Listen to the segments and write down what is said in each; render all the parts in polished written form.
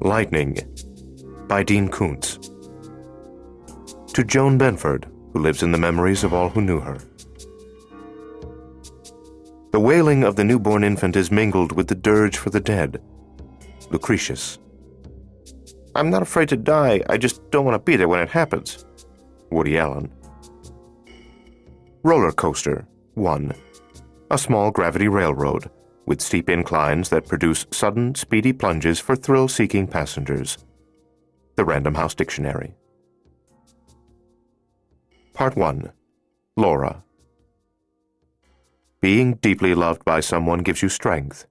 Lightning by Dean Koontz. To Joan Benford, who lives in the memories of all who knew her. The wailing of the newborn infant is mingled with the dirge for the dead. Lucretius. I'm not afraid to die, I just don't want to be there when it happens. Woody Allen. Roller Coaster 1. A small gravity railroad, with steep inclines that produce sudden, speedy plunges for thrill-seeking passengers. The Random House Dictionary. Part 1. Laura. Being deeply loved by someone gives you strength,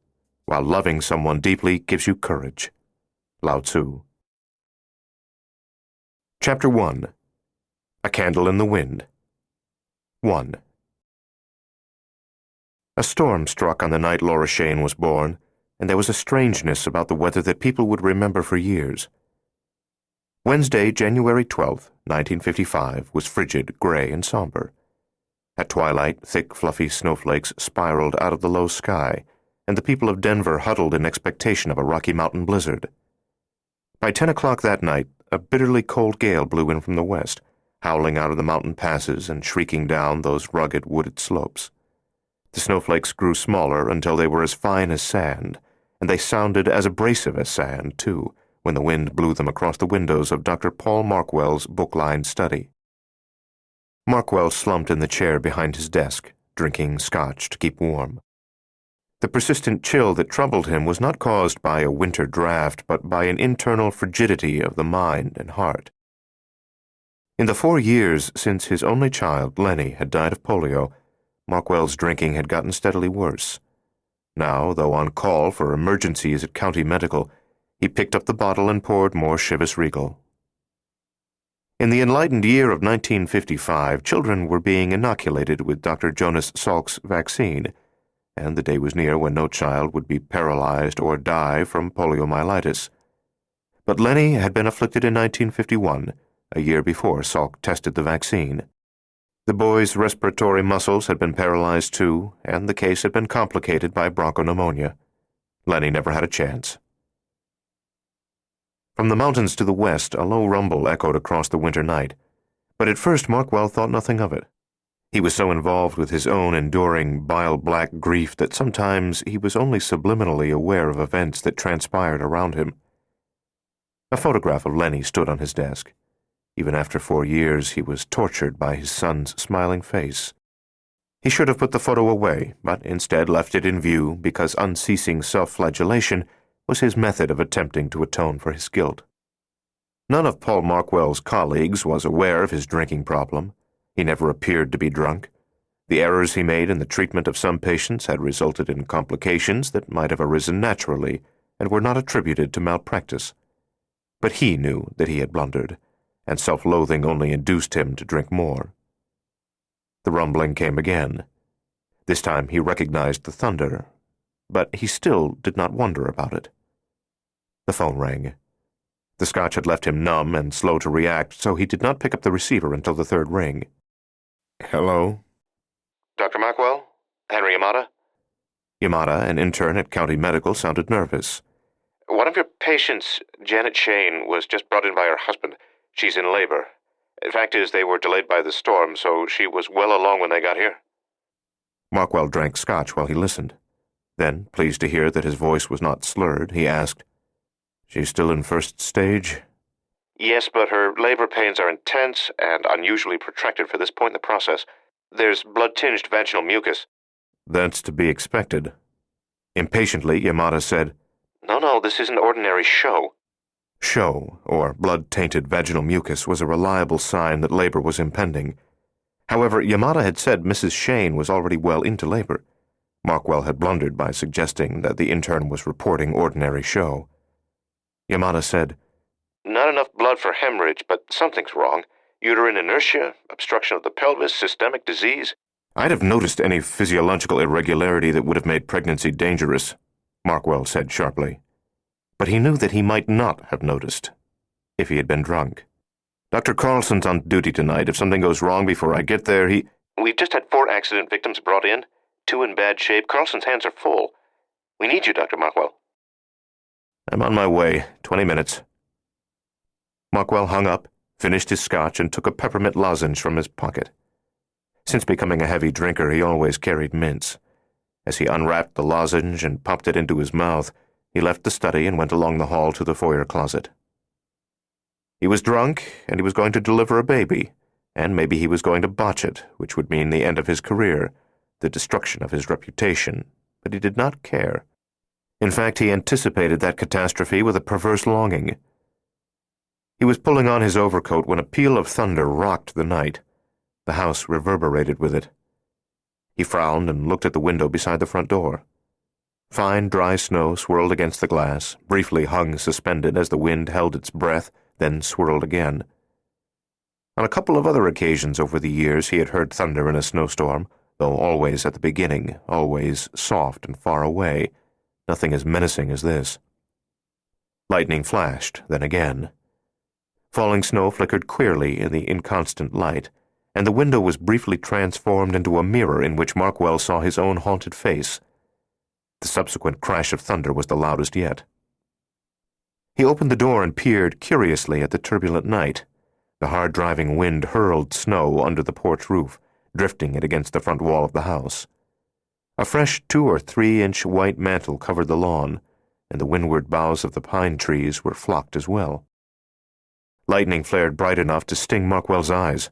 while loving someone deeply gives you courage. Lao Tzu. Chapter 1. A Candle in the Wind. 1. A storm struck on the night Laura Shane was born, and there was a strangeness about the weather that people would remember for years. Wednesday, January 12th, 1955, was frigid, gray, and somber. At twilight, thick, fluffy snowflakes spiraled out of the low sky, and the people of Denver huddled in expectation of a Rocky Mountain blizzard. By 10 o'clock that night, a bitterly cold gale blew in from the west, howling out of the mountain passes and shrieking down those rugged, wooded slopes. The snowflakes grew smaller until they were as fine as sand, and they sounded as abrasive as sand, too, when the wind blew them across the windows of Dr. Paul Markwell's book-lined study. Markwell slumped in the chair behind his desk, drinking scotch to keep warm. The persistent chill that troubled him was not caused by a winter draft, but by an internal frigidity of the mind and heart. In the 4 years since his only child, Lenny, had died of polio, Markwell's drinking had gotten steadily worse. Now, though on call for emergencies at County Medical, he picked up the bottle and poured more Chivas Regal. In the enlightened year of 1955, children were being inoculated with Dr. Jonas Salk's vaccine, and the day was near when no child would be paralyzed or die from poliomyelitis. But Lenny had been afflicted in 1951, a year before Salk tested the vaccine. The boy's respiratory muscles had been paralyzed too, and the case had been complicated by bronchopneumonia. Lenny never had a chance. From the mountains to the west, a low rumble echoed across the winter night, but at first Markwell thought nothing of it. He was so involved with his own enduring bile-black grief that sometimes he was only subliminally aware of events that transpired around him. A photograph of Lenny stood on his desk. Even after 4 years, he was tortured by his son's smiling face. He should have put the photo away, but instead left it in view because unceasing self-flagellation was his method of attempting to atone for his guilt. None of Paul Markwell's colleagues was aware of his drinking problem. He never appeared to be drunk. The errors he made in the treatment of some patients had resulted in complications that might have arisen naturally and were not attributed to malpractice. But he knew that he had blundered, and self-loathing only induced him to drink more. The rumbling came again. This time he recognized the thunder, but he still did not wonder about it. The phone rang. The scotch had left him numb and slow to react, so he did not pick up the receiver until the third ring. Hello? Dr. Markwell? Henry Yamada? Yamada, an intern at County Medical, sounded nervous. One of your patients, Janet Shane, was just brought in by her husband. She's in labor. The fact is, they were delayed by the storm, so she was well along when they got here. Markwell drank scotch while he listened. Then, pleased to hear that his voice was not slurred, he asked, She's still in first stage? Yes, but her labor pains are intense and unusually protracted for this point in the process. There's blood-tinged vaginal mucus. That's to be expected. Impatiently, Yamada said, No, this isn't ordinary show. Show, or blood-tainted vaginal mucus, was a reliable sign that labor was impending. However, Yamada had said Mrs. Shane was already well into labor. Markwell had blundered by suggesting that the intern was reporting ordinary show. Yamada said, Not enough blood for hemorrhage, but something's wrong. Uterine inertia, obstruction of the pelvis, systemic disease. I'd have noticed any physiological irregularity that would have made pregnancy dangerous, Markwell said sharply. But he knew that he might not have noticed, if he had been drunk. Dr. Carlson's on duty tonight. If something goes wrong before I get there, We've just had 4 accident victims brought in, 2 in bad shape. Carlson's hands are full. We need you, Dr. Markwell. I'm on my way. 20 minutes. Markwell hung up, finished his scotch, and took a peppermint lozenge from his pocket. Since becoming a heavy drinker, he always carried mints. As he unwrapped the lozenge and popped it into his mouth, he left the study and went along the hall to the foyer closet. He was drunk, and he was going to deliver a baby, and maybe he was going to botch it, which would mean the end of his career, the destruction of his reputation, but he did not care. In fact, he anticipated that catastrophe with a perverse longing. He was pulling on his overcoat when a peal of thunder rocked the night. The house reverberated with it. He frowned and looked at the window beside the front door. Fine, dry snow swirled against the glass, briefly hung suspended as the wind held its breath, then swirled again. On a couple of other occasions over the years he had heard thunder in a snowstorm, though always at the beginning, always soft and far away, nothing as menacing as this. Lightning flashed, then again. Falling snow flickered queerly in the inconstant light, and the window was briefly transformed into a mirror in which Markwell saw his own haunted face. The subsequent crash of thunder was the loudest yet. He opened the door and peered curiously at the turbulent night. The hard-driving wind hurled snow under the porch roof, drifting it against the front wall of the house. A fresh 2 or 3 inch white mantle covered the lawn, and the windward boughs of the pine trees were flocked as well. Lightning flared bright enough to sting Markwell's eyes.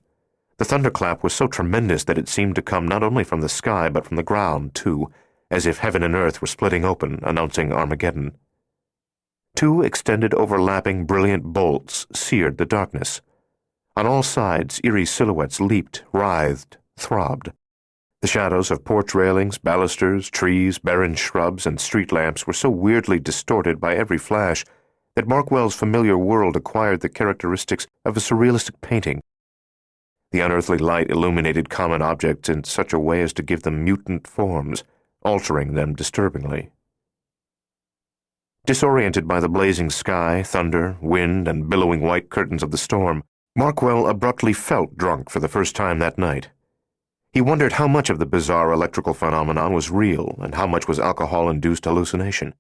The thunderclap was so tremendous that it seemed to come not only from the sky but from the ground, too, as if heaven and earth were splitting open, announcing Armageddon. 2 extended overlapping brilliant bolts seared the darkness. On all sides, eerie silhouettes leaped, writhed, throbbed. The shadows of porch railings, balusters, trees, barren shrubs, and street lamps were so weirdly distorted by every flash that Markwell's familiar world acquired the characteristics of a surrealistic painting. The unearthly light illuminated common objects in such a way as to give them mutant forms, altering them disturbingly. Disoriented by the blazing sky, thunder, wind, and billowing white curtains of the storm, Markwell abruptly felt drunk for the first time that night. He wondered how much of the bizarre electrical phenomenon was real and how much was alcohol-induced hallucination.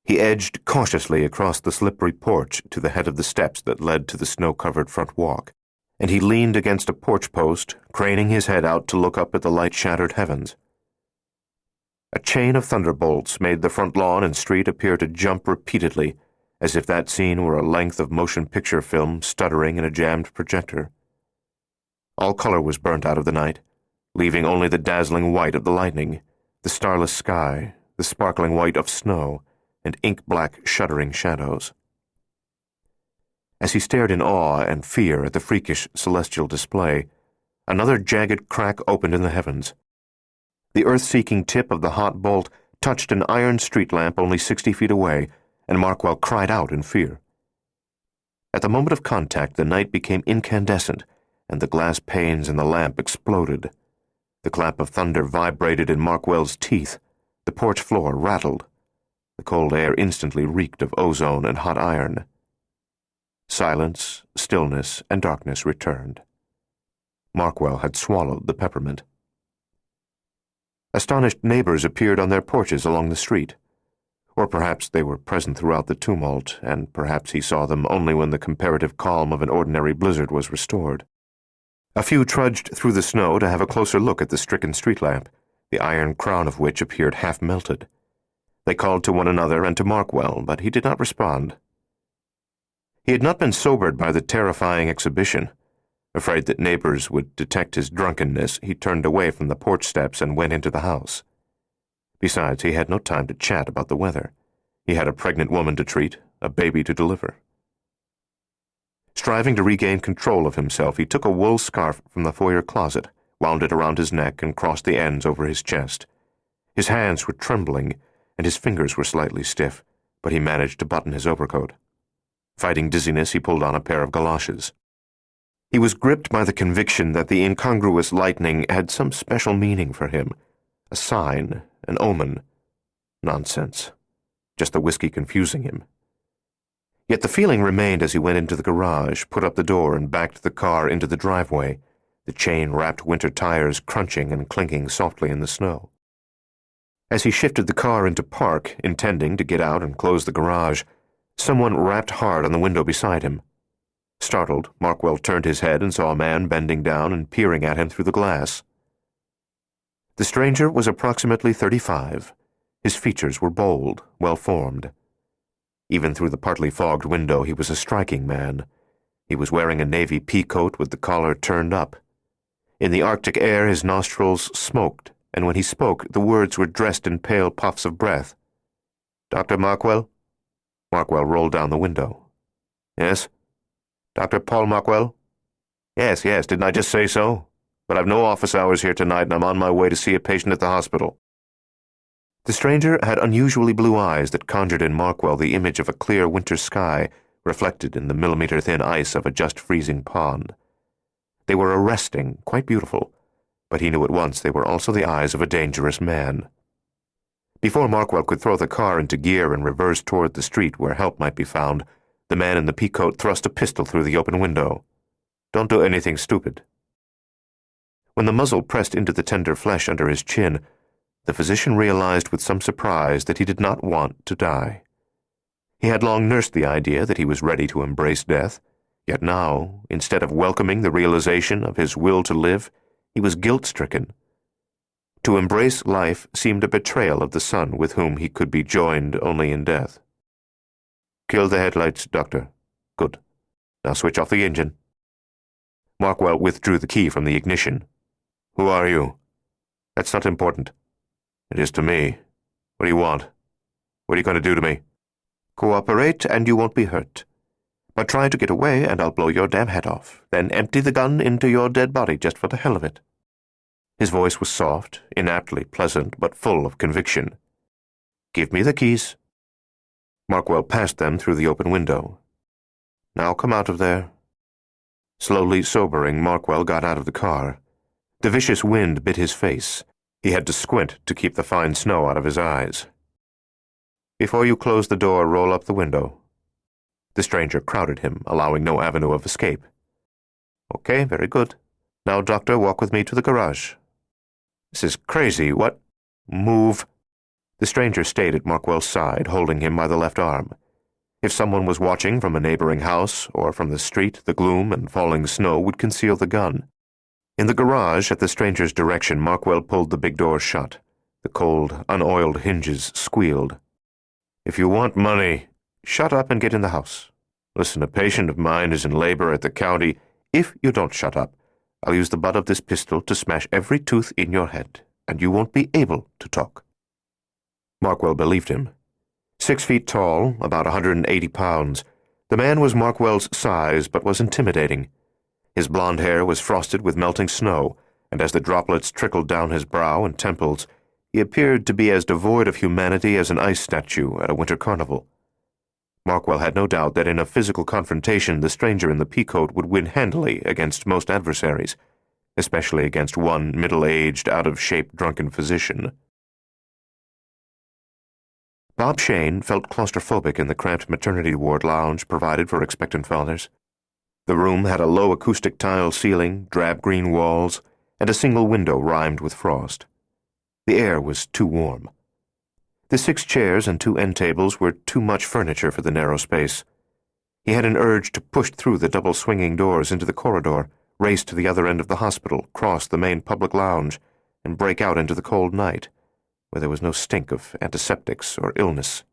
He edged cautiously across the slippery porch to the head of the steps that led to the snow-covered front walk, and he leaned against a porch post, craning his head out to look up at the light-shattered heavens. A chain of thunderbolts made the front lawn and street appear to jump repeatedly, as if that scene were a length of motion picture film stuttering in a jammed projector. All color was burnt out of the night, leaving only the dazzling white of the lightning, the starless sky, the sparkling white of snow, and ink-black shuddering shadows. As he stared in awe and fear at the freakish celestial display, another jagged crack opened in the heavens. The earth-seeking tip of the hot bolt touched an iron street lamp only 60 feet away, and Markwell cried out in fear. At the moment of contact, the night became incandescent, and the glass panes in the lamp exploded. The clap of thunder vibrated in Markwell's teeth. The porch floor rattled. The cold air instantly reeked of ozone and hot iron. Silence, stillness, and darkness returned. Markwell had swallowed the peppermint. Astonished neighbors appeared on their porches along the street. Or perhaps they were present throughout the tumult, and perhaps he saw them only when the comparative calm of an ordinary blizzard was restored. A few trudged through the snow to have a closer look at the stricken street lamp, the iron crown of which appeared half-melted. They called to one another and to Markwell, but he did not respond. He had not been sobered by the terrifying exhibition. Afraid that neighbors would detect his drunkenness, he turned away from the porch steps and went into the house. Besides, he had no time to chat about the weather. He had a pregnant woman to treat, a baby to deliver. Striving to regain control of himself, he took a wool scarf from the foyer closet, wound it around his neck, and crossed the ends over his chest. His hands were trembling, and his fingers were slightly stiff, but he managed to button his overcoat. Fighting dizziness, he pulled on a pair of galoshes. He was gripped by the conviction that the incongruous lightning had some special meaning for him, a sign, an omen. Nonsense. Just the whiskey confusing him. Yet the feeling remained as he went into the garage, put up the door, and backed the car into the driveway, the chain-wrapped winter tires crunching and clinking softly in the snow. As he shifted the car into park, intending to get out and close the garage, someone rapped hard on the window beside him. Startled, Markwell turned his head and saw a man bending down and peering at him through the glass. The stranger was approximately 35. His features were bold, well-formed. Even through the partly fogged window, he was a striking man. He was wearing a navy peacoat with the collar turned up. In the Arctic air, his nostrils smoked, and when he spoke, the words were dressed in pale puffs of breath. "Dr. Markwell?" Markwell rolled down the window. "Yes?" "Dr. Paul Markwell?" Yes, didn't I just say so? But I've no office hours here tonight, and I'm on my way to see a patient at the hospital." The stranger had unusually blue eyes that conjured in Markwell the image of a clear winter sky reflected in the millimeter-thin ice of a just-freezing pond. They were arresting, quite beautiful, but he knew at once they were also the eyes of a dangerous man. Before Markwell could throw the car into gear and reverse toward the street where help might be found, the man in the peacoat thrust a pistol through the open window. "Don't do anything stupid." When the muzzle pressed into the tender flesh under his chin, the physician realized with some surprise that he did not want to die. He had long nursed the idea that he was ready to embrace death, yet now, instead of welcoming the realization of his will to live, he was guilt-stricken. To embrace life seemed a betrayal of the son with whom he could be joined only in death. "Kill the headlights, Doctor. Good. Now switch off the engine." Markwell withdrew the key from the ignition. "Who are you?" "That's not important." "It is to me. What do you want? What are you going to do to me?" "Cooperate and you won't be hurt. But try to get away and I'll blow your damn head off, then empty the gun into your dead body just for the hell of it." His voice was soft, inaptly pleasant, but full of conviction. "Give me the keys." Markwell passed them through the open window. "Now come out of there." Slowly sobering, Markwell got out of the car. The vicious wind bit his face. He had to squint to keep the fine snow out of his eyes. "Before you close the door, roll up the window." The stranger crowded him, allowing no avenue of escape. "Okay, very good. Now, Doctor, walk with me to the garage." "This is crazy. What?" "Move." The stranger stayed at Markwell's side, holding him by the left arm. If someone was watching from a neighboring house or from the street, the gloom and falling snow would conceal the gun. In the garage, at the stranger's direction, Markwell pulled the big door shut. The cold, unoiled hinges squealed. "If you want money, shut up and get in the house. Listen, a patient of mine is in labor at the county. If you don't shut up, I'll use the butt of this pistol to smash every tooth in your head, and you won't be able to talk." Markwell believed him. 6 feet tall, about 180 pounds, the man was Markwell's size but was intimidating. His blond hair was frosted with melting snow, and as the droplets trickled down his brow and temples, he appeared to be as devoid of humanity as an ice statue at a winter carnival. Markwell had no doubt that in a physical confrontation the stranger in the peacoat would win handily against most adversaries, especially against one middle-aged, out-of-shape drunken physician. Bob Shane felt claustrophobic in the cramped maternity ward lounge provided for expectant fathers. The room had a low acoustic tile ceiling, drab green walls, and a single window rimed with frost. The air was too warm. The 6 chairs and 2 end tables were too much furniture for the narrow space. He had an urge to push through the double swinging doors into the corridor, race to the other end of the hospital, cross the main public lounge, and break out into the cold night, where there was no stink of antiseptics or illness.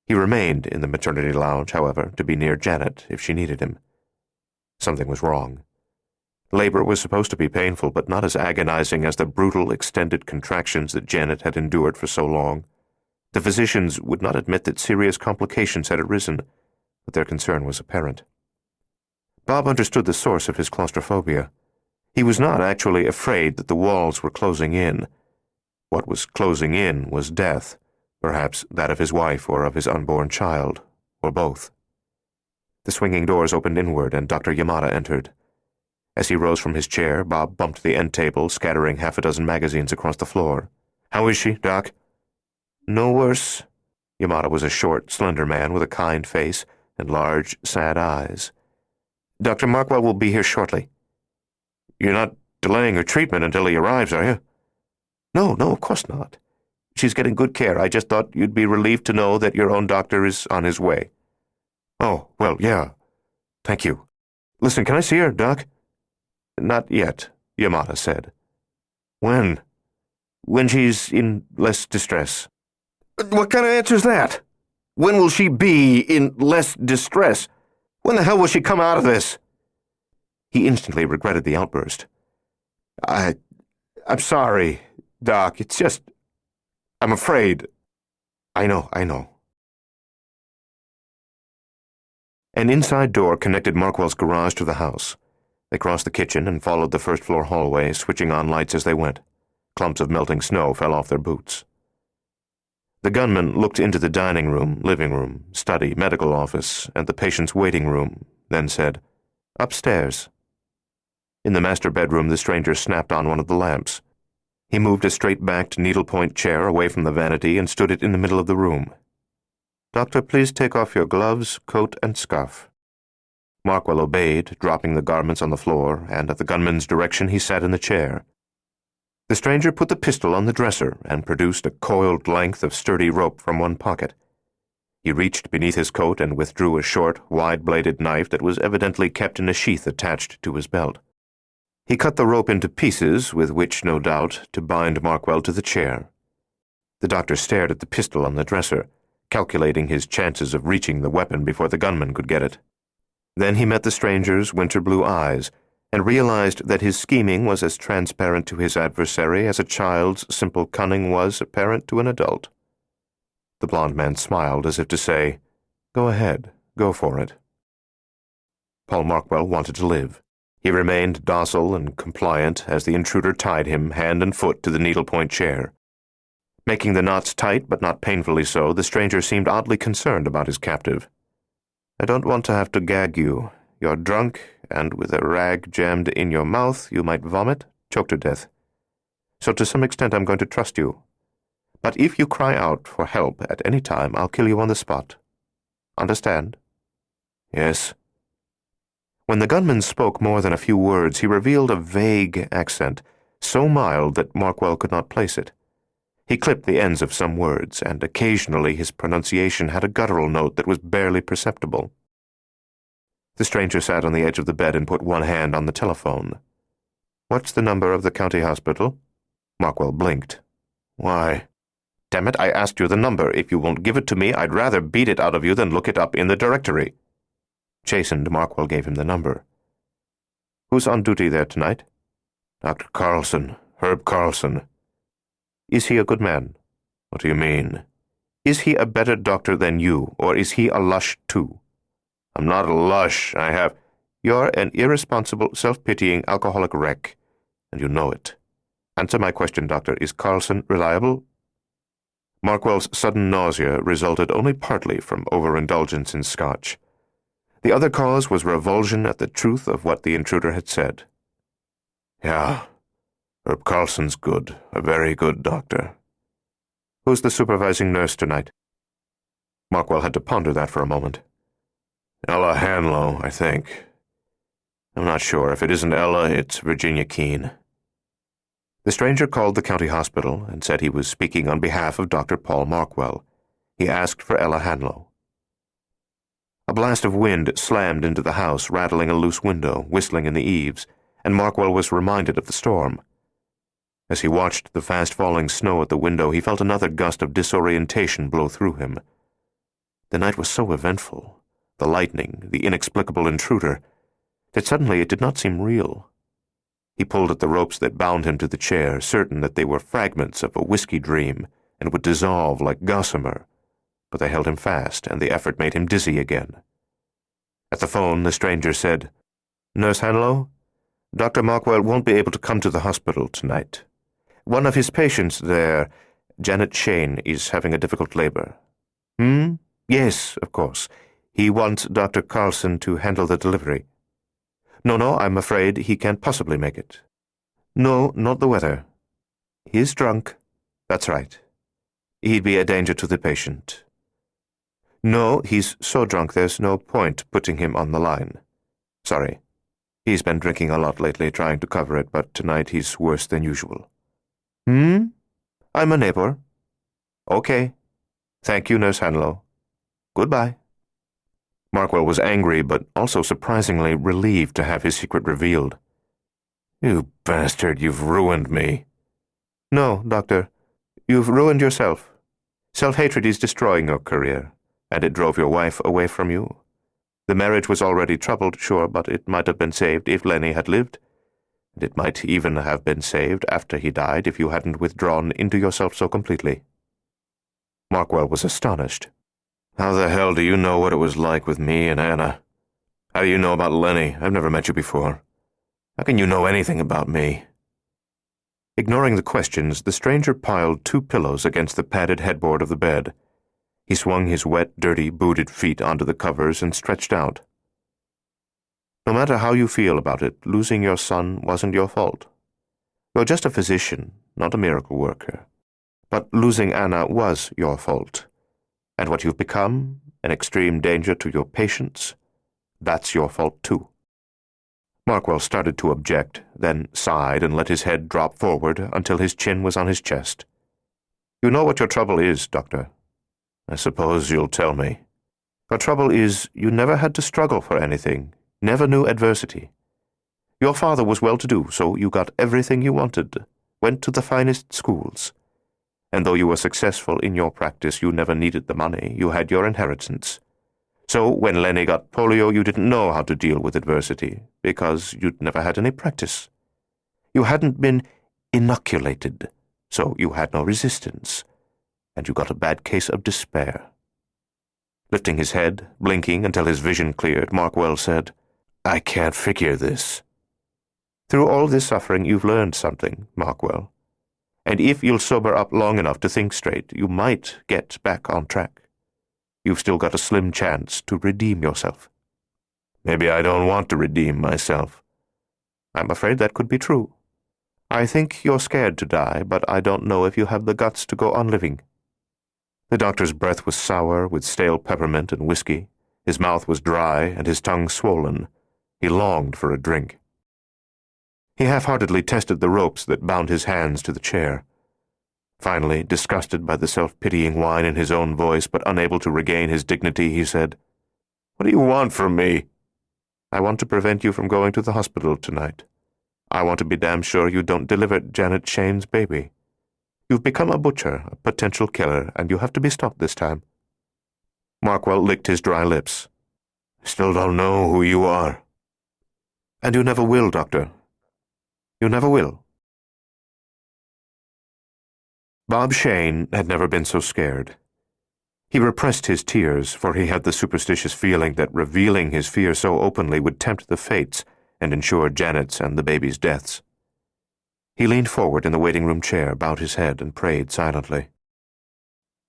He remained in the maternity lounge, however, to be near Janet if she needed him. Something was wrong. Labor was supposed to be painful, but not as agonizing as the brutal, extended contractions that Janet had endured for so long. The physicians would not admit that serious complications had arisen, but their concern was apparent. Bob understood the source of his claustrophobia. He was not actually afraid that the walls were closing in. What was closing in was death, perhaps that of his wife or of his unborn child, or both. The swinging doors opened inward, and Dr. Yamada entered. As he rose from his chair, Bob bumped the end table, scattering 6 magazines across the floor. "How is she, Doc?" "No worse." Yamada was a short, slender man with a kind face and large, sad eyes. "Dr. Markwell will be here shortly." "You're not delaying her treatment until he arrives, are you?" No, of course not. She's getting good care. I just thought you'd be relieved to know that your own doctor is on his way." "Oh, well, yeah. Thank you. Listen, can I see her, Doc?" "Not yet," Yamada said. "When?" "When she's in less distress." "What kind of answer's that? When will she be in less distress? When the hell will she come out of this?" He instantly regretted the outburst. I'm sorry, Doc. It's just, I'm afraid." I know. An inside door connected Markwell's garage to the house. They crossed the kitchen and followed the first-floor hallway, switching on lights as they went. Clumps of melting snow fell off their boots. The gunman looked into the dining room, living room, study, medical office, and the patient's waiting room, then said, "Upstairs." In the master bedroom, the stranger snapped on one of the lamps. He moved a straight-backed needlepoint chair away from the vanity and stood it in the middle of the room. "Doctor, please take off your gloves, coat, and scarf." Markwell obeyed, dropping the garments on the floor, and at the gunman's direction he sat in the chair. The stranger put the pistol on the dresser and produced a coiled length of sturdy rope from one pocket. He reached beneath his coat and withdrew a short, wide-bladed knife that was evidently kept in a sheath attached to his belt. He cut the rope into pieces, with which, no doubt, to bind Markwell to the chair. The doctor stared at the pistol on the dresser, calculating his chances of reaching the weapon before the gunman could get it. Then he met the stranger's winter-blue eyes, and realized that his scheming was as transparent to his adversary as a child's simple cunning was apparent to an adult. The blond man smiled as if to say, "Go ahead, go for it." Paul Markwell wanted to live. He remained docile and compliant as the intruder tied him hand and foot to the needlepoint chair. Making the knots tight but not painfully so, the stranger seemed oddly concerned about his captive. "I don't want to have to gag you. You're drunk, and with a rag jammed in your mouth, you might vomit, choke to death. So to some extent I'm going to trust you. But if you cry out for help at any time, I'll kill you on the spot. Understand?" "Yes." When the gunman spoke more than a few words, he revealed a vague accent, so mild that Markwell could not place it. He clipped the ends of some words, and occasionally his pronunciation had a guttural note that was barely perceptible. The stranger sat on the edge of the bed and put one hand on the telephone. "What's the number of the county hospital?" Markwell blinked. "Why?" "Damn it, I asked you the number. If you won't give it to me, I'd rather beat it out of you than look it up in the directory." Chastened, Markwell gave him the number. "Who's on duty there tonight?" "Dr. Carlson, Herb Carlson." "Is he a good man?" "What do you mean?" "Is he a better doctor than you, or is he a lush too?" "I'm not a lush. I have—" "You're an irresponsible, self-pitying alcoholic wreck, and you know it. Answer my question, Doctor. Is Carlson reliable?" Markwell's sudden nausea resulted only partly from overindulgence in scotch. The other cause was revulsion at the truth of what the intruder had said. "Yeah, Herb Carlson's good, a very good doctor." "Who's the supervising nurse tonight?" Markwell had to ponder that for a moment. "Ella Hanlow, I think. I'm not sure. If it isn't Ella, it's Virginia Keene." The stranger called the county hospital and said he was speaking on behalf of Dr. Paul Markwell. He asked for Ella Hanlow. A blast of wind slammed into the house, rattling a loose window, whistling in the eaves, and Markwell was reminded of the storm. As he watched the fast-falling snow at the window, he felt another gust of disorientation blow through him. The night was so eventful, the lightning, the inexplicable intruder, that suddenly it did not seem real. He pulled at the ropes that bound him to the chair, certain that they were fragments of a whiskey dream and would dissolve like gossamer, but they held him fast, and the effort made him dizzy again. At the phone, the stranger said, "Nurse Hanlow, Dr. Markwell won't be able to come to the hospital tonight. One of his patients there, Janet Shane, is having a difficult labor." "Yes, of course. He wants Dr. Carlson to handle the delivery." No, I'm afraid he can't possibly make it." "No, not the weather." "He's drunk." "That's right. He'd be a danger to the patient." "No, he's so drunk there's no point putting him on the line." "Sorry. He's been drinking a lot lately, trying to cover it, but tonight he's worse than usual." I'm a neighbor." Okay. Thank you, Nurse Hanlow. Goodbye. Markwell was angry, but also surprisingly relieved to have his secret revealed. You bastard, you've ruined me. No, Doctor. You've ruined yourself. Self-hatred is destroying your career, and it drove your wife away from you. The marriage was already troubled, sure, but it might have been saved if Lenny had lived. And it might even have been saved after he died if you hadn't withdrawn into yourself so completely. Markwell was astonished. How the hell do you know what it was like with me and Anna? How do you know about Lenny? I've never met you before. How can you know anything about me? Ignoring the questions, the stranger piled 2 pillows against the padded headboard of the bed. He swung his wet, dirty, booted feet onto the covers and stretched out. No matter how you feel about it, losing your son wasn't your fault. You're just a physician, not a miracle worker. But losing Anna was your fault. And what you've become, an extreme danger to your patients, that's your fault too. Markwell started to object, then sighed and let his head drop forward until his chin was on his chest. You know what your trouble is, Doctor. I suppose you'll tell me. Your trouble is you never had to struggle for anything, never knew adversity. Your father was well-to-do, so you got everything you wanted, went to the finest schools. And though you were successful in your practice, you never needed the money. You had your inheritance. So when Lenny got polio, you didn't know how to deal with adversity, because you'd never had any practice. You hadn't been inoculated, so you had no resistance, and you got a bad case of despair. Lifting his head, blinking until his vision cleared, Markwell said, I can't figure this. Through all this suffering, you've learned something, Markwell. And if you'll sober up long enough to think straight, you might get back on track. You've still got a slim chance to redeem yourself. Maybe I don't want to redeem myself. I'm afraid that could be true. I think you're scared to die, but I don't know if you have the guts to go on living. The doctor's breath was sour with stale peppermint and whiskey. His mouth was dry and his tongue swollen. He longed for a drink. He half-heartedly tested the ropes that bound his hands to the chair. Finally, disgusted by the self-pitying whine in his own voice, but unable to regain his dignity, he said, What do you want from me? I want to prevent you from going to the hospital tonight. I want to be damn sure you don't deliver Janet Shane's baby. You've become a butcher, a potential killer, and you have to be stopped this time. Markwell licked his dry lips. I still don't know who you are. And you never will, Doctor. You never will. Bob Shane had never been so scared. He repressed his tears, for he had the superstitious feeling that revealing his fear so openly would tempt the fates and ensure Janet's and the baby's deaths. He leaned forward in the waiting room chair, bowed his head, and prayed silently.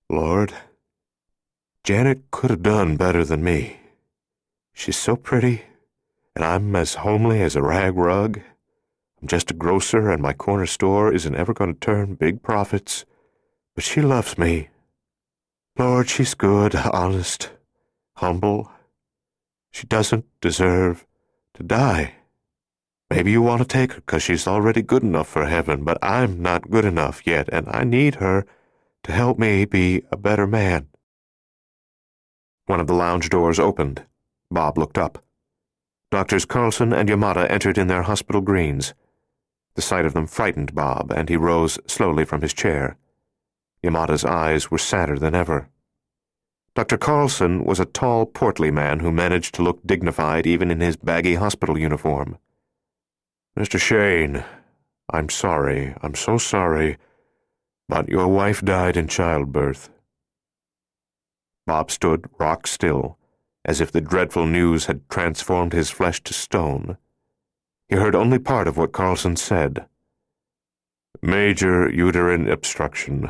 Lord, Janet could have done better than me. She's so pretty, and I'm as homely as a rag rug. I'm just a grocer, and my corner store isn't ever going to turn big profits. But she loves me. Lord, she's good, honest, humble. She doesn't deserve to die. Maybe you want to take her because she's already good enough for heaven, but I'm not good enough yet, and I need her to help me be a better man. One of the lounge doors opened. Bob looked up. Doctors Carlson and Yamada entered in their hospital greens. The sight of them frightened Bob, and he rose slowly from his chair. Yamada's eyes were sadder than ever. Dr. Carlson was a tall, portly man who managed to look dignified even in his baggy hospital uniform. Mr. Shane, I'm sorry, I'm so sorry, but your wife died in childbirth. Bob stood rock still, as if the dreadful news had transformed his flesh to stone. He heard only part of what Carlson said. Major uterine obstruction.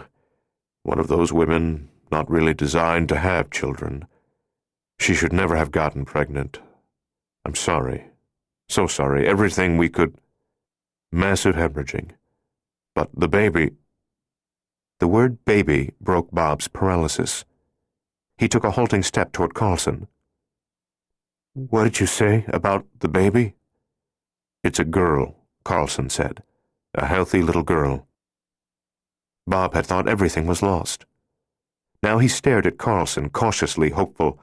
One of those women not really designed to have children. She should never have gotten pregnant. I'm sorry. So sorry. Everything we could... Massive hemorrhaging. But the baby... The word baby broke Bob's paralysis. He took a halting step toward Carlson. What did you say about the baby? It's a girl, Carlson said. A healthy little girl. Bob had thought everything was lost. Now he stared at Carlson, cautiously hopeful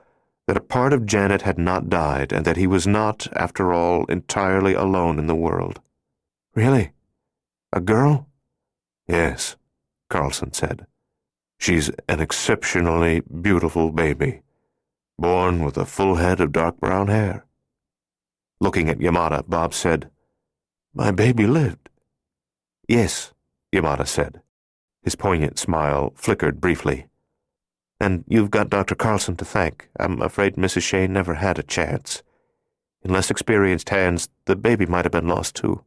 that a part of Janet had not died and that he was not, after all, entirely alone in the world. "Really? A girl?" "Yes," Carlson said. "She's an exceptionally beautiful baby, born with a full head of dark brown hair." Looking at Yamada, Bob said, "My baby lived." "Yes," Yamada said. His poignant smile flickered briefly. "And you've got Dr. Carlson to thank. I'm afraid Mrs. Shane never had a chance. In less experienced hands, the baby might have been lost too."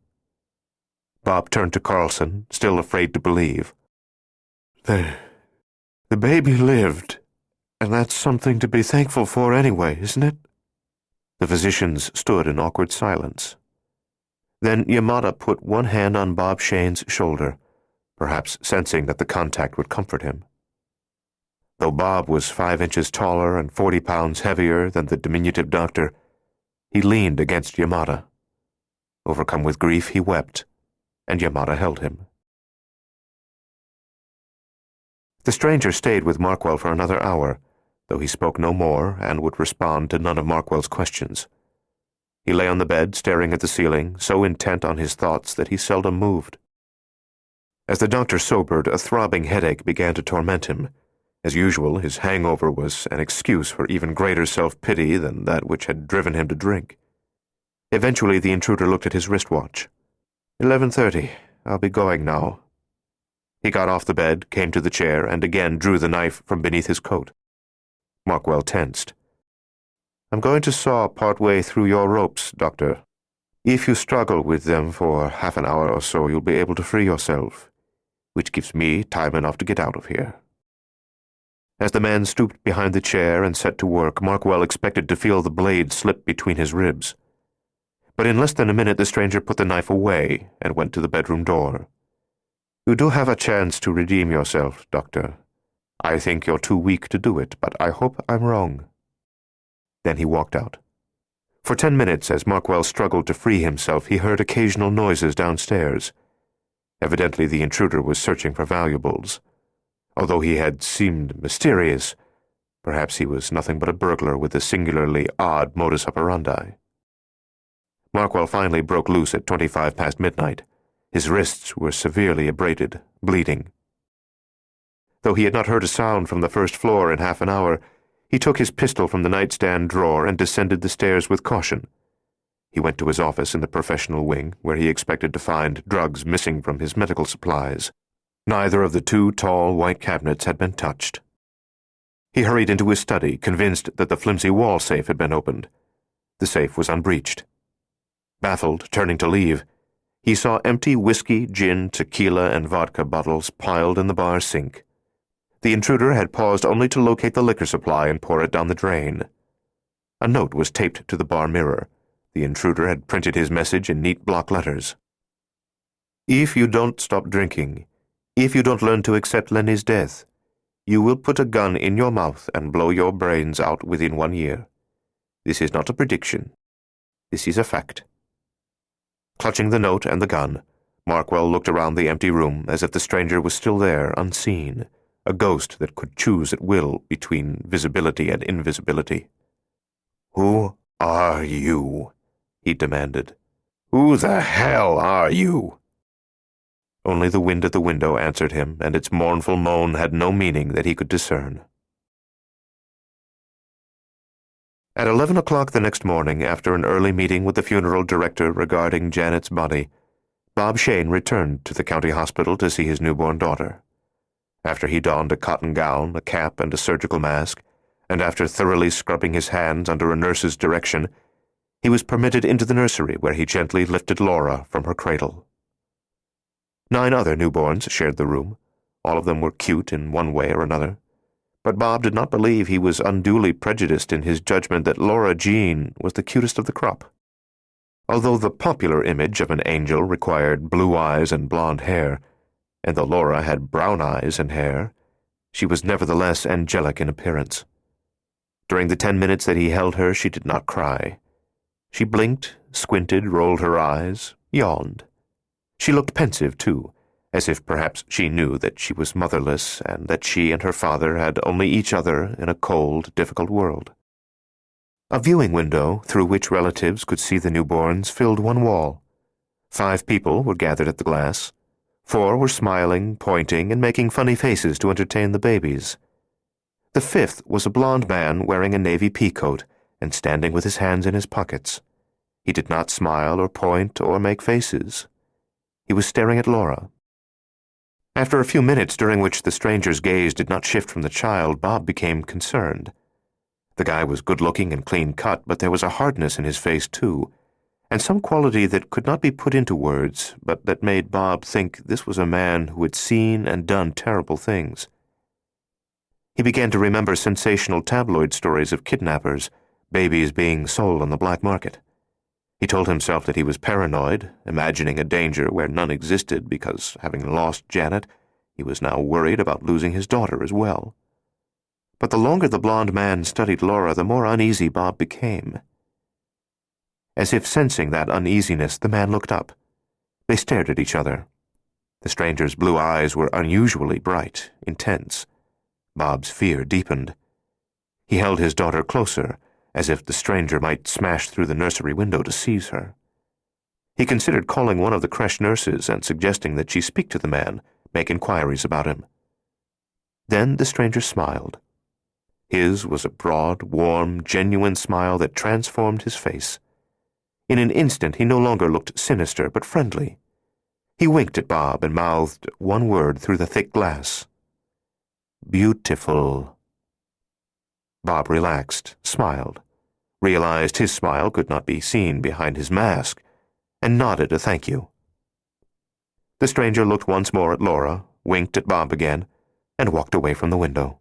Bob turned to Carlson, still afraid to believe. The baby lived, and that's something to be thankful for anyway, isn't it?" The physicians stood in awkward silence. Then Yamada put one hand on Bob Shane's shoulder, perhaps sensing that the contact would comfort him. Though Bob was 5 inches taller and 40 pounds heavier than the diminutive doctor, he leaned against Yamada. Overcome with grief, he wept, and Yamada held him. The stranger stayed with Markwell for another hour, though he spoke no more and would respond to none of Markwell's questions. He lay on the bed, staring at the ceiling, so intent on his thoughts that he seldom moved. As the doctor sobered, a throbbing headache began to torment him. As usual, his hangover was an excuse for even greater self-pity than that which had driven him to drink. Eventually, the intruder looked at his wristwatch. 11:30. I'll be going now." He got off the bed, came to the chair, and again drew the knife from beneath his coat. Markwell tensed. "I'm going to saw part-way through your ropes, Doctor. If you struggle with them for half an hour or so, you'll be able to free yourself, which gives me time enough to get out of here." As the man stooped behind the chair and set to work, Markwell expected to feel the blade slip between his ribs. But in less than a minute the stranger put the knife away and went to the bedroom door. "You do have a chance to redeem yourself, Doctor. I think you're too weak to do it, but I hope I'm wrong." Then he walked out. For 10 minutes, as Markwell struggled to free himself, he heard occasional noises downstairs. Evidently the intruder was searching for valuables. Although he had seemed mysterious, perhaps he was nothing but a burglar with a singularly odd modus operandi. Markwell finally broke loose at 25 past midnight. His wrists were severely abraded, bleeding. Though he had not heard a sound from the first floor in half an hour, he took his pistol from the nightstand drawer and descended the stairs with caution. He went to his office in the professional wing, where he expected to find drugs missing from his medical supplies. Neither of the 2 tall white cabinets had been touched. He hurried into his study, convinced that the flimsy wall safe had been opened. The safe was unbreached. Baffled, turning to leave, he saw empty whiskey, gin, tequila, and vodka bottles piled in the bar sink. The intruder had paused only to locate the liquor supply and pour it down the drain. A note was taped to the bar mirror. The intruder had printed his message in neat block letters. "If you don't stop drinking, if you don't learn to accept Lenny's death, you will put a gun in your mouth and blow your brains out within 1 year. This is not a prediction. This is a fact." Clutching the note and the gun, Markwell looked around the empty room as if the stranger was still there, unseen, a ghost that could choose at will between visibility and invisibility. "Who are you?" he demanded. "Who the hell are you?" Only the wind at the window answered him, and its mournful moan had no meaning that he could discern. At 11 o'clock the next morning, after an early meeting with the funeral director regarding Janet's body, Bob Shane returned to the county hospital to see his newborn daughter. After he donned a cotton gown, a cap, and a surgical mask, and after thoroughly scrubbing his hands under a nurse's direction, he was permitted into the nursery, where he gently lifted Laura from her cradle. 9 other newborns shared the room. All of them were cute in one way or another. But Bob did not believe he was unduly prejudiced in his judgment that Laura Jean was the cutest of the crop. Although the popular image of an angel required blue eyes and blonde hair, and though Laura had brown eyes and hair, she was nevertheless angelic in appearance. During the 10 minutes that he held her, she did not cry. She blinked, squinted, rolled her eyes, yawned. She looked pensive, too, as if perhaps she knew that she was motherless and that she and her father had only each other in a cold, difficult world. A viewing window through which relatives could see the newborns filled one wall. 5 people were gathered at the glass. 4 were smiling, pointing, and making funny faces to entertain the babies. The 5th was a blond man wearing a navy peacoat and standing with his hands in his pockets. He did not smile or point or make faces. He was staring at Laura. After a few minutes during which the stranger's gaze did not shift from the child, Bob became concerned. The guy was good-looking and clean-cut, but there was a hardness in his face, too, and some quality that could not be put into words, but that made Bob think this was a man who had seen and done terrible things. He began to remember sensational tabloid stories of kidnappers, babies being sold on the black market. He told himself that he was paranoid, imagining a danger where none existed because, having lost Janet, he was now worried about losing his daughter as well. But the longer the blond man studied Laura, the more uneasy Bob became. As if sensing that uneasiness, the man looked up. They stared at each other. The stranger's blue eyes were unusually bright, intense. Bob's fear deepened. He held his daughter closer, as if the stranger might smash through the nursery window to seize her. He considered calling one of the creche nurses and suggesting that she speak to the man, make inquiries about him. Then the stranger smiled. His was a broad, warm, genuine smile that transformed his face. In an instant he no longer looked sinister but friendly. He winked at Bob and mouthed one word through the thick glass. "Beautiful." Bob relaxed, smiled, realized his smile could not be seen behind his mask, and nodded a thank you. The stranger looked once more at Laura, winked at Bob again, and walked away from the window.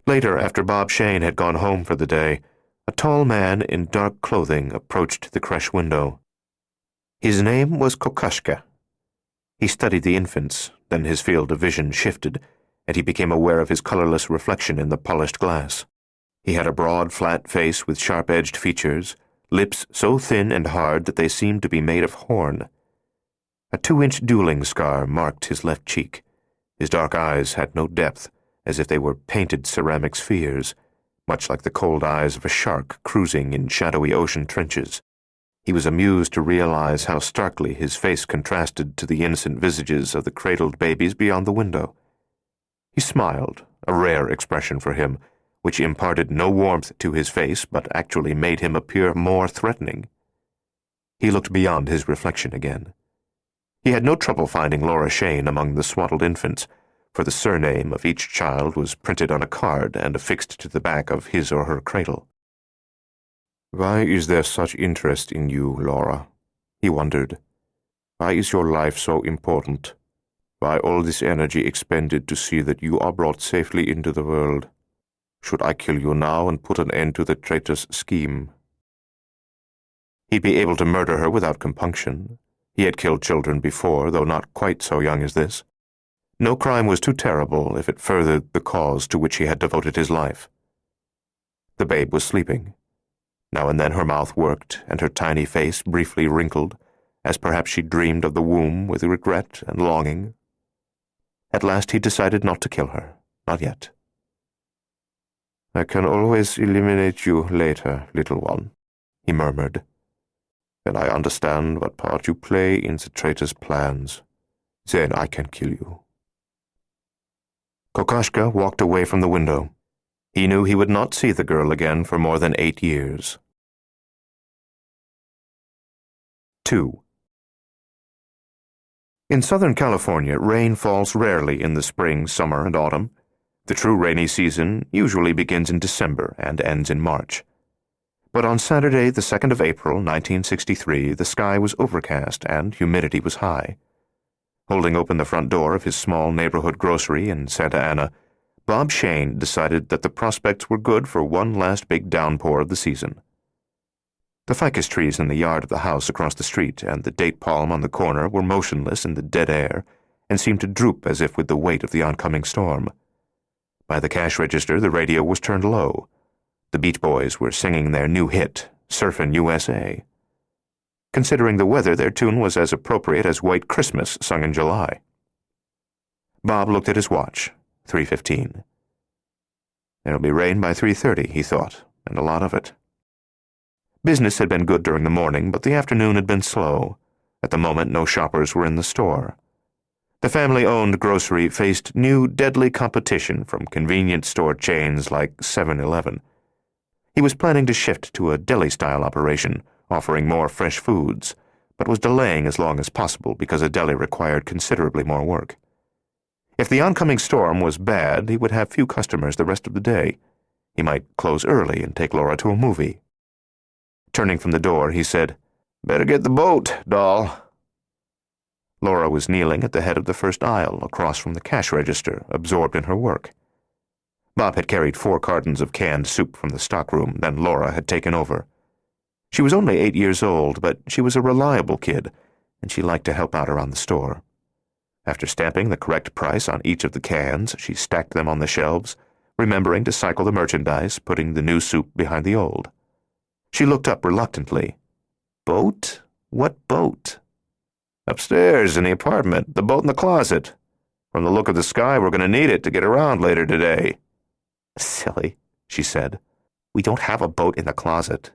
Later, after Bob Shane had gone home for the day, a tall man in dark clothing approached the creche window. His name was Kokoschka. He studied the infants, then his field of vision shifted, and he became aware of his colorless reflection in the polished glass. He had a broad, flat face with sharp-edged features, lips so thin and hard that they seemed to be made of horn. A 2-inch dueling scar marked his left cheek. His dark eyes had no depth, as if they were painted ceramic spheres, much like the cold eyes of a shark cruising in shadowy ocean trenches. He was amused to realize how starkly his face contrasted to the innocent visages of the cradled babies beyond the window. He smiled, a rare expression for him, which imparted no warmth to his face but actually made him appear more threatening. He looked beyond his reflection again. He had no trouble finding Laura Shane among the swaddled infants, for the surname of each child was printed on a card and affixed to the back of his or her cradle. "Why is there such interest in you, Laura?" he wondered. "Why is your life so important? Why all this energy expended to see that you are brought safely into the world? Should I kill you now and put an end to the traitor's scheme?" He'd be able to murder her without compunction. He had killed children before, though not quite so young as this. No crime was too terrible if it furthered the cause to which he had devoted his life. The babe was sleeping. Now and then her mouth worked, and her tiny face briefly wrinkled, as perhaps she dreamed of the womb with regret and longing. At last he decided not to kill her, not yet. "I can always eliminate you later, little one," he murmured. "When I understand what part you play in the traitor's plans, then I can kill you." Kokoschka walked away from the window. He knew he would not see the girl again for more than 8 years. 2. In Southern California, rain falls rarely in the spring, summer, and autumn. The true rainy season usually begins in December and ends in March. But on Saturday, the 2nd of April, 1963, the sky was overcast and humidity was high. Holding open the front door of his small neighborhood grocery in Santa Ana, Bob Shane decided that the prospects were good for one last big downpour of the season. The ficus trees in the yard of the house across the street and the date palm on the corner were motionless in the dead air and seemed to droop as if with the weight of the oncoming storm. By the cash register, the radio was turned low. The Beach Boys were singing their new hit, Surfin' USA. Considering the weather, their tune was as appropriate as White Christmas sung in July. Bob looked at his watch. 3:15. There'll be rain by 3:30, he thought, and a lot of it. Business had been good during the morning, but the afternoon had been slow. At the moment, no shoppers were in the store. The family-owned grocery faced new deadly competition from convenience store chains like 7-Eleven. He was planning to shift to a deli-style operation, offering more fresh foods, but was delaying as long as possible because a deli required considerably more work. If the oncoming storm was bad, he would have few customers the rest of the day. He might close early and take Laura to a movie. Turning from the door, he said, "Better get the boat, doll." Laura was kneeling at the head of the first aisle, across from the cash register, absorbed in her work. Bob had carried 4 cartons of canned soup from the stockroom, then Laura had taken over. She was only 8 years old, but she was a reliable kid, and she liked to help out around the store. After stamping the correct price on each of the cans, she stacked them on the shelves, remembering to cycle the merchandise, putting the new soup behind the old. She looked up reluctantly. "Boat? What boat?" "Upstairs in the apartment, the boat in the closet. From the look of the sky, we're going to need it to get around later today." "Silly," she said. "We don't have a boat in the closet."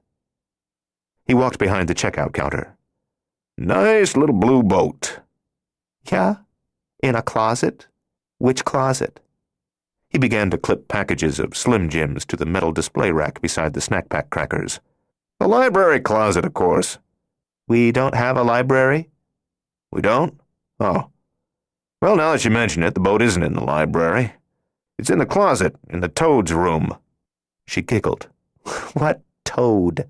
He walked behind the checkout counter. "Nice little blue boat." "Yeah? In a closet? Which closet?" He began to clip packages of Slim Jims to the metal display rack beside the snack pack crackers. "The library closet, of course." "We don't have a library?" "We don't? Oh. Well, now that you mention it, the boat isn't in the library. It's in the closet, in the Toad's room." She giggled. "What Toad?"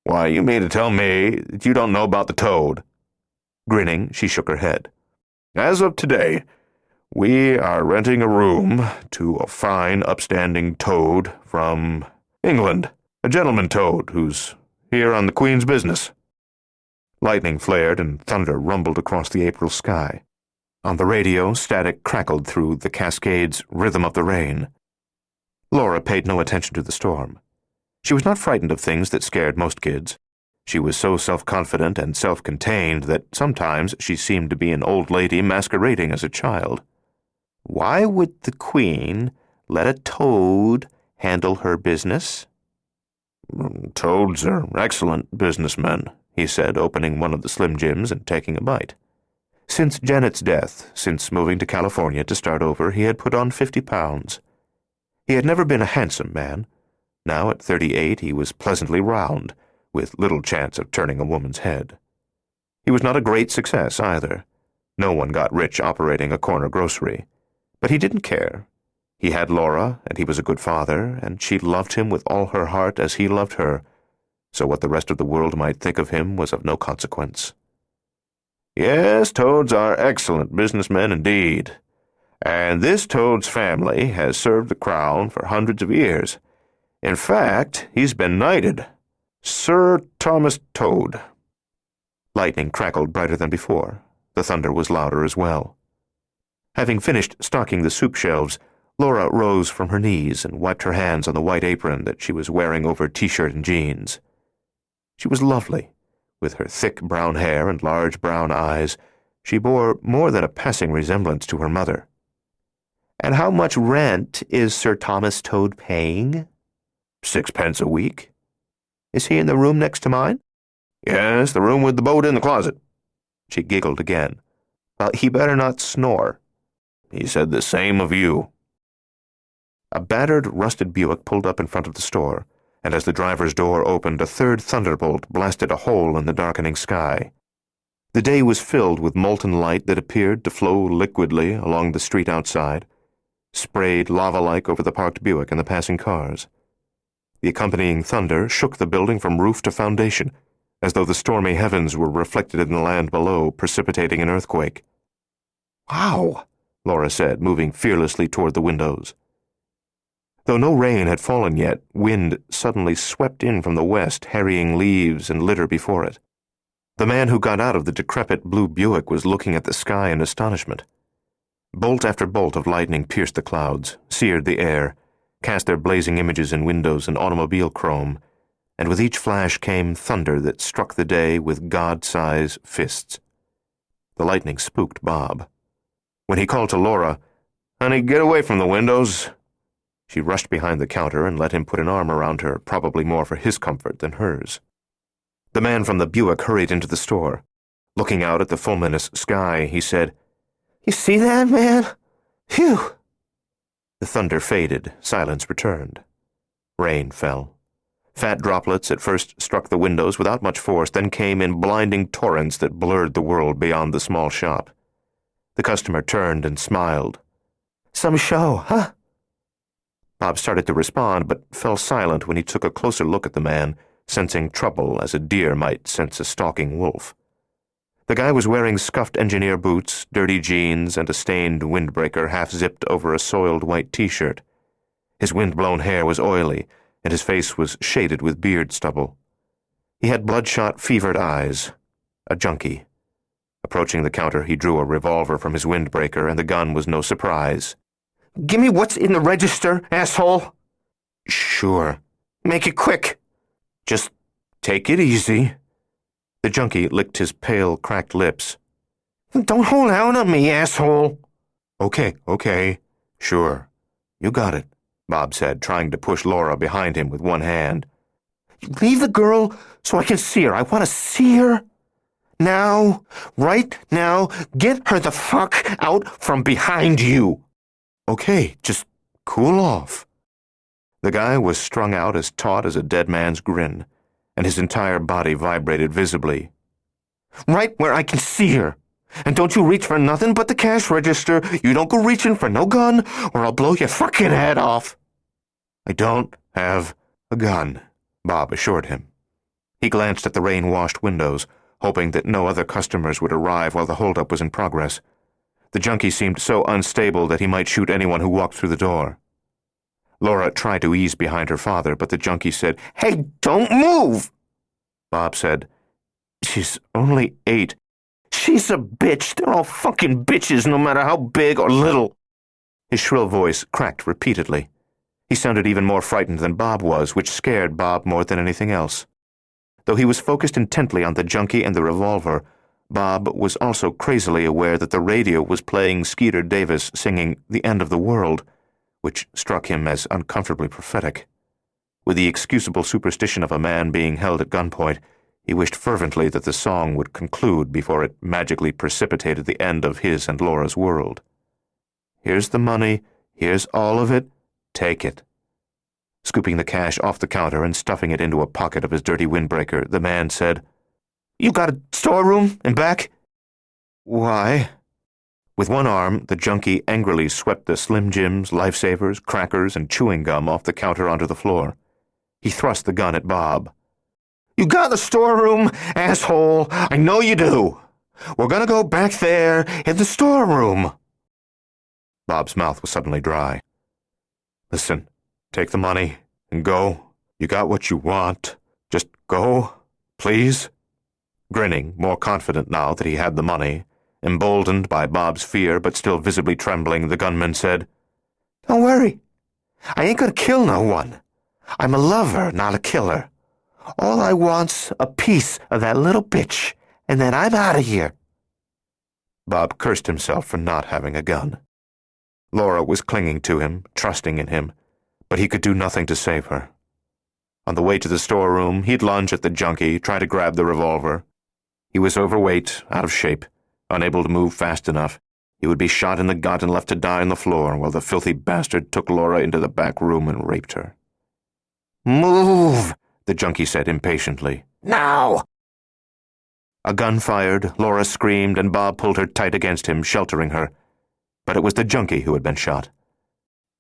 "Why, you mean to tell me that you don't know about the Toad?" Grinning, she shook her head. "As of today, we are renting a room to a fine, upstanding Toad from England, a gentleman Toad who's here on the Queen's business." Lightning flared and thunder rumbled across the April sky. On the radio, static crackled through the Cascades' Rhythm of the Rain. Laura paid no attention to the storm. She was not frightened of things that scared most kids. She was so self-confident and self-contained that sometimes she seemed to be an old lady masquerading as a child. Why would the Queen let a toad handle her business? "Toads are excellent businessmen," he said, opening one of the Slim Jims and taking a bite. Since Janet's death, since moving to California to start over, he had put on 50 pounds. He had never been a handsome man. Now, at 38, he was pleasantly round, with little chance of turning a woman's head. He was not a great success, either. No one got rich operating a corner grocery. But he didn't care. He had Laura, and he was a good father, and she loved him with all her heart as he loved her, so what the rest of the world might think of him was of no consequence. "Yes, Toads are excellent businessmen indeed. And this Toad's family has served the Crown for hundreds of years. In fact, he's been knighted. Sir Thomas Toad." Lightning crackled brighter than before. The thunder was louder as well. Having finished stocking the soup shelves, Laura rose from her knees and wiped her hands on the white apron that she was wearing over t-shirt and jeans. She was lovely. With her thick brown hair and large brown eyes, she bore more than a passing resemblance to her mother. "And how much rent is Sir Thomas Toad paying?" "6 pence a week." "Is he in the room next to mine?" "Yes, the room with the boat in the closet." She giggled again. "Well, he better not snore." "He said the same of you." A battered, rusted Buick pulled up in front of the store, and as the driver's door opened, a third thunderbolt blasted a hole in the darkening sky. The day was filled with molten light that appeared to flow liquidly along the street outside, sprayed lava-like over the parked Buick and the passing cars. The accompanying thunder shook the building from roof to foundation, as though the stormy heavens were reflected in the land below, precipitating an earthquake. "Wow," Laura said, moving fearlessly toward the windows. Though no rain had fallen yet, wind suddenly swept in from the west, harrying leaves and litter before it. The man who got out of the decrepit blue Buick was looking at the sky in astonishment. Bolt after bolt of lightning pierced the clouds, seared the air, cast their blazing images in windows and automobile chrome, and with each flash came thunder that struck the day with God-size fists. The lightning spooked Bob. When he called to Laura, "Honey, get away from the windows," she rushed behind the counter and let him put an arm around her, probably more for his comfort than hers. The man from the Buick hurried into the store. Looking out at the fulminous sky, he said, "You see that, man? Phew!" The thunder faded. Silence returned. Rain fell. Fat droplets at first struck the windows without much force, then came in blinding torrents that blurred the world beyond the small shop. The customer turned and smiled. "Some show, huh?" Bob started to respond, but fell silent when he took a closer look at the man, sensing trouble as a deer might sense a stalking wolf. The guy was wearing scuffed engineer boots, dirty jeans, and a stained windbreaker half-zipped over a soiled white T-shirt. His wind-blown hair was oily, and his face was shaded with beard stubble. He had bloodshot, fevered eyes. A junkie. Approaching the counter, he drew a revolver from his windbreaker, and the gun was no surprise. "Give me what's in the register, asshole." "Sure." "Make it quick." "Just take it easy." The junkie licked his pale, cracked lips. "Don't hold out on me, asshole." Okay. Sure. You got it," Bob said, trying to push Laura behind him with one hand. "Leave the girl so I can see her. I want to see her. Now. Right now. Get her the fuck out from behind you." "Okay, just cool off." The guy was strung out as taut as a dead man's grin, and his entire body vibrated visibly. "Right where I can see her. And don't you reach for nothing but the cash register. You don't go reaching for no gun, or I'll blow your fucking head off." "I don't have a gun," Bob assured him. He glanced at the rain-washed windows, hoping that no other customers would arrive while the holdup was in progress. The junkie seemed so unstable that he might shoot anyone who walked through the door. Laura tried to ease behind her father, but the junkie said, "Hey, don't move!" Bob said, "She's only 8. "She's a bitch. They're all fucking bitches, no matter how big or little." His shrill voice cracked repeatedly. He sounded even more frightened than Bob was, which scared Bob more than anything else. Though he was focused intently on the junkie and the revolver, Bob was also crazily aware that the radio was playing Skeeter Davis singing "The End of the World," which struck him as uncomfortably prophetic. With the excusable superstition of a man being held at gunpoint, he wished fervently that the song would conclude before it magically precipitated the end of his and Laura's world. "Here's the money. Here's all of it. Take it." Scooping the cash off the counter and stuffing it into a pocket of his dirty windbreaker, the man said, "You got a storeroom in back?" "Why?" With one arm, the junkie angrily swept the Slim Jims, Lifesavers, crackers, and chewing gum off the counter onto the floor. He thrust the gun at Bob. "You got the storeroom, asshole! I know you do! We're gonna go back there in the storeroom!" Bob's mouth was suddenly dry. "Listen, take the money and go. You got what you want. Just go, please." Grinning, more confident now that he had the money, emboldened by Bob's fear but still visibly trembling, the gunman said, "Don't worry. I ain't gonna kill no one. I'm a lover, not a killer. All I want's a piece of that little bitch, and then I'm out of here." Bob cursed himself for not having a gun. Laura was clinging to him, trusting in him, but he could do nothing to save her. On the way to the storeroom, he'd lunge at the junkie, try to grab the revolver. He was overweight, out of shape, unable to move fast enough. He would be shot in the gut and left to die on the floor while the filthy bastard took Laura into the back room and raped her. "Move!" the junkie said impatiently. "Now!" A gun fired, Laura screamed, and Bob pulled her tight against him, sheltering her. But it was the junkie who had been shot.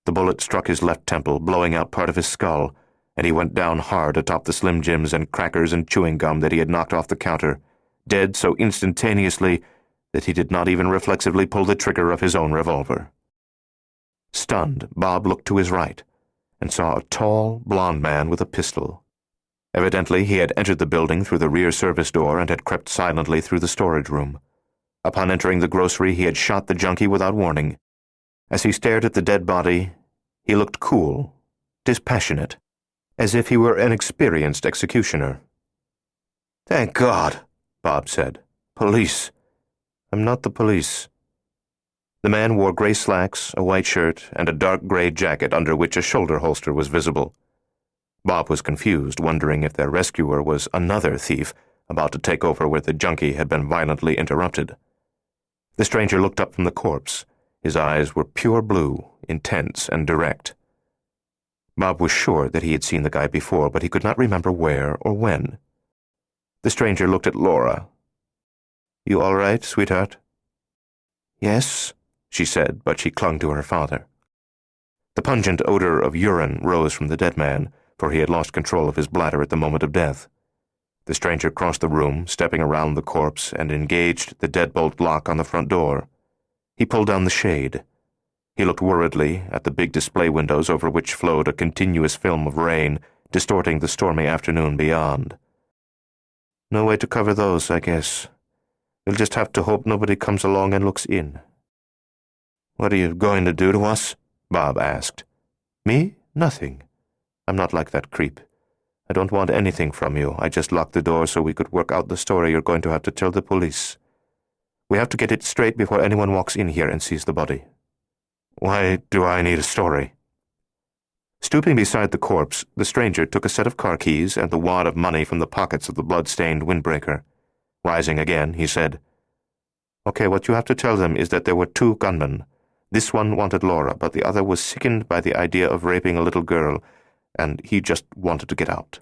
The bullet struck his left temple, blowing out part of his skull, and he went down hard atop the Slim Jims and crackers and chewing gum that he had knocked off the counter, dead so instantaneously that he did not even reflexively pull the trigger of his own revolver. Stunned, Bob looked to his right and saw a tall, blond man with a pistol. Evidently, he had entered the building through the rear service door and had crept silently through the storage room. Upon entering the grocery, he had shot the junkie without warning. As he stared at the dead body, he looked cool, dispassionate. as if he were an experienced executioner. "Thank God," Bob said. "Police." "I'm not the police." The man wore gray slacks, a white shirt, and a dark gray jacket under which a shoulder holster was visible. Bob was confused, wondering if their rescuer was another thief about to take over where the junkie had been violently interrupted. The stranger looked up from the corpse. His eyes were pure blue, intense and direct. Bob was sure that he had seen the guy before, but he could not remember where or when. The stranger looked at Laura. "You all right, sweetheart?" "Yes," she said, but she clung to her father. The pungent odor of urine rose from the dead man, for he had lost control of his bladder at the moment of death. The stranger crossed the room, stepping around the corpse, and engaged the deadbolt lock on the front door. He pulled down the shade. He looked worriedly at the big display windows over which flowed a continuous film of rain, distorting the stormy afternoon beyond. "No way to cover those, I guess. We'll just have to hope nobody comes along and looks in." "What are you going to do to us?" Bob asked. "Me? Nothing. I'm not like that creep. I don't want anything from you. I just locked the door so we could work out the story you're going to have to tell the police. We have to get it straight before anyone walks in here and sees the body." "Why do I need a story?" Stooping beside the corpse, the stranger took a set of car keys and the wad of money from the pockets of the blood-stained windbreaker. Rising again, he said, "Okay, what you have to tell them is that there were 2 gunmen. This one wanted Laura, but the other was sickened by the idea of raping a little girl, and he just wanted to get out.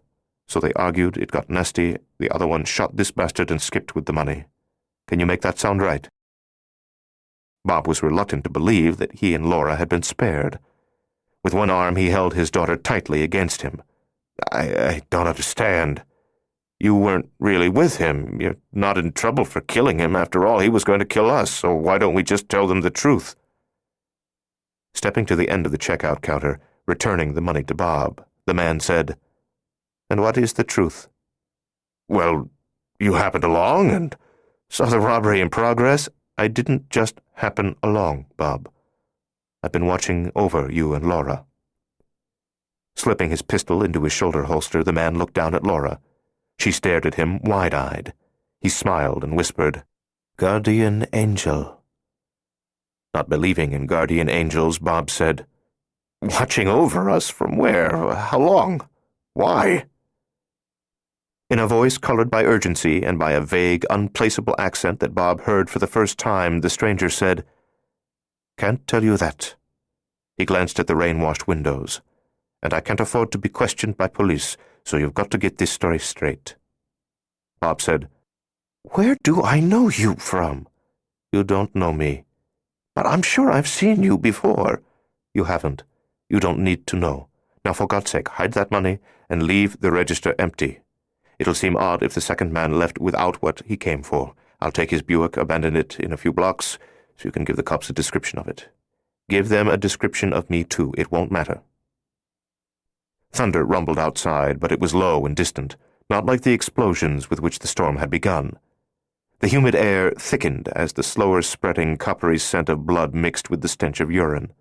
So they argued, it got nasty, the other one shot this bastard and skipped with the money. Can you make that sound right?" Bob was reluctant to believe that he and Laura had been spared. With one arm he held his daughter tightly against him. I don't understand. You weren't really with him. You're not in trouble for killing him. After all, he was going to kill us, so why don't we just tell them the truth?" Stepping to the end of the checkout counter, returning the money to Bob, the man said, "And what is the truth?" "Well, you happened along and saw the robbery in progress." "I didn't just happen along, Bob. I've been watching over you and Laura." Slipping his pistol into his shoulder holster, the man looked down at Laura. She stared at him wide-eyed. He smiled and whispered, "Guardian angel." Not believing in guardian angels, Bob said, "Watching over us from where? How long? Why?" In a voice colored by urgency and by a vague, unplaceable accent that Bob heard for the first time, the stranger said, "Can't tell you that." He glanced at the rain-washed windows. "And I can't afford to be questioned by police, so you've got to get this story straight." Bob said, "Where do I know you from?" "You don't know me." "But I'm sure I've seen you before." "You haven't. You don't need to know. Now, for God's sake, hide that money and leave the register empty. It'll seem odd if the second man left without what he came for. I'll take his Buick, abandon it in a few blocks, so you can give the cops a description of it. Give them a description of me, too. It won't matter." Thunder rumbled outside, but it was low and distant, not like the explosions with which the storm had begun. The humid air thickened as the slower-spreading coppery scent of blood mixed with the stench of urine.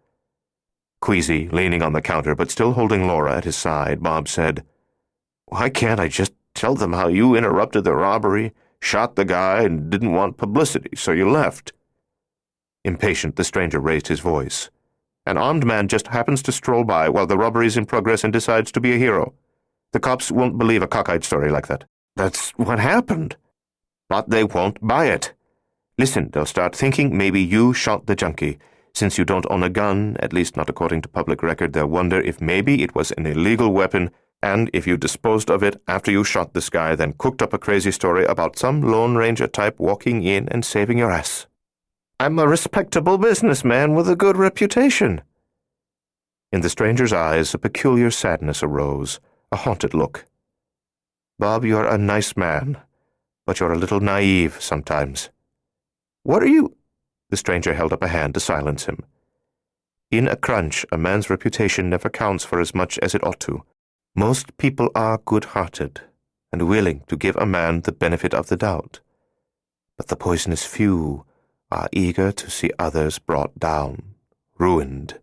Queasy, leaning on the counter but still holding Laura at his side, Bob said, "Why can't I just tell them how you interrupted the robbery, shot the guy, and didn't want publicity, so you left?" Impatient, the stranger raised his voice. "An armed man just happens to stroll by while the robbery's in progress and decides to be a hero. The cops won't believe a cockeyed story like that." "That's what happened." "But they won't buy it. Listen, they'll start thinking maybe you shot the junkie. Since you don't own a gun, at least not according to public record, they'll wonder if maybe it was an illegal weapon, and if you disposed of it after you shot this guy, then cooked up a crazy story about some Lone Ranger type walking in and saving your ass. I'm a respectable businessman with a good reputation." In the stranger's eyes, a peculiar sadness arose, a haunted look. "Bob, you're a nice man, but you're a little naive sometimes." "What are you—" The stranger held up a hand to silence him. "In a crunch, a man's reputation never counts for as much as it ought to. Most people are good-hearted and willing to give a man the benefit of the doubt. But the poisonous few are eager to see others brought down, ruined."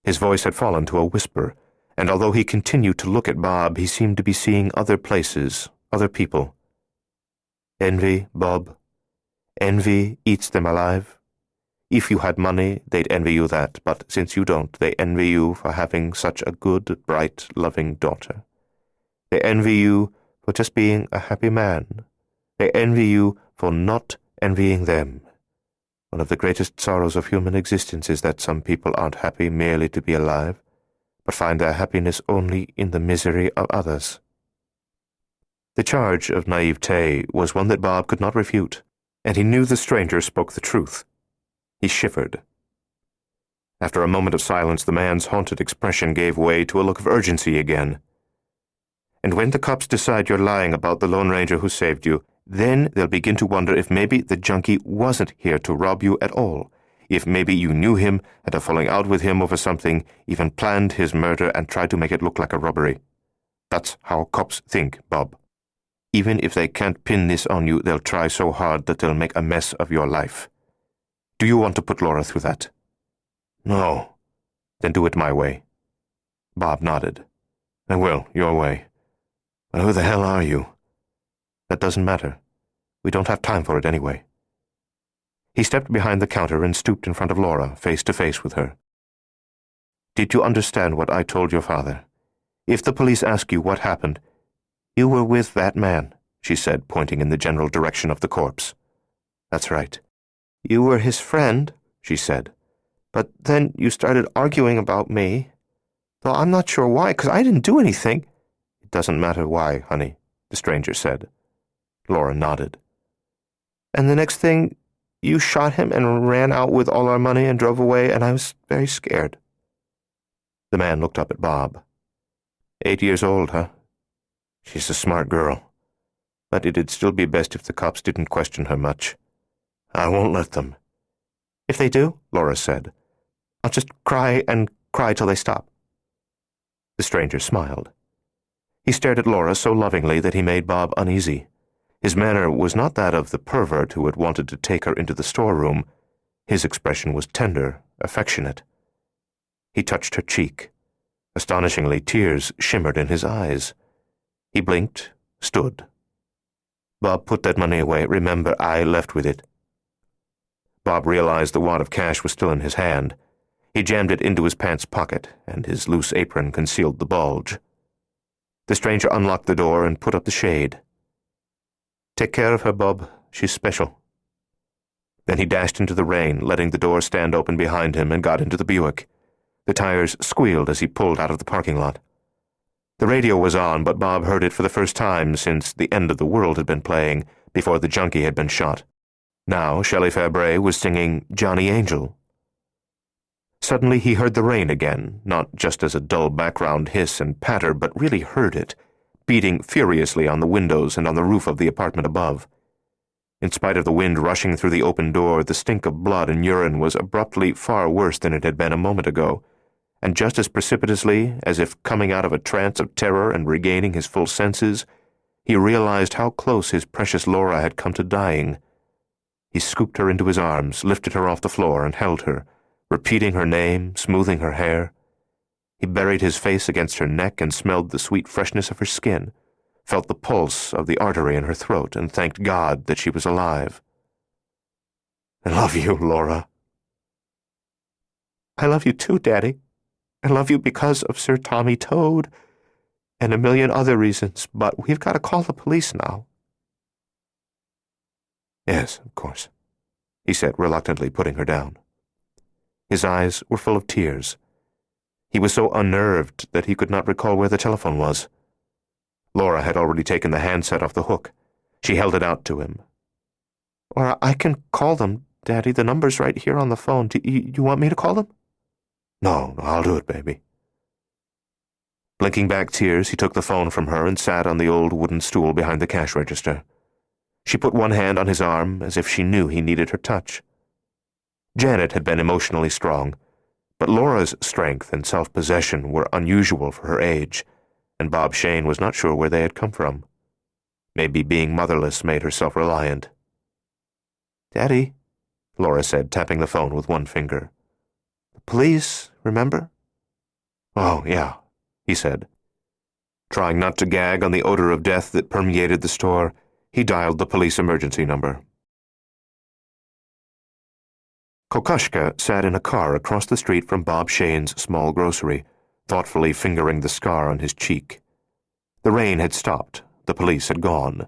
His voice had fallen to a whisper, and although he continued to look at Bob, he seemed to be seeing other places, other people. Envy, Bob. Envy eats them alive. If you had money, they'd envy you that, but since you don't, they envy you for having such a good, bright, loving daughter. They envy you for just being a happy man. They envy you for not envying them. One of the greatest sorrows of human existence is that some people aren't happy merely to be alive, but find their happiness only in the misery of others. The charge of naivete was one that Bob could not refute, and he knew the stranger spoke the truth. He shivered. After a moment of silence, the man's haunted expression gave way to a look of urgency again. And when the cops decide you're lying about the Lone Ranger who saved you, then they'll begin to wonder if maybe the junkie wasn't here to rob you at all, if maybe you knew him, had a falling out with him over something, even planned his murder and tried to make it look like a robbery. That's how cops think, Bob. Even if they can't pin this on you, they'll try so hard that they'll make a mess of your life. Do you want to put Laura through that? No. Then do it my way. Bob nodded. I will, your way. But who the hell are you? That doesn't matter. We don't have time for it anyway. He stepped behind the counter and stooped in front of Laura, face to face with her. Did you understand what I told your father? If the police ask you what happened, you were with that man, she said, pointing in the general direction of the corpse. That's right. You were his friend, she said. But then you started arguing about me. Though I'm not sure why, because I didn't do anything. It doesn't matter why, honey, the stranger said. Laura nodded. And the next thing, you shot him and ran out with all our money and drove away, and I was very scared. The man looked up at Bob. 8 years old, huh? She's a smart girl. But it'd still be best if the cops didn't question her much. I won't let them. If they do, Laura said, I'll just cry and cry till they stop. The stranger smiled. He stared at Laura so lovingly that he made Bob uneasy. His manner was not that of the pervert who had wanted to take her into the storeroom. His expression was tender, affectionate. He touched her cheek. Astonishingly, tears shimmered in his eyes. He blinked, stood. Bob, put that money away. Remember, I left with it. Bob realized the wad of cash was still in his hand. He jammed it into his pants pocket, and his loose apron concealed the bulge. The stranger unlocked the door and put up the shade. Take care of her, Bob. She's special. Then he dashed into the rain, letting the door stand open behind him, and got into the Buick. The tires squealed as he pulled out of the parking lot. The radio was on, but Bob heard it for the first time since The End of the World had been playing, before the junkie had been shot. Now Shelley Fabre was singing Johnny Angel. Suddenly he heard the rain again, not just as a dull background hiss and patter, but really heard it, beating furiously on the windows and on the roof of the apartment above. In spite of the wind rushing through the open door, the stink of blood and urine was abruptly far worse than it had been a moment ago, and just as precipitously, as if coming out of a trance of terror and regaining his full senses, he realized how close his precious Laura had come to dying. He scooped her into his arms, lifted her off the floor, and held her, repeating her name, smoothing her hair. He buried his face against her neck and smelled the sweet freshness of her skin, felt the pulse of the artery in her throat, and thanked God that she was alive. I love you, Laura. I love you too, Daddy. I love you because of Sir Tommy Toad, and a million other reasons, but we've got to call the police now. Yes, of course, he said, reluctantly putting her down. His eyes were full of tears. He was so unnerved that he could not recall where the telephone was. Laura had already taken the handset off the hook. She held it out to him. Or I can call them, Daddy. The number's right here on the phone. Do you want me to call them? No, I'll do it, baby. Blinking back tears, he took the phone from her and sat on the old wooden stool behind the cash register. She put one hand on his arm as if she knew he needed her touch. Janet had been emotionally strong, but Laura's strength and self-possession were unusual for her age, and Bob Shane was not sure where they had come from. Maybe being motherless made her self-reliant. Daddy, Laura said, tapping the phone with one finger. The police, remember? Oh, yeah, he said. Trying not to gag on the odor of death that permeated the store, he dialed the police emergency number. Kokoschka sat in a car across the street from Bob Shane's small grocery, thoughtfully fingering the scar on his cheek. The rain had stopped. The police had gone.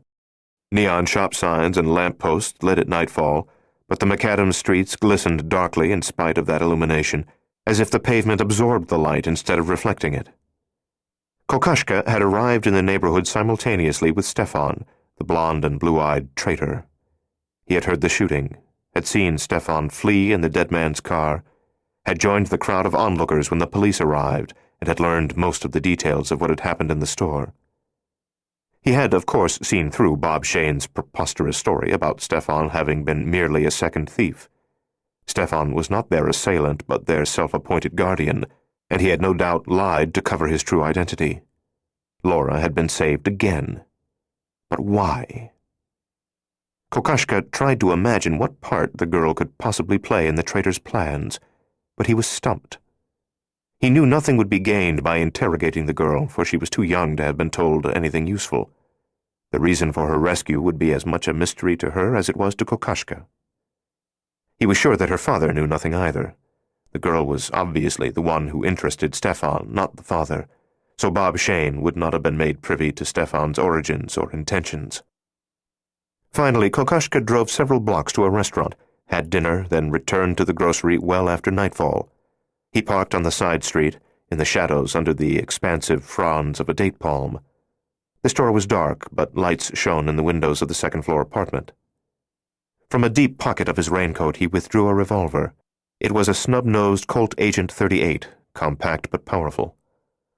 Neon shop signs and lampposts lit at nightfall, but the macadam streets glistened darkly in spite of that illumination, as if the pavement absorbed the light instead of reflecting it. Kokoschka had arrived in the neighborhood simultaneously with Stefan, the blond and blue-eyed traitor. He had heard the shooting, had seen Stefan flee in the dead man's car, had joined the crowd of onlookers when the police arrived, and had learned most of the details of what had happened in the store. He had, of course, seen through Bob Shane's preposterous story about Stefan having been merely a second thief. Stefan was not their assailant, but their self-appointed guardian, and he had no doubt lied to cover his true identity. Laura had been saved again. But why? Kokoschka tried to imagine what part the girl could possibly play in the traitor's plans, but he was stumped. He knew nothing would be gained by interrogating the girl, for she was too young to have been told anything useful. The reason for her rescue would be as much a mystery to her as it was to Kokoschka. He was sure that her father knew nothing either. The girl was obviously the one who interested Stefan, not the father, so Bob Shane would not have been made privy to Stefan's origins or intentions. Finally, Kokoschka drove several blocks to a restaurant, had dinner, then returned to the grocery well after nightfall. He parked on the side street, in the shadows under the expansive fronds of a date palm. The store was dark, but lights shone in the windows of the second-floor apartment. From a deep pocket of his raincoat he withdrew a revolver. It was a snub-nosed Colt Agent 38, compact but powerful.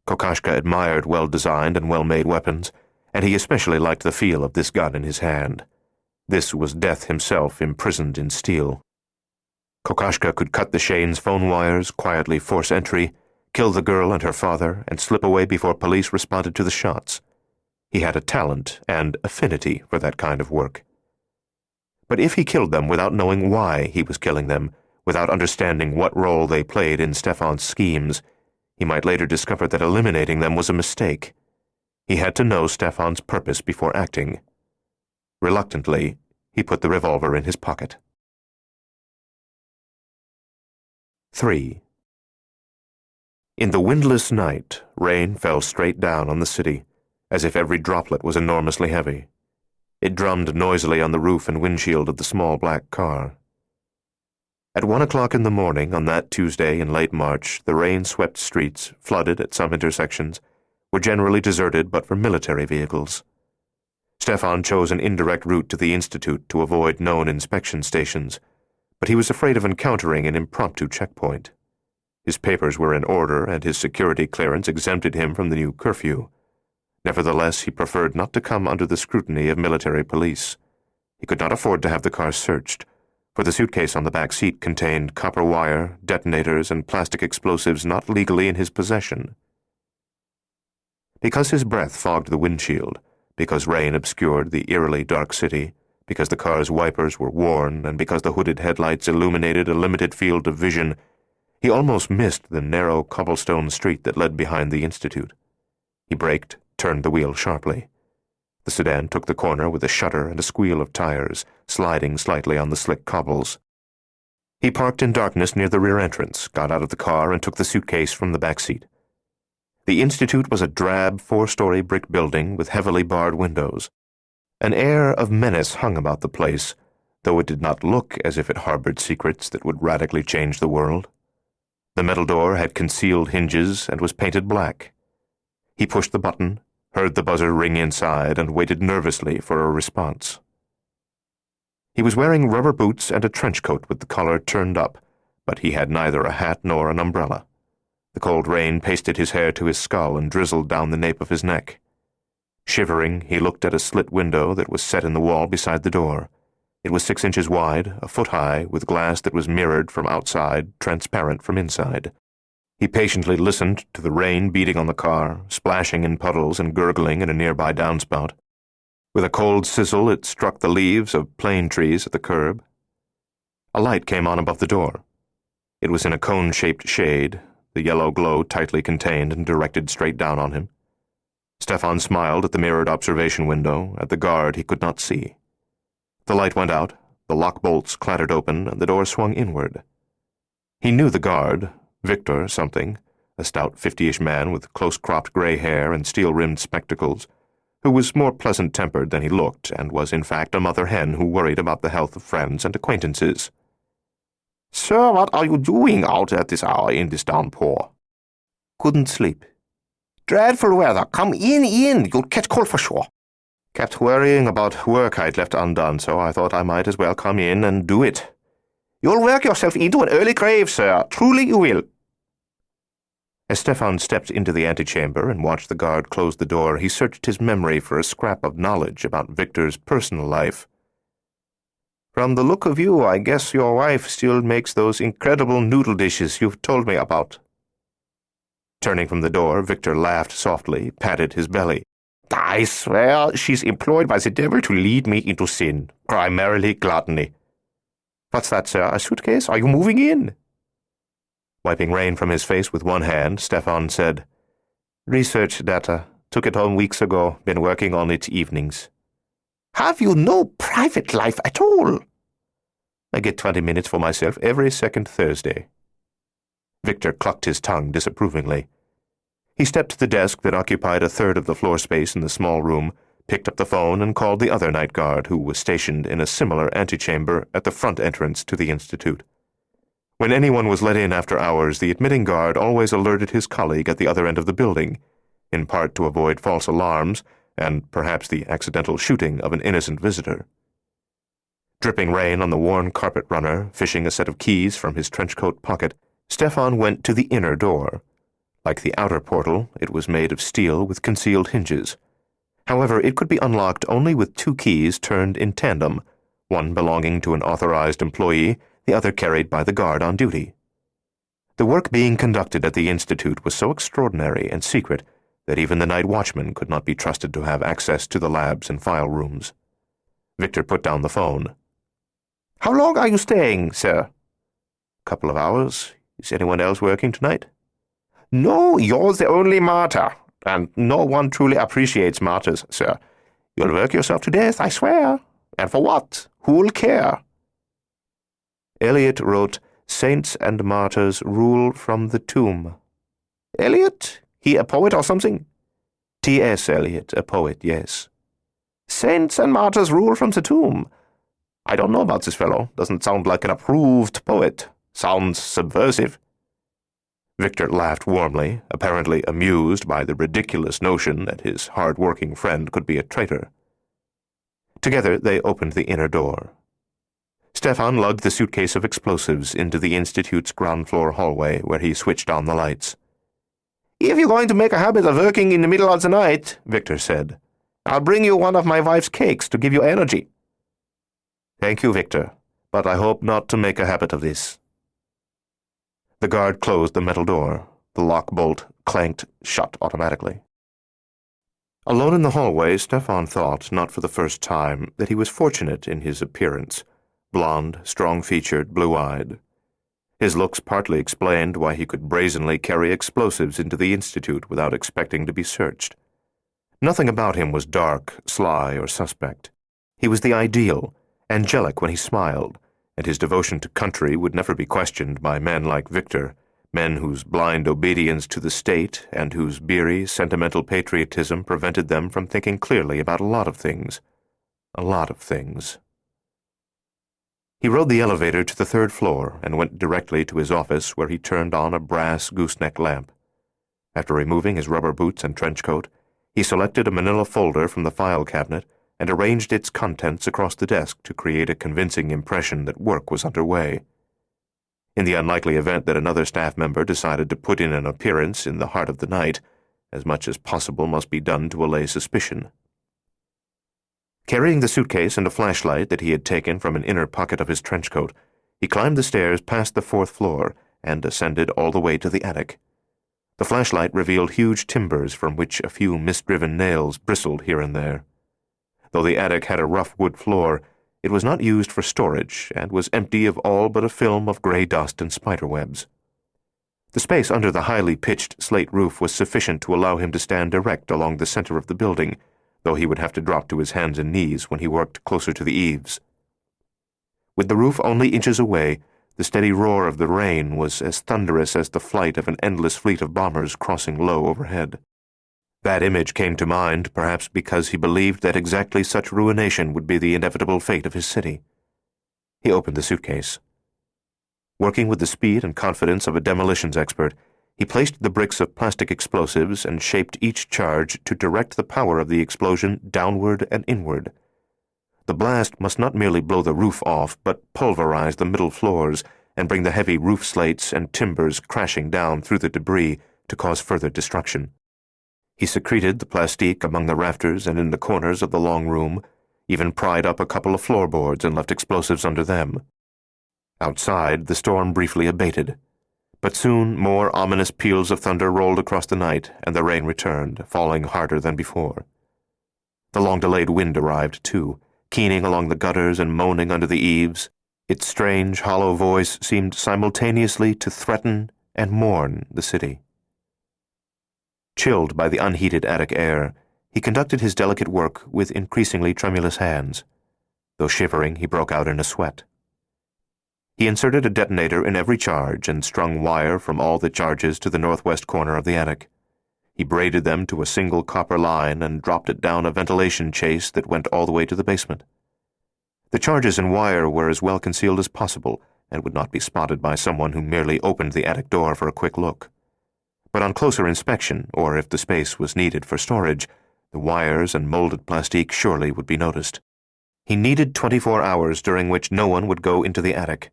Kokoschka admired well-designed and well-made weapons, and he especially liked the feel of this gun in his hand. This was Death himself imprisoned in steel. Kokoschka could cut the Shane's phone wires, quietly force entry, kill the girl and her father, and slip away before police responded to the shots. He had a talent and affinity for that kind of work. But if he killed them without knowing why he was killing them, without understanding what role they played in Stefan's schemes, he might later discover that eliminating them was a mistake. He had to know Stefan's purpose before acting. Reluctantly, he put the revolver in his pocket. 3. In the windless night, rain fell straight down on the city, as if every droplet was enormously heavy. It drummed noisily on the roof and windshield of the small black car. At 1 o'clock in the morning on that Tuesday in late March, the rain-swept streets, flooded at some intersections, were generally deserted but for military vehicles. Stefan chose an indirect route to the Institute to avoid known inspection stations, but he was afraid of encountering an impromptu checkpoint. His papers were in order, and his security clearance exempted him from the new curfew. Nevertheless, he preferred not to come under the scrutiny of military police. He could not afford to have the car searched, for the suitcase on the back seat contained copper wire, detonators, and plastic explosives not legally in his possession. Because his breath fogged the windshield, because rain obscured the eerily dark city, because the car's wipers were worn, and because the hooded headlights illuminated a limited field of vision, he almost missed the narrow cobblestone street that led behind the Institute. He braked, turned the wheel sharply. The sedan took the corner with a shudder and a squeal of tires, sliding slightly on the slick cobbles. He parked in darkness near the rear entrance, got out of the car, and took the suitcase from the back seat. The Institute was a drab 4-story brick building with heavily barred windows. An air of menace hung about the place, though it did not look as if it harbored secrets that would radically change the world. The metal door had concealed hinges and was painted black. He pushed the button, heard the buzzer ring inside, and waited nervously for a response. He was wearing rubber boots and a trench coat with the collar turned up, but he had neither a hat nor an umbrella. The cold rain pasted his hair to his skull and drizzled down the nape of his neck. Shivering, he looked at a slit window that was set in the wall beside the door. It was 6 inches wide, a foot high, with glass that was mirrored from outside, transparent from inside. He patiently listened to the rain beating on the car, splashing in puddles and gurgling in a nearby downspout. With a cold sizzle, it struck the leaves of plane trees at the curb. A light came on above the door. It was in a cone-shaped shade, the yellow glow tightly contained and directed straight down on him. Stefan smiled at the mirrored observation window, at the guard he could not see. The light went out, the lock bolts clattered open, and the door swung inward. He knew the guard, Victor something, a stout 50-ish man with close-cropped gray hair and steel-rimmed spectacles, who was more pleasant-tempered than he looked and was in fact a mother hen who worried about the health of friends and acquaintances. "Sir, what are you doing out at this hour in this downpour?" "Couldn't sleep." "Dreadful weather. Come in. You'll catch cold for sure." "Kept worrying about work I'd left undone, so I thought I might as well come in and do it." "You'll work yourself into an early grave, sir. Truly you will." As Stefan stepped into the antechamber and watched the guard close the door, he searched his memory for a scrap of knowledge about Victor's personal life. "From the look of you, I guess your wife still makes those incredible noodle dishes you've told me about." Turning from the door, Victor laughed softly, patted his belly. "I swear she's employed by the devil to lead me into sin, primarily gluttony." "What's that, sir? A suitcase? Are you moving in?" Wiping rain from his face with one hand, Stefan said, "Research data. Took it home weeks ago. Been working on it evenings." "Have you no private life at all?" "I get 20 minutes for myself every second Thursday." Victor clucked his tongue disapprovingly. He stepped to the desk that occupied a third of the floor space in the small room, picked up the phone, and called the other night guard, who was stationed in a similar antechamber at the front entrance to the Institute. When anyone was let in after hours, the admitting guard always alerted his colleague at the other end of the building, in part to avoid false alarms and perhaps the accidental shooting of an innocent visitor. Dripping rain on the worn carpet runner, fishing a set of keys from his trench coat pocket, Stefan went to the inner door. Like the outer portal, it was made of steel with concealed hinges. However, it could be unlocked only with 2 keys turned in tandem, one belonging to an authorized employee, the other carried by the guard on duty. The work being conducted at the Institute was so extraordinary and secret that even the night watchman could not be trusted to have access to the labs and file rooms. Victor put down the phone. "How long are you staying, sir?" "Couple of hours. Is anyone else working tonight?" "No, you're the only martyr, and no one truly appreciates martyrs, sir. You'll work yourself to death, I swear. And for what? Who'll care?" Eliot wrote, "Saints and martyrs rule from the tomb." "Eliot? He a poet or something?" T.S. Eliot, a poet, yes. "Saints and martyrs rule from the tomb. I don't know about this fellow. Doesn't sound like an approved poet. Sounds subversive." Victor laughed warmly, apparently amused by the ridiculous notion that his hard-working friend could be a traitor. Together they opened the inner door. Stefan lugged the suitcase of explosives into the Institute's ground-floor hallway, where he switched on the lights. "If you're going to make a habit of working in the middle of the night," Victor said, "I'll bring you one of my wife's cakes to give you energy." "Thank you, Victor, but I hope not to make a habit of this." The guard closed the metal door. The lock bolt clanked shut automatically. Alone in the hallway, Stefan thought, not for the first time, that he was fortunate in his appearance. Blond, strong-featured, blue-eyed. His looks partly explained why he could brazenly carry explosives into the Institute without expecting to be searched. Nothing about him was dark, sly, or suspect. He was the ideal, angelic when he smiled, and his devotion to country would never be questioned by men like Victor, men whose blind obedience to the state and whose beery, sentimental patriotism prevented them from thinking clearly about a lot of things. A lot of things. He rode the elevator to the 3rd floor and went directly to his office, where he turned on a brass gooseneck lamp. After removing his rubber boots and trench coat, he selected a manila folder from the file cabinet and arranged its contents across the desk to create a convincing impression that work was underway. In the unlikely event that another staff member decided to put in an appearance in the heart of the night, as much as possible must be done to allay suspicion. Carrying the suitcase and a flashlight that he had taken from an inner pocket of his trench coat, he climbed the stairs past the 4th floor and ascended all the way to the attic. The flashlight revealed huge timbers from which a few mist-driven nails bristled here and there. Though the attic had a rough wood floor, it was not used for storage and was empty of all but a film of gray dust and spiderwebs. The space under the highly pitched slate roof was sufficient to allow him to stand erect along the center of the building, though he would have to drop to his hands and knees when he worked closer to the eaves. With the roof only inches away, the steady roar of the rain was as thunderous as the flight of an endless fleet of bombers crossing low overhead. That image came to mind, perhaps because he believed that exactly such ruination would be the inevitable fate of his city. He opened the suitcase. Working with the speed and confidence of a demolitions expert, he placed the bricks of plastic explosives and shaped each charge to direct the power of the explosion downward and inward. The blast must not merely blow the roof off, but pulverize the middle floors and bring the heavy roof slates and timbers crashing down through the debris to cause further destruction. He secreted the plastique among the rafters and in the corners of the long room, even pried up a couple of floorboards and left explosives under them. Outside, the storm briefly abated, but soon more ominous peals of thunder rolled across the night, and the rain returned, falling harder than before. The long-delayed wind arrived, too, keening along the gutters and moaning under the eaves. Its strange, hollow voice seemed simultaneously to threaten and mourn the city. Chilled by the unheated attic air, he conducted his delicate work with increasingly tremulous hands. Though shivering, he broke out in a sweat. He inserted a detonator in every charge and strung wire from all the charges to the northwest corner of the attic. He braided them to a single copper line and dropped it down a ventilation chase that went all the way to the basement. The charges and wire were as well concealed as possible and would not be spotted by someone who merely opened the attic door for a quick look. But on closer inspection, or if the space was needed for storage, the wires and molded plastique surely would be noticed. He needed 24 hours during which no one would go into the attic.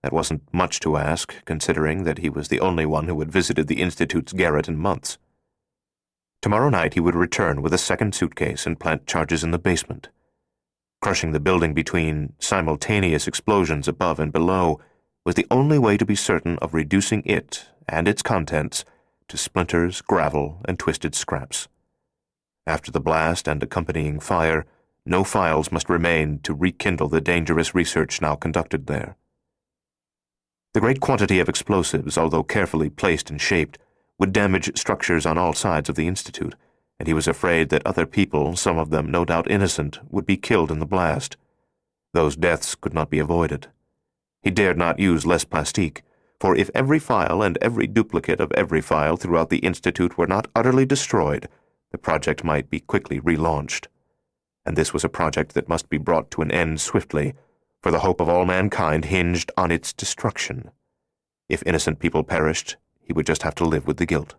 That wasn't much to ask, considering that he was the only one who had visited the Institute's garret in months. Tomorrow night he would return with a second suitcase and plant charges in the basement. Crushing the building between simultaneous explosions above and below was the only way to be certain of reducing it and its contents to splinters, gravel, and twisted scraps. After the blast and accompanying fire, no files must remain to rekindle the dangerous research now conducted there. The great quantity of explosives, although carefully placed and shaped, would damage structures on all sides of the Institute, and he was afraid that other people, some of them no doubt innocent, would be killed in the blast. Those deaths could not be avoided. He dared not use less plastique, for if every file and every duplicate of every file throughout the Institute were not utterly destroyed, the project might be quickly relaunched. And this was a project that must be brought to an end swiftly, for the hope of all mankind hinged on its destruction. If innocent people perished, he would just have to live with the guilt.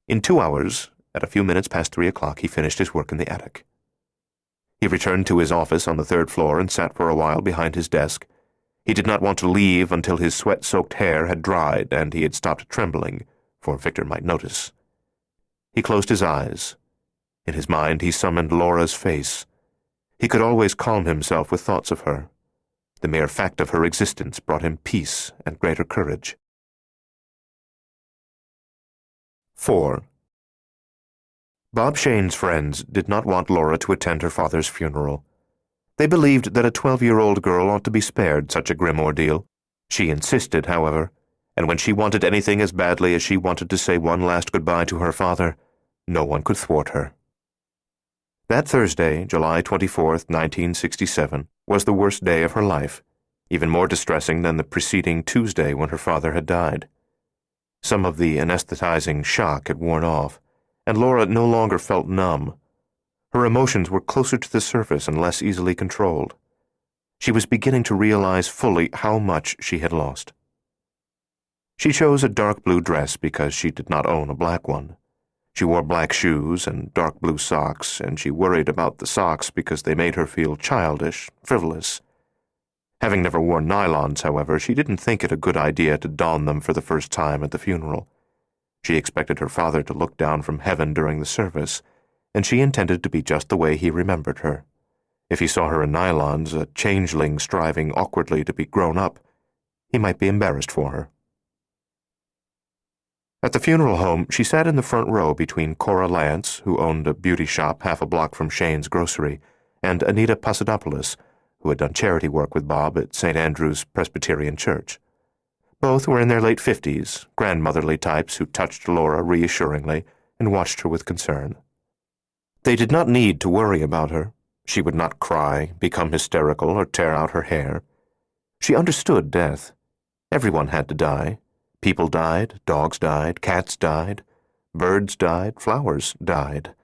In 2 hours, at a few minutes past 3 o'clock, he finished his work in the attic. He returned to his office on the 3rd floor and sat for a while behind his desk. He did not want to leave until his sweat-soaked hair had dried and he had stopped trembling, for Victor might notice. He closed his eyes. In his mind he summoned Laura's face. He could always calm himself with thoughts of her. The mere fact of her existence brought him peace and greater courage. 4. Bob Shane's friends did not want Laura to attend her father's funeral. They believed that a 12-year-old girl ought to be spared such a grim ordeal. She insisted, however, and when she wanted anything as badly as she wanted to say one last goodbye to her father, no one could thwart her. That Thursday, July 24th, 1967, was the worst day of her life, even more distressing than the preceding Tuesday when her father had died. Some of the anesthetizing shock had worn off, and Laura no longer felt numb. Her emotions were closer to the surface and less easily controlled. She was beginning to realize fully how much she had lost. She chose a dark blue dress because she did not own a black one. She wore black shoes and dark blue socks, and she worried about the socks because they made her feel childish, frivolous. Having never worn nylons, however, she didn't think it a good idea to don them for the first time at the funeral. She expected her father to look down from heaven during the service, and she intended to be just the way he remembered her. If he saw her in nylons, a changeling striving awkwardly to be grown up, he might be embarrassed for her. At the funeral home, she sat in the front row between Cora Lance, who owned a beauty shop half a block from Shane's grocery, and Anita Pasadopoulos, who had done charity work with Bob at St. Andrew's Presbyterian Church. Both were in their late 50s, grandmotherly types who touched Laura reassuringly and watched her with concern. They did not need to worry about her. She would not cry, become hysterical, or tear out her hair. She understood death. Everyone had to die. People died, dogs died, cats died, birds died, flowers died.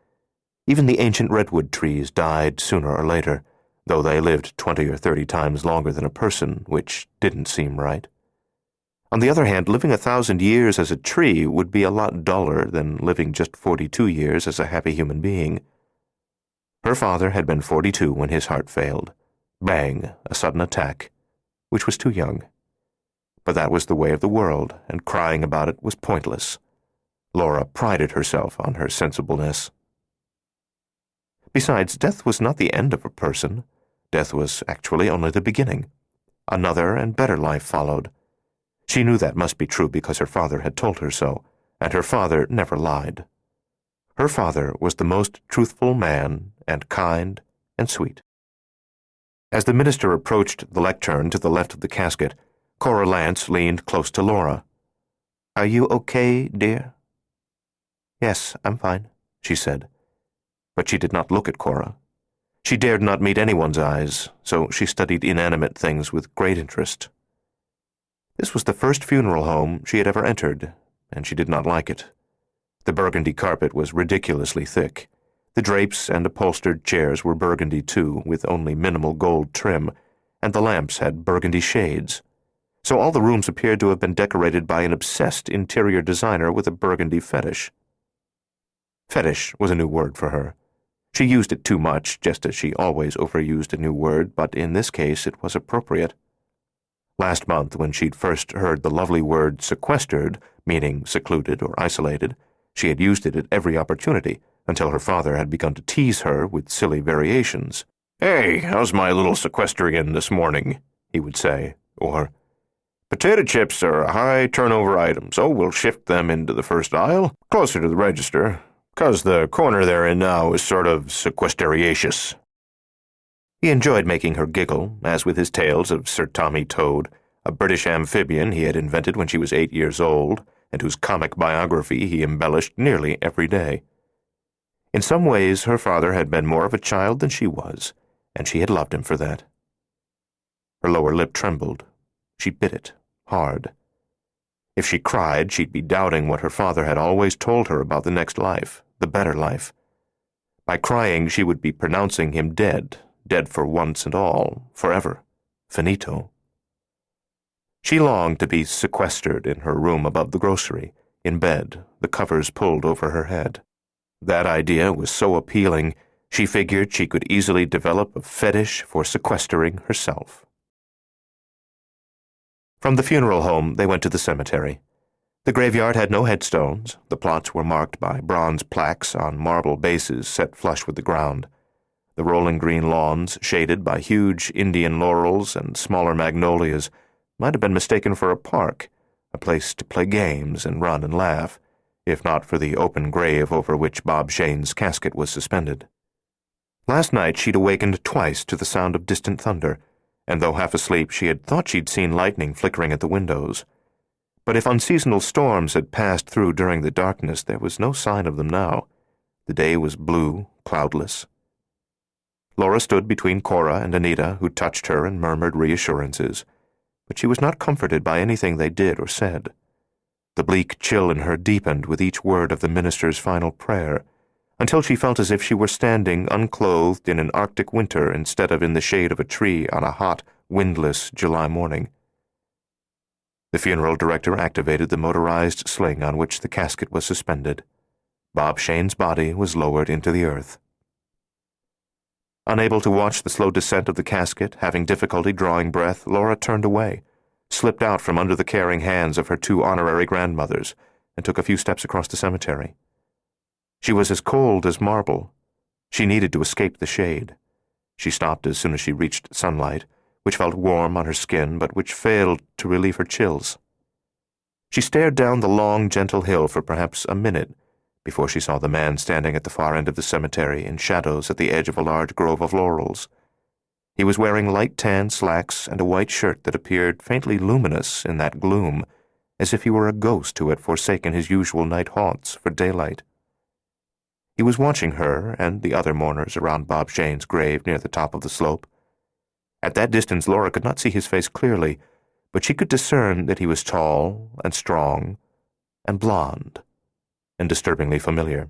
Even the ancient redwood trees died sooner or later, though they lived 20 or 30 times longer than a person, which didn't seem right. On the other hand, living 1,000 years as a tree would be a lot duller than living just 42 years as a happy human being. Her father had been 42 when his heart failed. Bang, a sudden attack, which was too young. But that was the way of the world, and crying about it was pointless. Laura prided herself on her sensibleness. Besides, death was not the end of a person. Death was actually only the beginning. Another and better life followed. She knew that must be true because her father had told her so, and her father never lied. Her father was the most truthful man, and kind and sweet. As the minister approached the lectern to the left of the casket, Cora Lance leaned close to Laura. "Are you okay, dear?" "Yes, I'm fine," she said. But she did not look at Cora. She dared not meet anyone's eyes, so she studied inanimate things with great interest. This was the first funeral home she had ever entered, and she did not like it. The burgundy carpet was ridiculously thick. The drapes and upholstered chairs were burgundy too, with only minimal gold trim, and the lamps had burgundy shades. So all the rooms appeared to have been decorated by an obsessed interior designer with a burgundy fetish. Fetish was a new word for her. She used it too much, just as she always overused a new word, but in this case it was appropriate. Last month, when she'd first heard the lovely word sequestered, meaning secluded or isolated, she had used it at every opportunity, until her father had begun to tease her with silly variations. "Hey, how's my little sequestrian this morning?" he would say, or, "Potato chips are a high turnover item, so we'll shift them into the first aisle, closer to the register, 'cause the corner they're in now is sort of sequestriaceous." He enjoyed making her giggle, as with his tales of Sir Tommy Toad, a British amphibian he had invented when she was 8 years old, and whose comic biography he embellished nearly every day. In some ways, her father had been more of a child than she was, and she had loved him for that. Her lower lip trembled. She bit it, hard. If she cried, she'd be doubting what her father had always told her about the next life, the better life. By crying, she would be pronouncing him dead, dead for once and all, forever, finito. She longed to be sequestered in her room above the grocery, in bed, the covers pulled over her head. That idea was so appealing, she figured she could easily develop a fetish for sequestering herself. From the funeral home, they went to the cemetery. The graveyard had no headstones. The plots were marked by bronze plaques on marble bases set flush with the ground. The rolling green lawns, shaded by huge Indian laurels and smaller magnolias, might have been mistaken for a park, a place to play games and run and laugh, if not for the open grave over which Bob Shane's casket was suspended. Last night she'd awakened twice to the sound of distant thunder, and though half asleep she had thought she'd seen lightning flickering at the windows. But if unseasonal storms had passed through during the darkness, there was no sign of them now. The day was blue, cloudless. Laura stood between Cora and Anita, who touched her and murmured reassurances, but she was not comforted by anything they did or said. The bleak chill in her deepened with each word of the minister's final prayer, until she felt as if she were standing unclothed in an Arctic winter instead of in the shade of a tree on a hot, windless July morning. The funeral director activated the motorized sling on which the casket was suspended. Bob Shane's body was lowered into the earth. Unable to watch the slow descent of the casket, having difficulty drawing breath, Laura turned away, slipped out from under the caring hands of her 2 honorary grandmothers, and took a few steps across the cemetery. She was as cold as marble. She needed to escape the shade. She stopped as soon as she reached sunlight, which felt warm on her skin, but which failed to relieve her chills. She stared down the long, gentle hill for perhaps a minute before she saw the man standing at the far end of the cemetery in shadows at the edge of a large grove of laurels. He was wearing light tan slacks and a white shirt that appeared faintly luminous in that gloom, as if he were a ghost who had forsaken his usual night haunts for daylight. He was watching her and the other mourners around Bob Shane's grave near the top of the slope. At that distance, Laura could not see his face clearly, but she could discern that he was tall and strong and blond and disturbingly familiar.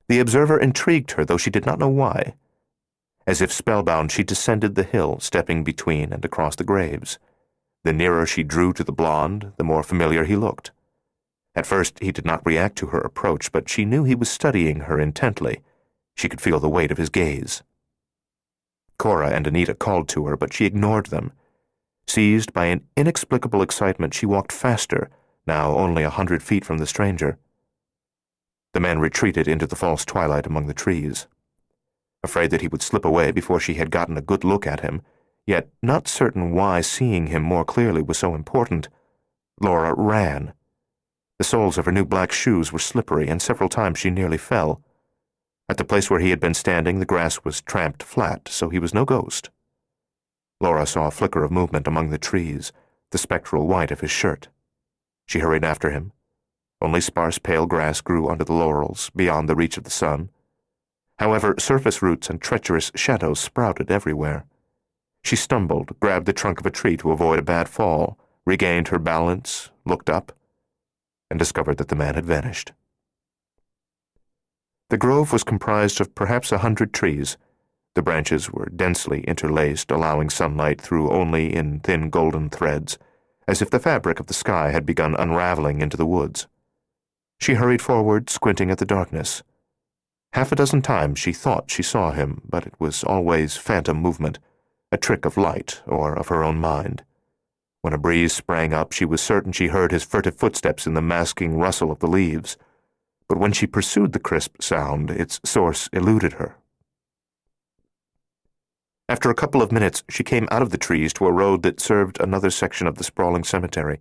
The observer intrigued her, though she did not know why. As if spellbound, she descended the hill, stepping between and across the graves. The nearer she drew to the blonde, the more familiar he looked. At first, he did not react to her approach, but she knew he was studying her intently. She could feel the weight of his gaze. Cora and Anita called to her, but she ignored them. Seized by an inexplicable excitement, she walked faster, now only 100 feet from the stranger. The man retreated into the false twilight among the trees. Afraid that he would slip away before she had gotten a good look at him, yet not certain why seeing him more clearly was so important, Laura ran. The soles of her new black shoes were slippery, and several times she nearly fell. At the place where he had been standing, the grass was tramped flat, so he was no ghost. Laura saw a flicker of movement among the trees, the spectral white of his shirt. She hurried after him. Only sparse pale grass grew under the laurels, beyond the reach of the sun. However, surface roots and treacherous shadows sprouted everywhere. She stumbled, grabbed the trunk of a tree to avoid a bad fall, regained her balance, looked up, and discovered that the man had vanished. The grove was comprised of perhaps 100 trees. The branches were densely interlaced, allowing sunlight through only in thin golden threads, as if the fabric of the sky had begun unraveling into the woods. She hurried forward, squinting at the darkness. Half a dozen times she thought she saw him, but it was always phantom movement, a trick of light or of her own mind. When a breeze sprang up, she was certain she heard his furtive footsteps in the masking rustle of the leaves, but when she pursued the crisp sound, its source eluded her. After a couple of minutes, she came out of the trees to a road that served another section of the sprawling cemetery.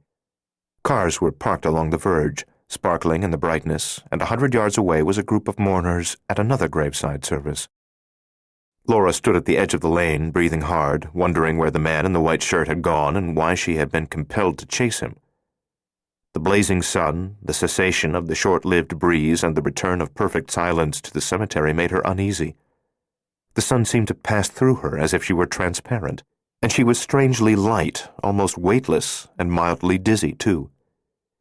Cars were parked along the verge, sparkling in the brightness, and 100 yards away was a group of mourners at another graveside service. Laura stood at the edge of the lane, breathing hard, wondering where the man in the white shirt had gone and why she had been compelled to chase him. The blazing sun, the cessation of the short-lived breeze, and the return of perfect silence to the cemetery made her uneasy. The sun seemed to pass through her as if she were transparent, and she was strangely light, almost weightless, and mildly dizzy, too.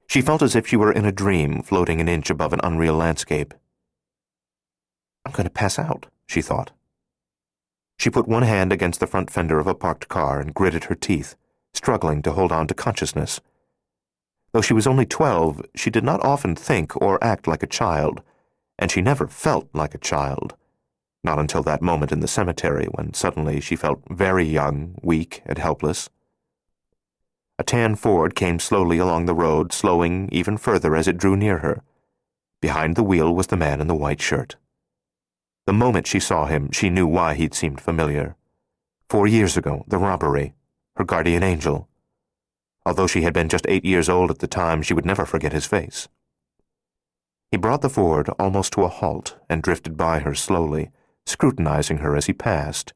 She felt as if she were in a dream, floating an inch above an unreal landscape. "I'm going to pass out," she thought. She put one hand against the front fender of a parked car and gritted her teeth, struggling to hold on to consciousness. Though she was only 12, she did not often think or act like a child, and she never felt like a child. Not until that moment in the cemetery, when suddenly she felt very young, weak, and helpless. A tan Ford came slowly along the road, slowing even further as it drew near her. Behind the wheel was the man in the white shirt. The moment she saw him, she knew why he'd seemed familiar. 4 years ago, the robbery, her guardian angel. Although she had been just 8 years old at the time, she would never forget his face. He brought the Ford almost to a halt and drifted by her slowly, scrutinizing her as he passed.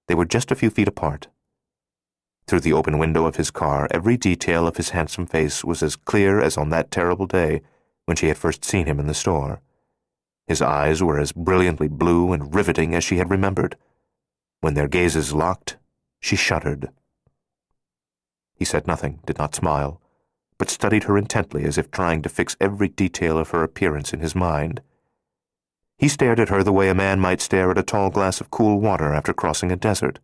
They were just a few feet apart. Through the open window of his car, every detail of his handsome face was as clear as on that terrible day when she had first seen him in the store. His eyes were as brilliantly blue and riveting as she had remembered. When their gazes locked, she shuddered. He said nothing, did not smile, but studied her intently as if trying to fix every detail of her appearance in his mind. He stared at her the way a man might stare at a tall glass of cool water after crossing a desert.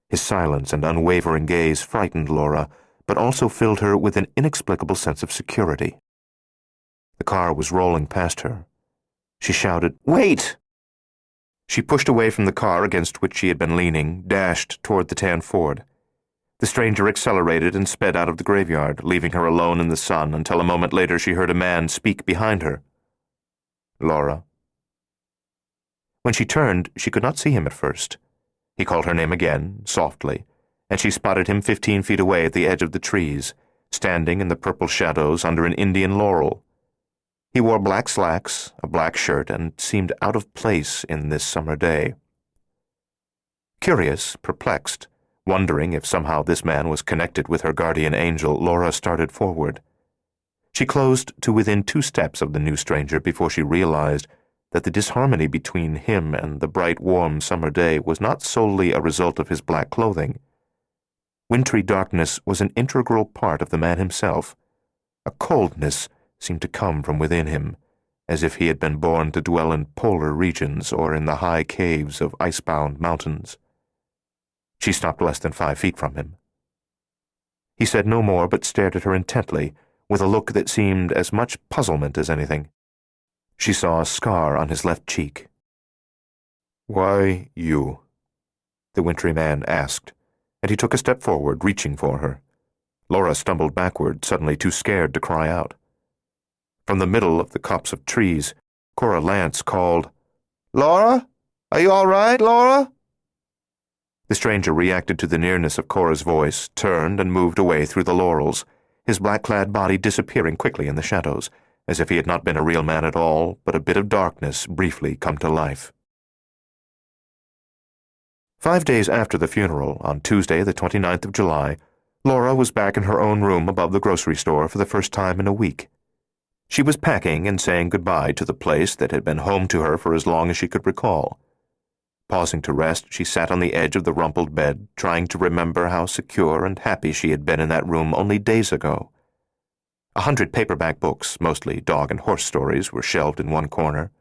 His silence and unwavering gaze frightened Laura, but also filled her with an inexplicable sense of security. The car was rolling past her. She shouted, "Wait!" She pushed away from the car against which she had been leaning, dashed toward the tan Ford. The stranger accelerated and sped out of the graveyard, leaving her alone in the sun until a moment later she heard a man speak behind her. "Laura." When she turned, she could not see him at first. He called her name again, softly, and she spotted him 15 feet away at the edge of the trees, standing in the purple shadows under an Indian laurel. He wore black slacks, a black shirt, and seemed out of place in this summer day. Curious, perplexed, wondering if somehow this man was connected with her guardian angel, Laura started forward. She closed to within 2 steps of the new stranger before she realized that the disharmony between him and the bright, warm summer day was not solely a result of his black clothing. Wintry darkness was an integral part of the man himself. A coldness seemed to come from within him, as if he had been born to dwell in polar regions or in the high caves of ice-bound mountains. She stopped less than 5 feet from him. He said no more but stared at her intently, with a look that seemed as much puzzlement as anything. She saw a scar on his left cheek. "Why you?" the wintry man asked, and he took a step forward, reaching for her. Laura stumbled backward, suddenly too scared to cry out. From the middle of the copse of trees, Cora Lance called, "Laura? Are you all right, Laura?" The stranger reacted to the nearness of Cora's voice, turned and moved away through the laurels, his black-clad body disappearing quickly in the shadows, as if he had not been a real man at all, but a bit of darkness briefly come to life. 5 days after the funeral, on Tuesday, the 29th of July, Laura was back in her own room above the grocery store for the first time in a week. She was packing and saying goodbye to the place that had been home to her for as long as she could recall. Pausing to rest, she sat on the edge of the rumpled bed, trying to remember how secure and happy she had been in that room only days ago. 100 paperback books, mostly dog and horse stories, were shelved in one corner.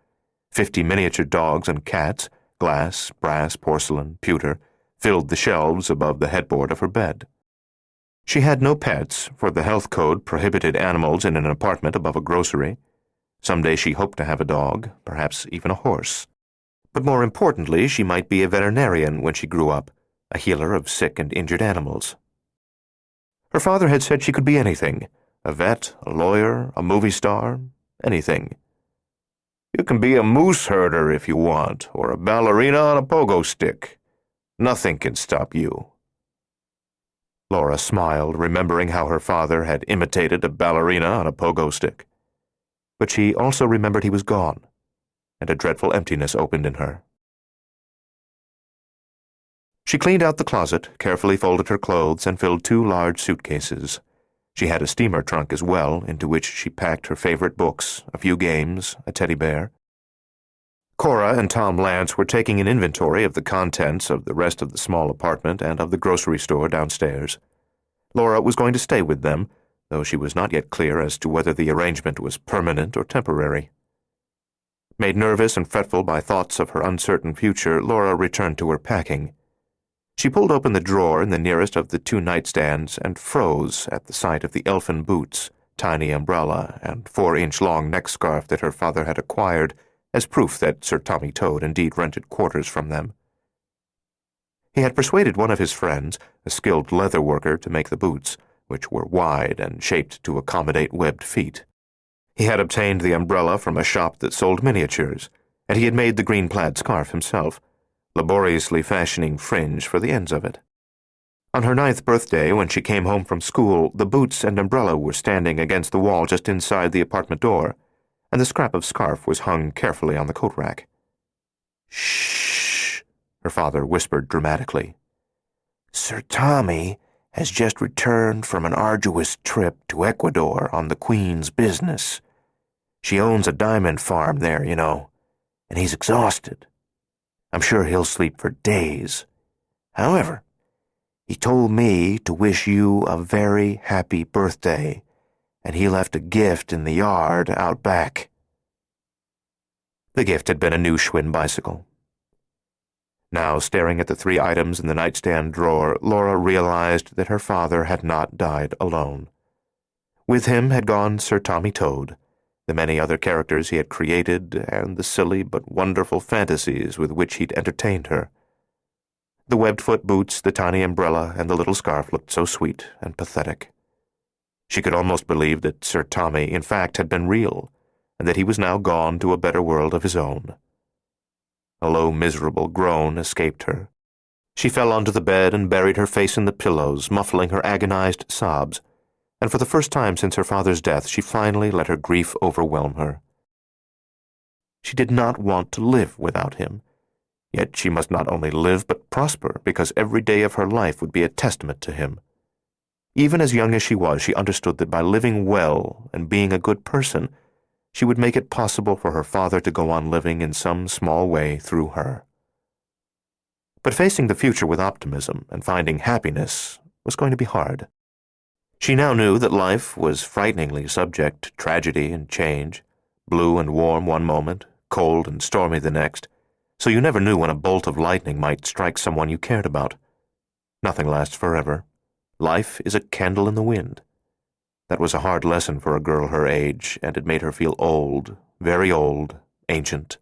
50 miniature dogs and cats, glass, brass, porcelain, pewter, filled the shelves above the headboard of her bed. She had no pets, for the health code prohibited animals in an apartment above a grocery. Someday she hoped to have a dog, perhaps even a horse. But more importantly, she might be a veterinarian when she grew up, a healer of sick and injured animals. Her father had said she could be anything, a vet, a lawyer, a movie star, anything. "You can be a moose herder if you want, or a ballerina on a pogo stick. Nothing can stop you." Laura smiled, remembering how her father had imitated a ballerina on a pogo stick. But she also remembered he was gone, and a dreadful emptiness opened in her. She cleaned out the closet, carefully folded her clothes, and filled 2 large suitcases. She had a steamer trunk as well, into which she packed her favorite books, a few games, a teddy bear. Cora and Tom Lance were taking an inventory of the contents of the rest of the small apartment and of the grocery store downstairs. Laura was going to stay with them, though she was not yet clear as to whether the arrangement was permanent or temporary. Made nervous and fretful by thoughts of her uncertain future, Laura returned to her packing. She pulled open the drawer in the nearest of the 2 nightstands and froze at the sight of the elfin boots, tiny umbrella, and 4-inch-long neck scarf that her father had acquired as proof that Sir Tommy Toad indeed rented quarters from them. He had persuaded one of his friends, a skilled leather worker, to make the boots, which were wide and shaped to accommodate webbed feet. He had obtained the umbrella from a shop that sold miniatures, and he had made the green plaid scarf himself, laboriously fashioning fringe for the ends of it. On her 9th birthday, when she came home from school, the boots and umbrella were standing against the wall just inside the apartment door, and the scrap of scarf was hung carefully on the coat rack. "Shh," her father whispered dramatically. "Sir Tommy has just returned from an arduous trip to Ecuador on the Queen's business. She owns a diamond farm there, you know, and he's exhausted. I'm sure he'll sleep for days. However, he told me to wish you a very happy birthday, and he left a gift in the yard out back." The gift had been a new Schwinn bicycle. Now, staring at the 3 items in the nightstand drawer, Laura realized that her father had not died alone. With him had gone Sir Tommy Toad, the many other characters he had created, and the silly but wonderful fantasies with which he'd entertained her. The webbed-foot boots, the tiny umbrella, and the little scarf looked so sweet and pathetic. She could almost believe that Sir Tommy, in fact, had been real, and that he was now gone to a better world of his own. A low, miserable groan escaped her. She fell onto the bed and buried her face in the pillows, muffling her agonized sobs, and for the first time since her father's death she finally let her grief overwhelm her. She did not want to live without him. Yet she must not only live but prosper, because every day of her life would be a testament to him. Even as young as she was, she understood that by living well and being a good person, she would make it possible for her father to go on living in some small way through her. But facing the future with optimism and finding happiness was going to be hard. She now knew that life was frighteningly subject to tragedy and change, blue and warm one moment, cold and stormy the next, so you never knew when a bolt of lightning might strike someone you cared about. Nothing lasts forever. Life is a candle in the wind. That was a hard lesson for a girl her age, and it made her feel old, very old, ancient.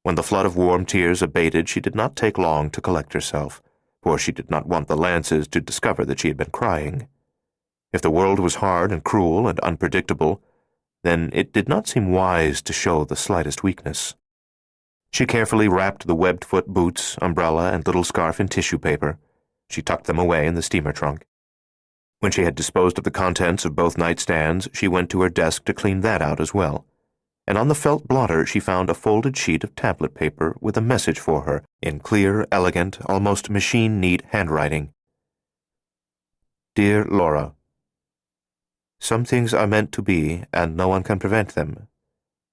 When the flood of warm tears abated, she did not take long to collect herself, for she did not want the Lances to discover that she had been crying. If the world was hard and cruel and unpredictable, then it did not seem wise to show the slightest weakness. She carefully wrapped the webbed-foot boots, umbrella, and little scarf in tissue paper. She tucked them away in the steamer trunk. When she had disposed of the contents of both nightstands, she went to her desk to clean that out as well. And on the felt blotter she found a folded sheet of tablet paper with a message for her in clear, elegant, almost machine-neat handwriting. Dear Laura, some things are meant to be, and no one can prevent them,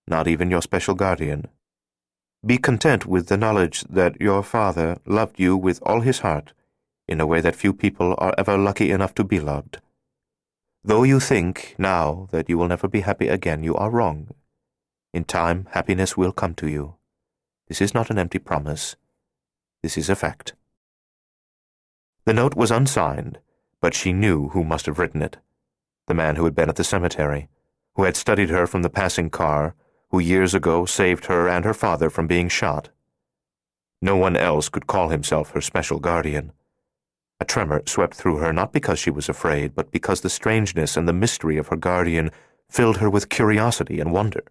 not even your special guardian. Be content with the knowledge that your father loved you with all his heart, in a way that few people are ever lucky enough to be loved. Though you think now that you will never be happy again, you are wrong. In time, happiness will come to you. This is not an empty promise. This is a fact. The note was unsigned, but she knew who must have written it. The man who had been at the cemetery, who had studied her from the passing car, who years ago saved her and her father from being shot. No one else could call himself her special guardian. A tremor swept through her, not because she was afraid, but because the strangeness and the mystery of her guardian filled her with curiosity and wonder.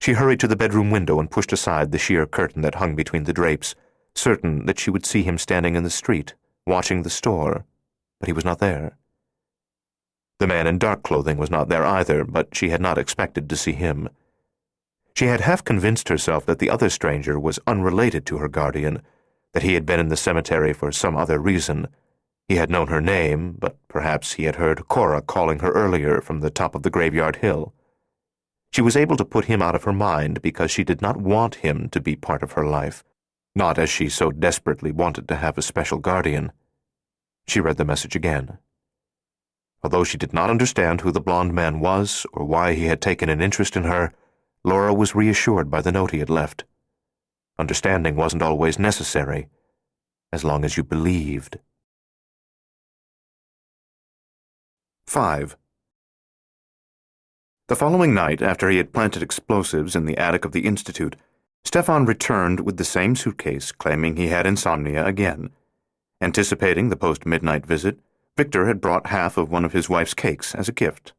She hurried to the bedroom window and pushed aside the sheer curtain that hung between the drapes, certain that she would see him standing in the street, watching the store, but he was not there. The man in dark clothing was not there either, but she had not expected to see him. She had half convinced herself that the other stranger was unrelated to her guardian, that he had been in the cemetery for some other reason. He had known her name, but perhaps he had heard Cora calling her earlier from the top of the graveyard hill. She was able to put him out of her mind because she did not want him to be part of her life, not as she so desperately wanted to have a special guardian. She read the message again. Although she did not understand who the blond man was or why he had taken an interest in her, Laura was reassured by the note he had left. Understanding wasn't always necessary, as long as you believed. 5. The following night, after he had planted explosives in the attic of the Institute, Stefan returned with the same suitcase, claiming he had insomnia again. Anticipating the post-midnight visit, Victor had brought half of one of his wife's cakes as a gift.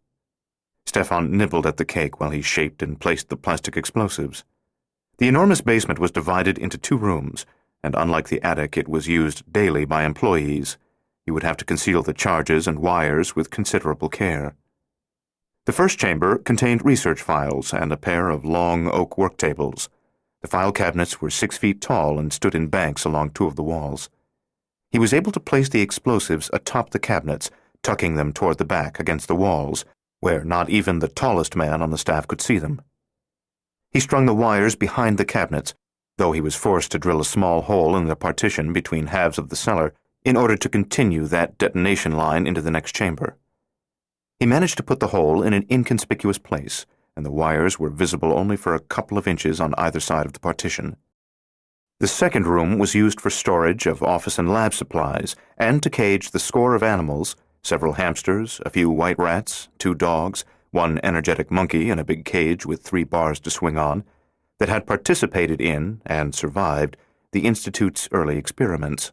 Stefan nibbled at the cake while he shaped and placed the plastic explosives. The enormous basement was divided into 2 rooms, and unlike the attic, it was used daily by employees. He would have to conceal the charges and wires with considerable care. The first chamber contained research files and a pair of long oak work tables. The file cabinets were 6 feet tall and stood in banks along 2 of the walls. He was able to place the explosives atop the cabinets, tucking them toward the back against the walls, where not even the tallest man on the staff could see them. He strung the wires behind the cabinets, though he was forced to drill a small hole in the partition between halves of the cellar in order to continue that detonation line into the next chamber. He managed to put the hole in an inconspicuous place, and the wires were visible only for a couple of inches on either side of the partition. The second room was used for storage of office and lab supplies, and to cage the score of animals, several hamsters, a few white rats, 2 dogs, 1 energetic monkey in a big cage with 3 bars to swing on, that had participated in, and survived, the Institute's early experiments.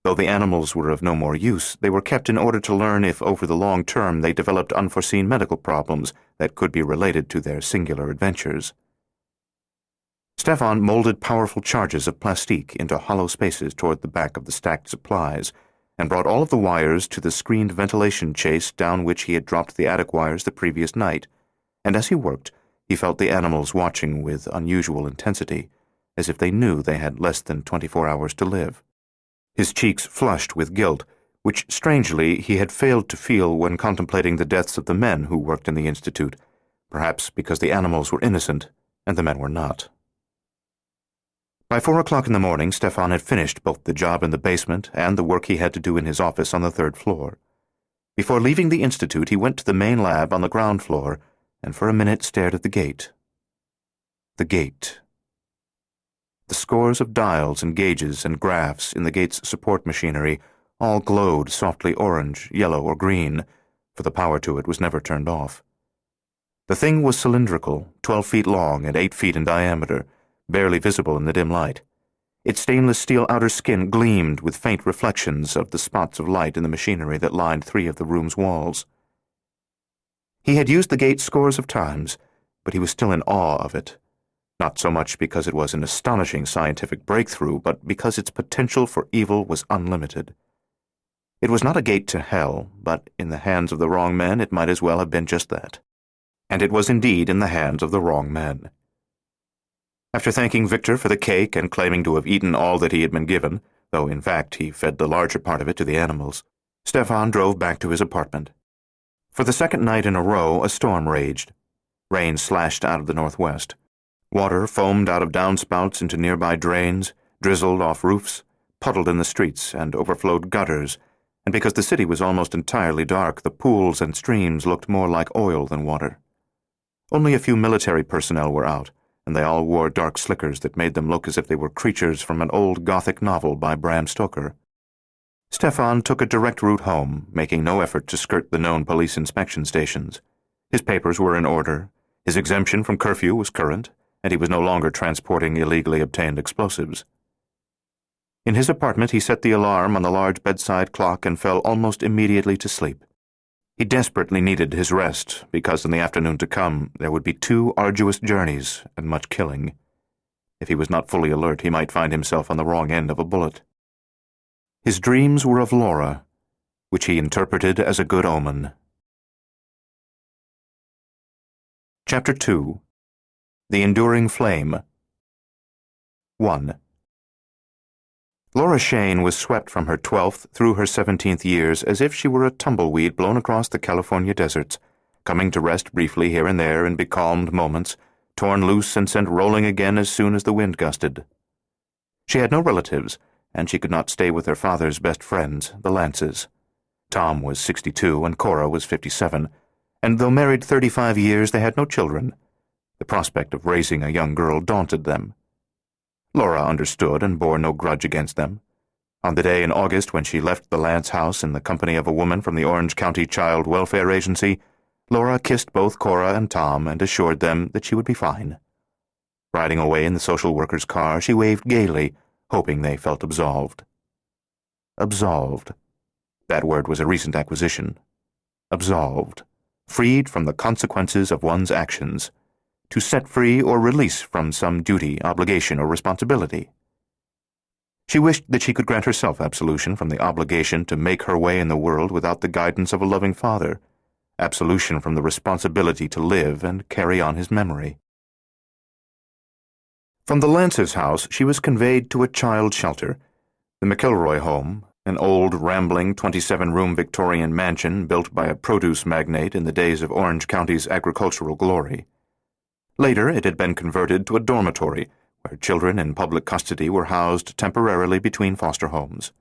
Though the animals were of no more use, they were kept in order to learn if over the long term they developed unforeseen medical problems that could be related to their singular adventures. Stefan molded powerful charges of plastique into hollow spaces toward the back of the stacked supplies, and brought all of the wires to the screened ventilation chase down which he had dropped the attic wires the previous night, and as he worked, he felt the animals watching with unusual intensity, as if they knew they had less than 24 hours to live. His cheeks flushed with guilt, which, strangely, he had failed to feel when contemplating the deaths of the men who worked in the Institute, perhaps because the animals were innocent and the men were not. By 4 o'clock in the morning, Stefan had finished both the job in the basement and the work he had to do in his office on the 3rd floor. Before leaving the Institute, he went to the main lab on the ground floor and for a minute stared at the gate. The gate. The scores of dials and gauges and graphs in the gate's support machinery all glowed softly orange, yellow, or green, for the power to it was never turned off. The thing was cylindrical, 12 feet long and 8 feet in diameter, barely visible in the dim light. Its stainless steel outer skin gleamed with faint reflections of the spots of light in the machinery that lined 3 of the room's walls. He had used the gate scores of times, but he was still in awe of it, not so much because it was an astonishing scientific breakthrough, but because its potential for evil was unlimited. It was not a gate to hell, but in the hands of the wrong men it might as well have been just that. And it was indeed in the hands of the wrong men. After thanking Victor for the cake and claiming to have eaten all that he had been given, though in fact he fed the larger part of it to the animals, Stefan drove back to his apartment. For the 2nd night in a row, a storm raged. Rain slashed out of the northwest. Water foamed out of downspouts into nearby drains, drizzled off roofs, puddled in the streets, and overflowed gutters, and because the city was almost entirely dark, the pools and streams looked more like oil than water. Only a few military personnel were out, and they all wore dark slickers that made them look as if they were creatures from an old Gothic novel by Bram Stoker. Stefan took a direct route home, making no effort to skirt the known police inspection stations. His papers were in order, his exemption from curfew was current, and he was no longer transporting illegally obtained explosives. In his apartment, he set the alarm on the large bedside clock and fell almost immediately to sleep. He desperately needed his rest, because in the afternoon to come there would be 2 arduous journeys and much killing. If he was not fully alert, he might find himself on the wrong end of a bullet. His dreams were of Laura, which he interpreted as a good omen. Chapter 2. The Enduring Flame. 1. Laura Shane was swept from her 12th through her 17th years as if she were a tumbleweed blown across the California deserts, coming to rest briefly here and there in becalmed moments, torn loose and sent rolling again as soon as the wind gusted. She had no relatives, and she could not stay with her father's best friends, the Lances. Tom was 62 and Cora was 57, and though married 35 years, they had no children. The prospect of raising a young girl daunted them. Laura understood and bore no grudge against them. On the day in August when she left the Lance house in the company of a woman from the Orange County Child Welfare Agency, Laura kissed both Cora and Tom and assured them that she would be fine. Riding away in the social worker's car, she waved gaily, hoping they felt absolved. Absolved. That word was a recent acquisition. Absolved. Freed from the consequences of one's actions. To set free or release from some duty, obligation, or responsibility. She wished that she could grant herself absolution from the obligation to make her way in the world without the guidance of a loving father, absolution from the responsibility to live and carry on his memory. From the Lance's house, she was conveyed to a child shelter, the McIlroy home, an old, rambling 27-room Victorian mansion built by a produce magnate in the days of Orange County's agricultural glory. Later, it had been converted to a dormitory, where children in public custody were housed temporarily between foster homes.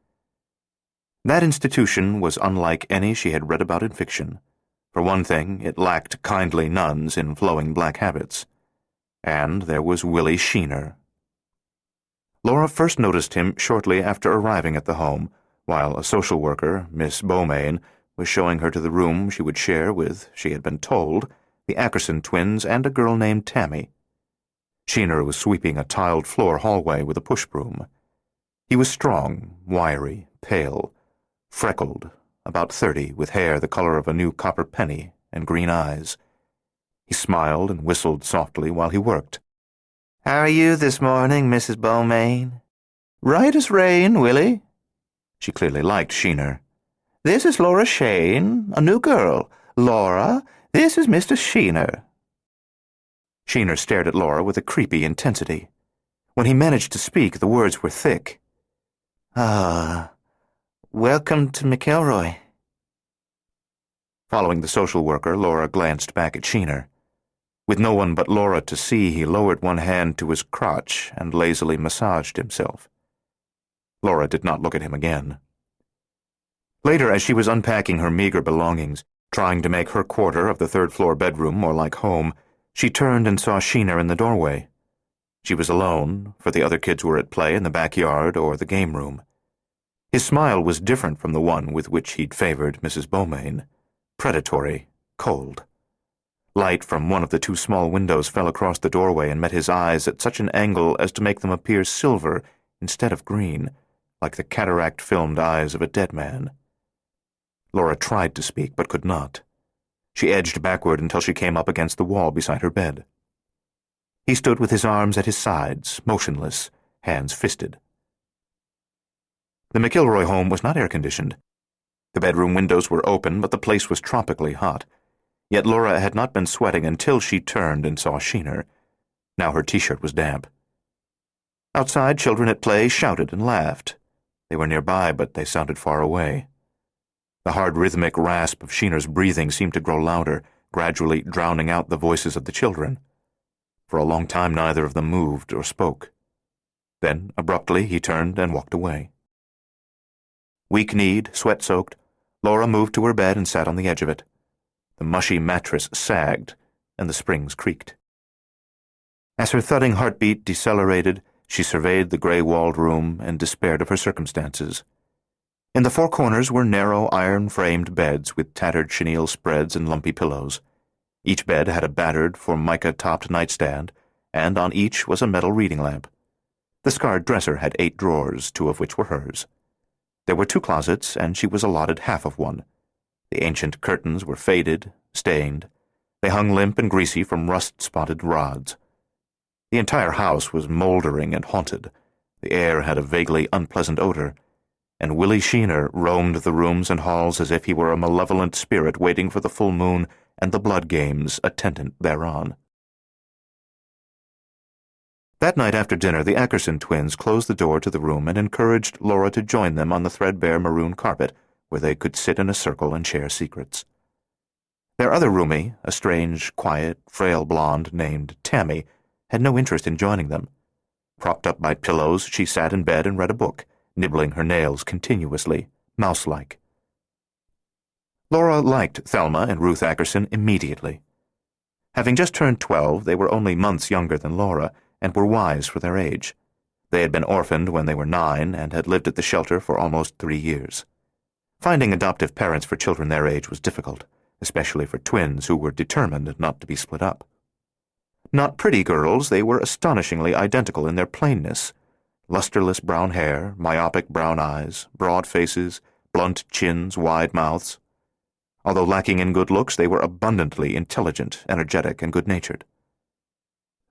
That institution was unlike any she had read about in fiction. For one thing, it lacked kindly nuns in flowing black habits. And there was Willie Sheener. Laura first noticed him shortly after arriving at the home, while a social worker, Miss Beaumain, was showing her to the room she would share with, she had been told, the Ackerson twins and a girl named Tammy. Sheener was sweeping a tiled floor hallway with a push broom. He was strong, wiry, pale, freckled, about 30, with hair the color of a new copper penny and green eyes. He smiled and whistled softly while he worked. "How are you this morning, Mrs. Beaumain?" "Right as rain, Willie." She clearly liked Sheener. "This is Laura Shane, a new girl. Laura, this is Mr. Sheener." Sheener stared at Laura with a creepy intensity. When he managed to speak, the words were thick. Welcome to McElroy. Following the social worker, Laura glanced back at Sheener. With no one but Laura to see, he lowered one hand to his crotch and lazily massaged himself. Laura did not look at him again. Later, as she was unpacking her meager belongings, trying to make her quarter of the third-floor bedroom more like home, she turned and saw Sheener in the doorway. She was alone, for the other kids were at play in the backyard or the game room. His smile was different from the one with which he'd favored Mrs. Beaumain. Predatory, cold. Light from one of the two small windows fell across the doorway and met his eyes at such an angle as to make them appear silver instead of green, like the cataract-filmed eyes of a dead man. Laura tried to speak, but could not. She edged backward until she came up against the wall beside her bed. He stood with his arms at his sides, motionless, hands fisted. The McElroy home was not air-conditioned. The bedroom windows were open, but the place was tropically hot. Yet Laura had not been sweating until she turned and saw Sheener. Now her t-shirt was damp. Outside, children at play shouted and laughed. They were nearby, but they sounded far away. The hard rhythmic rasp of Sheener's breathing seemed to grow louder, gradually drowning out the voices of the children. For a long time neither of them moved or spoke. Then, abruptly, he turned and walked away. Weak-kneed, sweat-soaked, Laura moved to her bed and sat on the edge of it. The mushy mattress sagged, and the springs creaked. As her thudding heartbeat decelerated, she surveyed the gray-walled room and despaired of her circumstances. In the four corners were narrow, iron-framed beds with tattered chenille spreads and lumpy pillows. Each bed had a battered, formica-topped nightstand, and on each was a metal reading lamp. The scarred dresser had 8 drawers, 2 of which were hers. There were 2 closets, and she was allotted half of one. The ancient curtains were faded, stained. They hung limp and greasy from rust-spotted rods. The entire house was moldering and haunted. The air had a vaguely unpleasant odor, and Willie Sheener roamed the rooms and halls as if he were a malevolent spirit waiting for the full moon and the blood games attendant thereon. That night after dinner, the Ackerson twins closed the door to the room and encouraged Laura to join them on the threadbare maroon carpet, where they could sit in a circle and share secrets. Their other roomie, a strange, quiet, frail blonde named Tammy, had no interest in joining them. Propped up by pillows, she sat in bed and read a book, nibbling her nails continuously, mouse-like. Laura liked Thelma and Ruth Ackerson immediately. Having just turned 12, they were only months younger than Laura, and were wise for their age. They had been orphaned when they were 9 and had lived at the shelter for almost 3 years. Finding adoptive parents for children their age was difficult, especially for twins who were determined not to be split up. Not pretty girls, they were astonishingly identical in their plainness. Lusterless brown hair, myopic brown eyes, broad faces, blunt chins, wide mouths. Although lacking in good looks, they were abundantly intelligent, energetic, and good-natured.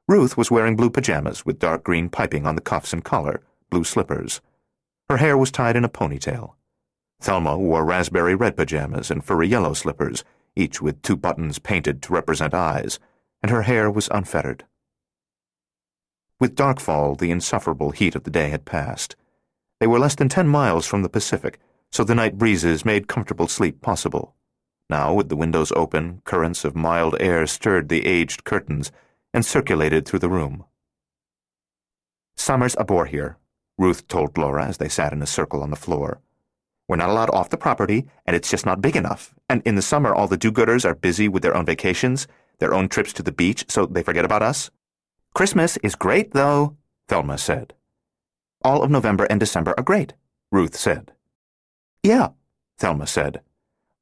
Ruth was wearing blue pajamas with dark green piping on the cuffs and collar, blue slippers. Her hair was tied in a ponytail. Thelma wore raspberry red pajamas and furry yellow slippers, each with 2 buttons painted to represent eyes, and her hair was unfettered. With darkfall, the insufferable heat of the day had passed. They were less than 10 miles from the Pacific, so the night breezes made comfortable sleep possible. Now, with the windows open, currents of mild air stirred the aged curtains and circulated through the room. "Summer's a bore here," Ruth told Laura as they sat in a circle on the floor. "We're not allowed off the property, and it's just not big enough. And in the summer, all the do-gooders are busy with their own vacations, their own trips to the beach, so they forget about us. Christmas is great, though," Thelma said. "All of November and December are great," Ruth said. "Yeah," Thelma said.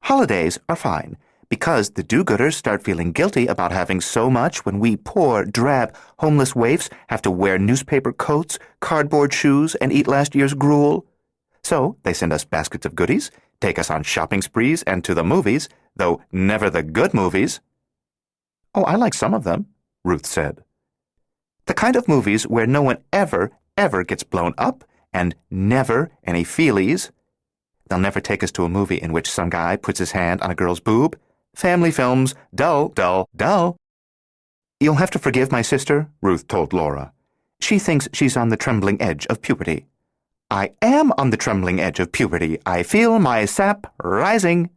"Holidays are fine, because the do-gooders start feeling guilty about having so much when we poor, drab, homeless waifs have to wear newspaper coats, cardboard shoes, and eat last year's gruel. So they send us baskets of goodies, take us on shopping sprees and to the movies, though never the good movies." "Oh, I like some of them," Ruth said. "The kind of movies where no one ever gets blown up, and never any feelies. They'll never take us to a movie in which some guy puts his hand on a girl's boob. Family films, dull, dull, dull." "You'll have to forgive my sister," Ruth told Laura. She thinks she's on the trembling edge of puberty. I am on the trembling edge of puberty. I feel my sap rising,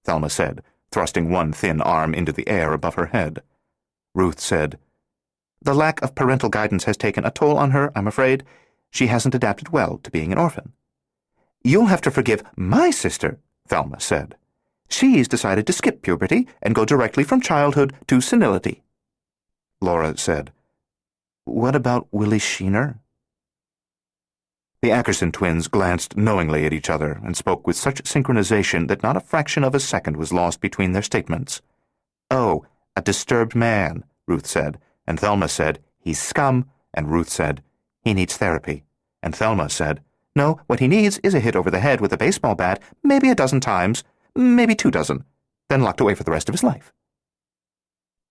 Thelma said, thrusting one thin arm into the air above her head. Ruth said, The lack of parental guidance has taken a toll on her, I'm afraid. She hasn't adapted well to being an orphan. You'll have to forgive my sister, Thelma said. She's decided to skip puberty and go directly from childhood to senility. Laura said, What about Willie Sheener? The Ackerson twins glanced knowingly at each other and spoke with such synchronization that not a fraction of a second was lost between their statements. Oh, a disturbed man, Ruth said, and Thelma said, He's scum, and Ruth said, He needs therapy, and Thelma said, No, what he needs is a hit over the head with a baseball bat, maybe a dozen times, maybe 24, then locked away for the rest of his life.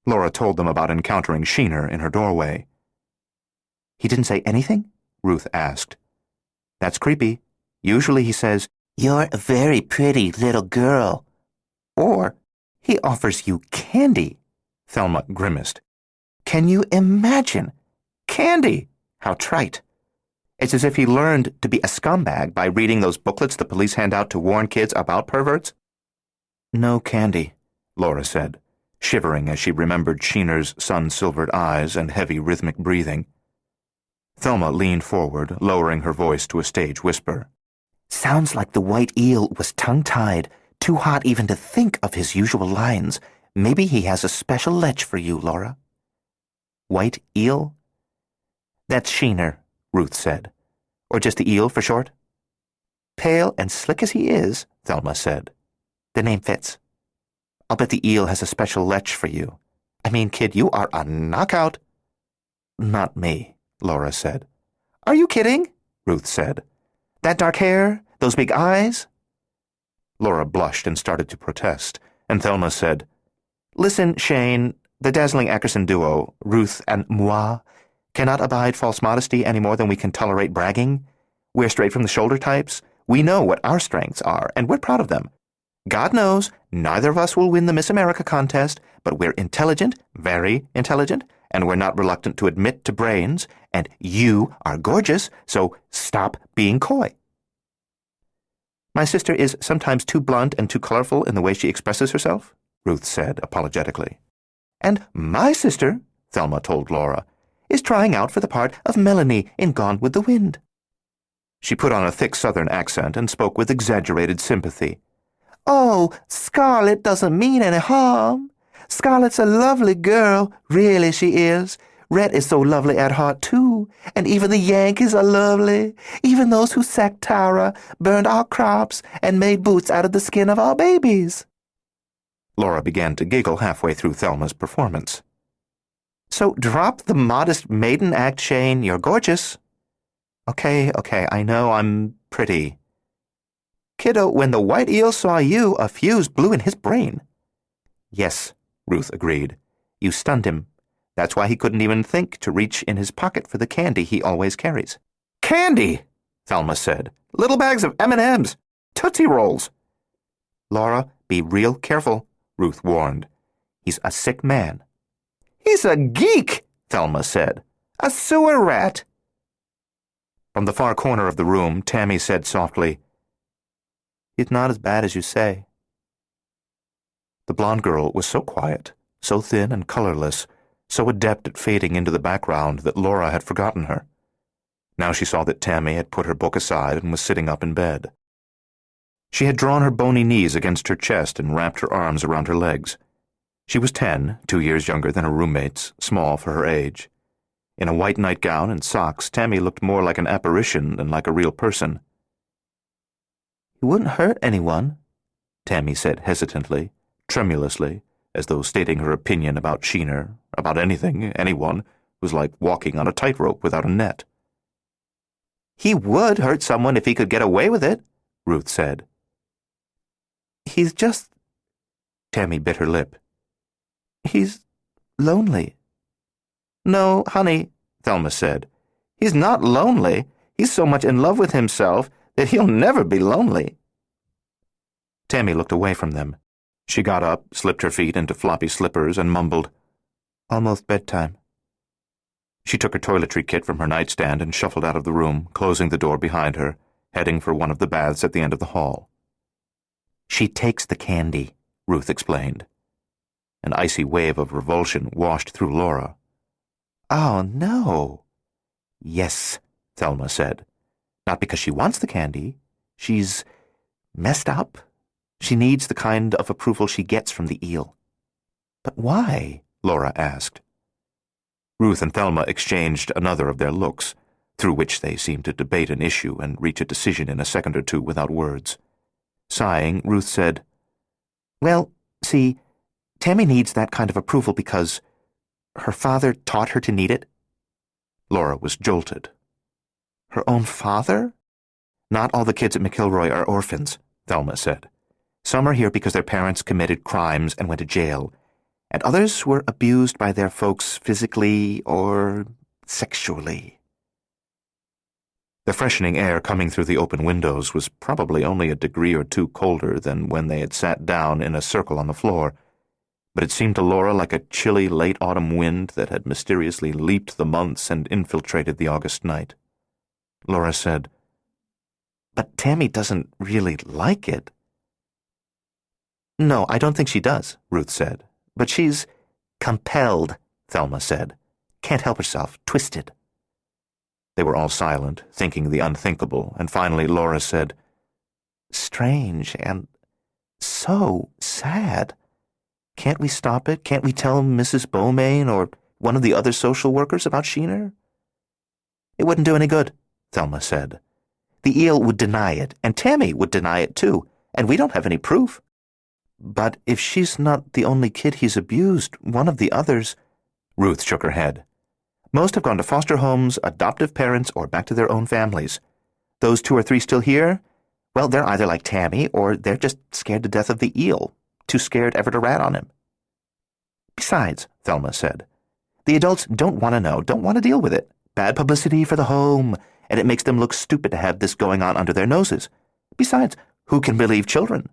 Laura told them about encountering Sheener in her doorway. He didn't say anything? Ruth asked. That's creepy. Usually he says, You're a very pretty little girl. Or he offers you candy. Thelma grimaced. Can you imagine? Candy! How trite. It's as if he learned to be a scumbag by reading those booklets the police hand out to warn kids about perverts. No candy, Laura said, shivering as she remembered Sheener's sun-silvered eyes and heavy rhythmic breathing. Thelma leaned forward, lowering her voice to a stage whisper. Sounds like the white eel was tongue-tied, too hot even to think of his usual lines. Maybe he has a special lech for you, Laura. White eel? That's Sheener, Ruth said. Or just the eel for short? Pale and slick as he is, Thelma said. The name fits. I'll bet the eel has a special lech for you. I mean, kid, you are a knockout. Not me, Laura said. Are you kidding? Ruth said. That dark hair? Those big eyes? Laura blushed and started to protest, and Thelma said, Listen, Shane, the dazzling Ackerson duo, Ruth and moi, cannot abide false modesty any more than we can tolerate bragging. We're straight-from-the-shoulder types. We know what our strengths are, and we're proud of them. God knows, neither of us will win the Miss America contest, but we're intelligent, very intelligent, and we're not reluctant to admit to brains, and you are gorgeous, so stop being coy. My sister is sometimes too blunt and too colorful in the way she expresses herself, Ruth said apologetically. And my sister, Thelma told Laura, is trying out for the part of Melanie in Gone with the Wind. She put on a thick Southern accent and spoke with exaggerated sympathy. Oh, Scarlett doesn't mean any harm. Scarlett's a lovely girl, really she is. Rhett is so lovely at heart, too, and even the Yankees are lovely, even those who sacked Tara, burned our crops, and made boots out of the skin of our babies. Laura began to giggle halfway through Thelma's performance. So drop the modest maiden act, Shane. You're gorgeous. Okay, I know I'm pretty. Kiddo, when the white eel saw you, a fuse blew in his brain. Yes, Ruth agreed. You stunned him. That's why he couldn't even think to reach in his pocket for the candy he always carries. Candy, Thelma said. Little bags of M&Ms. Tootsie Rolls. Laura, be real careful, Ruth warned. He's a sick man. He's a geek, Thelma said. A sewer rat. From the far corner of the room, Tammy said softly, He's not as bad as you say. The blonde girl was so quiet, so thin and colorless, so adept at fading into the background that Laura had forgotten her. Now she saw that Tammy had put her book aside and was sitting up in bed. She had drawn her bony knees against her chest and wrapped her arms around her legs. She was 10, 2 years younger than her roommates, small for her age. In a white nightgown and socks, Tammy looked more like an apparition than like a real person. "You wouldn't hurt anyone," Tammy said hesitantly, tremulously, as though stating her opinion about Sheener, about anything, anyone, was like walking on a tightrope without a net. "He would hurt someone if he could get away with it," Ruth said. "He's just—" Tammy bit her lip. "He's lonely." "No, honey," Thelma said. "He's not lonely. He's so much in love with himself that he'll never be lonely." Tammy looked away from them. She got up, slipped her feet into floppy slippers, and mumbled, "Almost bedtime." She took her toiletry kit from her nightstand and shuffled out of the room, closing the door behind her, heading for one of the baths at the end of the hall. "She takes the candy," Ruth explained. An icy wave of revulsion washed through Laura. "Oh, no." "Yes," Thelma said. "Not because she wants the candy. She's messed up. She needs the kind of approval she gets from the eel." "But why?" Laura asked. Ruth and Thelma exchanged another of their looks, through which they seemed to debate an issue and reach a decision in a second or two without words. Sighing, Ruth said, "Well, see, Tammy needs that kind of approval because her father taught her to need it." Laura was jolted. "Her own father?" "Not all the kids at McIlroy are orphans," Thelma said. "Some are here because their parents committed crimes and went to jail, and others were abused by their folks physically or sexually." The freshening air coming through the open windows was probably only a degree or two colder than when they had sat down in a circle on the floor, but it seemed to Laura like a chilly late autumn wind that had mysteriously leaped the months and infiltrated the August night. Laura said, "But Tammy doesn't really like it." "No, I don't think she does," Ruth said. "But she's compelled," Thelma said. "Can't help herself, twisted." They were all silent, thinking the unthinkable, and finally Laura said, "Strange and so sad. Can't we stop it? Can't we tell Mrs. Beaumain or one of the other social workers about Sheener?" "It wouldn't do any good," Thelma said. "The eel would deny it, and Tammy would deny it too, and we don't have any proof." "But if she's not the only kid he's abused, one of the others—" Ruth shook her head. "Most have gone to foster homes, adoptive parents, or back to their own families. Those 2 or 3 still here? Well, they're either like Tammy, or they're just scared to death of the eel, too scared ever to rat on him." "Besides," Thelma said, "the adults don't want to know, don't want to deal with it. Bad publicity for the home, and it makes them look stupid to have this going on under their noses. Besides, who can believe children?"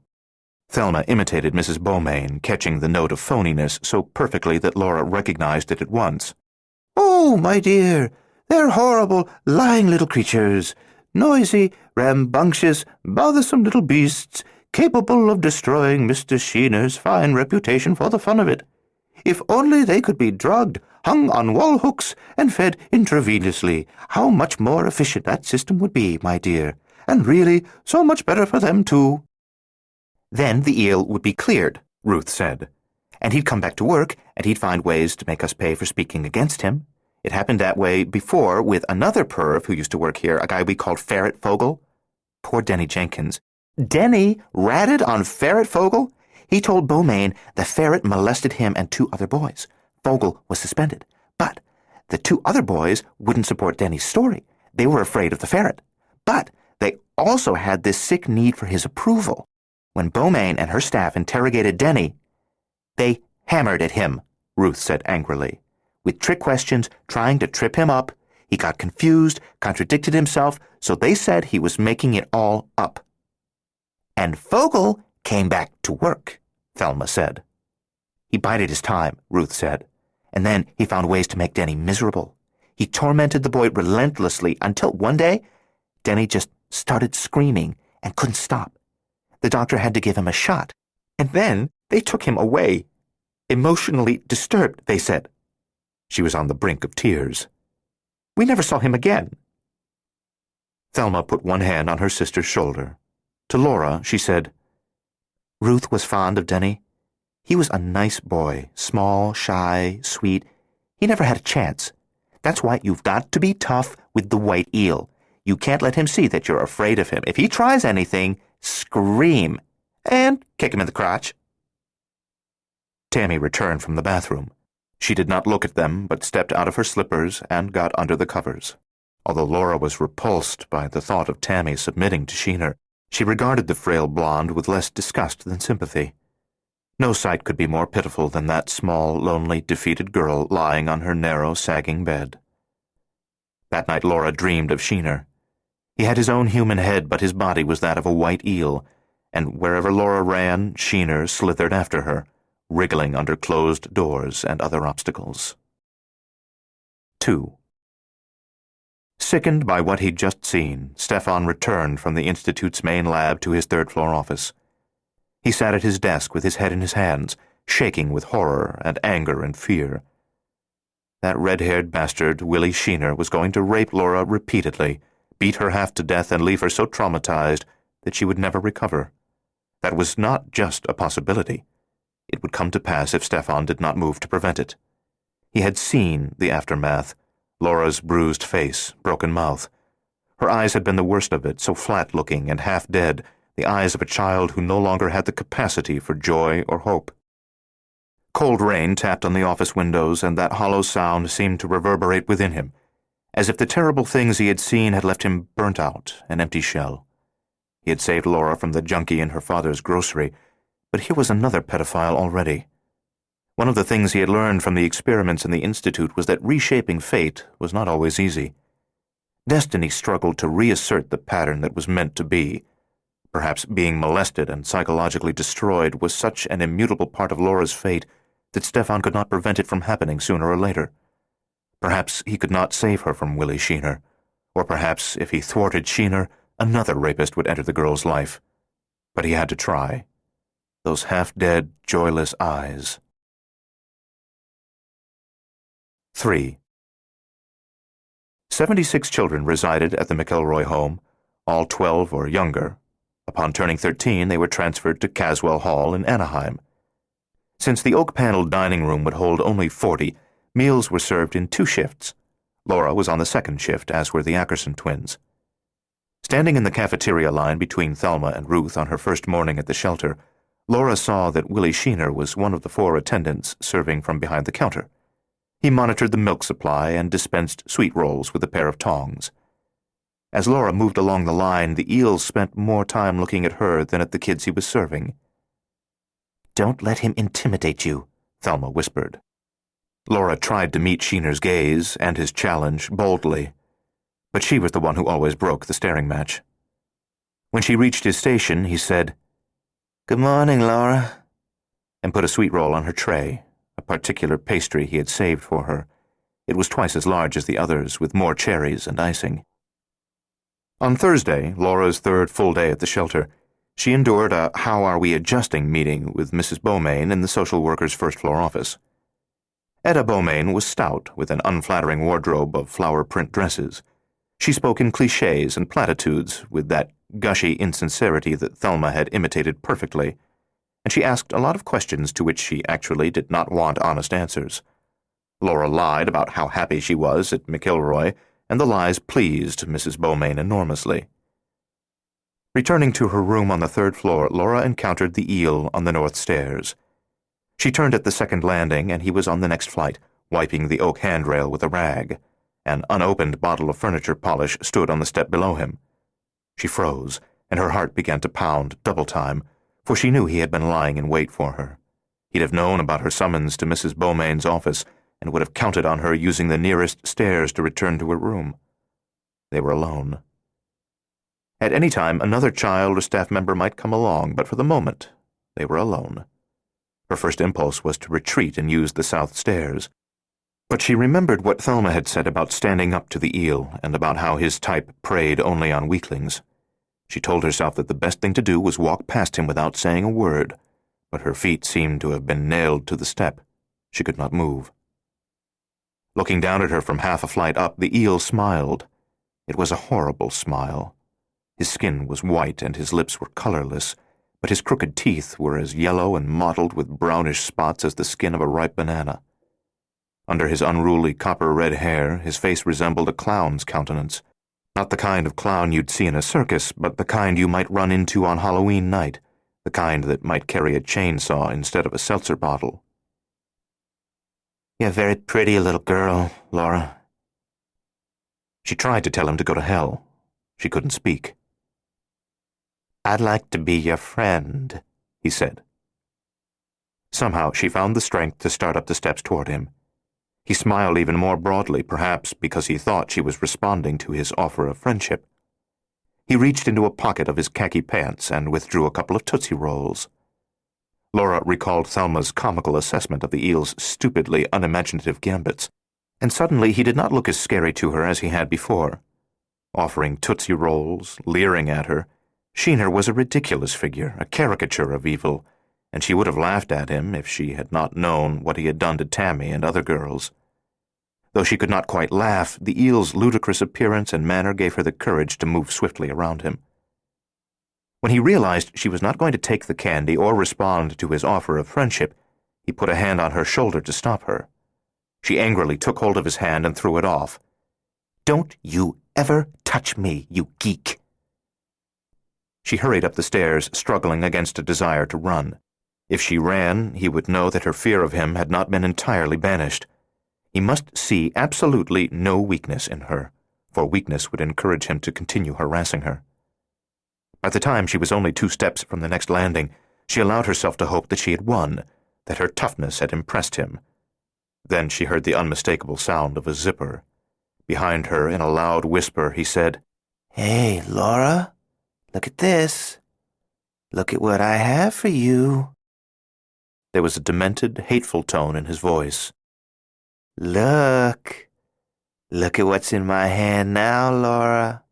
Thelma imitated Mrs. Beaumain, catching the note of phoniness so perfectly that Laura recognized it at once. "Oh, my dear, they're horrible, lying little creatures. Noisy, rambunctious, bothersome little beasts, capable of destroying Mr. Sheener's fine reputation for the fun of it. If only they could be drugged, hung on wall hooks, and fed intravenously, how much more efficient that system would be, my dear, and really so much better for them, too." "Then the eel would be cleared," Ruth said, "and he'd come back to work, and he'd find ways to make us pay for speaking against him. It happened that way before with another perv who used to work here, a guy we called Ferret Fogel. Poor Denny Jenkins. Denny ratted on Ferret Fogel? He told Beaumain the ferret molested him and 2 other boys. Fogel was suspended. But the 2 other boys wouldn't support Denny's story. They were afraid of the ferret. But they also had this sick need for his approval. When Beaumain and her staff interrogated Denny, they hammered at him," Ruth said angrily. "With trick questions, trying to trip him up. He got confused, contradicted himself, so they said he was making it all up." "And Fogel came back to work," Thelma said. "He bided his time," Ruth said, "and then he found ways to make Denny miserable. He tormented the boy relentlessly until one day, Denny just started screaming and couldn't stop. The doctor had to give him a shot, and then they took him away. Emotionally disturbed, they said." She was on the brink of tears. "We never saw him again." Thelma put one hand on her sister's shoulder. To Laura, she said, "Ruth was fond of Denny. He was a nice boy, small, shy, sweet. He never had a chance. That's why you've got to be tough with the white eel. You can't let him see that you're afraid of him. If he tries anything, scream, and kick him in the crotch." Tammy returned from the bathroom. She did not look at them, but stepped out of her slippers and got under the covers. Although Laura was repulsed by the thought of Tammy submitting to Sheener, she regarded the frail blonde with less disgust than sympathy. No sight could be more pitiful than that small, lonely, defeated girl lying on her narrow, sagging bed. That night Laura dreamed of Sheener. He had his own human head, but his body was that of a white eel, and wherever Laura ran, Sheener slithered after her, wriggling under closed doors and other obstacles. 2. Sickened by what he'd just seen, Stefan returned from the Institute's main lab to his third-floor office. He sat at his desk with his head in his hands, shaking with horror and anger and fear. That red-haired bastard, Willie Sheener, was going to rape Laura repeatedly, beat her half to death, and leave her so traumatized that she would never recover. That was not just a possibility. It would come to pass if Stefan did not move to prevent it. He had seen the aftermath: Laura's bruised face, broken mouth. Her eyes had been the worst of it, so flat-looking and half-dead, the eyes of a child who no longer had the capacity for joy or hope. Cold rain tapped on the office windows, and that hollow sound seemed to reverberate within him, as if the terrible things he had seen had left him burnt out, an empty shell. He had saved Laura from the junkie in her father's grocery, but here was another pedophile already. One of the things he had learned from the experiments in the Institute was that reshaping fate was not always easy. Destiny struggled to reassert the pattern that was meant to be. Perhaps being molested and psychologically destroyed was such an immutable part of Laura's fate that Stefan could not prevent it from happening sooner or later. Perhaps he could not save her from Willie Sheener, or perhaps if he thwarted Sheener, another rapist would enter the girl's life. But he had to try. Those half-dead, joyless eyes. 3. 76 children resided at the McElroy home, all 12 or younger. Upon turning 13, they were transferred to Caswell Hall in Anaheim. Since the oak-paneled dining room would hold only 40, meals were served in 2 shifts. Laura was on the second shift, as were the Ackerson twins. Standing in the cafeteria line between Thelma and Ruth on her first morning at the shelter, Laura saw that Willie Sheener was one of the 4 attendants serving from behind the counter. He monitored the milk supply and dispensed sweet rolls with a pair of tongs. As Laura moved along the line, the eels spent more time looking at her than at the kids he was serving. "Don't let him intimidate you," Thelma whispered. Laura tried to meet Sheener's gaze and his challenge boldly, but she was the one who always broke the staring match. When she reached his station, he said, "Good morning, Laura," and put a sweet roll on her tray, a particular pastry he had saved for her. It was twice as large as the others, with more cherries and icing. On Thursday, Laura's third full day at the shelter, she endured a How Are We Adjusting meeting with Mrs. Beaumain in the social worker's first-floor office. Etta Beaumain was stout, with an unflattering wardrobe of flower-print dresses. She spoke in clichés and platitudes with that gushy insincerity that Thelma had imitated perfectly, and she asked a lot of questions to which she actually did not want honest answers. Laura lied about how happy she was at McElroy, and the lies pleased Mrs. Beaumain enormously. Returning to her room on the third floor, Laura encountered the eel on the north stairs. She turned at the second landing, and he was on the next flight, wiping the oak handrail with a rag. An unopened bottle of furniture polish stood on the step below him. She froze, and her heart began to pound double time, for she knew he had been lying in wait for her. He'd have known about her summons to Mrs. Beaumain's office, and would have counted on her using the nearest stairs to return to her room. They were alone. At any time, another child or staff member might come along, but for the moment, they were alone. Her first impulse was to retreat and use the south stairs. But she remembered what Thelma had said about standing up to the eel and about how his type preyed only on weaklings. She told herself that the best thing to do was walk past him without saying a word, but her feet seemed to have been nailed to the step. She could not move. Looking down at her from half a flight up, the eel smiled. It was a horrible smile. His skin was white and his lips were colorless, but his crooked teeth were as yellow and mottled with brownish spots as the skin of a ripe banana. Under his unruly copper-red hair, his face resembled a clown's countenance. Not the kind of clown you'd see in a circus, but the kind you might run into on Halloween night, the kind that might carry a chainsaw instead of a seltzer bottle. "You're a very pretty little girl, Laura." She tried to tell him to go to hell. She couldn't speak. "I'd like to be your friend," he said. Somehow she found the strength to start up the steps toward him. He smiled even more broadly, perhaps because he thought she was responding to his offer of friendship. He reached into a pocket of his khaki pants and withdrew a couple of Tootsie Rolls. Laura recalled Thelma's comical assessment of the eel's stupidly unimaginative gambits, and suddenly he did not look as scary to her as he had before. offering Tootsie Rolls, leering at her. Sheener was a ridiculous figure, a caricature of evil, and she would have laughed at him if she had not known what he had done to Tammy and other girls. Though she could not quite laugh, the eel's ludicrous appearance and manner gave her the courage to move swiftly around him. When he realized she was not going to take the candy or respond to his offer of friendship, he put a hand on her shoulder to stop her. She angrily took hold of his hand and threw it off. "Don't you ever touch me, you geek!" She hurried up the stairs, struggling against a desire to run. If she ran, he would know that her fear of him had not been entirely banished. He must see absolutely no weakness in her, for weakness would encourage him to continue harassing her. By the time she was only 2 steps from the next landing, she allowed herself to hope that she had won, that her toughness had impressed him. Then she heard the unmistakable sound of a zipper. Behind her, in a loud whisper, he said, "Hey, Laura, look at this. Look at what I have for you." There was a demented, hateful tone in his voice. "Look. Look at what's in my hand now, Laura."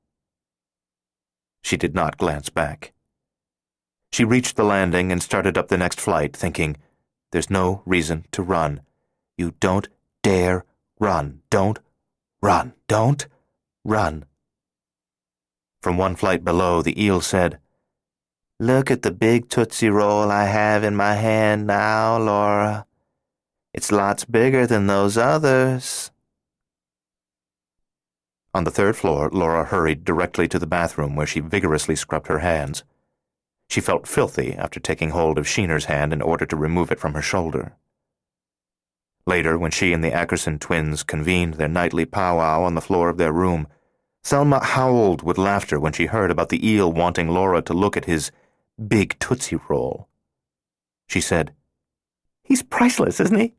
She did not glance back. She reached the landing and started up the next flight, thinking, "There's no reason to run. You don't dare run. Don't run. Don't run." From one flight below, the eel said, "Look at the big Tootsie Roll I have in my hand now, Laura. It's lots bigger than those others." On the 3rd floor, Laura hurried directly to the bathroom where she vigorously scrubbed her hands. She felt filthy after taking hold of Sheener's hand in order to remove it from her shoulder. Later, when she and the Ackerson twins convened their nightly powwow on the floor of their room, Thelma howled with laughter when she heard about the eel wanting Laura to look at his big Tootsie Roll. She said, "He's priceless, isn't he?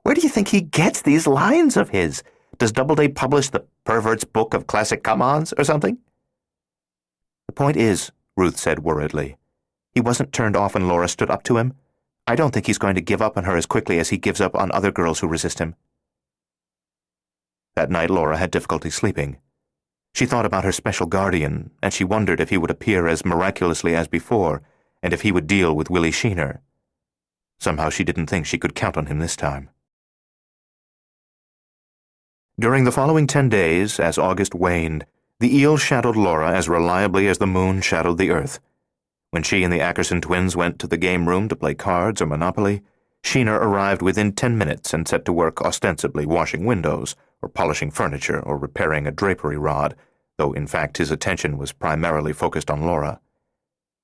Where do you think he gets these lines of his? Does Doubleday publish the Pervert's Book of Classic Come-Ons or something?" "The point is," Ruth said worriedly, "he wasn't turned off when Laura stood up to him. I don't think he's going to give up on her as quickly as he gives up on other girls who resist him." That night Laura had difficulty sleeping. She thought about her special guardian, and she wondered if he would appear as miraculously as before, and if he would deal with Willie Sheener. Somehow she didn't think she could count on him this time. During the following 10 days, as August waned, the eel shadowed Laura as reliably as the moon shadowed the earth. When she and the Ackerson twins went to the game room to play cards or Monopoly, Sheener arrived within 10 minutes and set to work ostensibly washing windows, or polishing furniture, or repairing a drapery rod, though in fact his attention was primarily focused on Laura.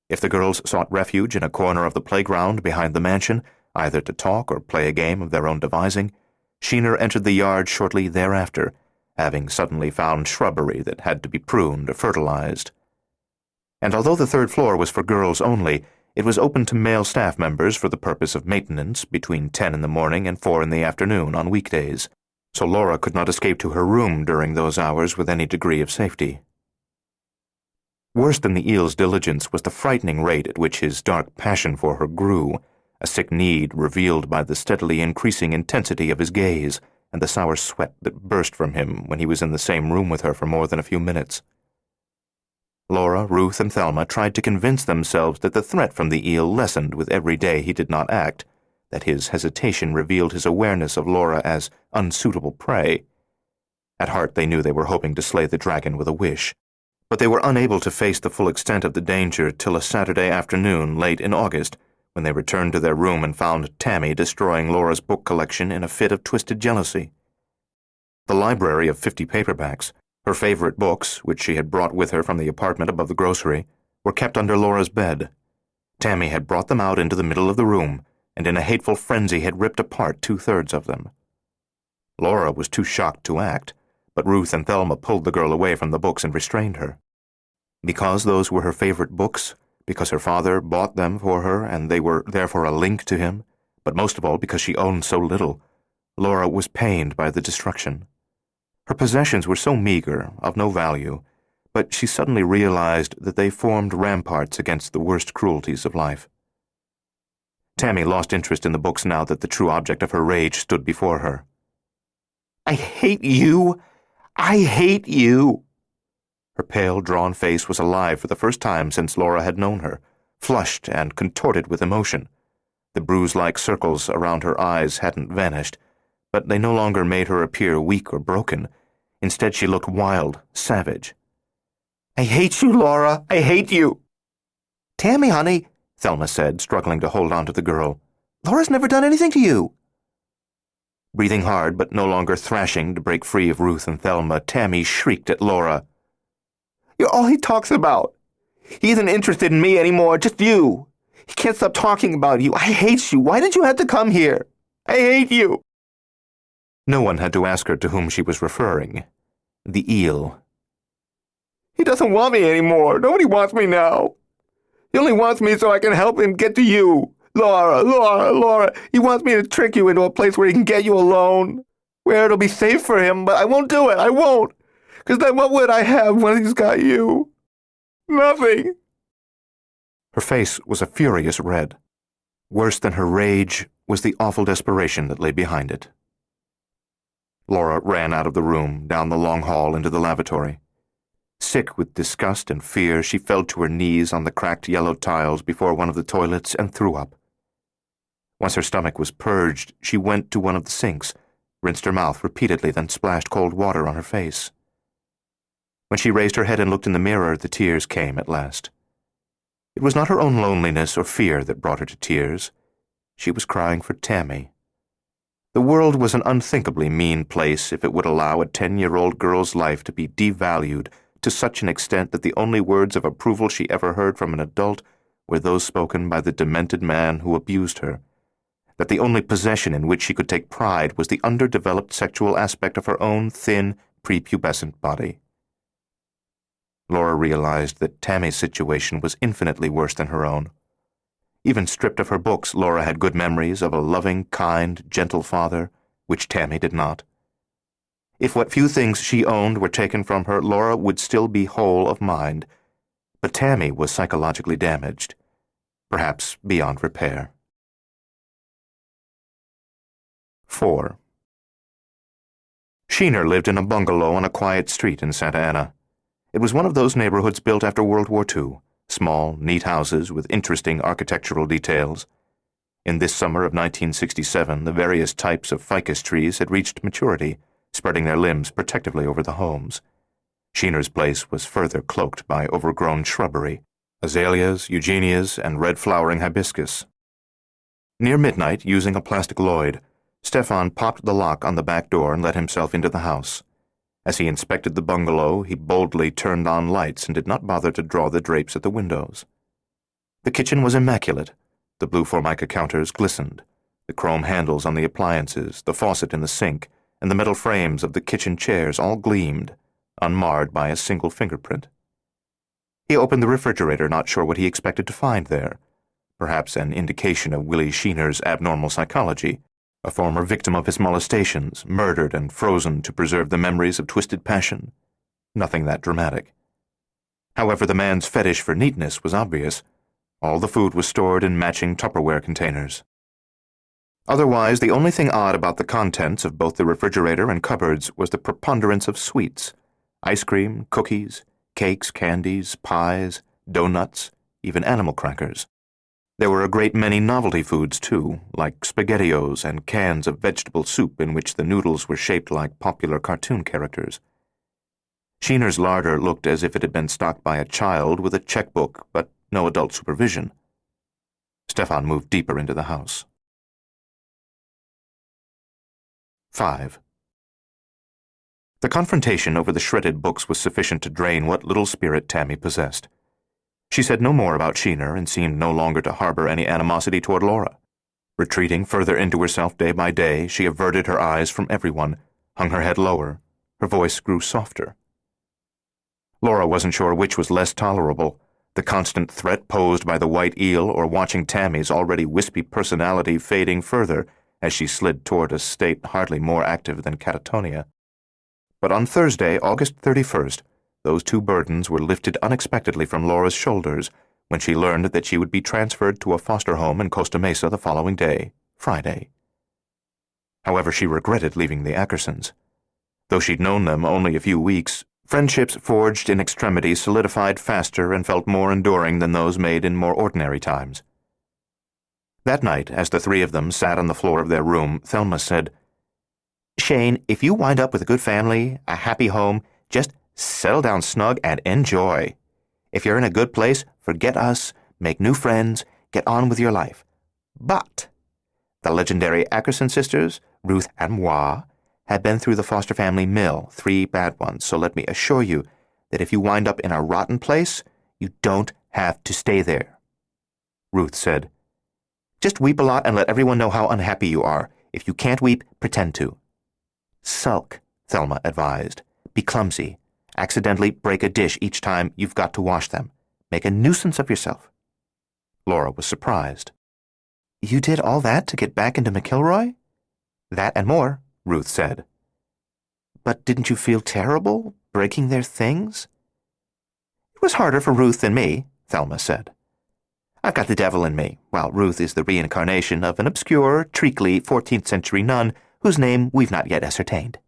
If the girls sought refuge in a corner of the playground behind the mansion, either to talk or play a game of their own devising, Sheener entered the yard shortly thereafter, having suddenly found shrubbery that had to be pruned or fertilized. And although the 3rd floor was for girls only, it was open to male staff members for the purpose of maintenance between 10 in the morning and 4 in the afternoon on weekdays, so Laura could not escape to her room during those hours with any degree of safety. Worse than the eel's diligence was the frightening rate at which his dark passion for her grew, a sick need revealed by the steadily increasing intensity of his gaze and the sour sweat that burst from him when he was in the same room with her for more than a few minutes. Laura, Ruth, and Thelma tried to convince themselves that the threat from the eel lessened with every day he did not act, that his hesitation revealed his awareness of Laura as unsuitable prey. At heart they knew they were hoping to slay the dragon with a wish, but they were unable to face the full extent of the danger till a Saturday afternoon late in August, when they returned to their room and found Tammy destroying Laura's book collection in a fit of twisted jealousy. The library of 50 paperbacks, her favorite books, which she had brought with her from the apartment above the grocery, were kept under Laura's bed. Tammy had brought them out into the middle of the room, and in a hateful frenzy had ripped apart 2/3 of them. Laura was too shocked to act, but Ruth and Thelma pulled the girl away from the books and restrained her. Because those were her favorite books, because her father bought them for her and they were therefore a link to him, but most of all because she owned so little, Laura was pained by the destruction. Her possessions were so meager, of no value, but she suddenly realized that they formed ramparts against the worst cruelties of life. Tammy lost interest in the books now that the true object of her rage stood before her. "I hate you! I hate you!" Her pale, drawn face was alive for the first time since Laura had known her, flushed and contorted with emotion. The bruise-like circles around her eyes hadn't vanished, but they no longer made her appear weak or broken. Instead, she looked wild, savage. "I hate you, Laura! I hate you!" "Tammy, honey," Thelma said, struggling to hold on to the girl. "Laura's never done anything to you." Breathing hard, but no longer thrashing to break free of Ruth and Thelma, Tammy shrieked at Laura. "You're all he talks about. He isn't interested in me anymore, just you. He can't stop talking about you. I hate you. Why did you have to come here? I hate you." No one had to ask her to whom she was referring. The eel. "He doesn't want me anymore. Nobody wants me now. He only wants me so I can help him get to you. Laura, Laura, Laura. He wants me to trick you into a place where he can get you alone. Where it'll be safe for him, but I won't do it. I won't. Because then what would I have when he's got you? Nothing." Her face was a furious red. Worse than her rage was the awful desperation that lay behind it. Laura ran out of the room, down the long hall into the lavatory. Sick with disgust and fear, she fell to her knees on the cracked yellow tiles before one of the toilets and threw up. Once her stomach was purged, she went to one of the sinks, rinsed her mouth repeatedly, then splashed cold water on her face. When she raised her head and looked in the mirror, the tears came at last. It was not her own loneliness or fear that brought her to tears. She was crying for Tammy. The world was an unthinkably mean place if it would allow a 10-year-old girl's life to be devalued to such an extent that the only words of approval she ever heard from an adult were those spoken by the demented man who abused her, that the only possession in which she could take pride was the underdeveloped sexual aspect of her own thin, prepubescent body. Laura realized that Tammy's situation was infinitely worse than her own. Even stripped of her books, Laura had good memories of a loving, kind, gentle father, which Tammy did not. If what few things she owned were taken from her, Laura would still be whole of mind, but Tammy was psychologically damaged, perhaps beyond repair. 4. Sheener lived in a bungalow on a quiet street in Santa Ana. It was one of those neighborhoods built after World War II, small, neat houses with interesting architectural details. In this summer of 1967, the various types of ficus trees had reached maturity, spreading their limbs protectively over the homes. Sheener's place was further cloaked by overgrown shrubbery, azaleas, eugenias, and red-flowering hibiscus. Near midnight, using a plastic Lloyd, Stefan popped the lock on the back door and let himself into the house. As he inspected the bungalow, he boldly turned on lights and did not bother to draw the drapes at the windows. The kitchen was immaculate. The blue Formica counters glistened, the chrome handles on the appliances, the faucet in the sink, and the metal frames of the kitchen chairs all gleamed, unmarred by a single fingerprint. He opened the refrigerator, not sure what he expected to find there. Perhaps an indication of Willie Sheener's abnormal psychology, a former victim of his molestations, murdered and frozen to preserve the memories of twisted passion. Nothing that dramatic. However, the man's fetish for neatness was obvious. All the food was stored in matching Tupperware containers. Otherwise, the only thing odd about the contents of both the refrigerator and cupboards was the preponderance of sweets: ice cream, cookies, cakes, candies, pies, donuts, even animal crackers. There were a great many novelty foods, too, like SpaghettiOs and cans of vegetable soup in which the noodles were shaped like popular cartoon characters. Sheener's larder looked as if it had been stocked by a child with a checkbook, but no adult supervision. Stefan moved deeper into the house. 5. The confrontation over the shredded books was sufficient to drain what little spirit Tammy possessed. She said no more about Sheener and seemed no longer to harbor any animosity toward Laura. Retreating further into herself day by day, she averted her eyes from everyone, hung her head lower. Her voice grew softer. Laura wasn't sure which was less tolerable, the constant threat posed by the white eel or watching Tammy's already wispy personality fading further as she slid toward a state hardly more active than catatonia. But on Thursday, August 31st, those two burdens were lifted unexpectedly from Laura's shoulders when she learned that she would be transferred to a foster home in Costa Mesa the following day, Friday. However, she regretted leaving the Ackersons. Though she'd known them only a few weeks, Friendships forged in extremity solidified faster and felt more enduring than those made in more ordinary times. That night, as the three of them sat on the floor of their room, Thelma said, "Shane, if you wind up with a good family, a happy home, just settle down snug and enjoy. If you're in a good place, forget us, make new friends, get on with your life. But the legendary Ackerson sisters, Ruth and moi, had been through the foster family mill, 3 bad ones, so let me assure you that if you wind up in a rotten place, you don't have to stay there." Ruth said, "Just weep a lot and let everyone know how unhappy you are. If you can't weep, pretend to." "Sulk," Thelma advised. "Be clumsy. Accidentally break a dish each time you've got to wash them. Make a nuisance of yourself." Laura was surprised. "You did all that to get back into McIlroy?" "That and more," Ruth said. "But didn't you feel terrible, breaking their things?" "It was harder for Ruth than me," Thelma said. "I've got the devil in me, while Ruth is the reincarnation of an obscure, treacly 14th century nun whose name we've not yet ascertained."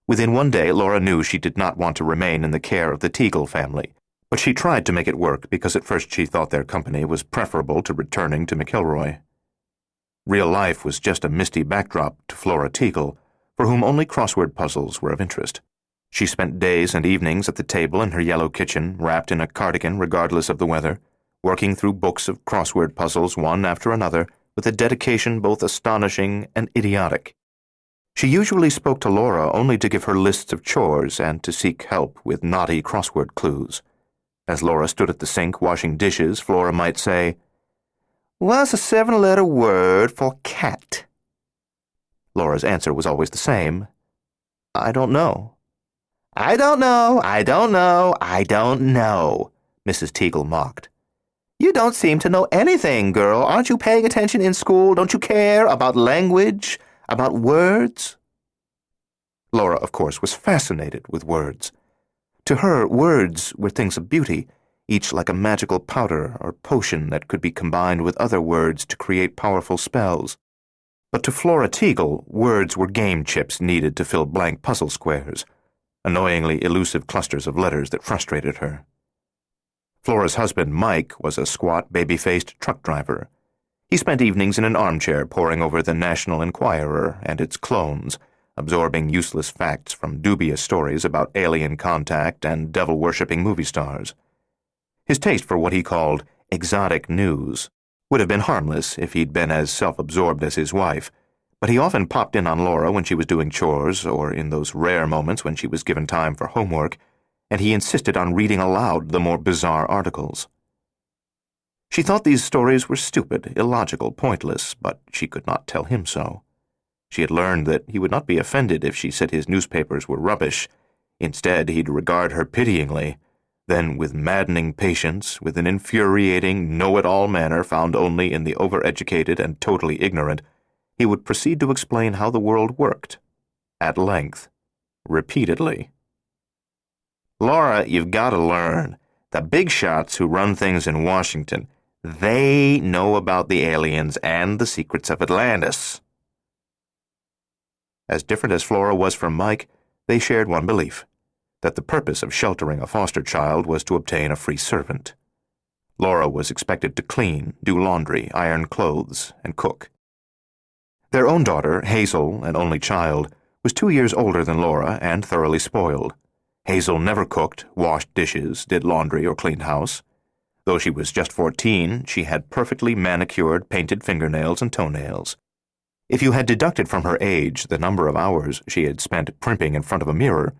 Within one day, Laura knew she did not want to remain in the care of the Teagle family, but she tried to make it work because at first she thought their company was preferable to returning to McIlroy. Real life was just a misty backdrop to Flora Teagle, for whom only crossword puzzles were of interest. She spent days and evenings at the table in her yellow kitchen, wrapped in a cardigan regardless of the weather, working through books of crossword puzzles one after another with a dedication both astonishing and idiotic. She usually spoke to Laura only to give her lists of chores and to seek help with knotty crossword clues. As Laura stood at the sink washing dishes, Flora might say, "What's a 7-letter word for cat?" Laura's answer was always the same. "I don't know." "I don't know, I don't know, I don't know," Mrs. Teagle mocked. "You don't seem to know anything, girl. Aren't you paying attention in school? Don't you care about language, about words?" Laura, of course, was fascinated with words. To her, words were things of beauty, each like a magical powder or potion that could be combined with other words to create powerful spells. But to Flora Teagle, words were game chips needed to fill blank puzzle squares, annoyingly elusive clusters of letters that frustrated her. Flora's husband, Mike, was a squat, baby-faced truck driver. He spent evenings in an armchair poring over the National Enquirer and its clones, absorbing useless facts from dubious stories about alien contact and devil-worshipping movie stars. His taste for what he called exotic news would have been harmless if he'd been as self-absorbed as his wife, but he often popped in on Laura when she was doing chores or in those rare moments when she was given time for homework, and he insisted on reading aloud the more bizarre articles. She thought these stories were stupid, illogical, pointless, but she could not tell him so. She had learned that he would not be offended if she said his newspapers were rubbish. Instead, he'd regard her pityingly. Then, with maddening patience, with an infuriating, know-it-all manner found only in the overeducated and totally ignorant, he would proceed to explain how the world worked. At length. Repeatedly. "Laura, you've got to learn. The big shots who run things in Washington, they know about the aliens and the secrets of Atlantis." As different as Flora was from Mike, they shared one belief, that the purpose of sheltering a foster child was to obtain a free servant. Laura was expected to clean, do laundry, iron clothes, and cook. Their own daughter, Hazel, an only child, was 2 years older than Laura and thoroughly spoiled. Hazel never cooked, washed dishes, did laundry, or cleaned house. Though she was just 14, she had perfectly manicured, painted fingernails and toenails. If you had deducted from her age the number of hours she had spent primping in front of a mirror,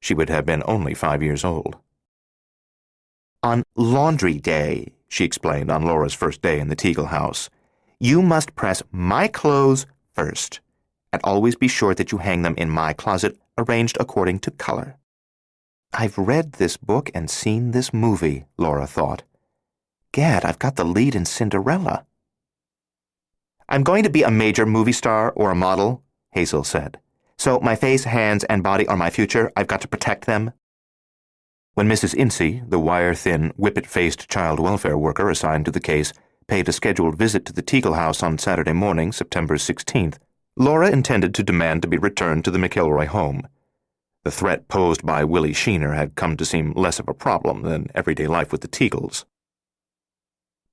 she would have been only 5 years old. "On laundry day," she explained on Laura's first day in the Teagle house, "you must press my clothes first, and always be sure that you hang them in my closet, arranged according to color." "I've read this book and seen this movie," Laura thought. "Gad, I've got the lead in Cinderella." "I'm going to be a major movie star or a model," Hazel said. "So my face, hands, and body are my future. I've got to protect them." When Mrs. Incy, the wire-thin, whippet-faced child welfare worker assigned to the case, paid a scheduled visit to the Teagle house on Saturday morning, September 16th, Laura intended to demand to be returned to the McIlroy home. The threat posed by Willie Sheener had come to seem less of a problem than everyday life with the Teagles.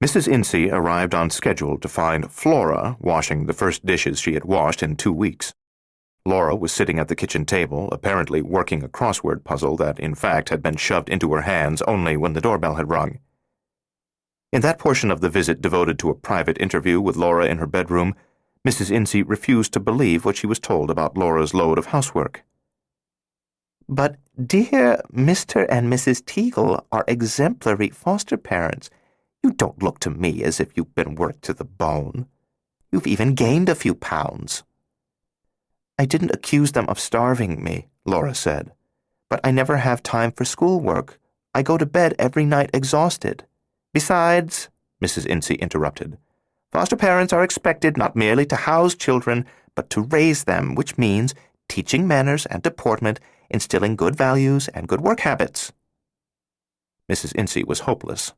Mrs. Ince arrived on schedule to find Flora washing the first dishes she had washed in 2 weeks. Laura was sitting at the kitchen table, apparently working a crossword puzzle that, in fact, had been shoved into her hands only when the doorbell had rung. In that portion of the visit devoted to a private interview with Laura in her bedroom, Mrs. Ince refused to believe what she was told about Laura's load of housework. "But dear Mr. and Mrs. Teagle are exemplary foster parents. You don't look to me as if you've been worked to the bone. You've even gained a few pounds." "I didn't accuse them of starving me," Laura said. "But I never have time for schoolwork. I go to bed every night exhausted. Besides," Mrs. Ince interrupted, "foster parents are expected not merely to house children, but to raise them, which means teaching manners and deportment, instilling good values and good work habits." Mrs. Ince was hopeless.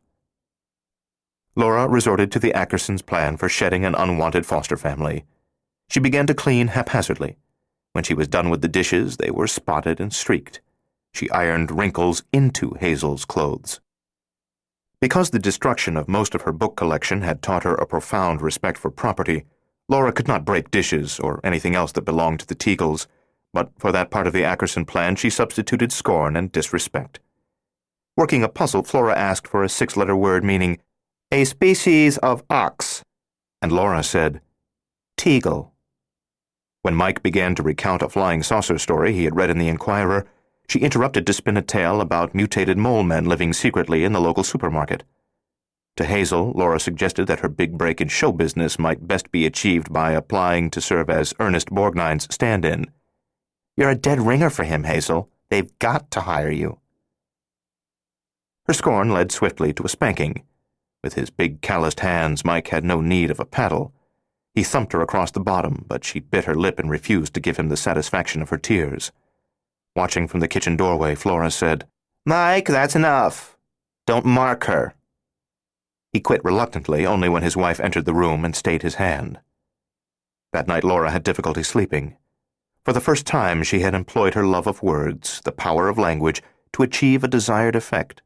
Laura resorted to the Ackersons' plan for shedding an unwanted foster family. She began to clean haphazardly. When she was done with the dishes, they were spotted and streaked. She ironed wrinkles into Hazel's clothes. Because the destruction of most of her book collection had taught her a profound respect for property, Laura could not break dishes or anything else that belonged to the Teagles, but for that part of the Ackerson plan she substituted scorn and disrespect. Working a puzzle, Flora asked for a 6-letter word meaning "a species of ox," and Laura said, "Teagle." When Mike began to recount a flying saucer story he had read in the Inquirer, she interrupted to spin a tale about mutated mole men living secretly in the local supermarket. To Hazel, Laura suggested that her big break in show business might best be achieved by applying to serve as Ernest Borgnine's stand-in. "You're a dead ringer for him, Hazel. They've got to hire you." Her scorn led swiftly to a spanking. With his big calloused hands, Mike had no need of a paddle. He thumped her across the bottom, but she bit her lip and refused to give him the satisfaction of her tears. Watching from the kitchen doorway, Flora said, "Mike, that's enough. Don't mark her." He quit reluctantly only when his wife entered the room and stayed his hand. That night Laura had difficulty sleeping. For the first time she had employed her love of words, the power of language, to achieve a desired effect,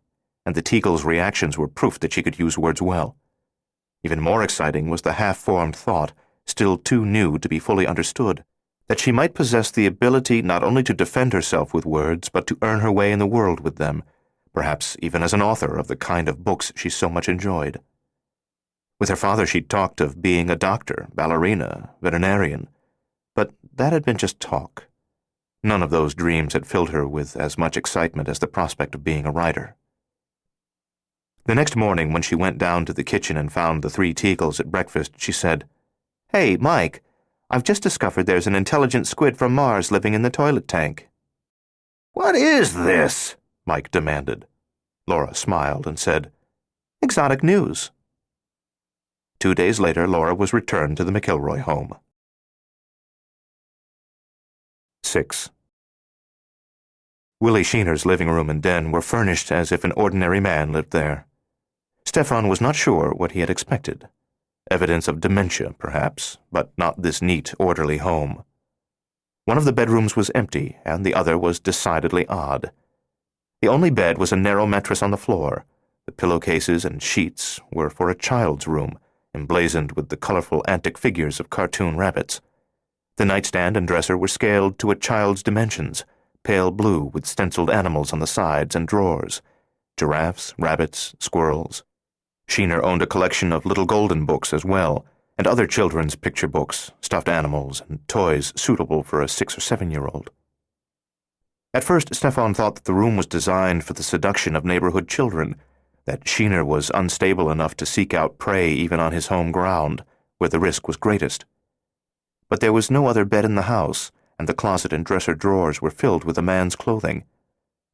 and the Teagles' reactions were proof that she could use words well. Even more exciting was the half-formed thought, still too new to be fully understood, that she might possess the ability not only to defend herself with words, but to earn her way in the world with them, perhaps even as an author of the kind of books she so much enjoyed. With her father she'd talked of being a doctor, ballerina, veterinarian, but that had been just talk. None of those dreams had filled her with as much excitement as the prospect of being a writer. The next morning, when she went down to the kitchen and found the 3 Teagles at breakfast, she said, "Hey, Mike, I've just discovered there's an intelligent squid from Mars living in the toilet tank." "What is this?" Mike demanded. Laura smiled and said, "Exotic news." 2 days later, Laura was returned to the McIlroy home. 6. Willie Sheener's living room and den were furnished as if an ordinary man lived there. Stefan was not sure what he had expected. Evidence of dementia, perhaps, but not this neat, orderly home. One of the bedrooms was empty, and the other was decidedly odd. The only bed was a narrow mattress on the floor. The pillowcases and sheets were for a child's room, emblazoned with the colorful antic figures of cartoon rabbits. The nightstand and dresser were scaled to a child's dimensions, pale blue with stenciled animals on the sides and drawers, giraffes, rabbits, squirrels. Sheener owned a collection of little golden books as well, and other children's picture books, stuffed animals, and toys suitable for a 6- or 7-year-old. At first, Stefan thought that the room was designed for the seduction of neighborhood children, that Sheener was unstable enough to seek out prey even on his home ground, where the risk was greatest. But there was no other bed in the house, and the closet and dresser drawers were filled with a man's clothing.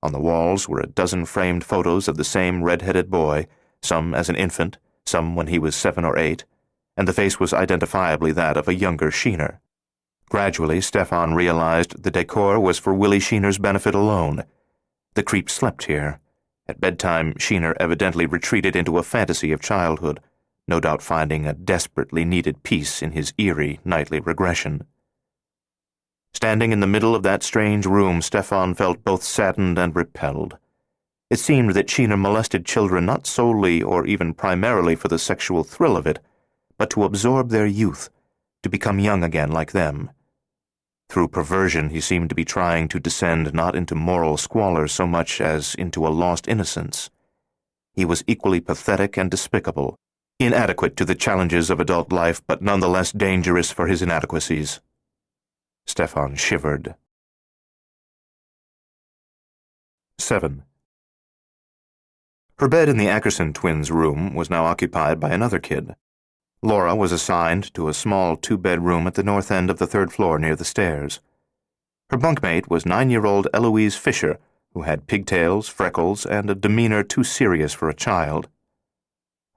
On the walls were a dozen framed photos of the same red-headed boy, some as an infant, some when he was 7 or 8, and the face was identifiably that of a younger Sheener. Gradually, Stefan realized the decor was for Willie Sheener's benefit alone. The creep slept here. At bedtime, Sheener evidently retreated into a fantasy of childhood, no doubt finding a desperately needed peace in his eerie nightly regression. Standing in the middle of that strange room, Stefan felt both saddened and repelled. It seemed that Sheena molested children not solely or even primarily for the sexual thrill of it, but to absorb their youth, to become young again like them. Through perversion, he seemed to be trying to descend not into moral squalor so much as into a lost innocence. He was equally pathetic and despicable, inadequate to the challenges of adult life, but nonetheless dangerous for his inadequacies. Stefan shivered. 7. Her bed in the Ackerson twins' room was now occupied by another kid. Laura was assigned to a small 2-bedroom at the north end of the 3rd floor near the stairs. Her bunkmate was 9-year-old Eloise Fisher, who had pigtails, freckles, and a demeanor too serious for a child.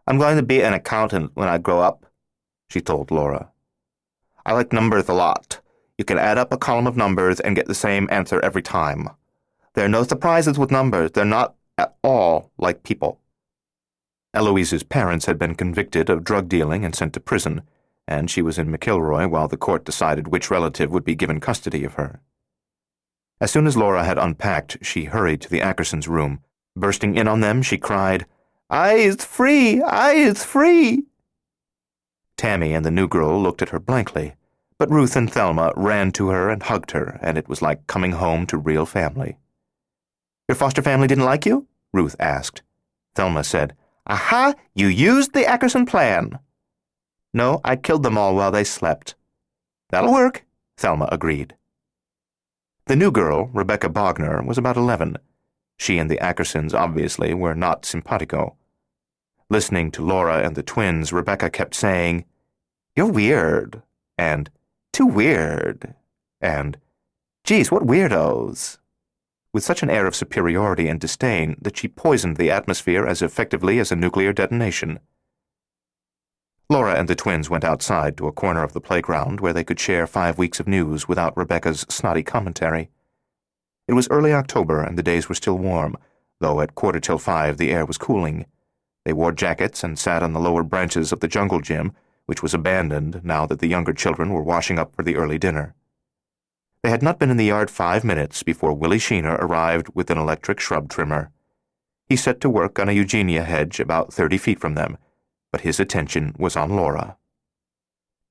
"I'm going to be an accountant when I grow up," she told Laura. "I like numbers a lot. You can add up a column of numbers and get the same answer every time. There are no surprises with numbers. They're not at all like people." Eloise's parents had been convicted of drug dealing and sent to prison, and she was in McIlroy while the court decided which relative would be given custody of her. As soon as Laura had unpacked, she hurried to the Ackersons' room. Bursting in on them, she cried, "I is free! I is free!" Tammy and the new girl looked at her blankly, but Ruth and Thelma ran to her and hugged her, and it was like coming home to real family. "Your foster family didn't like you?" Ruth asked. Thelma said, "Aha! You used the Ackerson plan." "No, I killed them all while they slept." "That'll work," Thelma agreed. The new girl, Rebecca Bogner, was about 11. She and the Ackersons, obviously, were not simpatico. Listening to Laura and the twins, Rebecca kept saying, "You're weird," and "too weird," and "geez, what weirdos," with such an air of superiority and disdain that she poisoned the atmosphere as effectively as a nuclear detonation. Laura and the twins went outside to a corner of the playground where they could share 5 weeks of news without Rebecca's snotty commentary. It was early October and the days were still warm, though at 4:45 the air was cooling. They wore jackets and sat on the lower branches of the jungle gym, which was abandoned now that the younger children were washing up for the early dinner. They had not been in the yard 5 minutes before Willie Sheena arrived with an electric shrub trimmer. He set to work on a Eugenia hedge about 30 feet from them, but his attention was on Laura.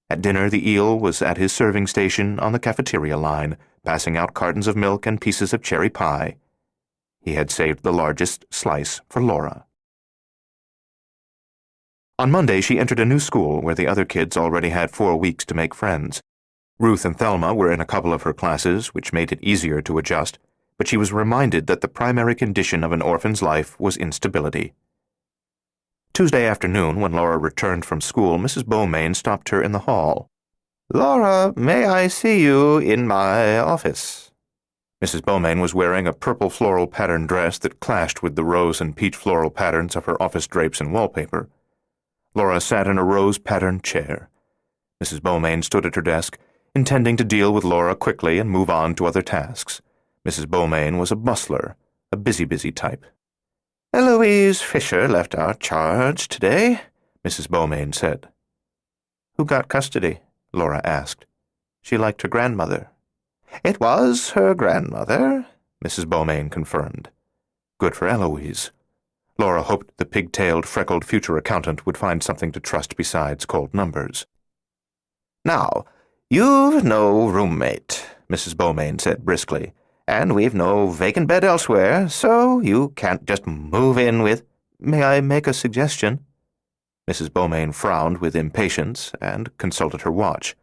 At dinner, the eel was at his serving station on the cafeteria line, passing out cartons of milk and pieces of cherry pie. He had saved the largest slice for Laura. On Monday, she entered a new school where the other kids already had 4 weeks to make friends. Ruth and Thelma were in a couple of her classes, which made it easier to adjust, but she was reminded that the primary condition of an orphan's life was instability. Tuesday afternoon, when Laura returned from school, Mrs. Beaumain stopped her in the hall. "Laura, may I see you in my office?" Mrs. Beaumain was wearing a purple floral pattern dress that clashed with the rose and peach floral patterns of her office drapes and wallpaper. Laura sat in a rose-patterned chair. Mrs. Beaumain stood at her desk, intending to deal with Laura quickly and move on to other tasks. Mrs. Beaumain was a bustler, a busy type. "Eloise Fisher left our charge today," Mrs. Beaumain said. "Who got custody?" Laura asked. She liked her grandmother. "It was her grandmother," Mrs. Beaumain confirmed. Good for Eloise. Laura hoped the pig-tailed, freckled future accountant would find something to trust besides cold numbers. "Now, you've no roommate," Mrs. Beaumain said briskly, "and we've no vacant bed elsewhere, so you can't just move in with—" "May I make a suggestion?" Mrs. Beaumain frowned with impatience and consulted her watch.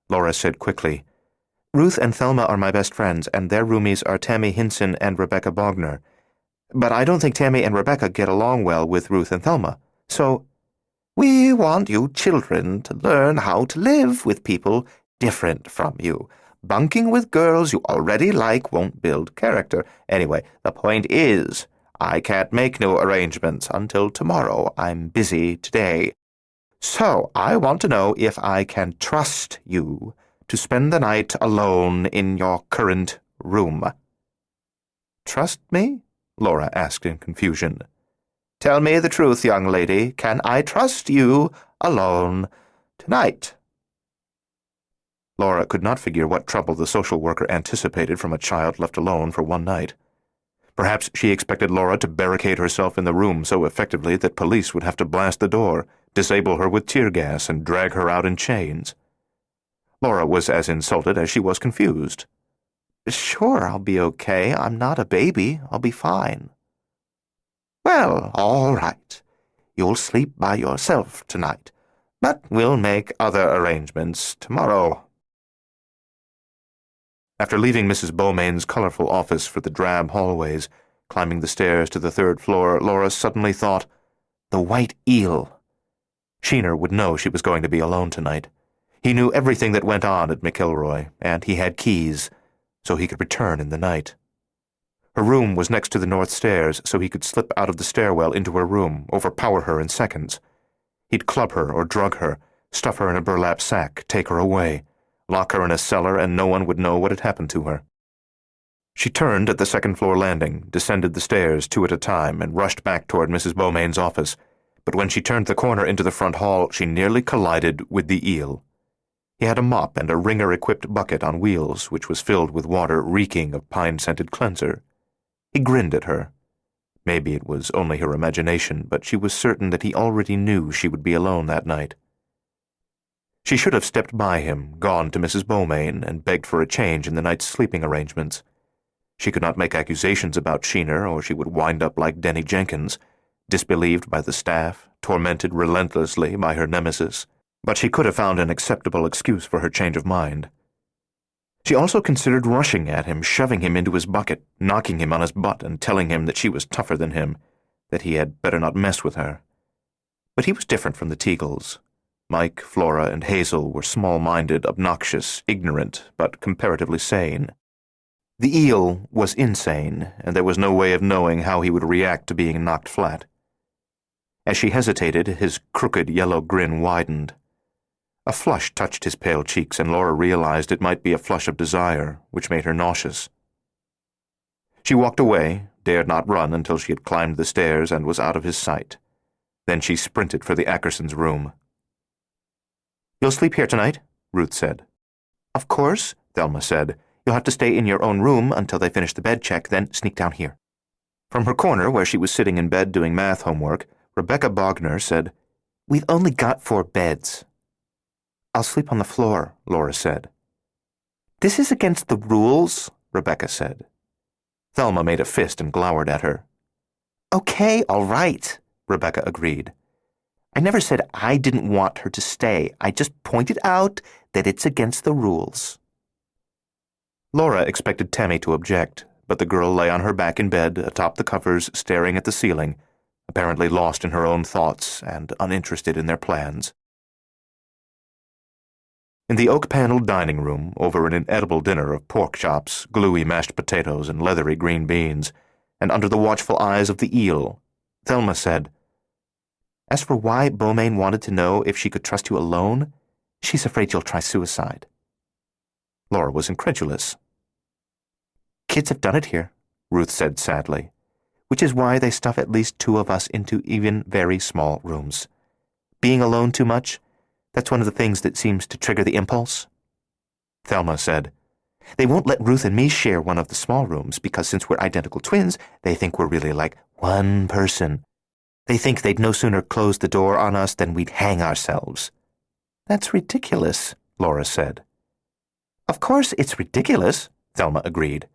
Laura said quickly, "Ruth and Thelma are my best friends, and their roomies are Tammy Hinson and Rebecca Bogner. But I don't think Tammy and Rebecca get along well with Ruth and Thelma, so—" "We want you children to learn how to live with people different from you. Bunking with girls you already like won't build character. Anyway, the point is, I can't make new arrangements until tomorrow. I'm busy today. So I want to know if I can trust you to spend the night alone in your current room." "Trust me?" Laura asked in confusion. "Tell me the truth, young lady. Can I trust you alone tonight?" Laura could not figure what trouble the social worker anticipated from a child left alone for one night. Perhaps she expected Laura to barricade herself in the room so effectively that police would have to blast the door, disable her with tear gas, and drag her out in chains. Laura was as insulted as she was confused. "Sure, I'll be okay. I'm not a baby. I'll be fine." "Well, all right. You'll sleep by yourself tonight, but we'll make other arrangements tomorrow." After leaving Mrs. Beaumain's colorful office for the drab hallways, climbing the stairs to the third floor, Laura suddenly thought, the white eel. Sheener would know she was going to be alone tonight. He knew everything that went on at McIlroy, and he had keys, so he could return in the night. Her room was next to the north stairs, so he could slip out of the stairwell into her room, overpower her in seconds. He'd club her or drug her, stuff her in a burlap sack, take her away, lock her in a cellar, and no one would know what had happened to her. She turned at the second-floor landing, descended the stairs 2 at a time, and rushed back toward Mrs. Beaumain's office. But when she turned the corner into the front hall, she nearly collided with the eel. He had a mop and a wringer-equipped bucket on wheels, which was filled with water reeking of pine-scented cleanser. He grinned at her. Maybe it was only her imagination, but she was certain that he already knew she would be alone that night. She should have stepped by him, gone to Mrs. Beaumain, and begged for a change in the night's sleeping arrangements. She could not make accusations about Sheener, or she would wind up like Denny Jenkins, disbelieved by the staff, tormented relentlessly by her nemesis. But she could have found an acceptable excuse for her change of mind. She also considered rushing at him, shoving him into his bucket, knocking him on his butt, and telling him that she was tougher than him, that he had better not mess with her. But he was different from the Teagles. Mike, Flora, and Hazel were small-minded, obnoxious, ignorant, but comparatively sane. The eel was insane, and there was no way of knowing how he would react to being knocked flat. As she hesitated, his crooked yellow grin widened. A flush touched his pale cheeks, and Laura realized it might be a flush of desire, which made her nauseous. She walked away, dared not run until she had climbed the stairs and was out of his sight. Then she sprinted for the Ackersons' room. "You'll sleep here tonight?" Ruth said. "Of course," Thelma said. "You'll have to stay in your own room until they finish the bed check, then sneak down here." From her corner, where she was sitting in bed doing math homework, Rebecca Bogner said, "We've only got 4 beds." "I'll sleep on the floor," Laura said. "This is against the rules," Rebecca said. Thelma made a fist and glowered at her. "Okay, all right," Rebecca agreed. "I never said I didn't want her to stay. I just pointed out that it's against the rules." Laura expected Tammy to object, but the girl lay on her back in bed, atop the covers, staring at the ceiling, apparently lost in her own thoughts and uninterested in their plans. In the oak-paneled dining room, over an inedible dinner of pork chops, gluey mashed potatoes, and leathery green beans, and under the watchful eyes of the eel, Thelma said, "As for why Beaumain wanted to know if she could trust you alone, she's afraid you'll try suicide." Laura was incredulous. "Kids have done it here," Ruth said sadly, "which is why they stuff at least 2 of us into even very small rooms. Being alone too much, that's one of the things that seems to trigger the impulse." Thelma said, "They won't let Ruth and me share one of the small rooms because since we're identical twins, they think we're really like one person. They think they'd no sooner close the door on us than we'd hang ourselves." "That's ridiculous," Laura said. "Of course it's ridiculous," Thelma agreed.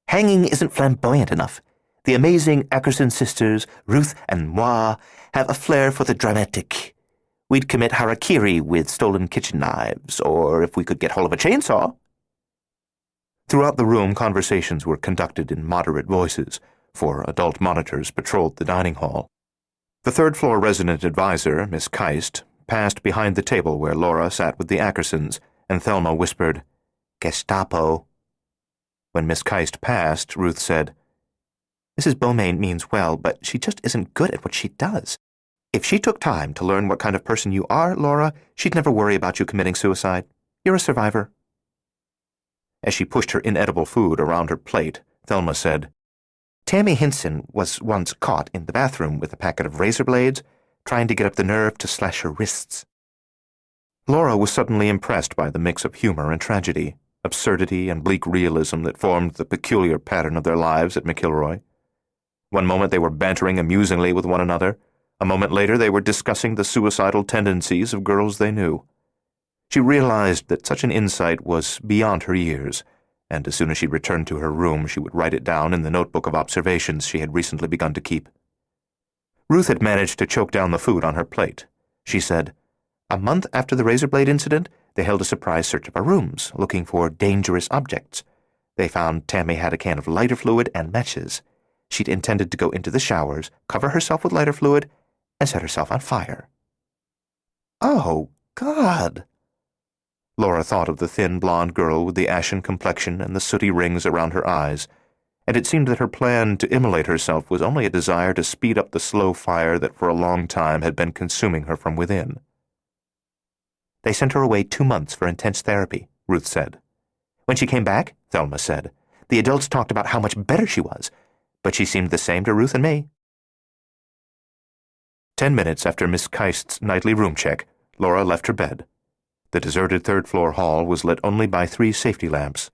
"Hanging isn't flamboyant enough. The amazing Ackerson sisters, Ruth and moi, have a flair for the dramatic. We'd commit harakiri with stolen kitchen knives, or if we could get hold of a chainsaw." Throughout the room, conversations were conducted in moderate voices, for adult monitors patrolled the dining hall. The third-floor resident advisor, Miss Keist, passed behind the table where Laura sat with the Ackersons, and Thelma whispered, "Gestapo." When Miss Keist passed, Ruth said, "Mrs. Beaumain means well, but she just isn't good at what she does. If she took time to learn what kind of person you are, Laura, she'd never worry about you committing suicide. You're a survivor." As she pushed her inedible food around her plate, Thelma said, "Tammy Hinson was once caught in the bathroom with a packet of razor blades, trying to get up the nerve to slash her wrists." Laura was suddenly impressed by the mix of humor and tragedy, absurdity and bleak realism that formed the peculiar pattern of their lives at McIlroy. One moment they were bantering amusingly with one another. A moment later they were discussing the suicidal tendencies of girls they knew. She realized that such an insight was beyond her years, and as soon as she returned to her room she would write it down in the notebook of observations she had recently begun to keep. Ruth had managed to choke down the food on her plate. She said, "A month after the razor blade incident, they held a surprise search of our rooms, looking for dangerous objects. They found Tammy had a can of lighter fluid and matches. She'd intended to go into the showers, cover herself with lighter fluid, and set herself on fire." "Oh, God!" Laura thought of the thin blonde girl with the ashen complexion and the sooty rings around her eyes, and it seemed that her plan to immolate herself was only a desire to speed up the slow fire that for a long time had been consuming her from within. "They sent her away 2 months for intense therapy," Ruth said. "When she came back," Thelma said, "the adults talked about how much better she was, but she seemed the same to Ruth and me." 10 minutes after Miss Keist's nightly room check, Laura left her bed. The deserted third-floor hall was lit only by 3 safety lamps.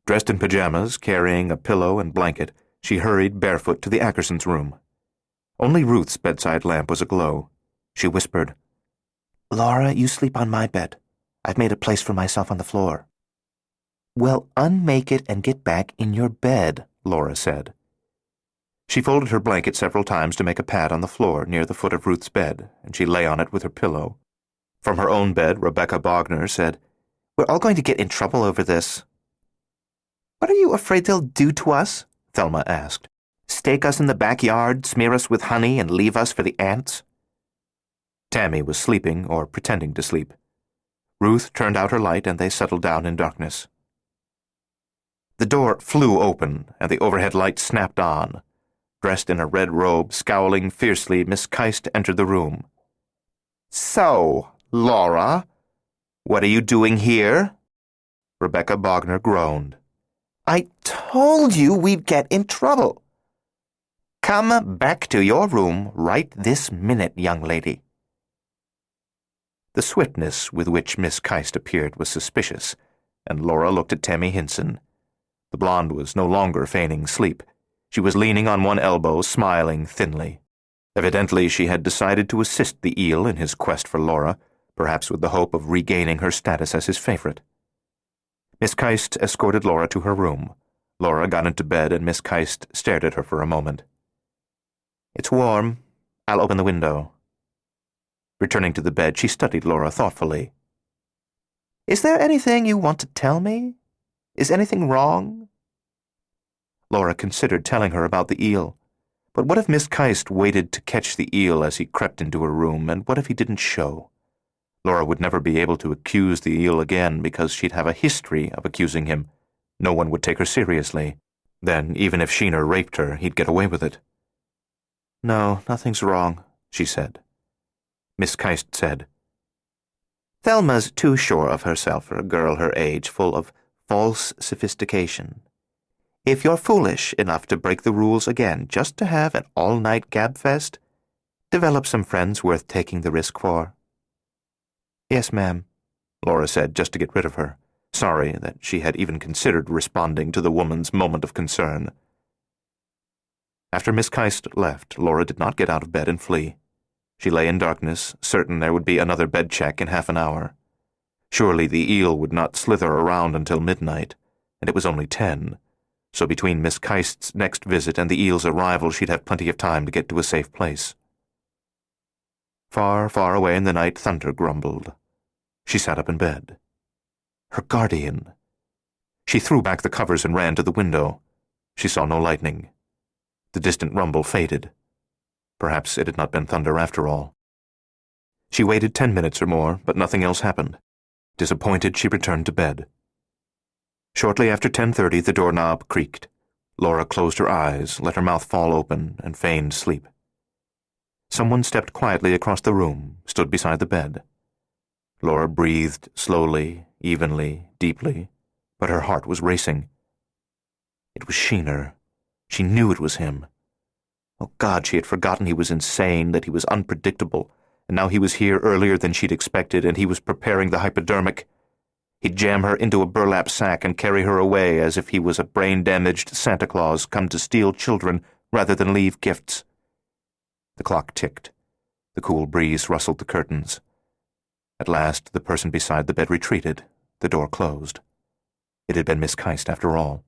Dressed in pajamas, carrying a pillow and blanket, she hurried barefoot to the Ackersons' room. Only Ruth's bedside lamp was aglow. She whispered, "Laura, you sleep on my bed. I've made a place for myself on the floor." "Well, unmake it and get back in your bed," Laura said. She folded her blanket several times to make a pad on the floor near the foot of Ruth's bed, and she lay on it with her pillow. From her own bed, Rebecca Bogner said, "We're all going to get in trouble over this." "What are you afraid they'll do to us?" Thelma asked. "Stake us in the backyard, smear us with honey, and leave us for the ants?" Tammy was sleeping, or pretending to sleep. Ruth turned out her light, and they settled down in darkness. The door flew open, and the overhead light snapped on. Dressed in a red robe, scowling fiercely, Miss Keist entered the room. "So, Laura, what are you doing here?" Rebecca Bogner groaned. "I told you we'd get in trouble." "Come back to your room right this minute, young lady." The swiftness with which Miss Keist appeared was suspicious, and Laura looked at Tammy Hinson. The blonde was no longer feigning sleep. She was leaning on one elbow, smiling thinly. Evidently she had decided to assist the eel in his quest for Laura, perhaps with the hope of regaining her status as his favorite. Miss Keist escorted Laura to her room. Laura got into bed, and Miss Keist stared at her for a moment. "It's warm. I'll open the window." Returning to the bed, she studied Laura thoughtfully. "Is there anything you want to tell me? Is anything wrong?" Laura considered telling her about the eel. But what if Miss Keist waited to catch the eel as he crept into her room, and what if he didn't show? Laura would never be able to accuse the eel again because she'd have a history of accusing him. No one would take her seriously. Then, even if Sheena raped her, he'd get away with it. "No, nothing's wrong," she said. Miss Keist said, "Thelma's too sure of herself for a girl her age, full of false sophistication. If you're foolish enough to break the rules again just to have an all-night gabfest, develop some friends worth taking the risk for." "Yes, ma'am," Laura said, just to get rid of her, sorry that she had even considered responding to the woman's moment of concern. After Miss Keist left, Laura did not get out of bed and flee. She lay in darkness, certain there would be another bed check in half an hour. Surely the eel would not slither around until midnight, and it was only 10, so between Miss Keist's next visit and the eel's arrival she'd have plenty of time to get to a safe place. Far, far away in the night, thunder grumbled. She sat up in bed. Her guardian. She threw back the covers and ran to the window. She saw no lightning. The distant rumble faded. Perhaps it had not been thunder after all. She waited 10 minutes or more, but nothing else happened. Disappointed, she returned to bed. Shortly after 10:30, the doorknob creaked. Laura closed her eyes, let her mouth fall open, and feigned sleep. Someone stepped quietly across the room, stood beside the bed. Laura breathed slowly, evenly, deeply, but her heart was racing. It was Sheener. She knew it was him. Oh God, she had forgotten he was insane, that he was unpredictable, and now he was here earlier than she'd expected, and he was preparing the hypodermic. He'd jam her into a burlap sack and carry her away as if he was a brain-damaged Santa Claus come to steal children rather than leave gifts. The clock ticked. The cool breeze rustled the curtains. At last, the person beside the bed retreated. The door closed. It had been Miss Keist after all.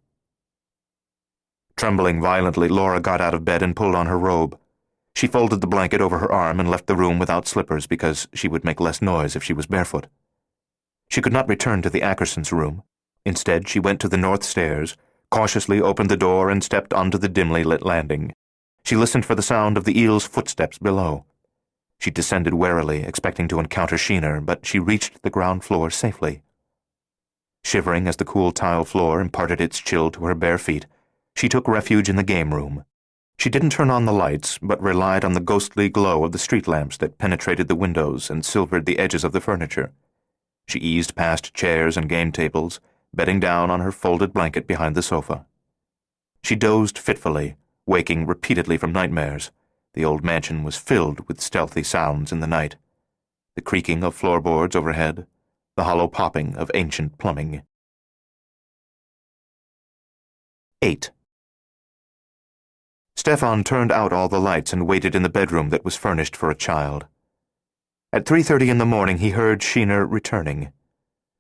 Trembling violently, Laura got out of bed and pulled on her robe. She folded the blanket over her arm and left the room without slippers because she would make less noise if she was barefoot. She could not return to the Ackersons' room. Instead, she went to the north stairs, cautiously opened the door, and stepped onto the dimly lit landing. She listened for the sound of the eel's footsteps below. She descended warily, expecting to encounter Sheener, but she reached the ground floor safely. Shivering as the cool tile floor imparted its chill to her bare feet, she took refuge in the game room. She didn't turn on the lights, but relied on the ghostly glow of the street lamps that penetrated the windows and silvered the edges of the furniture. She eased past chairs and game tables, bedding down on her folded blanket behind the sofa. She dozed fitfully, waking repeatedly from nightmares. The old mansion was filled with stealthy sounds in the night. The creaking of floorboards overhead, the hollow popping of ancient plumbing. 8. Stefan turned out all the lights and waited in the bedroom that was furnished for a child. At 3:30 in the morning he heard Sheener returning.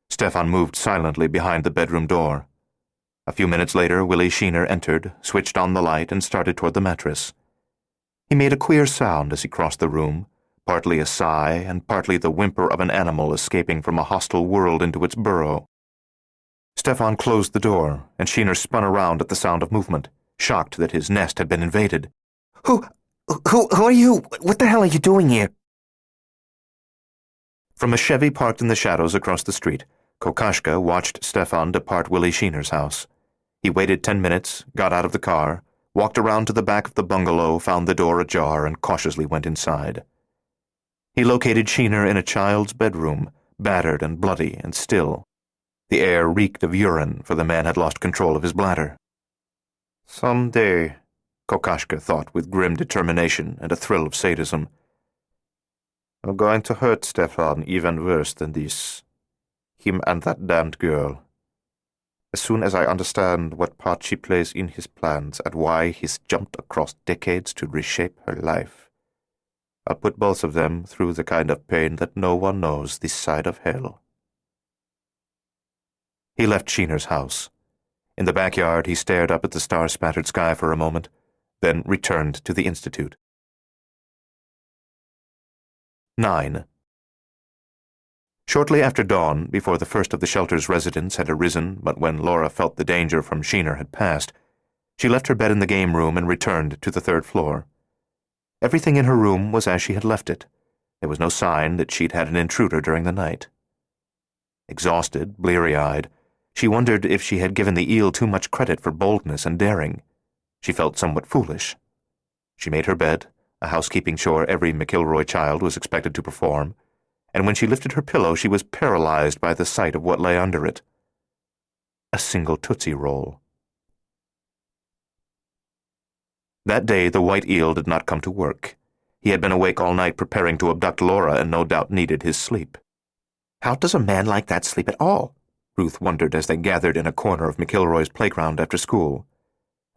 Stefan moved silently behind the bedroom door. A few minutes later, Willie Sheener entered, switched on the light, and started toward the mattress. He made a queer sound as he crossed the room, partly a sigh and partly the whimper of an animal escaping from a hostile world into its burrow. Stefan closed the door, and Sheener spun around at the sound of movement, shocked that his nest had been invaded. Who are you? What the hell are you doing here? From a Chevy parked in the shadows across the street, Kokashka watched Stefan depart Willie Sheener's house. He waited 10 minutes, got out of the car, walked around to the back of the bungalow, found the door ajar, and cautiously went inside. He located Sheener in a child's bedroom, battered and bloody and still. The air reeked of urine, for the man had lost control of his bladder. Someday, Kokashka thought with grim determination and a thrill of sadism, I'm going to hurt Stefan even worse than this. Him and that damned girl. As soon as I understand what part she plays in his plans and why he's jumped across decades to reshape her life, I'll put both of them through the kind of pain that no one knows this side of hell. He left Sheener's house. In the backyard, he stared up at the star-spattered sky for a moment, then returned to the Institute. 9. Shortly after dawn, before the first of the shelter's residents had arisen, but when Laura felt the danger from Sheener had passed, she left her bed in the game room and returned to the 3rd floor. Everything in her room was as she had left it. There was no sign that she'd had an intruder during the night. Exhausted, bleary-eyed, she wondered if she had given the eel too much credit for boldness and daring. She felt somewhat foolish. She made her bed, a housekeeping chore every McIlroy child was expected to perform, and when she lifted her pillow she was paralyzed by the sight of what lay under it. A single Tootsie Roll. That day the white eel did not come to work. He had been awake all night preparing to abduct Laura and no doubt needed his sleep. How does a man like that sleep at all? Ruth wondered as they gathered in a corner of McIlroy's playground after school.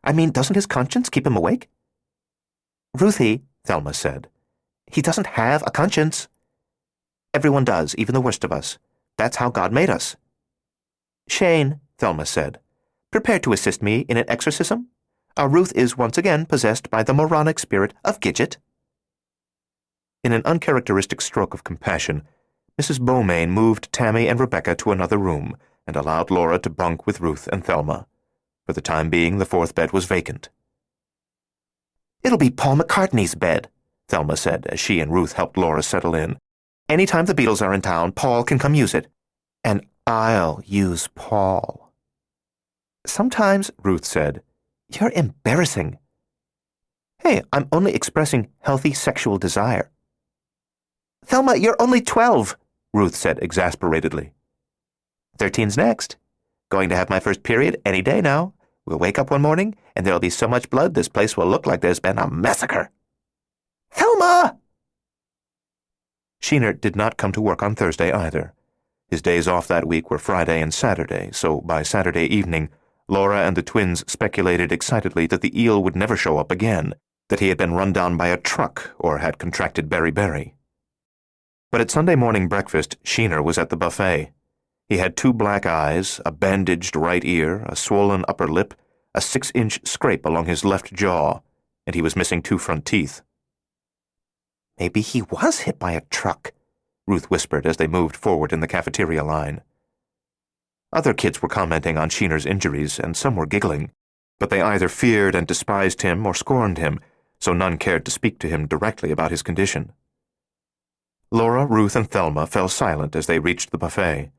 I mean, doesn't his conscience keep him awake? Ruthie, Thelma said, he doesn't have a conscience. Everyone does, even the worst of us. That's how God made us. Shane, Thelma said, prepare to assist me in an exorcism. Our Ruth is once again possessed by the moronic spirit of Gidget. In an uncharacteristic stroke of compassion, Mrs. Beaumain moved Tammy and Rebecca to another room and allowed Laura to bunk with Ruth and Thelma. For the time being, the 4th bed was vacant. It'll be Paul McCartney's bed, Thelma said as she and Ruth helped Laura settle in. Anytime the Beatles are in town, Paul can come use it. And I'll use Paul. Sometimes, Ruth said, you're embarrassing. Hey, I'm only expressing healthy sexual desire. Thelma, you're only 12, Ruth said exasperatedly. 13's next. Going to have my first period any day now. We'll wake up one morning, and there'll be so much blood this place will look like there's been a massacre. Thelma! Sheener did not come to work on Thursday either. His days off that week were Friday and Saturday, so by Saturday evening, Laura and the twins speculated excitedly that the eel would never show up again, that he had been run down by a truck or had contracted beriberi. But at Sunday morning breakfast, Sheener was at the buffet. He had 2 black eyes, a bandaged right ear, a swollen upper lip, a 6-inch scrape along his left jaw, and he was missing 2 front teeth. Maybe he was hit by a truck, Ruth whispered as they moved forward in the cafeteria line. Other kids were commenting on Sheener's injuries, and some were giggling, but they either feared and despised him or scorned him, so none cared to speak to him directly about his condition. Laura, Ruth, and Thelma fell silent as they reached the buffet.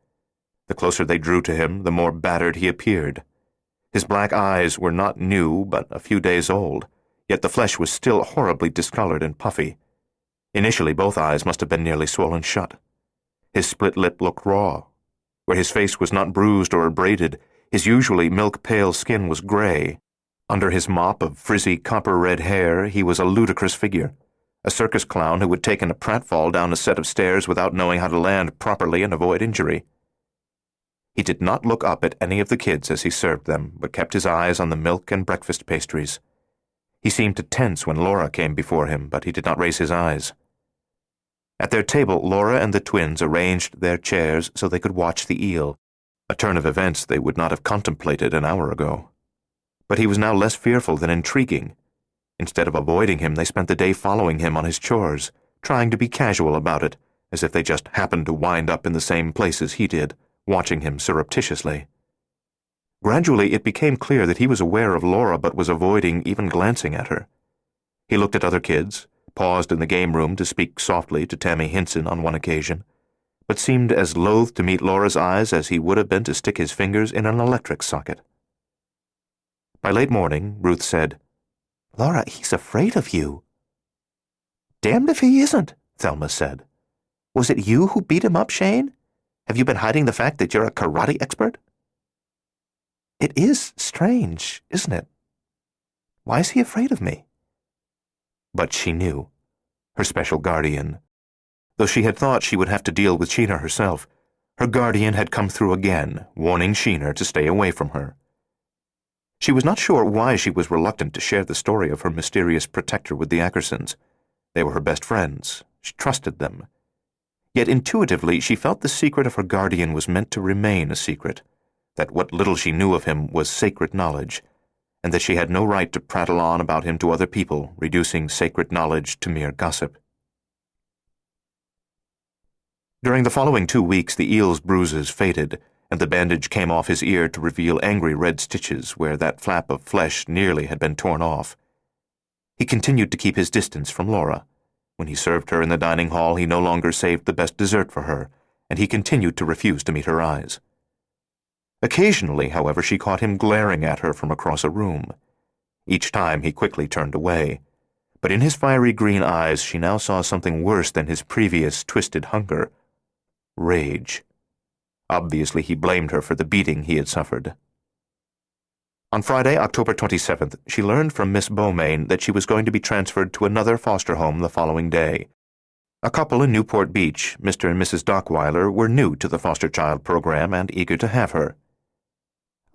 The closer they drew to him, the more battered he appeared. His black eyes were not new, but a few days old, yet the flesh was still horribly discolored and puffy. Initially, both eyes must have been nearly swollen shut. His split lip looked raw. Where his face was not bruised or abraded, his usually milk-pale skin was gray. Under his mop of frizzy copper-red hair, he was a ludicrous figure, a circus clown who had taken a pratfall down a set of stairs without knowing how to land properly and avoid injury. He did not look up at any of the kids as he served them, but kept his eyes on the milk and breakfast pastries. He seemed to tense when Laura came before him, but he did not raise his eyes. At their table, Laura and the twins arranged their chairs so they could watch the eel, a turn of events they would not have contemplated an hour ago. But he was now less fearful than intriguing. Instead of avoiding him, they spent the day following him on his chores, trying to be casual about it, as if they just happened to wind up in the same places he did, watching him surreptitiously. Gradually, it became clear that he was aware of Laura but was avoiding even glancing at her. He looked at other kids, paused in the game room to speak softly to Tammy Hinson on one occasion, but seemed as loath to meet Laura's eyes as he would have been to stick his fingers in an electric socket. By late morning, Ruth said, "Laura, he's afraid of you." "Damned if he isn't," Thelma said. "Was it you who beat him up, Shane? Have you been hiding the fact that you're a karate expert?" "It is strange, isn't it? Why is he afraid of me?" But she knew. Her special guardian. Though she had thought she would have to deal with Sheener herself, her guardian had come through again, warning Sheener to stay away from her. She was not sure why she was reluctant to share the story of her mysterious protector with the Ackersons. They were her best friends. She trusted them. Yet intuitively she felt the secret of her guardian was meant to remain a secret, that what little she knew of him was sacred knowledge, and that she had no right to prattle on about him to other people, reducing sacred knowledge to mere gossip. During the following 2 weeks, the eel's bruises faded, and the bandage came off his ear to reveal angry red stitches where that flap of flesh nearly had been torn off. He continued to keep his distance from Laura. When he served her in the dining hall, he no longer saved the best dessert for her, and he continued to refuse to meet her eyes. Occasionally, however, she caught him glaring at her from across a room. Each time he quickly turned away, but in his fiery green eyes she now saw something worse than his previous twisted hunger. Rage. Obviously he blamed her for the beating he had suffered. On Friday, October 27th, she learned from Miss Beaumain that she was going to be transferred to another foster home the following day. A couple in Newport Beach, Mr. and Mrs. Dockweiler, were new to the foster child program and eager to have her.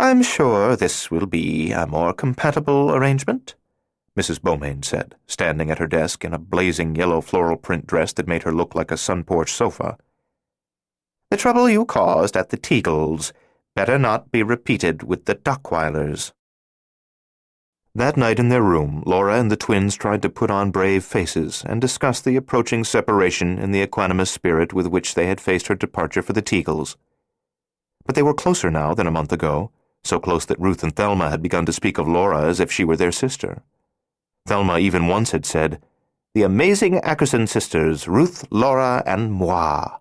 "I'm sure this will be a more compatible arrangement," Mrs. Beaumain said, standing at her desk in a blazing yellow floral print dress that made her look like a sun-porch sofa. "The trouble you caused at the Teagles better not be repeated with the Dockweilers." That night in their room, Laura and the twins tried to put on brave faces and discuss the approaching separation in the equanimous spirit with which they had faced her departure for the Teagles. But they were closer now than a month ago, so close that Ruth and Thelma had begun to speak of Laura as if she were their sister. Thelma even once had said, "The amazing Ackerson sisters, Ruth, Laura, and moi."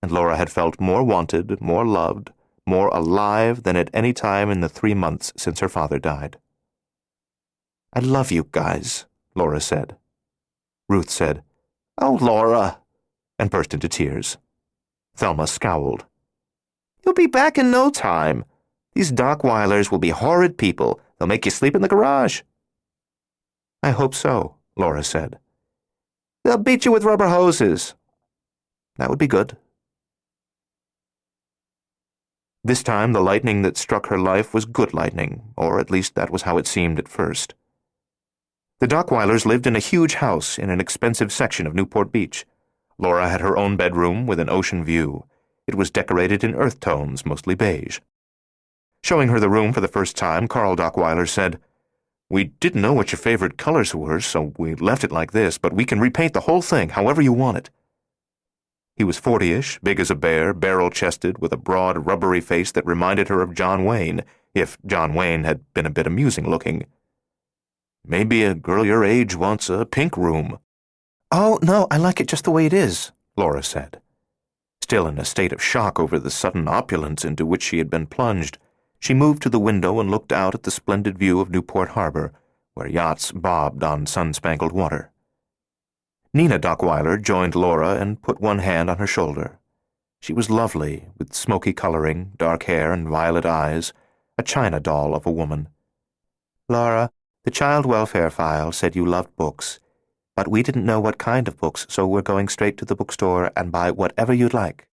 And Laura had felt more wanted, more loved, more alive than at any time in the 3 months since her father died. "I love you guys," Laura said. Ruth said, "Oh, Laura," and burst into tears. Thelma scowled. "You'll be back in no time. These Dockweilers will be horrid people. They'll make you sleep in the garage." "I hope so," Laura said. "They'll beat you with rubber hoses." That would be good. This time, the lightning that struck her life was good lightning, or at least that was how it seemed at first. The Dockwilers lived in a huge house in an expensive section of Newport Beach. Laura had her own bedroom with an ocean view. It was decorated in earth tones, mostly beige. Showing her the room for the first time, Carl Dockweiler said, "We didn't know what your favorite colors were, so we left it like this, but we can repaint the whole thing however you want it." He was 40-ish, big as a bear, barrel-chested, with a broad, rubbery face that reminded her of John Wayne, if John Wayne had been a bit amusing-looking. "Maybe a girl your age wants a pink room." "Oh, no, I like it just the way it is," Laura said. Still in a state of shock over the sudden opulence into which she had been plunged, she moved to the window and looked out at the splendid view of Newport Harbor, where yachts bobbed on sun-spangled water. Nina Dockweiler joined Laura and put one hand on her shoulder. She was lovely, with smoky coloring, dark hair, and violet eyes, a china doll of a woman. "Laura, the child welfare file said you loved books, but we didn't know what kind of books, so we're going straight to the bookstore and buy whatever you'd like."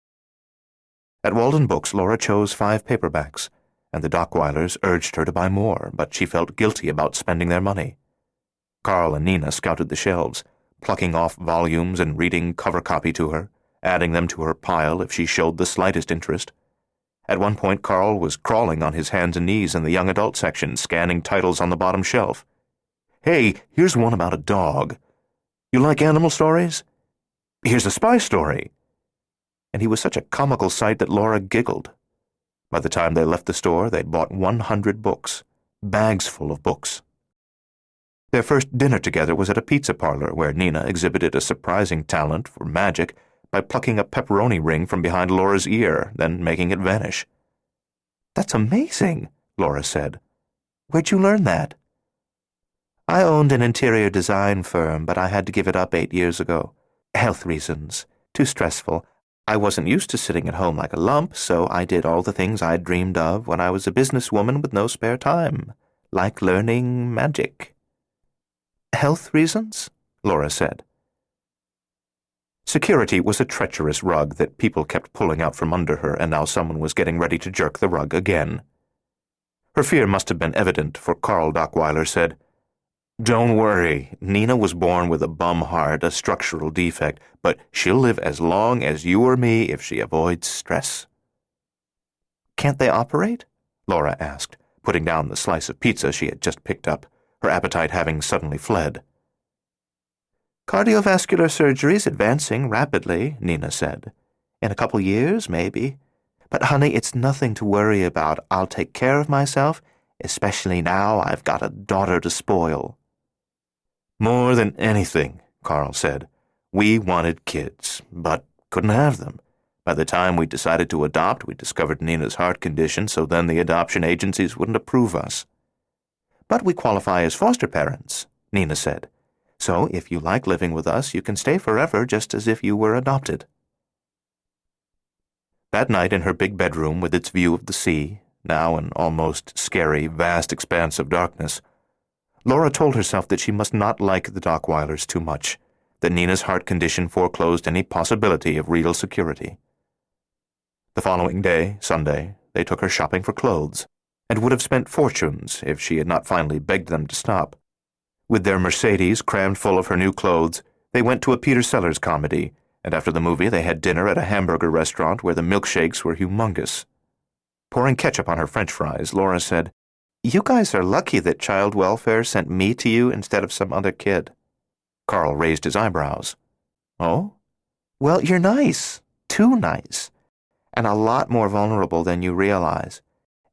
At Walden Books, Laura chose 5 paperbacks, and the Dockweilers urged her to buy more, but she felt guilty about spending their money. Carl and Nina scouted the shelves, plucking off volumes and reading cover copy to her, adding them to her pile if she showed the slightest interest. At one point, Carl was crawling on his hands and knees in the young adult section, scanning titles on the bottom shelf. "Hey, here's one about a dog. You like animal stories? Here's a spy story." And he was such a comical sight that Laura giggled. By the time they left the store, they'd bought 100 books, bags full of books. Their first dinner together was at a pizza parlor where Nina exhibited a surprising talent for magic by plucking a pepperoni ring from behind Laura's ear, then making it vanish. "That's amazing," Laura said. "Where'd you learn that?" "I owned an interior design firm, but I had to give it up 8 years ago. Health reasons. Too stressful. I wasn't used to sitting at home like a lump, so I did all the things I'd dreamed of when I was a businesswoman with no spare time, like learning magic." "Health reasons?" Laura said. Security was a treacherous rug that people kept pulling out from under her, and now someone was getting ready to jerk the rug again. Her fear must have been evident, for Carl Dockweiler said, "Don't worry, Nina was born with a bum heart, a structural defect, but she'll live as long as you or me if she avoids stress." "Can't they operate?" Laura asked, putting down the slice of pizza she had just picked up, her appetite having suddenly fled. "Cardiovascular surgery's advancing rapidly," Nina said. "In a couple years, maybe. But, honey, it's nothing to worry about. I'll take care of myself, especially now I've got a daughter to spoil." "More than anything," Carl said, "we wanted kids, but couldn't have them. By the time we decided to adopt, we discovered Nina's heart condition, so then the adoption agencies wouldn't approve us." "But we qualify as foster parents," Nina said. "So if you like living with us, you can stay forever just as if you were adopted." That night in her big bedroom with its view of the sea, now an almost scary, vast expanse of darkness, Laura told herself that she must not like the Dockweilers too much, that Nina's heart condition foreclosed any possibility of real security. The following day, Sunday, they took her shopping for clothes, and would have spent fortunes if she had not finally begged them to stop. With their Mercedes crammed full of her new clothes, they went to a Peter Sellers comedy, and after the movie they had dinner at a hamburger restaurant where the milkshakes were humongous. Pouring ketchup on her French fries, Laura said, "You guys are lucky that child welfare sent me to you instead of some other kid." Carl raised his eyebrows. "Oh?" "Well, you're nice. Too nice. And a lot more vulnerable than you realize.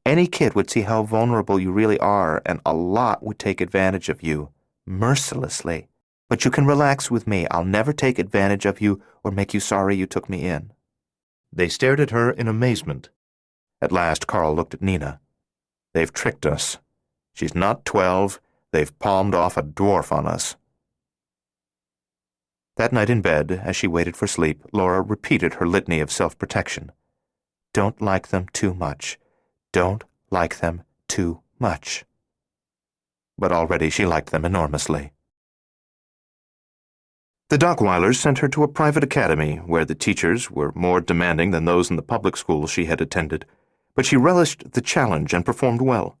Any kid would see how vulnerable you really are, and a lot would take advantage of you, mercilessly. But you can relax with me. I'll never take advantage of you or make you sorry you took me in." They stared at her in amazement. At last, Carl looked at Nina. "They've tricked us. She's not 12. They've palmed off a dwarf on us." That night in bed, as she waited for sleep, Laura repeated her litany of self-protection. "Don't like them too much. Don't like them too much." But already she liked them enormously. The Dockwilers sent her to a private academy where the teachers were more demanding than those in the public schools she had attended, but she relished the challenge and performed well.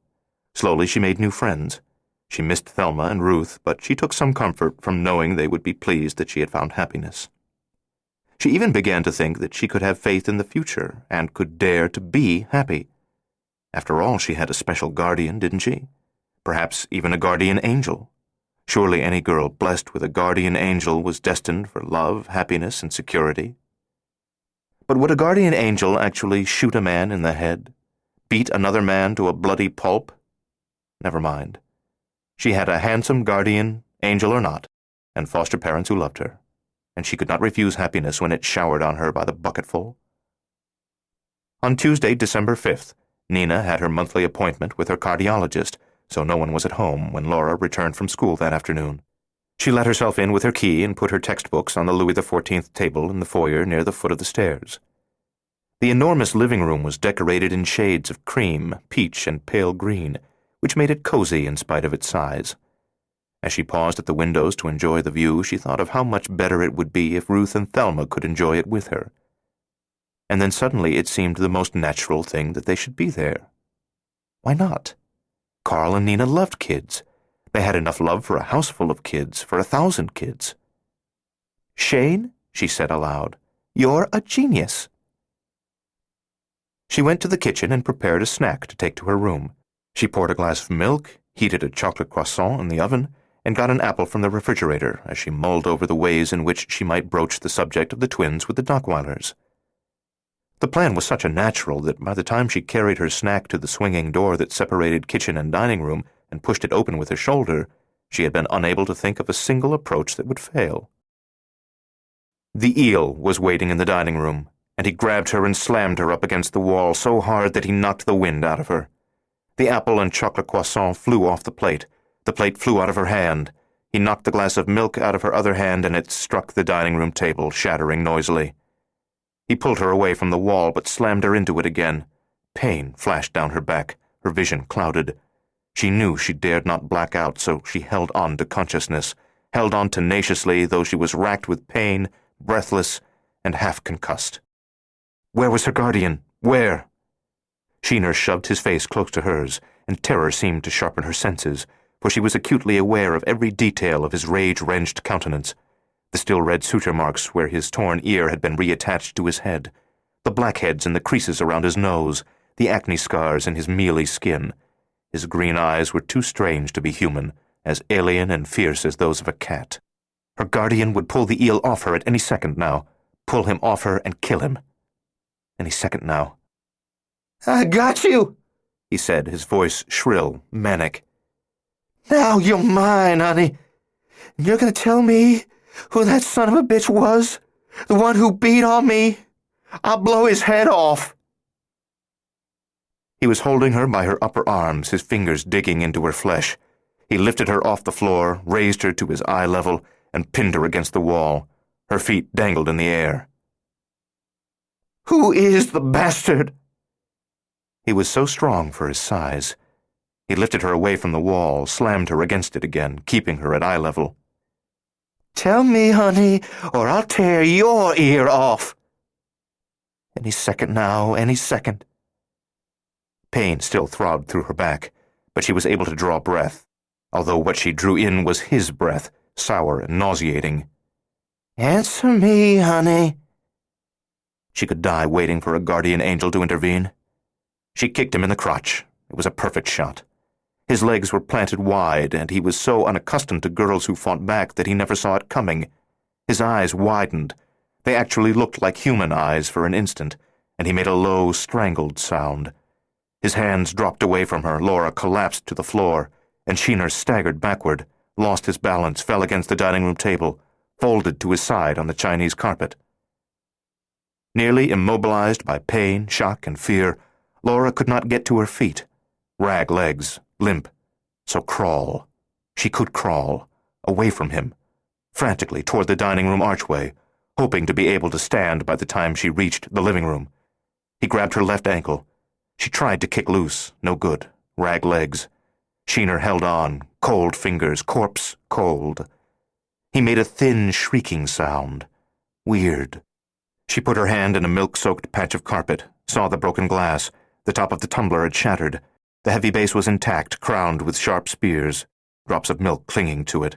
Slowly she made new friends. She missed Thelma and Ruth, but she took some comfort from knowing they would be pleased that she had found happiness. She even began to think that she could have faith in the future and could dare to be happy. After all, she had a special guardian, didn't she? Perhaps even a guardian angel. Surely any girl blessed with a guardian angel was destined for love, happiness, and security. But would a guardian angel actually shoot a man in the head? Beat another man to a bloody pulp? Never mind. She had a handsome guardian, angel or not, and foster parents who loved her, and she could not refuse happiness when it showered on her by the bucketful. On Tuesday, December 5th, Nina had her monthly appointment with her cardiologist, so no one was at home when Laura returned from school that afternoon. She let herself in with her key and put her textbooks on the Louis XIV table in the foyer near the foot of the stairs. The enormous living room was decorated in shades of cream, peach, and pale green, which made it cozy in spite of its size. As she paused at the windows to enjoy the view, she thought of how much better it would be if Ruth and Thelma could enjoy it with her. And then suddenly it seemed the most natural thing that they should be there. Why not? Carl and Nina loved kids. They had enough love for a house full of kids, for 1,000 kids. "Shane," she said aloud, "you're a genius." She went to the kitchen and prepared a snack to take to her room. She poured a glass of milk, heated a chocolate croissant in the oven, and got an apple from the refrigerator as she mulled over the ways in which she might broach the subject of the twins with the Dockwilers. The plan was such a natural that by the time she carried her snack to the swinging door that separated kitchen and dining room and pushed it open with her shoulder, she had been unable to think of a single approach that would fail. The eel was waiting in the dining room, and he grabbed her and slammed her up against the wall so hard that he knocked the wind out of her. The apple and chocolate croissant flew off the plate. The plate flew out of her hand. He knocked the glass of milk out of her other hand, and it struck the dining room table, shattering noisily. He pulled her away from the wall, but slammed her into it again. Pain flashed down her back, her vision clouded. She knew she dared not black out, so she held on to consciousness, held on tenaciously, though she was racked with pain, breathless, and half-concussed. Where was her guardian? Where? Sheener shoved his face close to hers, and terror seemed to sharpen her senses, for she was acutely aware of every detail of his rage-wrenched countenance. The still red suture marks where his torn ear had been reattached to his head, the blackheads and the creases around his nose, the acne scars in his mealy skin. His green eyes were too strange to be human, as alien and fierce as those of a cat. Her guardian would pull the eel off her at any second now, pull him off her and kill him. Any second now. "I got you," he said, his voice shrill, manic. "Now you're mine, honey. You're gonna tell me who that son of a bitch was? The one who beat on me? I'll blow his head off." He was holding her by her upper arms, his fingers digging into her flesh. He lifted her off the floor, raised her to his eye level, and pinned her against the wall. Her feet dangled in the air. "Who is the bastard?" He was so strong for his size. He lifted her away from the wall, slammed her against it again, keeping her at eye level. "Tell me, honey, or I'll tear your ear off." Any second now, any second. Pain still throbbed through her back, but she was able to draw breath, although what she drew in was his breath, sour and nauseating. "Answer me, honey." She could die waiting for a guardian angel to intervene. She kicked him in the crotch. It was a perfect shot. His legs were planted wide, and he was so unaccustomed to girls who fought back that he never saw it coming. His eyes widened. They actually looked like human eyes for an instant, and he made a low, strangled sound. His hands dropped away from her. Laura collapsed to the floor, and Sheener staggered backward, lost his balance, fell against the dining room table, folded to his side on the Chinese carpet. Nearly immobilized by pain, shock, and fear, Laura could not get to her feet. Rag legs, limp. So crawl. She could crawl, away from him, frantically toward the dining room archway, hoping to be able to stand by the time she reached the living room. He grabbed her left ankle. She tried to kick loose. No good. Rag legs. Sheener held on, cold fingers, corpse cold. He made a thin, shrieking sound. Weird. She put her hand in a milk-soaked patch of carpet, saw the broken glass. The top of the tumbler had shattered. The heavy base was intact, crowned with sharp spears, drops of milk clinging to it.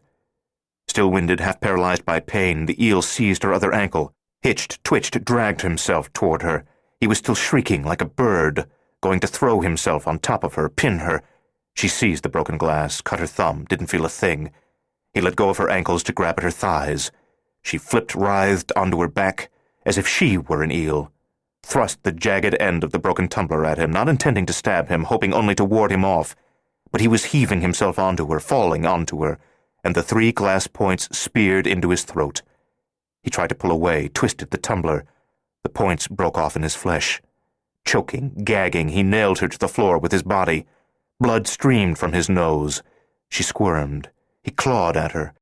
Still winded, half paralyzed by pain, the eel seized her other ankle, hitched, twitched, dragged himself toward her. He was still shrieking like a bird, going to throw himself on top of her, pin her. She seized the broken glass, cut her thumb, didn't feel a thing. He let go of her ankles to grab at her thighs. She flipped, writhed onto her back, as if she were an eel, thrust the jagged end of the broken tumbler at him, not intending to stab him, hoping only to ward him off. But he was heaving himself onto her, falling onto her, and the 3 glass points speared into his throat. He tried to pull away, twisted the tumbler. The points broke off in his flesh. Choking, gagging, he nailed her to the floor with his body. Blood streamed from his nose. She squirmed. He clawed at her.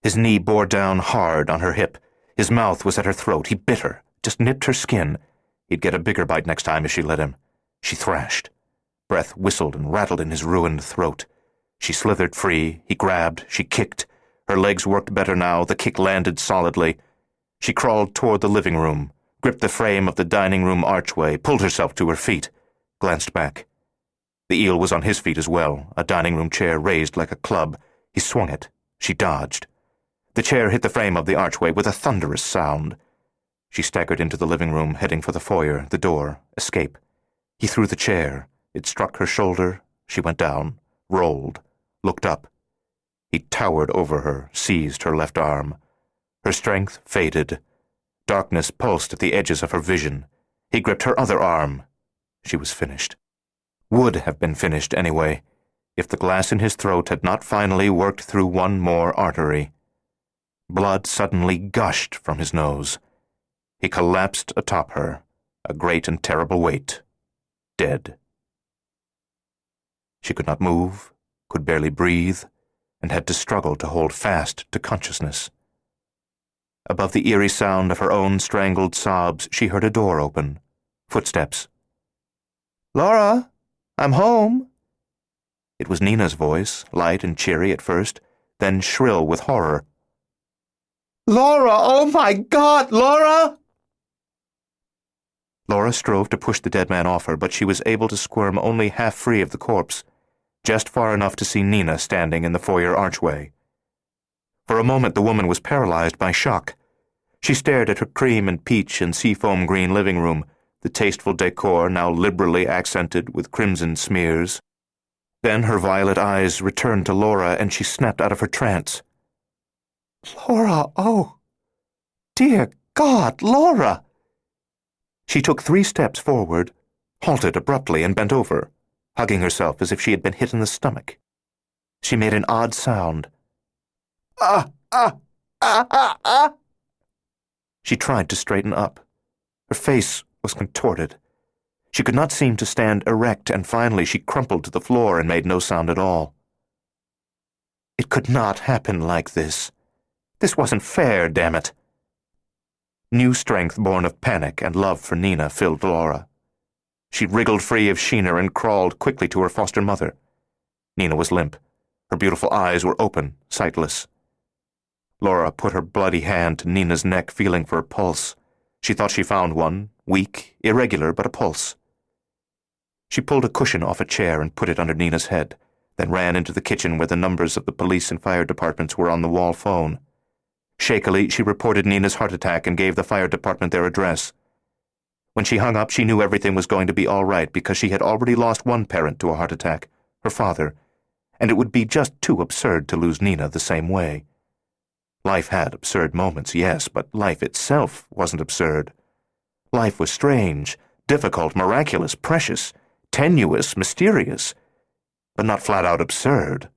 His knee bore down hard on her hip. His mouth was at her throat. He bit her, just nipped her skin. He'd get a bigger bite next time if she let him. She thrashed. Breath whistled and rattled in his ruined throat. She slithered free. He grabbed. She kicked. Her legs worked better now. The kick landed solidly. She crawled toward the living room, gripped the frame of the dining room archway, pulled herself to her feet, glanced back. The eel was on his feet as well, a dining room chair raised like a club. He swung it. She dodged. The chair hit the frame of the archway with a thunderous sound. She staggered into the living room, heading for the foyer, the door, escape. He threw the chair. It struck her shoulder. She went down, rolled, looked up. He towered over her, seized her left arm. Her strength faded. Darkness pulsed at the edges of her vision. He gripped her other arm. She was finished. Would have been finished anyway, if the glass in his throat had not finally worked through one more artery. Blood suddenly gushed from his nose. He collapsed atop her, a great and terrible weight, dead. She could not move, could barely breathe, and had to struggle to hold fast to consciousness. Above the eerie sound of her own strangled sobs, she heard a door open. Footsteps. "Laura, I'm home." It was Nina's voice, light and cheery at first, then shrill with horror. "Laura! Oh my God, Laura!" Laura strove to push the dead man off her, but she was able to squirm only half free of the corpse, just far enough to see Nina standing in the foyer archway. For a moment the woman was paralyzed by shock. She stared at her cream and peach and seafoam green living room, the tasteful decor now liberally accented with crimson smears. Then her violet eyes returned to Laura, and she snapped out of her trance. "Laura, oh, dear God, Laura!" She took 3 steps forward, halted abruptly, and bent over, hugging herself as if she had been hit in the stomach. She made an odd sound. "Ah, ah, ah, ah, ah!" She tried to straighten up. Her face was contorted. She could not seem to stand erect, and finally she crumpled to the floor and made no sound at all. It could not happen like this. This wasn't fair, damn it. New strength born of panic and love for Nina filled Laura. She wriggled free of Sheena and crawled quickly to her foster mother. Nina was limp. Her beautiful eyes were open, sightless. Laura put her bloody hand to Nina's neck, feeling for a pulse. She thought she found one, weak, irregular, but a pulse. She pulled a cushion off a chair and put it under Nina's head, then ran into the kitchen where the numbers of the police and fire departments were on the wall phone. Shakily, she reported Nina's heart attack and gave the fire department their address. When she hung up, she knew everything was going to be all right because she had already lost one parent to a heart attack, her father, and it would be just too absurd to lose Nina the same way. Life had absurd moments, yes, but life itself wasn't absurd. Life was strange, difficult, miraculous, precious, tenuous, mysterious, but not flat-out absurd.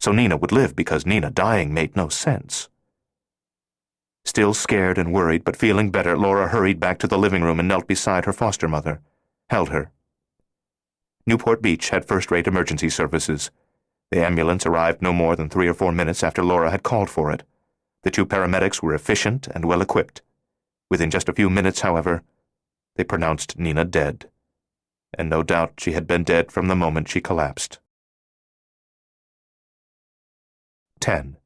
So Nina would live because Nina dying made no sense. Still scared and worried, but feeling better, Laura hurried back to the living room and knelt beside her foster mother, held her. Newport Beach had first-rate emergency services. The ambulance arrived no more than 3 or 4 minutes after Laura had called for it. The 2 paramedics were efficient and well-equipped. Within just a few minutes, however, they pronounced Nina dead. And no doubt she had been dead from the moment she collapsed. 10.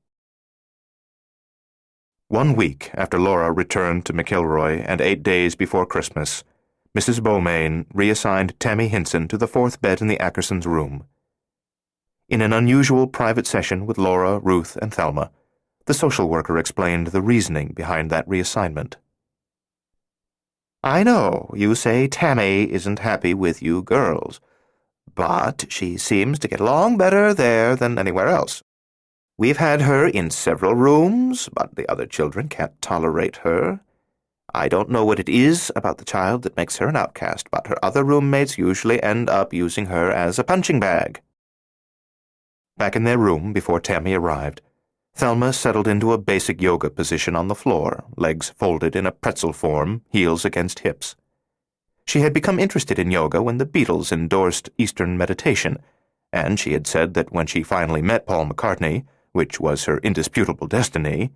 1 week after Laura returned to McIlroy and 8 days before Christmas, Mrs. Beaumain reassigned Tammy Hinson to the 4th bed in the Ackersons' room. In an unusual private session with Laura, Ruth, and Thelma, the social worker explained the reasoning behind that reassignment. I know you say Tammy isn't happy with you girls, but she seems to get along better there than anywhere else. We've had her in several rooms, but the other children can't tolerate her. I don't know what it is about the child that makes her an outcast, but her other roommates usually end up using her as a punching bag. Back in their room before Tammy arrived, Thelma settled into a basic yoga position on the floor, legs folded in a pretzel form, heels against hips. She had become interested in yoga when the Beatles endorsed Eastern meditation, and she had said that when she finally met Paul McCartney, which was her indisputable destiny,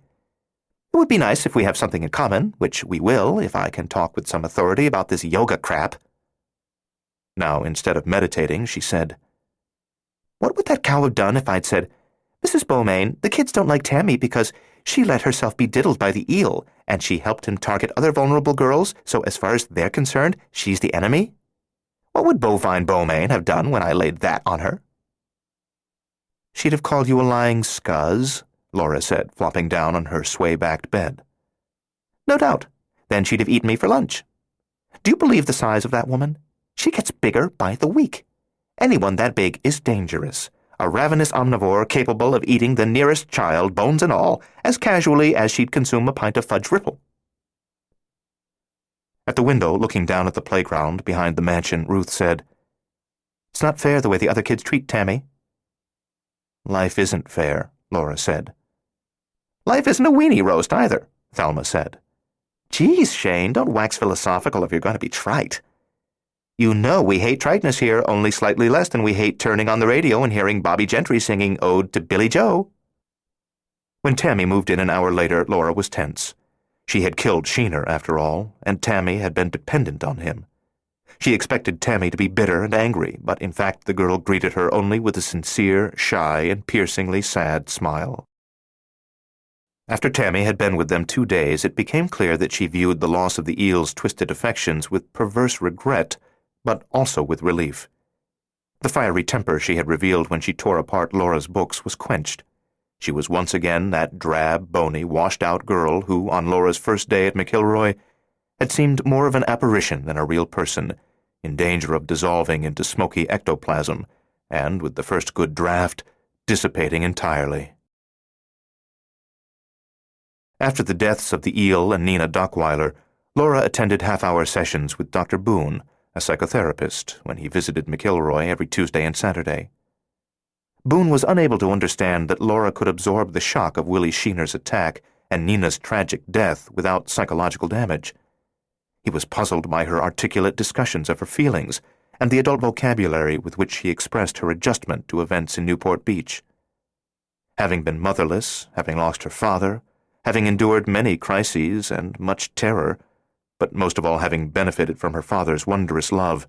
"It would be nice if we have something in common, which we will if I can talk with some authority about this yoga crap." Now, instead of meditating, she said, "What would that cow have done if I'd said, 'Mrs. Beaumain, the kids don't like Tammy because she let herself be diddled by the eel, and she helped him target other vulnerable girls, so as far as they're concerned, she's the enemy?' What would Bovine Beaumain have done when I laid that on her?" "She'd have called you a lying scuzz," Laura said, flopping down on her sway-backed bed. "No doubt. Then she'd have eaten me for lunch. Do you believe the size of that woman? She gets bigger by the week. Anyone that big is dangerous. A ravenous omnivore capable of eating the nearest child, bones and all, as casually as she'd consume a pint of fudge ripple." At the window, looking down at the playground behind the mansion, Ruth said, "It's not fair the way the other kids treat Tammy." "Life isn't fair," Laura said. "Life isn't a weenie roast either," Thelma said. "Geez, Shane, don't wax philosophical if you're going to be trite. You know we hate triteness here, only slightly less than we hate turning on the radio and hearing Bobby Gentry singing Ode to Billy Joe." When Tammy moved in an hour later, Laura was tense. She had killed Sheener, after all, and Tammy had been dependent on him. She expected Tammy to be bitter and angry, but in fact the girl greeted her only with a sincere, shy, and piercingly sad smile. After Tammy had been with them 2 days, it became clear that she viewed the loss of the eel's twisted affections with perverse regret, but also with relief. The fiery temper she had revealed when she tore apart Laura's books was quenched. She was once again that drab, bony, washed-out girl who, on Laura's first day at McIlroy, had seemed more of an apparition than a real person, in danger of dissolving into smoky ectoplasm, and, with the first good draft, dissipating entirely. After the deaths of the eel and Nina Dockweiler, Laura attended half-hour sessions with Dr. Boone, a psychotherapist, when he visited McIlroy every Tuesday and Saturday. Boone was unable to understand that Laura could absorb the shock of Willie Sheener's attack and Nina's tragic death without psychological damage. He was puzzled by her articulate discussions of her feelings and the adult vocabulary with which she expressed her adjustment to events in Newport Beach. Having been motherless, having lost her father, having endured many crises and much terror, but most of all having benefited from her father's wondrous love,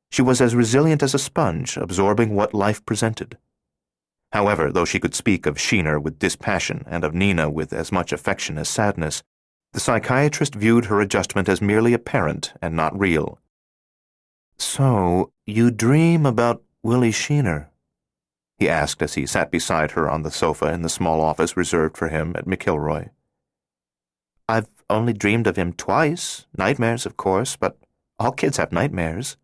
she was as resilient as a sponge, absorbing what life presented. However, though she could speak of Sheener with dispassion and of Nina with as much affection as sadness, the psychiatrist viewed her adjustment as merely apparent and not real. "So, you dream about Willie Sheener?" he asked as he sat beside her on the sofa in the small office reserved for him at McIlroy. "I've only dreamed of him twice. Nightmares, of course, but all kids have nightmares."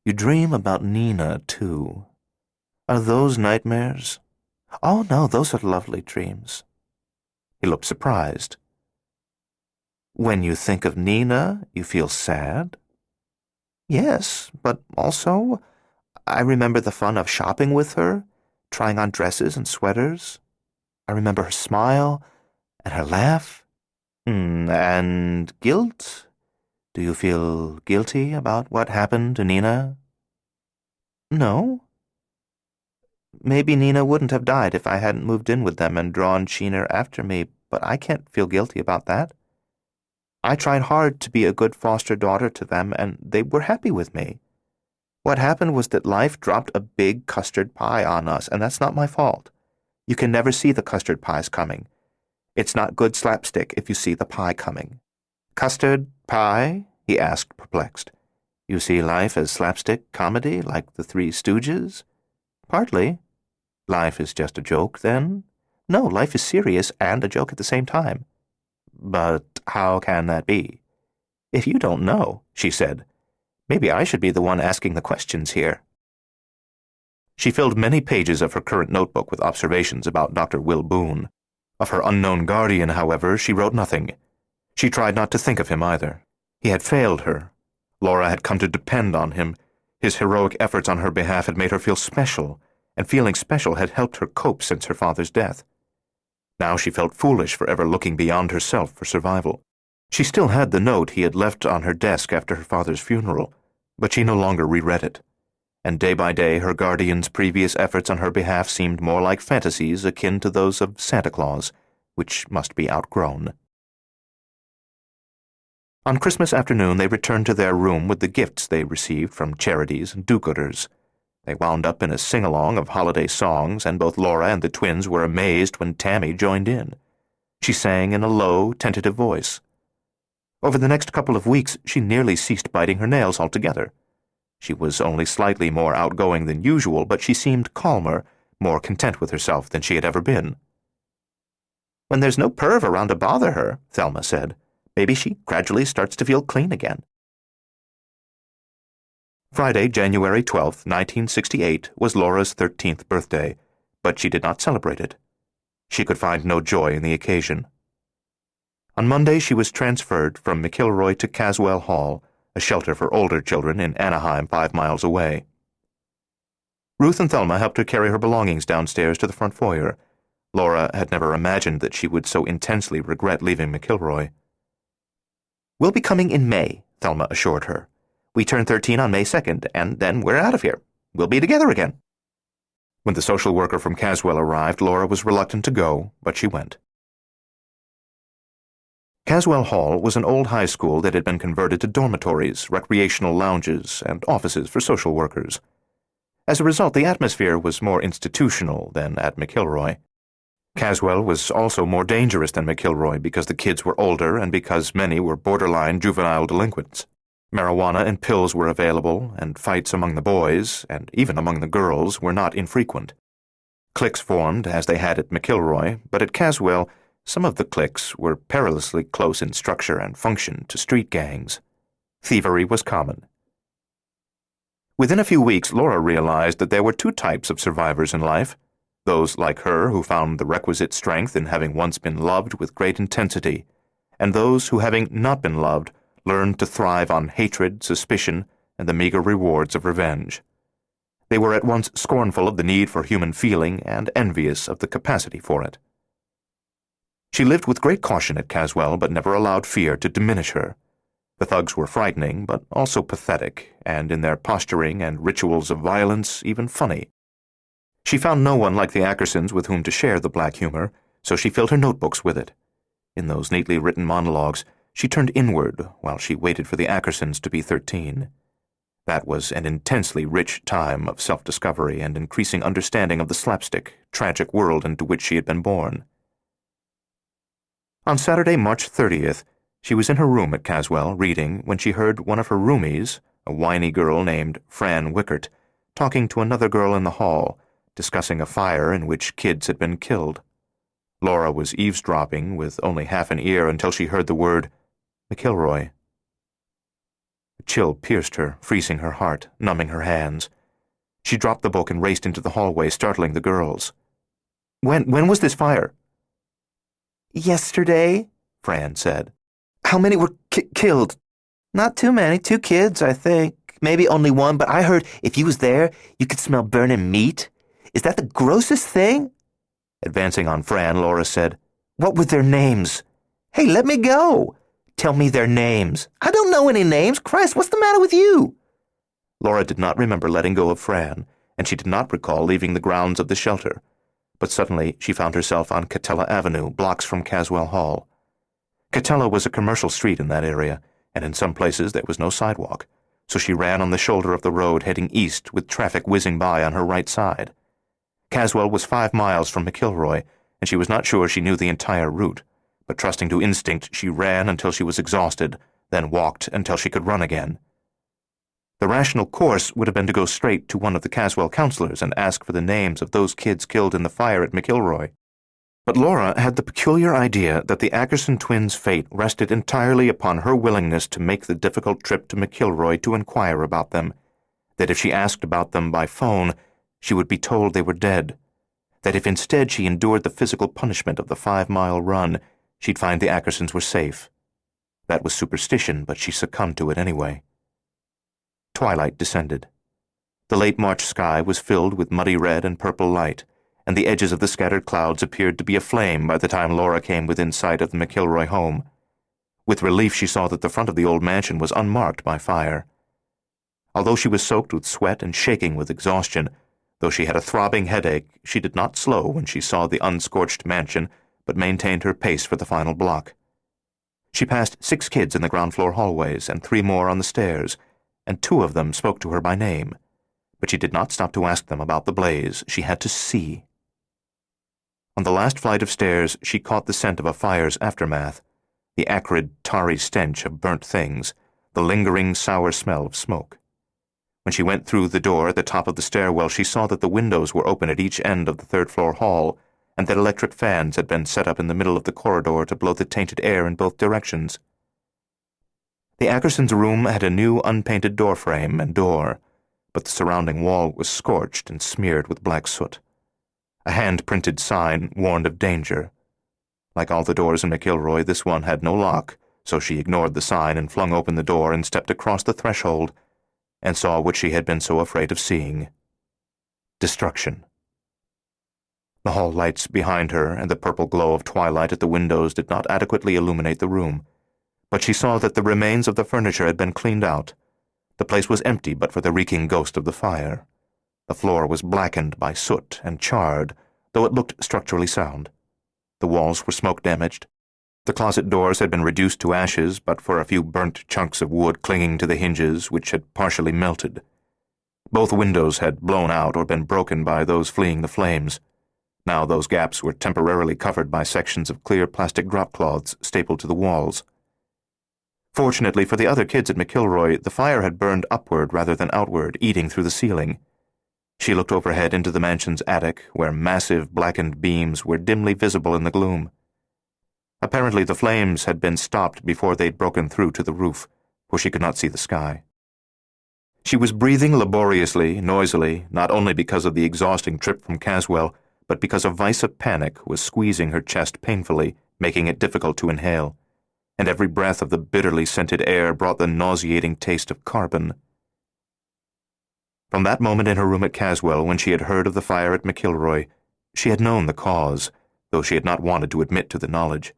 "You dream about Nina, too. Are those nightmares?" "Oh, no, those are lovely dreams." He looked surprised. "When you think of Nina, you feel sad?" "Yes, but also I remember the fun of shopping with her, trying on dresses and sweaters. I remember her smile and her laugh. And guilt? Do you feel guilty about what happened to Nina?" "No. Maybe Nina wouldn't have died if I hadn't moved in with them and drawn Sheener after me, but I can't feel guilty about that. I tried hard to be a good foster daughter to them, and they were happy with me. What happened was that life dropped a big custard pie on us, and that's not my fault. You can never see the custard pies coming. It's not good slapstick if you see the pie coming. Custard pie? He asked, perplexed. You see life as slapstick comedy, like the Three Stooges? Partly. Life is just a joke, then? No, life is serious and a joke at the same time. But how can that be? If you don't know, she said, maybe I should be the one asking the questions here. She filled many pages of her current notebook with observations about Dr. Will Boone. Of her unknown guardian, however, she wrote nothing. She tried not to think of him either. He had failed her. Laura had come to depend on him. His heroic efforts on her behalf had made her feel special, and feeling special had helped her cope since her father's death. Now she felt foolish for ever looking beyond herself for survival. She still had the note he had left on her desk after her father's funeral, but she no longer reread it. And day by day her guardian's previous efforts on her behalf seemed more like fantasies akin to those of Santa Claus, which must be outgrown. On Christmas afternoon they returned to their room with the gifts they received from charities and do-gooders. They wound up in a sing-along of holiday songs, and both Laura and the twins were amazed when Tammy joined in. She sang in a low, tentative voice. Over the next couple of weeks she nearly ceased biting her nails altogether. She was only slightly more outgoing than usual, but she seemed calmer, more content with herself than she had ever been. When there's no perv around to bother her, Thelma said, maybe she gradually starts to feel clean again. Friday, January 12th, 1968, was Laura's 13th birthday, but she did not celebrate it. She could find no joy in the occasion. On Monday she was transferred from McIlroy to Caswell Hall, a shelter for older children in Anaheim 5 miles away. Ruth and Thelma helped her carry her belongings downstairs to the front foyer. Laura had never imagined that she would so intensely regret leaving McIlroy. We'll be coming in May, Thelma assured her. We turn 13 on May 2nd, and then we're out of here. We'll be together again. When the social worker from Caswell arrived, Laura was reluctant to go, but she went. Caswell Hall was an old high school that had been converted to dormitories, recreational lounges, and offices for social workers. As a result, the atmosphere was more institutional than at McIlroy. Caswell was also more dangerous than McIlroy because the kids were older and because many were borderline juvenile delinquents. Marijuana and pills were available, and fights among the boys, and even among the girls, were not infrequent. Cliques formed, as they had at McIlroy, but at Caswell, some of the cliques were perilously close in structure and function to street gangs. Thievery was common. Within a few weeks, Laura realized that there were 2 types of survivors in life, those like her who found the requisite strength in having once been loved with great intensity, and those who, having not been loved, learned to thrive on hatred, suspicion, and the meager rewards of revenge. They were at once scornful of the need for human feeling and envious of the capacity for it. She lived with great caution at Caswell, but never allowed fear to diminish her. The thugs were frightening, but also pathetic, and in their posturing and rituals of violence, even funny. She found no one like the Ackersons with whom to share the black humor, so she filled her notebooks with it. In those neatly written monologues, she turned inward while she waited for the Ackersons to be 13. That was an intensely rich time of self-discovery and increasing understanding of the slapstick, tragic world into which she had been born. On Saturday, March 30th, she was in her room at Caswell reading when she heard one of her roomies, a whiny girl named Fran Wickert, talking to another girl in the hall, discussing a fire in which kids had been killed. Laura was eavesdropping with only half an ear until she heard the word McIlroy. A chill pierced her, freezing her heart, numbing her hands. She dropped the book and raced into the hallway, startling the girls. When was this fire? Yesterday, Fran said. How many were killed? Not too many. 2 kids, I think. Maybe only 1, but I heard if you was there, you could smell burning meat. Is that the grossest thing? Advancing on Fran, Laura said, What were their names? Hey, let me go. Tell me their names. I don't know any names. Christ, what's the matter with you? Laura did not remember letting go of Fran, and she did not recall leaving the grounds of the shelter. But suddenly she found herself on Catella Avenue, blocks from Caswell Hall. Catella was a commercial street in that area, and in some places there was no sidewalk, so she ran on the shoulder of the road heading east with traffic whizzing by on her right side. Caswell was 5 miles from McIlroy, and she was not sure she knew the entire route, but trusting to instinct, she ran until she was exhausted, then walked until she could run again. The rational course would have been to go straight to one of the Caswell counselors and ask for the names of those kids killed in the fire at McIlroy. But Laura had the peculiar idea that the Ackerson twins' fate rested entirely upon her willingness to make the difficult trip to McIlroy to inquire about them, that if she asked about them by phone, she would be told they were dead, that if instead she endured the physical punishment of the 5-mile run, she'd find the Ackersons were safe. That was superstition, but she succumbed to it anyway. Twilight descended. The late March sky was filled with muddy red and purple light, and the edges of the scattered clouds appeared to be aflame by the time Laura came within sight of the McIlroy home. With relief she saw that the front of the old mansion was unmarked by fire. Although she was soaked with sweat and shaking with exhaustion, though she had a throbbing headache, she did not slow when she saw the unscorched mansion, but maintained her pace for the final block. She passed 6 kids in the ground-floor hallways and 3 more on the stairs, and 2 of them spoke to her by name, but she did not stop to ask them about the blaze. She had to see. On the last flight of stairs, she caught the scent of a fire's aftermath, the acrid, tarry stench of burnt things, the lingering, sour smell of smoke. When she went through the door at the top of the stairwell, she saw that the windows were open at each end of the third-floor hall, and that electric fans had been set up in the middle of the corridor to blow the tainted air in both directions. The Ackersons' room had a new unpainted doorframe and door, but the surrounding wall was scorched and smeared with black soot. A hand-printed sign warned of danger. Like all the doors in McIlroy, this one had no lock, so she ignored the sign and flung open the door and stepped across the threshold and saw what she had been so afraid of seeing. Destruction. The hall lights behind her and the purple glow of twilight at the windows did not adequately illuminate the room, but she saw that the remains of the furniture had been cleaned out. The place was empty but for the reeking ghost of the fire. The floor was blackened by soot and charred, though it looked structurally sound. The walls were smoke-damaged. The closet doors had been reduced to ashes but for a few burnt chunks of wood clinging to the hinges, which had partially melted. Both windows had blown out or been broken by those fleeing the flames. Now those gaps were temporarily covered by sections of clear plastic drop cloths stapled to the walls. Fortunately for the other kids at McIlroy, the fire had burned upward rather than outward, eating through the ceiling. She looked overhead into the mansion's attic, where massive blackened beams were dimly visible in the gloom. Apparently the flames had been stopped before they'd broken through to the roof, for she could not see the sky. She was breathing laboriously, noisily, not only because of the exhausting trip from Caswell, but because a vice of panic was squeezing her chest painfully, making it difficult to inhale, and every breath of the bitterly scented air brought the nauseating taste of carbon. From that moment in her room at Caswell, when she had heard of the fire at McIlroy, she had known the cause, though she had not wanted to admit to the knowledge.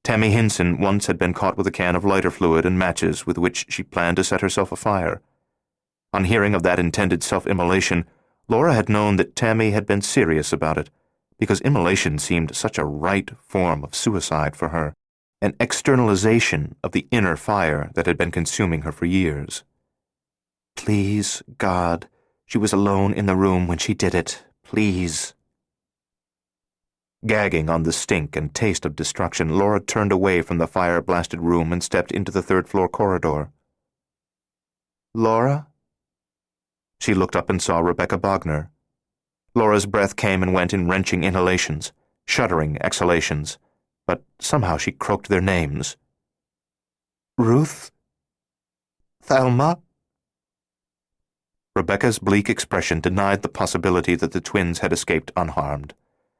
Tammy Hinson once had been caught with a can of lighter fluid and matches with which she planned to set herself afire. On hearing of that intended self-immolation, Laura had known that Tammy had been serious about it, because immolation seemed such a right form of suicide for her, an externalization of the inner fire that had been consuming her for years. Please, God, she was alone in the room when she did it. Please. Gagging on the stink and taste of destruction, Laura turned away from the fire-blasted room and stepped into the third-floor corridor. Laura? She looked up and saw Rebecca Bogner. Laura's breath came and went in wrenching inhalations, shuddering exhalations, but somehow she croaked their names. Ruth? Thelma? Rebecca's bleak expression denied the possibility that the twins had escaped unharmed,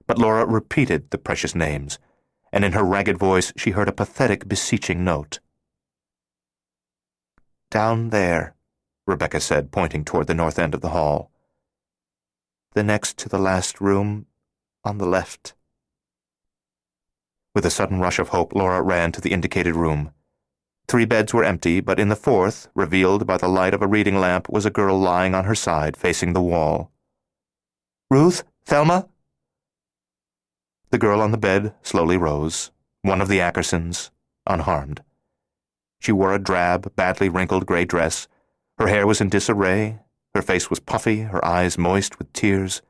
but Laura repeated the precious names, and in her ragged voice she heard a pathetic, beseeching note. Down there, Rebecca said, pointing toward the north end of the hall. The next to the last room, on the left. With a sudden rush of hope, Laura ran to the indicated room. 3 beds were empty, but in the 4th, revealed by the light of a reading lamp, was a girl lying on her side, facing the wall. Ruth? Thelma? The girl on the bed slowly rose, one of the Ackersons, unharmed. She wore a drab, badly wrinkled gray dress. Her hair was in disarray, her face was puffy, her eyes moist with tears.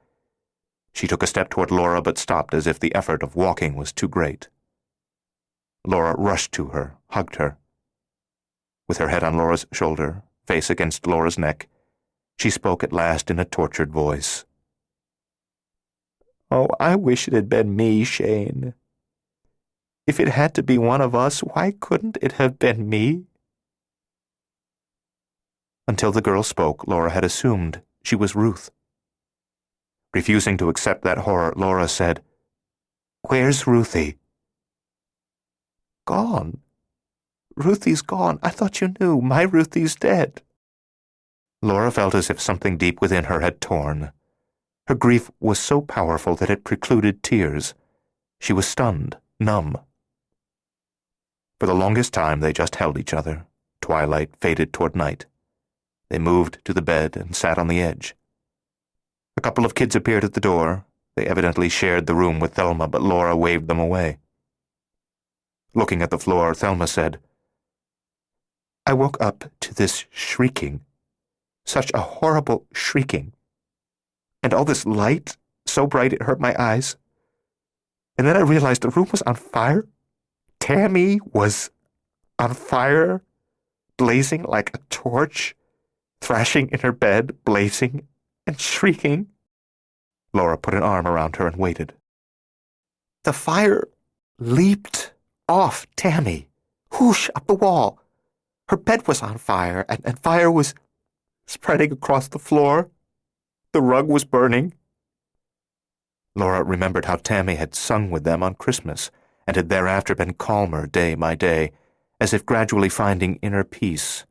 She took a step toward Laura but stopped as if the effort of walking was too great. Laura rushed to her, hugged her. With her head on Laura's shoulder, face against Laura's neck, she spoke at last in a tortured voice. "Oh, I wish it had been me, Shane. If it had to be one of us, why couldn't it have been me?" Until the girl spoke, Laura had assumed she was Ruth. Refusing to accept that horror, Laura said, "Where's Ruthie?" "Gone. Ruthie's gone. I thought you knew. My Ruthie's dead." Laura felt as if something deep within her had torn. Her grief was so powerful that it precluded tears. She was stunned, numb. For the longest time they just held each other. Twilight faded toward night. They moved to the bed and sat on the edge. A couple of kids appeared at the door. They evidently shared the room with Thelma, but Laura waved them away. Looking at the floor, Thelma said, "I woke up to this shrieking. Such a horrible shrieking. And all this light, so bright it hurt my eyes. And then I realized the room was on fire. Tammy was on fire, blazing like a torch, thrashing in her bed, blazing and shrieking." Laura put an arm around her and waited. "The fire leaped off Tammy, whoosh, up the wall. Her bed was on fire, and fire was spreading across the floor. The rug was burning." Laura remembered how Tammy had sung with them on Christmas, and had thereafter been calmer day by day, as if gradually finding inner peace.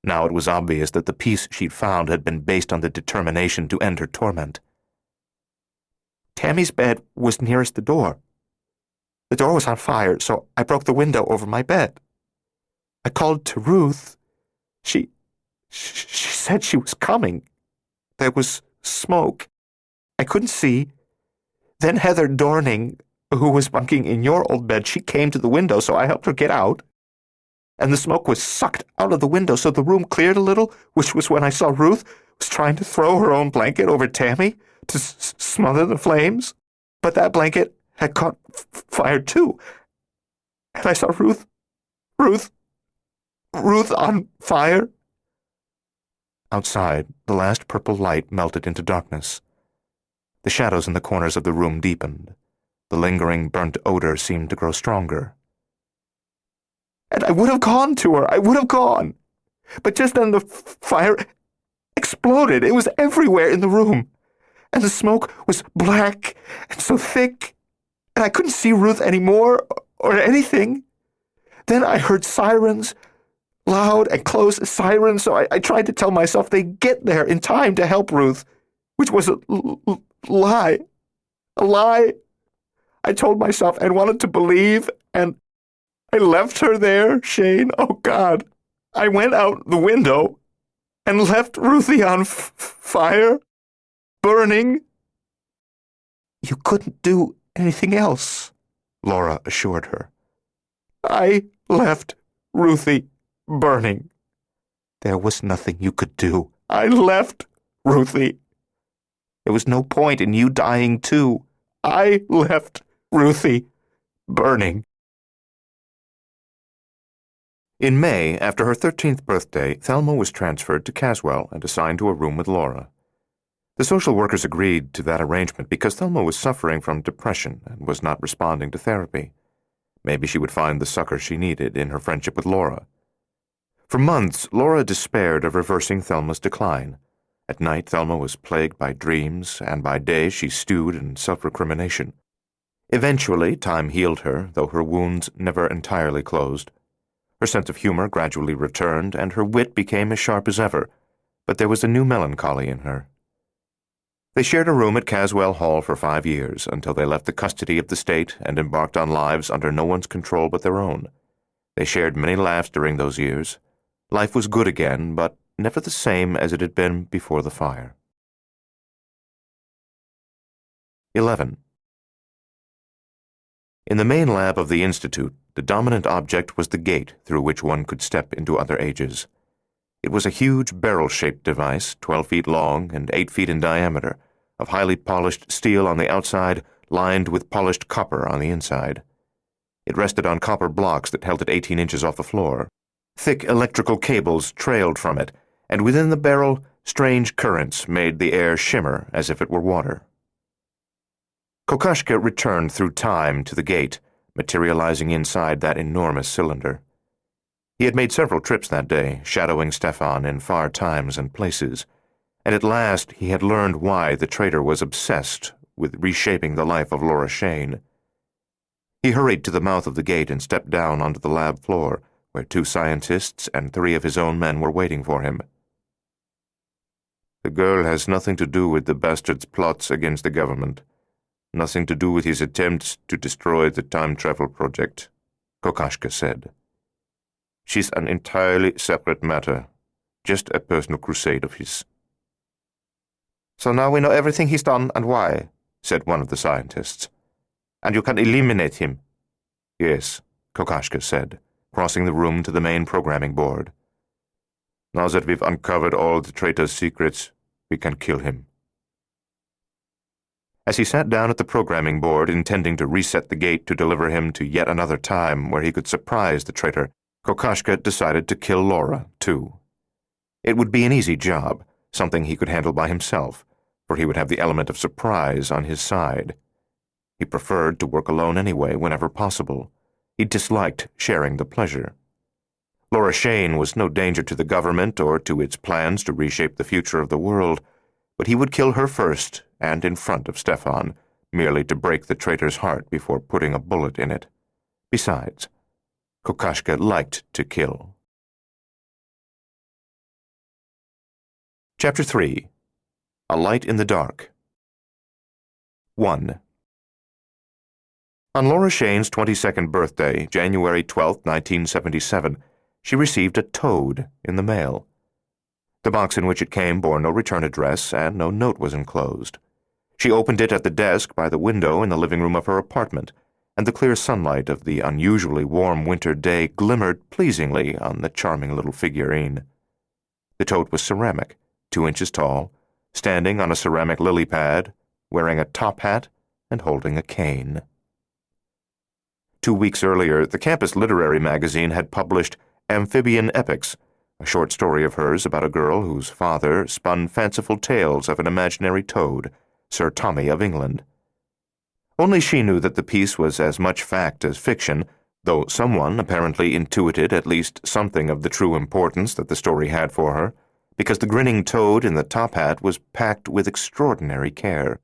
Now it was obvious that the peace she'd found had been based on the determination to end her torment. "Tammy's bed was nearest the door. The door was on fire, so I broke the window over my bed. I called to Ruth. She said she was coming. There was smoke. I couldn't see. Then Heather Dorning, who was bunking in your old bed, she came to the window, so I helped her get out. And the smoke was sucked out of the window, so the room cleared a little, which was when I saw Ruth was trying to throw her own blanket over Tammy to smother the flames. But that blanket had caught fire too. And I saw Ruth on fire." Outside, the last purple light melted into darkness. The shadows in the corners of the room deepened. The lingering burnt odor seemed to grow stronger. "And I would have gone to her. I would have gone. But just then the fire exploded. It was everywhere in the room. And the smoke was black and so thick. And I couldn't see Ruth anymore or anything. Then I heard sirens, loud and close sirens, so I tried to tell myself they'd get there in time to help Ruth, which was a lie. A lie. I told myself and wanted to believe, and I left her there, Shane. Oh, God. I went out the window and left Ruthie on fire, burning." "You couldn't do anything else," Laura assured her. "I left Ruthie burning. There was nothing you could do. I left Ruthie. There was no point in you dying too. I left Ruthie burning." In May, after her 13th birthday, Thelma was transferred to Caswell and assigned to a room with Laura. The social workers agreed to that arrangement because Thelma was suffering from depression and was not responding to therapy. Maybe she would find the succor she needed in her friendship with Laura. For months, Laura despaired of reversing Thelma's decline. At night, Thelma was plagued by dreams, and by day she stewed in self-recrimination. Eventually, time healed her, though her wounds never entirely closed. Her sense of humor gradually returned, and her wit became as sharp as ever, but there was a new melancholy in her. They shared a room at Caswell Hall for 5 years, until they left the custody of the state and embarked on lives under no one's control but their own. They shared many laughs during those years. Life was good again, but never the same as it had been before the fire. 11. In the main lab of the Institute, the dominant object was the gate through which one could step into other ages. It was a huge barrel-shaped device, 12 feet long and 8 feet in diameter, of highly polished steel on the outside, lined with polished copper on the inside. It rested on copper blocks that held it 18 inches off the floor. Thick electrical cables trailed from it, and within the barrel, strange currents made the air shimmer as if it were water. Kokoschka returned through time to the gate, materializing inside that enormous cylinder. He had made several trips that day, shadowing Stefan in far times and places, and at last he had learned why the traitor was obsessed with reshaping the life of Laura Shane. He hurried to the mouth of the gate and stepped down onto the lab floor, where 2 scientists and 3 of his own men were waiting for him. "The girl has nothing to do with the bastard's plots against the government. Nothing to do with his attempts to destroy the time travel project," Kokoschka said. "She's an entirely separate matter, just a personal crusade of his." "So now we know everything he's done and why," said one of the scientists. "And you can eliminate him." "Yes," Kokoschka said, crossing the room to the main programming board. "Now that we've uncovered all the traitor's secrets, we can kill him." As he sat down at the programming board, intending to reset the gate to deliver him to yet another time where he could surprise the traitor, Kokoschka decided to kill Laura, too. It would be an easy job, something he could handle by himself, for he would have the element of surprise on his side. He preferred to work alone anyway, whenever possible. He disliked sharing the pleasure. Laura Shane was no danger to the government or to its plans to reshape the future of the world, but he would kill her first and in front of Stefan, merely to break the traitor's heart before putting a bullet in it. Besides, Kokoschka liked to kill. Chapter 3. A Light in the Dark. 1. On Laura Shane's 22nd birthday, January 12, 1977, she received a toad in the mail. The box in which it came bore no return address, and no note was enclosed. She opened it at the desk by the window in the living room of her apartment, and the clear sunlight of the unusually warm winter day glimmered pleasingly on the charming little figurine. The toad was ceramic, 2 inches tall, standing on a ceramic lily pad, wearing a top hat and holding a cane. 2 weeks earlier, the campus literary magazine had published Amphibian Epics, a short story of hers about a girl whose father spun fanciful tales of an imaginary toad, Sir Tommy of England. Only she knew that the piece was as much fact as fiction, though someone apparently intuited at least something of the true importance that the story had for her, because the grinning toad in the top hat was packed with extraordinary care.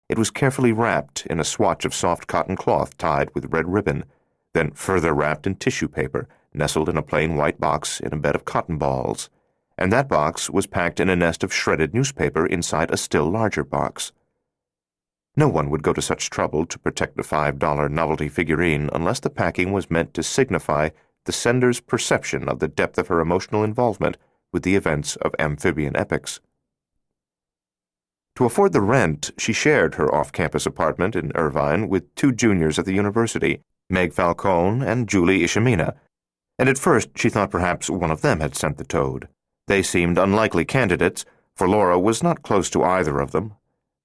It was carefully wrapped in a swatch of soft cotton cloth tied with red ribbon, then further wrapped in tissue paper, nestled in a plain white box in a bed of cotton balls, and that box was packed in a nest of shredded newspaper inside a still larger box. No one would go to such trouble to protect a $5 novelty figurine unless the packing was meant to signify the sender's perception of the depth of her emotional involvement with the events of Amphibian Epics. To afford the rent, she shared her off-campus apartment in Irvine with 2 juniors at the university, Meg Falcone and Julie Ishimina, and at first she thought perhaps one of them had sent the toad. They seemed unlikely candidates, for Laura was not close to either of them.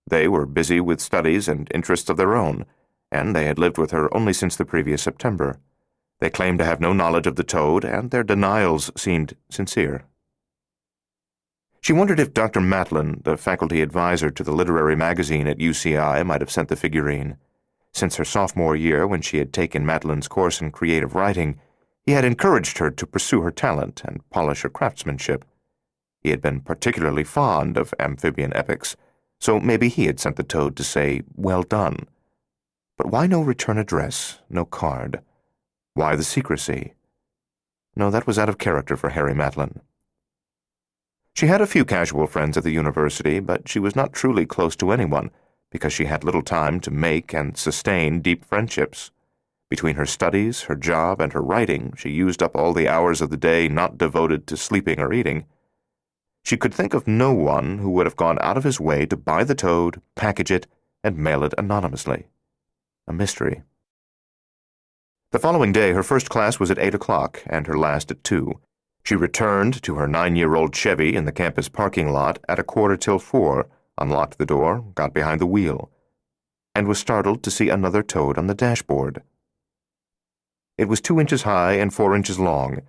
They were busy with studies and interests of their own, and they had lived with her only since the previous September. They claimed to have no knowledge of the toad, and their denials seemed sincere. She wondered if Dr. Matlin, the faculty advisor to the literary magazine at UCI, might have sent the figurine. Since her sophomore year, when she had taken Matlin's course in creative writing, he had encouraged her to pursue her talent and polish her craftsmanship. He had been particularly fond of Amphibian Epics, so maybe he had sent the toad to say, "Well done." But why no return address, no card? Why the secrecy? No, that was out of character for Harry Matlin. She had a few casual friends at the university, but she was not truly close to anyone, because she had little time to make and sustain deep friendships. Between her studies, her job, and her writing, she used up all the hours of the day not devoted to sleeping or eating. She could think of no one who would have gone out of his way to buy the toad, package it, and mail it anonymously. A mystery. The following day, her first class was at 8 o'clock, and her last at 2. She returned to her 9-year-old Chevy in the campus parking lot at 4:15, unlocked the door, got behind the wheel, and was startled to see another toad on the dashboard. It was 2 inches high and 4 inches long.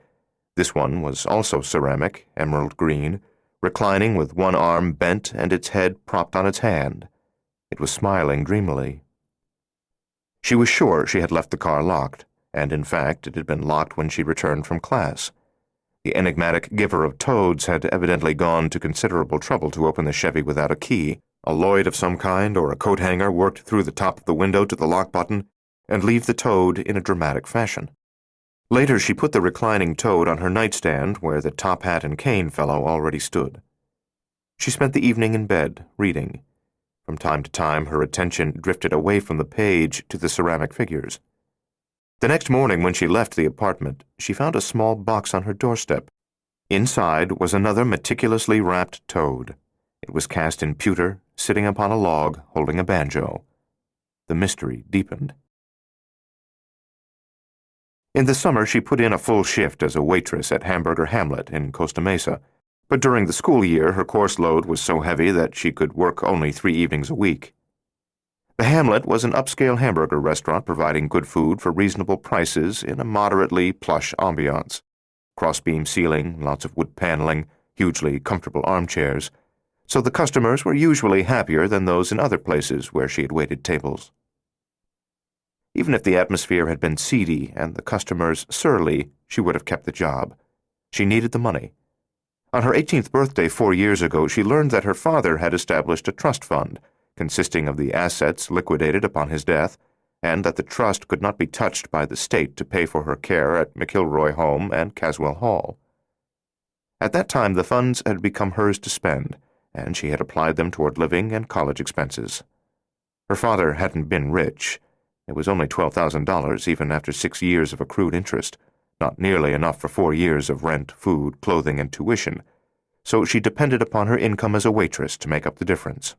This one was also ceramic, emerald green, reclining with one arm bent and its head propped on its hand. It was smiling dreamily. She was sure she had left the car locked, and in fact it had been locked when she returned from class. The enigmatic giver of toads had evidently gone to considerable trouble to open the Chevy without a key. A Lloyd of some kind or a coat hanger worked through the top of the window to the lock button and leave the toad in a dramatic fashion. Later she put the reclining toad on her nightstand where the top hat and cane fellow already stood. She spent the evening in bed, reading. From time to time her attention drifted away from the page to the ceramic figures. The next morning when she left the apartment, she found a small box on her doorstep. Inside was another meticulously wrapped toad. It was cast in pewter, sitting upon a log, holding a banjo. The mystery deepened. In the summer, she put in a full shift as a waitress at Hamburger Hamlet in Costa Mesa, but during the school year her course load was so heavy that she could work only 3 evenings a week. The Hamlet was an upscale hamburger restaurant providing good food for reasonable prices in a moderately plush ambiance. Cross-beam ceiling, lots of wood paneling, hugely comfortable armchairs, so the customers were usually happier than those in other places where she had waited tables. Even if the atmosphere had been seedy and the customers surly, she would have kept the job. She needed the money. On her 18th birthday 4 years ago, she learned that her father had established a trust fund, consisting of the assets liquidated upon his death, and that the trust could not be touched by the state to pay for her care at McIlroy Home and Caswell Hall. At that time, the funds had become hers to spend, and she had applied them toward living and college expenses. Her father hadn't been rich. It was only $12,000, even after 6 years of accrued interest, not nearly enough for 4 years of rent, food, clothing, and tuition, so she depended upon her income as a waitress to make up the difference.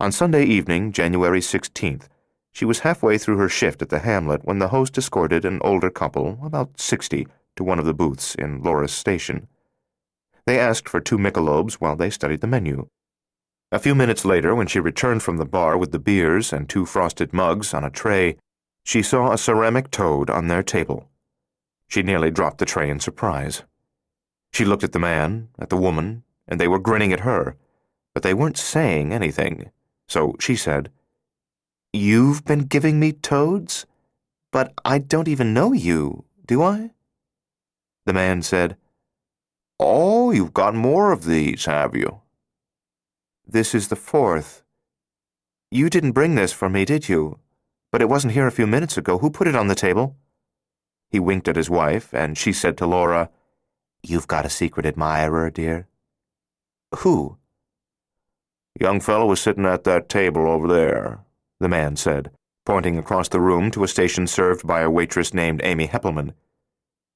On Sunday evening, January 16th, she was halfway through her shift at the Hamlet when the host escorted an older couple, about 60, to one of the booths in Loris Station. They asked for 2 michelobes while they studied the menu. A few minutes later, when she returned from the bar with the beers and 2 frosted mugs on a tray, she saw a ceramic toad on their table. She nearly dropped the tray in surprise. She looked at the man, at the woman, and they were grinning at her, but they weren't saying anything, so she said, "You've been giving me toads? But I don't even know you, do I?" The man said, "Oh, you've got more of these, have you?" "This is the 4th. You didn't bring this for me, did you? But it wasn't here a few minutes ago. Who put it on the table?" He winked at his wife, and she said to Laura, "You've got a secret admirer, dear." "Who?" "Young fellow was sitting at that table over there," the man said, pointing across the room to a station served by a waitress named Amy Heppelman.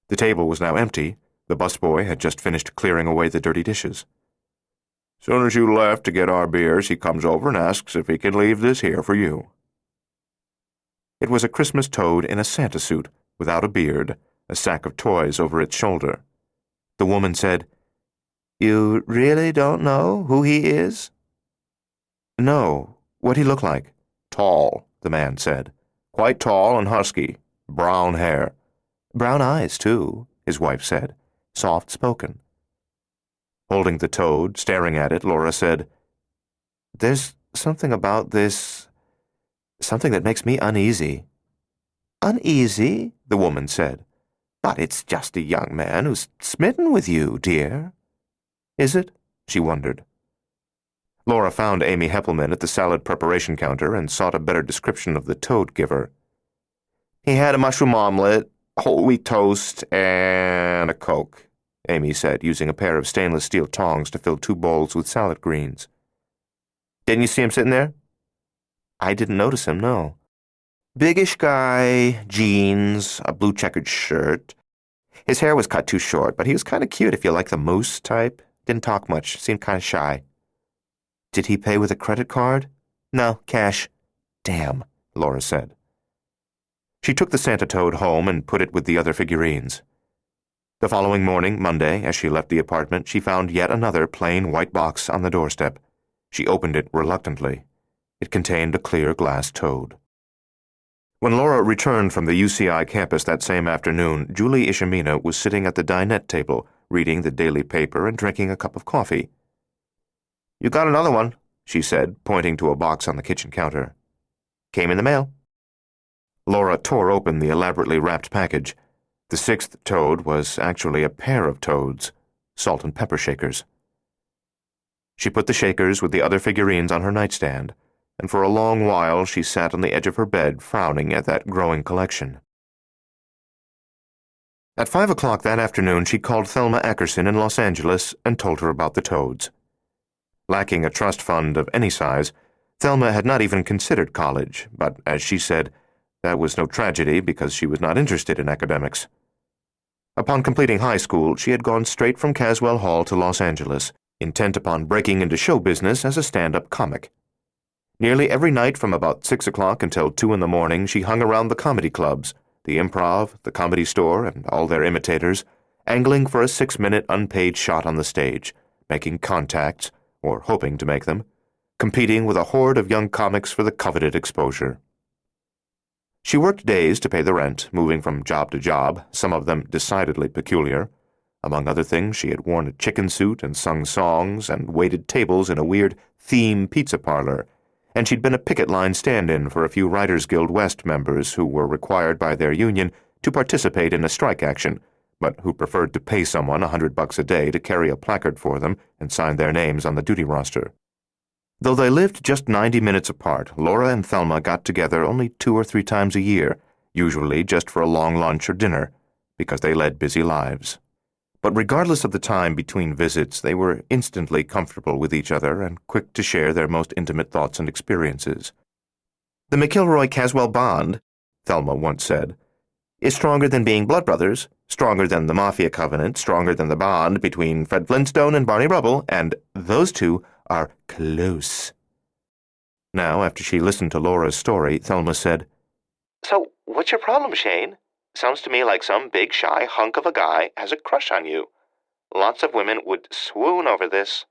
The table was now empty. The busboy had just finished clearing away the dirty dishes. "Soon as you left to get our beers, he comes over and asks if he can leave this here for you." It was a Christmas toad in a Santa suit, without a beard, a sack of toys over its shoulder. The woman said, "You really don't know who he is?" "No. What'd he look like?" "Tall," the man said. "Quite tall and husky. Brown hair." "Brown eyes, too," his wife said, soft-spoken. Holding the toad, staring at it, Laura said, "There's something about this, something that makes me uneasy." "Uneasy?" the woman said. "But it's just a young man who's smitten with you, dear." "Is it?" she wondered. Laura found Amy Heppelman at the salad preparation counter and sought a better description of the toad giver. "He had a mushroom omelet, whole wheat toast, and a Coke," Amy said, using a pair of stainless steel tongs to fill 2 bowls with salad greens. "Didn't you see him sitting there?" "I didn't notice him, no." "Biggish guy, jeans, a blue checkered shirt. His hair was cut too short, but he was kind of cute if you like the moose type. Didn't talk much, seemed kind of shy." "Did he pay with a credit card?" "No, cash." "Damn," Laura said. She took the Santa toad home and put it with the other figurines. The following morning, Monday, as she left the apartment, she found yet another plain white box on the doorstep. She opened it reluctantly. It contained a clear glass toad. When Laura returned from the UCI campus that same afternoon, Julie Ishimina was sitting at the dinette table, reading the daily paper and drinking a cup of coffee. "You got another one," she said, pointing to a box on the kitchen counter. "Came in the mail." Laura tore open the elaborately wrapped package. The sixth toad was actually a pair of toads, salt and pepper shakers. She put the shakers with the other figurines on her nightstand, and for a long while she sat on the edge of her bed frowning at that growing collection. At 5 o'clock that afternoon, she called Thelma Ackerson in Los Angeles and told her about the toads. Lacking a trust fund of any size, Thelma had not even considered college, but, as she said, that was no tragedy because she was not interested in academics. Upon completing high school, she had gone straight from Caswell Hall to Los Angeles, intent upon breaking into show business as a stand-up comic. Nearly every night from about 6 o'clock until 2 in the morning, she hung around the comedy clubs, the Improv, the Comedy Store, and all their imitators, angling for a 6-minute unpaid shot on the stage, making contacts, or hoping to make them, competing with a horde of young comics for the coveted exposure. She worked days to pay the rent, moving from job to job, some of them decidedly peculiar. Among other things, she had worn a chicken suit and sung songs and waited tables in a weird theme pizza parlor, and she'd been a picket line stand-in for a few Writers Guild West members who were required by their union to participate in a strike action, but who preferred to pay someone $100 a day to carry a placard for them and sign their names on the duty roster. Though they lived just 90 minutes apart, Laura and Thelma got together only 2 or 3 times a year, usually just for a long lunch or dinner, because they led busy lives. But regardless of the time between visits, they were instantly comfortable with each other and quick to share their most intimate thoughts and experiences. "The McIlroy-Caswell bond," Thelma once said, "is stronger than being blood brothers, stronger than the Mafia covenant, stronger than the bond between Fred Flintstone and Barney Rubble, and those two are close." Now, after she listened to Laura's story, Thelma said, "So, what's your problem, Shane? Sounds to me like some big, shy hunk of a guy has a crush on you. Lots of women would swoon over this."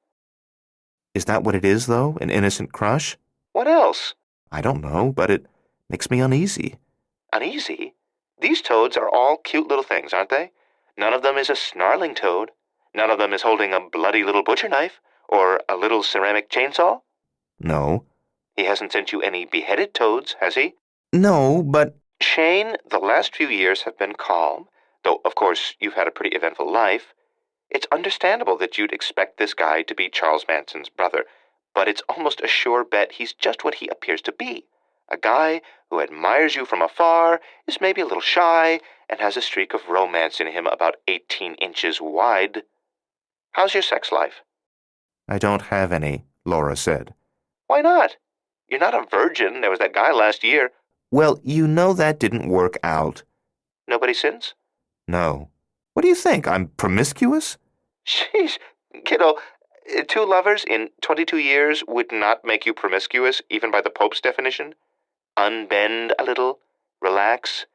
"Is that what it is, though? An innocent crush?" "What else?" "I don't know, but it makes me uneasy." "Uneasy? These toads are all cute little things, aren't they? None of them is a snarling toad. None of them is holding a bloody little butcher knife, or a little ceramic chainsaw?" "No." "He hasn't sent you any beheaded toads, has he?" "No, but—" "Shane, the last few years have been calm, though, of course, you've had a pretty eventful life. It's understandable that you'd expect this guy to be Charles Manson's brother, but it's almost a sure bet he's just what he appears to be. A guy who admires you from afar, is maybe a little shy, and has a streak of romance in him about 18 inches wide. How's your sex life?" "I don't have any," Laura said. "Why not? You're not a virgin. There was that guy last year." "Well, you know that didn't work out." "Nobody since?" "No." "What do you think? I'm promiscuous?" "Sheesh, kiddo, 2 lovers in 22 years would not make you promiscuous, even by the Pope's definition. Unbend a little. Relax.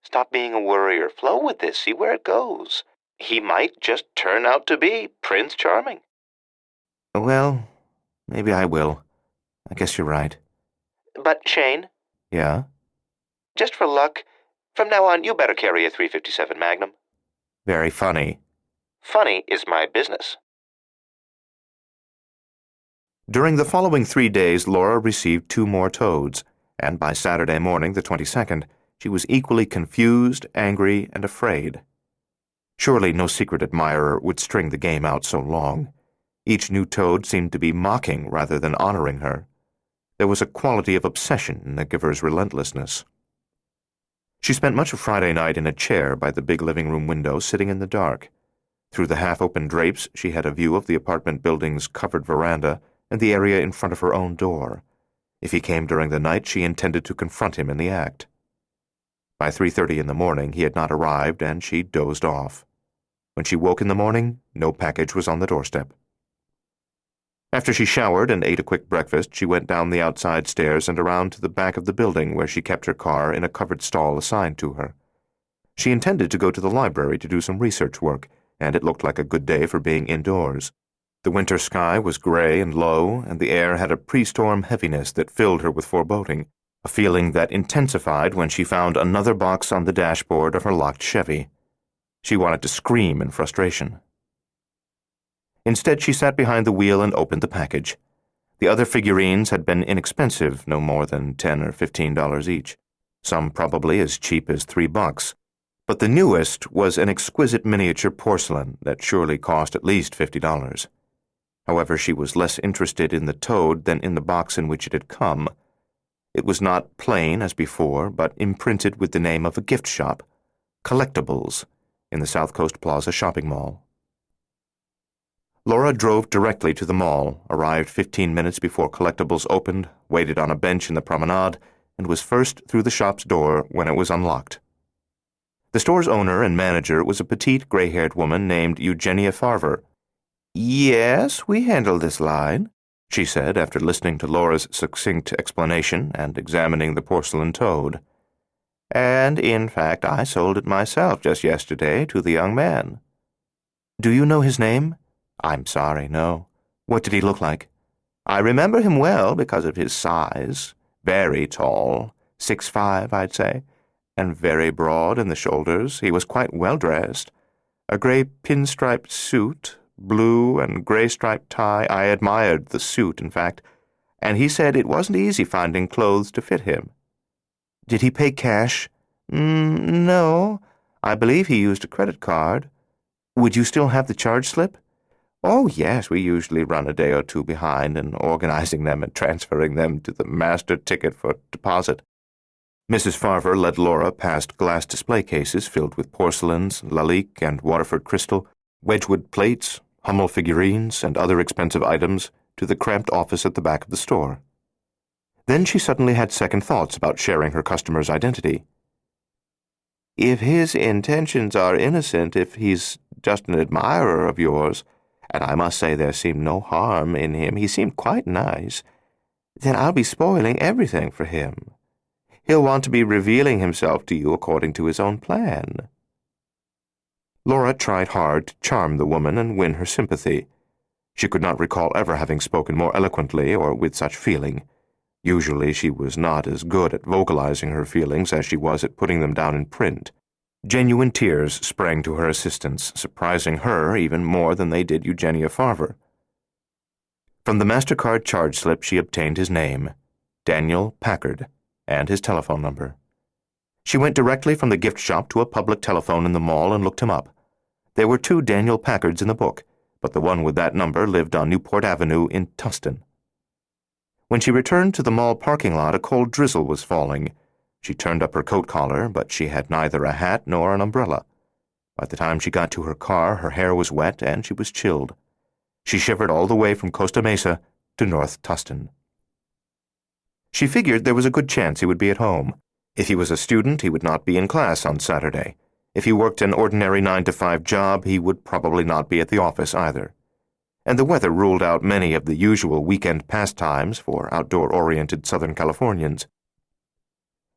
Stop being a worrier. Flow with this. See where it goes. He might just turn out to be Prince Charming." "Well, maybe I will. I guess you're right." "But, Shane." "Yeah?" "Just for luck, from now on you better carry a .357 Magnum." "Very funny." "Funny is my business." During the following 3 days, Laura received 2 more toads, and by Saturday morning, the 22nd, she was equally confused, angry, and afraid. Surely no secret admirer would string the game out so long. Each new toad seemed to be mocking rather than honoring her. There was a quality of obsession in the giver's relentlessness. She spent much of Friday night in a chair by the big living room window, sitting in the dark. Through the half-open drapes, she had a view of the apartment building's covered veranda and the area in front of her own door. If he came during the night, she intended to confront him in the act. By 3:30 in the morning, he had not arrived, and she dozed off. When she woke in the morning, no package was on the doorstep. After she showered and ate a quick breakfast, she went down the outside stairs and around to the back of the building where she kept her car in a covered stall assigned to her. She intended to go to the library to do some research work, and it looked like a good day for being indoors. The winter sky was gray and low, and the air had a pre-storm heaviness that filled her with foreboding, a feeling that intensified when she found another box on the dashboard of her locked Chevy. She wanted to scream in frustration. Instead, she sat behind the wheel and opened the package. The other figurines had been inexpensive, no more than $10 or $15 each, some probably as cheap as $3. But the newest was an exquisite miniature porcelain that surely cost at least $50. However, she was less interested in the toad than in the box in which it had come. It was not plain as before, but imprinted with the name of a gift shop, Collectibles, in the South Coast Plaza shopping mall. Laura drove directly to the mall, arrived 15 minutes before Collectibles opened, waited on a bench in the promenade, and was first through the shop's door when it was unlocked. The store's owner and manager was a petite, gray-haired woman named Eugenia Farver. "Yes, we handle this line," she said after listening to Laura's succinct explanation and examining the porcelain toad. "And, in fact, I sold it myself just yesterday to the young man." "Do you know his name?" "I'm sorry, no." "What did he look like?" "I remember him well because of his size. Very tall, 6'5", I'd say, and very broad in the shoulders. He was quite well-dressed. A gray pinstriped suit, blue and gray-striped tie. I admired the suit, in fact, and he said it wasn't easy finding clothes to fit him." "Did he pay cash?" No. I believe he used a credit card." "Would you still have the charge slip?" "Oh, yes, we usually run a day or two behind in organizing them and transferring them to the master ticket for deposit." Mrs. Farver led Laura past glass display cases filled with porcelains, Lalique and Waterford crystal, Wedgwood plates, Hummel figurines, and other expensive items to the cramped office at the back of the store. Then she suddenly had second thoughts about sharing her customer's identity. "If his intentions are innocent, if he's just an admirer of yours, and I must say there seemed no harm in him, he seemed quite nice, then I'll be spoiling everything for him. He'll want to be revealing himself to you according to his own plan." Laura tried hard to charm the woman and win her sympathy. She could not recall ever having spoken more eloquently or with such feeling. Usually she was not as good at vocalizing her feelings as she was at putting them down in print. Genuine tears sprang to her assistance, surprising her even more than they did Eugenia Farver. From the MasterCard charge slip she obtained his name, Daniel Packard, and his telephone number. She went directly from the gift shop to a public telephone in the mall and looked him up. There were 2 Daniel Packards in the book, but the one with that number lived on Newport Avenue in Tustin. When she returned to the mall parking lot, a cold drizzle was falling. She turned up her coat collar, but she had neither a hat nor an umbrella. By the time she got to her car, her hair was wet and she was chilled. She shivered all the way from Costa Mesa to North Tustin. She figured there was a good chance he would be at home. If he was a student, he would not be in class on Saturday. If he worked an ordinary 9-to-5 job, he would probably not be at the office either. And the weather ruled out many of the usual weekend pastimes for outdoor-oriented Southern Californians.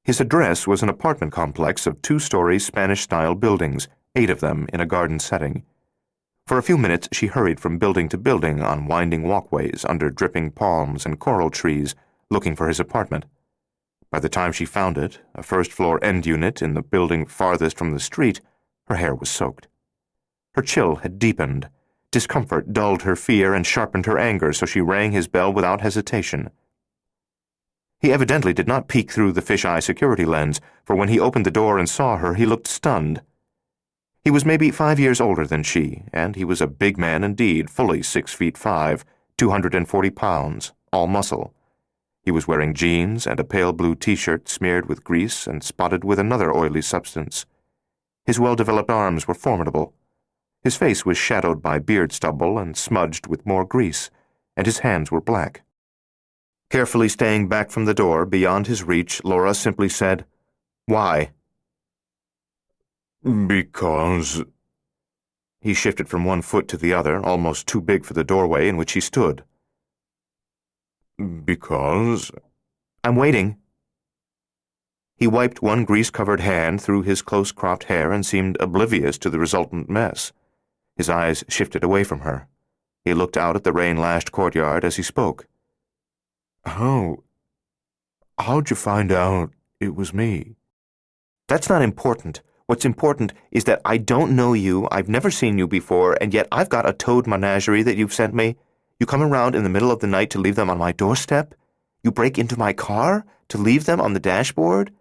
His address was an apartment complex of 2-story Spanish-style buildings, 8 of them in a garden setting. For a few minutes she hurried from building to building on winding walkways under dripping palms and coral trees, looking for his apartment. By the time she found it, a first-floor end unit in the building farthest from the street, her hair was soaked. Her chill had deepened. Discomfort dulled her fear and sharpened her anger, so she rang his bell without hesitation. He evidently did not peek through the fisheye security lens, for when he opened the door and saw her, he looked stunned. He was maybe 5 years older than she, and he was a big man indeed, fully 6'5", 240 pounds, all muscle. He was wearing jeans and a pale blue T-shirt smeared with grease and spotted with another oily substance. His well-developed arms were formidable. His face was shadowed by beard stubble and smudged with more grease, and his hands were black. Carefully staying back from the door, beyond his reach, Laura simply said, "Why?" "Because—" He shifted from one foot to the other, almost too big for the doorway in which he stood. "Because—" "I'm waiting." He wiped one grease-covered hand through his close-cropped hair and seemed oblivious to the resultant mess. His eyes shifted away from her. He looked out at the rain-lashed courtyard as he spoke. How'd you find out it was me? That's not important. What's important is that I don't know you, I've never seen you before, and yet I've got a toad menagerie that you've sent me. You come around in the middle of the night to leave them on my doorstep? You break into my car to leave them on the dashboard?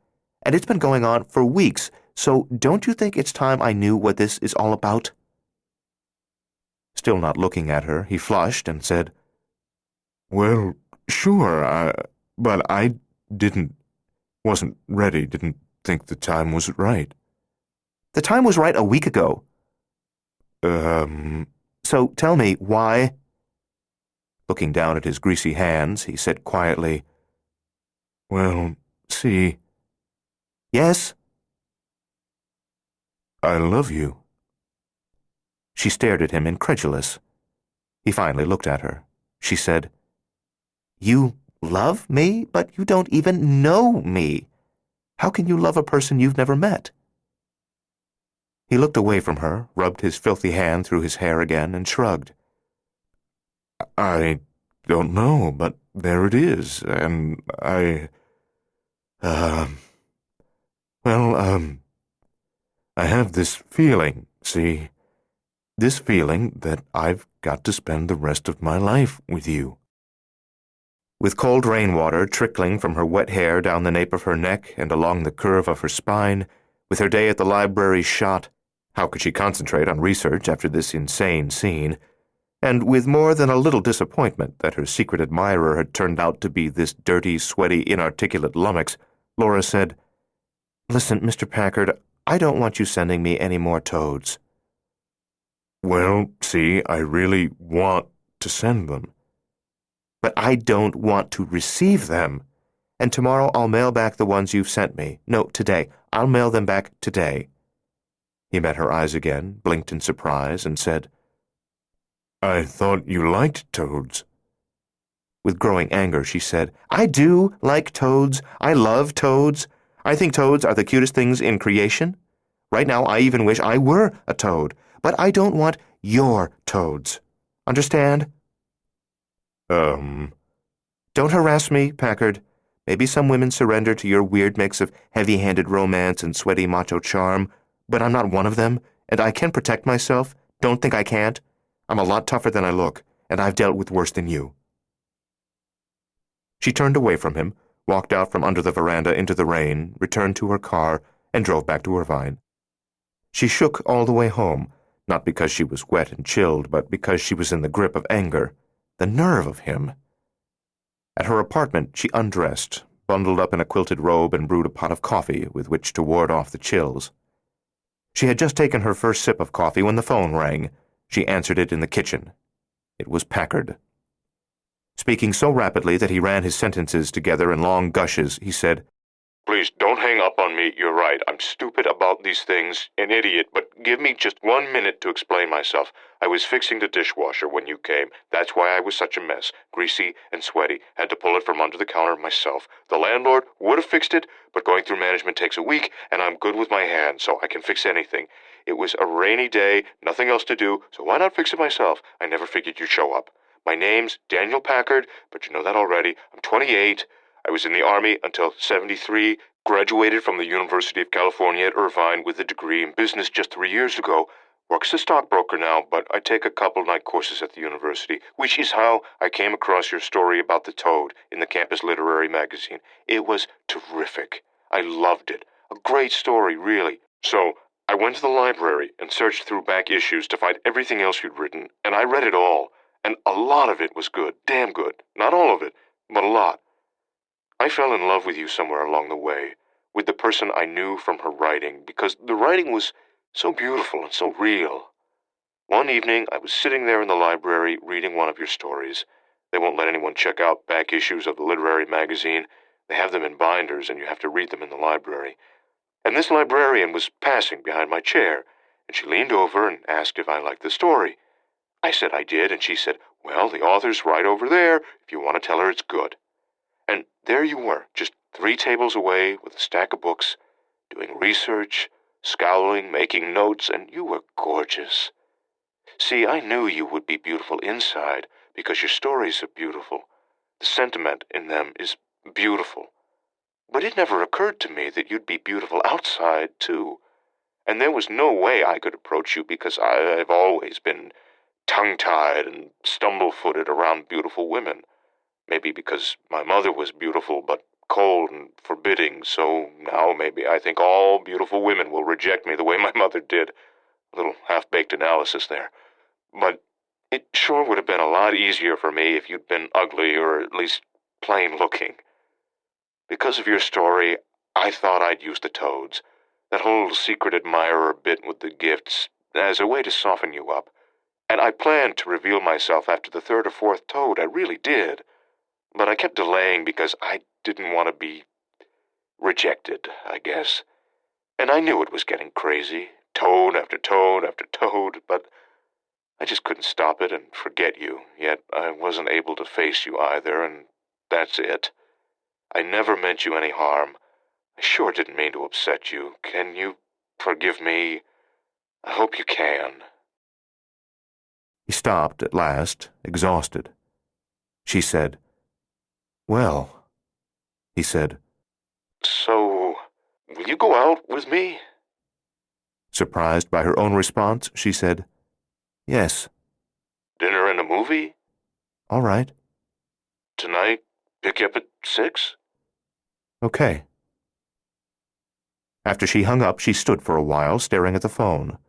And it's been going on for weeks, so don't you think it's time I knew what this is all about? Still not looking at her, he flushed and said, Well, sure, but I wasn't ready, didn't think the time was right. The time was right a week ago. So tell me, why? Looking down at his greasy hands, he said quietly, Well, see. Yes? I love you. She stared at him, incredulous. He finally looked at her. She said, You love me, but you don't even know me. How can you love a person you've never met? He looked away from her, rubbed his filthy hand through his hair again, and shrugged. I don't know, but there it is, and I have this feeling, see? This feeling that I've got to spend the rest of my life with you. With cold rainwater trickling from her wet hair down the nape of her neck and along the curve of her spine, with her day at the library shot, how could she concentrate on research after this insane scene? And with more than a little disappointment that her secret admirer had turned out to be this dirty, sweaty, inarticulate lummox, Laura said, Listen, Mr. Packard, I don't want you sending me any more toads. Well, see, I really want to send them. But I don't want to receive them. And tomorrow I'll mail back the ones you've sent me. No, today. I'll mail them back today. He met her eyes again, blinked in surprise, and said, I thought you liked toads. With growing anger, she said, I do like toads. I love toads. I think toads are the cutest things in creation. Right now, I even wish I were a toad. But I don't want your toads. Understand? Don't harass me, Packard. Maybe some women surrender to your weird mix of heavy-handed romance and sweaty macho charm, but I'm not one of them, and I can protect myself. Don't think I can't. I'm a lot tougher than I look, and I've dealt with worse than you. She turned away from him, walked out from under the veranda into the rain, returned to her car, and drove back to Irvine. She shook all the way home, not because she was wet and chilled, but because she was in the grip of anger. The nerve of him. At her apartment, she undressed, bundled up in a quilted robe, and brewed a pot of coffee with which to ward off the chills. She had just taken her first sip of coffee when the phone rang. She answered it in the kitchen. It was Packard. Speaking so rapidly that he ran his sentences together in long gushes, he said, Please don't hang up on me. You're right. I'm stupid about these things, an idiot, but give me just 1 minute to explain myself. I was fixing the dishwasher when you came. That's why I was such a mess, greasy and sweaty. Had to pull it from under the counter myself. The landlord would have fixed it, but going through management takes a week, and I'm good with my hands, so I can fix anything. It was a rainy day, nothing else to do, so why not fix it myself? I never figured you'd show up. My name's Daniel Packard, but you know that already. I'm 28. I was in the Army until 73, graduated from the University of California at Irvine with a degree in business just 3 years ago. Work as a stockbroker now, but I take a couple night courses at the university, which is how I came across your story about the toad in the campus literary magazine. It was terrific. I loved it. A great story, really. So I went to the library and searched through back issues to find everything else you'd written, and I read it all, and a lot of it was good, damn good. Not all of it, but a lot. I fell in love with you somewhere along the way, with the person I knew from her writing, because the writing was so beautiful and so real. One evening, I was sitting there in the library reading one of your stories. They won't let anyone check out back issues of the literary magazine. They have them in binders, and you have to read them in the library. And this librarian was passing behind my chair, and she leaned over and asked if I liked the story. I said I did, and she said, Well, the author's right over there, if you want to tell her it's good. And there you were, just 3 tables away with a stack of books, doing research, scowling, making notes, and you were gorgeous. See, I knew you would be beautiful inside because your stories are beautiful. The sentiment in them is beautiful. But it never occurred to me that you'd be beautiful outside, too. And there was no way I could approach you because I've always been tongue-tied and stumble-footed around beautiful women. Maybe because my mother was beautiful but cold and forbidding, so now maybe I think all beautiful women will reject me the way my mother did. A little half-baked analysis there. But it sure would have been a lot easier for me if you'd been ugly or at least plain-looking. Because of your story, I thought I'd use the toads, that whole secret admirer bit with the gifts, as a way to soften you up. And I planned to reveal myself after the third or fourth toad, I really did. But I kept delaying because I didn't want to be rejected, I guess. And I knew it was getting crazy, toad after toad after toad, but I just couldn't stop it and forget you, yet I wasn't able to face you either, and that's it. I never meant you any harm. I sure didn't mean to upset you. Can you forgive me? I hope you can. He stopped at last, exhausted. She said, "Well," he said. So, will you go out with me? Surprised by her own response, she said, "Yes." Dinner and a movie? "All right." Tonight? Pick you up at 6? "Okay." After she hung up, she stood for a while, staring at the phone.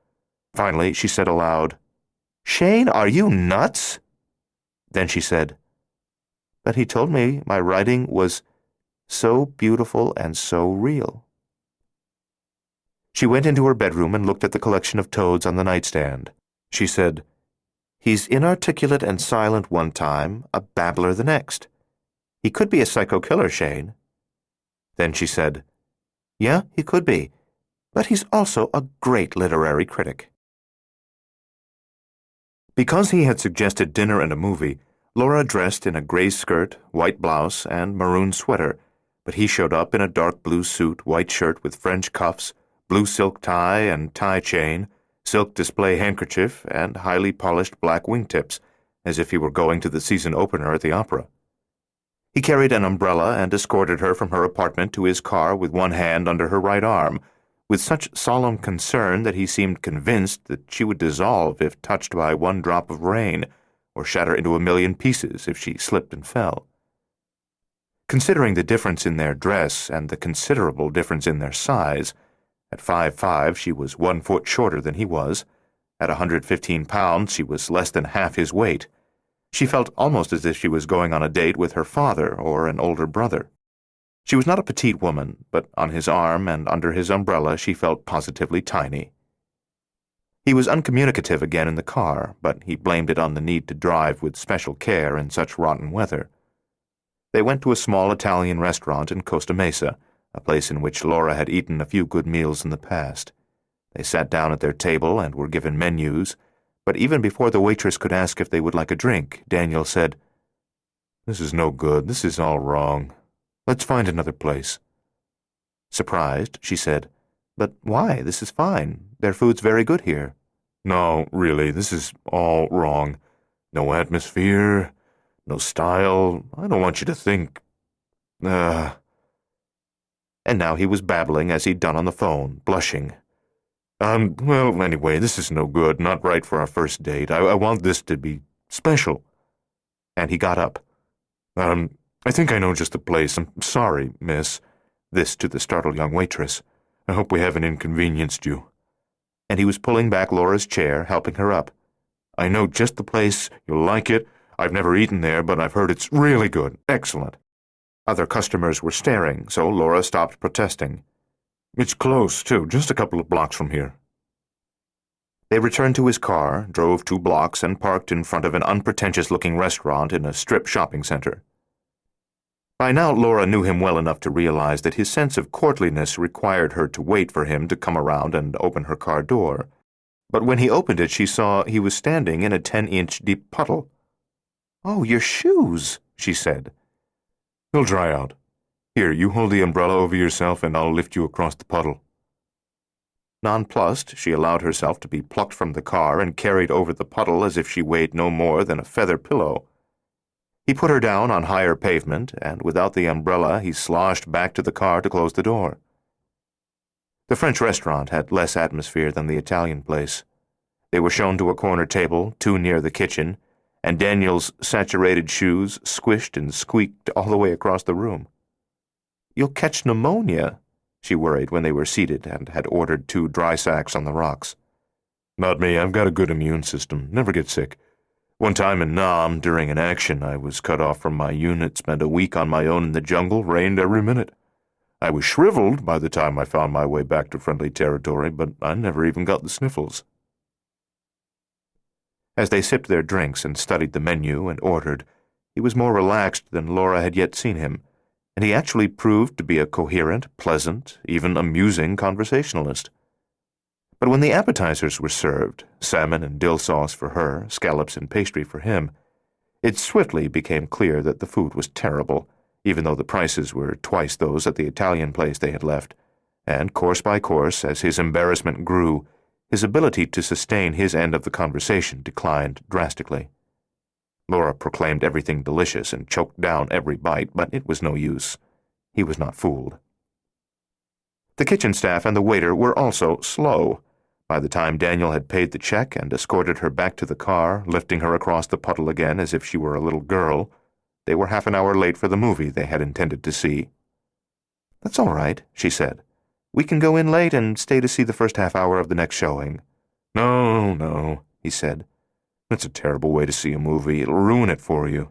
Finally, she said aloud, "Shane, are you nuts?" Then she said, "But he told me my writing was so beautiful and so real." She went into her bedroom and looked at the collection of toads on the nightstand. She said, "He's inarticulate and silent one time, a babbler the next. He could be a psycho-killer, Shane." Then she said, "Yeah, he could be, but he's also a great literary critic." Because he had suggested dinner and a movie, Laura dressed in a gray skirt, white blouse, and maroon sweater, but he showed up in a dark blue suit, white shirt with French cuffs, blue silk tie and tie chain, silk display handkerchief, and highly polished black wingtips, as if he were going to the season opener at the opera. He carried an umbrella and escorted her from her apartment to his car with one hand under her right arm, with such solemn concern that he seemed convinced that she would dissolve if touched by one drop of rain, or shatter into a million pieces if she slipped and fell. Considering the difference in their dress and the considerable difference in their size, at 5'5" she was 1 foot shorter than he was, at 115 pounds she was less than half his weight, she felt almost as if she was going on a date with her father or an older brother. She was not a petite woman, but on his arm and under his umbrella she felt positively tiny. He was uncommunicative again in the car, but he blamed it on the need to drive with special care in such rotten weather. They went to a small Italian restaurant in Costa Mesa, a place in which Laura had eaten a few good meals in the past. They sat down at their table and were given menus, but even before the waitress could ask if they would like a drink, Daniel said, "This is no good. This is all wrong. Let's find another place." Surprised, she said, "But why? This is fine. Their food's very good here." "No, really, this is all wrong. No atmosphere, no style. I don't want you to think... And now he was babbling as he'd done on the phone, blushing. Well, anyway, this is no good, not right for our first date. I want this to be special." And he got up. I think I know just the place. I'm sorry, miss." This to the startled young waitress. "I hope we haven't inconvenienced you." And he was pulling back Laura's chair, helping her up. "I know just the place. You'll like it. I've never eaten there, but I've heard it's really good. Excellent." Other customers were staring, so Laura stopped protesting. "It's close, too, just a couple of blocks from here." They returned to his car, drove 2 blocks, and parked in front of an unpretentious-looking restaurant in a strip shopping center. By now, Laura knew him well enough to realize that his sense of courtliness required her to wait for him to come around and open her car door. But when he opened it, she saw he was standing in a 10-inch deep puddle. "Oh, your shoes," she said. "They'll dry out. Here, you hold the umbrella over yourself and I'll lift you across the puddle." Nonplussed, she allowed herself to be plucked from the car and carried over the puddle as if she weighed no more than a feather pillow. He put her down on higher pavement, and without the umbrella he sloshed back to the car to close the door. The French restaurant had less atmosphere than the Italian place. They were shown to a corner table, too near the kitchen, and Daniel's saturated shoes squished and squeaked all the way across the room. "You'll catch pneumonia," she worried when they were seated and had ordered 2 dry sacks on the rocks. "Not me. I've got a good immune system. Never get sick. One time in Nam, during an action, I was cut off from my unit, spent a week on my own in the jungle, rained every minute. I was shriveled by the time I found my way back to friendly territory, but I never even got the sniffles." As they sipped their drinks and studied the menu and ordered, he was more relaxed than Laura had yet seen him, and he actually proved to be a coherent, pleasant, even amusing conversationalist. But when the appetizers were served, salmon and dill sauce for her, scallops and pastry for him, it swiftly became clear that the food was terrible, even though the prices were twice those at the Italian place they had left, and course by course, as his embarrassment grew, his ability to sustain his end of the conversation declined drastically. Laura proclaimed everything delicious and choked down every bite, but it was no use. He was not fooled. The kitchen staff and the waiter were also slow. By the time Daniel had paid the check and escorted her back to the car, lifting her across the puddle again as if she were a little girl, they were half an hour late for the movie they had intended to see. "That's all right," she said. "We can go in late and stay to see the first half hour of the next showing." No, he said. "That's a terrible way to see a movie. It'll ruin it for you.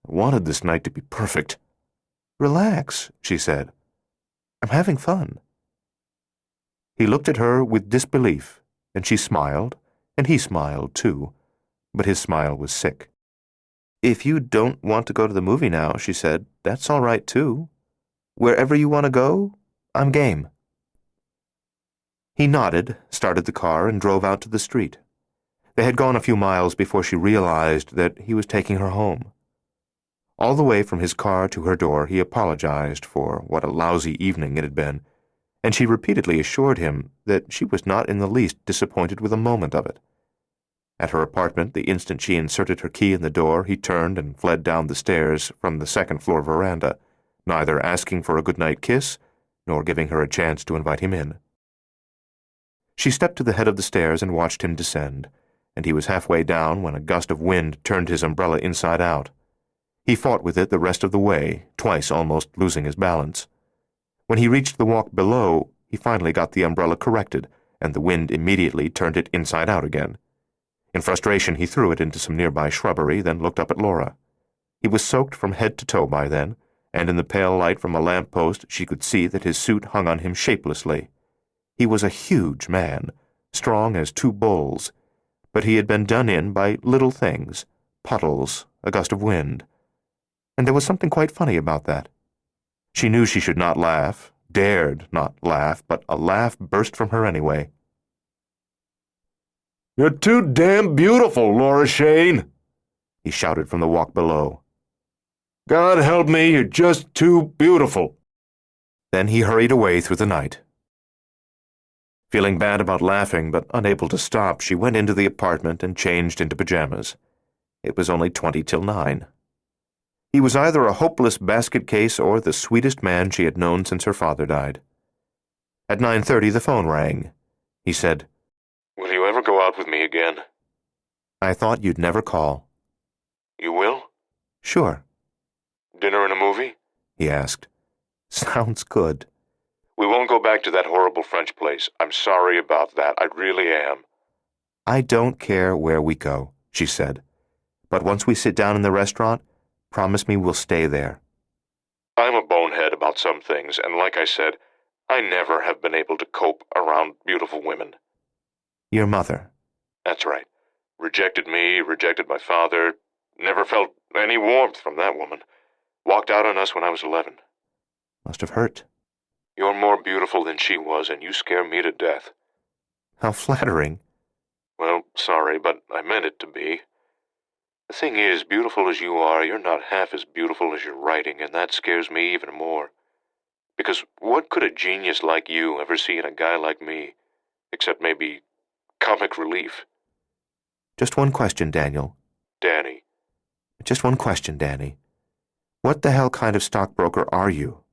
I wanted this night to be perfect." "Relax," she said. "I'm having fun." He looked at her with disbelief, and she smiled, and he smiled too, but his smile was sick. "If you don't want to go to the movie now," she said, "that's all right too. Wherever you want to go, I'm game." He nodded, started the car, and drove out to the street. They had gone a few miles before she realized that he was taking her home. All the way from his car to her door he apologized for what a lousy evening it had been, and she repeatedly assured him that she was not in the least disappointed with a moment of it. At her apartment, the instant she inserted her key in the door, he turned and fled down the stairs from the second-floor veranda, neither asking for a good-night kiss nor giving her a chance to invite him in. She stepped to the head of the stairs and watched him descend, and he was halfway down when a gust of wind turned his umbrella inside out. He fought with it the rest of the way, twice almost losing his balance. When he reached the walk below, he finally got the umbrella corrected, and the wind immediately turned it inside out again. In frustration, he threw it into some nearby shrubbery, then looked up at Laura. He was soaked from head to toe by then, and in the pale light from a lamp-post she could see that his suit hung on him shapelessly. He was a huge man, strong as 2 bulls, but he had been done in by little things, puddles, a gust of wind. And there was something quite funny about that. She knew she should not laugh, dared not laugh, but a laugh burst from her anyway. "You're too damn beautiful, Laura Shane," he shouted from the walk below. "God help me, you're just too beautiful." Then he hurried away through the night. Feeling bad about laughing, but unable to stop, she went into the apartment and changed into pajamas. It was only 20 till 9. He was either a hopeless basket case or the sweetest man she had known since her father died. At 9:30 the phone rang. He said, "Will you ever go out with me again?" "I thought you'd never call." "You will?" "Sure." "Dinner and a movie?" he asked. "Sounds good." "We won't go back to that horrible French place. I'm sorry about that. I really am." "I don't care where we go," she said. "But once we sit down in the restaurant, promise me we'll stay there." "I'm a bonehead about some things, and like I said, I never have been able to cope around beautiful women." "Your mother?" "That's right. Rejected me, rejected my father. Never felt any warmth from that woman. Walked out on us when I was 11. "Must have hurt." "You're more beautiful than she was, and you scare me to death." "How flattering." "Well, sorry, but I meant it to be. The thing is, beautiful as you are, you're not half as beautiful as your writing, and that scares me even more. Because what could a genius like you ever see in a guy like me? except maybe comic relief. Just one question, Daniel. Danny. Just one question, Danny. What the hell kind of stockbroker are you?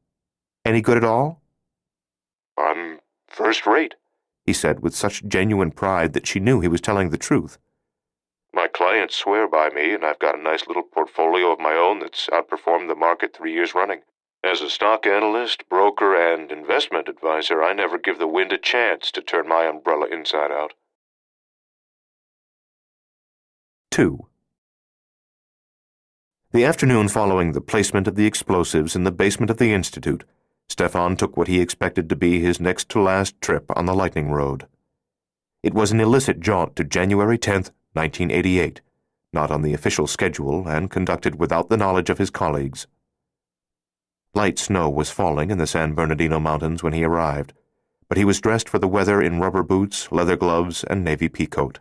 Any good at all? I'm first rate, he said with such genuine pride that she knew he was telling the truth. My clients swear by me, and I've got a nice little portfolio of my own that's outperformed the market 3 years running. As a stock analyst, broker, and investment advisor, I never give the wind a chance to turn my umbrella inside out. 2. The afternoon following the placement of the explosives in the basement of the Institute, Stefan took what he expected to be his next-to-last trip on the Lightning Road. It was an illicit jaunt to January 10th, 1988, not on the official schedule and conducted without the knowledge of his colleagues. Light snow was falling in the San Bernardino Mountains when he arrived, but he was dressed for the weather in rubber boots, leather gloves, and navy peacoat.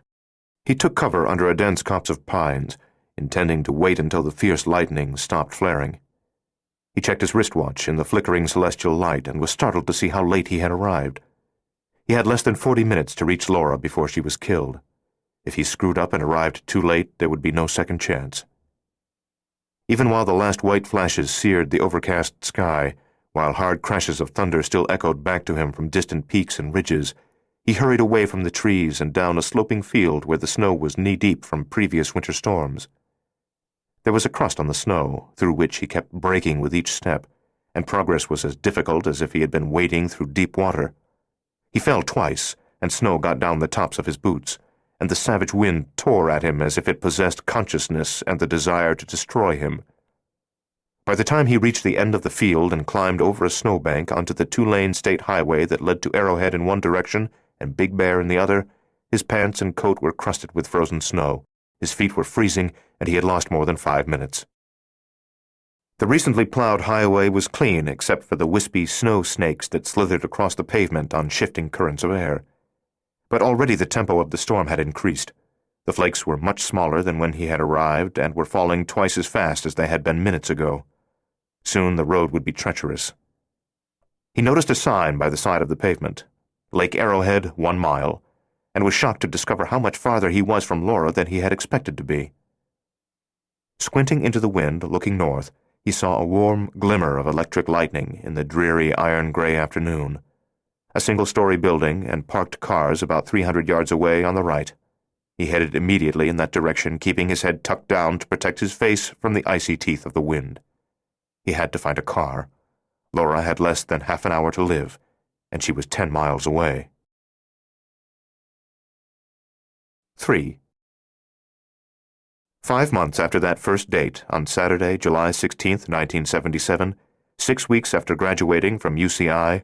He took cover under a dense copse of pines, intending to wait until the fierce lightning stopped flaring. He checked his wristwatch in the flickering celestial light and was startled to see how late he had arrived. He had less than 40 minutes to reach Laura before she was killed. If he screwed up and arrived too late, there would be no second chance. Even while the last white flashes seared the overcast sky, while hard crashes of thunder still echoed back to him from distant peaks and ridges, he hurried away from the trees and down a sloping field where the snow was knee-deep from previous winter storms. There was a crust on the snow, through which he kept breaking with each step, and progress was as difficult as if he had been wading through deep water. He fell twice, and snow got down the tops of his boots, and the savage wind tore at him as if it possessed consciousness and the desire to destroy him. By the time he reached the end of the field and climbed over a snowbank onto the 2-lane state highway that led to Arrowhead in one direction and Big Bear in the other, his pants and coat were crusted with frozen snow, his feet were freezing, and he had lost more than 5 minutes. The recently plowed highway was clean except for the wispy snow snakes that slithered across the pavement on shifting currents of air. But already the tempo of the storm had increased. The flakes were much smaller than when he had arrived and were falling twice as fast as they had been minutes ago. Soon the road would be treacherous. He noticed a sign by the side of the pavement, Lake Arrowhead, 1 mile, and was shocked to discover how much farther he was from Laura than he had expected to be. Squinting into the wind, looking north, he saw a warm glimmer of electric lightning in the dreary iron-gray afternoon. A single-story building and parked cars about 300 yards away on the right. He headed immediately in that direction, keeping his head tucked down to protect his face from the icy teeth of the wind. He had to find a car. Laura had less than half an hour to live, and she was 10 miles away. 3. 5 months after that first date, on Saturday, July 16, 1977, 6 weeks after graduating from UCI,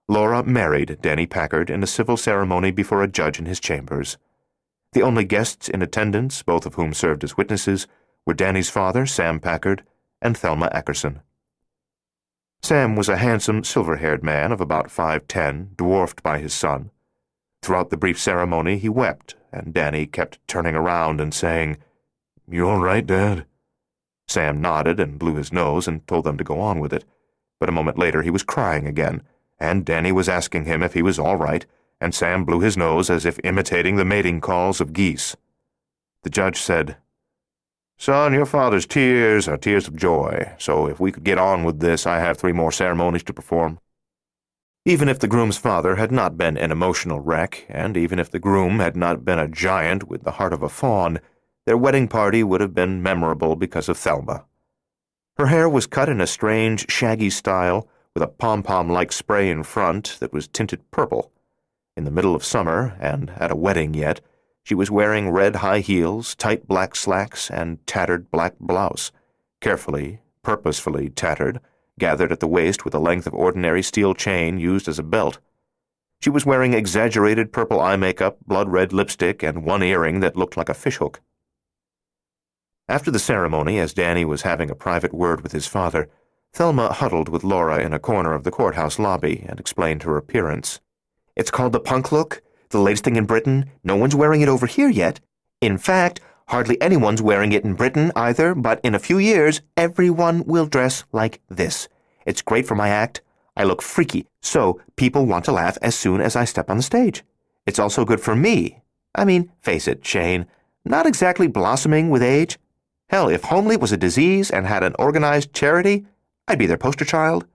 Laura married Danny Packard in a civil ceremony before a judge in his chambers. The only guests in attendance, both of whom served as witnesses, were Danny's father, Sam Packard, and Thelma Ackerson. Sam was a handsome, silver-haired man of about 5'10", dwarfed by his son. Throughout the brief ceremony he wept, and Danny kept turning around and saying, "You all right, Dad?" Sam nodded and blew his nose and told them to go on with it, but a moment later he was crying again, and Danny was asking him if he was all right, and Sam blew his nose as if imitating the mating calls of geese. The judge said, "Son, your father's tears are tears of joy, so if we could get on with this, I have 3 more ceremonies to perform." Even if the groom's father had not been an emotional wreck, and even if the groom had not been a giant with the heart of a fawn, their wedding party would have been memorable because of Thelma. Her hair was cut in a strange, shaggy style, with a pom-pom-like spray in front that was tinted purple. In the middle of summer, and at a wedding yet, she was wearing red high heels, tight black slacks, and tattered black blouse, carefully, purposefully tattered, gathered at the waist with a length of ordinary steel chain used as a belt. She was wearing exaggerated purple eye makeup, blood-red lipstick, and one earring that looked like a fishhook. After the ceremony, as Danny was having a private word with his father, Thelma huddled with Laura in a corner of the courthouse lobby and explained her appearance. "It's called the punk look, the latest thing in Britain. No one's wearing it over here yet. In fact, hardly anyone's wearing it in Britain either, but in a few years, everyone will dress like this. It's great for my act. I look freaky, so people want to laugh as soon as I step on the stage. It's also good for me. I mean, face it, Shane, not exactly blossoming with age. Hell, if homely was a disease and had an organized charity, I'd be their poster child.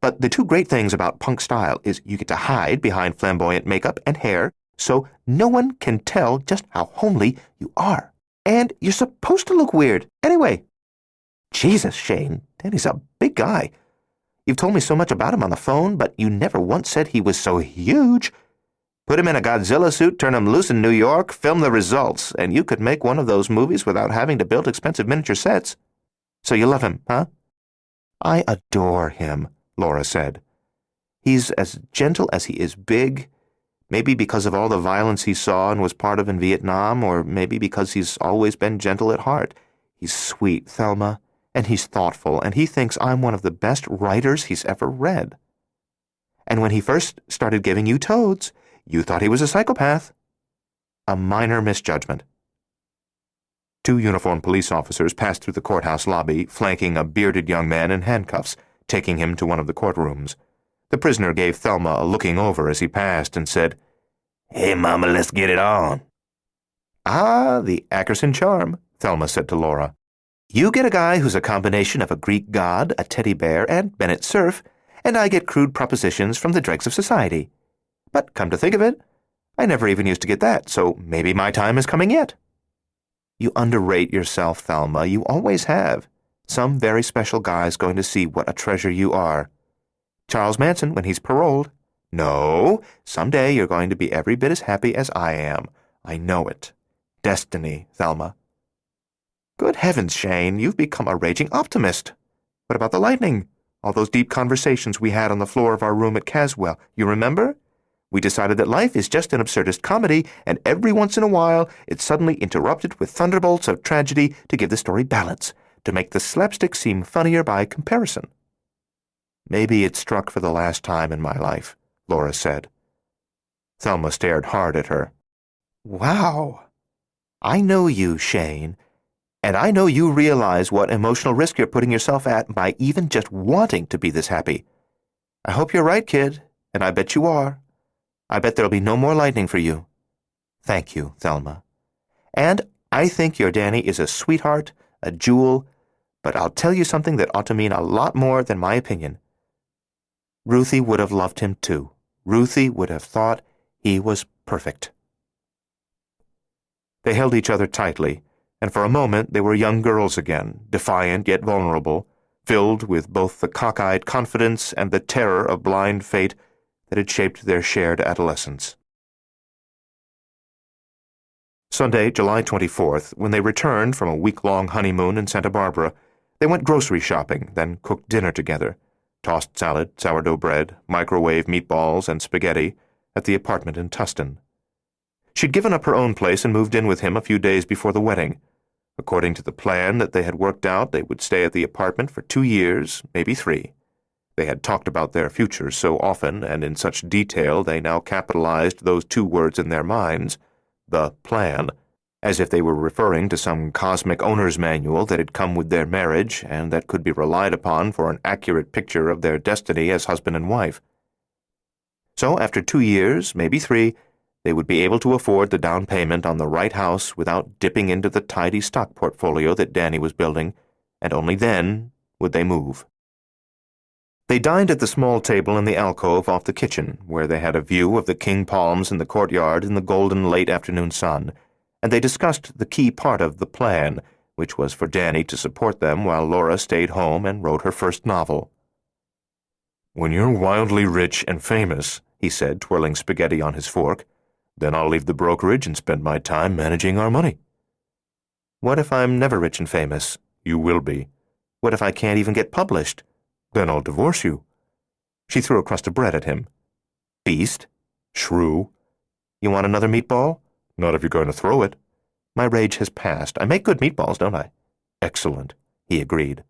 But the two great things about punk style is you get to hide behind flamboyant makeup and hair, so no one can tell just how homely you are. And you're supposed to look weird, anyway. Jesus, Shane, Danny's a big guy. You've told me so much about him on the phone, but you never once said he was so huge. Put him in a Godzilla suit, turn him loose in New York, film the results, and you could make one of those movies without having to build expensive miniature sets. So you love him, huh? I adore him, Laura said. He's as gentle as he is big, maybe because of all the violence he saw and was part of in Vietnam, or maybe because he's always been gentle at heart. He's sweet, Thelma, and he's thoughtful, and he thinks I'm one of the best writers he's ever read. And when he first started giving you toads, you thought he was a psychopath. A minor misjudgment. 2 uniformed police officers passed through the courthouse lobby, flanking a bearded young man in handcuffs, taking him to one of the courtrooms. The prisoner gave Thelma a looking over as he passed and said, "Hey, Mama, let's get it on." "Ah, the Ackerson charm," Thelma said to Laura. "You get a guy who's a combination of a Greek god, a teddy bear, and Bennett Cerf, and I get crude propositions from the dregs of society. But come to think of it, I never even used to get that, so maybe my time is coming yet." You underrate yourself, Thelma. You always have. Some very special guy's going to see what a treasure you are. Charles Manson, when he's paroled. No, someday you're going to be every bit as happy as I am. I know it. Destiny, Thelma. Good heavens, Shane, you've become a raging optimist. What about the lightning? All those deep conversations we had on the floor of our room at Caswell, you remember? We decided that life is just an absurdist comedy, and every once in a while it's suddenly interrupted with thunderbolts of tragedy to give the story balance, to make the slapstick seem funnier by comparison. Maybe it struck for the last time in my life, Laura said. Thelma stared hard at her. Wow. I know you, Shane, and I know you realize what emotional risk you're putting yourself at by even just wanting to be this happy. I hope you're right, kid, and I bet you are. I bet there'll be no more lightning for you. Thank you, Thelma. And I think your Danny is a sweetheart, a jewel, but I'll tell you something that ought to mean a lot more than my opinion. Ruthie would have loved him too. Ruthie would have thought he was perfect. They held each other tightly, and for a moment they were young girls again, defiant yet vulnerable, filled with both the cockeyed confidence and the terror of blind fate that had shaped their shared adolescence. Sunday, July 24th, when they returned from a week-long honeymoon in Santa Barbara, they went grocery shopping, then cooked dinner together, tossed salad, sourdough bread, microwave meatballs, and spaghetti at the apartment in Tustin. She'd given up her own place and moved in with him a few days before the wedding. According to the plan that they had worked out, they would stay at the apartment for 2 years, maybe 3. They had talked about their future so often and in such detail they now capitalized those 2 words in their minds, the plan, as if they were referring to some cosmic owner's manual that had come with their marriage and that could be relied upon for an accurate picture of their destiny as husband and wife. So after 2 years, maybe 3, they would be able to afford the down payment on the right house without dipping into the tidy stock portfolio that Danny was building, and only then would they move. They dined at the small table in the alcove off the kitchen, where they had a view of the king palms in the courtyard in the golden late afternoon sun, and they discussed the key part of the plan, which was for Danny to support them while Laura stayed home and wrote her first novel. "When you're wildly rich and famous," he said, twirling spaghetti on his fork, "then I'll leave the brokerage and spend my time managing our money." "What if I'm never rich and famous?" "You will be." "What if I can't even get published?" "Then I'll divorce you." She threw a crust of bread at him. "Beast." "Shrew." "You want another meatball?" "Not if you're going to throw it." "My rage has passed. I make good meatballs, don't I?" "Excellent," he agreed.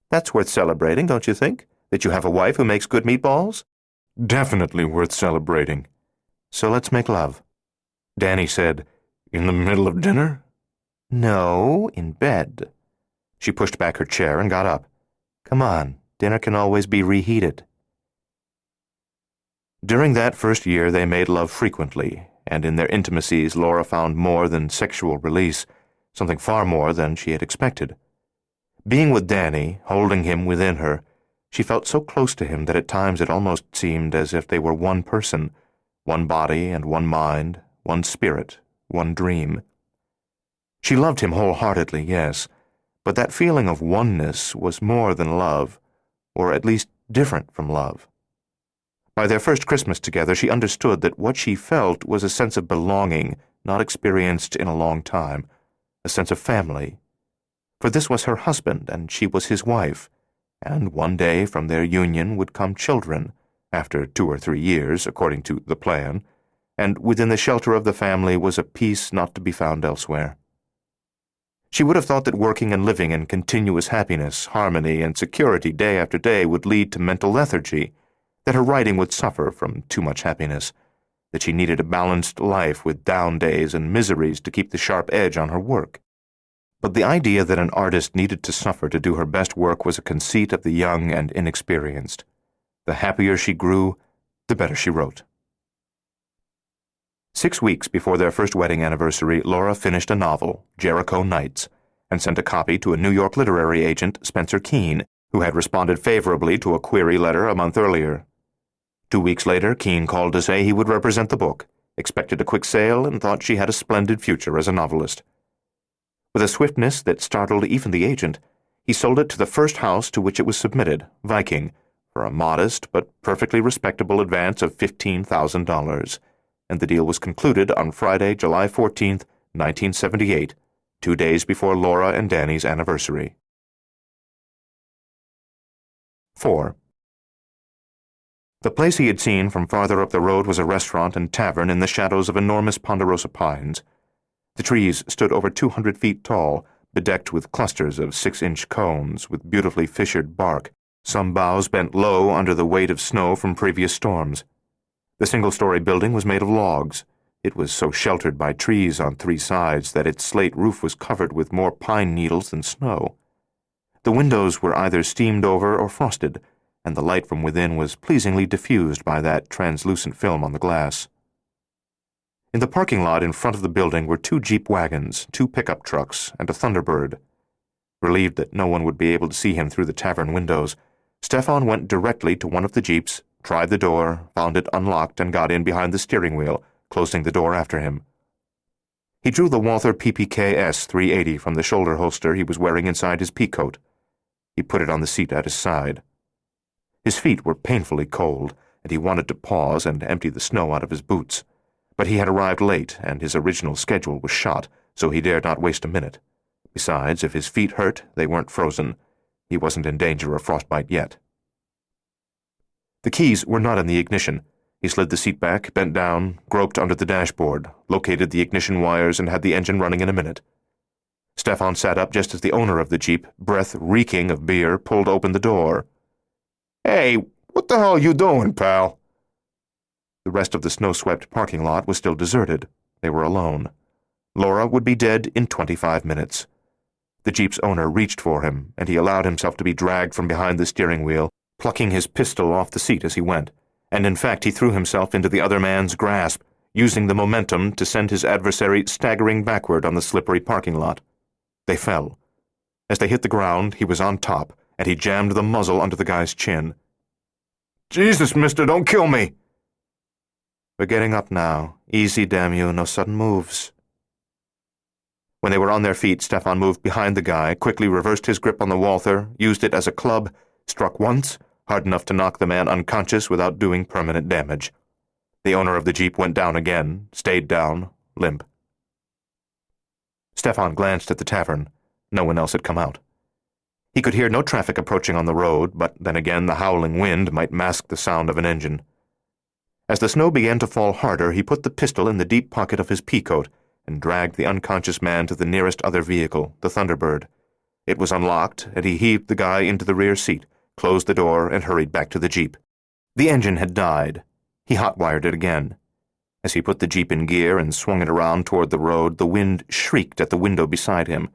"That's worth celebrating, don't you think? That you have a wife who makes good meatballs?" "Definitely worth celebrating." "So let's make love." Danny said, "In the middle of dinner?" "No, in bed." She pushed back her chair and got up. "Come on. Dinner can always be reheated." During that first year they made love frequently, and in their intimacies Laura found more than sexual release, something far more than she had expected. Being with Danny, holding him within her, she felt so close to him that at times it almost seemed as if they were one person, one body and one mind, one spirit, one dream. She loved him wholeheartedly, yes, but that feeling of oneness was more than love, or at least different from love. By their first Christmas together, she understood that what she felt was a sense of belonging not experienced in a long time, a sense of family. For this was her husband, and she was his wife, and one day from their union would come children, after 2 or 3 years, according to the plan, and within the shelter of the family was a peace not to be found elsewhere. She would have thought that working and living in continuous happiness, harmony, and security day after day would lead to mental lethargy, that her writing would suffer from too much happiness, that she needed a balanced life with down days and miseries to keep the sharp edge on her work. But the idea that an artist needed to suffer to do her best work was a conceit of the young and inexperienced. The happier she grew, the better she wrote. 6 weeks before their first wedding anniversary, Laura finished a novel, Jericho Nights, and sent a copy to a New York literary agent, Spencer Keene, who had responded favorably to a query letter a month earlier. 2 weeks later, Keene called to say he would represent the book, expected a quick sale, and thought she had a splendid future as a novelist. With a swiftness that startled even the agent, he sold it to the first house to which it was submitted, Viking, for a modest but perfectly respectable advance of $15,000, and the deal was concluded on Friday, July 14th, 1978, 2 days before Laura and Danny's anniversary. 4. The place he had seen from farther up the road was a restaurant and tavern in the shadows of enormous ponderosa pines. The trees stood over 200 feet tall, bedecked with clusters of 6-inch cones with beautifully fissured bark, some boughs bent low under the weight of snow from previous storms. The single-story building was made of logs. It was so sheltered by trees on 3 sides that its slate roof was covered with more pine needles than snow. The windows were either steamed over or frosted, and the light from within was pleasingly diffused by that translucent film on the glass. In the parking lot in front of the building were 2 Jeep wagons, 2 pickup trucks, and a Thunderbird. Relieved that no one would be able to see him through the tavern windows, Stefan went directly to one of the Jeeps, tried the door, found it unlocked, and got in behind the steering wheel, closing the door after him. He drew the Walther PPK-S 380 from the shoulder holster he was wearing inside his peacoat. He put it on the seat at his side. His feet were painfully cold, and he wanted to pause and empty the snow out of his boots. But he had arrived late, and his original schedule was shot, so he dared not waste a minute. Besides, if his feet hurt, they weren't frozen. He wasn't in danger of frostbite yet. The keys were not in the ignition. He slid the seat back, bent down, groped under the dashboard, located the ignition wires, and had the engine running in a minute. Stefan sat up just as the owner of the Jeep, breath reeking of beer, pulled open the door. "Hey, what the hell you doing, pal?" The rest of the snow-swept parking lot was still deserted. They were alone. Laura would be dead in 25 minutes. The Jeep's owner reached for him, and he allowed himself to be dragged from behind the steering wheel, plucking his pistol off the seat as he went, and in fact he threw himself into the other man's grasp, using the momentum to send his adversary staggering backward on the slippery parking lot. They fell. As they hit the ground, he was on top, and he jammed the muzzle under the guy's chin. "Jesus, mister, don't kill me!" "We're getting up now. Easy, damn you, no sudden moves." When they were on their feet, Stefan moved behind the guy, quickly reversed his grip on the Walther, used it as a club, struck once, hard enough to knock the man unconscious without doing permanent damage. The owner of the Jeep went down again, stayed down, limp. Stefan glanced at the tavern. No one else had come out. He could hear no traffic approaching on the road, but then again the howling wind might mask the sound of an engine. As the snow began to fall harder, he put the pistol in the deep pocket of his peacoat and dragged the unconscious man to the nearest other vehicle, the Thunderbird. It was unlocked, and he heaved the guy into the rear seat, closed the door, and hurried back to the Jeep. The engine had died. He hot-wired it again. As he put the Jeep in gear and swung it around toward the road, the wind shrieked at the window beside him.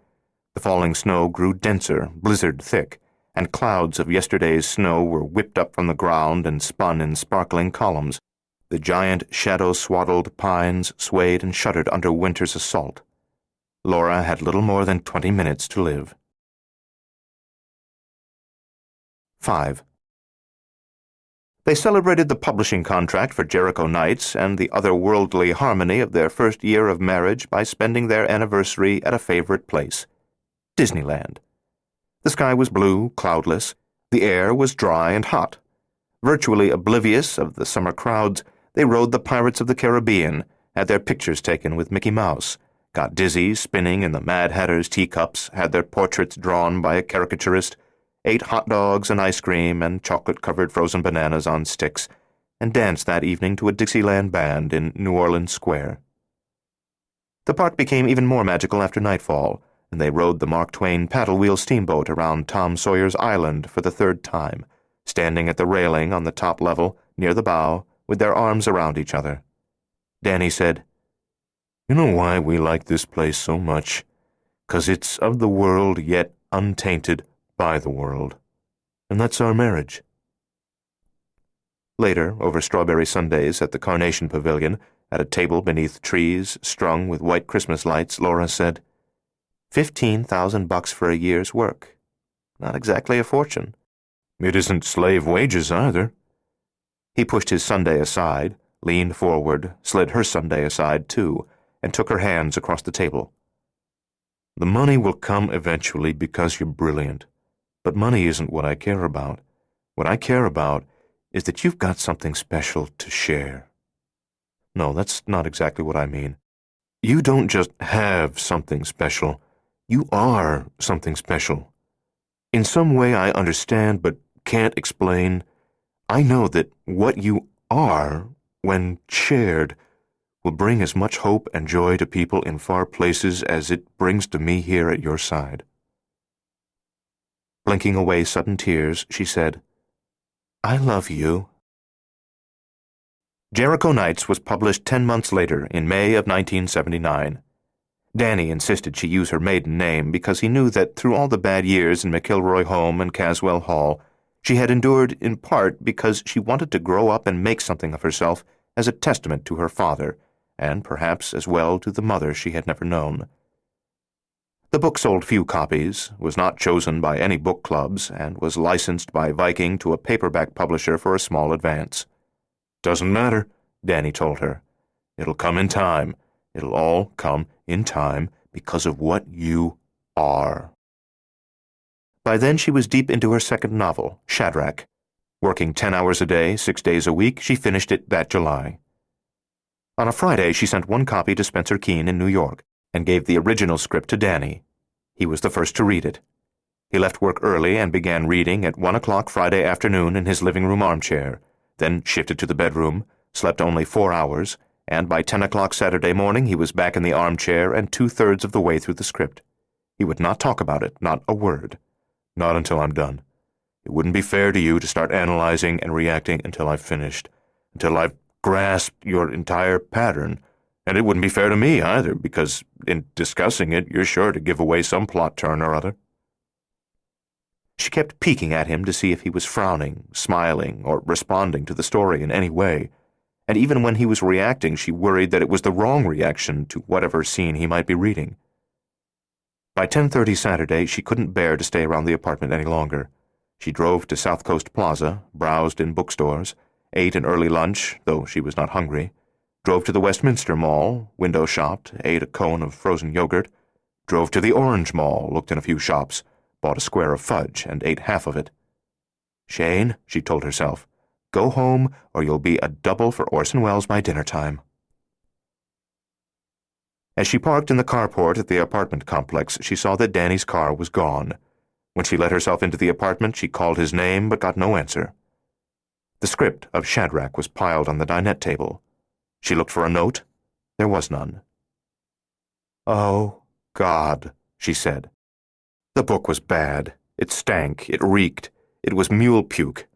The falling snow grew denser, blizzard-thick, and clouds of yesterday's snow were whipped up from the ground and spun in sparkling columns. The giant, shadow-swaddled pines swayed and shuddered under winter's assault. Laura had little more than 20 minutes to live. 5. They celebrated the publishing contract for Jericho Nights and the otherworldly harmony of their first year of marriage by spending their anniversary at a favorite place, Disneyland. The sky was blue, cloudless. The air was dry and hot. Virtually oblivious of the summer crowds, they rode the Pirates of the Caribbean, had their pictures taken with Mickey Mouse, got dizzy spinning in the Mad Hatter's teacups, had their portraits drawn by a caricaturist, ate hot dogs and ice cream and chocolate-covered frozen bananas on sticks, and danced that evening to a Dixieland band in New Orleans Square. The park became even more magical after nightfall, and they rode the Mark Twain paddle-wheel steamboat around Tom Sawyer's Island for the third time, standing at the railing on the top level, near the bow, with their arms around each other. Danny said, "You know why we like this place so much? 'Cause it's of the world, yet untainted by the world. And that's our marriage." Later, over strawberry sundaes at the Carnation Pavilion, at a table beneath trees strung with white Christmas lights, Laura said, $15,000 for a year's work. Not exactly a fortune. It isn't slave wages either. He pushed his sundae aside, leaned forward, slid her sundae aside too, and took her hands across the table. The money will come eventually because you're brilliant. But money isn't what I care about. What I care about is that you've got something special to share. No, that's not exactly what I mean. You don't just have something special. You are something special. In some way I understand but can't explain. I know that what you are, when shared, will bring as much hope and joy to people in far places as it brings to me here at your side. Blinking away sudden tears, she said, I love you. Jericho Nights was published 10 months later, in May of 1979. Danny insisted she use her maiden name because he knew that through all the bad years in McIlroy Home and Caswell Hall, she had endured in part because she wanted to grow up and make something of herself as a testament to her father, and perhaps as well to the mother she had never known. The book sold few copies, was not chosen by any book clubs, and was licensed by Viking to a paperback publisher for a small advance. Doesn't matter, Danny told her. It'll come in time. It'll all come in time because of what you are. By then she was deep into her second novel, Shadrach. Working 10 hours a day, 6 days a week, she finished it that July. On a Friday, she sent one copy to Spencer Keene in New York and gave the original script to Danny. He was the first to read it. He left work early and began reading at 1 o'clock Friday afternoon in his living room armchair, then shifted to the bedroom, slept only 4 hours, and by 10 o'clock Saturday morning he was back in the armchair and 2/3 of the way through the script. He would not talk about it, not a word. Not until I'm done. It wouldn't be fair to you to start analyzing and reacting until I've finished, until I've grasped your entire pattern. And it wouldn't be fair to me either, because in discussing it, you're sure to give away some plot turn or other. She kept peeking at him to see if he was frowning, smiling, or responding to the story in any way, and even when he was reacting, she worried that it was the wrong reaction to whatever scene he might be reading. By 10:30 Saturday, she couldn't bear to stay around the apartment any longer. She drove to South Coast Plaza, browsed in bookstores, ate an early lunch, though she was not hungry, drove to the Westminster Mall, window-shopped, ate a cone of frozen yogurt, drove to the Orange Mall, looked in a few shops, bought a square of fudge, and ate half of it. Shane, she told herself, go home or you'll be a double for Orson Welles by dinner time. As she parked in the carport at the apartment complex, she saw that Danny's car was gone. When she let herself into the apartment, she called his name but got no answer. The script of Shadrach was piled on the dinette table. She looked for a note. There was none. Oh, God, she said. The book was bad. It stank. It reeked. It was mule puke.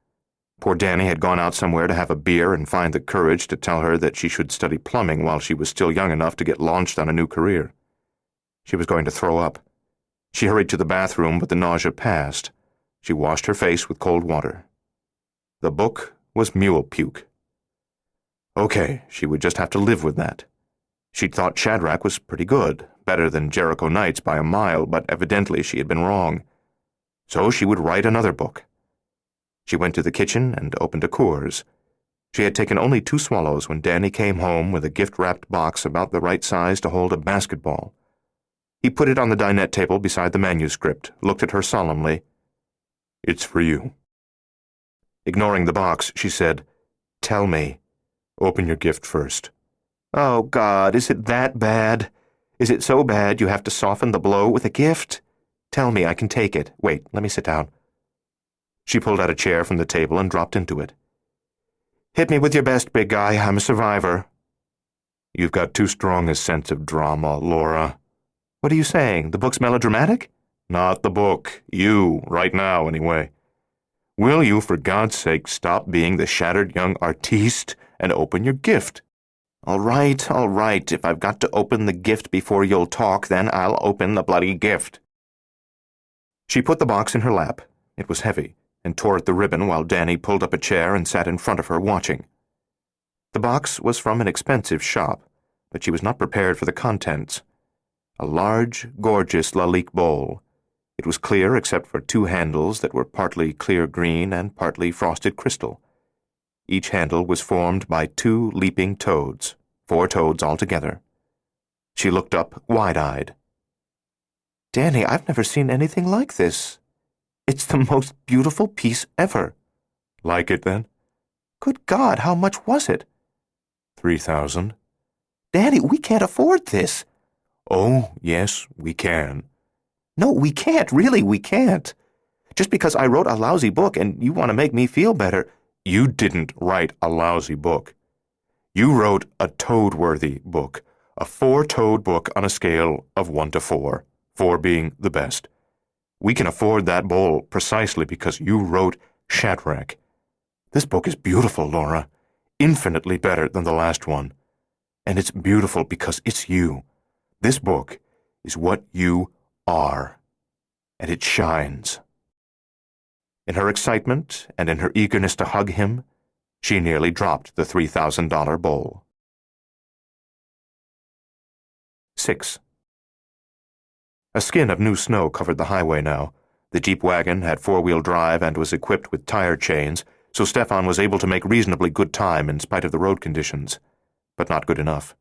Poor Danny had gone out somewhere to have a beer and find the courage to tell her that she should study plumbing while she was still young enough to get launched on a new career. She was going to throw up. She hurried to the bathroom, but the nausea passed. She washed her face with cold water. The book was mule puke. Okay, she would just have to live with that. She'd thought Shadrach was pretty good, better than Jericho Knights by a mile, but evidently she had been wrong. So she would write another book. She went to the kitchen and opened a Coors. She had taken only 2 swallows when Danny came home with a gift-wrapped box about the right size to hold a basketball. He put it on the dinette table beside the manuscript, looked at her solemnly. "It's for you." Ignoring the box, she said, "Tell me. Open your gift first." "Oh, God, is it that bad? Is it so bad you have to soften the blow with a gift? Tell me, I can take it. Wait, let me sit down." She pulled out a chair from the table and dropped into it. "Hit me with your best, big guy. I'm a survivor." "You've got too strong a sense of drama, Laura." "What are you saying? The book's melodramatic?" "Not the book. You, right now, anyway. Will you, for God's sake, stop being the shattered young artiste and open your gift?" All right. If I've got to open the gift before you'll talk, then I'll open the bloody gift." She put the box in her lap. It was heavy, and tore at the ribbon while Danny pulled up a chair and sat in front of her watching. The box was from an expensive shop, but she was not prepared for the contents. A large, gorgeous Lalique bowl. It was clear except for 2 handles that were partly clear green and partly frosted crystal. Each handle was formed by 2 leaping toads, 4 toads altogether. She looked up wide-eyed. "Danny, I've never seen anything like this. It's the most beautiful piece ever." "Like it, then?" "Good God, how much was it?" $3,000. "Danny, we can't afford this." "Oh, yes, we can." "No, we can't. Really, we can't. Just because I wrote a lousy book and you want to make me feel better—" "You didn't write a lousy book. You wrote a toad-worthy book, a 4-toad book on a scale of 1 to 4, 4 being the best. We can afford that bowl precisely because you wrote Shadrach. This book is beautiful, Laura, infinitely better than the last one. And it's beautiful because it's you. This book is what you are, and it shines." In her excitement and in her eagerness to hug him, she nearly dropped the $3,000 bowl. 6. A skin of new snow covered the highway now. The Jeep wagon had 4-wheel drive and was equipped with tire chains, so Stefan was able to make reasonably good time in spite of the road conditions, but not good enough.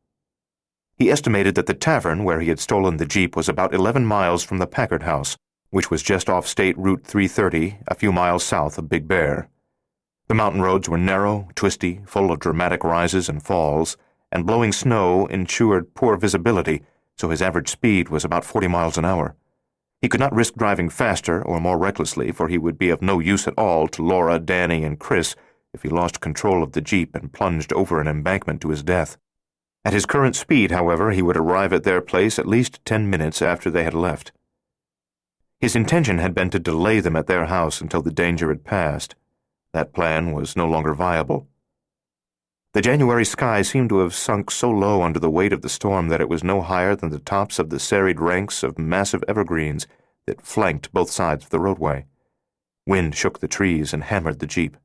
He estimated that the tavern where he had stolen the Jeep was about 11 miles from the Packard house, which was just off State Route 330, a few miles south of Big Bear. The mountain roads were narrow, twisty, full of dramatic rises and falls, and blowing snow ensured poor visibility, so his average speed was about 40 miles an hour. He could not risk driving faster or more recklessly, for he would be of no use at all to Laura, Danny, and Chris if he lost control of the Jeep and plunged over an embankment to his death. At his current speed, however, he would arrive at their place at least 10 minutes after they had left. His intention had been to delay them at their house until the danger had passed. That plan was no longer viable. The January sky seemed to have sunk so low under the weight of the storm that it was no higher than the tops of the serried ranks of massive evergreens that flanked both sides of the roadway. Wind shook the trees and hammered the Jeep.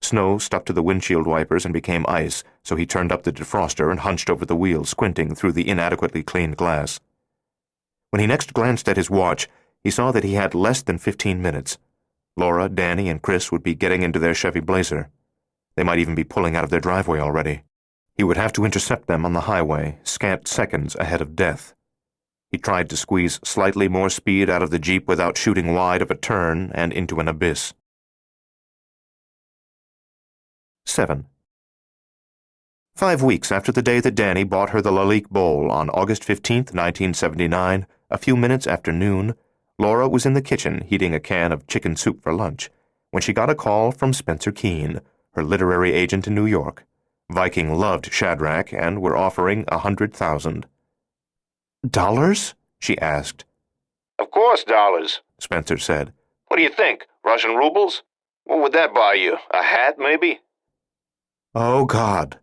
Snow stuck to the windshield wipers and became ice, so he turned up the defroster and hunched over the wheel, squinting through the inadequately cleaned glass. When he next glanced at his watch, he saw that he had less than 15 minutes. Laura, Danny, and Chris would be getting into their Chevy Blazer. They might even be pulling out of their driveway already. He would have to intercept them on the highway, scant seconds ahead of death. He tried to squeeze slightly more speed out of the Jeep without shooting wide of a turn and into an abyss. 7. 5 weeks after the day that Danny bought her the Lalique Bowl on August 15th, 1979, a few minutes after noon, Laura was in the kitchen heating a can of chicken soup for lunch when she got a call from Spencer Keene, her literary agent in New York. Viking loved Shadrach and were offering $100,000. "Dollars?" she asked. "Of course dollars," Spencer said. "What do you think? Russian rubles? What would that buy you? A hat, maybe?" Oh, God.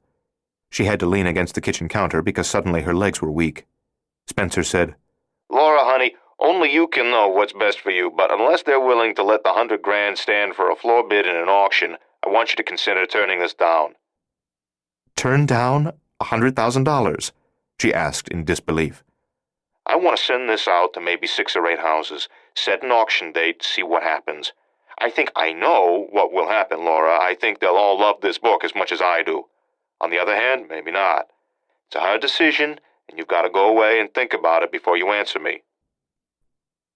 She had to lean against the kitchen counter because suddenly her legs were weak. Spencer said, "Laura, honey, only you can know what's best for you, but unless they're willing to let the $100,000 stand for a floor bid in an auction, I want you to consider turning this down." turn down $100,000? She asked in disbelief. I want to send this out to maybe 6 or 8 houses, set an auction date, see what happens. I think I know what will happen, Laura. I think they'll all love this book as much as I do. On the other hand, maybe not. It's a hard decision, and you've got to go away and think about it before you answer me.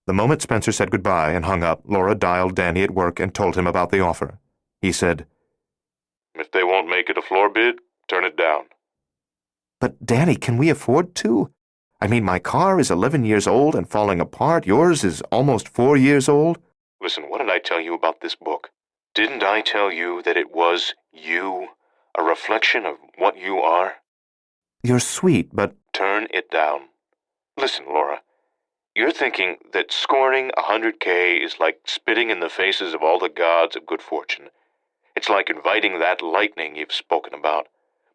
The moment Spencer said goodbye and hung up, Laura dialed Danny at work and told him about the offer. He said, If they won't make it a floor bid, turn it down. But, Danny, can we afford to? I mean, my car is 11 years old and falling apart. Yours is almost 4 years old. Listen, what did I tell you about this book? Didn't I tell you that it was you, a reflection of what you are? You're sweet, but... Turn it down. Listen, Laura, you're thinking that scoring 100K is like spitting in the faces of all the gods of good fortune. It's like inviting that lightning you've spoken about.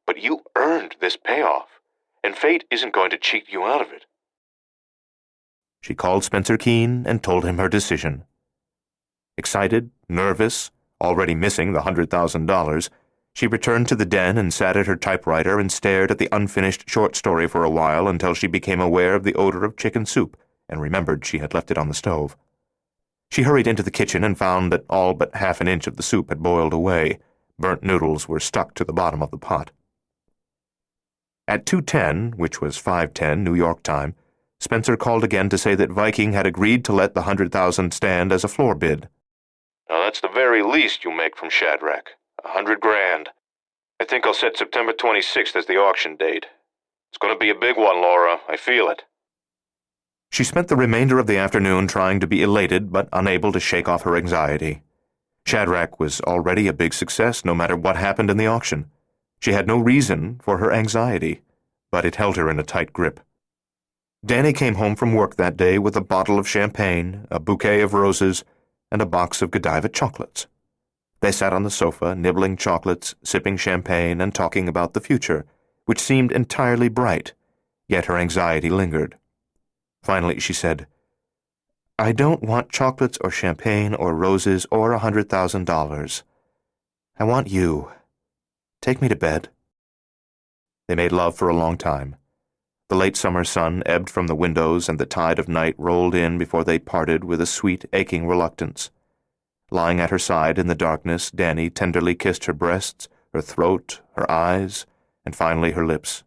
But you earned this payoff, and fate isn't going to cheat you out of it. She called Spencer Keene and told him her decision. Excited, nervous, already missing the $100,000, she returned to the den and sat at her typewriter and stared at the unfinished short story for a while until she became aware of the odor of chicken soup and remembered she had left it on the stove. She hurried into the kitchen and found that all but half an inch of the soup had boiled away. Burnt noodles were stuck to the bottom of the pot. At 2:10, which was 5:10 New York time, Spencer called again to say that Viking had agreed to let the $100,000 stand as a floor bid. Now that's the very least you make from Shadrach, $100,000. I think I'll set September 26th as the auction date. It's going to be a big one, Laura. I feel it. She spent the remainder of the afternoon trying to be elated but unable to shake off her anxiety. Shadrach was already a big success no matter what happened in the auction. She had no reason for her anxiety, but it held her in a tight grip. Danny came home from work that day with a bottle of champagne, a bouquet of roses, and a box of Godiva chocolates. They sat on the sofa, nibbling chocolates, sipping champagne, and talking about the future, which seemed entirely bright, yet her anxiety lingered. Finally, she said, I don't want chocolates or champagne or roses or $100,000. I want you. Take me to bed. They made love for a long time. The late summer sun ebbed from the windows and the tide of night rolled in before they parted with a sweet, aching reluctance. Lying at her side in the darkness, Danny tenderly kissed her breasts, her throat, her eyes, and finally her lips.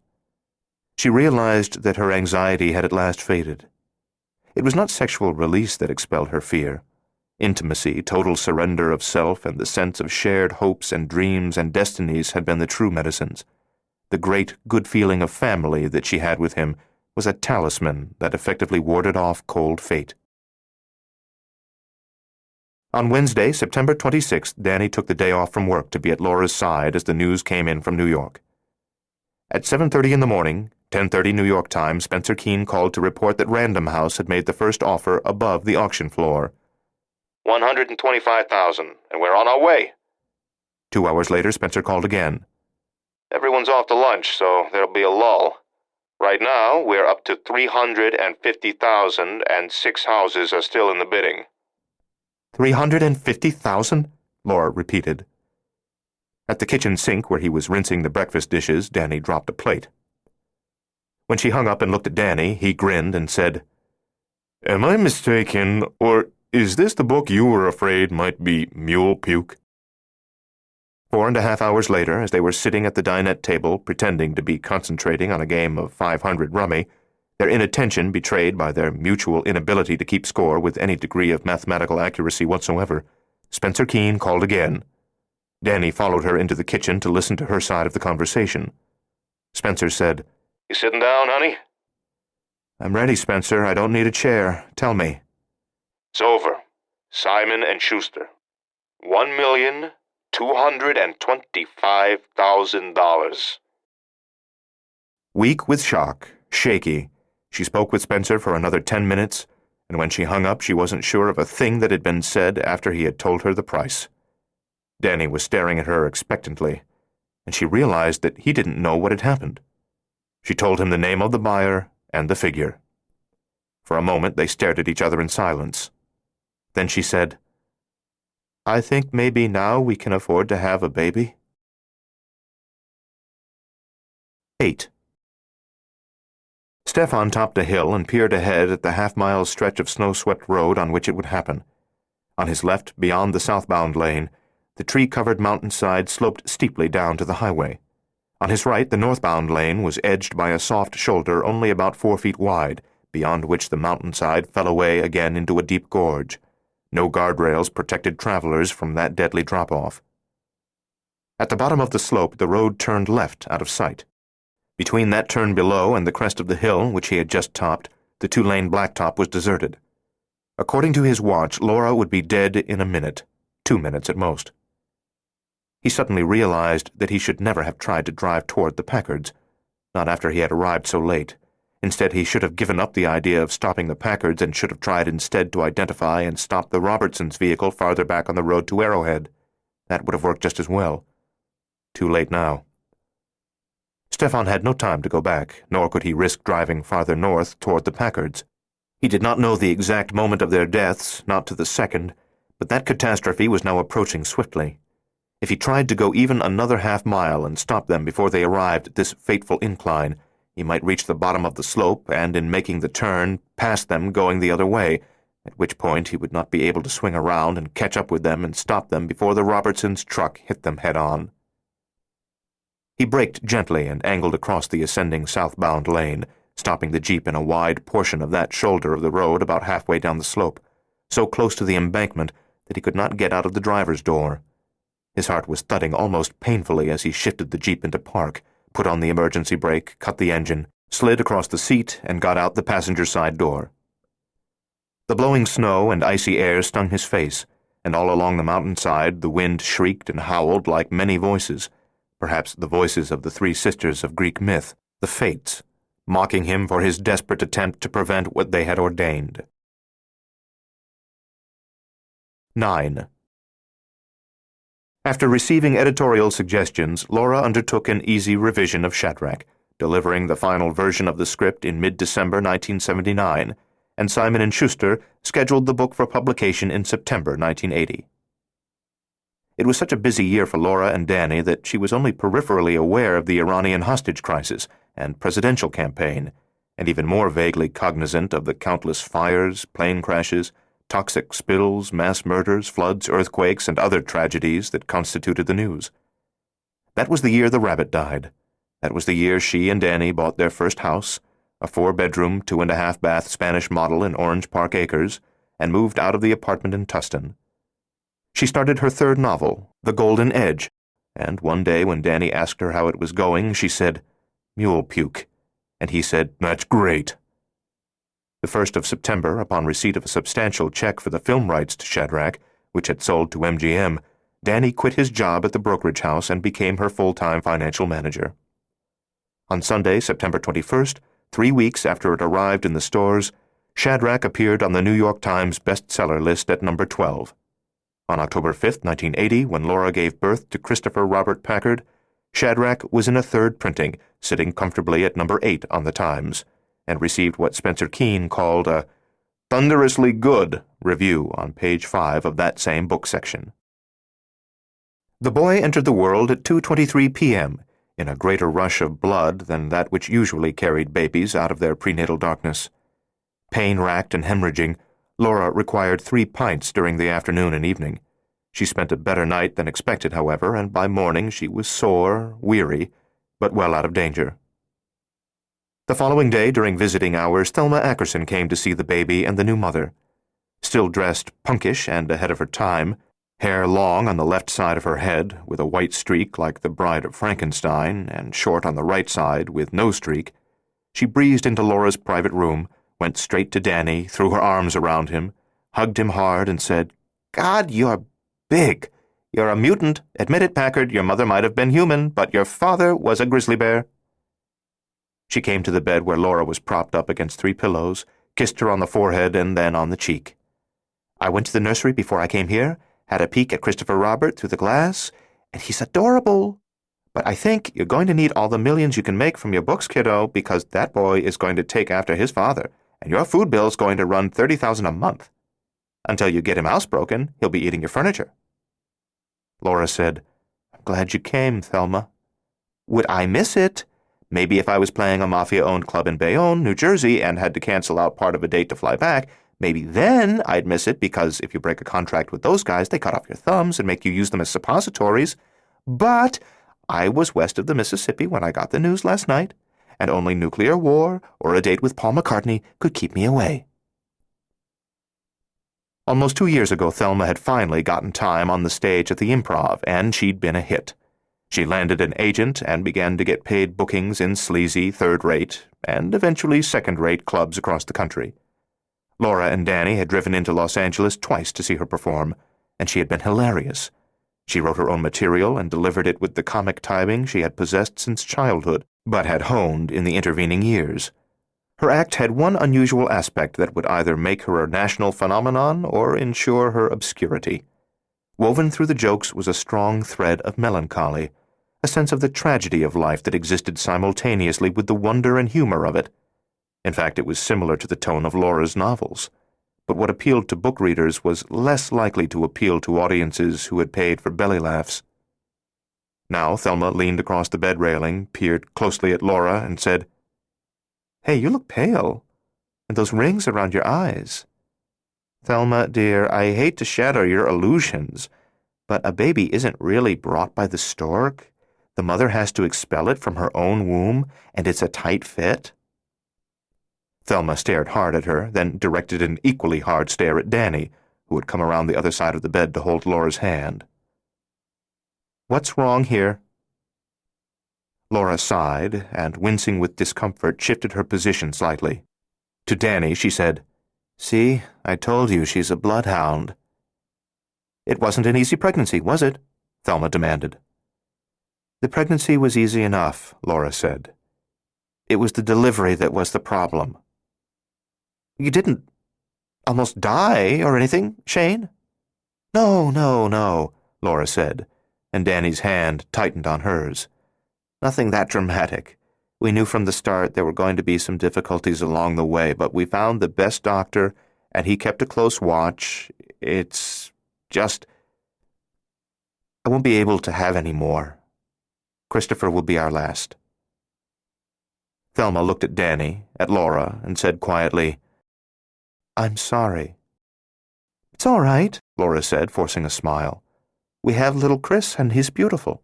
She realized that her anxiety had at last faded. It was not sexual release that expelled her fear. Intimacy, total surrender of self, and the sense of shared hopes and dreams and destinies had been the true medicines. The great good feeling of family that she had with him was a talisman that effectively warded off cold fate. On Wednesday, September 26th, Danny took the day off from work to be at Laura's side as the news came in from New York. At 7:30 in the morning, 10:30 New York time, Spencer Keene called to report that Random House had made the first offer above the auction floor. $125,000, and we're on our way. 2 hours later, Spencer called again. Everyone's off to lunch, so there'll be a lull. Right now, we're up to $350,000, and 6 houses are still in the bidding. $350,000? Laura repeated. At the kitchen sink where he was rinsing the breakfast dishes, Danny dropped a plate. When she hung up and looked at Danny, he grinned and said, Am I mistaken, or is this the book you were afraid might be mule puke? 4.5 hours later, as they were sitting at the dinette table pretending to be concentrating on a game of 500 rummy, their inattention betrayed by their mutual inability to keep score with any degree of mathematical accuracy whatsoever, Spencer Keene called again. Danny followed her into the kitchen to listen to her side of the conversation. Spencer said, You sitting down, honey? I'm ready, Spencer. I don't need a chair. Tell me. It's over. Simon & Schuster. $1,225,000. Weak with shock, shaky, she spoke with Spencer for another 10 minutes, and when she hung up, she wasn't sure of a thing that had been said after he had told her the price. Danny was staring at her expectantly, and she realized that he didn't know what had happened. She told him the name of the buyer and the figure. For a moment, they stared at each other in silence. Then she said, I think maybe now we can afford to have a baby. 8. Stefan topped a hill and peered ahead at the half-mile stretch of snow-swept road on which it would happen. On his left, beyond the southbound lane, the tree-covered mountainside sloped steeply down to the highway. On his right, the northbound lane was edged by a soft shoulder only about 4 feet wide, beyond which the mountainside fell away again into a deep gorge. No guardrails protected travelers from that deadly drop-off. At the bottom of the slope, the road turned left out of sight. Between that turn below and the crest of the hill, which he had just topped, the 2-lane blacktop was deserted. According to his watch, Laura would be dead in a minute, 2 minutes at most. He suddenly realized that he should never have tried to drive toward the Packards, not after he had arrived so late. Instead, he should have given up the idea of stopping the Packards and should have tried instead to identify and stop the Robertsons' vehicle farther back on the road to Arrowhead. That would have worked just as well. Too late now. Stefan had no time to go back, nor could he risk driving farther north toward the Packards. He did not know the exact moment of their deaths, not to the second, but that catastrophe was now approaching swiftly. If he tried to go even another half-mile and stop them before they arrived at this fateful incline, he might reach the bottom of the slope and, in making the turn, pass them going the other way, at which point he would not be able to swing around and catch up with them and stop them before the Robertsons' truck hit them head-on. He braked gently and angled across the ascending southbound lane, stopping the Jeep in a wide portion of that shoulder of the road about halfway down the slope, so close to the embankment that he could not get out of the driver's door. His heart was thudding almost painfully as he shifted the Jeep into park, put on the emergency brake, cut the engine, slid across the seat, and got out the passenger side door. The blowing snow and icy air stung his face, and all along the mountainside the wind shrieked and howled like many voices, perhaps the voices of the 3 sisters of Greek myth, the Fates, mocking him for his desperate attempt to prevent what they had ordained. 9. After receiving editorial suggestions, Laura undertook an easy revision of Shadrach, delivering the final version of the script in mid-December 1979, and Simon & Schuster scheduled the book for publication in September 1980. It was such a busy year for Laura and Danny that she was only peripherally aware of the Iranian hostage crisis and presidential campaign, and even more vaguely cognizant of the countless fires, plane crashes, toxic spills, mass murders, floods, earthquakes, and other tragedies that constituted the news. That was the year the rabbit died. That was the year she and Danny bought their first house, a 4-bedroom, 2.5-bath Spanish model in Orange Park Acres, and moved out of the apartment in Tustin. She started her 3rd novel, The Golden Edge, and one day when Danny asked her how it was going, she said, "Mule puke," and he said, "That's great." The 1st of September, upon receipt of a substantial check for the film rights to Shadrach, which had sold to MGM, Danny quit his job at the brokerage house and became her full-time financial manager. On Sunday, September 21st, 3 weeks after it arrived in the stores, Shadrach appeared on the New York Times bestseller list at number 12. On October 5, 1980, when Laura gave birth to Christopher Robert Packard, Shadrach was in a 3rd printing, sitting comfortably at number 8 on the Times, and received what Spencer Keane called a thunderously good review on page 5 of that same book section. The boy entered the world at 2:23 p.m., in a greater rush of blood than that which usually carried babies out of their prenatal darkness. Pain-racked and hemorrhaging, Laura required 3 pints during the afternoon and evening. She spent a better night than expected, however, and by morning she was sore, weary, but well out of danger. The following day, during visiting hours, Thelma Ackerson came to see the baby and the new mother. Still dressed punkish and ahead of her time, hair long on the left side of her head, with a white streak like the Bride of Frankenstein, and short on the right side, with no streak, she breezed into Laura's private room, went straight to Danny, threw her arms around him, hugged him hard, and said, "God, you're big. You're a mutant. Admit it, Packard, your mother might have been human, but your father was a grizzly bear." She came to the bed where Laura was propped up against 3 pillows, kissed her on the forehead and then on the cheek. "I went to the nursery before I came here, had a peek at Christopher Robert through the glass, and he's adorable. But I think you're going to need all the millions you can make from your books, kiddo, because that boy is going to take after his father, and your food bill's going to run $30,000 a month. Until you get him housebroken, he'll be eating your furniture." Laura said, "I'm glad you came, Thelma." "Would I miss it? Maybe if I was playing a mafia-owned club in Bayonne, New Jersey, and had to cancel out part of a date to fly back, maybe then I'd miss it because if you break a contract with those guys, they cut off your thumbs and make you use them as suppositories. But I was west of the Mississippi when I got the news last night, and only nuclear war or a date with Paul McCartney could keep me away. Almost 2 years ago, Thelma had finally gotten time on the stage at the Improv, and she'd been a hit. She landed an agent and began to get paid bookings in sleazy, third-rate, and eventually second-rate clubs across the country. Laura and Danny had driven into Los Angeles twice to see her perform, and she had been hilarious. She wrote her own material and delivered it with the comic timing she had possessed since childhood, but had honed in the intervening years. Her act had one unusual aspect that would either make her a national phenomenon or ensure her obscurity. Woven through the jokes was a strong thread of melancholy, a sense of the tragedy of life that existed simultaneously with the wonder and humor of it. In fact, it was similar to the tone of Laura's novels. But what appealed to book readers was less likely to appeal to audiences who had paid for belly laughs. Now Thelma leaned across the bed railing, peered closely at Laura, and said, "Hey, you look pale, and those rings around your eyes. Thelma, dear, I hate to shatter your illusions, but a baby isn't really brought by the stork. The mother has to expel it from her own womb, and it's a tight fit." Thelma stared hard at her, then directed an equally hard stare at Danny, who had come around the other side of the bed to hold Laura's hand. "What's wrong here?" Laura sighed, and, wincing with discomfort, shifted her position slightly. To Danny, she said, "See, I told you she's a bloodhound." "It wasn't an easy pregnancy, was it?" Thelma demanded. "The pregnancy was easy enough," Laura said. "It was the delivery that was the problem." "You didn't almost die or anything, Shane?" No, Laura said, and Danny's hand tightened on hers. "Nothing that dramatic. We knew from the start there were going to be some difficulties along the way, but we found the best doctor, and he kept a close watch. It's just... I won't be able to have any more. Christopher will be our last." Thelma looked at Danny, at Laura, and said quietly, "I'm sorry." "It's all right," Laura said, forcing a smile. "We have little Chris, and he's beautiful."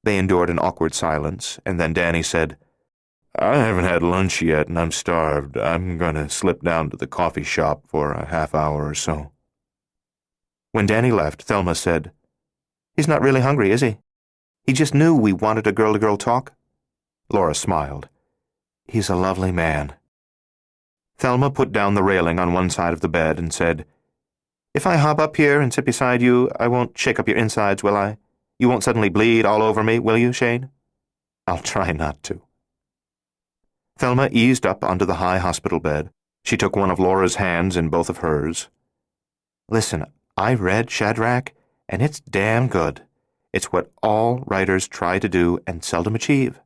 They endured an awkward silence, and then Danny said, "I haven't had lunch yet, and I'm starved. I'm going to slip down to the coffee shop for a half hour or so." When Danny left, Thelma said, "He's not really hungry, is he? He just knew we wanted a girl-to-girl talk?" Laura smiled. "He's a lovely man." Thelma put down the railing on one side of the bed and said, "If I hop up here and sit beside you, I won't shake up your insides, will I? You won't suddenly bleed all over me, will you, Shane?" "I'll try not to." Thelma eased up onto the high hospital bed. She took one of Laura's hands in both of hers. "Listen, I read Shadrach, and it's damn good. It's what all writers try to do and seldom achieve."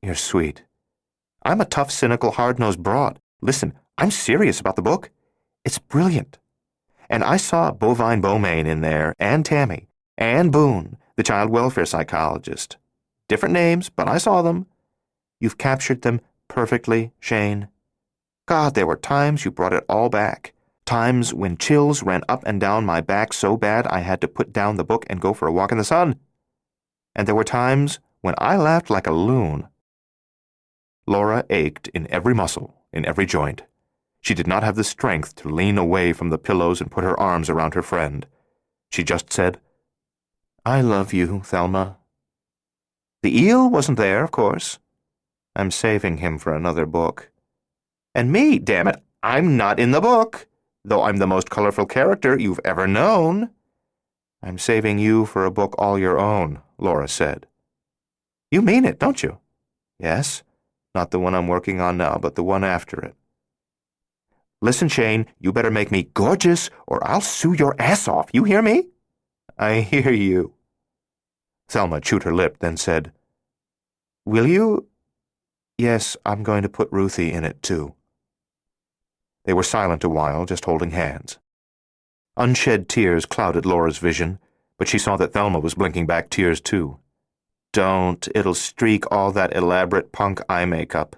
"You're sweet." "I'm a tough, cynical, hard-nosed broad. Listen, I'm serious about the book. It's brilliant. And I saw Bovine Beaumain in there, and Tammy, and Boone, the child welfare psychologist. Different names, but I saw them. You've captured them perfectly, Shane. God, there were times you brought it all back. Times when chills ran up and down my back so bad I had to put down the book and go for a walk in the sun. And there were times when I laughed like a loon." Laura ached in every muscle, in every joint. She did not have the strength to lean away from the pillows and put her arms around her friend. She just said, "I love you, Thelma." "The eel wasn't there, of course." "I'm saving him for another book." "And me, damn it, I'm not in the book, though I'm the most colorful character you've ever known." "I'm saving you for a book all your own," Laura said. "You mean it, don't you?" "Yes, not the one I'm working on now, but the one after it." "Listen, Shane, you better make me gorgeous, or I'll sue your ass off, you hear me?" "I hear you." Thelma chewed her lip, then said, "Will you?" "Yes, I'm going to put Ruthie in it, too." They were silent a while, just holding hands. Unshed tears clouded Laura's vision, but she saw that Thelma was blinking back tears, too. don't. It'll streak all that elaborate punk eye makeup.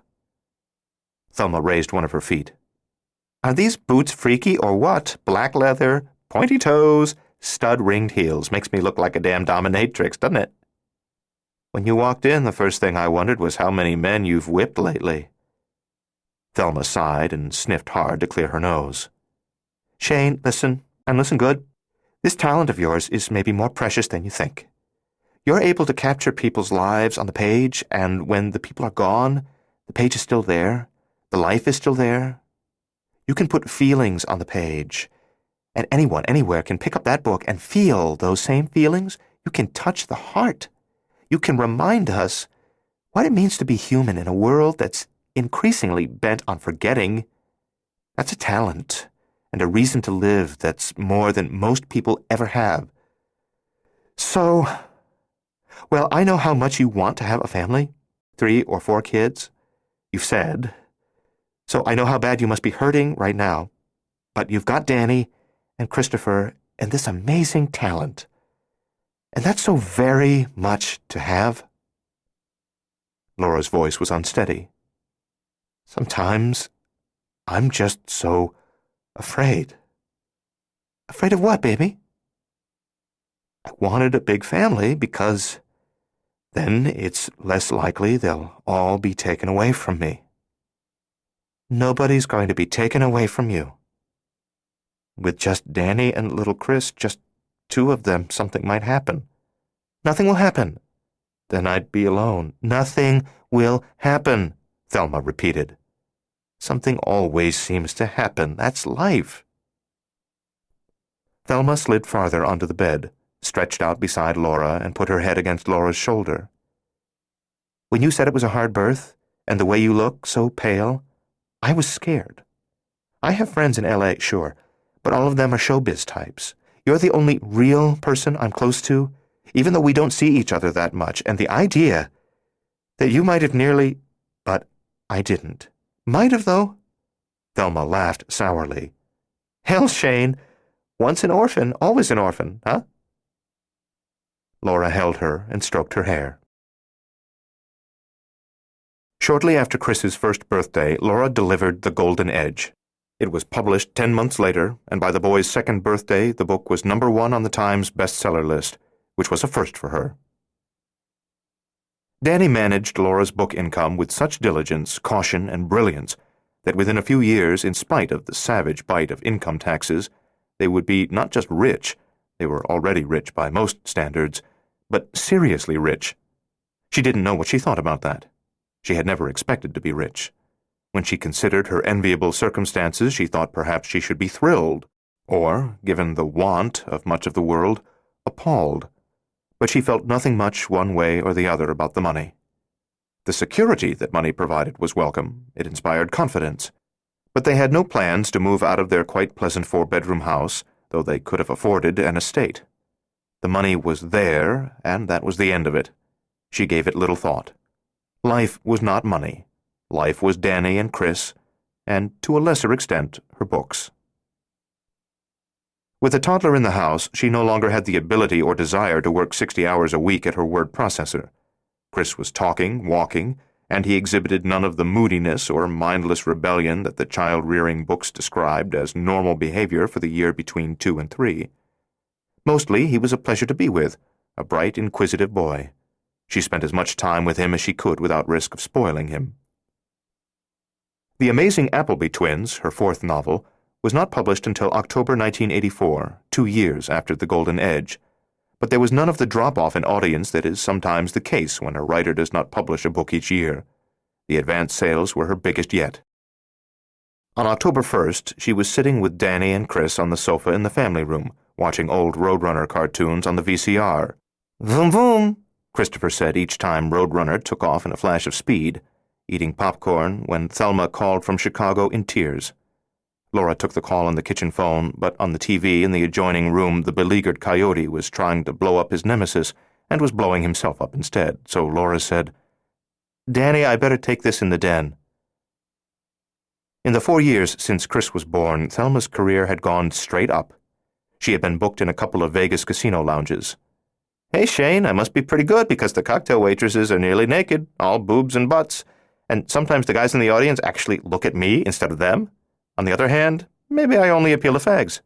Thelma raised one of her feet. Are these boots freaky or what? Black leather, pointy toes, stud-ringed heels. Makes me look like a damn dominatrix, doesn't it? When you walked in, the first thing I wondered was how many men you've whipped lately. Thelma sighed and sniffed hard to clear her nose. Shane, listen, and listen good. This talent of yours is maybe more precious than you think. You're able to capture people's lives on the page, and when the people are gone, the page is still there, the life is still there. You can put feelings on the page, and anyone, anywhere can pick up that book and feel those same feelings. You can touch the heart. You can remind us what it means to be human in a world that's increasingly bent on forgetting. That's a talent and a reason to live that's more than most people ever have. So, well, I know how much you want to have a family, 3 or 4 kids, you've said. So I know how bad you must be hurting right now. But you've got Danny and Christopher and this amazing talent. And that's so very much to have. Laura's voice was unsteady. Sometimes I'm just so afraid. Afraid of what, baby? I wanted a big family because then it's less likely they'll all be taken away from me. Nobody's going to be taken away from you. With just Danny and little Chris, just 2 of them, something might happen. Nothing will happen. Then I'd be alone. Nothing will happen, Thelma repeated. Something always seems to happen. That's life. Thelma slid farther onto the bed, stretched out beside Laura, and put her head against Laura's shoulder. When you said it was a hard birth, and the way you look, so pale, I was scared. I have friends in L.A., sure, but all of them are showbiz types. You're the only real person I'm close to, even though we don't see each other that much, and the idea that you might have nearly... But I didn't. Might have, though? Thelma laughed sourly. Hell, Shane, once an orphan, always an orphan, huh? Laura held her and stroked her hair. Shortly after Chris's first birthday, Laura delivered The Golden Edge. It was published 10 months later, and by the boy's second birthday, the book was #1 on the Times bestseller list, which was a first for her. Danny managed Laura's book income with such diligence, caution, and brilliance that within a few years, in spite of the savage bite of income taxes, they would be not just rich, they were already rich by most standards, but seriously rich. She didn't know what she thought about that. She had never expected to be rich. When she considered her enviable circumstances, she thought perhaps she should be thrilled, or, given the want of much of the world, appalled. But she felt nothing much one way or the other about the money. The security that money provided was welcome. It inspired confidence. But they had no plans to move out of their quite pleasant 4-bedroom house, though they could have afforded an estate. The money was there, and that was the end of it. She gave it little thought. Life was not money. Life was Danny and Chris, and, to a lesser extent, her books. With a toddler in the house, she no longer had the ability or desire to work 60 hours a week at her word processor. Chris was talking, walking, and he exhibited none of the moodiness or mindless rebellion that the child-rearing books described as normal behavior for the year between 2 and 3. Mostly, he was a pleasure to be with, a bright, inquisitive boy. She spent as much time with him as she could without risk of spoiling him. The Amazing Appleby Twins, her 4th novel, was not published until October 1984, 2 years after The Golden Edge, but there was none of the drop-off in audience that is sometimes the case when a writer does not publish a book each year. The advance sales were her biggest yet. On October 1st, she was sitting with Danny and Chris on the sofa in the family room, watching old Roadrunner cartoons on the VCR. Vroom vroom, Christopher said each time Roadrunner took off in a flash of speed, eating popcorn when Thelma called from Chicago in tears. Laura took the call on the kitchen phone, but on the TV in the adjoining room the beleaguered coyote was trying to blow up his nemesis and was blowing himself up instead, so Laura said, Danny, I better take this in the den. In the 4 years since Chris was born, Thelma's career had gone straight up. She had been booked in a couple of Vegas casino lounges. Hey, Shane, I must be pretty good because the cocktail waitresses are nearly naked, all boobs and butts. And sometimes the guys in the audience actually look at me instead of them. On the other hand, maybe I only appeal to fags.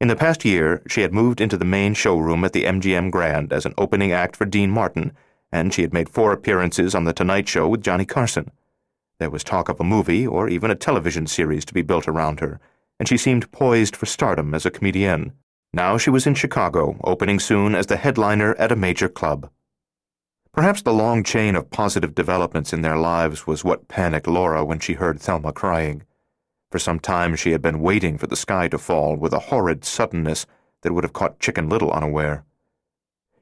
In the past year, she had moved into the main showroom at the MGM Grand as an opening act for Dean Martin, and she had made 4 appearances on The Tonight Show with Johnny Carson. There was talk of a movie or even a television series to be built around her, and she seemed poised for stardom as a comedienne. Now she was in Chicago, opening soon as the headliner at a major club. Perhaps the long chain of positive developments in their lives was what panicked Laura when she heard Thelma crying. For some time she had been waiting for the sky to fall with a horrid suddenness that would have caught Chicken Little unaware.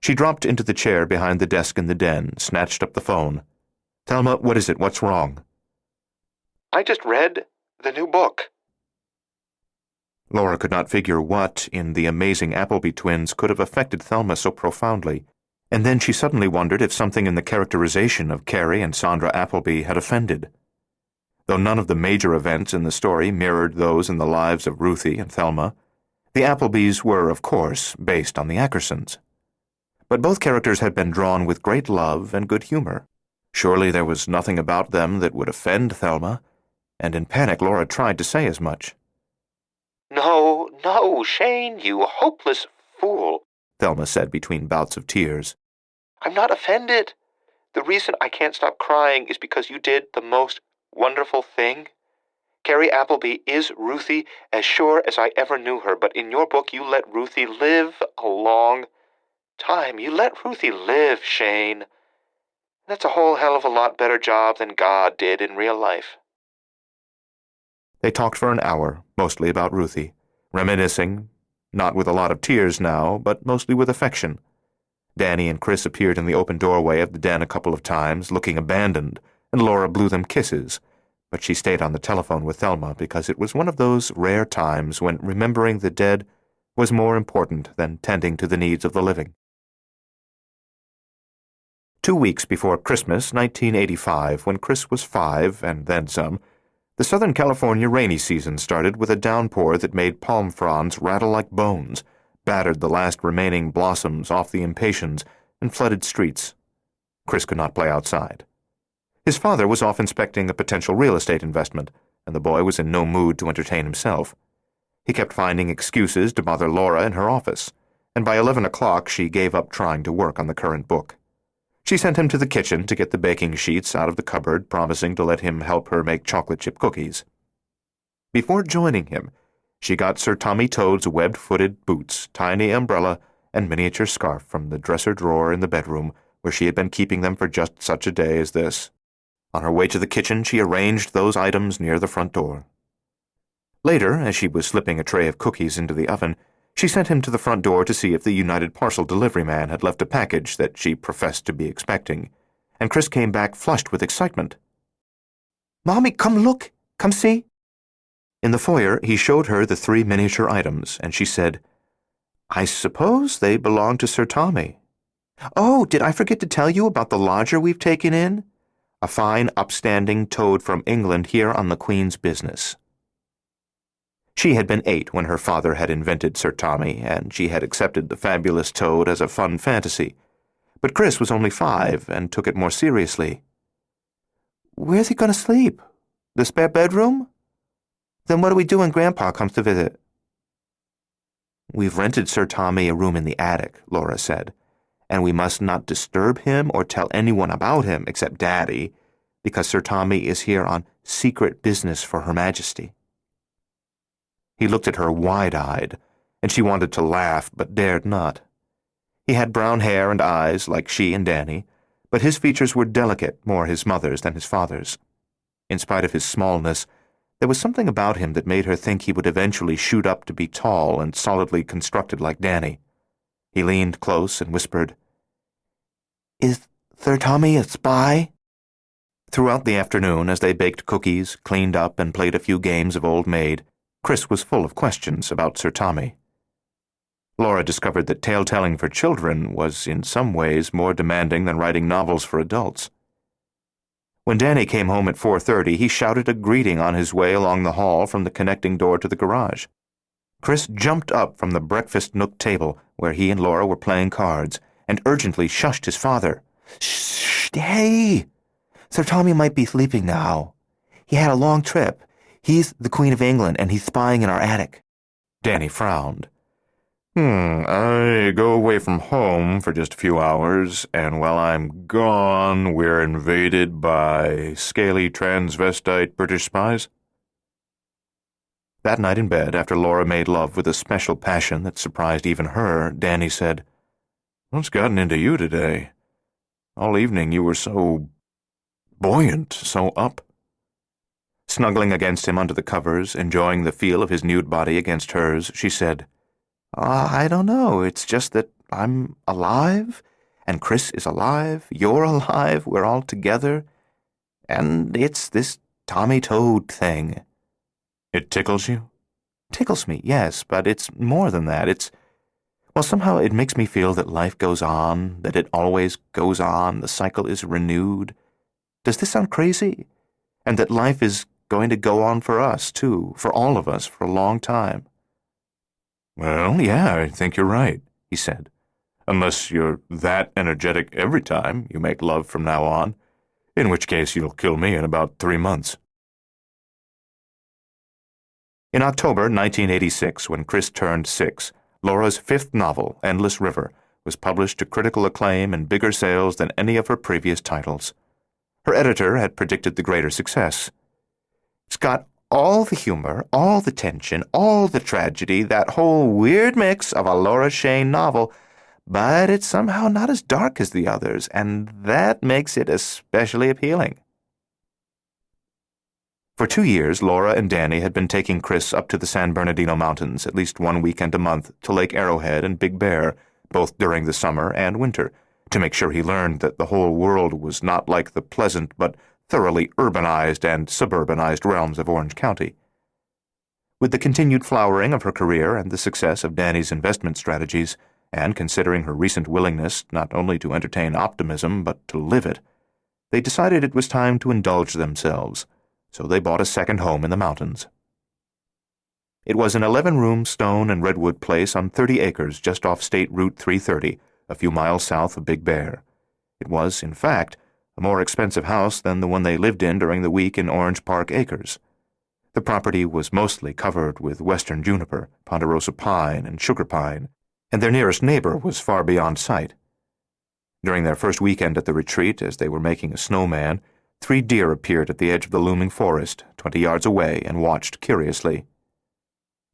She dropped into the chair behind the desk in the den, snatched up the phone. "Thelma, what is it? What's wrong?" I just read the new book. Laura could not figure what, in the amazing Appleby twins, could have affected Thelma so profoundly, and then she suddenly wondered if something in the characterization of Carrie and Sandra Appleby had offended. Though none of the major events in the story mirrored those in the lives of Ruthie and Thelma, the Applebys were, of course, based on the Ackersons. But both characters had been drawn with great love and good humor. Surely there was nothing about them that would offend Thelma, and in panic Laura tried to say as much. No, no, Shane, you hopeless fool, Thelma said between bouts of tears. I'm not offended. The reason I can't stop crying is because you did the most wonderful thing. Carrie Appleby is Ruthie as sure as I ever knew her, but in your book you let Ruthie live a long time. You let Ruthie live, Shane. That's a whole hell of a lot better job than God did in real life. They talked for an hour, mostly about Ruthie, reminiscing, not with a lot of tears now, but mostly with affection. Danny and Chris appeared in the open doorway of the den a couple of times, looking abandoned, and Laura blew them kisses, but she stayed on the telephone with Thelma because it was one of those rare times when remembering the dead was more important than tending to the needs of the living. 2 weeks before Christmas, 1985, when Chris was 5 and then some, the Southern California rainy season started with a downpour that made palm fronds rattle like bones, battered the last remaining blossoms off the impatiens, and flooded streets. Chris could not play outside. His father was off inspecting a potential real estate investment, and the boy was in no mood to entertain himself. He kept finding excuses to bother Laura in her office, and by 11 o'clock she gave up trying to work on the current book. She sent him to the kitchen to get the baking sheets out of the cupboard, promising to let him help her make chocolate chip cookies. Before joining him, she got Sir Tommy Toad's web-footed boots, tiny umbrella, and miniature scarf from the dresser drawer in the bedroom, where she had been keeping them for just such a day as this. On her way to the kitchen, she arranged those items near the front door. Later, as she was slipping a tray of cookies into the oven, she sent him to the front door to see if the United Parcel delivery man had left a package that she professed to be expecting, and Chris came back flushed with excitement. "Mommy, come look! Come see!" In the foyer, he showed her the 3 miniature items, and she said, "I suppose they belong to Sir Tommy." "Oh, did I forget to tell you about the lodger we've taken in? A fine, upstanding toad from England here on the Queen's business." She had been 8 when her father had invented Sir Tommy, and she had accepted the fabulous toad as a fun fantasy. But Chris was only 5 and took it more seriously. "Where's he going to sleep? The spare bedroom? Then what do we do when Grandpa comes to visit?" "We've rented Sir Tommy a room in the attic," Laura said, "and we must not disturb him or tell anyone about him except Daddy, because Sir Tommy is here on secret business for Her Majesty." He looked at her wide-eyed, and she wanted to laugh but dared not. He had brown hair and eyes like she and Danny, but his features were delicate, more his mother's than his father's. In spite of his smallness, there was something about him that made her think he would eventually shoot up to be tall and solidly constructed like Danny. He leaned close and whispered, "Is Sir Tommy a spy?" Throughout the afternoon, as they baked cookies, cleaned up, and played a few games of Old Maid, Chris was full of questions about Sir Tommy. Laura discovered that tale-telling for children was in some ways more demanding than writing novels for adults. When Danny came home at 4:30, he shouted a greeting on his way along the hall from the connecting door to the garage. Chris jumped up from the breakfast nook table where he and Laura were playing cards and urgently shushed his father. Shh, hey! Sir Tommy might be sleeping now. He had a long trip. He's the Queen of England, and he's spying in our attic. Danny frowned. I go away from home for just a few hours, and while I'm gone, we're invaded by scaly transvestite British spies. That night in bed, after Laura made love with a special passion that surprised even her, Danny said, "What's gotten into you today? All evening you were so buoyant, so up." Snuggling against him under the covers, enjoying the feel of his nude body against hers, she said, I don't know. It's just that I'm alive, and Chris is alive, you're alive, we're all together, and it's this Tommy Toad thing. It tickles you? Tickles me, yes, but it's more than that. Somehow it makes me feel that life goes on, that it always goes on, the cycle is renewed. Does this sound crazy? And that life is going to go on for us, too, for all of us, for a long time. Well, yeah, I think you're right, he said. Unless you're that energetic every time you make love from now on, in which case you'll kill me in about 3 months. In October 1986, when Chris turned 6, Laura's 5th novel, Endless River, was published to critical acclaim and bigger sales than any of her previous titles. Her editor had predicted the greater success. It's got all the humor, all the tension, all the tragedy, that whole weird mix of a Laura Shane novel, but it's somehow not as dark as the others, and that makes it especially appealing. For 2 years, Laura and Danny had been taking Chris up to the San Bernardino Mountains at least one weekend a month to Lake Arrowhead and Big Bear, both during the summer and winter, to make sure he learned that the whole world was not like the pleasant but thoroughly urbanized and suburbanized realms of Orange County. With the continued flowering of her career and the success of Danny's investment strategies, and considering her recent willingness not only to entertain optimism but to live it, they decided it was time to indulge themselves, so they bought a second home in the mountains. It was an 11-room stone and redwood place on 30 acres just off State Route 330, a few miles south of Big Bear. It was, in fact, a more expensive house than the one they lived in during the week in Orange Park Acres. The property was mostly covered with western juniper, ponderosa pine, and sugar pine, and their nearest neighbor was far beyond sight. During their first weekend at the retreat, as they were making a snowman, 3 deer appeared at the edge of the looming forest, 20 yards away, and watched curiously.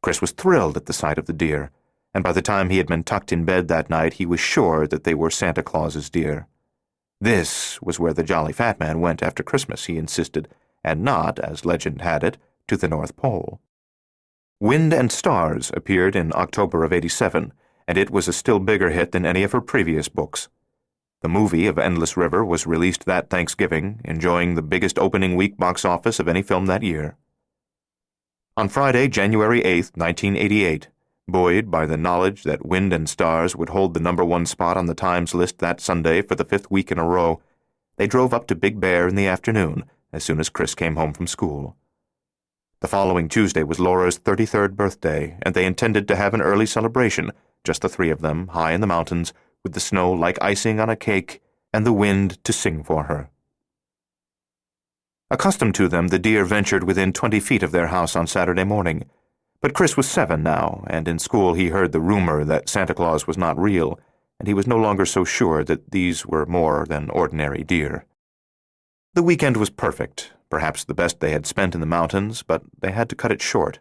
Chris was thrilled at the sight of the deer, and by the time he had been tucked in bed that night, he was sure that they were Santa Claus's deer. This was where the jolly fat man went after Christmas, he insisted, and not, as legend had it, to the North Pole. Wind and Stars appeared in October of '87, and it was a still bigger hit than any of her previous books. The movie of Endless River was released that Thanksgiving, enjoying the biggest opening week box office of any film that year. On Friday, January 8, 1988, buoyed by the knowledge that Wind and Stars would hold the #1 spot on the Times list that Sunday for the 5th week in a row, they drove up to Big Bear in the afternoon as soon as Chris came home from school. The following Tuesday was Laura's 33rd birthday, and they intended to have an early celebration, just the 3 of them, high in the mountains, with the snow like icing on a cake, and the wind to sing for her. Accustomed to them, the deer ventured within 20 feet of their house on Saturday morning. But Chris was 7 now, and in school he heard the rumor that Santa Claus was not real, and he was no longer so sure that these were more than ordinary deer. The weekend was perfect, perhaps the best they had spent in the mountains, but they had to cut it short.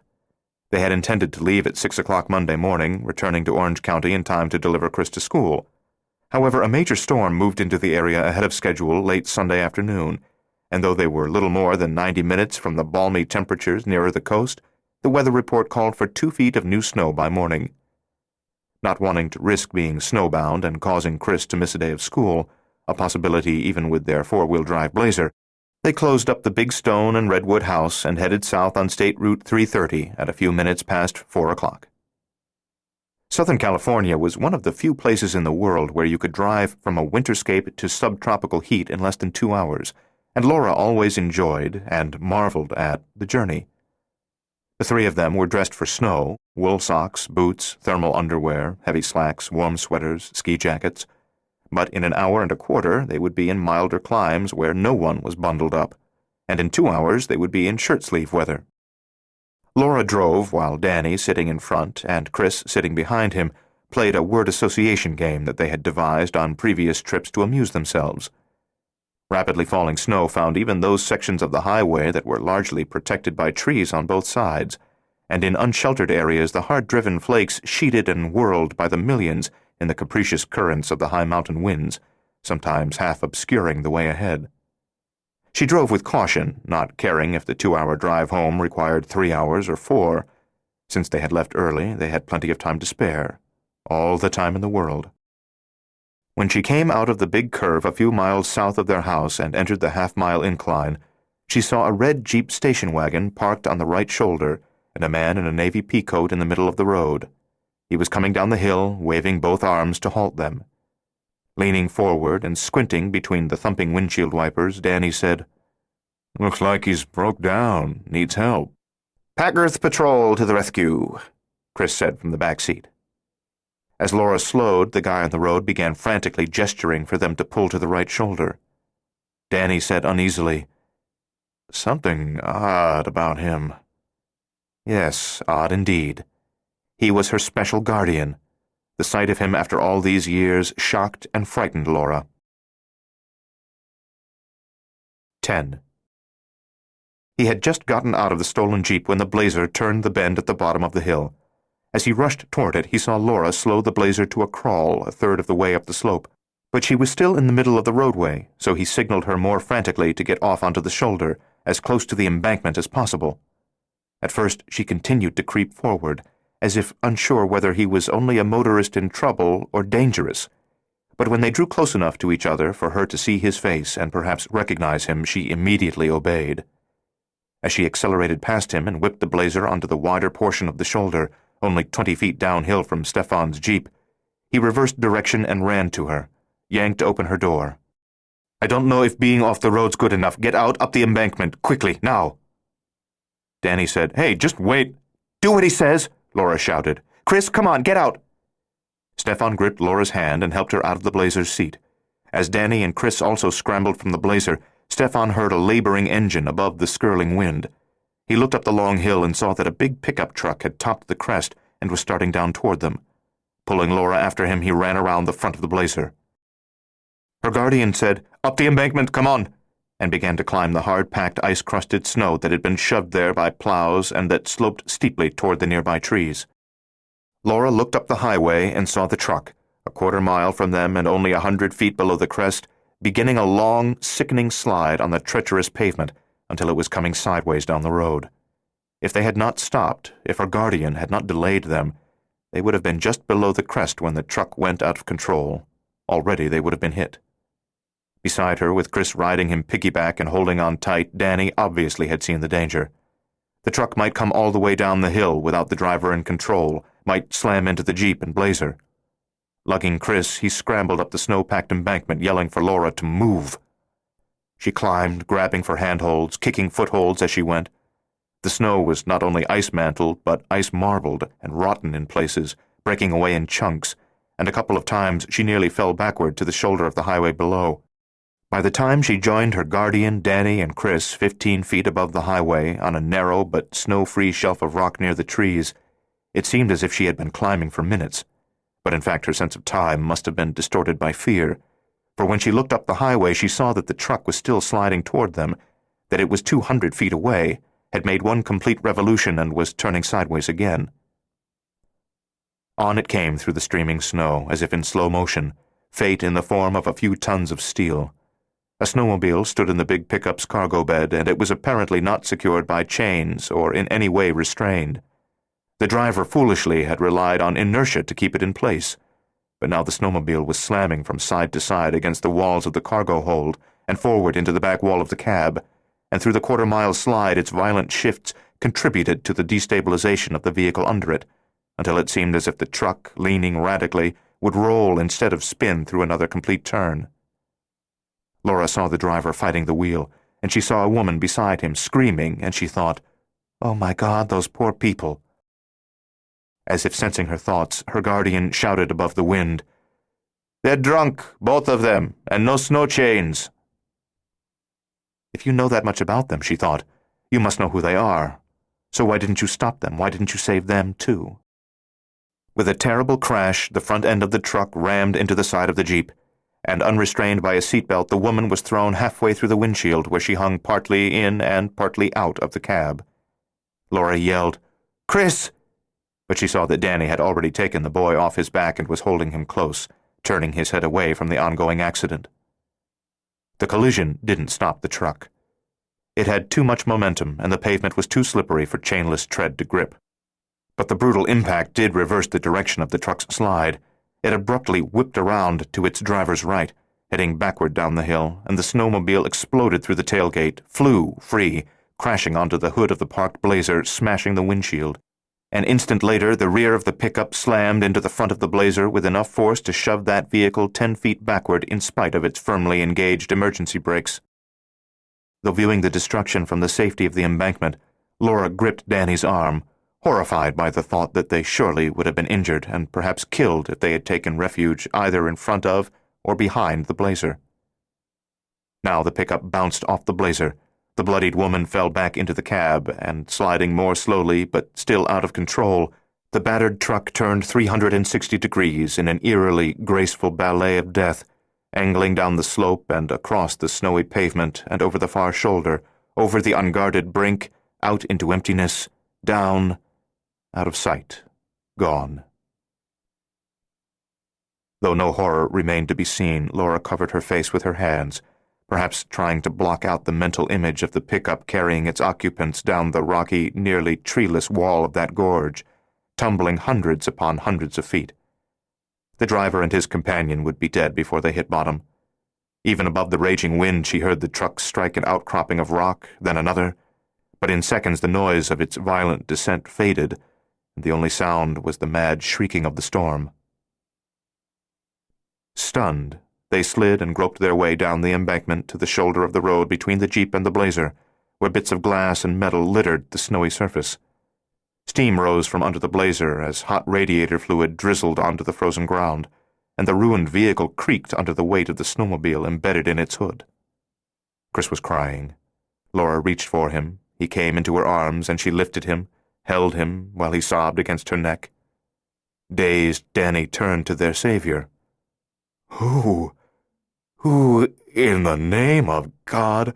They had intended to leave at 6 o'clock Monday morning, returning to Orange County in time to deliver Chris to school. However, a major storm moved into the area ahead of schedule late Sunday afternoon, and though they were little more than 90 minutes from the balmy temperatures nearer the coast, the weather report called for 2 feet of new snow by morning. Not wanting to risk being snowbound and causing Chris to miss a day of school, a possibility even with their 4-wheel-drive Blazer, they closed up the big stone and redwood house and headed south on State Route 330 at a few minutes past 4 o'clock. Southern California was one of the few places in the world where you could drive from a winterscape to subtropical heat in less than 2 hours, and Laura always enjoyed and marveled at the journey. The three of them were dressed for snow: wool socks, boots, thermal underwear, heavy slacks, warm sweaters, ski jackets. But in an hour and a quarter they would be in milder climes where no one was bundled up, and in 2 hours they would be in shirt-sleeve weather. Laura drove while Danny, sitting in front, and Chris, sitting behind him, played a word association game that they had devised on previous trips to amuse themselves. Rapidly falling snow found even those sections of the highway that were largely protected by trees on both sides, and in unsheltered areas the hard-driven flakes sheeted and whirled by the millions in the capricious currents of the high mountain winds, sometimes half obscuring the way ahead. She drove with caution, not caring if the 2-hour drive home required 3 hours or 4. Since they had left early, they had plenty of time to spare. All the time in the world. When she came out of the big curve a few miles south of their house and entered the half-mile incline, she saw a red Jeep station wagon parked on the right shoulder and a man in a navy peacoat in the middle of the road. He was coming down the hill, waving both arms to halt them. Leaning forward and squinting between the thumping windshield wipers, Danny said, "Looks like he's broke down, needs help." "Packers Patrol to the rescue," Chris said from the back seat. As Laura slowed, the guy on the road began frantically gesturing for them to pull to the right shoulder. Danny said uneasily, "Something odd about him." Yes, odd indeed. He was her special guardian. The sight of him after all these years shocked and frightened Laura. 10. He had just gotten out of the stolen jeep when the Blazer turned the bend at the bottom of the hill. As he rushed toward it, he saw Laura slow the Blazer to a crawl a third of the way up the slope. But she was still in the middle of the roadway, so he signaled her more frantically to get off onto the shoulder, as close to the embankment as possible. At first, she continued to creep forward, as if unsure whether he was only a motorist in trouble or dangerous. But when they drew close enough to each other for her to see his face and perhaps recognize him, she immediately obeyed. As she accelerated past him and whipped the Blazer onto the wider portion of the shoulder, only 20 feet downhill from Stefan's jeep, he reversed direction and ran to her, yanked open her door. "I don't know if being off the road's good enough. Get out up the embankment, quickly, now." Danny said, "Hey, just wait." "Do what he says," Laura shouted. "Chris, come on, get out." Stefan gripped Laura's hand and helped her out of the Blazer's seat. As Danny and Chris also scrambled from the Blazer, Stefan heard a laboring engine above the skirling wind. He looked up the long hill and saw that a big pickup truck had topped the crest and was starting down toward them. Pulling Laura after him, he ran around the front of the Blazer. Her guardian said, "Up the embankment, come on," and began to climb the hard-packed, ice-crusted snow that had been shoved there by plows and that sloped steeply toward the nearby trees. Laura looked up the highway and saw the truck, a quarter-mile from them and only 100 feet below the crest, beginning a long, sickening slide on the treacherous pavement until it was coming sideways down the road. If they had not stopped, if her guardian had not delayed them, they would have been just below the crest when the truck went out of control. Already they would have been hit. Beside her, with Chris riding him piggyback and holding on tight, Danny obviously had seen the danger. The truck might come all the way down the hill without the driver in control, might slam into the Jeep and Blazer. Lugging Chris, he scrambled up the snow-packed embankment, yelling for Laura to move. She climbed, grabbing for handholds, kicking footholds as she went. The snow was not only ice-mantled, but ice-marbled and rotten in places, breaking away in chunks, and a couple of times she nearly fell backward to the shoulder of the highway below. By the time she joined her guardian, Danny, and Chris 15 feet above the highway on a narrow but snow-free shelf of rock near the trees, it seemed as if she had been climbing for minutes. But in fact her sense of time must have been distorted by fear, for when she looked up the highway she saw that the truck was still sliding toward them, that it was 200 feet away, had made one complete revolution and was turning sideways again. On it came through the streaming snow, as if in slow motion, fate in the form of a few tons of steel. A snowmobile stood in the big pickup's cargo bed, and it was apparently not secured by chains or in any way restrained. The driver foolishly had relied on inertia to keep it in place, but now the snowmobile was slamming from side to side against the walls of the cargo hold and forward into the back wall of the cab, and through the quarter-mile slide its violent shifts contributed to the destabilization of the vehicle under it, until it seemed as if the truck, leaning radically, would roll instead of spin through another complete turn. Laura saw the driver fighting the wheel, and she saw a woman beside him screaming, and she thought, Oh, my God, those poor people. As if sensing her thoughts, her guardian shouted above the wind, "They're drunk, both of them, and no snow chains." If you know that much about them, she thought, you must know who they are. So why didn't you stop them? Why didn't you save them, too? With a terrible crash, the front end of the truck rammed into the side of the Jeep, and unrestrained by a seatbelt, the woman was thrown halfway through the windshield, where she hung partly in and partly out of the cab. Laura yelled, "Chris!" But she saw that Danny had already taken the boy off his back and was holding him close, turning his head away from the ongoing accident. The collision didn't stop the truck. It had too much momentum, and the pavement was too slippery for chainless tread to grip. But the brutal impact did reverse the direction of the truck's slide. It abruptly whipped around to its driver's right, heading backward down the hill, and the snowmobile exploded through the tailgate, flew free, crashing onto the hood of the parked Blazer, smashing the windshield. An instant later, the rear of the pickup slammed into the front of the Blazer with enough force to shove that vehicle 10 feet backward in spite of its firmly engaged emergency brakes. Though viewing the destruction from the safety of the embankment, Laura gripped Danny's arm, horrified by the thought that they surely would have been injured and perhaps killed if they had taken refuge either in front of or behind the Blazer. Now the pickup bounced off the Blazer. The bloodied woman fell back into the cab, and sliding more slowly but still out of control, the battered truck turned 360 degrees in an eerily graceful ballet of death, angling down the slope and across the snowy pavement and over the far shoulder, over the unguarded brink, out into emptiness, down, out of sight, gone. Though no horror remained to be seen, Laura covered her face with her hands, perhaps trying to block out the mental image of the pickup carrying its occupants down the rocky, nearly treeless wall of that gorge, tumbling hundreds upon hundreds of feet. The driver and his companion would be dead before they hit bottom. Even above the raging wind, she heard the truck strike an outcropping of rock, then another, but in seconds the noise of its violent descent faded, and the only sound was the mad shrieking of the storm. Stunned, they slid and groped their way down the embankment to the shoulder of the road between the Jeep and the Blazer, where bits of glass and metal littered the snowy surface. Steam rose from under the Blazer as hot radiator fluid drizzled onto the frozen ground, and the ruined vehicle creaked under the weight of the snowmobile embedded in its hood. Chris was crying. Laura reached for him. He came into her arms, and she lifted him, held him, while he sobbed against her neck. Dazed, Danny turned to their savior. Who in the name of God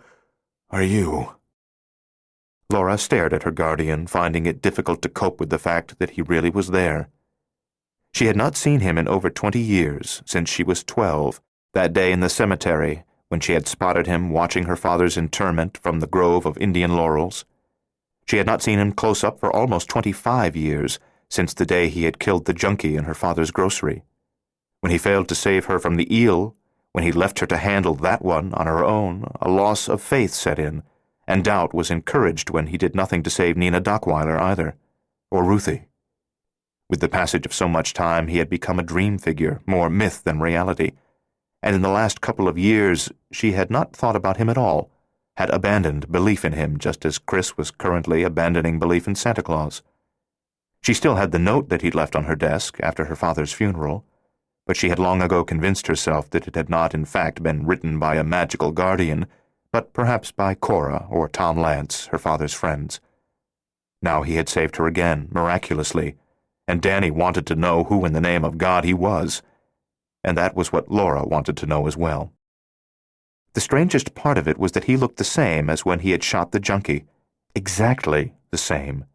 are you?" Laura stared at her guardian, finding it difficult to cope with the fact that he really was there. She had not seen him in over 20 years, since she was 12, that day in the cemetery, when she had spotted him watching her father's interment from the grove of Indian laurels. She had not seen him close up for almost 25 years, since the day he had killed the junkie in her father's grocery. When he failed to save her from the eel, when he left her to handle that one on her own, a loss of faith set in, and doubt was encouraged when he did nothing to save Nina Dockweiler either, or Ruthie. With the passage of so much time, he had become a dream figure, more myth than reality, and in the last couple of years she had not thought about him at all, had abandoned belief in him just as Chris was currently abandoning belief in Santa Claus. She still had the note that he'd left on her desk after her father's funeral, but she had long ago convinced herself that it had not in fact been written by a magical guardian, but perhaps by Cora or Tom Lance, her father's friends. Now he had saved her again, miraculously, and Danny wanted to know who in the name of God he was, and that was what Laura wanted to know as well. The strangest part of it was that he looked the same as when he had shot the junkie, exactly the same.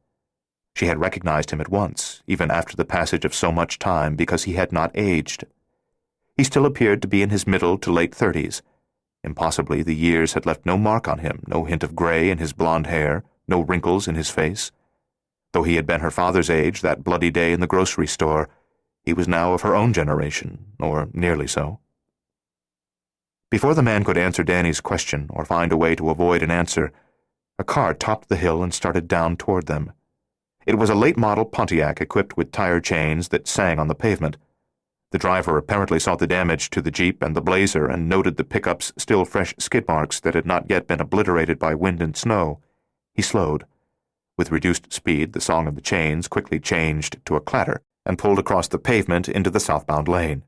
She had recognized him at once, even after the passage of so much time, because he had not aged. He still appeared to be in his middle to late 30s. Impossibly, the years had left no mark on him, no hint of gray in his blonde hair, no wrinkles in his face. Though he had been her father's age that bloody day in the grocery store, he was now of her own generation, or nearly so. Before the man could answer Danny's question or find a way to avoid an answer, a car topped the hill and started down toward them. It was a late-model Pontiac equipped with tire chains that sang on the pavement. The driver apparently saw the damage to the Jeep and the Blazer and noted the pickup's still fresh skid marks that had not yet been obliterated by wind and snow. He slowed. With reduced speed, the song of the chains quickly changed to a clatter and pulled across the pavement into the southbound lane.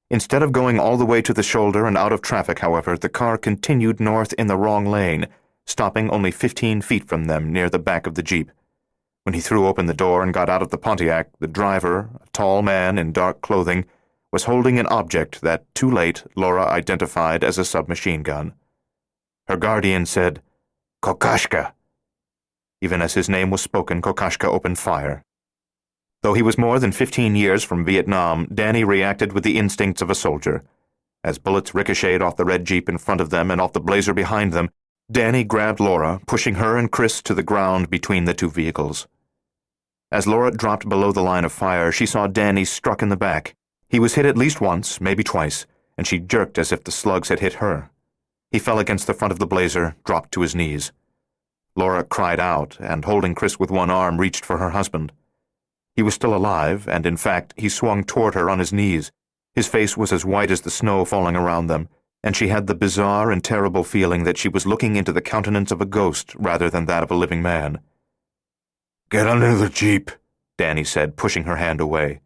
Instead of going all the way to the shoulder and out of traffic, however, the car continued north in the wrong lane, stopping only 15 feet from them near the back of the Jeep. When he threw open the door and got out of the Pontiac, the driver, a tall man in dark clothing, was holding an object that, too late, Laura identified as a submachine gun. Her guardian said, "Kokoschka." Even as his name was spoken, Kokoschka opened fire. Though he was more than 15 years from Vietnam, Danny reacted with the instincts of a soldier. As bullets ricocheted off the red Jeep in front of them and off the Blazer behind them, Danny grabbed Laura, pushing her and Chris to the ground between the two vehicles. As Laura dropped below the line of fire, she saw Danny struck in the back. He was hit at least once, maybe twice, and she jerked as if the slugs had hit her. He fell against the front of the Blazer, dropped to his knees. Laura cried out, and holding Chris with one arm, reached for her husband. He was still alive, and in fact, he swung toward her on his knees. His face was as white as the snow falling around them, and she had the bizarre and terrible feeling that she was looking into the countenance of a ghost rather than that of a living man. "Get under the Jeep," Danny said, pushing her hand away.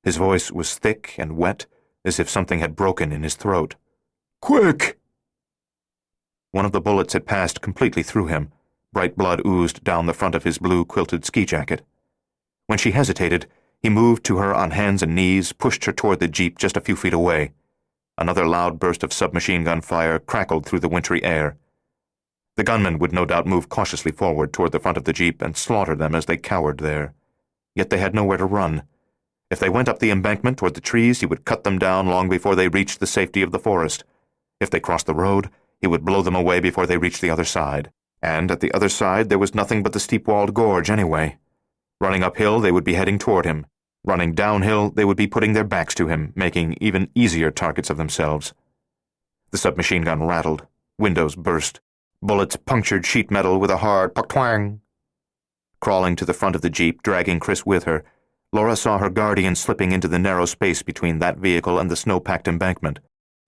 His voice was thick and wet, as if something had broken in his throat. "Quick!" One of the bullets had passed completely through him. Bright blood oozed down the front of his blue quilted ski jacket. When she hesitated, he moved to her on hands and knees, pushed her toward the Jeep just a few feet away. Another loud burst of submachine gun fire crackled through the wintry air. The gunman would no doubt move cautiously forward toward the front of the Jeep and slaughter them as they cowered there. Yet they had nowhere to run. If they went up the embankment toward the trees, he would cut them down long before they reached the safety of the forest. If they crossed the road, he would blow them away before they reached the other side. And at the other side there was nothing but the steep-walled gorge anyway. Running uphill, they would be heading toward him. Running downhill, they would be putting their backs to him, making even easier targets of themselves. The submachine gun rattled. Windows burst. Bullets punctured sheet metal with a hard twang. Crawling to the front of the Jeep, dragging Chris with her, Laura saw her guardian slipping into the narrow space between that vehicle and the snow-packed embankment.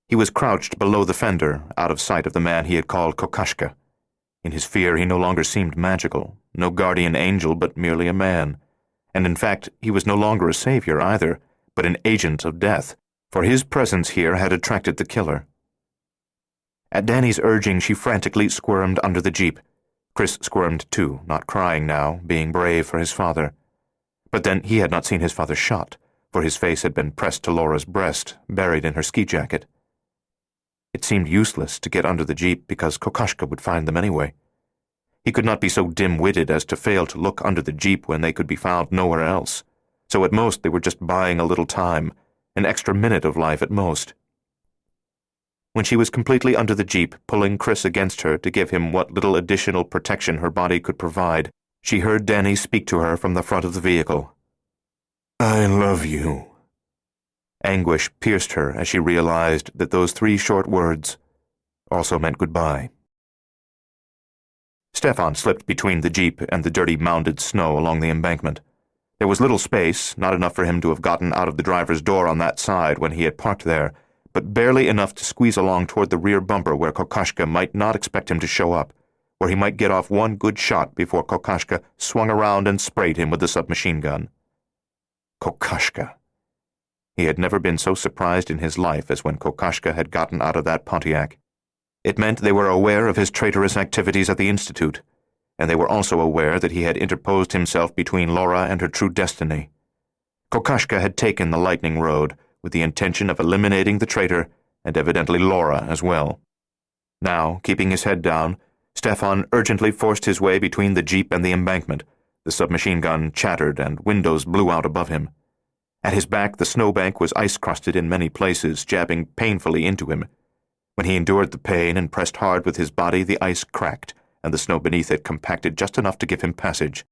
He was crouched below the fender, out of sight of the man he had called Kokoschka. In his fear, he no longer seemed magical, no guardian angel, but merely a man. And in fact, he was no longer a savior either, but an agent of death, for his presence here had attracted the killer. At Danny's urging, she frantically squirmed under the Jeep. Chris squirmed too, not crying now, being brave for his father. But then he had not seen his father shot, for his face had been pressed to Laura's breast, buried in her ski jacket. It seemed useless to get under the Jeep because Kokoschka would find them anyway. He could not be so dim-witted as to fail to look under the Jeep when they could be found nowhere else. So at most they were just buying a little time, an extra minute of life at most. When she was completely under the Jeep, pulling Chris against her to give him what little additional protection her body could provide, she heard Danny speak to her from the front of the vehicle. "I love you." Anguish pierced her as she realized that those 3 short words also meant goodbye. Stefan slipped between the Jeep and the dirty mounded snow along the embankment. There was little space, not enough for him to have gotten out of the driver's door on that side when he had parked there, but barely enough to squeeze along toward the rear bumper where Kokoschka might not expect him to show up, where he might get off one good shot before Kokoschka swung around and sprayed him with the submachine gun. Kokoschka. He had never been so surprised in his life as when Kokoschka had gotten out of that Pontiac. It meant they were aware of his traitorous activities at the Institute, and they were also aware that he had interposed himself between Laura and her true destiny. Kokoschka had taken the lightning road with the intention of eliminating the traitor and evidently Laura as well. Now, keeping his head down, Stefan urgently forced his way between the Jeep and the embankment. The submachine gun chattered and windows blew out above him. At his back, the snowbank was ice-crusted in many places, jabbing painfully into him. When he endured the pain and pressed hard with his body, the ice cracked, and the snow beneath it compacted just enough to give him passage.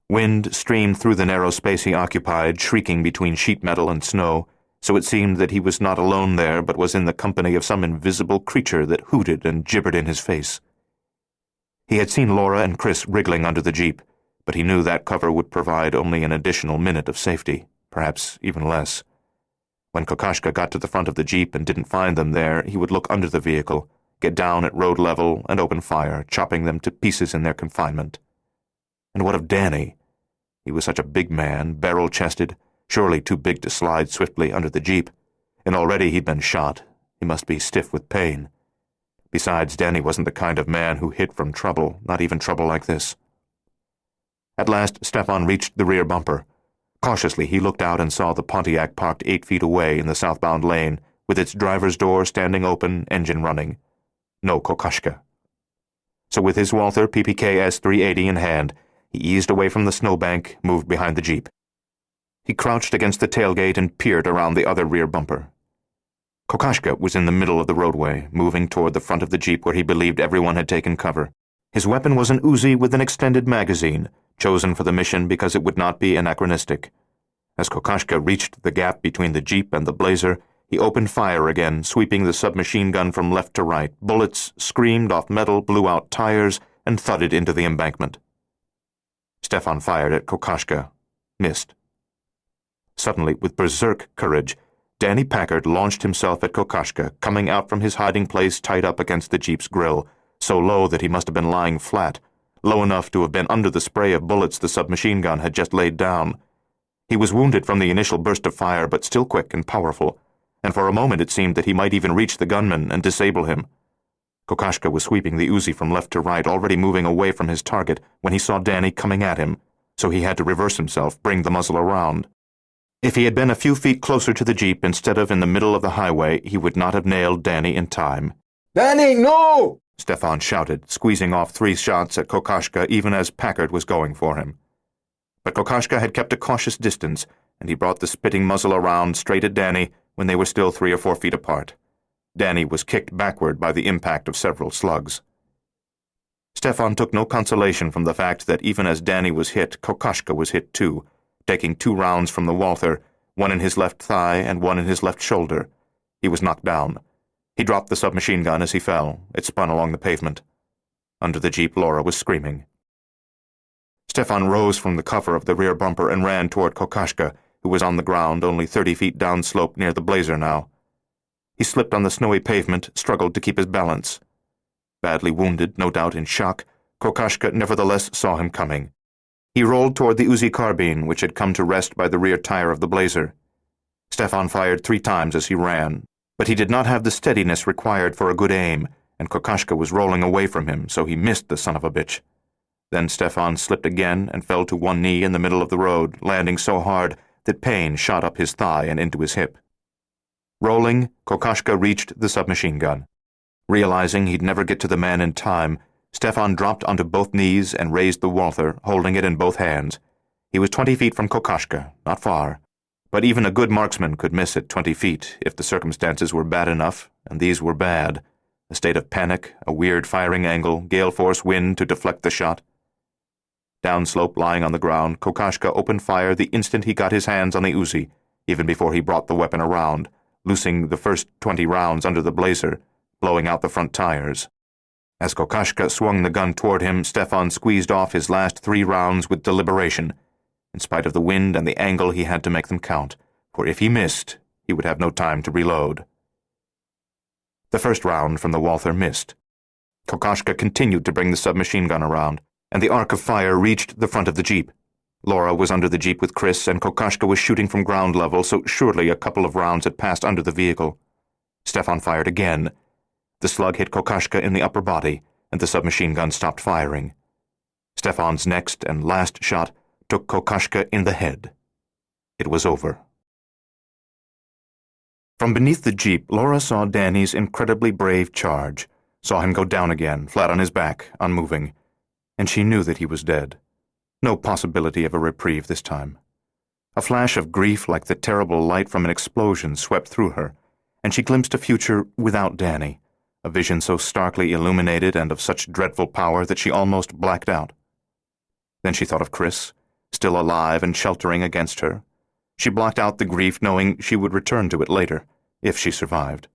Wind streamed through the narrow space he occupied, shrieking between sheet metal and snow, so it seemed that he was not alone there, but was in the company of some invisible creature that hooted and gibbered in his face. He had seen Laura and Chris wriggling under the Jeep, but he knew that cover would provide only an additional minute of safety, perhaps even less. When Kokoschka got to the front of the Jeep and didn't find them there, he would look under the vehicle, get down at road level, and open fire, chopping them to pieces in their confinement. And what of Danny? He was such a big man, barrel-chested, surely too big to slide swiftly under the jeep, and already he'd been shot. He must be stiff with pain. Besides, Danny wasn't the kind of man who hid from trouble, not even trouble like this. At last, Stefan reached the rear bumper. Cautiously, he looked out and saw the Pontiac parked 8 feet away in the southbound lane, with its driver's door standing open, engine running. No Kokoschka. So with his Walther PPK S380 in hand, he eased away from the snowbank, moved behind the jeep. He crouched against the tailgate and peered around the other rear bumper. Kokoschka was in the middle of the roadway, moving toward the front of the jeep where he believed everyone had taken cover. His weapon was an Uzi with an extended magazine, chosen for the mission because it would not be anachronistic. As Kokoschka reached the gap between the jeep and the Blazer, he opened fire again, sweeping the submachine gun from left to right. Bullets screamed off metal, blew out tires, and thudded into the embankment. Stefan fired at Kokoschka. Missed. Suddenly, with berserk courage, Danny Packard launched himself at Kokoschka, coming out from his hiding place tight up against the jeep's grill, so low that he must have been lying flat, low enough to have been under the spray of bullets the submachine gun had just laid down. He was wounded from the initial burst of fire, but still quick and powerful, and for a moment it seemed that he might even reach the gunman and disable him. Kokoschka was sweeping the Uzi from left to right, already moving away from his target when he saw Danny coming at him, so he had to reverse himself, bring the muzzle around. If he had been a few feet closer to the jeep instead of in the middle of the highway, he would not have nailed Danny in time. "Danny, no!" Stefan shouted, squeezing off 3 shots at Kokoschka even as Packard was going for him. But Kokoschka had kept a cautious distance, and he brought the spitting muzzle around straight at Danny when they were still 3 or 4 feet apart. Danny was kicked backward by the impact of several slugs. Stefan took no consolation from the fact that even as Danny was hit, Kokoschka was hit too, taking 2 rounds from the Walther, 1 in his left thigh and 1 in his left shoulder. He was knocked down. He dropped the submachine gun as he fell. It spun along the pavement. Under the jeep, Laura was screaming. Stefan rose from the cover of the rear bumper and ran toward Kokoschka, who was on the ground only 30 feet downslope near the Blazer now. He slipped on the snowy pavement, struggled to keep his balance. Badly wounded, no doubt in shock, Kokoschka nevertheless saw him coming. He rolled toward the Uzi carbine, which had come to rest by the rear tire of the Blazer. Stefan fired 3 times as he ran, but he did not have the steadiness required for a good aim, and Kokoschka was rolling away from him, so he missed the son of a bitch. Then Stefan slipped again and fell to one knee in the middle of the road, landing so hard that pain shot up his thigh and into his hip. Rolling, Kokoschka reached the submachine gun. Realizing he'd never get to the man in time, Stefan dropped onto both knees and raised the Walther, holding it in both hands. He was 20 feet from Kokoschka, not far. But even a good marksman could miss at 20 feet if the circumstances were bad enough, and these were bad. A state of panic, a weird firing angle, gale-force wind to deflect the shot. Downslope, lying on the ground, Kokoschka opened fire the instant he got his hands on the Uzi, even before he brought the weapon around, loosing the first 20 rounds under the Blazer, blowing out the front tires. As Kokoschka swung the gun toward him, Stefan squeezed off his last 3 rounds with deliberation. In spite of the wind and the angle, he had to make them count, for if he missed, he would have no time to reload. The first round from the Walther missed. Kokoschka continued to bring the submachine gun around, and the arc of fire reached the front of the jeep. Laura was under the jeep with Chris, and Kokoschka was shooting from ground level, so surely a couple of rounds had passed under the vehicle. Stefan fired again. The slug hit Kokoschka in the upper body, and the submachine gun stopped firing. Stefan's next and last shot took Kokoschka in the head. It was over. From beneath the jeep, Laura saw Danny's incredibly brave charge, saw him go down again, flat on his back, unmoving, and she knew that he was dead. No possibility of a reprieve this time. A flash of grief like the terrible light from an explosion swept through her, and she glimpsed a future without Danny, a vision so starkly illuminated and of such dreadful power that she almost blacked out. Then she thought of Chris, still alive and sheltering against her. She blocked out the grief, knowing she would return to it later, if she survived.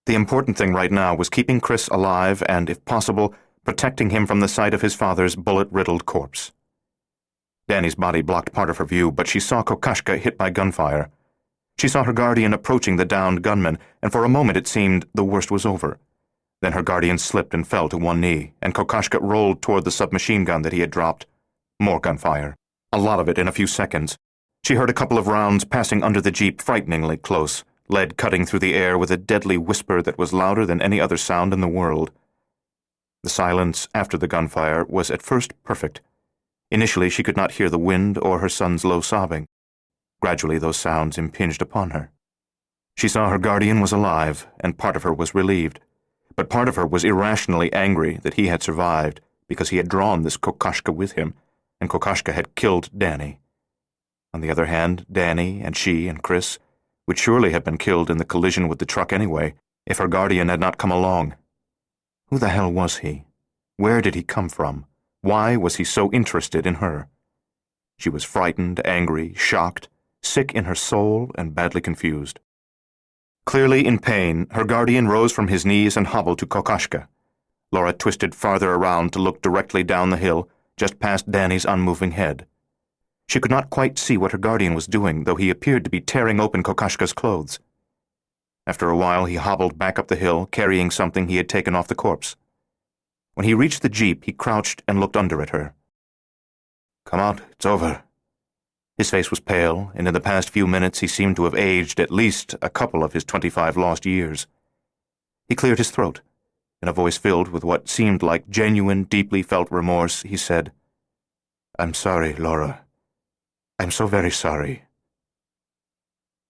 The important thing right now was keeping Chris alive and, if possible, protecting him from the sight of his father's bullet-riddled corpse. Danny's body blocked part of her view, but she saw Kokoschka hit by gunfire. She saw her guardian approaching the downed gunman, and for a moment it seemed the worst was over. Then her guardian slipped and fell to one knee, and Kokoschka rolled toward the submachine gun that he had dropped. More gunfire. A lot of it in a few seconds. She heard a couple of rounds passing under the jeep frighteningly close, lead cutting through the air with a deadly whisper that was louder than any other sound in the world. The silence after the gunfire was at first perfect. Initially, she could not hear the wind or her son's low sobbing. Gradually, those sounds impinged upon her. She saw her guardian was alive, and part of her was relieved. But part of her was irrationally angry that he had survived, because he had drawn this Kokoschka with him, and Kokoschka had killed Danny. On the other hand, Danny and she and Chris would surely have been killed in the collision with the truck anyway, if her guardian had not come along. Who the hell was he? Where did he come from? Why was he so interested in her? She was frightened, angry, shocked, sick in her soul, and badly confused. Clearly in pain, her guardian rose from his knees and hobbled to Kokoschka. Laura twisted farther around to look directly down the hill, just past Danny's unmoving head. She could not quite see what her guardian was doing, though he appeared to be tearing open Kokoschka's clothes. After a while, he hobbled back up the hill, carrying something he had taken off the corpse. When he reached the jeep, he crouched and looked under at her. "Come out, it's over." His face was pale, and in the past few minutes he seemed to have aged at least a couple of his 25 lost years. He cleared his throat. In a voice filled with what seemed like genuine, deeply felt remorse, he said, "I'm sorry, Laura. I'm so very sorry."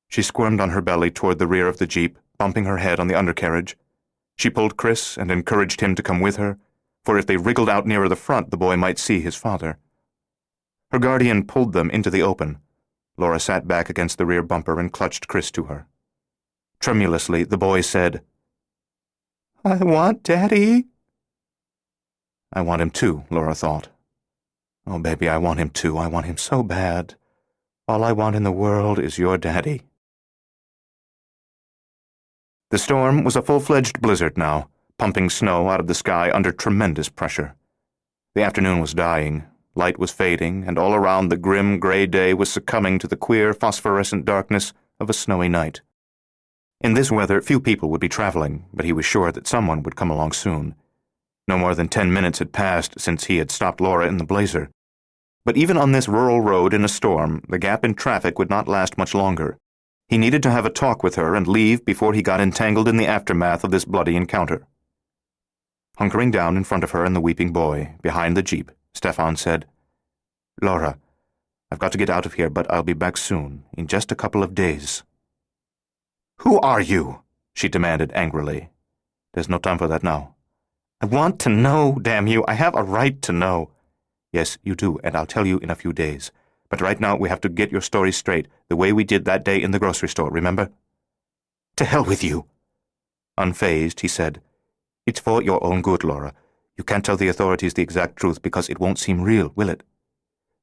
She squirmed on her belly toward the rear of the jeep, bumping her head on the undercarriage. She pulled Chris and encouraged him to come with her, for if they wriggled out nearer the front, the boy might see his father. Her guardian pulled them into the open. Laura sat back against the rear bumper and clutched Chris to her. Tremulously, the boy said, "I want Daddy." I want him too, Laura thought. Oh, baby, I want him too. I want him so bad. All I want in the world is your daddy. The storm was a full-fledged blizzard now, pumping snow out of the sky under tremendous pressure. The afternoon was dying, light was fading, and all around the grim gray day was succumbing to the queer phosphorescent darkness of a snowy night. In this weather, few people would be traveling, but he was sure that someone would come along soon. No more than 10 minutes had passed since he had stopped Laura in the blazer. But even on this rural road in a storm, the gap in traffic would not last much longer. He needed to have a talk with her and leave before he got entangled in the aftermath of this bloody encounter. Hunkering down in front of her and the weeping boy, behind the jeep, Stefan said, "Laura, I've got to get out of here, but I'll be back soon, in just a couple of days." "Who are you?" she demanded angrily. "There's no time for that now." "I want to know, damn you. I have a right to know." "Yes, you do, and I'll tell you in a few days. But right now we have to get your story straight, the way we did that day in the grocery store, remember?" "To hell with you." Unfazed, he said, "It's for your own good, Laura. You can't tell the authorities the exact truth because it won't seem real, will it?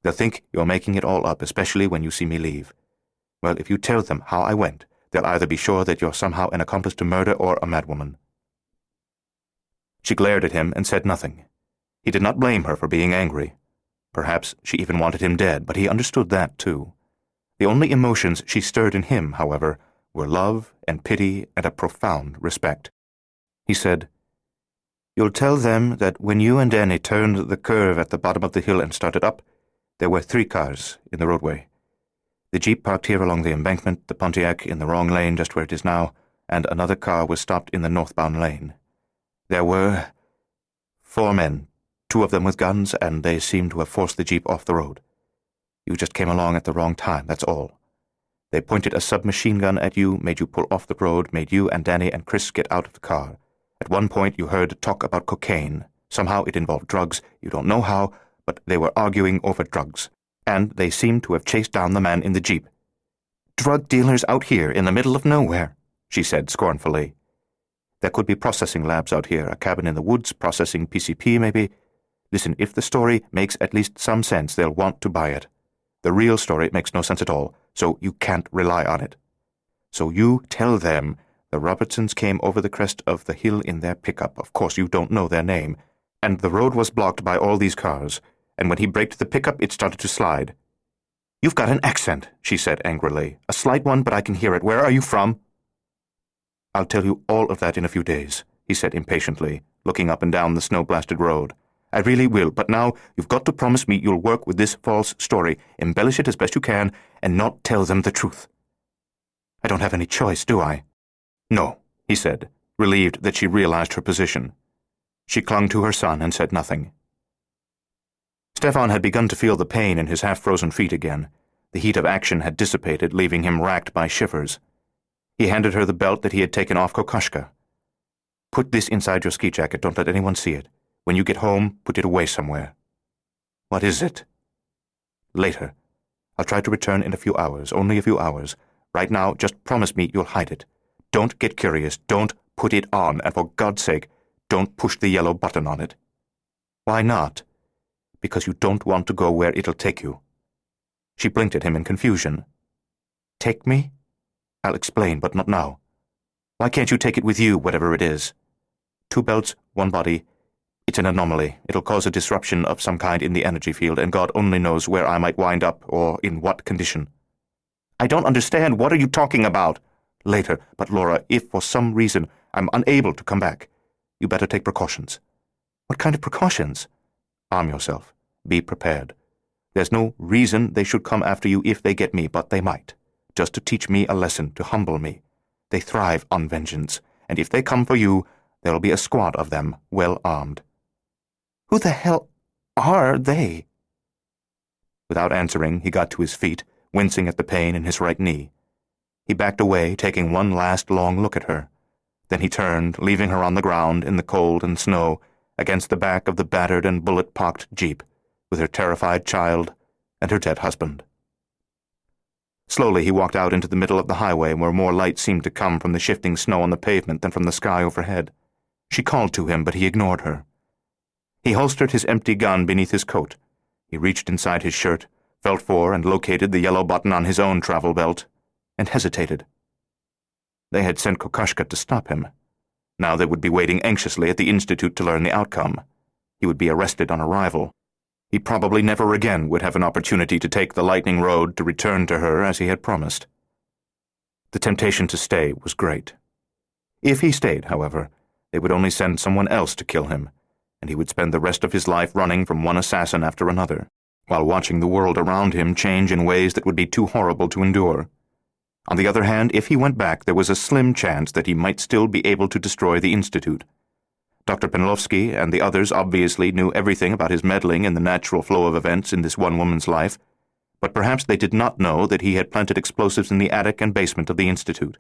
They'll think you're making it all up, especially when you see me leave. Well, if you tell them how I went, they'll either be sure that you're somehow an accomplice to murder or a madwoman." She glared at him and said nothing. He did not blame her for being angry. Perhaps she even wanted him dead, but he understood that too. The only emotions she stirred in him, however, were love and pity and a profound respect. He said, "You'll tell them that when you and Danny turned the curve at the bottom of the hill and started up, there were 3 cars in the roadway. The jeep parked here along the embankment, the Pontiac in the wrong lane just where it is now, and another car was stopped in the northbound lane. There were 4 men, 2 of them with guns, and they seemed to have forced the jeep off the road. You just came along at the wrong time, that's all. They pointed a submachine gun at you, made you pull off the road, made you and Danny and Chris get out of the car. At one point you heard talk about cocaine. Somehow it involved drugs. You don't know how, but they were arguing over drugs. And they seemed to have chased down the man in the jeep." "Drug dealers out here in the middle of nowhere," she said scornfully. "There could be processing labs out here, a cabin in the woods processing PCP maybe. Listen, if the story makes at least some sense, they'll want to buy it. The real story makes no sense at all, so you can't rely on it. So you tell them the Robertsons came over the crest of the hill in their pickup. Of course, you don't know their name. And the road was blocked by all these cars, and when he braked the pickup, it started to slide." "You've got an accent," she said angrily. "A slight one, but I can hear it. Where are you from?" "I'll tell you all of that in a few days," he said impatiently, looking up and down the snow-blasted road. I really will, but now you've got to promise me you'll work with this false story, embellish it as best you can, and not tell them the truth. I don't have any choice, do I? No, he said, relieved that she realized her position. She clung to her son and said nothing. Stefan had begun to feel the pain in his half-frozen feet again. The heat of action had dissipated, leaving him racked by shivers. He handed her the belt that he had taken off Kokoschka. Put this inside your ski jacket. Don't let anyone see it. When you get home, put it away somewhere. What is it? Later. I'll try to return in a few hours, only a few hours. Right now, just promise me you'll hide it. Don't get curious. Don't put it on, and for God's sake, don't push the yellow button on it. Why not? Because you don't want to go where it'll take you. She blinked at him in confusion. Take me? I'll explain, but not now. Why can't you take it with you, whatever it is? 2 belts, 1 body. It's an anomaly. It'll cause a disruption of some kind in the energy field, and God only knows where I might wind up, or in what condition. I don't understand. What are you talking about? Later, but Laura, if for some reason I'm unable to come back, you better take precautions. What kind of precautions? Arm yourself. Be prepared. There's no reason they should come after you if they get me, but they might. Just to teach me a lesson, to humble me. They thrive on vengeance, and if they come for you, there'll be a squad of them, well armed. Who the hell are they? Without answering, he got to his feet, wincing at the pain in his right knee. He backed away, taking one last long look at her. Then he turned, leaving her on the ground in the cold and snow, against the back of the battered and bullet-pocked jeep, with her terrified child and her dead husband. Slowly he walked out into the middle of the highway, where more light seemed to come from the shifting snow on the pavement than from the sky overhead. She called to him, but he ignored her. He holstered his empty gun beneath his coat. He reached inside his shirt, felt for and located the yellow button on his own travel belt, and hesitated. They had sent Kokoschka to stop him. Now they would be waiting anxiously at the Institute to learn the outcome. He would be arrested on arrival. He probably never again would have an opportunity to take the lightning road to return to her as he had promised. The temptation to stay was great. If he stayed, however, they would only send someone else to kill him, and he would spend the rest of his life running from one assassin after another, while watching the world around him change in ways that would be too horrible to endure. On the other hand, if he went back, there was a slim chance that he might still be able to destroy the Institute. Dr. Penlovsky and the others obviously knew everything about his meddling in the natural flow of events in this one woman's life, but perhaps they did not know that he had planted explosives in the attic and basement of the Institute.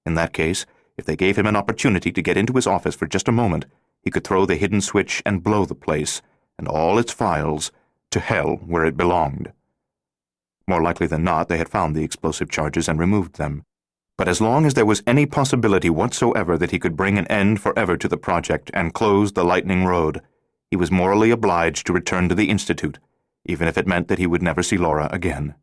In that case, if they gave him an opportunity to get into his office for just a moment, he could throw the hidden switch and blow the place, and all its files, to hell where it belonged. More likely than not, they had found the explosive charges and removed them. But as long as there was any possibility whatsoever that he could bring an end forever to the project and close the lightning road, he was morally obliged to return to the Institute, even if it meant that he would never see Laura again.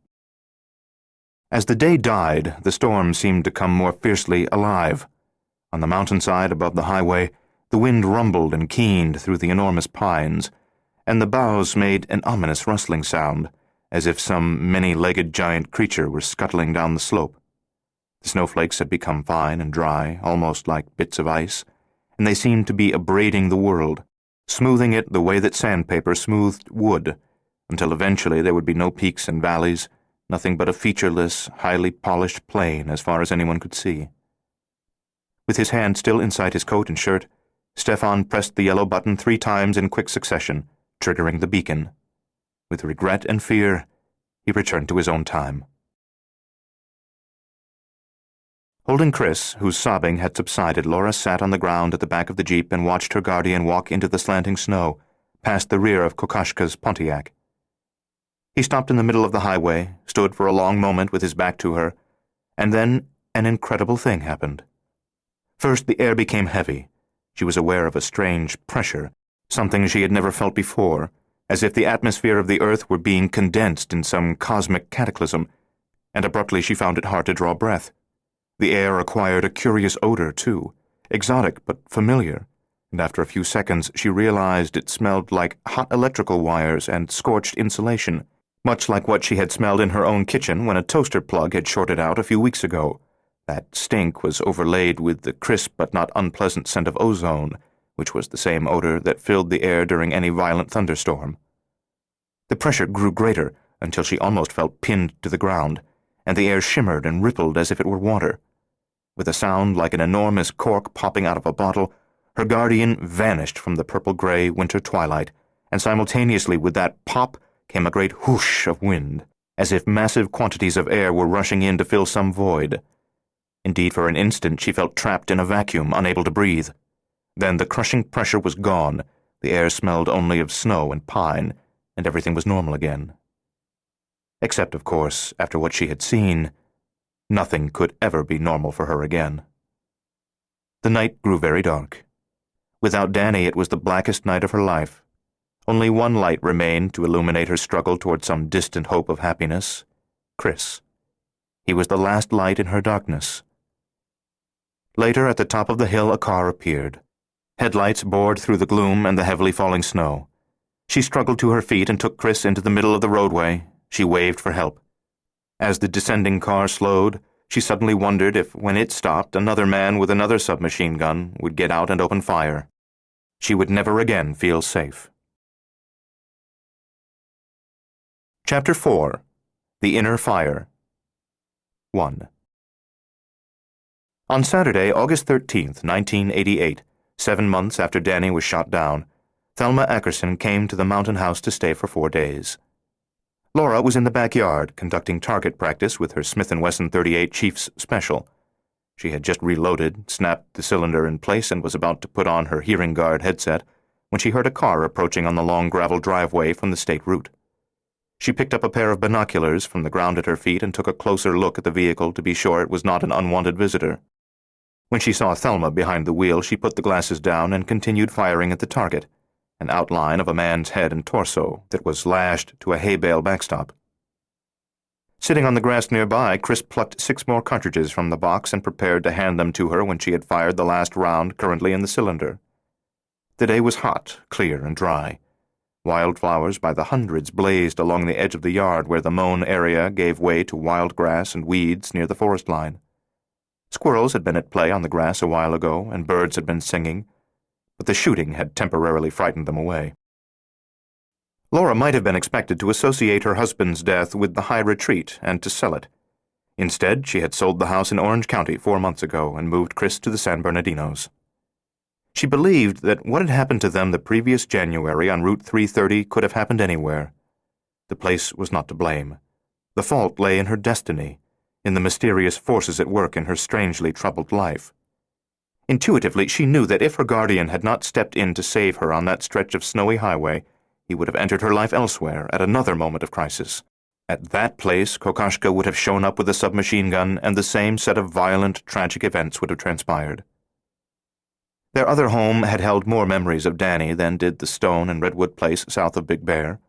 As the day died, the storm seemed to come more fiercely alive. On the mountainside above the highway, the wind rumbled and keened through the enormous pines, and the boughs made an ominous rustling sound, as if some many-legged giant creature were scuttling down the slope. The snowflakes had become fine and dry, almost like bits of ice, and they seemed to be abrading the world, smoothing it the way that sandpaper smoothed wood, until eventually there would be no peaks and valleys, nothing but a featureless, highly polished plain as far as anyone could see. With his hand still inside his coat and shirt, Stefan pressed the yellow button 3 times in quick succession, triggering the beacon. With regret and fear, he returned to his own time. Holding Chris, whose sobbing had subsided, Laura sat on the ground at the back of the jeep and watched her guardian walk into the slanting snow, past the rear of Kokoschka's Pontiac. He stopped in the middle of the highway, stood for a long moment with his back to her, and then an incredible thing happened. First, the air became heavy. She was aware of a strange pressure, something she had never felt before, as if the atmosphere of the earth were being condensed in some cosmic cataclysm, and abruptly she found it hard to draw breath. The air acquired a curious odor, too, exotic but familiar, and after a few seconds she realized it smelled like hot electrical wires and scorched insulation, much like what she had smelled in her own kitchen when a toaster plug had shorted out a few weeks ago. That stink was overlaid with the crisp but not unpleasant scent of ozone, which was the same odor that filled the air during any violent thunderstorm. The pressure grew greater until she almost felt pinned to the ground, and the air shimmered and rippled as if it were water. With a sound like an enormous cork popping out of a bottle, her guardian vanished from the purple-gray winter twilight, and simultaneously with that pop came a great whoosh of wind, as if massive quantities of air were rushing in to fill some void. Indeed, for an instant she felt trapped in a vacuum, unable to breathe. Then the crushing pressure was gone, the air smelled only of snow and pine, and everything was normal again. Except, of course, after what she had seen, nothing could ever be normal for her again. The night grew very dark. Without Danny, it was the blackest night of her life. Only one light remained to illuminate her struggle toward some distant hope of happiness: Chris. He was the last light in her darkness. Later, at the top of the hill, a car appeared. Headlights bored through the gloom and the heavily falling snow. She struggled to her feet and took Chris into the middle of the roadway. She waved for help. As the descending car slowed, she suddenly wondered if, when it stopped, another man with another submachine gun would get out and open fire. She would never again feel safe. Chapter 4. The Inner Fire. 1. On Saturday, August 13th, 1988, 7 months after Danny was shot down, Thelma Ackerson came to the mountain house to stay for 4 days. Laura was in the backyard, conducting target practice with her Smith & Wesson .38 Chiefs Special. She had just reloaded, snapped the cylinder in place, and was about to put on her hearing guard headset when she heard a car approaching on the long gravel driveway from the state route. She picked up a pair of binoculars from the ground at her feet and took a closer look at the vehicle to be sure it was not an unwanted visitor. When she saw Thelma behind the wheel, she put the glasses down and continued firing at the target, an outline of a man's head and torso that was lashed to a hay bale backstop. Sitting on the grass nearby, Chris plucked 6 more cartridges from the box and prepared to hand them to her when she had fired the last round currently in the cylinder. The day was hot, clear, and dry. Wildflowers by the hundreds blazed along the edge of the yard where the mown area gave way to wild grass and weeds near the forest line. Squirrels had been at play on the grass a while ago, and birds had been singing, but the shooting had temporarily frightened them away. Laura might have been expected to associate her husband's death with the High Retreat and to sell it. Instead, she had sold the house in Orange County 4 months ago and moved Chris to the San Bernardinos. She believed that what had happened to them the previous January on Route 330 could have happened anywhere. The place was not to blame. The fault lay in her destiny, in the mysterious forces at work in her strangely troubled life. Intuitively, she knew that if her guardian had not stepped in to save her on that stretch of snowy highway, he would have entered her life elsewhere at another moment of crisis. At that place, Kokoschka would have shown up with a submachine gun, and the same set of violent, tragic events would have transpired. Their other home had held more memories of Danny than did the stone and redwood place south of Big Bear.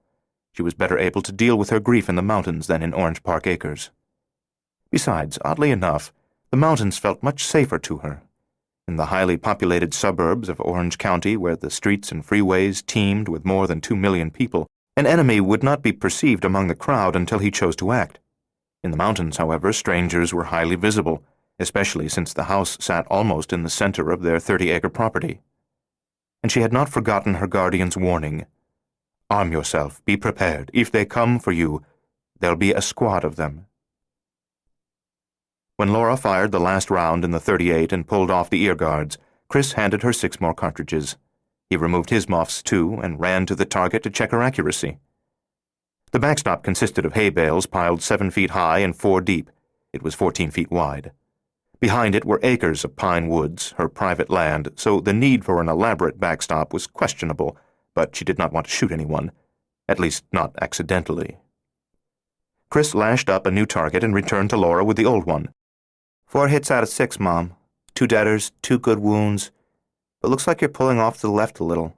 She was better able to deal with her grief in the mountains than in Orange Park Acres. Besides, oddly enough, the mountains felt much safer to her. In the highly populated suburbs of Orange County, where the streets and freeways teemed with more than 2 million people, an enemy would not be perceived among the crowd until he chose to act. In the mountains, however, strangers were highly visible, especially since the house sat almost in the center of their 30-acre property. And she had not forgotten her guardian's warning. Arm yourself, be prepared. If they come for you, there'll be a squad of them. When Laura fired the last round in the .38 and pulled off the ear guards, Chris handed her 6 more cartridges. He removed his muffs, too, and ran to the target to check her accuracy. The backstop consisted of hay bales piled 7 feet high and 4 deep. It was 14 feet wide. Behind it were acres of pine woods, her private land, so the need for an elaborate backstop was questionable, but she did not want to shoot anyone, at least not accidentally. Chris lashed up a new target and returned to Laura with the old one. 4 hits out of 6, Mom. 2 deaders, 2 good wounds. But looks like you're pulling off to the left a little.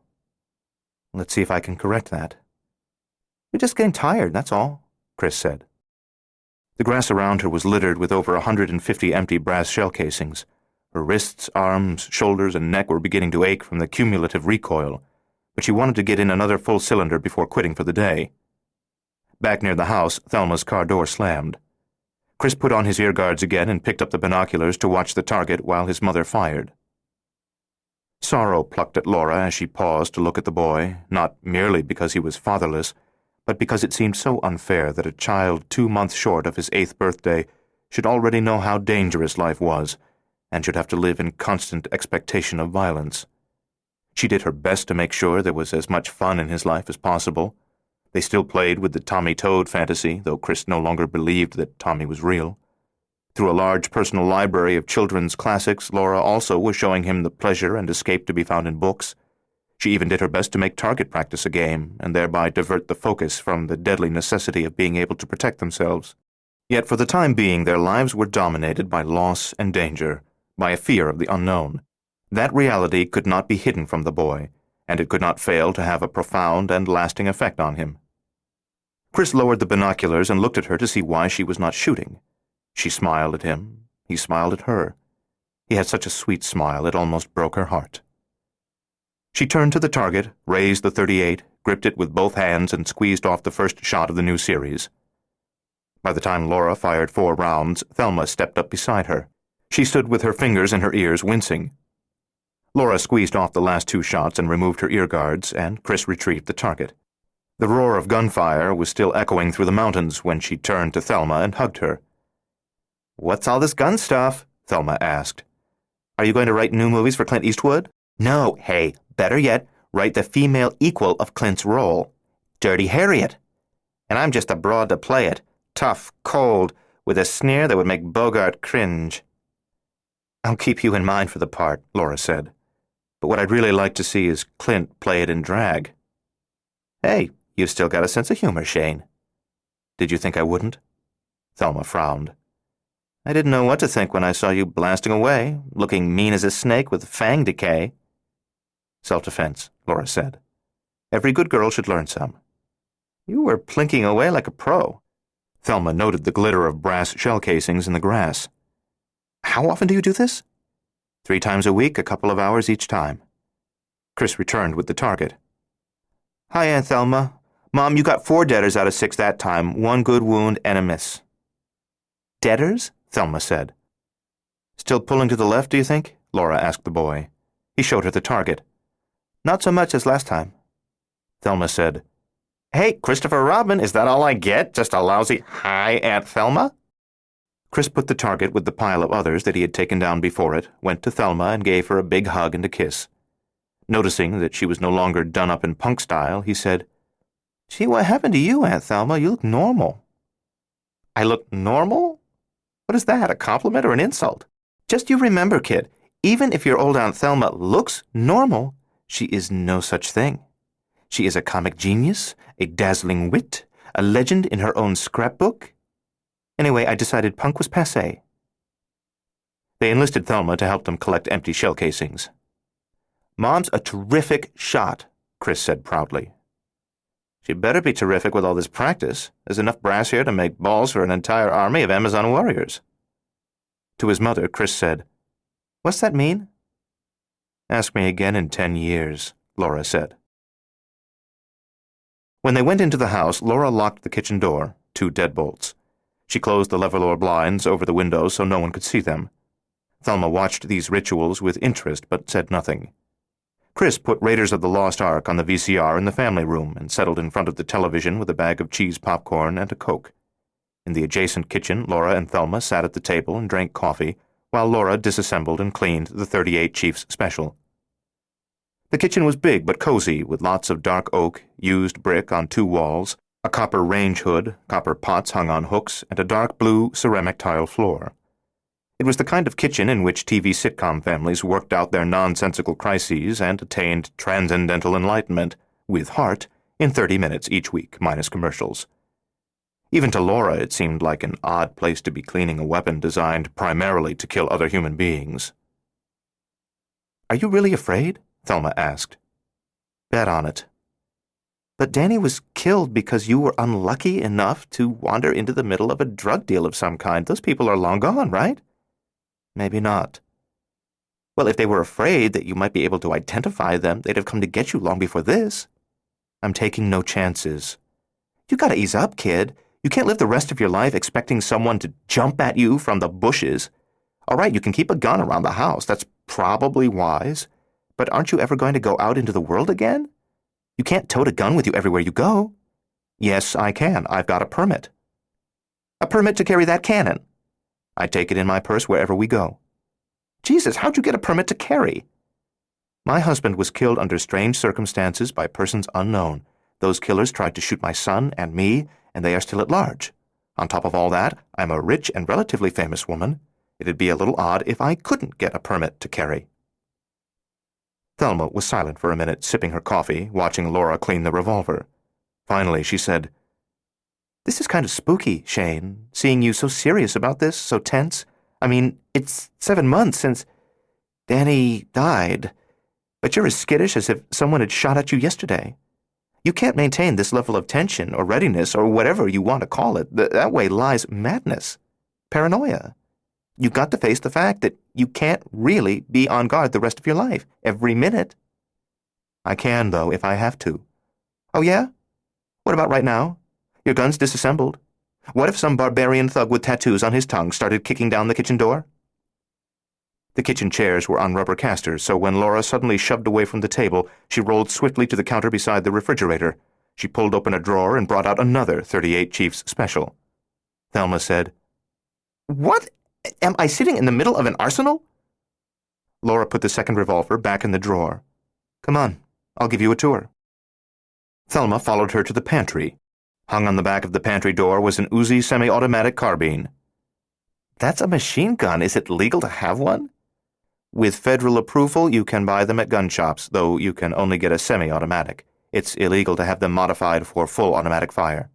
Let's see if I can correct that. You're just getting tired, that's all, Chris said. The grass around her was littered with over 150 empty brass shell casings. Her wrists, arms, shoulders, and neck were beginning to ache from the cumulative recoil, but she wanted to get in another full cylinder before quitting for the day. Back near the house, Thelma's car door slammed. Chris put on his ear guards again and picked up the binoculars to watch the target while his mother fired. Sorrow plucked at Laura as she paused to look at the boy, not merely because he was fatherless, but because it seemed so unfair that a child 2 months short of his 8th birthday should already know how dangerous life was, and should have to live in constant expectation of violence. She did her best to make sure there was as much fun in his life as possible. They still played with the Tommy Toad fantasy, though Chris no longer believed that Tommy was real. Through a large personal library of children's classics, Laura also was showing him the pleasure and escape to be found in books. She even did her best to make target practice a game, and thereby divert the focus from the deadly necessity of being able to protect themselves. Yet for the time being, their lives were dominated by loss and danger, by a fear of the unknown. That reality could not be hidden from the boy, and it could not fail to have a profound and lasting effect on him. Chris lowered the binoculars and looked at her to see why she was not shooting. She smiled at him. He smiled at her. He had such a sweet smile it almost broke her heart. She turned to the target, raised the .38, gripped it with both hands, and squeezed off the first shot of the new series. By the time Laura fired 4 rounds, Thelma stepped up beside her. She stood with her fingers in her ears, wincing. Laura squeezed off the last 2 shots and removed her ear guards, and Chris retrieved the target. The roar of gunfire was still echoing through the mountains when she turned to Thelma and hugged her. "What's all this gun stuff?" Thelma asked. "Are you going to write new movies for Clint Eastwood?" "No, hey, better yet, write the female equal of Clint's role, Dirty Harriet. And I'm just a broad to play it, tough, cold, with a sneer that would make Bogart cringe." "I'll keep you in mind for the part," Laura said. "But what I'd really like to see is Clint play it in drag." "Hey, you've still got a sense of humor, Shane." "Did you think I wouldn't?" Thelma frowned. "I didn't know what to think when I saw you blasting away, looking mean as a snake with fang decay." "Self-defense," Laura said. "Every good girl should learn some." "You were plinking away like a pro." Thelma noted the glitter of brass shell casings in the grass. "How often do you do this?" 3 times a week, a couple of hours each time." Chris returned with the target. "Hi, Aunt Thelma. Mom, you got 4 deaders out of 6 that time, 1 good wound and a miss." "Deaders?" Thelma said. "Still pulling to the left, do you think?" Laura asked the boy. He showed her the target. "Not so much as last time." Thelma said, "Hey, Christopher Robin, is that all I get? Just a lousy, 'Hi, Aunt Thelma'?" Chris put the target with the pile of others that he had taken down before it, went to Thelma, and gave her a big hug and a kiss. Noticing that she was no longer done up in punk style, he said, "Gee, what happened to you, Aunt Thelma? You look normal." "I look normal? What is that, a compliment or an insult?" "Just you remember, kid, even if your old Aunt Thelma looks normal, she is no such thing. She is a comic genius, a dazzling wit, a legend in her own scrapbook. Anyway, I decided punk was passé." They enlisted Thelma to help them collect empty shell casings. "Mom's a terrific shot," Chris said proudly. "She better be terrific with all this practice. There's enough brass here to make balls for an entire army of Amazon warriors." To his mother, Chris said, "What's that mean?" "Ask me again in 10 years, Laura said. When they went into the house, Laura locked the kitchen door, 2 deadbolts. She closed the Levallois blinds over the windows so no one could see them. Thelma watched these rituals with interest but said nothing. Chris put Raiders of the Lost Ark on the VCR in the family room and settled in front of the television with a bag of cheese popcorn and a Coke. In the adjacent kitchen, Laura and Thelma sat at the table and drank coffee, while Laura disassembled and cleaned the .38 Chief's Special. The kitchen was big but cozy, with lots of dark oak, used brick on 2 walls, a copper range hood, copper pots hung on hooks, and a dark blue ceramic tile floor. It was the kind of kitchen in which TV sitcom families worked out their nonsensical crises and attained transcendental enlightenment, with heart, in 30 minutes each week, minus commercials. Even to Laura it seemed like an odd place to be cleaning a weapon designed primarily to kill other human beings. "Are you really afraid?" Thelma asked. "Bet on it." "But Danny was killed because you were unlucky enough to wander into the middle of a drug deal of some kind. Those people are long gone, right?" "Maybe not." "Well, if they were afraid that you might be able to identify them, they'd have come to get you long before this." "I'm taking no chances." "You gotta ease up, kid. You can't live the rest of your life expecting someone to jump at you from the bushes. All right, you can keep a gun around the house. That's probably wise. But aren't you ever going to go out into the world again? You can't tote a gun with you everywhere you go. Yes, I can. I've got a permit. A permit to carry that cannon? I take it in my purse wherever we go. Jesus, how'd you get a permit to carry? My husband was killed under strange circumstances by persons unknown. Those killers tried to shoot my son and me, and they are still at large. On top of all that, I'm a rich and relatively famous woman. It'd be a little odd if I couldn't get a permit to carry. Thelma was silent for a minute, sipping her coffee, watching Laura clean the revolver. Finally, she said, "This is kind of spooky, Shane, seeing you so serious about this, so tense. I mean, it's 7 months since Danny died, but you're as skittish as if someone had shot at you yesterday. You can't maintain this level of tension or readiness or whatever you want to call it. That way lies madness, paranoia. You've got to face the fact that you can't really be on guard the rest of your life, every minute." "I can, though, if I have to." "Oh, yeah? What about right now? Your gun's disassembled. What if some barbarian thug with tattoos on his tongue started kicking down the kitchen door?" The kitchen chairs were on rubber casters, so when Laura suddenly shoved away from the table, she rolled swiftly to the counter beside the refrigerator. She pulled open a drawer and brought out another .38 Chiefs Special. Thelma said, "What? Am I sitting in the middle of an arsenal?" Laura put the second revolver back in the drawer. "Come on, I'll give you a tour." Thelma followed her to the pantry. Hung on the back of the pantry door was an Uzi semi-automatic carbine. "That's a machine gun. Is it legal to have one?" "With federal approval, you can buy them at gun shops, though you can only get a semi-automatic. It's illegal to have them modified for full automatic fire."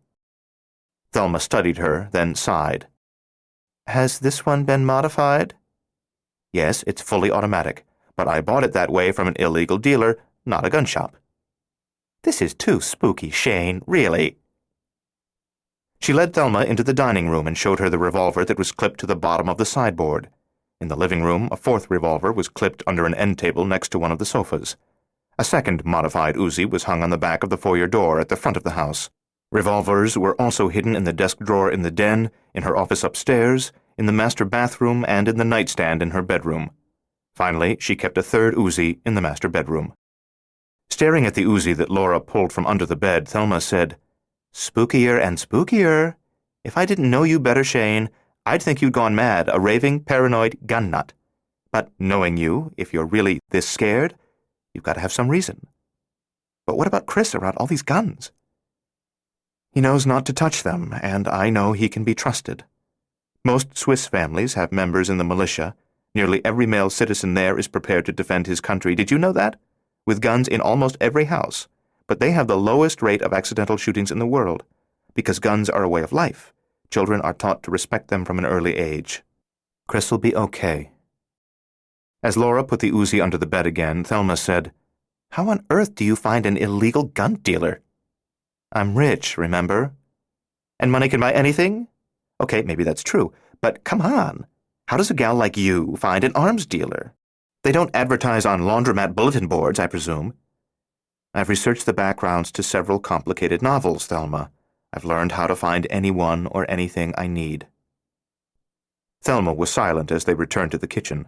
Thelma studied her, then sighed. "Has this one been modified?" "Yes, it's fully automatic, but I bought it that way from an illegal dealer, not a gun shop." "This is too spooky, Shane, really." She led Thelma into the dining room and showed her the revolver that was clipped to the bottom of the sideboard. In the living room, a fourth revolver was clipped under an end table next to one of the sofas. A second modified Uzi was hung on the back of the foyer door at the front of the house. Revolvers were also hidden in the desk drawer in the den, in her office upstairs, in the master bathroom, and in the nightstand in her bedroom. Finally, she kept a third Uzi in the master bedroom. Staring at the Uzi that Laura pulled from under the bed, Thelma said, "Spookier and spookier. If I didn't know you better, Shane, I'd think you'd gone mad, a raving, paranoid gun nut. But knowing you, if you're really this scared, you've got to have some reason. But what about Chris around all these guns?" "He knows not to touch them, and I know he can be trusted. Most Swiss families have members in the militia. Nearly every male citizen there is prepared to defend his country. Did you know that? With guns in almost every house. But they have the lowest rate of accidental shootings in the world, because guns are a way of life. Children are taught to respect them from an early age. Chris will be okay." As Laura put the Uzi under the bed again, Thelma said, "How on earth do you find an illegal gun dealer?" "I'm rich, remember? And money can buy anything? Okay, maybe that's true, but come on. How does a gal like you find an arms dealer? They don't advertise on laundromat bulletin boards, I presume." "I've researched the backgrounds to several complicated novels, Thelma. I've learned how to find anyone or anything I need." Thelma was silent as they returned to the kitchen.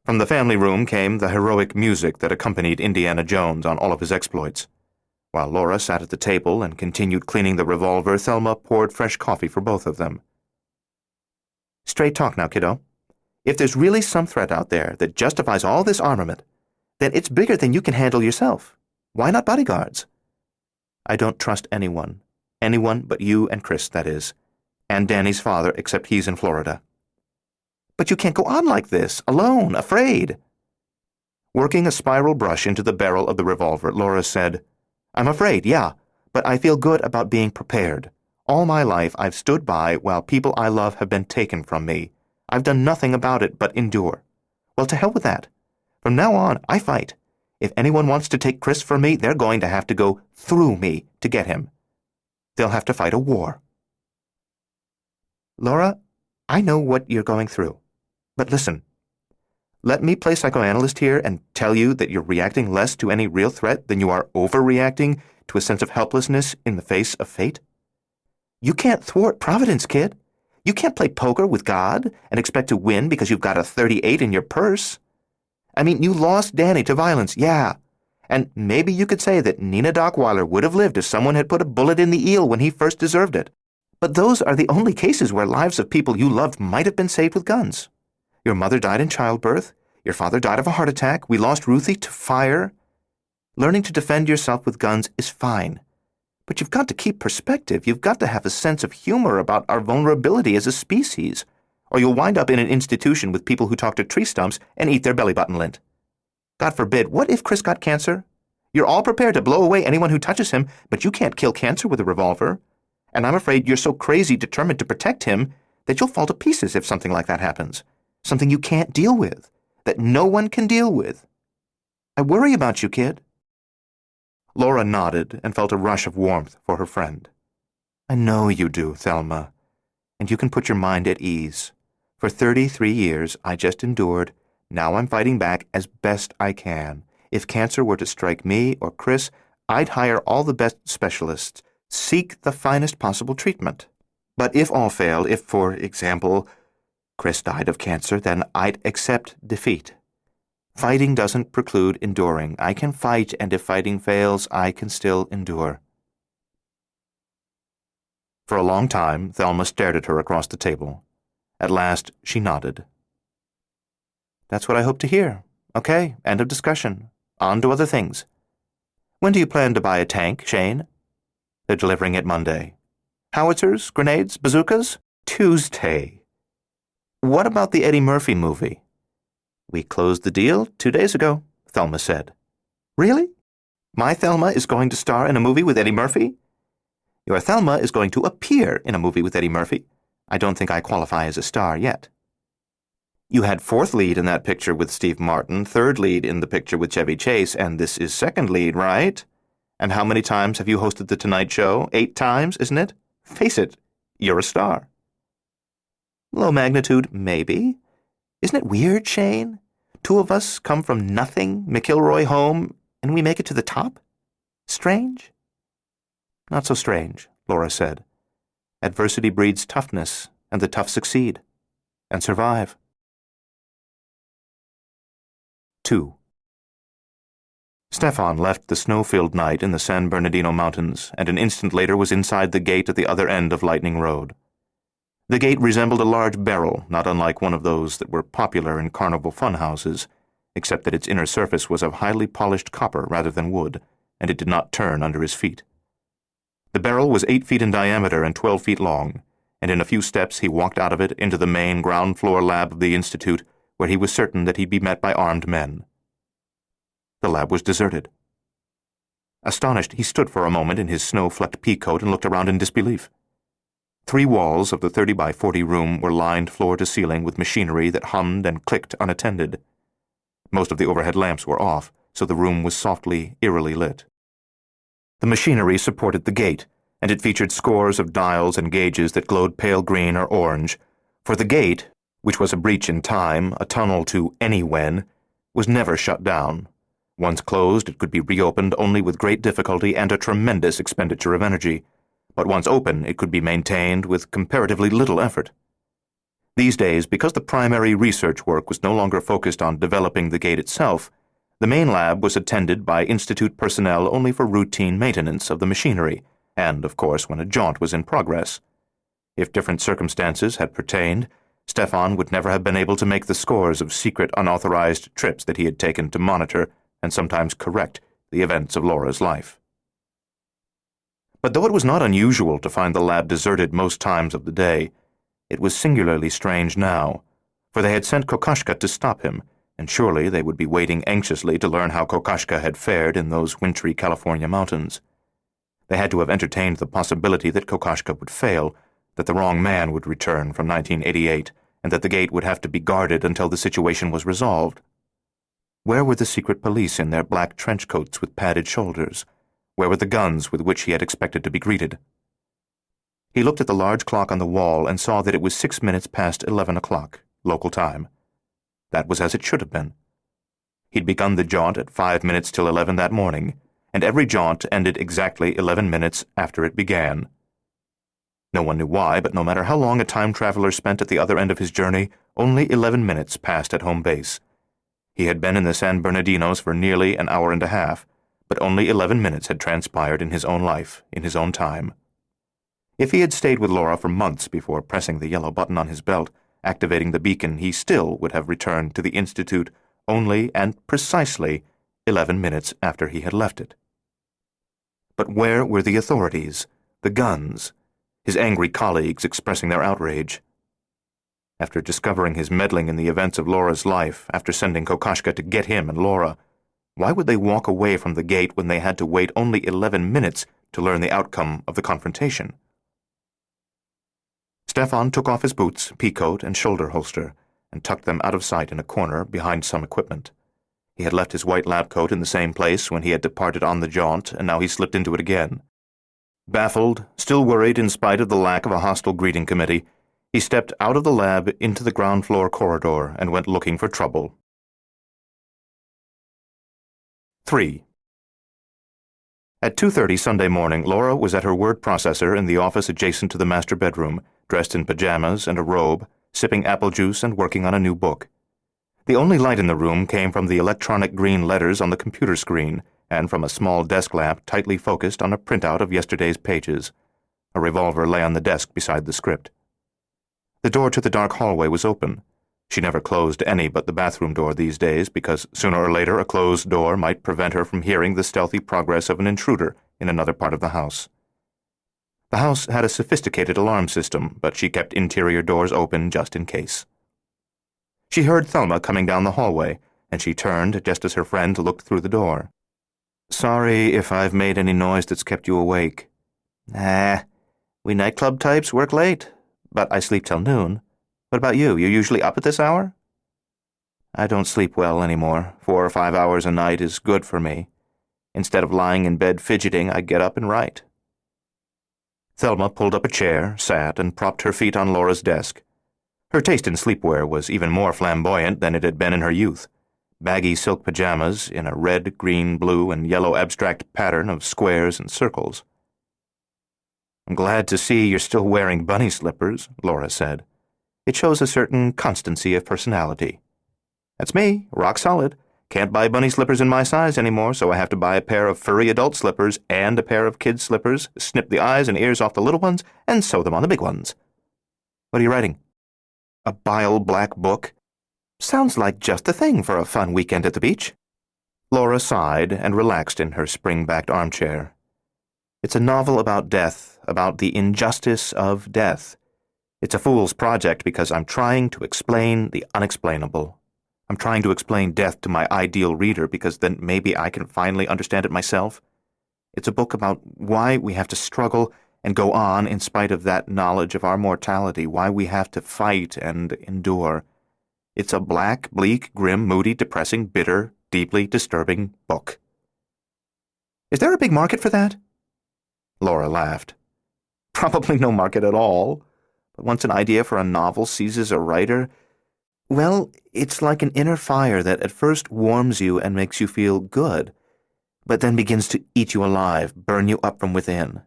From the family room came the heroic music that accompanied Indiana Jones on all of his exploits. While Laura sat at the table and continued cleaning the revolver, Thelma poured fresh coffee for both of them. "Straight talk now, kiddo. If there's really some threat out there that justifies all this armament, then it's bigger than you can handle yourself. Why not bodyguards?" "I don't trust anyone. Anyone but you and Chris, that is. And Danny's father, except he's in Florida." "But you can't go on like this, alone, afraid." Working a spiral brush into the barrel of the revolver, Laura said, "I'm afraid, yeah, but I feel good about being prepared. All my life I've stood by while people I love have been taken from me. I've done nothing about it but endure. Well, to hell with that. From now on, I fight. If anyone wants to take Chris from me, they're going to have to go through me to get him. They'll have to fight a war." "Laura, I know what you're going through. But listen, let me play psychoanalyst here and tell you that you're reacting less to any real threat than you are overreacting to a sense of helplessness in the face of fate. You can't thwart Providence, kid. You can't play poker with God and expect to win because you've got a .38 in your purse. I mean, you lost Danny to violence, yeah. And maybe you could say that Nina Dockweiler would have lived if someone had put a bullet in the eel when he first deserved it. But those are the only cases where lives of people you loved might have been saved with guns. Your mother died in childbirth. Your father died of a heart attack. We lost Ruthie to fire. Learning to defend yourself with guns is fine. But you've got to keep perspective. You've got to have a sense of humor about our vulnerability as a species, or you'll wind up in an institution with people who talk to tree stumps and eat their belly button lint. God forbid, what if Chris got cancer? You're all prepared to blow away anyone who touches him, but you can't kill cancer with a revolver. And I'm afraid you're so crazy determined to protect him that you'll fall to pieces if something like that happens. Something you can't deal with, that no one can deal with. I worry about you, kid. Laura nodded and felt a rush of warmth for her friend. I know you do, Thelma, and you can put your mind at ease. For 33 years, I just endured. Now I'm fighting back as best I can. If cancer were to strike me or Chris, I'd hire all the best specialists, seek the finest possible treatment. But if all failed, if, for example, Chris died of cancer, then I'd accept defeat. Fighting doesn't preclude enduring. I can fight, and if fighting fails, I can still endure. For a long time, Thelma stared at her across the table. At last, she nodded. That's what I hope to hear. Okay, end of discussion. On to other things. When do you plan to buy a tank, Shane? They're delivering it Monday. Howitzers, grenades, bazookas? Tuesday. What about the Eddie Murphy movie? We closed the deal 2 days ago, Thelma said. Really? My Thelma is going to star in a movie with Eddie Murphy? Your Thelma is going to appear in a movie with Eddie Murphy. I don't think I qualify as a star yet. You had fourth lead in that picture with Steve Martin, third lead in the picture with Chevy Chase, and this is second lead, right? And how many times have you hosted The Tonight Show? 8 times, isn't it? Face it, you're a star. Low magnitude, maybe. Isn't it weird, Shane? 2 of us come from nothing, McIlroy home, and we make it to the top? Strange? Not so strange, Laura said. Adversity breeds toughness, and the tough succeed, and survive. 2. Stefan left the snow-filled night in the San Bernardino Mountains, and an instant later was inside the gate at the other end of Lightning Road. The gate resembled a large barrel, not unlike one of those that were popular in carnival funhouses, except that its inner surface was of highly polished copper rather than wood, and it did not turn under his feet. The barrel was 8 feet in diameter and 12 feet long, and in a few steps he walked out of it into the main ground-floor lab of the Institute, where he was certain that he'd be met by armed men. The lab was deserted. Astonished, he stood for a moment in his snow-flecked pea coat and looked around in disbelief. 3 walls of the 30 by 40 room were lined floor to ceiling with machinery that hummed and clicked unattended. Most of the overhead lamps were off, so the room was softly, eerily lit. The machinery supported the gate, and it featured scores of dials and gauges that glowed pale green or orange, for the gate, which was a breach in time, a tunnel to any-when, was never shut down. Once closed, it could be reopened only with great difficulty and a tremendous expenditure of energy, but once open, it could be maintained with comparatively little effort. These days, because the primary research work was no longer focused on developing the gate itself, the main lab was attended by Institute personnel only for routine maintenance of the machinery, and, of course, when a jaunt was in progress. If different circumstances had pertained, Stefan would never have been able to make the scores of secret, unauthorized trips that he had taken to monitor and sometimes correct the events of Laura's life. But though it was not unusual to find the lab deserted most times of the day, it was singularly strange now, for they had sent Kokoschka to stop him, and surely they would be waiting anxiously to learn how Kokoschka had fared in those wintry California mountains. They had to have entertained the possibility that Kokoschka would fail, that the wrong man would return from 1988, and that the gate would have to be guarded until the situation was resolved. Where were the secret police in their black trench coats with padded shoulders? Where were the guns with which he had expected to be greeted? He looked at the large clock on the wall and saw that it was 6 minutes past 11 o'clock, local time. That was as it should have been. He'd begun the jaunt at 5 minutes till 11 that morning, and every jaunt ended exactly 11 minutes after it began. No one knew why, but no matter how long a time traveler spent at the other end of his journey, only 11 minutes passed at home base. He had been in the San Bernardinos for nearly an hour and a half, but only 11 minutes had transpired in his own life, in his own time. If he had stayed with Laura for months before pressing the yellow button on his belt, activating the beacon, he still would have returned to the Institute only and precisely 11 minutes after he had left it. But where were the authorities, the guns, his angry colleagues expressing their outrage? After discovering his meddling in the events of Laura's life, after sending Kokoschka to get him and Laura, why would they walk away from the gate when they had to wait only 11 minutes to learn the outcome of the confrontation? Stefan took off his boots, peacoat, and shoulder holster, and tucked them out of sight in a corner behind some equipment. He had left his white lab coat in the same place when he had departed on the jaunt, and now he slipped into it again. Baffled, still worried in spite of the lack of a hostile greeting committee, he stepped out of the lab into the ground-floor corridor and went looking for trouble. 3. At 2:30 Sunday morning, Laura was at her word processor in the office adjacent to the master bedroom, dressed in pajamas and a robe, sipping apple juice and working on a new book. The only light in the room came from the electronic green letters on the computer screen and from a small desk lamp tightly focused on a printout of yesterday's pages. A revolver lay on the desk beside the script. The door to the dark hallway was open. She never closed any but the bathroom door these days because sooner or later a closed door might prevent her from hearing the stealthy progress of an intruder in another part of the house. The house had a sophisticated alarm system, but she kept interior doors open just in case. She heard Thelma coming down the hallway, and she turned just as her friend looked through the door. "Sorry if I've made any noise that's kept you awake." We nightclub types work late, but I sleep till noon. What about you? You're usually up at this hour?" "I don't sleep well anymore. 4 or 5 hours a night is good for me. Instead of lying in bed fidgeting, I get up and write." Thelma pulled up a chair, sat, and propped her feet on Laura's desk. Her taste in sleepwear was even more flamboyant than it had been in her youth. Baggy silk pajamas in a red, green, blue, and yellow abstract pattern of squares and circles. "I'm glad to see you're still wearing bunny slippers," Laura said. "It shows a certain constancy of personality." "That's me, rock solid. Can't buy bunny slippers in my size anymore, so I have to buy a pair of furry adult slippers and a pair of kid slippers, snip the eyes and ears off the little ones, and sew them on the big ones." "What are you writing?" "A bile black book. Sounds like just the thing for a fun weekend at the beach." Laura sighed and relaxed in her spring-backed armchair. "It's a novel about death, about the injustice of death. It's a fool's project because I'm trying to explain the unexplainable. I'm trying to explain death to my ideal reader because then maybe I can finally understand it myself. It's a book about why we have to struggle and go on in spite of that knowledge of our mortality, why we have to fight and endure. It's a black, bleak, grim, moody, depressing, bitter, deeply disturbing book." "Is there a big market for that?" Laura laughed. "Probably no market at all. But once an idea for a novel seizes a writer, well, it's like an inner fire that at first warms you and makes you feel good, but then begins to eat you alive, burn you up from within.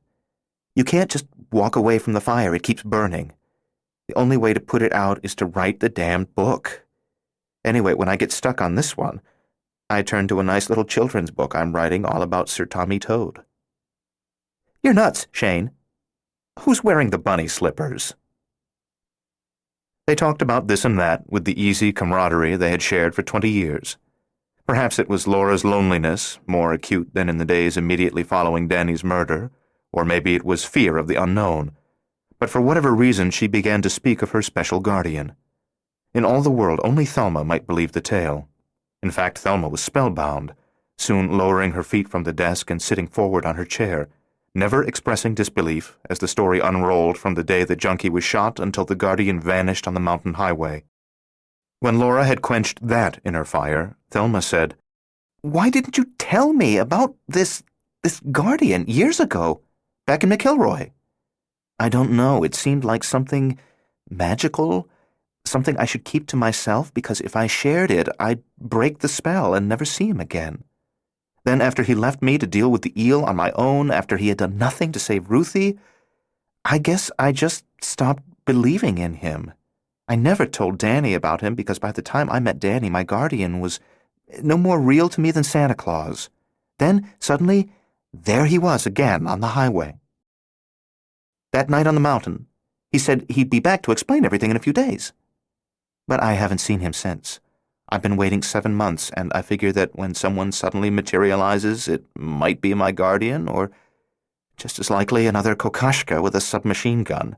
You can't just walk away from the fire, it keeps burning. The only way to put it out is to write the damned book. Anyway, when I get stuck on this one, I turn to a nice little children's book I'm writing all about Sir Tommy Toad." "You're nuts, Shane. Who's wearing the bunny slippers?" They talked about this and that with the easy camaraderie they had shared for 20 years. Perhaps it was Laura's loneliness, more acute than in the days immediately following Danny's murder, or maybe it was fear of the unknown. But for whatever reason, she began to speak of her special guardian. In all the world, only Thelma might believe the tale. In fact, Thelma was spellbound, soon lowering her feet from the desk and sitting forward on her chair, never expressing disbelief as the story unrolled from the day the junkie was shot until the guardian vanished on the mountain highway. When Laura had quenched that inner fire, Thelma said, "Why didn't you tell me about this guardian years ago, back in McIlroy?" "I don't know. It seemed like something magical, something I should keep to myself because if I shared it, I'd break the spell and never see him again. Then after he left me to deal with the eel on my own, after he had done nothing to save Ruthie, I guess I just stopped believing in him. I never told Danny about him because by the time I met Danny, my guardian was no more real to me than Santa Claus. Then, suddenly, there he was again on the highway. That night on the mountain, he said he'd be back to explain everything in a few days. But I haven't seen him since. I've been waiting 7 months, and I figure that when someone suddenly materializes, it might be my guardian, or just as likely another Kokoschka with a submachine gun.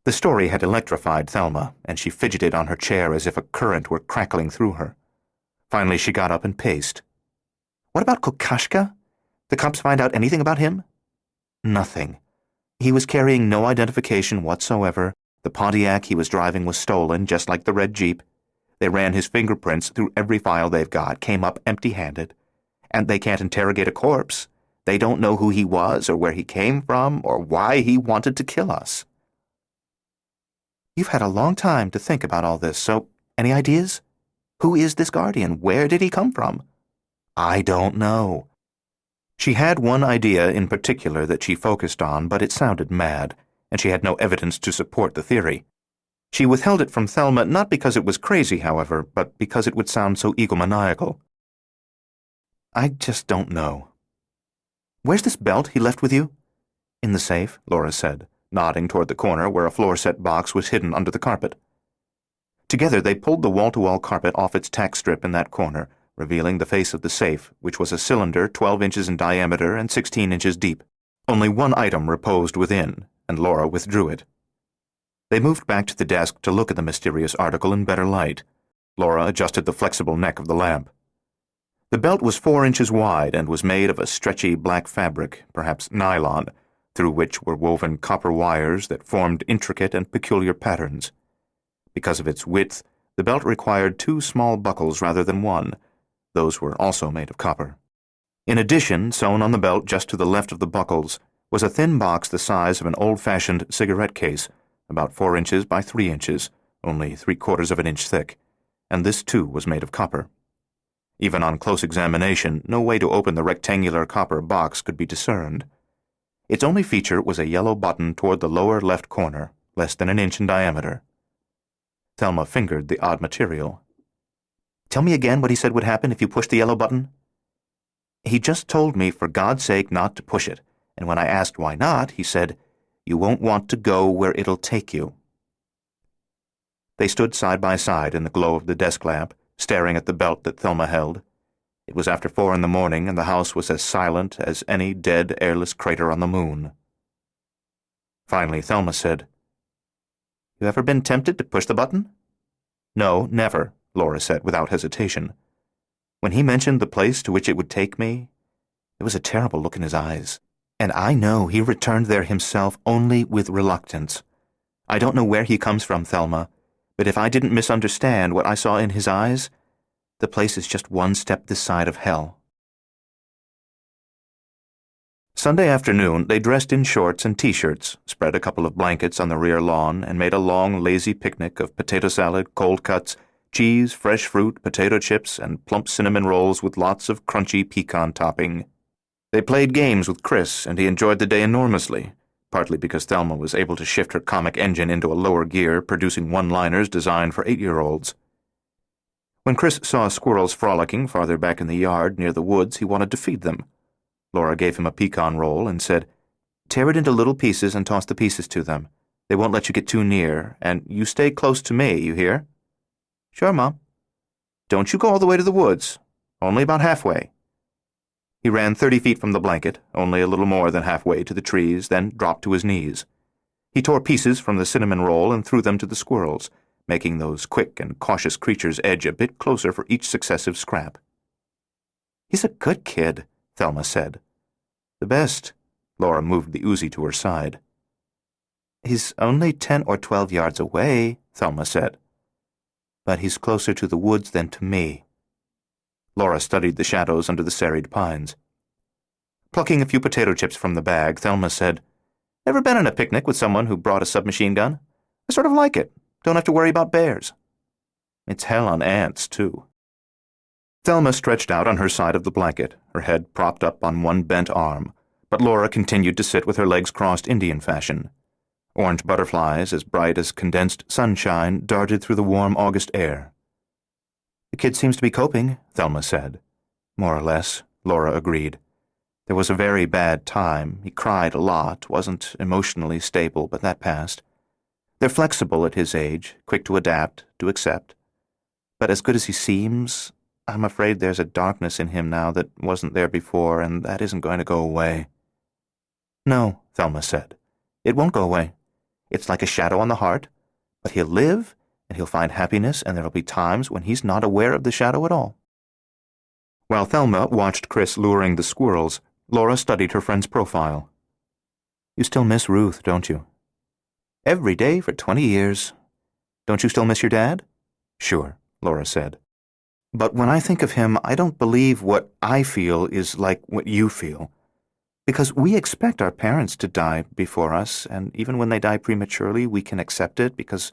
The story had electrified Thelma, and she fidgeted on her chair as if a current were crackling through her. Finally, she got up and paced. What about Kokoschka? The cops find out anything about him? Nothing. He was carrying no identification whatsoever. The Pontiac he was driving was stolen, just like the red Jeep. They ran his fingerprints through every file they've got, came up empty-handed. And they can't interrogate a corpse. They don't know who he was, or where he came from, or why he wanted to kill us. You've had a long time to think about all this, so any ideas? Who is this guardian? Where did he come from? I don't know. She had one idea in particular that she focused on, but it sounded mad, and she had no evidence to support the theory. She withheld it from Thelma not because it was crazy, however, but because it would sound so egomaniacal. I just don't know. Where's this belt he left with you? In the safe, Laura said, nodding toward the corner where a floor-set box was hidden under the carpet. Together they pulled the wall-to-wall carpet off its tack strip in that corner, revealing the face of the safe, which was a cylinder 12 inches in diameter and 16 inches deep. Only one item reposed within, and Laura withdrew it. They moved back to the desk to look at the mysterious article in better light. Laura adjusted the flexible neck of the lamp. The belt was 4 inches wide and was made of a stretchy black fabric, perhaps nylon, through which were woven copper wires that formed intricate and peculiar patterns. Because of its width, the belt required 2 small buckles rather than 1. Those were also made of copper. In addition, sewn on the belt just to the left of the buckles, was a thin box the size of an old-fashioned cigarette case, about 4 inches by 3 inches, only 3/4 of an inch thick, and this too was made of copper. Even on close examination, no way to open the rectangular copper box could be discerned. Its only feature was a yellow button toward the lower left corner, less than an inch in diameter. Thelma fingered the odd material. Tell me again what he said would happen if you pushed the yellow button. He just told me for God's sake not to push it, and when I asked why not, he said, "You won't want to go where it'll take you." They stood side by side in the glow of the desk lamp, staring at the belt that Thelma held. It was after 4 in the morning, and the house was as silent as any dead, airless crater on the moon. Finally, Thelma said, "You ever been tempted to push the button?" "No, never," Laura said without hesitation. "When he mentioned the place to which it would take me, there was a terrible look in his eyes. And I know he returned there himself only with reluctance. I don't know where he comes from, Thelma, but if I didn't misunderstand what I saw in his eyes, the place is just one step this side of hell." Sunday afternoon, they dressed in shorts and T-shirts, spread a couple of blankets on the rear lawn, and made a long, lazy picnic of potato salad, cold cuts, cheese, fresh fruit, potato chips, and plump cinnamon rolls with lots of crunchy pecan topping. They played games with Chris, and he enjoyed the day enormously, partly because Thelma was able to shift her comic engine into a lower gear, producing one-liners designed for 8-year-olds. When Chris saw squirrels frolicking farther back in the yard near the woods, he wanted to feed them. Laura gave him a pecan roll and said, "Tear it into little pieces and toss the pieces to them. They won't let you get too near, and you stay close to me, you hear?" "Sure, Mom." "Don't you go all the way to the woods. Only about halfway." He ran 30 feet from the blanket, only a little more than halfway to the trees, then dropped to his knees. He tore pieces from the cinnamon roll and threw them to the squirrels, making those quick and cautious creatures edge a bit closer for each successive scrap. "He's a good kid," Thelma said. "The best." Laura moved the Uzi to her side. "He's only 10 or 12 yards away," Thelma said. "But he's closer to the woods than to me." Laura studied the shadows under the serried pines. Plucking a few potato chips from the bag, Thelma said, "Ever been on a picnic with someone who brought a submachine gun? I sort of like it. Don't have to worry about bears. It's hell on ants, too." Thelma stretched out on her side of the blanket, her head propped up on one bent arm, but Laura continued to sit with her legs crossed Indian fashion. Orange butterflies, as bright as condensed sunshine, darted through the warm August air. "The kid seems to be coping, Thelma said. More or less, Laura agreed. There was a very bad time. He cried a lot, wasn't emotionally stable, but that passed. They're flexible at his age, quick to adapt, to accept. But as good as he seems, I'm afraid there's a darkness in him now that wasn't there before, and that isn't going to go away. No, Thelma said. It won't go away. It's like a shadow on the heart, but he'll live, and he'll find happiness, and there'll be times when he's not aware of the shadow at all. While Thelma watched Chris luring the squirrels, Laura studied her friend's profile. You still miss Ruth, don't you? Every day for 20 years. Don't you still miss your dad? Sure, Laura said. But when I think of him, I don't believe what I feel is like what you feel. Because we expect our parents to die before us, and even when they die prematurely, we can accept it because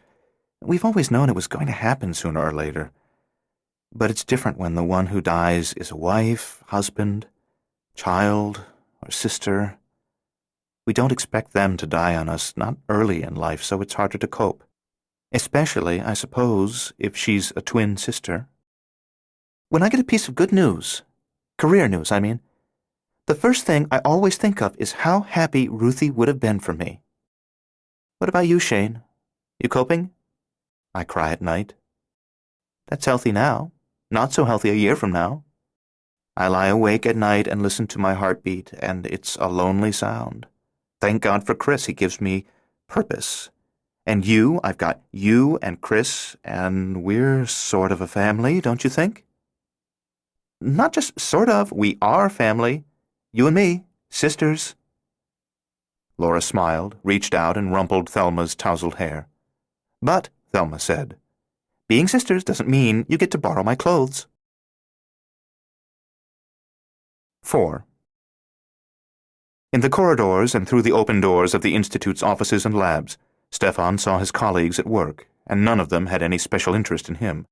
we've always known it was going to happen sooner or later. But it's different when the one who dies is a wife, husband, child, or sister. We don't expect them to die on us, not early in life, so it's harder to cope. Especially, I suppose, if she's a twin sister. When I get a piece of good news, career news, I mean, the first thing I always think of is how happy Ruthie would have been for me. What about you, Shane? You coping? I cry at night. That's healthy now, not so healthy a year from now. I lie awake at night and listen to my heartbeat, and it's a lonely sound. Thank God for Chris, he gives me purpose. And you, I've got you and Chris, and we're sort of a family, don't you think? Not just sort of, we are family. You and me, sisters. Laura smiled, reached out, and rumpled Thelma's tousled hair. But, Thelma said, being sisters doesn't mean you get to borrow my clothes. 4. In the corridors and through the open doors of the Institute's offices and labs, Stefan saw his colleagues at work, and none of them had any special interest in him.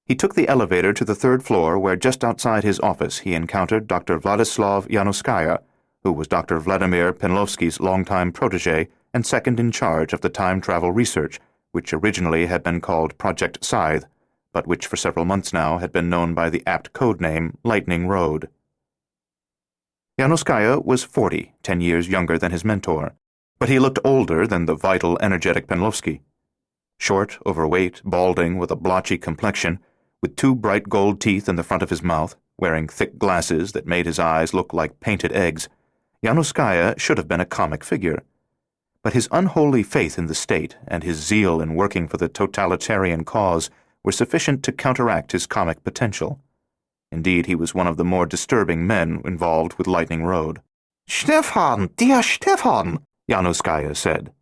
He took the elevator to the third floor, where just outside his office he encountered Dr. Vladislav Januskaya, who was Dr. Vladimir Penlovsky's longtime protege and second in charge of the time travel research, which originally had been called Project Scythe, but which for several months now had been known by the apt code name Lightning Road. Januskaya was 40, 10 years younger than his mentor, but he looked older than the vital, energetic Penlovsky. Short, overweight, balding, with a blotchy complexion, with 2 bright gold teeth in the front of his mouth, wearing thick glasses that made his eyes look like painted eggs, Januskaya should have been a comic figure. But his unholy faith in the state and his zeal in working for the totalitarian cause were sufficient to counteract his comic potential. Indeed, he was one of the more disturbing men involved with Lightning Road. Stefan, dear Stefan, Januskaya said.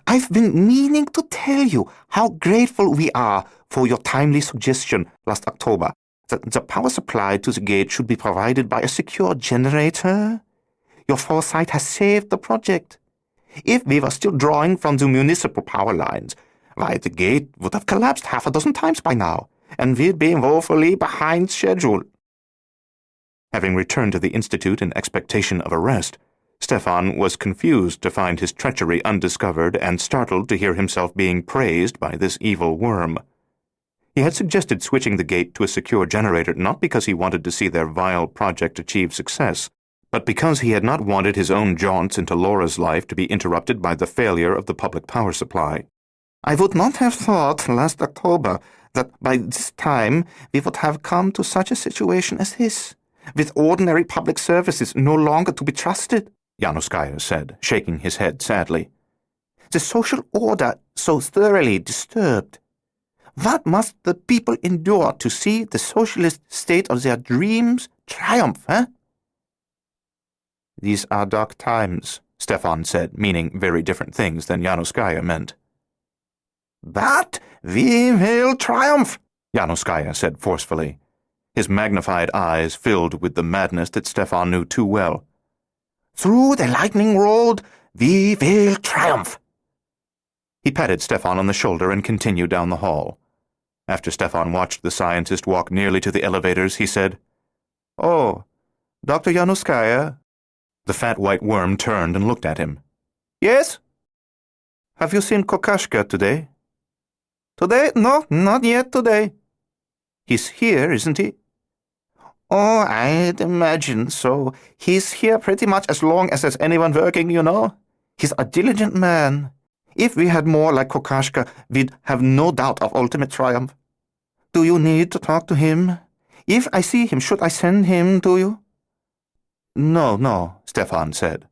I've been meaning to tell you how grateful we are for your timely suggestion last October that the power supply to the gate should be provided by a secure generator. Your foresight has saved the project. If we were still drawing from the municipal power lines, why, the gate would have collapsed 6 times by now, and we'd be woefully behind schedule. Having returned to the Institute in expectation of arrest, Stefan was confused to find his treachery undiscovered and startled to hear himself being praised by this evil worm. He had suggested switching the gate to a secure generator not because he wanted to see their vile project achieve success, but because he had not wanted his own jaunts into Laura's life to be interrupted by the failure of the public power supply. I would not have thought last October that by this time we would have come to such a situation as this, with ordinary public services no longer to be trusted, Januskaya said, shaking his head sadly. The social order so thoroughly disturbed. What must the people endure to see the socialist state of their dreams triumph, eh? These are dark times, Stefan said, meaning very different things than Januskaya meant. But we will triumph, Januskaya said forcefully. His magnified eyes filled with the madness that Stefan knew too well. Through the Lightning Road, we will triumph. He patted Stefan on the shoulder and continued down the hall. After Stefan watched the scientist walk nearly to the elevators, he said, "Oh, Dr. Januskaya?" The fat white worm turned and looked at him. Yes? Have you seen Kokashka today? Today? No, not yet today. He's here, isn't he? Oh, I'd imagine so. He's here pretty much as long as there's anyone working, you know. He's a diligent man. If we had more like Kokashka, we'd have no doubt of ultimate triumph. Do you need to talk to him? If I see him, should I send him to you? No, Stefan said.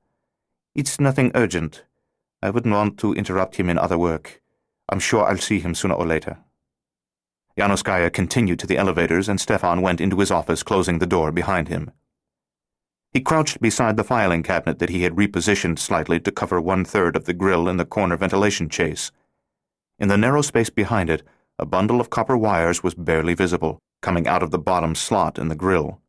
It's nothing urgent. I wouldn't want to interrupt him in other work. I'm sure I'll see him sooner or later. Yanuskaya continued to the elevators, and Stefan went into his office, closing the door behind him. He crouched beside the filing cabinet that he had repositioned slightly to cover 1/3 of the grill in the corner ventilation chase. In the narrow space behind it, a bundle of copper wires was barely visible, coming out of the bottom slot in the grill.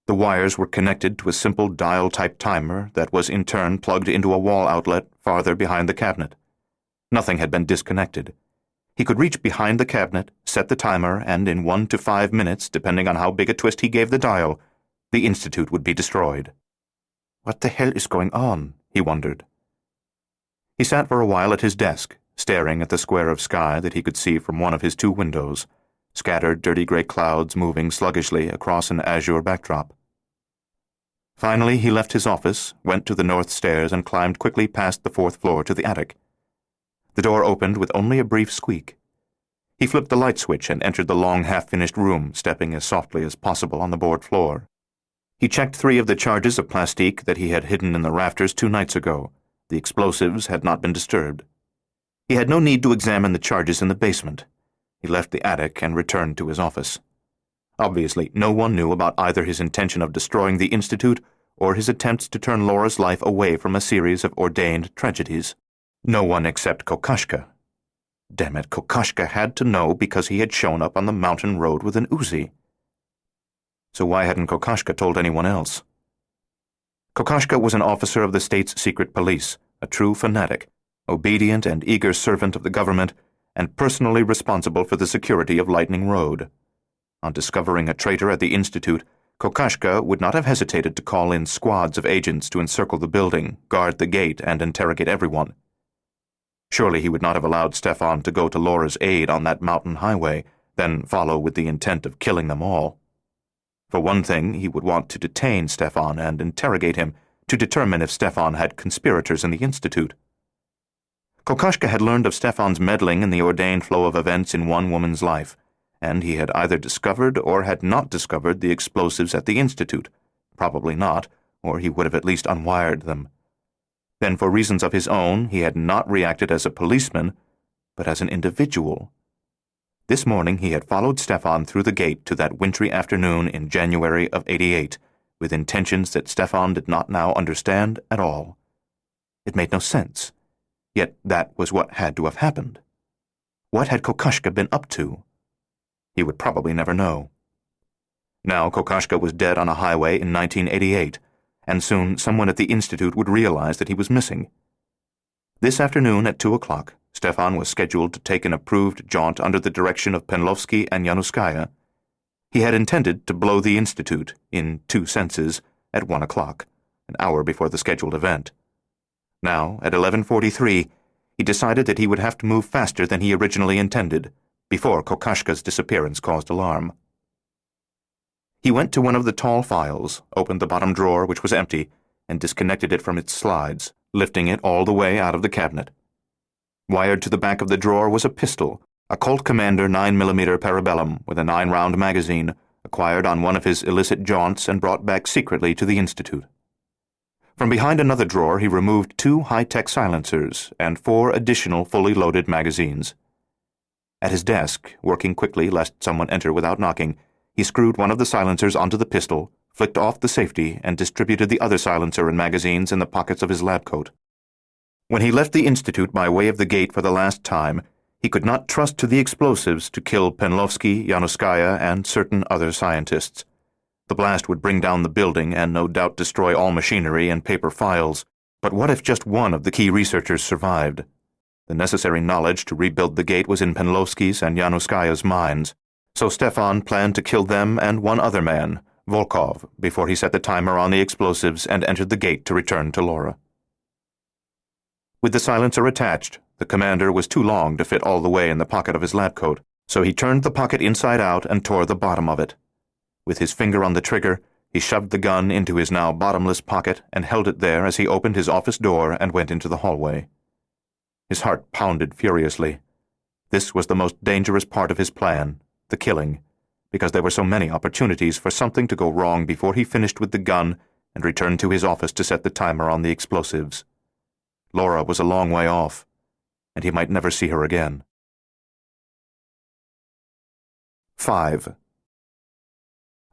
The wires were connected to a simple dial-type timer that was in turn plugged into a wall outlet farther behind the cabinet. Nothing had been disconnected. He could reach behind the cabinet, set the timer, and in 1 to 5 minutes, depending on how big a twist he gave the dial, the Institute would be destroyed. What the hell is going on? He wondered. He sat for a while at his desk, staring at the square of sky that he could see from one of his 2 windows, scattered dirty gray clouds moving sluggishly across an azure backdrop. Finally, he left his office, went to the north stairs, and climbed quickly past the 4th floor to the attic. The door opened with only a brief squeak. He flipped the light switch and entered the long half-finished room, stepping as softly as possible on the board floor. He checked 3 of the charges of plastique that he had hidden in the rafters 2 nights ago. The explosives had not been disturbed. He had no need to examine the charges in the basement. He left the attic and returned to his office. Obviously, no one knew about either his intention of destroying the Institute or his attempts to turn Laura's life away from a series of ordained tragedies. No one except Kokashka. Damn it, Kokashka had to know because he had shown up on the mountain road with an Uzi. So why hadn't Kokashka told anyone else? Kokashka was an officer of the state's secret police, a true fanatic, obedient and eager servant of the government, and personally responsible for the security of Lightning Road. On discovering a traitor at the Institute, Kokashka would not have hesitated to call in squads of agents to encircle the building, guard the gate, and interrogate everyone. Surely he would not have allowed Stefan to go to Laura's aid on that mountain highway, then follow with the intent of killing them all. For one thing, he would want to detain Stefan and interrogate him to determine if Stefan had conspirators in the Institute. Kokashka had learned of Stefan's meddling in the ordained flow of events in one woman's life, and he had either discovered or had not discovered the explosives at the Institute. Probably not, or he would have at least unwired them. Then, for reasons of his own, he had not reacted as a policeman, but as an individual. This morning he had followed Stefan through the gate to that wintry afternoon in January of '88, with intentions that Stefan did not now understand at all. It made no sense, yet that was what had to have happened. What had Kokashka been up to? He would probably never know. Now Kokashka was dead on a highway in 1988, and soon someone at the Institute would realize that he was missing. This afternoon at 2 o'clock, Stefan was scheduled to take an approved jaunt under the direction of Penlovsky and Yanuskaya. He had intended to blow the Institute, in 2 senses, at 1 o'clock, an hour before the scheduled event. Now, at 11:43, he decided that he would have to move faster than he originally intended, before Kokashka's disappearance caused alarm. He went to one of the tall files, opened the bottom drawer, which was empty, and disconnected it from its slides, lifting it all the way out of the cabinet. Wired to the back of the drawer was a pistol, a Colt Commander 9mm Parabellum with a 9-round magazine, acquired on one of his illicit jaunts and brought back secretly to the Institute. From behind another drawer he removed 2 high-tech silencers and 4 additional fully loaded magazines. At his desk, working quickly lest someone enter without knocking, he screwed one of the silencers onto the pistol, flicked off the safety, and distributed the other silencer and magazines in the pockets of his lab coat. When he left the Institute by way of the gate for the last time, he could not trust to the explosives to kill Penlovsky, Yanuskaya, and certain other scientists. The blast would bring down the building and no doubt destroy all machinery and paper files, but what if just one of the key researchers survived? The necessary knowledge to rebuild the gate was in Penlovsky's and Yanuskaya's minds, so Stefan planned to kill them and one other man, Volkov, before he set the timer on the explosives and entered the gate to return to Laura. With the silencer attached, the commander was too long to fit all the way in the pocket of his lab coat, So he turned the pocket inside out and tore the bottom of it. With his finger on the trigger, he shoved the gun into his now bottomless pocket and held it there as he opened his office door and went into the hallway. His heart pounded furiously. This was the most dangerous part of his plan, the killing, because there were so many opportunities for something to go wrong before he finished with the gun and returned to his office to set the timer on the explosives. Laura was a long way off, and he might never see her again. 5.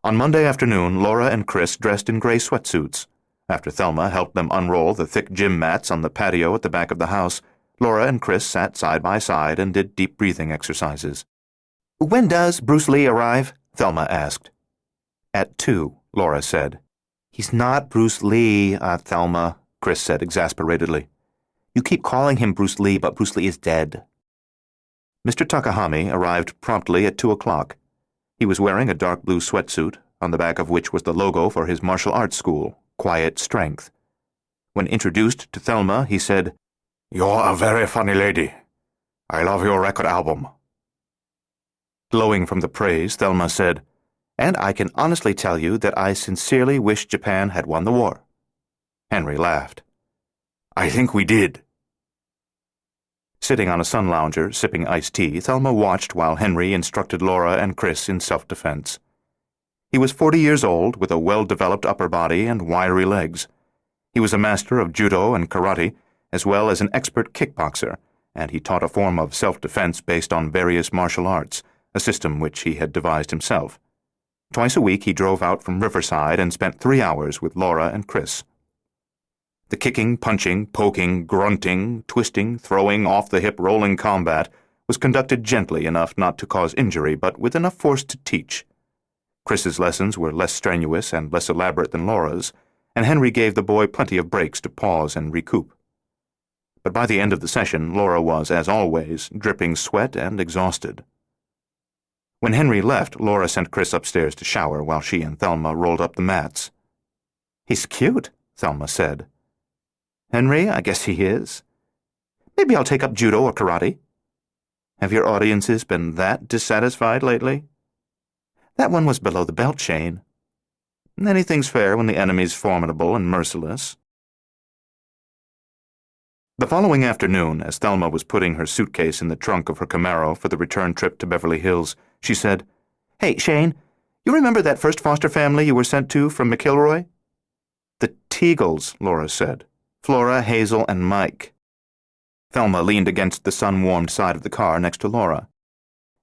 On Monday afternoon, Laura and Chris dressed in gray sweatsuits. After Thelma helped them unroll the thick gym mats on the patio at the back of the house, Laura and Chris sat side by side and did deep breathing exercises. When does Bruce Lee arrive? Thelma asked. At 2, Laura said. He's not Bruce Lee, Thelma, Chris said exasperatedly. You keep calling him Bruce Lee, but Bruce Lee is dead. Mr. Takahami arrived promptly at 2 o'clock. He was wearing a dark blue sweatsuit, on the back of which was the logo for his martial arts school, Quiet Strength. When introduced to Thelma, he said, "You're a very funny lady. I love your record album." Glowing from the praise, Thelma said, "And I can honestly tell you that I sincerely wish Japan had won the war." Henry laughed. "I think we did." Sitting on a sun lounger, sipping iced tea, Thelma watched while Henry instructed Laura and Chris in self-defense. He was 40 years old, with a well-developed upper body and wiry legs. He was a master of judo and karate, as well as an expert kickboxer, and he taught a form of self-defense based on various martial arts, a system which he had devised himself. Twice a week he drove out from Riverside and spent 3 hours with Laura and Chris. The kicking, punching, poking, grunting, twisting, throwing, off-the-hip rolling combat was conducted gently enough not to cause injury, but with enough force to teach. Chris's lessons were less strenuous and less elaborate than Laura's, and Henry gave the boy plenty of breaks to pause and recoup. But by the end of the session, Laura was, as always, dripping sweat and exhausted. When Henry left, Laura sent Chris upstairs to shower while she and Thelma rolled up the mats. "He's cute," Thelma said. "Henry, I guess he is. Maybe I'll take up judo or karate." Have your audiences been that dissatisfied lately? That one was below the belt, Shane. Anything's fair when the enemy's formidable and merciless. The following afternoon, as Thelma was putting her suitcase in the trunk of her Camaro for the return trip to Beverly Hills, she said, "Hey, Shane, you remember that first foster family you were sent to from McIlroy?" "The Teagles," Laura said. "Flora, Hazel, and Mike." Thelma leaned against the sun-warmed side of the car next to Laura.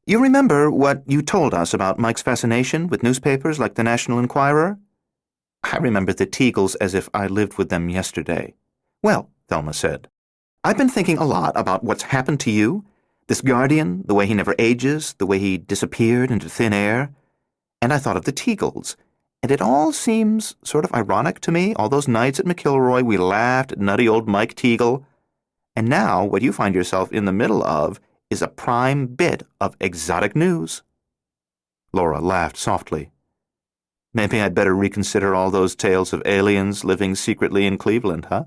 "You remember what you told us about Mike's fascination with newspapers like the National Enquirer?" "I remember the Teagles as if I lived with them yesterday." "Well," Thelma said, "I've been thinking a lot about what's happened to you, this guardian, the way he never ages, the way he disappeared into thin air, and I thought of the Teagles. And it all seems sort of ironic to me, all those nights at McIlroy we laughed at nutty old Mike Teagle. And now what you find yourself in the middle of is a prime bit of exotic news." Laura laughed softly. "Maybe I'd better reconsider all those tales of aliens living secretly in Cleveland, huh?"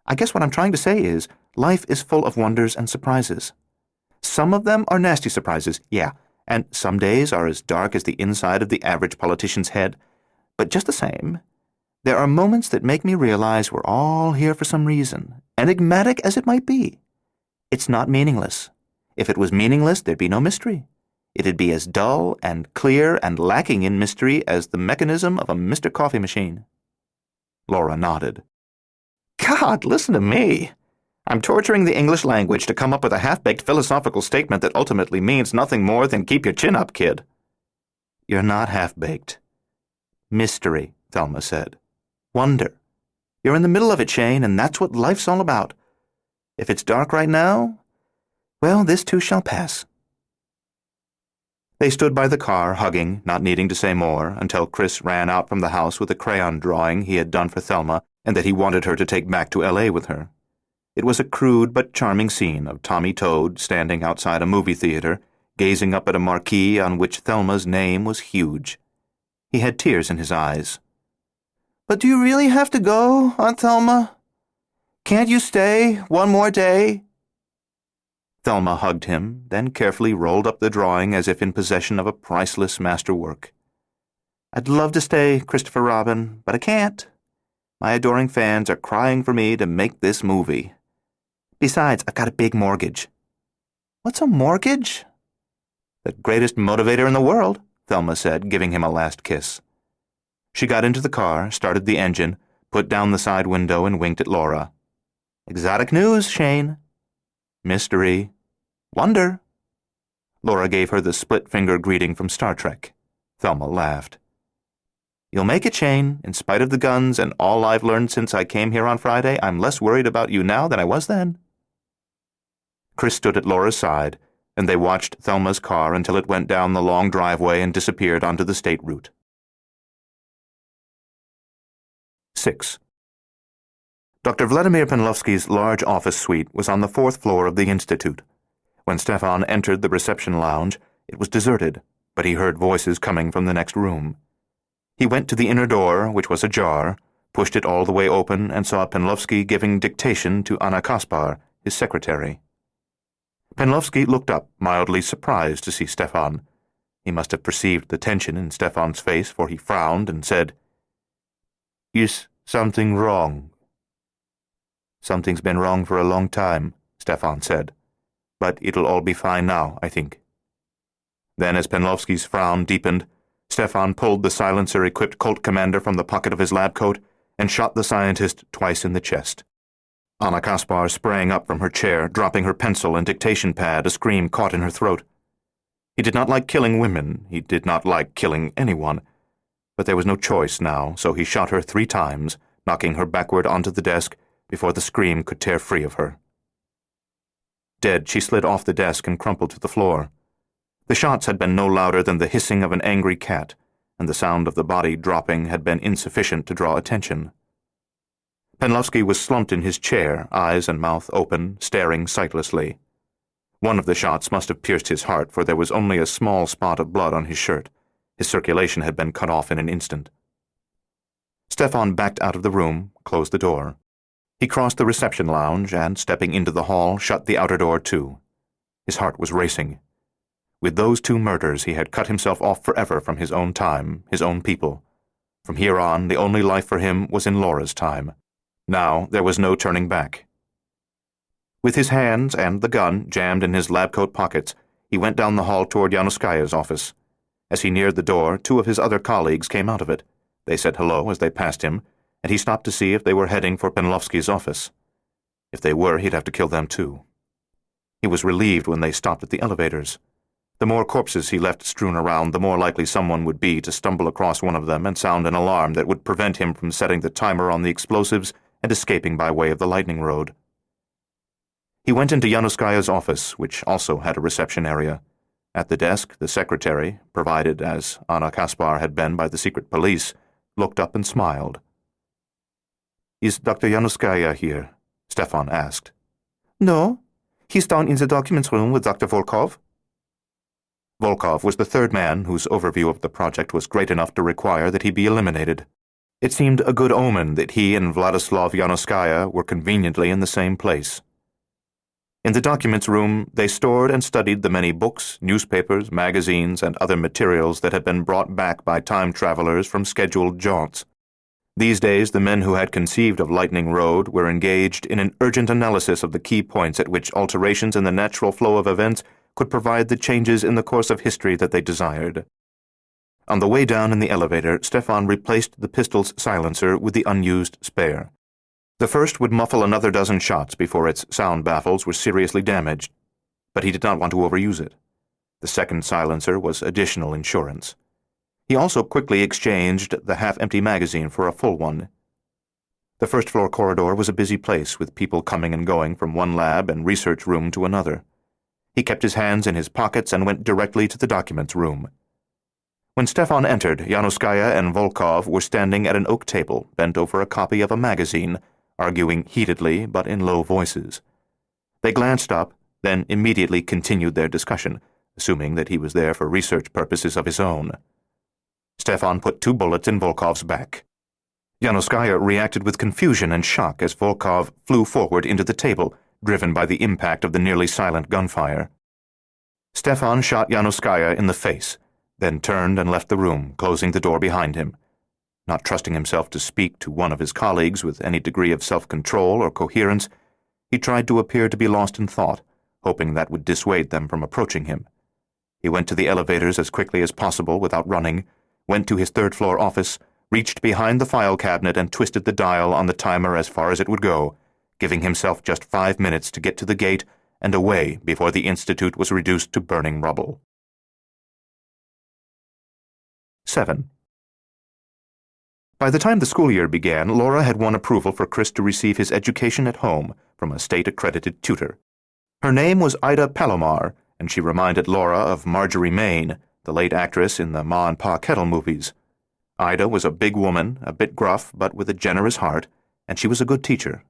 "I guess what I'm trying to say is, life is full of wonders and surprises. Some of them are nasty surprises, yeah, and some days are as dark as the inside of the average politician's head. But just the same, there are moments that make me realize we're all here for some reason, enigmatic as it might be. It's not meaningless. If it was meaningless, there'd be no mystery. It'd be as dull and clear and lacking in mystery as the mechanism of a Mr. Coffee machine." Laura nodded. "God, listen to me. I'm torturing the English language to come up with a half-baked philosophical statement that ultimately means nothing more than keep your chin up, kid." "You're not half-baked." "Mystery," Thelma said. "Wonder. You're in the middle of it, Shane, and that's what life's all about. If it's dark right now, well, this too shall pass." They stood by the car, hugging, not needing to say more, until Chris ran out from the house with a crayon drawing he had done for Thelma and that he wanted her to take back to L.A. with her. It was a crude but charming scene of Tommy Toad standing outside a movie theater, gazing up at a marquee on which Thelma's name was huge. He had tears in his eyes. "But do you really have to go, Aunt Thelma? Can't you stay one more day?" Thelma hugged him, then carefully rolled up the drawing as if in possession of a priceless masterwork. "I'd love to stay, Christopher Robin, but I can't. My adoring fans are crying for me to make this movie. Besides, I've got a big mortgage." "What's a mortgage?" "The greatest motivator in the world," Thelma said, giving him a last kiss. She got into the car, started the engine, put down the side window, and winked at Laura. "Exotic news, Shane." "Mystery." "Wonder." Laura gave her the split-finger greeting from Star Trek. Thelma laughed. "You'll make it, Shane. In spite of the guns and all I've learned since I came here on Friday, I'm less worried about you now than I was then." Chris stood at Laura's side, and they watched Thelma's car until it went down the long driveway and disappeared onto the state route. 6. Dr. Vladimir Penlovsky's large office suite was on the 4th floor of the Institute. When Stefan entered the reception lounge, it was deserted, but he heard voices coming from the next room. He went to the inner door, which was ajar, pushed it all the way open, and saw Penlovsky giving dictation to Anna Kaspar, his secretary. Penlovsky looked up, mildly surprised to see Stefan. He must have perceived the tension in Stefan's face, for he frowned and said, "Is something wrong?" "Something's been wrong for a long time," Stefan said. "But it'll all be fine now, I think." Then, as Penlovsky's frown deepened, Stefan pulled the silencer-equipped Colt Commander from the pocket of his lab coat and shot the scientist twice in the chest. Anna Kaspar sprang up from her chair, dropping her pencil and dictation pad, a scream caught in her throat. He did not like killing women, he did not like killing anyone, but there was no choice now, so he shot her 3 times, knocking her backward onto the desk before the scream could tear free of her. Dead, she slid off the desk and crumpled to the floor. The shots had been no louder than the hissing of an angry cat, and the sound of the body dropping had been insufficient to draw attention. Penlovsky was slumped in his chair, eyes and mouth open, staring sightlessly. One of the shots must have pierced his heart, for there was only a small spot of blood on his shirt. His circulation had been cut off in an instant. Stefan backed out of the room, closed the door. He crossed the reception lounge and, stepping into the hall, shut the outer door too. His heart was racing. With those 2 murders, he had cut himself off forever from his own time, his own people. From here on, the only life for him was in Laura's time. Now there was no turning back. With his hands and the gun jammed in his lab coat pockets, he went down the hall toward Yanuskaya's office. As he neared the door, 2 of his other colleagues came out of it. They said hello as they passed him, and he stopped to see if they were heading for Penlovsky's office. If they were, he'd have to kill them too. He was relieved when they stopped at the elevators. The more corpses he left strewn around, the more likely someone would be to stumble across one of them and sound an alarm that would prevent him from setting the timer on the explosives and escaping by way of the lightning road. He went into Yanuskaya's office, which also had a reception area. At the desk, the secretary, provided as Anna Kaspar had been by the secret police, looked up and smiled. "Is Dr. Yanuskaya here?" Stefan asked. "No. He's down in the documents room with Dr. Volkov." Volkov was the 3rd man whose overview of the project was great enough to require that he be eliminated. It seemed a good omen that he and Vladislav Yanuskaya were conveniently in the same place. In the documents room, they stored and studied the many books, newspapers, magazines, and other materials that had been brought back by time travelers from scheduled jaunts. These days, the men who had conceived of Lightning Road were engaged in an urgent analysis of the key points at which alterations in the natural flow of events could provide the changes in the course of history that they desired. On the way down in the elevator, Stefan replaced the pistol's silencer with the unused spare. The first would muffle another dozen shots before its sound baffles were seriously damaged, but he did not want to overuse it. The second silencer was additional insurance. He also quickly exchanged the half-empty magazine for a full one. The first-floor corridor was a busy place, with people coming and going from one lab and research room to another. He kept his hands in his pockets and went directly to the documents room. When Stefan entered, Yanuskaya and Volkov were standing at an oak table, bent over a copy of a magazine, arguing heatedly but in low voices. They glanced up, then immediately continued their discussion, assuming that he was there for research purposes of his own. Stefan put 2 bullets in Volkov's back. Yanuskaya reacted with confusion and shock as Volkov flew forward into the table, driven by the impact of the nearly silent gunfire. Stefan shot Yanuskaya in the face, then turned and left the room, closing the door behind him. Not trusting himself to speak to one of his colleagues with any degree of self-control or coherence, he tried to appear to be lost in thought, hoping that would dissuade them from approaching him. He went to the elevators as quickly as possible without running, went to his third-floor office, reached behind the file cabinet and twisted the dial on the timer as far as it would go, giving himself just 5 minutes to get to the gate and away before the Institute was reduced to burning rubble. 7. By the time the school year began, Laura had won approval for Chris to receive his education at home from a state-accredited tutor. Her name was Ida Palomar, and she reminded Laura of Marjorie Main, the late actress in the Ma and Pa Kettle movies. Ida was a big woman, a bit gruff, but with a generous heart, and she was a good teacher.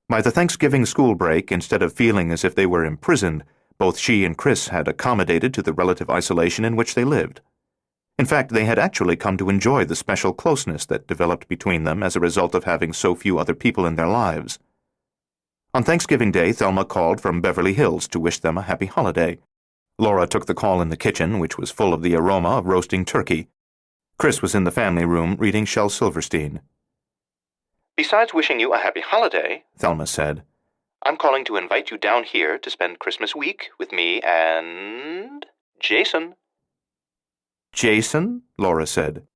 By the Thanksgiving school break, instead of feeling as if they were imprisoned, both she and Chris had accommodated to the relative isolation in which they lived. In fact, they had actually come to enjoy the special closeness that developed between them as a result of having so few other people in their lives. On Thanksgiving Day, Thelma called from Beverly Hills to wish them a happy holiday. Laura took the call in the kitchen, which was full of the aroma of roasting turkey. Chris was in the family room reading Shel Silverstein. "Besides wishing you a happy holiday," Thelma said, "I'm calling to invite you down here to spend Christmas week with me and Jason." "Jason?" Laura said.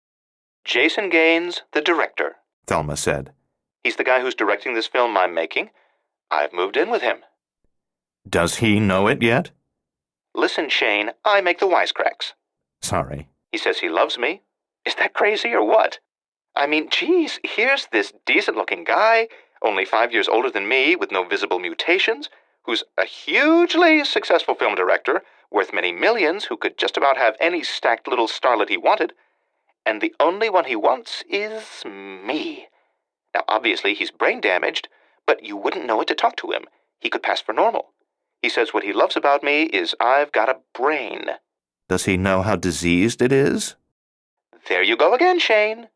"Jason Gaines, the director. Thelma said. He's the guy who's directing this film I'm making. I've moved in with him." "Does he know it yet?" "Listen, Shane, I make the wisecracks. "Sorry." He says he loves me. Is that crazy or what? I mean, geez, here's this decent-looking guy, only 5 years older than me, with no visible mutations, who's a hugely successful film director, worth many millions, who could just about have any stacked little starlet he wanted, and the only one he wants is me. Now, obviously, he's brain-damaged, but you wouldn't know it to talk to him. He could pass for normal. He says what he loves about me is I've got a brain." "Does he know how diseased it is?" "There you go again, Shane.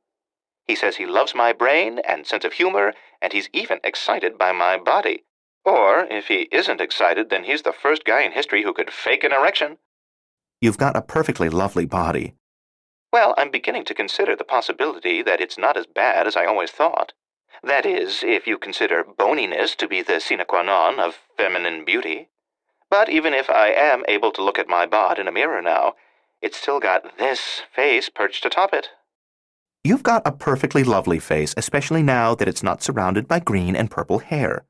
He says he loves my brain and sense of humor, and he's even excited by my body. Or, if he isn't excited, then he's the first guy in history who could fake an erection." "You've got a perfectly lovely body." "Well, I'm beginning to consider the possibility that it's not as bad as I always thought. That is, if you consider boniness to be the sine qua non of feminine beauty. But even if I am able to look at my bod in a mirror now, it's still got this face perched atop it." "You've got a perfectly lovely face, especially now that it's not surrounded by green and purple hair."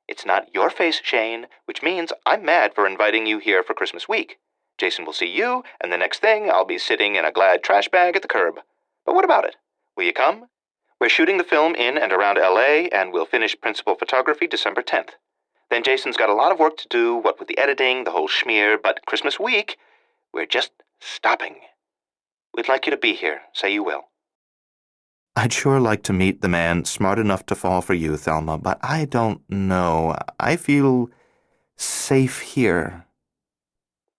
"It's not your face, Shane, which means I'm mad for inviting you here for Christmas week. Jason will see you, and the next thing I'll be sitting in a Glad trash bag at the curb. But what about it? Will you come? We're shooting the film in and around L.A., and we'll finish principal photography December 10th. Then Jason's got a lot of work to do, what with the editing, the whole schmear, but Christmas week, we're just stopping. We'd like you to be here. Say you will." "I'd sure like to meet the man smart enough to fall for you, Thelma, but I don't know. I feel safe here."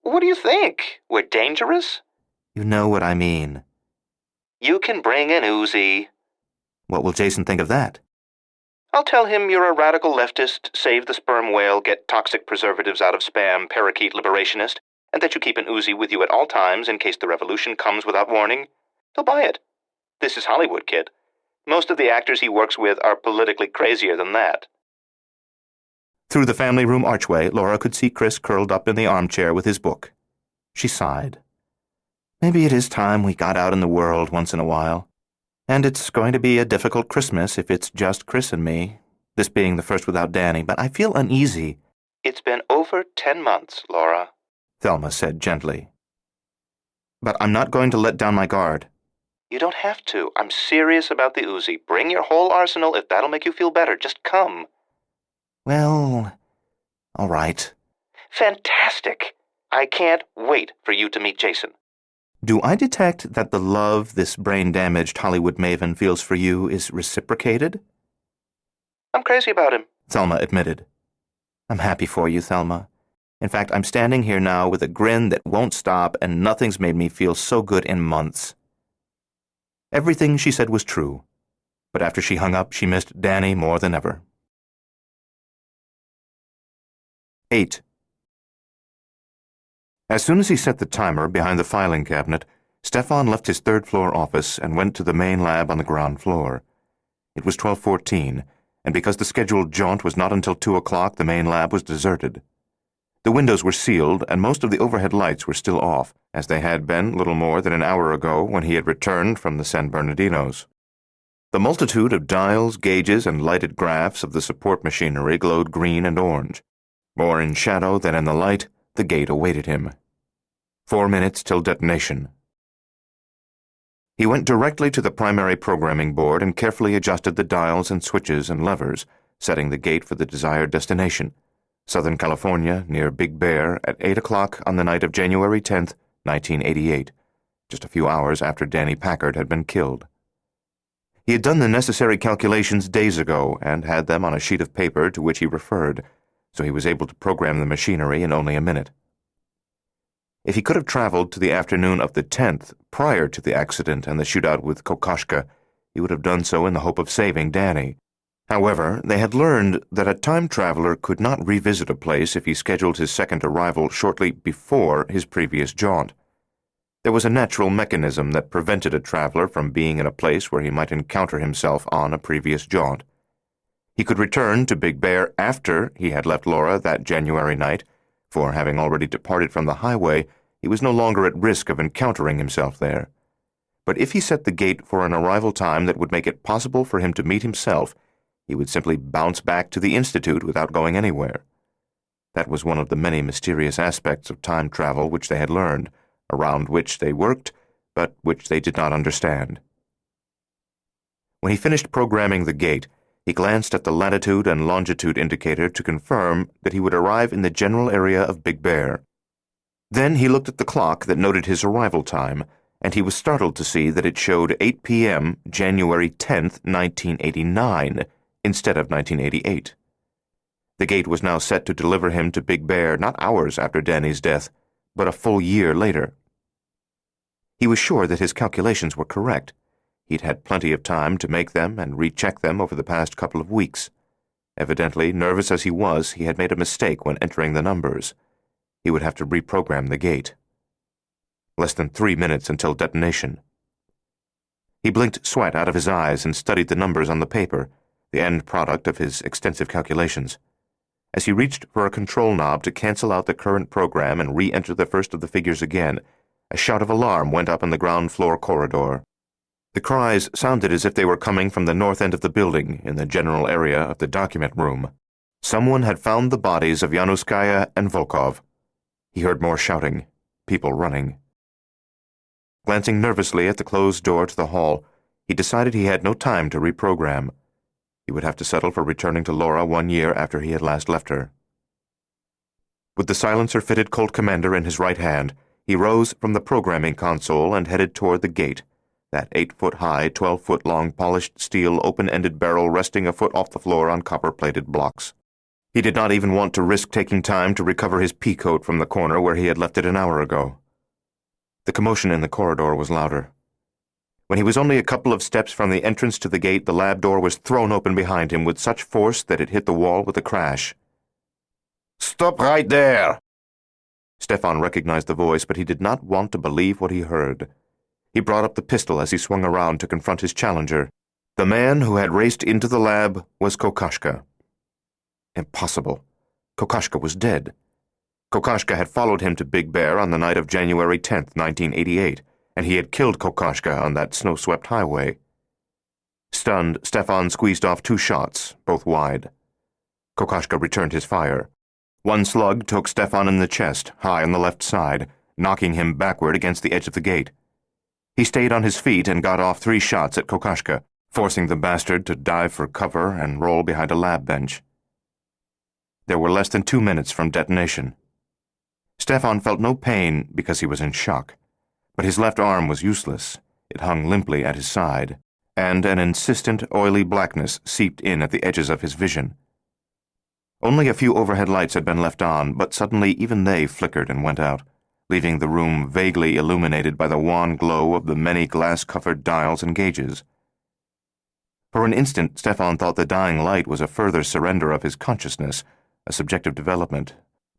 "What do you think? We're dangerous?" "You know what I mean." "You can bring an Uzi." "What will Jason think of that?" "I'll tell him you're a radical leftist, save the sperm whale, get toxic preservatives out of spam, parakeet liberationist, and that you keep an Uzi with you at all times in case the revolution comes without warning. He'll buy it. This is Hollywood, kid. Most of the actors he works with are politically crazier than that." Through the family room archway, Laura could see Chris curled up in the armchair with his book. She sighed. Maybe it is time we got out in the world once in a while. And it's going to be a difficult Christmas if it's just Chris and me, this being the first without Danny, but I feel uneasy. "It's been over 10 months, Laura," Thelma said gently. "But I'm not going to let down my guard." "You don't have to. I'm serious about the Uzi. Bring your whole arsenal if that'll make you feel better. Just come." "Well, all right." "Fantastic. I can't wait for you to meet Jason." "Do I detect that the love this brain-damaged Hollywood maven feels for you is reciprocated?" "I'm crazy about him." Thelma admitted. "I'm happy for you, Thelma. In fact, I'm standing here now with a grin that won't stop, and nothing's made me feel so good in months." Everything she said was true, but after she hung up, she missed Danny more than ever. 8. As soon as he set the timer behind the filing cabinet, Stefan left his third-floor office and went to the main lab on the ground floor. It was 12:14, and because the scheduled jaunt was not until 2 o'clock, the main lab was deserted. The windows were sealed, and most of the overhead lights were still off, as they had been little more than an hour ago when he had returned from the San Bernardinos. The multitude of dials, gauges, and lighted graphs of the support machinery glowed green and orange. More in shadow than in the light, the gate awaited him. 4 minutes till detonation. He went directly to the primary programming board and carefully adjusted the dials and switches and levers, setting the gate for the desired destination, Southern California, near Big Bear, at 8 o'clock on the night of January 10th, 1988, just a few hours after Danny Packard had been killed. He had done the necessary calculations days ago and had them on a sheet of paper to which he referred, so he was able to program the machinery in only a minute. If he could have traveled to the afternoon of the 10th, prior to the accident and the shootout with Kokoschka, he would have done so in the hope of saving Danny. However, they had learned that a time traveler could not revisit a place if he scheduled his second arrival shortly before his previous jaunt. There was a natural mechanism that prevented a traveler from being in a place where he might encounter himself on a previous jaunt. He could return to Big Bear after he had left Laura that January night, for having already departed from the highway, he was no longer at risk of encountering himself there. But if he set the gate for an arrival time that would make it possible for him to meet himself, he would simply bounce back to the Institute without going anywhere. That was one of the many mysterious aspects of time travel which they had learned, around which they worked, but which they did not understand. When he finished programming the gate, he glanced at the latitude and longitude indicator to confirm that he would arrive in the general area of Big Bear. Then he looked at the clock that noted his arrival time, and he was startled to see that it showed 8 p.m., January 10th, 1989, instead of 1988. The gate was now set to deliver him to Big Bear not hours after Danny's death, but a full year later. He was sure that his calculations were correct. He'd had plenty of time to make them and recheck them over the past couple of weeks. Evidently, nervous as he was, he had made a mistake when entering the numbers. He would have to reprogram the gate. Less than 3 minutes until detonation. He blinked sweat out of his eyes and studied the numbers on the paper, the end product of his extensive calculations. As he reached for a control knob to cancel out the current program and re-enter the first of the figures again, a shout of alarm went up in the ground floor corridor. The cries sounded as if they were coming from the north end of the building, in the general area of the document room. Someone had found the bodies of Yanuskaya and Volkov. He heard more shouting, people running. Glancing nervously at the closed door to the hall, he decided he had no time to reprogram. He would have to settle for returning to Laura 1 year after he had last left her. With the silencer-fitted Colt Commander in his right hand, he rose from the programming console and headed toward the gate, that 8-foot-high, 12-foot-long polished steel open-ended barrel resting a foot off the floor on copper-plated blocks. He did not even want to risk taking time to recover his pea coat from the corner where he had left it an hour ago. The commotion in the corridor was louder. When he was only a couple of steps from the entrance to the gate, the lab door was thrown open behind him with such force that it hit the wall with a crash. "Stop right there!" Stefan recognized the voice, but he did not want to believe what he heard. He brought up the pistol as he swung around to confront his challenger. The man who had raced into the lab was Kokoschka. Impossible. Kokoschka was dead. Kokoschka had followed him to Big Bear on the night of January 10th, 1988, and he had killed Kokoschka on that snow-swept highway. Stunned, Stefan squeezed off 2 shots, both wide. Kokoschka returned his fire. One slug took Stefan in the chest, high on the left side, knocking him backward against the edge of the gate. He stayed on his feet and got off 3 shots at Kokoschka, forcing the bastard to dive for cover and roll behind a lab bench. There were less than 2 minutes from detonation. Stefan felt no pain because he was in shock, but his left arm was useless. It hung limply at his side, and an insistent, oily blackness seeped in at the edges of his vision. Only a few overhead lights had been left on, but suddenly even they flickered and went out, leaving the room vaguely illuminated by the wan glow of the many glass-covered dials and gauges. For an instant, Stefan thought the dying light was a further surrender of his consciousness, a subjective development,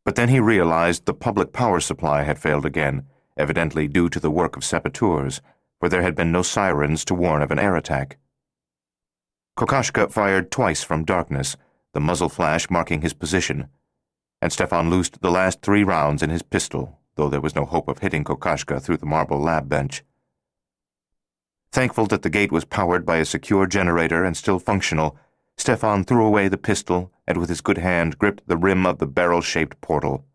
But then he realized the public power supply had failed again, evidently due to the work of saboteurs, for there had been no sirens to warn of an air attack. Kokoschka fired twice from darkness, the muzzle flash marking his position, and Stefan loosed the last 3 rounds in his pistol, though there was no hope of hitting Kokoschka through the marble lab bench. Thankful that the gate was powered by a secure generator and still functional, Stefan threw away the pistol and with his good hand gripped the rim of the barrel-shaped portal.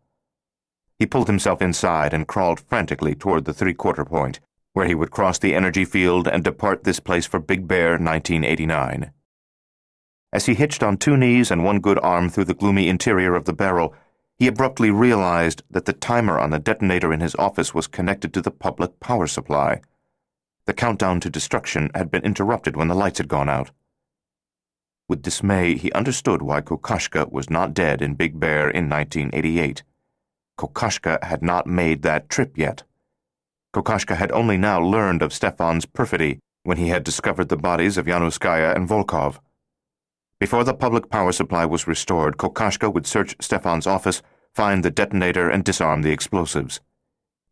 He pulled himself inside and crawled frantically toward the 3/4 point, where he would cross the energy field and depart this place for Big Bear 1989. As he hitched on 2 knees and 1 good arm through the gloomy interior of the barrel, he abruptly realized that the timer on the detonator in his office was connected to the public power supply. The countdown to destruction had been interrupted when the lights had gone out. With dismay, he understood why Kokoschka was not dead in Big Bear in 1988. Kokoschka had not made that trip yet. Kokoschka had only now learned of Stefan's perfidy when he had discovered the bodies of Yanuskaya and Volkov. Before the public power supply was restored, Kokoschka would search Stefan's office, find the detonator, and disarm the explosives.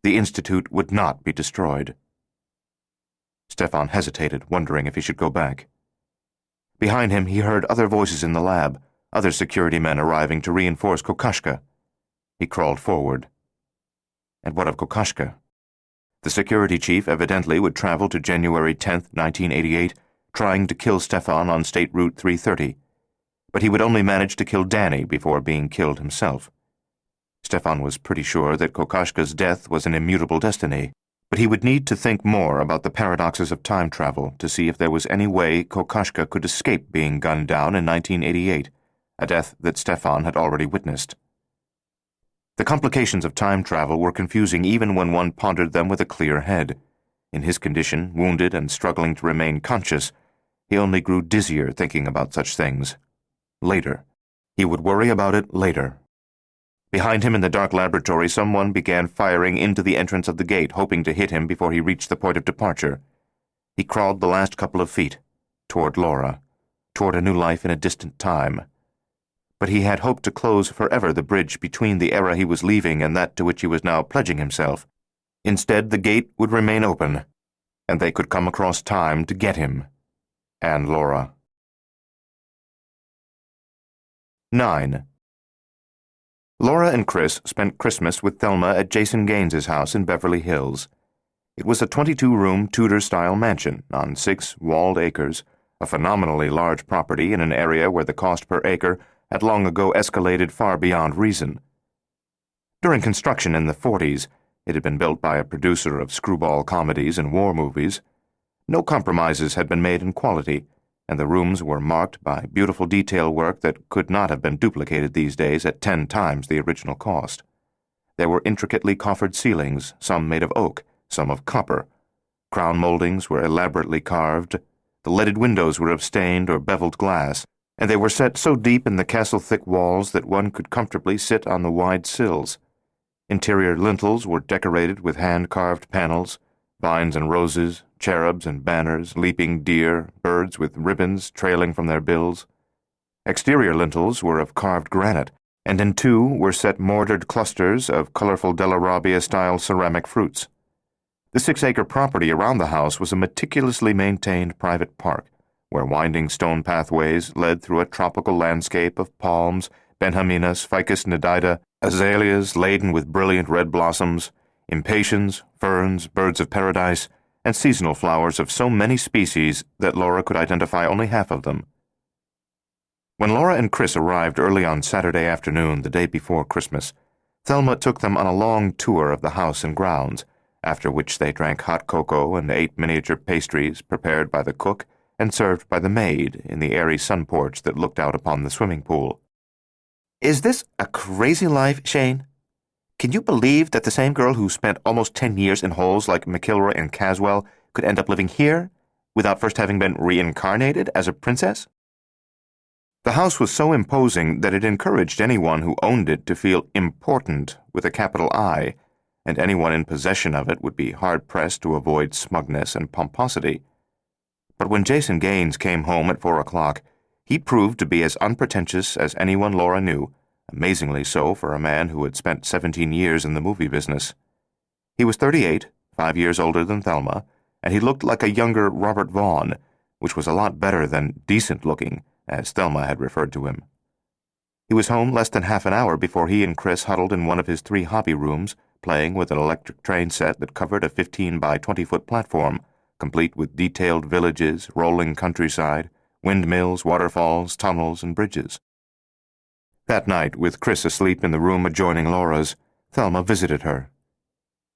The Institute would not be destroyed. Stefan hesitated, wondering if he should go back. Behind him, he heard other voices in the lab, other security men arriving to reinforce Kokoschka. He crawled forward. And what of Kokoschka? The security chief evidently would travel to January 10th, 1988, trying to kill Stefan on State Route 330. But he would only manage to kill Danny before being killed himself. Stefan was pretty sure that Kokoschka's death was an immutable destiny, but he would need to think more about the paradoxes of time travel to see if there was any way Kokoschka could escape being gunned down in 1988, a death that Stefan had already witnessed. The complications of time travel were confusing even when one pondered them with a clear head. In his condition, wounded and struggling to remain conscious, he only grew dizzier thinking about such things. Later. He would worry about it later. Behind him in the dark laboratory, someone began firing into the entrance of the gate, hoping to hit him before he reached the point of departure. He crawled the last couple of feet, toward Laura, toward a new life in a distant time. But he had hoped to close forever the bridge between the era he was leaving and that to which he was now pledging himself. Instead, the gate would remain open, and they could come across time to get him, and Laura. 9. Laura and Chris spent Christmas with Thelma at Jason Gaines's house in Beverly Hills. It was a 22-room Tudor-style mansion on 6 walled acres, a phenomenally large property in an area where the cost per acre had long ago escalated far beyond reason. During construction in the 40s, it had been built by a producer of screwball comedies and war movies. No compromises had been made in quality, and the rooms were marked by beautiful detail work that could not have been duplicated these days at 10 times the original cost. There were intricately coffered ceilings, some made of oak, some of copper. Crown moldings were elaborately carved. The leaded windows were of stained or beveled glass, and they were set so deep in the castle-thick walls that one could comfortably sit on the wide sills. Interior lintels were decorated with hand-carved panels, vines and roses, cherubs and banners, leaping deer, birds with ribbons trailing from their bills. Exterior lintels were of carved granite, and in 2 were set mortared clusters of colorful Della Robbia-style ceramic fruits. The 6-acre property around the house was a meticulously maintained private park, where winding stone pathways led through a tropical landscape of palms, benjaminas, ficus nidida, azaleas laden with brilliant red blossoms, impatiens, ferns, birds of paradise, and seasonal flowers of so many species that Laura could identify only half of them. When Laura and Chris arrived early on Saturday afternoon, the day before Christmas, Thelma took them on a long tour of the house and grounds, after which they drank hot cocoa and ate miniature pastries prepared by the cook and served by the maid in the airy sun porch that looked out upon the swimming pool. Is this a crazy life, Shane? Can you believe that the same girl who spent almost 10 years in holes like McIlroy and Caswell could end up living here without first having been reincarnated as a princess? The house was so imposing that it encouraged anyone who owned it to feel important with a capital I, and anyone in possession of it would be hard-pressed to avoid smugness and pomposity. But when Jason Gaines came home at 4 o'clock, he proved to be as unpretentious as anyone Laura knew, amazingly so for a man who had spent 17 years in the movie business. He was 38, 5 years older than Thelma, and he looked like a younger Robert Vaughn, which was a lot better than decent-looking, as Thelma had referred to him. He was home less than half an hour before he and Chris huddled in one of his 3 hobby rooms, playing with an electric train set that covered a 15 by 20-foot platform, complete with detailed villages, rolling countryside, windmills, waterfalls, tunnels, and bridges. That night, with Chris asleep in the room adjoining Laura's, Thelma visited her.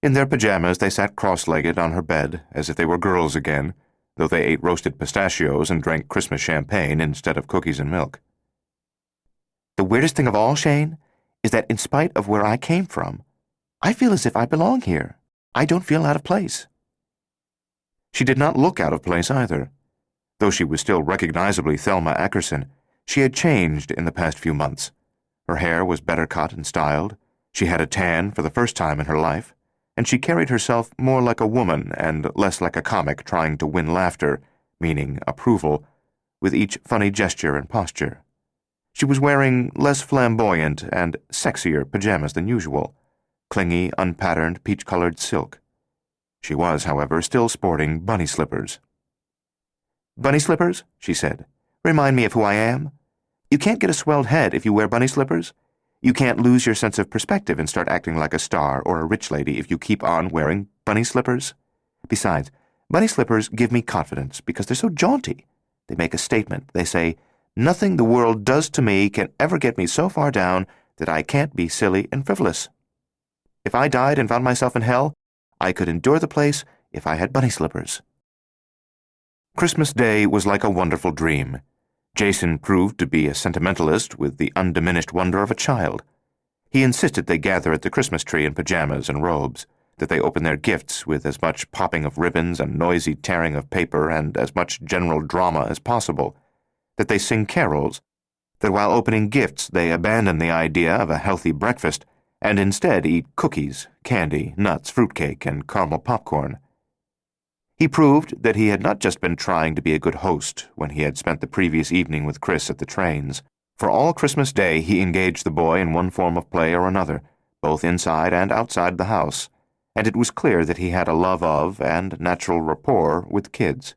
In their pajamas, they sat cross-legged on her bed, as if they were girls again, though they ate roasted pistachios and drank Christmas champagne instead of cookies and milk. The weirdest thing of all, Shane, is that in spite of where I came from, I feel as if I belong here. I don't feel out of place. She did not look out of place either. Though she was still recognizably Thelma Ackerson, she had changed in the past few months. Her hair was better cut and styled, she had a tan for the first time in her life, and she carried herself more like a woman and less like a comic trying to win laughter, meaning approval, with each funny gesture and posture. She was wearing less flamboyant and sexier pajamas than usual, clingy, unpatterned, peach-colored silk. She was, however, still sporting bunny slippers. "Bunny slippers?" she said. "Remind me of who I am. You can't get a swelled head if you wear bunny slippers. You can't lose your sense of perspective and start acting like a star or a rich lady if you keep on wearing bunny slippers. Besides, bunny slippers give me confidence because they're so jaunty. They make a statement. They say, 'Nothing the world does to me can ever get me so far down that I can't be silly and frivolous.' If I died and found myself in hell, I could endure the place if I had bunny slippers." Christmas Day was like a wonderful dream. Jason proved to be a sentimentalist with the undiminished wonder of a child. He insisted they gather at the Christmas tree in pajamas and robes, that they open their gifts with as much popping of ribbons and noisy tearing of paper and as much general drama as possible, that they sing carols, that while opening gifts they abandon the idea of a healthy breakfast and instead eat cookies, candy, nuts, fruitcake, and caramel popcorn. He proved that he had not just been trying to be a good host when he had spent the previous evening with Chris at the trains. For all Christmas Day he engaged the boy in one form of play or another, both inside and outside the house, and it was clear that he had a love of and natural rapport with kids.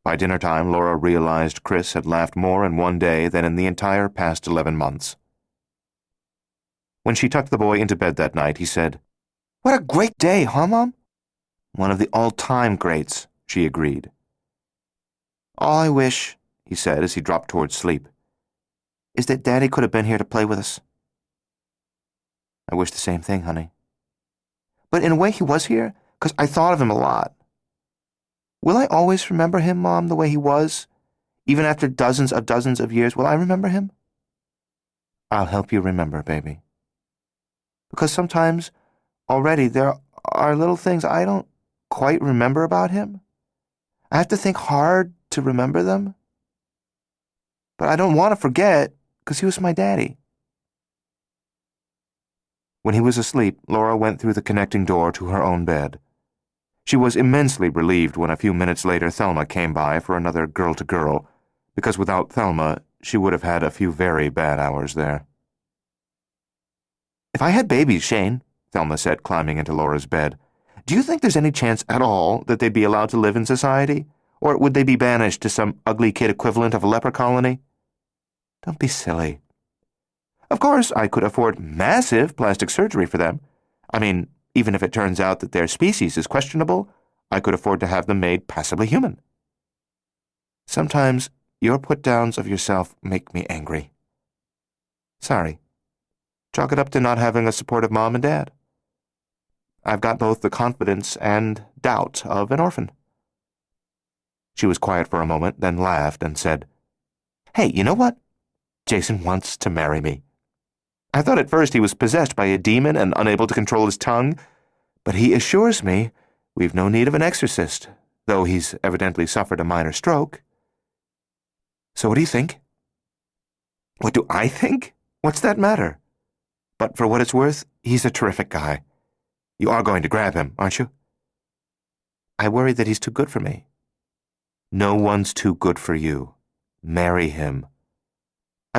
By dinner time, Laura realized Chris had laughed more in one day than in the entire past 11 months. When she tucked the boy into bed that night, he said, "What a great day, huh, Mom?" "One of the all-time greats," she agreed. "All I wish," he said as he dropped towards sleep, "is that Daddy could have been here to play with us." "I wish the same thing, honey. But in a way he was here, 'cause I thought of him a lot. Will I always remember him, Mom, the way he was? Even after dozens of years, will I remember him?" "I'll help you remember, baby. Because sometimes, already, there are little things I don't quite remember about him. I have to think hard to remember them. But I don't want to forget, because he was my daddy." When he was asleep, Laura went through the connecting door to her own bed. She was immensely relieved when a few minutes later Thelma came by for another girl-to-girl, because without Thelma she would have had a few very bad hours there. "If I had babies, Shane," Thelma said, climbing into Laura's bed, "do you think there's any chance at all that they'd be allowed to live in society? Or would they be banished to some ugly kid equivalent of a leper colony?" "Don't be silly. Of course, I could afford massive plastic surgery for them. I mean, even if it turns out that their species is questionable, I could afford to have them made passably human." "Sometimes your put-downs of yourself make me angry. Sorry. Chalk it up to not having a supportive mom and dad. I've got both the confidence and doubt of an orphan." She was quiet for a moment, then laughed and said, "Hey, you know what? Jason wants to marry me. I thought at first he was possessed by a demon and unable to control his tongue, but he assures me we've no need of an exorcist, though he's evidently suffered a minor stroke. So what do you think?" "What do I think? What's that matter? But for what it's worth, he's a terrific guy. You are going to grab him, aren't you?" "I worry that he's too good for me." "No one's too good for you. Marry him."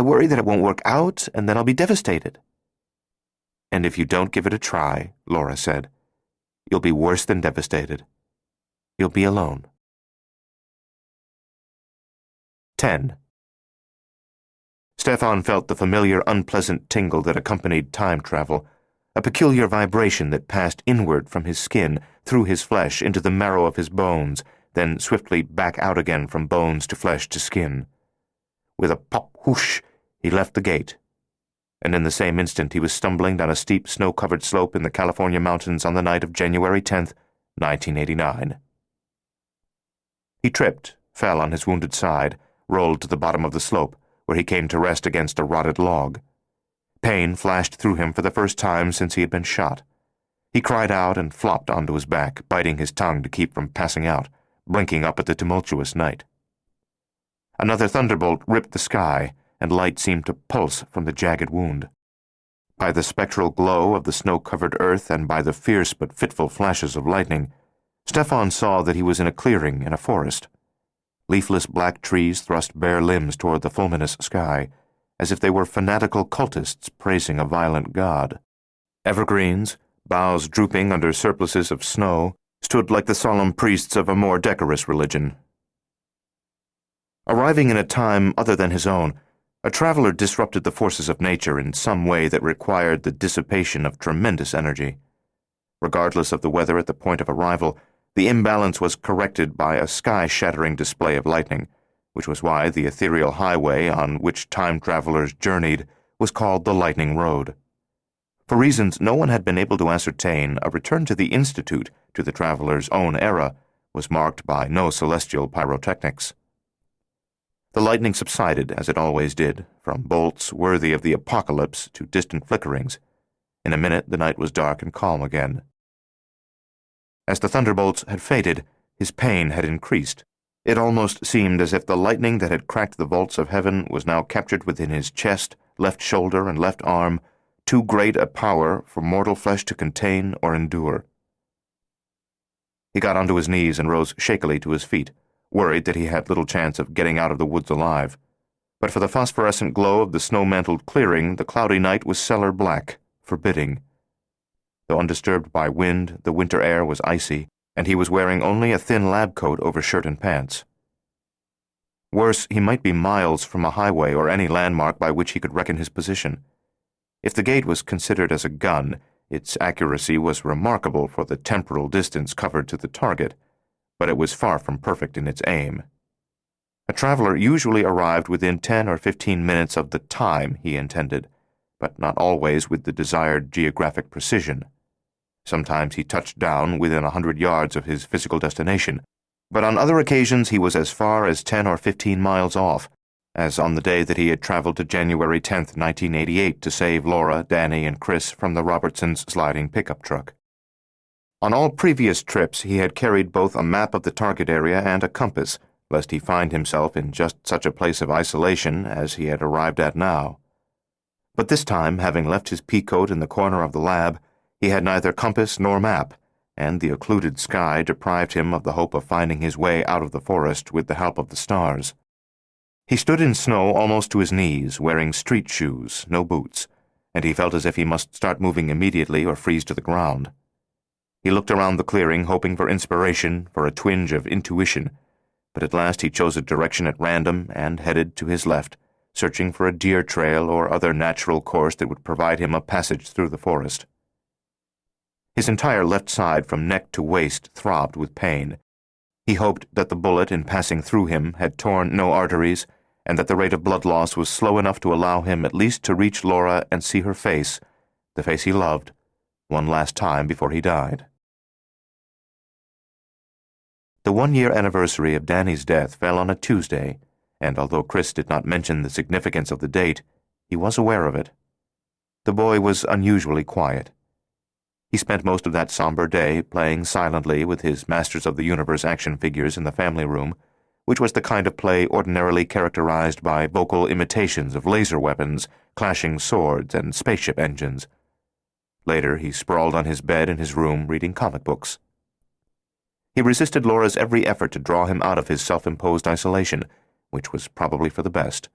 I worry that it won't work out, and then I'll be devastated. And if you don't give it a try, Laura said, you'll be worse than devastated. You'll be alone. 10. Stefan felt the familiar, unpleasant tingle that accompanied time travel, a peculiar vibration that passed inward from his skin, through his flesh, into the marrow of his bones, then swiftly back out again from bones to flesh to skin. With a pop whoosh, he left the gate, and in the same instant he was stumbling down a steep, snow-covered slope in the California mountains on the night of January 10th, 1989. He tripped, fell on his wounded side, rolled to the bottom of the slope, where he came to rest against a rotted log. Pain flashed through him for the first time since he had been shot. He cried out and flopped onto his back, biting his tongue to keep from passing out, blinking up at the tumultuous night. Another thunderbolt ripped the sky, and light seemed to pulse from the jagged wound. By the spectral glow of the snow-covered earth and by the fierce but fitful flashes of lightning, Stefan saw that he was in a clearing in a forest. Leafless black trees thrust bare limbs toward the fulminous sky, as if they were fanatical cultists praising a violent god. Evergreens, boughs drooping under surplices of snow, stood like the solemn priests of a more decorous religion. Arriving in a time other than his own, a traveler disrupted the forces of nature in some way that required the dissipation of tremendous energy. Regardless of the weather at the point of arrival, the imbalance was corrected by a sky-shattering display of lightning, which was why the ethereal highway on which time travelers journeyed was called the Lightning Road. For reasons no one had been able to ascertain, a return to the Institute, to the traveler's own era, was marked by no celestial pyrotechnics. The lightning subsided, as it always did, from bolts worthy of the apocalypse to distant flickerings. In a minute the night was dark and calm again. As the thunderbolts had faded, his pain had increased. It almost seemed as if the lightning that had cracked the vaults of heaven was now captured within his chest, left shoulder, and left arm, too great a power for mortal flesh to contain or endure. He got onto his knees and rose shakily to his feet, worried that he had little chance of getting out of the woods alive. But for the phosphorescent glow of the snow-mantled clearing, the cloudy night was cellar black, forbidding. Though undisturbed by wind, the winter air was icy, and he was wearing only a thin lab coat over shirt and pants. Worse, he might be miles from a highway or any landmark by which he could reckon his position. If the gate was considered as a gun, its accuracy was remarkable for the temporal distance covered to the target, but it was far from perfect in its aim. A traveler usually arrived within 10 or 15 minutes of the time he intended, but not always with the desired geographic precision. Sometimes he touched down within 100 yards of his physical destination, but on other occasions he was as far as 10 or 15 miles off, as on the day that he had traveled to January 10th, 1988 to save Laura, Danny, and Chris from the Robertsons' sliding pickup truck. On all previous trips he had carried both a map of the target area and a compass, lest he find himself in just such a place of isolation as he had arrived at now. But this time, having left his peacoat in the corner of the lab, he had neither compass nor map, and the occluded sky deprived him of the hope of finding his way out of the forest with the help of the stars. He stood in snow almost to his knees, wearing street shoes, no boots, and he felt as if he must start moving immediately or freeze to the ground. He looked around the clearing, hoping for inspiration, for a twinge of intuition, but at last he chose a direction at random and headed to his left, searching for a deer trail or other natural course that would provide him a passage through the forest. His entire left side from neck to waist throbbed with pain. He hoped that the bullet in passing through him had torn no arteries, and that the rate of blood loss was slow enough to allow him at least to reach Laura and see her face, the face he loved, one last time before he died. The 1-year anniversary of Danny's death fell on a Tuesday, and although Chris did not mention the significance of the date, he was aware of it. The boy was unusually quiet. He spent most of that somber day playing silently with his Masters of the Universe action figures in the family room, which was the kind of play ordinarily characterized by vocal imitations of laser weapons, clashing swords, and spaceship engines. Later, he sprawled on his bed in his room reading comic books. He resisted Laura's every effort to draw him out of his self-imposed isolation, which was probably for the best,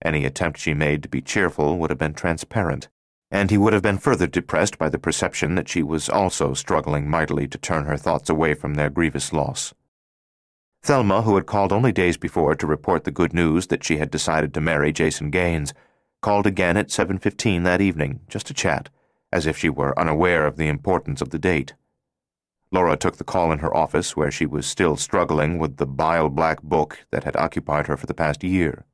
Any attempt she made to be cheerful would have been transparent, and he would have been further depressed by the perception that she was also struggling mightily to turn her thoughts away from their grievous loss. Thelma, who had called only days before to report the good news that she had decided to marry Jason Gaines, called again at 7:15 that evening, just to chat, as if she were unaware of the importance of the date. Laura took the call in her office, where she was still struggling with the bile-black book that had occupied her for the past year.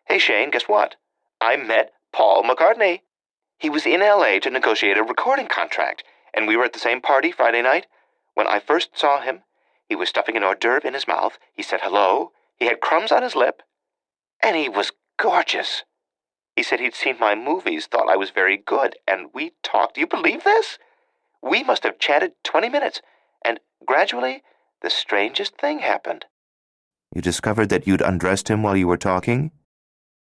Hey, Shane, guess what? I met Paul McCartney. He was in L.A. to negotiate a recording contract, and we were at the same party Friday night. When I first saw him, he was stuffing an hors d'oeuvre in his mouth. He said hello. He had crumbs on his lip. And he was gorgeous. He said he'd seen my movies, thought I was very good, and we talked. Do you believe this? We must have chatted 20 minutes, and gradually, the strangest thing happened. You discovered that you'd undressed him while you were talking?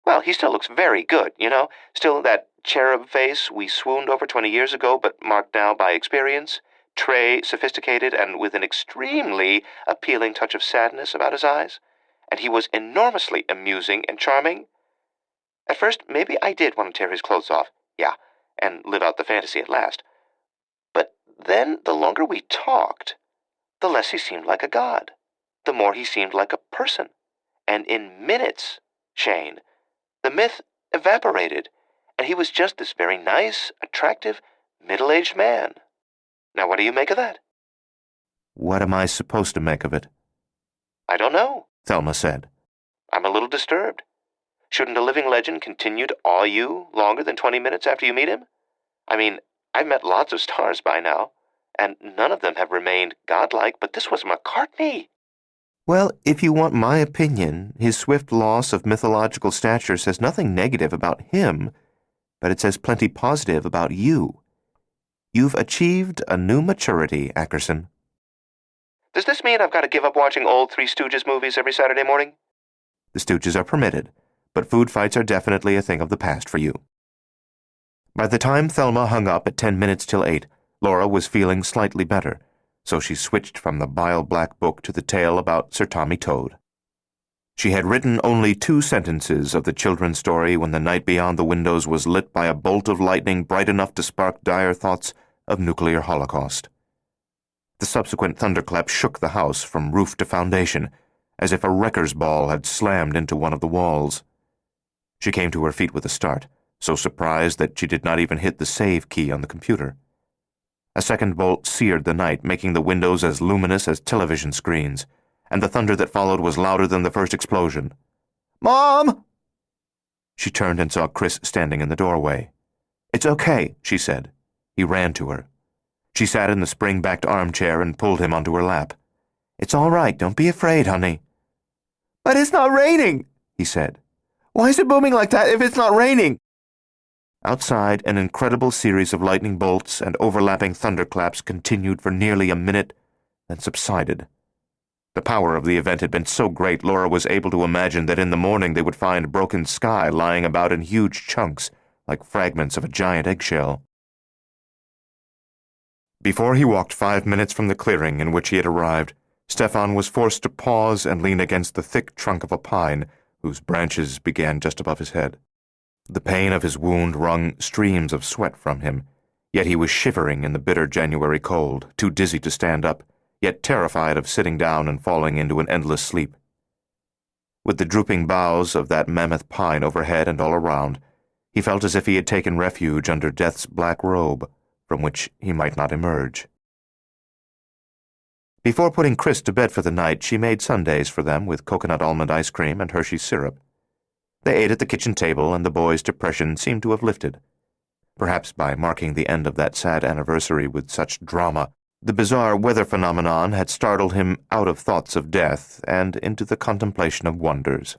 Well, he still looks very good, you know? Still that cherub face we swooned over 20 years ago, but marked now by experience. Tray, sophisticated, and with an extremely appealing touch of sadness about his eyes. And he was enormously amusing and charming. At first, maybe I did want to tear his clothes off, yeah, and live out the fantasy at last. But then, the longer we talked, the less he seemed like a god. The more he seemed like a person. And in minutes, Shane, the myth evaporated, and he was just this very nice, attractive, middle-aged man. Now what do you make of that? What am I supposed to make of it? I don't know, Thelma said. I'm a little disturbed. Shouldn't a living legend continue to awe you longer than 20 minutes after you meet him? I mean, I've met lots of stars by now, and none of them have remained godlike, but this was McCartney. Well, if you want my opinion, his swift loss of mythological stature says nothing negative about him, but it says plenty positive about you. You've achieved a new maturity, Ackerson. Does this mean I've got to give up watching old Three Stooges movies every Saturday morning? The Stooges are permitted, but food fights are definitely a thing of the past for you. By the time Thelma hung up at 10 minutes till 8, Laura was feeling slightly better, so she switched from the bile-black book to the tale about Sir Tommy Toad. She had written only 2 sentences of the children's story when the night beyond the windows was lit by a bolt of lightning bright enough to spark dire thoughts of nuclear holocaust. The subsequent thunderclap shook the house from roof to foundation, as if a wrecker's ball had slammed into one of the walls. She came to her feet with a start, so surprised that she did not even hit the save key on the computer. A second bolt seared the night, making the windows as luminous as television screens, and the thunder that followed was louder than the first explosion. "Mom!" She turned and saw Chris standing in the doorway. "It's okay," she said. He ran to her. She sat in the spring-backed armchair and pulled him onto her lap. "It's all right. Don't be afraid, honey." "But it's not raining," he said. "Why is it booming like that if it's not raining?" Outside, an incredible series of lightning bolts and overlapping thunderclaps continued for nearly a minute, then subsided. The power of the event had been so great, Laura was able to imagine that in the morning they would find broken sky lying about in huge chunks, like fragments of a giant eggshell. Before he walked 5 minutes from the clearing in which he had arrived, Stefan was forced to pause and lean against the thick trunk of a pine, whose branches began just above his head. The pain of his wound wrung streams of sweat from him, yet he was shivering in the bitter January cold, too dizzy to stand up, yet terrified of sitting down and falling into an endless sleep. With the drooping boughs of that mammoth pine overhead and all around, he felt as if he had taken refuge under death's black robe, from which he might not emerge. Before putting Chris to bed for the night, she made sundaes for them with coconut almond ice cream and Hershey's syrup. They ate at the kitchen table, and the boy's depression seemed to have lifted. Perhaps by marking the end of that sad anniversary with such drama, the bizarre weather phenomenon had startled him out of thoughts of death and into the contemplation of wonders.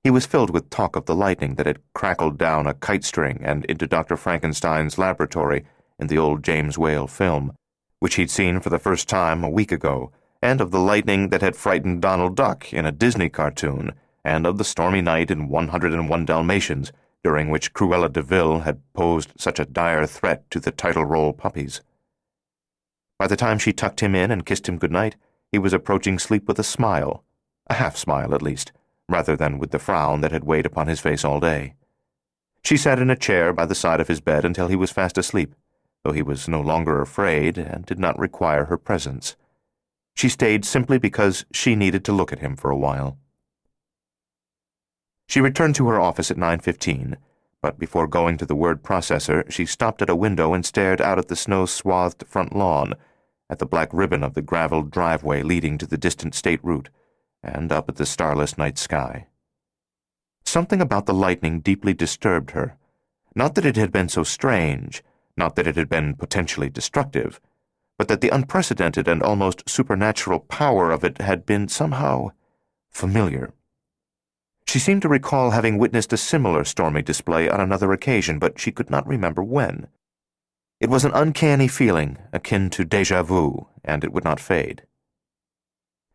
He was filled with talk of the lightning that had crackled down a kite string and into Dr. Frankenstein's laboratory in the old James Whale film, which he'd seen for the first time a week ago, and of the lightning that had frightened Donald Duck in a Disney cartoon, and of the stormy night in 101 Dalmatians, during which Cruella de Vil had posed such a dire threat to the title role puppies. By the time she tucked him in and kissed him good night, he was approaching sleep with a smile, a half-smile at least, rather than with the frown that had weighed upon his face all day. She sat in a chair by the side of his bed until he was fast asleep, though he was no longer afraid and did not require her presence. She stayed simply because she needed to look at him for a while. She returned to her office at 9:15, but before going to the word processor, she stopped at a window and stared out at the snow-swathed front lawn, at the black ribbon of the graveled driveway leading to the distant state route, and up at the starless night sky. Something about the lightning deeply disturbed her. Not that it had been so strange, not that it had been potentially destructive, but that the unprecedented and almost supernatural power of it had been somehow familiar. She seemed to recall having witnessed a similar stormy display on another occasion, but she could not remember when. It was an uncanny feeling, akin to déjà vu, and it would not fade.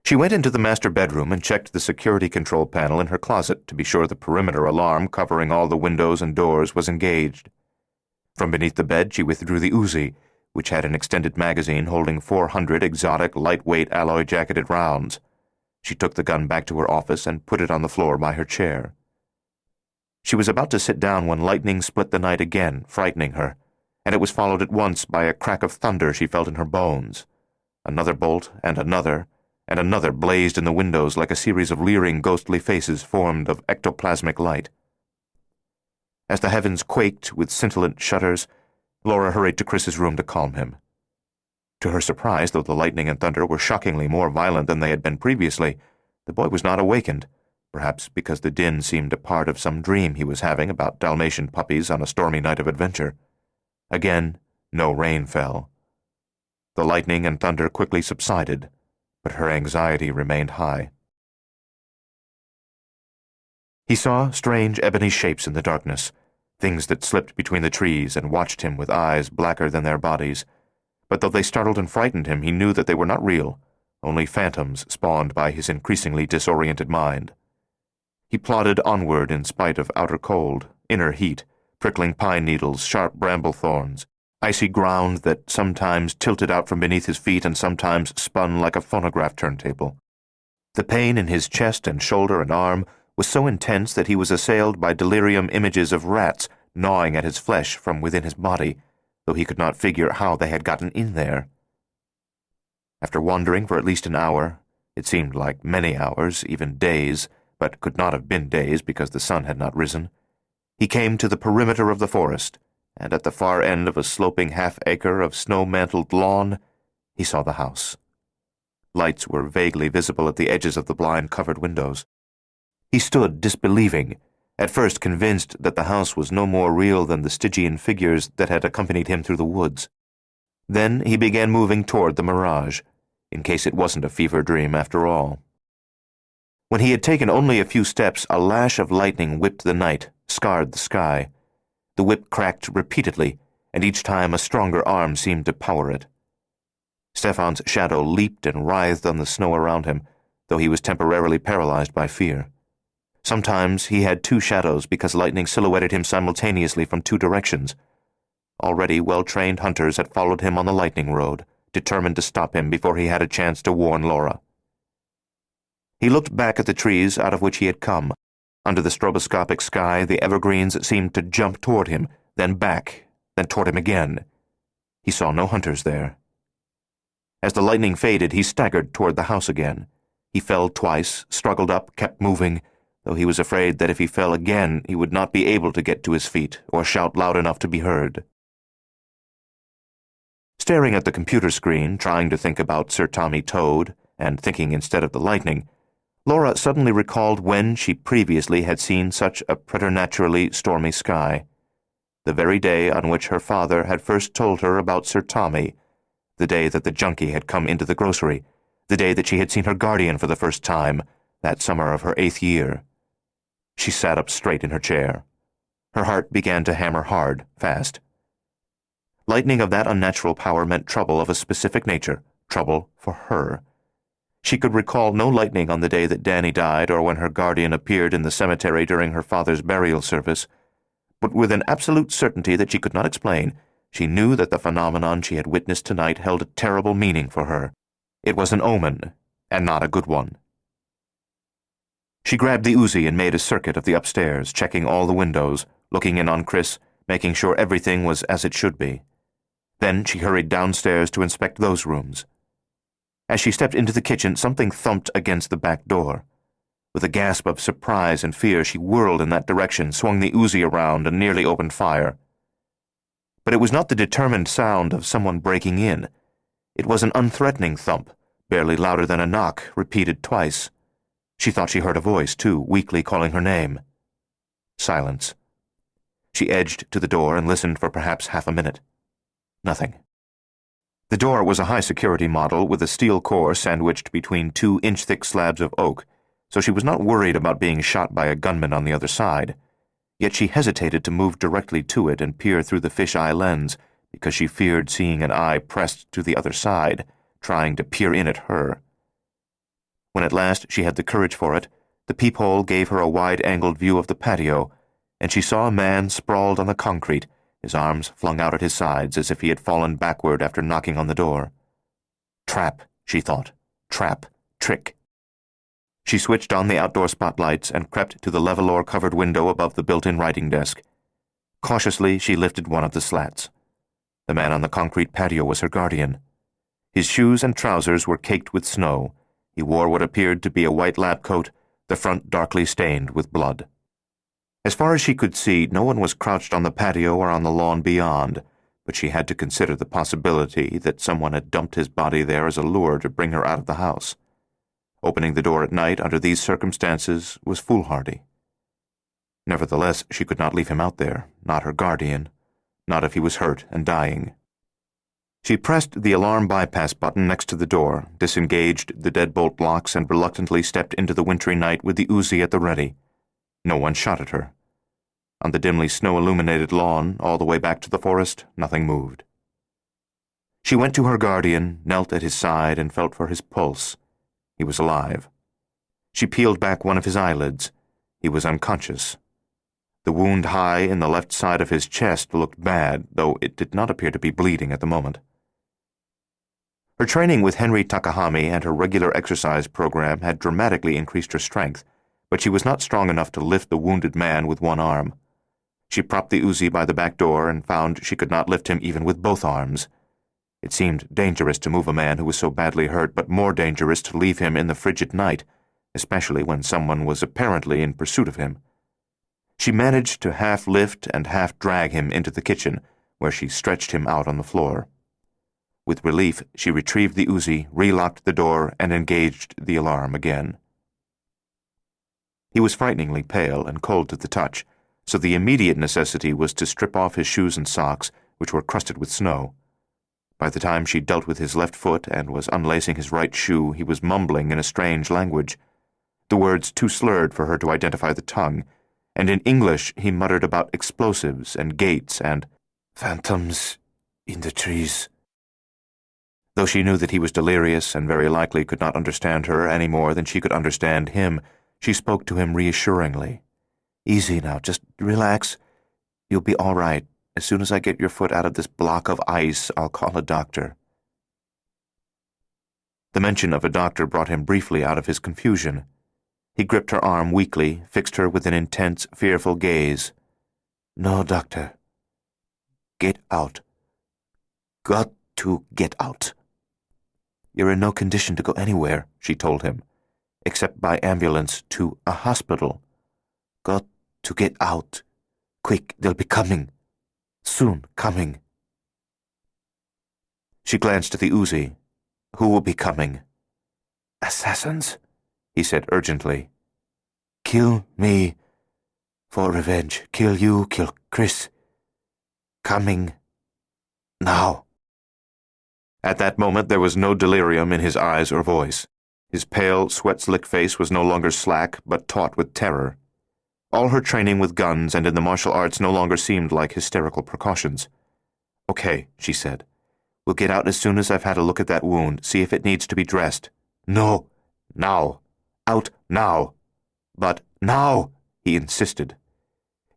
She went into the master bedroom and checked the security control panel in her closet to be sure the perimeter alarm covering all the windows and doors was engaged. From beneath the bed she withdrew the Uzi, which had an extended magazine holding 400 exotic, lightweight alloy-jacketed rounds. She took the gun back to her office and put it on the floor by her chair. She was about to sit down when lightning split the night again, frightening her, and it was followed at once by a crack of thunder she felt in her bones. Another bolt, and another blazed in the windows like a series of leering ghostly faces formed of ectoplasmic light. As the heavens quaked with scintillant shutters, Laura hurried to Chris's room to calm him. To her surprise, though the lightning and thunder were shockingly more violent than they had been previously, the boy was not awakened, perhaps because the din seemed a part of some dream he was having about Dalmatian puppies on a stormy night of adventure. Again, no rain fell. The lightning and thunder quickly subsided, but her anxiety remained high. He saw strange ebony shapes in the darkness, things that slipped between the trees and watched him with eyes blacker than their bodies. But though they startled and frightened him, he knew that they were not real, only phantoms spawned by his increasingly disoriented mind. He plodded onward in spite of outer cold, inner heat, prickling pine needles, sharp bramble thorns, icy ground that sometimes tilted out from beneath his feet and sometimes spun like a phonograph turntable. The pain in his chest and shoulder and arm was so intense that he was assailed by delirium images of rats gnawing at his flesh from within his body, though he could not figure how they had gotten in there. After wandering for at least an hour, it seemed like many hours, even days, but could not have been days because the sun had not risen, he came to the perimeter of the forest, and at the far end of a sloping half-acre of snow-mantled lawn, he saw the house. Lights were vaguely visible at the edges of the blind-covered windows. He stood disbelieving, at first convinced that the house was no more real than the Stygian figures that had accompanied him through the woods. Then he began moving toward the mirage, in case it wasn't a fever dream after all. When he had taken only a few steps, a lash of lightning whipped the night, scarred the sky. The whip cracked repeatedly, and each time a stronger arm seemed to power it. Stefan's shadow leaped and writhed on the snow around him, though he was temporarily paralyzed by fear. Sometimes he had two shadows because lightning silhouetted him simultaneously from two directions. Already well-trained hunters had followed him on the lightning road, determined to stop him before he had a chance to warn Laura. He looked back at the trees out of which he had come. Under the stroboscopic sky, the evergreens seemed to jump toward him, then back, then toward him again. He saw no hunters there. As the lightning faded, he staggered toward the house again. He fell twice, struggled up, kept moving, though he was afraid that if he fell again, he would not be able to get to his feet or shout loud enough to be heard. Staring at the computer screen, trying to think about Sir Tommy Toad, and thinking instead of the lightning, Laura suddenly recalled when she previously had seen such a preternaturally stormy sky. The very day on which her father had first told her about Sir Tommy, the day that the junkie had come into the grocery, the day that she had seen her guardian for the first time, that summer of her 8th year. She sat up straight in her chair. Her heart began to hammer hard, fast. Lightning of that unnatural power meant trouble of a specific nature, trouble for her. She could recall no lightning on the day that Danny died or when her guardian appeared in the cemetery during her father's burial service, but with an absolute certainty that she could not explain, she knew that the phenomenon she had witnessed tonight held a terrible meaning for her. It was an omen, and not a good one. She grabbed the Uzi and made a circuit of the upstairs, checking all the windows, looking in on Chris, making sure everything was as it should be. Then she hurried downstairs to inspect those rooms. As she stepped into the kitchen, something thumped against the back door. With a gasp of surprise and fear, she whirled in that direction, swung the Uzi around, and nearly opened fire. But it was not the determined sound of someone breaking in. It was an unthreatening thump, barely louder than a knock, repeated twice. She thought she heard a voice, too, weakly calling her name. Silence. She edged to the door and listened for perhaps half a minute. Nothing. The door was a high-security model with a steel core sandwiched between 2-inch-thick slabs of oak, so she was not worried about being shot by a gunman on the other side. Yet she hesitated to move directly to it and peer through the fish-eye lens because she feared seeing an eye pressed to the other side, trying to peer in at her. When at last she had the courage for it, the peephole gave her a wide-angled view of the patio, and she saw a man sprawled on the concrete, his arms flung out at his sides as if he had fallen backward after knocking on the door. Trap, she thought. Trap. Trick. She switched on the outdoor spotlights and crept to the Levolor-covered window above the built-in writing desk. Cautiously, she lifted one of the slats. The man on the concrete patio was her guardian. His shoes and trousers were caked with snow. He wore what appeared to be a white lab coat, the front darkly stained with blood. As far as she could see, no one was crouched on the patio or on the lawn beyond, but she had to consider the possibility that someone had dumped his body there as a lure to bring her out of the house. Opening the door at night under these circumstances was foolhardy. Nevertheless, she could not leave him out there, not her guardian, not if he was hurt and dying. She pressed the alarm bypass button next to the door, disengaged the deadbolt locks, and reluctantly stepped into the wintry night with the Uzi at the ready. No one shot at her. On the dimly snow-illuminated lawn, all the way back to the forest, nothing moved. She went to her guardian, knelt at his side, and felt for his pulse. He was alive. She peeled back one of his eyelids. He was unconscious. The wound high in the left side of his chest looked bad, though it did not appear to be bleeding at the moment. Her training with Henry Takahami and her regular exercise program had dramatically increased her strength, but she was not strong enough to lift the wounded man with one arm. She propped the Uzi by the back door and found she could not lift him even with both arms. It seemed dangerous to move a man who was so badly hurt, but more dangerous to leave him in the frigid night, especially when someone was apparently in pursuit of him. She managed to half lift and half drag him into the kitchen, where she stretched him out on the floor. With relief, she retrieved the Uzi, relocked the door, and engaged the alarm again. He was frighteningly pale and cold to the touch, so the immediate necessity was to strip off his shoes and socks, which were crusted with snow. By the time she dealt with his left foot and was unlacing his right shoe, he was mumbling in a strange language, the words too slurred for her to identify the tongue, and in English he muttered about explosives and gates and phantoms in the trees. Though she knew that he was delirious and very likely could not understand her any more than she could understand him, she spoke to him reassuringly. "Easy now, just relax. You'll be all right. As soon as I get your foot out of this block of ice, I'll call a doctor." The mention of a doctor brought him briefly out of his confusion. He gripped her arm weakly, fixed her with an intense, fearful gaze. "No, doctor. Get out. Got to get out." "You're in no condition to go anywhere," she told him, "except by ambulance to a hospital. Got to get out. Quick, they'll be coming. Soon coming." She glanced at the Uzi. "Who will be coming?" "Assassins," he said urgently. "Kill me for revenge. Kill you, kill Chris. Coming now." At that moment there was no delirium in his eyes or voice. His pale, sweat-slicked face was no longer slack, but taut with terror. All her training with guns and in the martial arts no longer seemed like hysterical precautions. "Okay," she said. "We'll get out as soon as I've had a look at that wound, see if it needs to be dressed." "No, now. Out now." "But now," he insisted.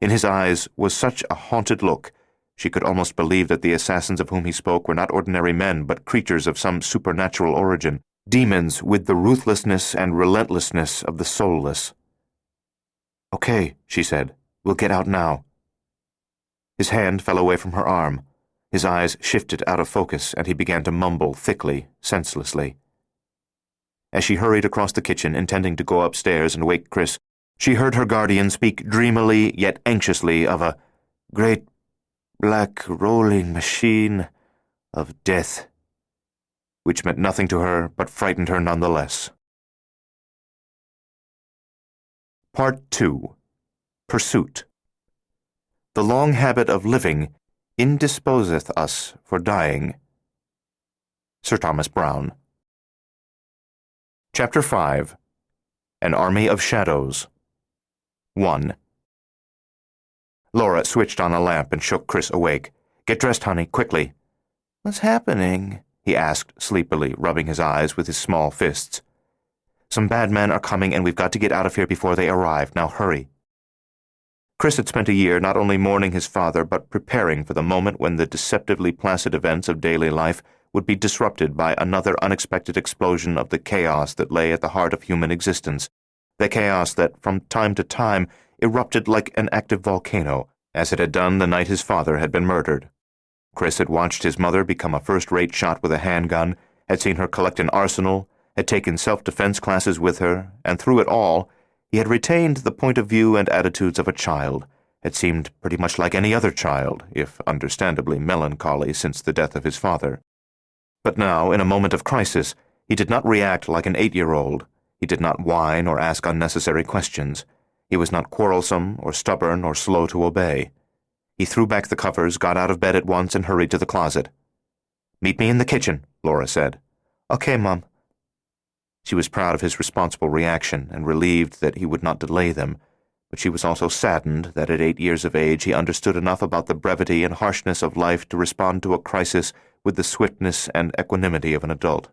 In his eyes was such a haunted look, she could almost believe that the assassins of whom he spoke were not ordinary men, but creatures of some supernatural origin, demons with the ruthlessness and relentlessness of the soulless. Okay, she said. We'll get out now. His hand fell away from her arm. His eyes shifted out of focus, and he began to mumble thickly, senselessly. As she hurried across the kitchen, intending to go upstairs and wake Chris, she heard her guardian speak dreamily yet anxiously of a great black rolling machine of death, which meant nothing to her but frightened her nonetheless. Part 2. Pursuit. The long habit of living indisposeth us for dying. Sir Thomas Browne. Chapter 5. An Army of Shadows. 1. Laura switched on a lamp and shook Chris awake. Get dressed, honey, quickly. What's happening? He asked sleepily, rubbing his eyes with his small fists. Some bad men are coming, and we've got to get out of here before they arrive. Now hurry. Chris had spent a year not only mourning his father, but preparing for the moment when the deceptively placid events of daily life would be disrupted by another unexpected explosion of the chaos that lay at the heart of human existence, the chaos that, from time to time, erupted like an active volcano, as it had done the night his father had been murdered. Chris had watched his mother become a first-rate shot with a handgun, had seen her collect an arsenal, had taken self-defense classes with her, and through it all, he had retained the point of view and attitudes of a child, had seemed pretty much like any other child, if understandably melancholy since the death of his father. But now, in a moment of crisis, he did not react like an 8-year-old. He did not whine or ask unnecessary questions. He was not quarrelsome or stubborn or slow to obey. He threw back the covers, got out of bed at once, and hurried to the closet. "Meet me in the kitchen," Laura said. "Okay, Mom." She was proud of his responsible reaction and relieved that he would not delay them, but she was also saddened that at 8 years of age he understood enough about the brevity and harshness of life to respond to a crisis with the swiftness and equanimity of an adult.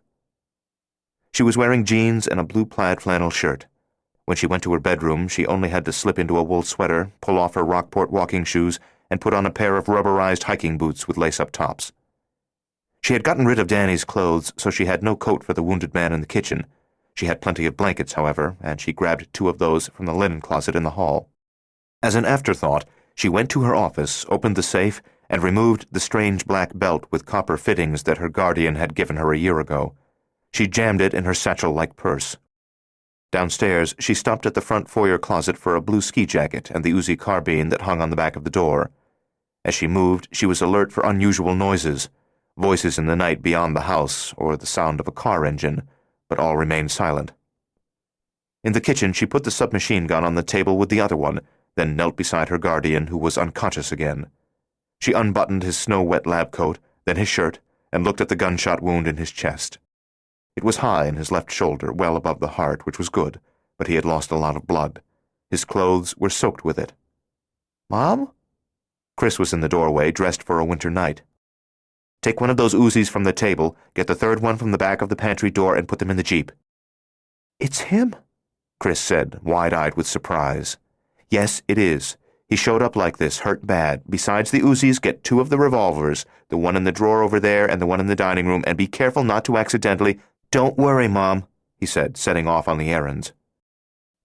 She was wearing jeans and a blue plaid flannel shirt. When she went to her bedroom, she only had to slip into a wool sweater, pull off her Rockport walking shoes, and put on a pair of rubberized hiking boots with lace-up tops. She had gotten rid of Danny's clothes, so she had no coat for the wounded man in the kitchen. She had plenty of blankets, however, and she grabbed 2 of those from the linen closet in the hall. As an afterthought, she went to her office, opened the safe, and removed the strange black belt with copper fittings that her guardian had given her a year ago. She jammed it in her satchel-like purse. Downstairs, she stopped at the front foyer closet for a blue ski jacket and the Uzi carbine that hung on the back of the door. As she moved, she was alert for unusual noises, voices in the night beyond the house or the sound of a car engine, but all remained silent. In the kitchen, she put the submachine gun on the table with the other one, then knelt beside her guardian, who was unconscious again. She unbuttoned his snow-wet lab coat, then his shirt, and looked at the gunshot wound in his chest. It was high in his left shoulder, well above the heart, which was good, but he had lost a lot of blood. His clothes were soaked with it. "Mom?" Chris was in the doorway, dressed for a winter night. "Take one of those Uzis from the table, get the third one from the back of the pantry door, and put them in the Jeep." "It's him," Chris said, wide-eyed with surprise. "Yes, it is. He showed up like this, hurt bad. Besides the Uzis, get 2 of the revolvers, the one in the drawer over there and the one in the dining room, and be careful not to accidentally—" "Don't worry, Mom," he said, setting off on the errands.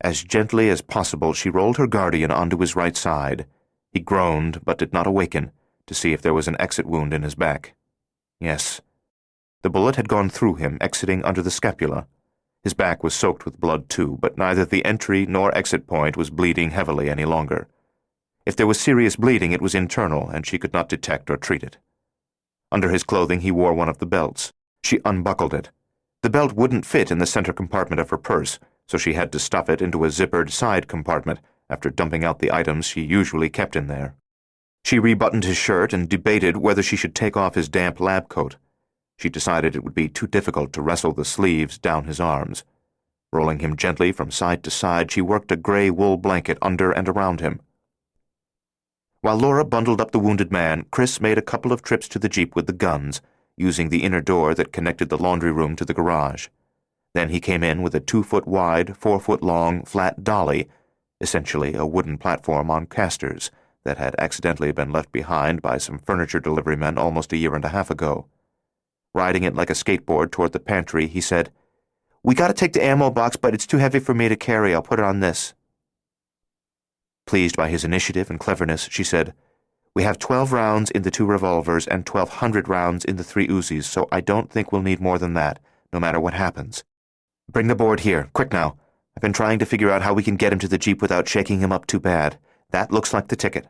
As gently as possible, she rolled her guardian onto his right side. He groaned, but did not awaken, to see if there was an exit wound in his back. Yes. The bullet had gone through him, exiting under the scapula. His back was soaked with blood, too, but neither the entry nor exit point was bleeding heavily any longer. If there was serious bleeding, it was internal, and she could not detect or treat it. Under his clothing, he wore one of the belts. She unbuckled it. The belt wouldn't fit in the center compartment of her purse, so she had to stuff it into a zippered side compartment after dumping out the items she usually kept in there. She rebuttoned his shirt and debated whether she should take off his damp lab coat. She decided it would be too difficult to wrestle the sleeves down his arms. Rolling him gently from side to side, she worked a gray wool blanket under and around him. While Laura bundled up the wounded man, Chris made a couple of trips to the Jeep with the guns, using the inner door that connected the laundry room to the garage. Then he came in with a 2-foot-wide, 4-foot-long, flat dolly, essentially a wooden platform on casters that had accidentally been left behind by some furniture delivery men almost a year and a half ago. Riding it like a skateboard toward the pantry, he said, "We gotta take the ammo box, but it's too heavy for me to carry. I'll put it on this." Pleased by his initiative and cleverness, she said, "We have 12 rounds in the 2 revolvers and 1,200 rounds in the 3 Uzis, so I don't think we'll need more than that, no matter what happens. Bring the board here, quick now. I've been trying to figure out how we can get him to the Jeep without shaking him up too bad. That looks like the ticket."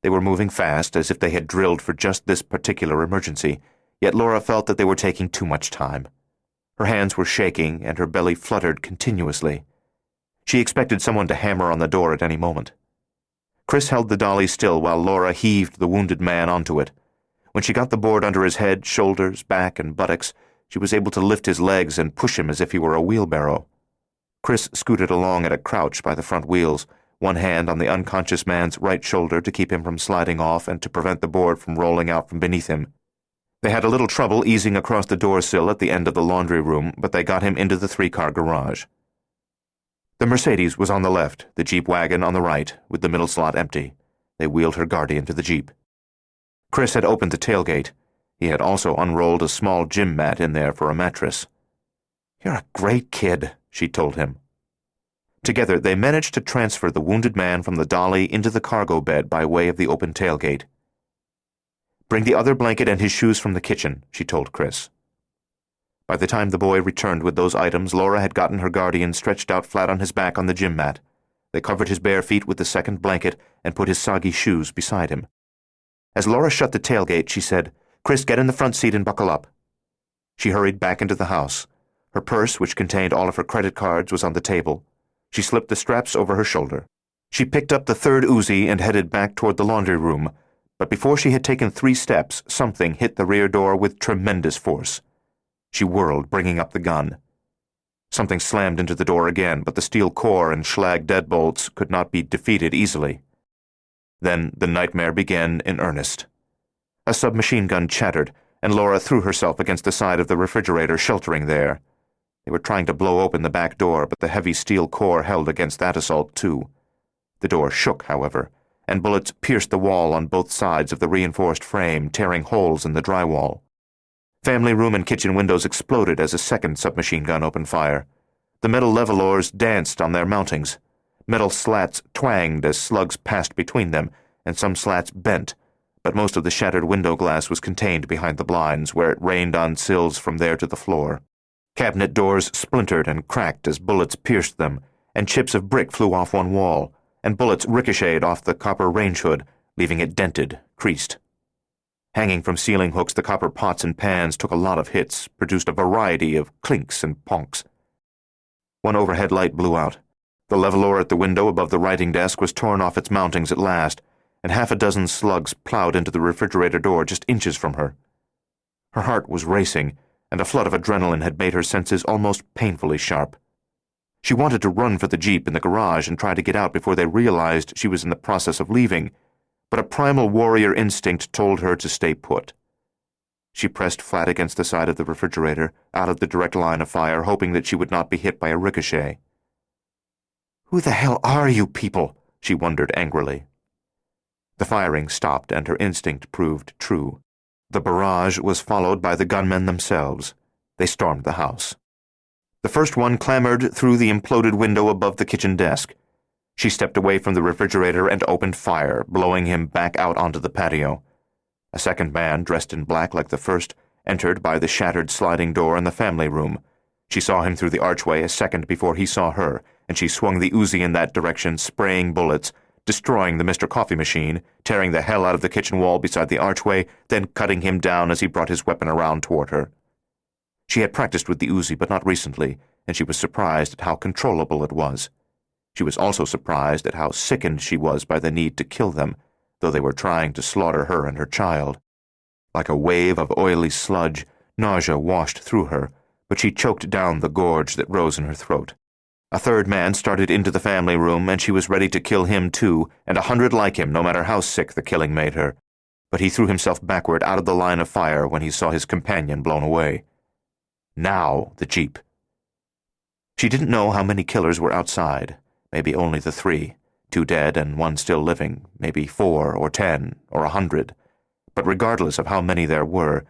They were moving fast, as if they had drilled for just this particular emergency, yet Laura felt that they were taking too much time. Her hands were shaking, and her belly fluttered continuously. She expected someone to hammer on the door at any moment. Chris held the dolly still while Laura heaved the wounded man onto it. When she got the board under his head, shoulders, back, and buttocks, she was able to lift his legs and push him as if he were a wheelbarrow. Chris scooted along at a crouch by the front wheels, one hand on the unconscious man's right shoulder to keep him from sliding off and to prevent the board from rolling out from beneath him. They had a little trouble easing across the door sill at the end of the laundry room, but they got him into the 3-car garage. The Mercedes was on the left, the Jeep wagon on the right, with the middle slot empty. They wheeled her guardian to the Jeep. Chris had opened the tailgate. He had also unrolled a small gym mat in there for a mattress. "You're a great kid," she told him. Together, they managed to transfer the wounded man from the dolly into the cargo bed by way of the open tailgate. "Bring the other blanket and his shoes from the kitchen," she told Chris. By the time the boy returned with those items, Laura had gotten her guardian stretched out flat on his back on the gym mat. They covered his bare feet with the second blanket and put his soggy shoes beside him. As Laura shut the tailgate, she said, "Chris, get in the front seat and buckle up." She hurried back into the house. Her purse, which contained all of her credit cards, was on the table. She slipped the straps over her shoulder. She picked up the 3rd Uzi and headed back toward the laundry room, but before she had taken 3 steps, something hit the rear door with tremendous force. She whirled, bringing up the gun. Something slammed into the door again, but the steel core and slag deadbolts could not be defeated easily. Then the nightmare began in earnest. A submachine gun chattered, and Laura threw herself against the side of the refrigerator, sheltering there. They were trying to blow open the back door, but the heavy steel core held against that assault, too. The door shook, however, and bullets pierced the wall on both sides of the reinforced frame, tearing holes in the drywall. Family room and kitchen windows exploded as a second submachine gun opened fire. The metal levelors danced on their mountings. Metal slats twanged as slugs passed between them, and some slats bent, but most of the shattered window glass was contained behind the blinds, where it rained on sills from there to the floor. Cabinet doors splintered and cracked as bullets pierced them, and chips of brick flew off one wall, and bullets ricocheted off the copper range hood, leaving it dented, creased. Hanging from ceiling hooks, the copper pots and pans took a lot of hits, produced a variety of clinks and ponks. One overhead light blew out. The levelor at the window above the writing desk was torn off its mountings at last, and 6 slugs plowed into the refrigerator door just inches from her. Her heart was racing, and a flood of adrenaline had made her senses almost painfully sharp. She wanted to run for the Jeep in the garage and try to get out before they realized she was in the process of leaving, but a primal warrior instinct told her to stay put. She pressed flat against the side of the refrigerator, out of the direct line of fire, hoping that she would not be hit by a ricochet. "Who the hell are you people?" she wondered angrily. The firing stopped, and her instinct proved true. The barrage was followed by the gunmen themselves. They stormed the house. The first one clambered through the imploded window above the kitchen desk. She stepped away from the refrigerator and opened fire, blowing him back out onto the patio. A second man, dressed in black like the first, entered by the shattered sliding door in the family room. She saw him through the archway a second before he saw her, and she swung the Uzi in that direction, spraying bullets, destroying the Mr. Coffee machine, tearing the hell out of the kitchen wall beside the archway, then cutting him down as he brought his weapon around toward her. She had practiced with the Uzi, but not recently, and she was surprised at how controllable it was. She was also surprised at how sickened she was by the need to kill them, though they were trying to slaughter her and her child. Like a wave of oily sludge, nausea washed through her, but she choked down the gorge that rose in her throat. A third man started into the family room, and she was ready to kill him too, and 100 like him, no matter how sick the killing made her. But he threw himself backward out of the line of fire when he saw his companion blown away. Now the Jeep. She didn't know how many killers were outside. Maybe only the 3, 2 dead and 1 still living, maybe 4 or 10 or 100. But regardless of how many there were,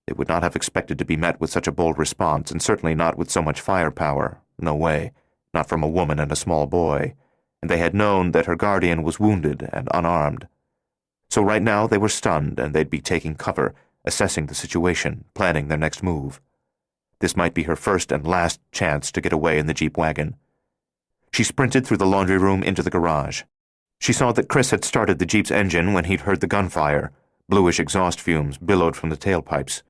they would not have expected to be met with such a bold response, and certainly not with so much firepower. No way. Not from a woman and a small boy, and they had known that her guardian was wounded and unarmed. So right now they were stunned, and they'd be taking cover, assessing the situation, planning their next move. This might be her first and last chance to get away in the Jeep wagon. She sprinted through the laundry room into the garage. She saw that Chris had started the Jeep's engine when he'd heard the gunfire. Bluish exhaust fumes billowed from the tailpipes.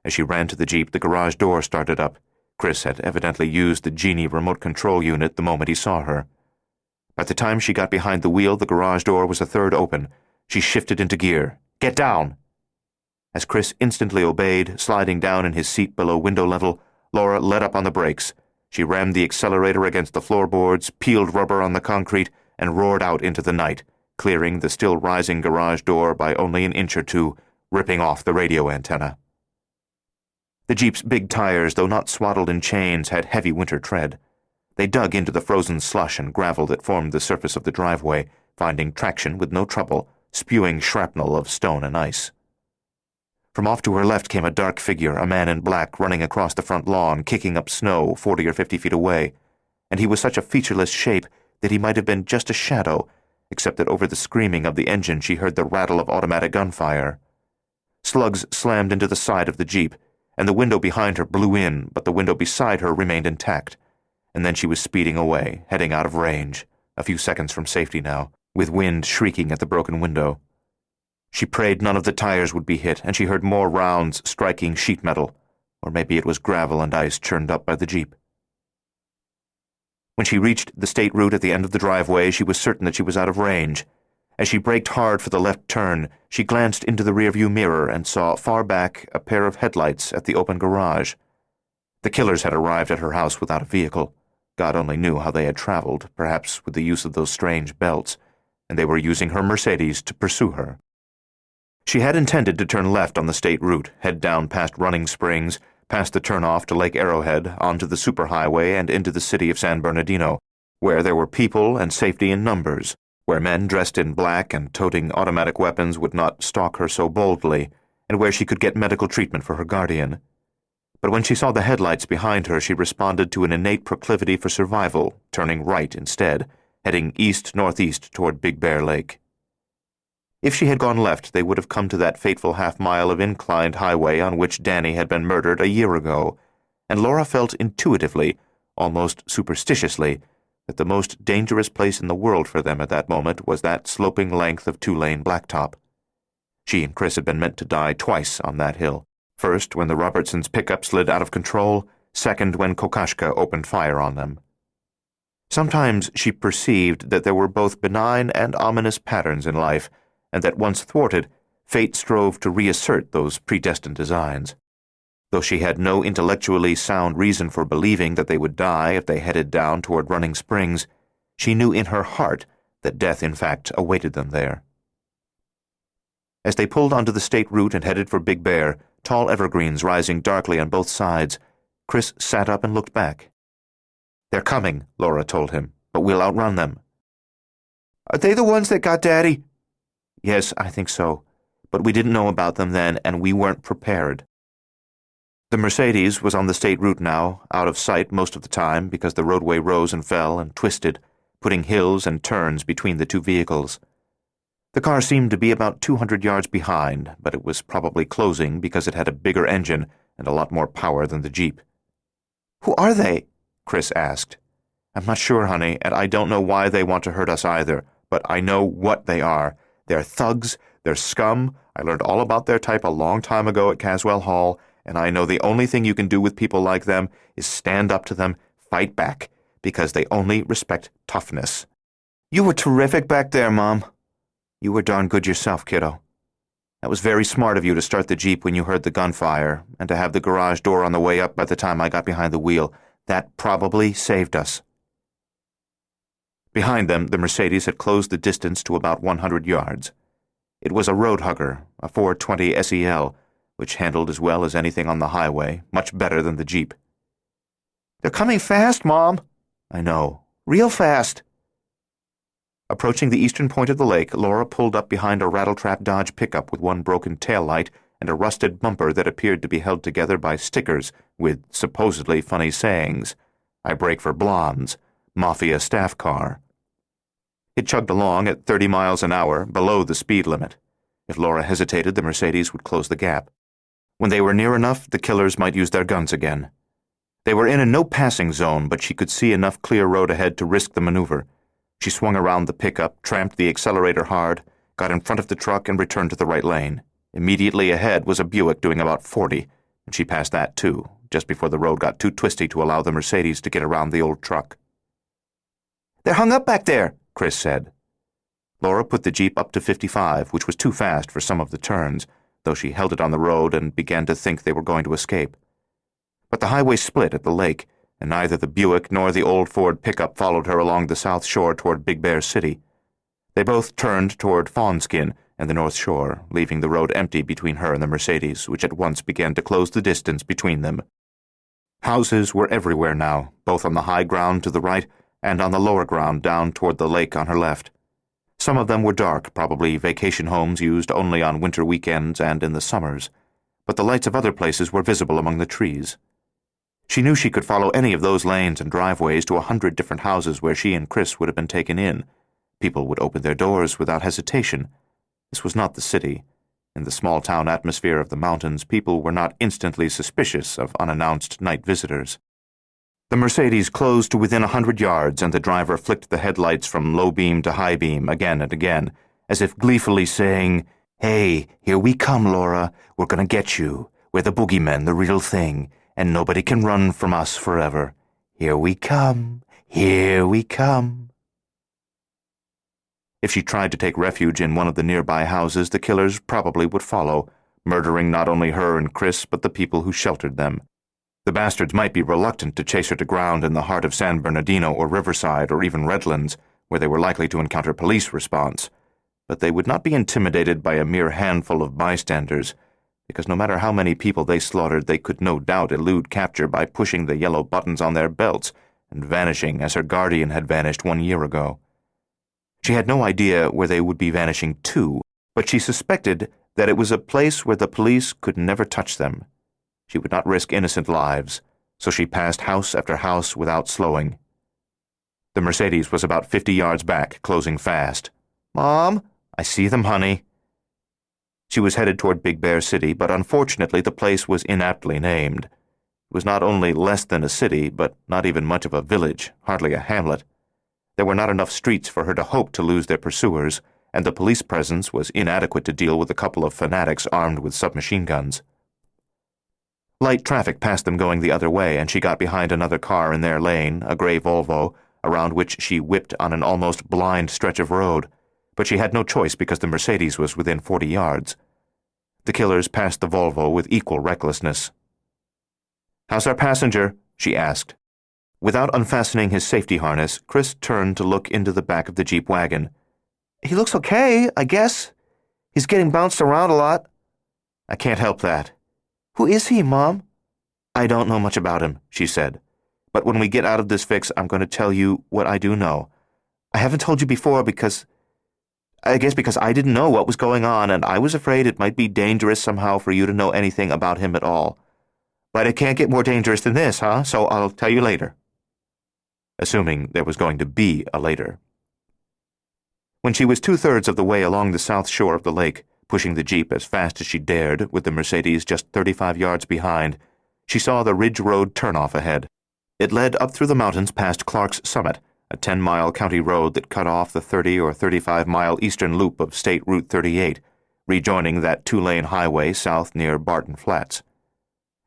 As she ran to the Jeep, the garage door started up. Chris had evidently used the Genie remote control unit the moment he saw her. By the time she got behind the wheel, the garage door was a third open. She shifted into gear. "Get down!" As Chris instantly obeyed, sliding down in his seat below window level, Laura let up on the brakes. She rammed the accelerator against the floorboards, peeled rubber on the concrete, and roared out into the night, clearing the still-rising garage door by only an inch or two, ripping off the radio antenna. The Jeep's big tires, though not swaddled in chains, had heavy winter tread. They dug into the frozen slush and gravel that formed the surface of the driveway, finding traction with no trouble, spewing shrapnel of stone and ice. From off to her left came a dark figure, a man in black, running across the front lawn, kicking up snow 40 or 50 feet away, and he was such a featureless shape that he might have been just a shadow, except that over the screaming of the engine she heard the rattle of automatic gunfire. Slugs slammed into the side of the Jeep, and the window behind her blew in, but the window beside her remained intact, and then she was speeding away, heading out of range, a few seconds from safety now, with wind shrieking at the broken window. She prayed none of the tires would be hit, and she heard more rounds striking sheet metal, or maybe it was gravel and ice churned up by the Jeep. When she reached the state route at the end of the driveway, she was certain that she was out of range. As she braked hard for the left turn, she glanced into the rearview mirror and saw far back a pair of headlights at the open garage. The killers had arrived at her house without a vehicle. God only knew how they had traveled, perhaps with the use of those strange belts, and they were using her Mercedes to pursue her. She had intended to turn left on the state route, head down past Running Springs, past the turnoff to Lake Arrowhead, onto the superhighway and into the city of San Bernardino, where there were people and safety in numbers, where men dressed in black and toting automatic weapons would not stalk her so boldly, and where she could get medical treatment for her guardian. But when she saw the headlights behind her, she responded to an innate proclivity for survival, turning right instead, heading east-northeast toward Big Bear Lake. If she had gone left, they would have come to that fateful half-mile of inclined highway on which Danny had been murdered a year ago, and Laura felt intuitively, almost superstitiously, that the most dangerous place in the world for them at that moment was that sloping length of two-lane blacktop. She and Chris had been meant to die twice on that hill, first when the Robertsons' pickup slid out of control, second when Kokashka opened fire on them. Sometimes she perceived that there were both benign and ominous patterns in life, and that once thwarted, fate strove to reassert those predestined designs. Though she had no intellectually sound reason for believing that they would die if they headed down toward Running Springs, she knew in her heart that death in fact awaited them there. As they pulled onto the state route and headed for Big Bear, tall evergreens rising darkly on both sides, Chris sat up and looked back. "They're coming," Laura told him, "but we'll outrun them." Are they the ones that got Daddy? "Yes, I think so, but we didn't know about them then, and we weren't prepared." The Mercedes was on the state route now, out of sight most of the time because the roadway rose and fell and twisted, putting hills and turns between the two vehicles. The car seemed to be about 200 yards behind, but it was probably closing because it had a bigger engine and a lot more power than the Jeep. Who are they? Chris asked. "I'm not sure, honey, and I don't know why they want to hurt us either, but I know what they are. They're thugs, they're scum. I learned all about their type a long time ago at Caswell Hall, and I know the only thing you can do with people like them is stand up to them, fight back, because they only respect toughness." You were terrific back there, Mom. "You were darn good yourself, kiddo. That was very smart of you to start the Jeep when you heard the gunfire, and to have the garage door on the way up by the time I got behind the wheel. That probably saved us." Behind them, the Mercedes had closed the distance to about 100 yards. It was a road hugger, a 420 SEL, which handled as well as anything on the highway, much better than the Jeep. They're coming fast, Mom. "I know. Real fast." Approaching the eastern point of the lake, Laura pulled up behind a rattletrap Dodge pickup with one broken taillight and a rusted bumper that appeared to be held together by stickers with supposedly funny sayings. "I brake for blondes. Mafia staff car." It chugged along at 30 miles an hour, below the speed limit. If Laura hesitated, the Mercedes would close the gap. When they were near enough, the killers might use their guns again. They were in a no-passing zone, but she could see enough clear road ahead to risk the maneuver. She swung around the pickup, tramped the accelerator hard, got in front of the truck, and returned to the right lane. Immediately ahead was a Buick doing about 40, and she passed that too, just before the road got too twisty to allow the Mercedes to get around the old truck. They're hung up back there, Chris said. Laura put the Jeep up to 55, which was too fast for some of the turns, though she held it on the road and began to think they were going to escape. But the highway split at the lake, and neither the Buick nor the old Ford pickup followed her along the south shore toward Big Bear City. They both turned toward Fawnskin and the north shore, leaving the road empty between her and the Mercedes, which at once began to close the distance between them. Houses were everywhere now, both on the high ground to the right and on the lower ground down toward the lake on her left. Some of them were dark, probably vacation homes used only on winter weekends and in the summers, but the lights of other places were visible among the trees. She knew she could follow any of those lanes and driveways to 100 different houses where she and Chris would have been taken in. People would open their doors without hesitation. This was not the city. In the small-town atmosphere of the mountains, people were not instantly suspicious of unannounced night visitors. The Mercedes closed to within 100 yards, and the driver flicked the headlights from low beam to high beam again and again, as if gleefully saying, "Hey, here we come, Laura. We're gonna get you. We're the boogeymen, the real thing, and nobody can run from us forever. Here we come. Here we come." If she tried to take refuge in one of the nearby houses, the killers probably would follow, murdering not only her and Chris, but the people who sheltered them. The bastards might be reluctant to chase her to ground in the heart of San Bernardino or Riverside or even Redlands, where they were likely to encounter police response, but they would not be intimidated by a mere handful of bystanders, because no matter how many people they slaughtered, they could no doubt elude capture by pushing the yellow buttons on their belts and vanishing as her guardian had vanished 1 year ago. She had no idea where they would be vanishing to, but she suspected that it was a place where the police could never touch them. She would not risk innocent lives, so she passed house after house without slowing. The Mercedes was about 50 yards back, closing fast. "Mom, I see them, honey." She was headed toward Big Bear City, but unfortunately the place was inaptly named. It was not only less than a city, but not even much of a village, hardly a hamlet. There were not enough streets for her to hope to lose their pursuers, and the police presence was inadequate to deal with a couple of fanatics armed with submachine guns. Light traffic passed them going the other way, and she got behind another car in their lane, a gray Volvo, around which she whipped on an almost blind stretch of road, but she had no choice because the Mercedes was within 40 yards. The killers passed the Volvo with equal recklessness. "How's our passenger?" she asked. Without unfastening his safety harness, Chris turned to look into the back of the Jeep wagon. He looks okay, I guess. He's getting bounced around a lot. "I can't help that." Who is he, Mom? "I don't know much about him," she said. "But when we get out of this fix, I'm going to tell you what I do know. I haven't told you before because I didn't know what was going on, and I was afraid it might be dangerous somehow for you to know anything about him at all. But it can't get more dangerous than this, huh? So I'll tell you later." Assuming there was going to be a later. When she was 2/3 of the way along the south shore of the lake, pushing the Jeep as fast as she dared, with the Mercedes just 35 yards behind, she saw the Ridge Road turnoff ahead. It led up through the mountains past Clark's Summit, a 10-mile county road that cut off the 30 or 35-mile eastern loop of State Route 38, rejoining that 2-lane highway south near Barton Flats.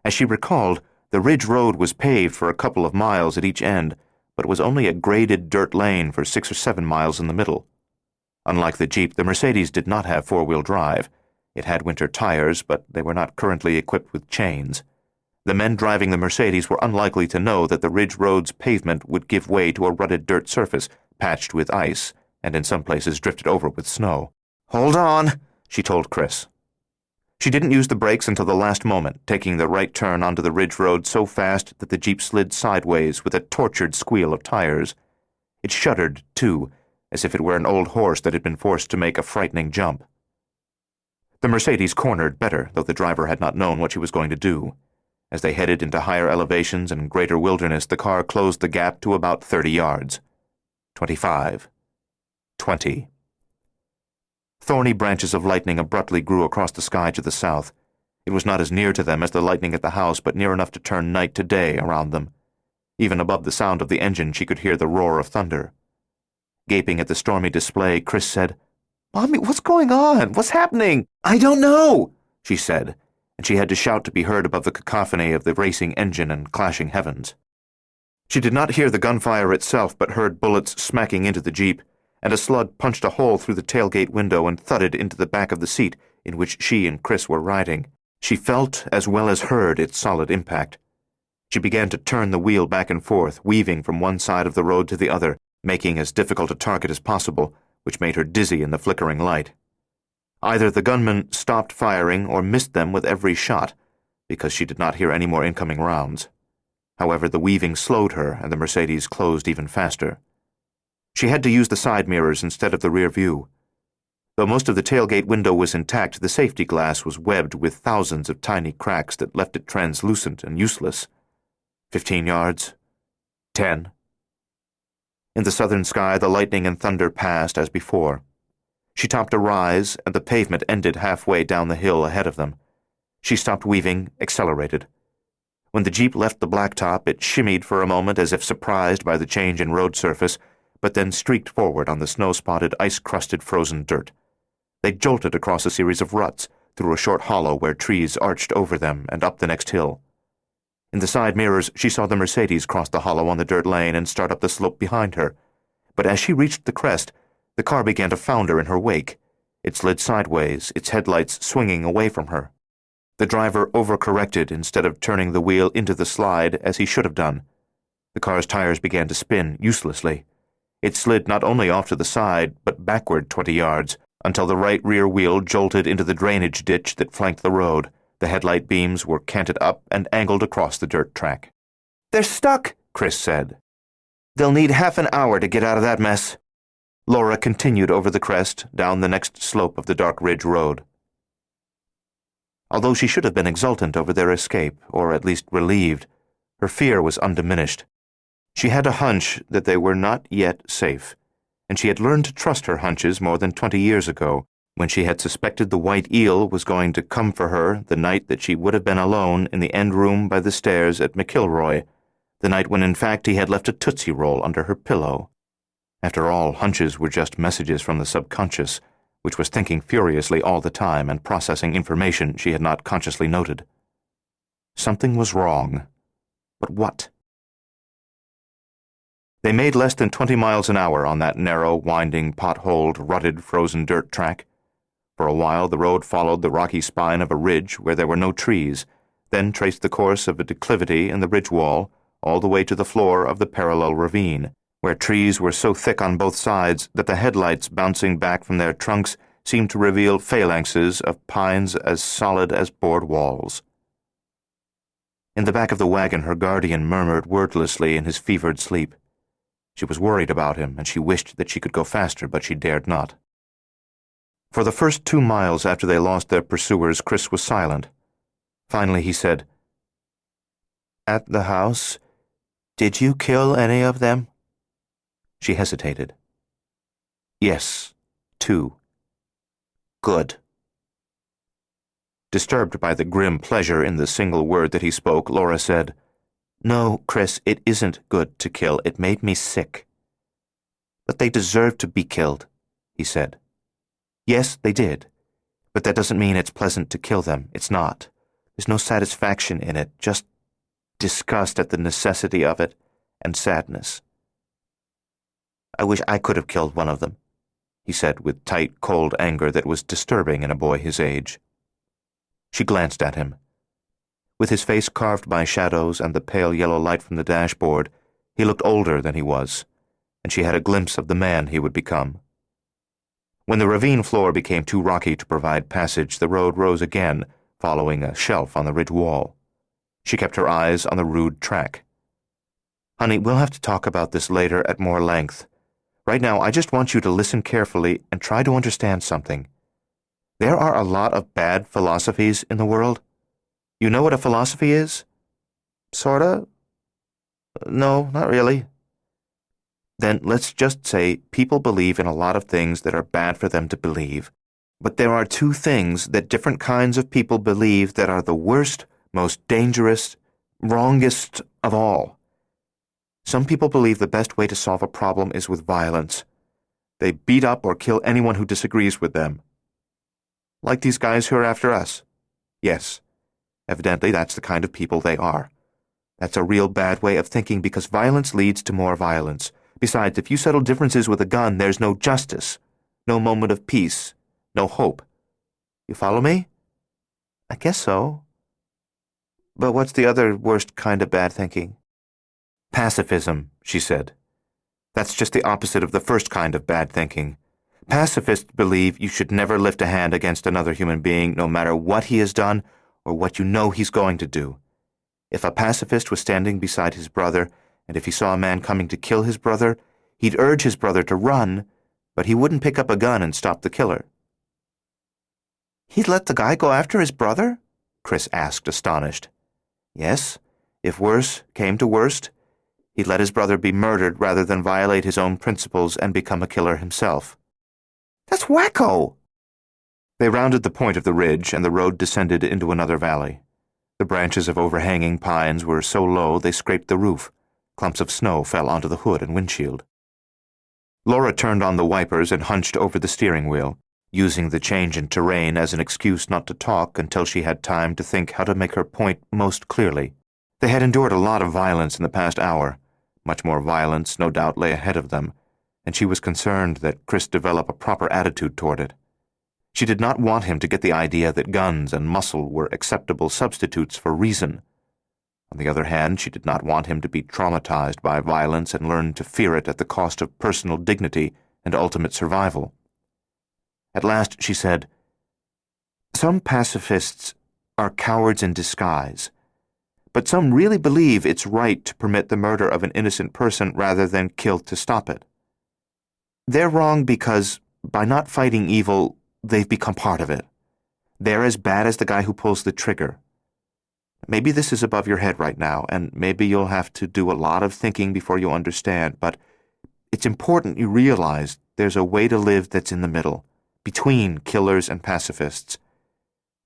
As she recalled, the Ridge Road was paved for a couple of miles at each end, but was only a graded dirt lane for 6 or 7 miles in the middle. Unlike the Jeep, the Mercedes did not have four-wheel drive. It had winter tires, but they were not currently equipped with chains. The men driving the Mercedes were unlikely to know that the Ridge Road's pavement would give way to a rutted dirt surface, patched with ice, and in some places drifted over with snow. "Hold on," she told Chris. She didn't use the brakes until the last moment, taking the right turn onto the Ridge Road so fast that the Jeep slid sideways with a tortured squeal of tires. It shuddered, too, as if it were an old horse that had been forced to make a frightening jump. The Mercedes cornered better, though the driver had not known what she was going to do. As they headed into higher elevations and greater wilderness, the car closed the gap to about 30 yards. 25. 20. Thorny branches of lightning abruptly grew across the sky to the south. It was not as near to them as the lightning at the house, but near enough to turn night to day around them. Even above the sound of the engine, she could hear the roar of thunder. Gaping at the stormy display, Chris said, "Mommy, what's going on? What's happening?" "I don't know," she said, and she had to shout to be heard above the cacophony of the racing engine and clashing heavens. She did not hear the gunfire itself, but heard bullets smacking into the Jeep, and a slug punched a hole through the tailgate window and thudded into the back of the seat in which she and Chris were riding. She felt as well as heard its solid impact. She began to turn the wheel back and forth, weaving from one side of the road to the other, making as difficult a target as possible, which made her dizzy in the flickering light. Either the gunman stopped firing or missed them with every shot, because she did not hear any more incoming rounds. However, the weaving slowed her, and the Mercedes closed even faster. She had to use the side mirrors instead of the rear view. Though most of the tailgate window was intact, the safety glass was webbed with thousands of tiny cracks that left it translucent and useless. 15 yards. 10. In the southern sky, the lightning and thunder passed as before. She topped a rise, and the pavement ended halfway down the hill ahead of them. She stopped weaving, accelerated. When the Jeep left the blacktop, it shimmied for a moment as if surprised by the change in road surface, but then streaked forward on the snow-spotted, ice-crusted frozen dirt. They jolted across a series of ruts, through a short hollow where trees arched over them and up the next hill. In the side mirrors, she saw the Mercedes cross the hollow on the dirt lane and start up the slope behind her. But as she reached the crest, the car began to founder in her wake. It slid sideways, its headlights swinging away from her. The driver overcorrected instead of turning the wheel into the slide as he should have done. The car's tires began to spin uselessly. It slid not only off to the side, but backward 20 yards, until the right rear wheel jolted into the drainage ditch that flanked the road. The headlight beams were canted up and angled across the dirt track. "They're stuck," Chris said. "They'll need half an hour to get out of that mess." Laura continued over the crest, down the next slope of the Dark Ridge Road. Although she should have been exultant over their escape, or at least relieved, her fear was undiminished. She had a hunch that they were not yet safe, and she had learned to trust her hunches more than 20 years ago, when she had suspected the white eel was going to come for her the night that she would have been alone in the end room by the stairs at McIlroy, the night when in fact he had left a Tootsie Roll under her pillow. After all, hunches were just messages from the subconscious, which was thinking furiously all the time and processing information she had not consciously noted. Something was wrong. But what? They made less than 20 miles an hour on that narrow, winding, potholed, rutted, frozen dirt track. For a while the road followed the rocky spine of a ridge where there were no trees, then traced the course of a declivity in the ridge wall, all the way to the floor of the parallel ravine, where trees were so thick on both sides that the headlights bouncing back from their trunks seemed to reveal phalanxes of pines as solid as board walls. In the back of the wagon her guardian murmured wordlessly in his fevered sleep. She was worried about him, and she wished that she could go faster, but she dared not. For the first 2 miles after they lost their pursuers, Chris was silent. Finally he said, "At the house, did you kill any of them?" She hesitated. "Yes, 2. "Good." Disturbed by the grim pleasure in the single word that he spoke, Laura said, "No, Chris, it isn't good to kill. It made me sick." "But they deserve to be killed," he said. "Yes, they did. But that doesn't mean it's pleasant to kill them. It's not. There's no satisfaction in it, just disgust at the necessity of it and sadness. I wish I could have killed one of them," he said with tight, cold anger that was disturbing in a boy his age. She glanced at him. With his face carved by shadows and the pale yellow light from the dashboard, he looked older than he was, and she had a glimpse of the man he would become. When the ravine floor became too rocky to provide passage, the road rose again, following a shelf on the ridge wall. She kept her eyes on the rude track. "Honey, we'll have to talk about this later at more length. Right now, I just want you to listen carefully and try to understand something. There are a lot of bad philosophies in the world. You know what a philosophy is?" "Sorta. No, not really." then let's just say people believe in a lot of things that are bad for them to believe. But there are two things that different kinds of people believe that are the worst, most dangerous, wrongest of all. Some people believe the best way to solve a problem is with violence. They beat up or kill anyone who disagrees with them. Like these guys who are after us. Yes, evidently that's the kind of people they are. That's a real bad way of thinking because violence leads to more violence. Besides, if you settle differences with a gun, there's no justice, no moment of peace, no hope. You follow me? I guess so. But what's the other worst kind of bad thinking? Pacifism, she said. That's just the opposite of the first kind of bad thinking. Pacifists believe you should never lift a hand against another human being, no matter what he has done or what you know he's going to do. If a pacifist was standing beside his brother, and if he saw a man coming to kill his brother, he'd urge his brother to run, but he wouldn't pick up a gun and stop the killer. He'd let the guy go after his brother? Chris asked, astonished. Yes, if worse came to worst, he'd let his brother be murdered rather than violate his own principles and become a killer himself. That's wacko! They rounded the point of the ridge, and the road descended into another valley. The branches of overhanging pines were so low they scraped the roof. Clumps of snow fell onto the hood and windshield. Laura turned on the wipers and hunched over the steering wheel, using the change in terrain as an excuse not to talk until she had time to think how to make her point most clearly. They had endured a lot of violence in the past hour. Much more violence, no doubt, lay ahead of them, and she was concerned that Chris develop a proper attitude toward it. She did not want him to get the idea that guns and muscle were acceptable substitutes for reason. On the other hand, she did not want him to be traumatized by violence and learn to fear it at the cost of personal dignity and ultimate survival. At last she said, "Some pacifists are cowards in disguise, but some really believe it's right to permit the murder of an innocent person rather than kill to stop it. They're wrong because, by not fighting evil, they've become part of it. They're as bad as the guy who pulls the trigger. Maybe this is above your head right now, and maybe you'll have to do a lot of thinking before you understand, but it's important you realize there's a way to live that's in the middle, between killers and pacifists.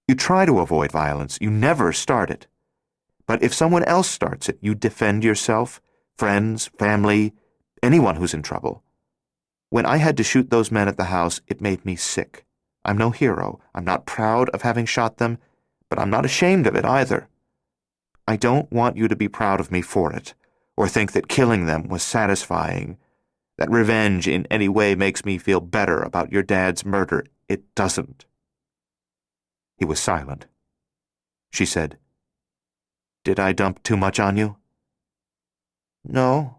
You try to avoid violence, you never start it. But if someone else starts it, you defend yourself, friends, family, anyone who's in trouble. When I had to shoot those men at the house, it made me sick. I'm no hero. I'm not proud of having shot them, but I'm not ashamed of it either. I don't want you to be proud of me for it, or think that killing them was satisfying, that revenge in any way makes me feel better about your dad's murder. It doesn't." He was silent. She said, "Did I dump too much on you?" "No.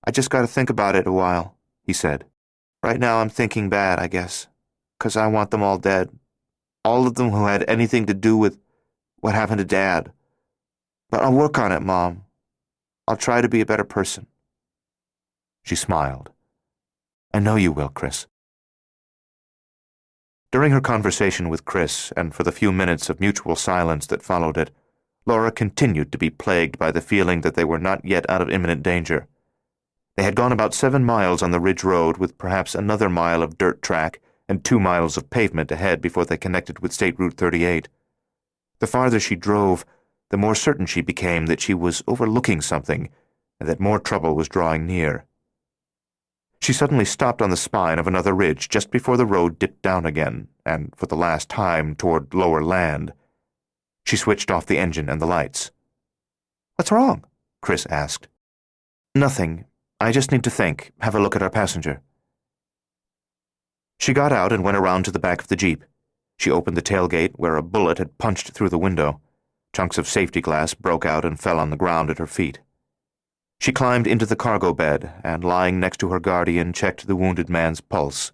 I just got to think about it a while," he said. "Right now I'm thinking bad, I guess, 'cause I want them all dead. All of them who had anything to do with what happened to Dad. But I'll work on it, Mom. I'll try to be a better person." She smiled. "I know you will, Chris." During her conversation with Chris, and for the few minutes of mutual silence that followed it, Laura continued to be plagued by the feeling that they were not yet out of imminent danger. They had gone about 7 miles on the ridge road with perhaps another mile of dirt track and 2 miles of pavement ahead before they connected with State Route 38. The farther she drove, the more certain she became that she was overlooking something and that more trouble was drawing near. She suddenly stopped on the spine of another ridge just before the road dipped down again, and for the last time toward lower land. She switched off the engine and the lights. "What's wrong?" Chris asked. "Nothing. I just need to think, have a look at our passenger." She got out and went around to the back of the Jeep. She opened the tailgate where a bullet had punched through the window. Chunks of safety glass broke out and fell on the ground at her feet. She climbed into the cargo bed and, lying next to her guardian, checked the wounded man's pulse.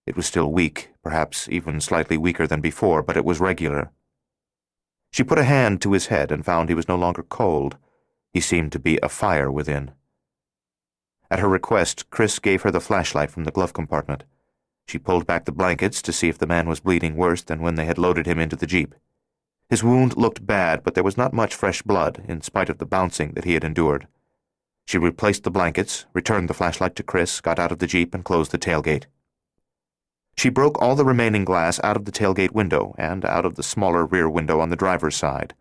It was still weak, perhaps even slightly weaker than before, but it was regular. She put a hand to his head and found he was no longer cold. He seemed to be afire within. At her request, Chris gave her the flashlight from the glove compartment. She pulled back the blankets to see if the man was bleeding worse than when they had loaded him into the Jeep. His wound looked bad, but there was not much fresh blood, in spite of the bouncing that he had endured. She replaced the blankets, returned the flashlight to Chris, got out of the Jeep, and closed the tailgate. She broke all the remaining glass out of the tailgate window and out of the smaller rear window on the driver's side.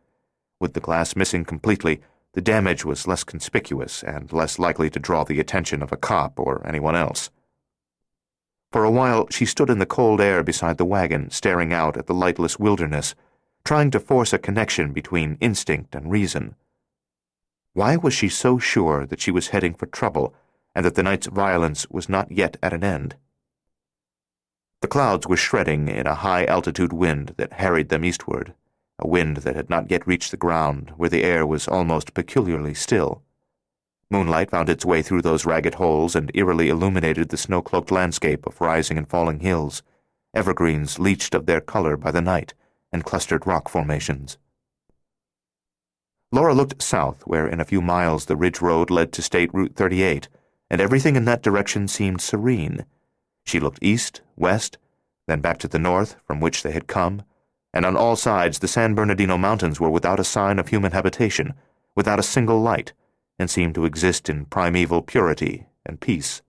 With the glass missing completely, the damage was less conspicuous and less likely to draw the attention of a cop or anyone else. For a while, she stood in the cold air beside the wagon, staring out at the lightless wilderness, trying to force a connection between instinct and reason. Why was she so sure that she was heading for trouble and that the night's violence was not yet at an end? The clouds were shredding in a high-altitude wind that harried them eastward, a wind that had not yet reached the ground, where the air was almost peculiarly still. Moonlight found its way through those ragged holes and eerily illuminated the snow-cloaked landscape of rising and falling hills, evergreens leached of their color by the night, and clustered rock formations. Laura looked south, where in a few miles the ridge road led to State Route 38, and everything in that direction seemed serene. She looked east, west, then back to the north, from which they had come, and on all sides the San Bernardino Mountains were without a sign of human habitation, without a single light, and seemed to exist in primeval purity and peace.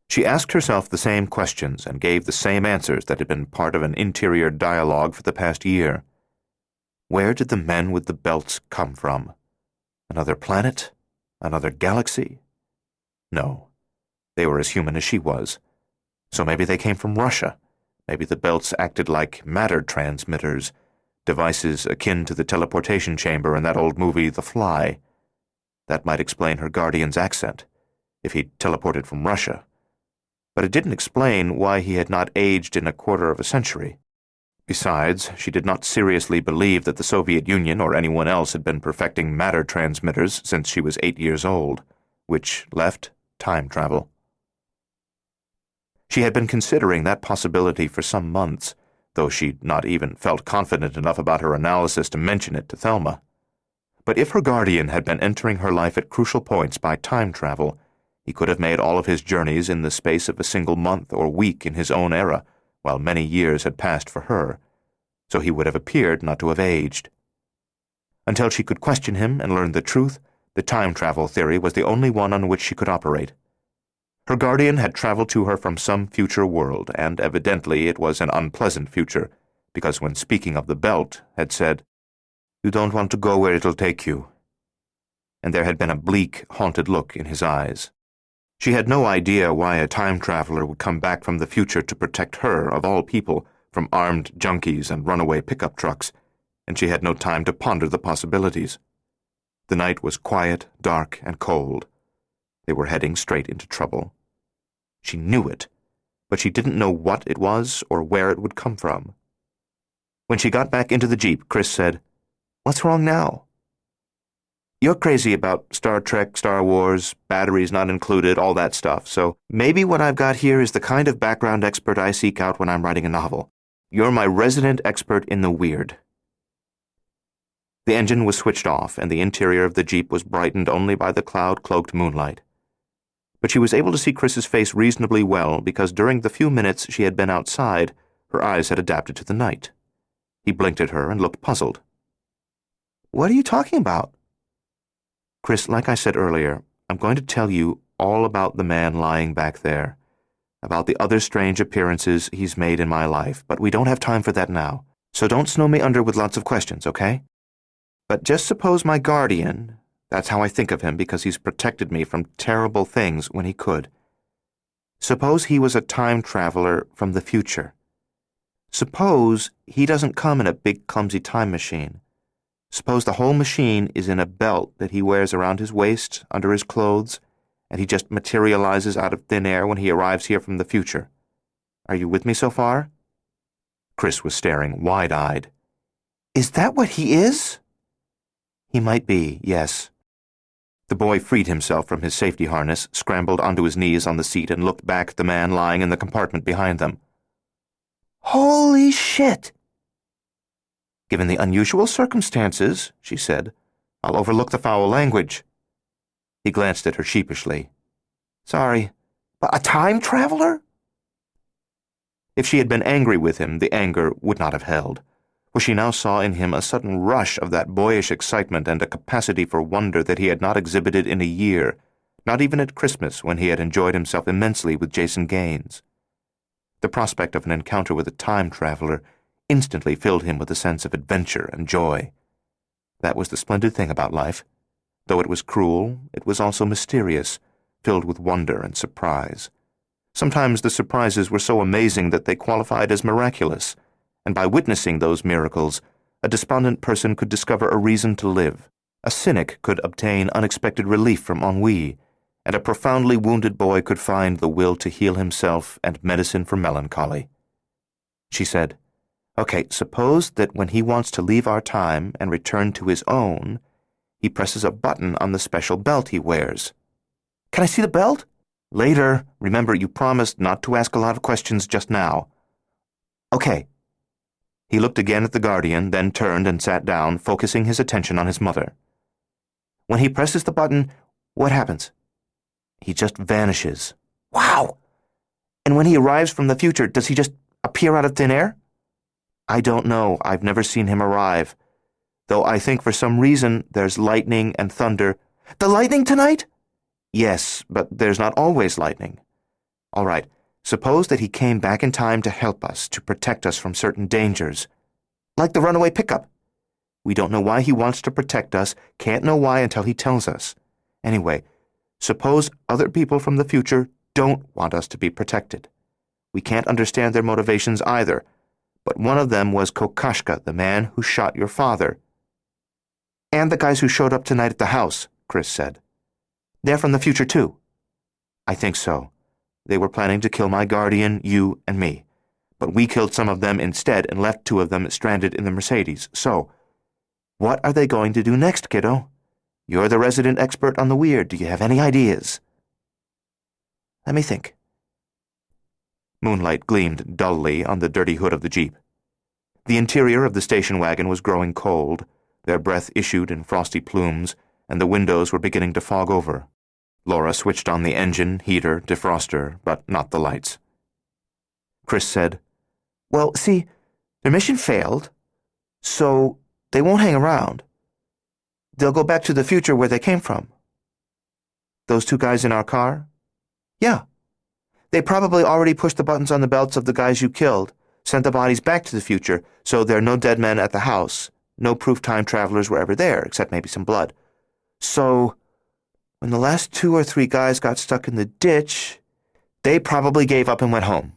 She asked herself the same questions and gave the same answers that had been part of an interior dialogue for the past year. Where did the men with the belts come from? Another planet? Another galaxy? No, they were as human as she was. So maybe they came from Russia. Maybe the belts acted like matter transmitters, devices akin to the teleportation chamber in that old movie, The Fly. That might explain her guardian's accent, if he'd teleported from Russia. But it didn't explain why he had not aged in a quarter of a century. Besides, she did not seriously believe that the Soviet Union or anyone else had been perfecting matter transmitters since she was 8 years old, which left time travel. She had been considering that possibility for some months, though she'd not even felt confident enough about her analysis to mention it to Thelma. But if her guardian had been entering her life at crucial points by time travel, he could have made all of his journeys in the space of a single month or week in his own era, while many years had passed for her, so he would have appeared not to have aged. Until she could question him and learn the truth, the time travel theory was the only one on which she could operate. Her guardian had traveled to her from some future world, and evidently it was an unpleasant future, because when speaking of the belt, had said, "You don't want to go where it'll take you." And there had been a bleak, haunted look in his eyes. She had no idea why a time traveler would come back from the future to protect her, of all people, from armed junkies and runaway pickup trucks, and she had no time to ponder the possibilities. The night was quiet, dark, and cold. They were heading straight into trouble. She knew it, but she didn't know what it was or where it would come from. When she got back into the Jeep, Chris said, "What's wrong now?" "You're crazy about Star Trek, Star Wars, batteries not included, all that stuff, so maybe what I've got here is the kind of background expert I seek out when I'm writing a novel. You're my resident expert in the weird." The engine was switched off, and the interior of the Jeep was brightened only by the cloud-cloaked moonlight. But she was able to see Chris's face reasonably well because during the few minutes she had been outside, her eyes had adapted to the night. He blinked at her and looked puzzled. "What are you talking about?" "Chris, like I said earlier, I'm going to tell you all about the man lying back there, about the other strange appearances he's made in my life, but we don't have time for that now, so don't snow me under with lots of questions, okay? But just suppose my guardian, that's how I think of him because he's protected me from terrible things when he could. Suppose he was a time traveler from the future. Suppose he doesn't come in a big clumsy time machine. Suppose the whole machine is in a belt that he wears around his waist, under his clothes, and he just materializes out of thin air when he arrives here from the future. Are you with me so far?" Chris was staring wide-eyed. "Is that what he is?" "He might be, yes." The boy freed himself from his safety harness, scrambled onto his knees on the seat, and looked back at the man lying in the compartment behind them. "Holy shit!" "Given the unusual circumstances," she said, "I'll overlook the foul language." He glanced at her sheepishly. "Sorry, but a time traveler?" If she had been angry with him, the anger would not have held. for she now saw in him a sudden rush of that boyish excitement and a capacity for wonder that he had not exhibited in a year, not even at Christmas when he had enjoyed himself immensely with Jason Gaines. The prospect of an encounter with a time traveler instantly filled him with a sense of adventure and joy. That was the splendid thing about life. Though it was cruel, it was also mysterious, filled with wonder and surprise. Sometimes the surprises were so amazing that they qualified as miraculous, and by witnessing those miracles, a despondent person could discover a reason to live. A cynic could obtain unexpected relief from ennui, and a profoundly wounded boy could find the will to heal himself and medicine for melancholy. She said, "Okay, suppose that when he wants to leave our time and return to his own, he presses a button on the special belt he wears." Can I see the belt? Later. Remember, you promised not to ask a lot of questions just now. Okay. He looked again at the Guardian, then turned and sat down, focusing his attention on his mother. When he presses the button, what happens? He just vanishes. Wow! And when he arrives from the future, does he just appear out of thin air? I don't know. I've never seen him arrive. Though I think for some reason there's lightning and thunder. The lightning tonight? Yes, but there's not always lightning. All right, suppose that he came back in time to help us, to protect us from certain dangers. Like the runaway pickup. We don't know why he wants to protect us, can't know why until he tells us. Anyway, suppose other people from the future don't want us to be protected. We can't understand their motivations either, but one of them was Kokashka, the man who shot your father. And the guys who showed up tonight at the house, Chris said. They're from the future too. I think so. They were planning to kill my guardian, you, and me. But we killed some of them instead and left 2 of them stranded in the Mercedes. So, what are they going to do next, kiddo? You're the resident expert on the weird. Do you have any ideas? Let me think. Moonlight gleamed dully on the dirty hood of the Jeep. The interior of the station wagon was growing cold. Their breath issued in frosty plumes, and the windows were beginning to fog over. Laura switched on the engine, heater, defroster, but not the lights. Chris said, "Well, see, their mission failed, so they won't hang around. They'll go back to the future where they came from." "Those 2 guys in our car?" "Yeah. They probably already pushed the buttons on the belts of the guys you killed, sent the bodies back to the future, so there are no dead men at the house. No proof time travelers were ever there, except maybe some blood. So, when the last 2 or 3 guys got stuck in the ditch, they probably gave up and went home."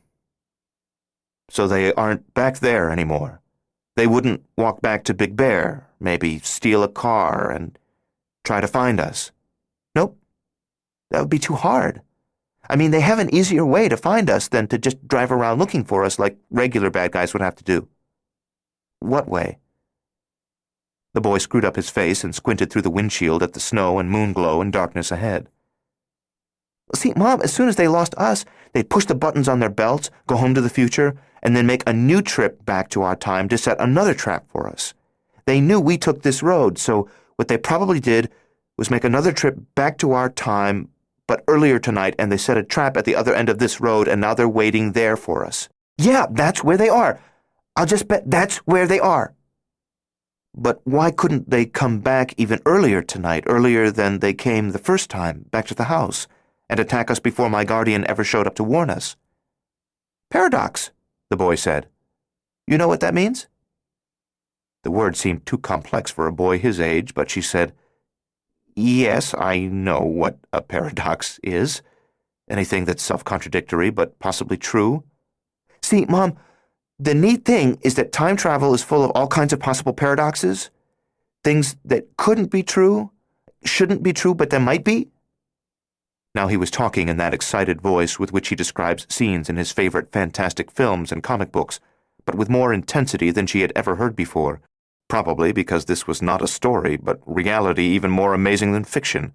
"So they aren't back there anymore? They wouldn't walk back to Big Bear, maybe steal a car and try to find us?" "Nope. That would be too hard. I mean, they have an easier way to find us than to just drive around looking for us like regular bad guys would have to do." "What way?" The boy screwed up his face and squinted through the windshield at the snow and moonglow and darkness ahead. "See, Mom, as soon as they lost us, they'd push the buttons on their belts, go home to the future, and then make a new trip back to our time to set another trap for us. They knew we took this road, so what they probably did was make another trip back to our time, but earlier tonight, and they set a trap at the other end of this road, and now they're waiting there for us." "Yeah, that's where they are. I'll just bet that's where they are." "But why couldn't they come back even earlier tonight, earlier than they came the first time, back to the house, and attack us before my guardian ever showed up to warn us?" "Paradox," the boy said. "You know what that means?" The word seemed too complex for a boy his age, but she said, "Yes, I know what a paradox is. Anything that's self-contradictory, but possibly true." "See, Mom, the neat thing is that time travel is full of all kinds of possible paradoxes. Things that couldn't be true, shouldn't be true, but they might be." Now he was talking in that excited voice with which he describes scenes in his favorite fantastic films and comic books, but with more intensity than she had ever heard before, probably because this was not a story, but reality even more amazing than fiction.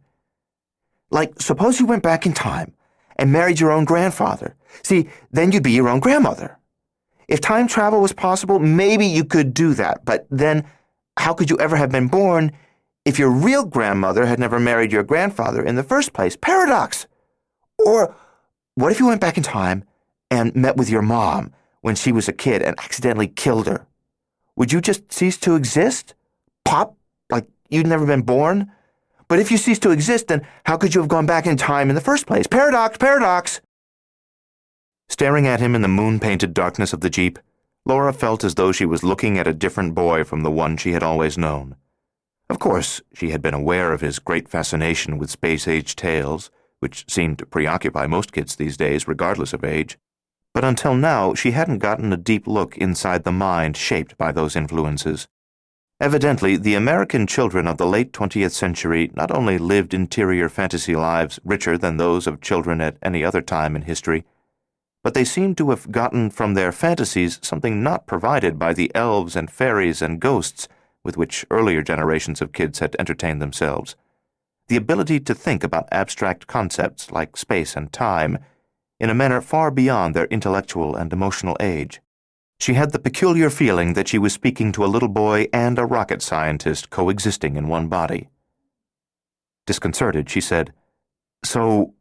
"Like, suppose you went back in time and married your own grandfather. See, then you'd be your own grandmother. If time travel was possible, maybe you could do that, but then how could you ever have been born if your real grandmother had never married your grandfather in the first place? Paradox! Or what if you went back in time and met with your mom when she was a kid and accidentally killed her? would you just cease to exist? Pop? Like you'd never been born? But if you cease to exist, then how could you have gone back in time in the first place? Paradox, paradox! Staring at him in the moon-painted darkness of the Jeep, Laura felt as though she was looking at a different boy from the one she had always known. Of course, she had been aware of his great fascination with space-age tales, which seemed to preoccupy most kids these days, regardless of age. But until now, she hadn't gotten a deep look inside the mind shaped by those influences. Evidently, the American children of the late 20th century not only lived interior fantasy lives richer than those of children at any other time in history, but they seemed to have gotten from their fantasies something not provided by the elves and fairies and ghosts with which earlier generations of kids had entertained themselves. The ability to think about abstract concepts like space and time in a manner far beyond their intellectual and emotional age. She had the peculiar feeling that she was speaking to a little boy and a rocket scientist coexisting in one body. Disconcerted, she said, "So,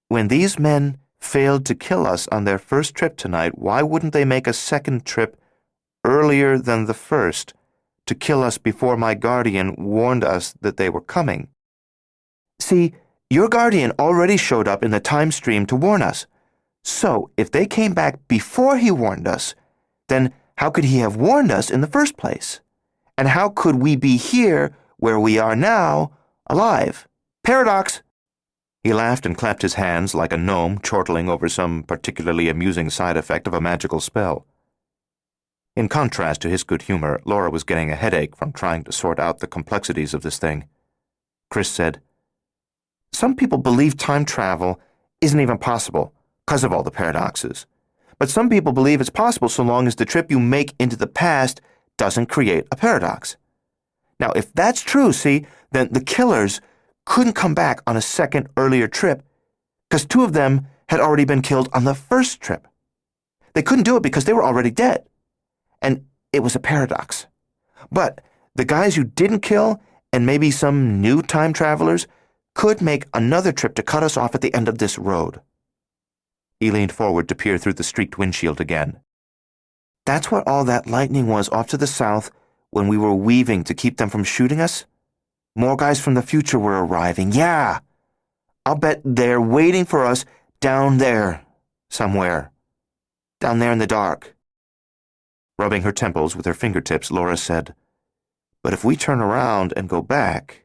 when these men failed to kill us on their first trip tonight, why wouldn't they make a second trip earlier than the first to kill us before my guardian warned us that they were coming?" See, your guardian already showed up in the time stream to warn us. So, if they came back before he warned us, then how could he have warned us in the first place? And how could we be here, where we are now, alive? Paradox! He laughed and clapped his hands like a gnome chortling over some particularly amusing side effect of a magical spell. In contrast to his good humor, Laura was getting a headache from trying to sort out the complexities of this thing. Chris said, "Some people believe time travel isn't even possible because of all the paradoxes. But some people believe it's possible so long as the trip you make into the past doesn't create a paradox. Now, if that's true, see, then the killers couldn't come back on a second earlier trip because two of them had already been killed on the first trip. They couldn't do it because they were already dead. And it was a paradox. But the guys you didn't kill and maybe some new time travelers could make another trip to cut us off at the end of this road." He leaned forward to peer through the streaked windshield again. "That's what all that lightning was off to the south when we were weaving to keep them from shooting us? More guys from the future were arriving. Yeah! I'll bet they're waiting for us down there, somewhere. Down there in the dark." Rubbing her temples with her fingertips, Laura said, "But if we turn around and go back,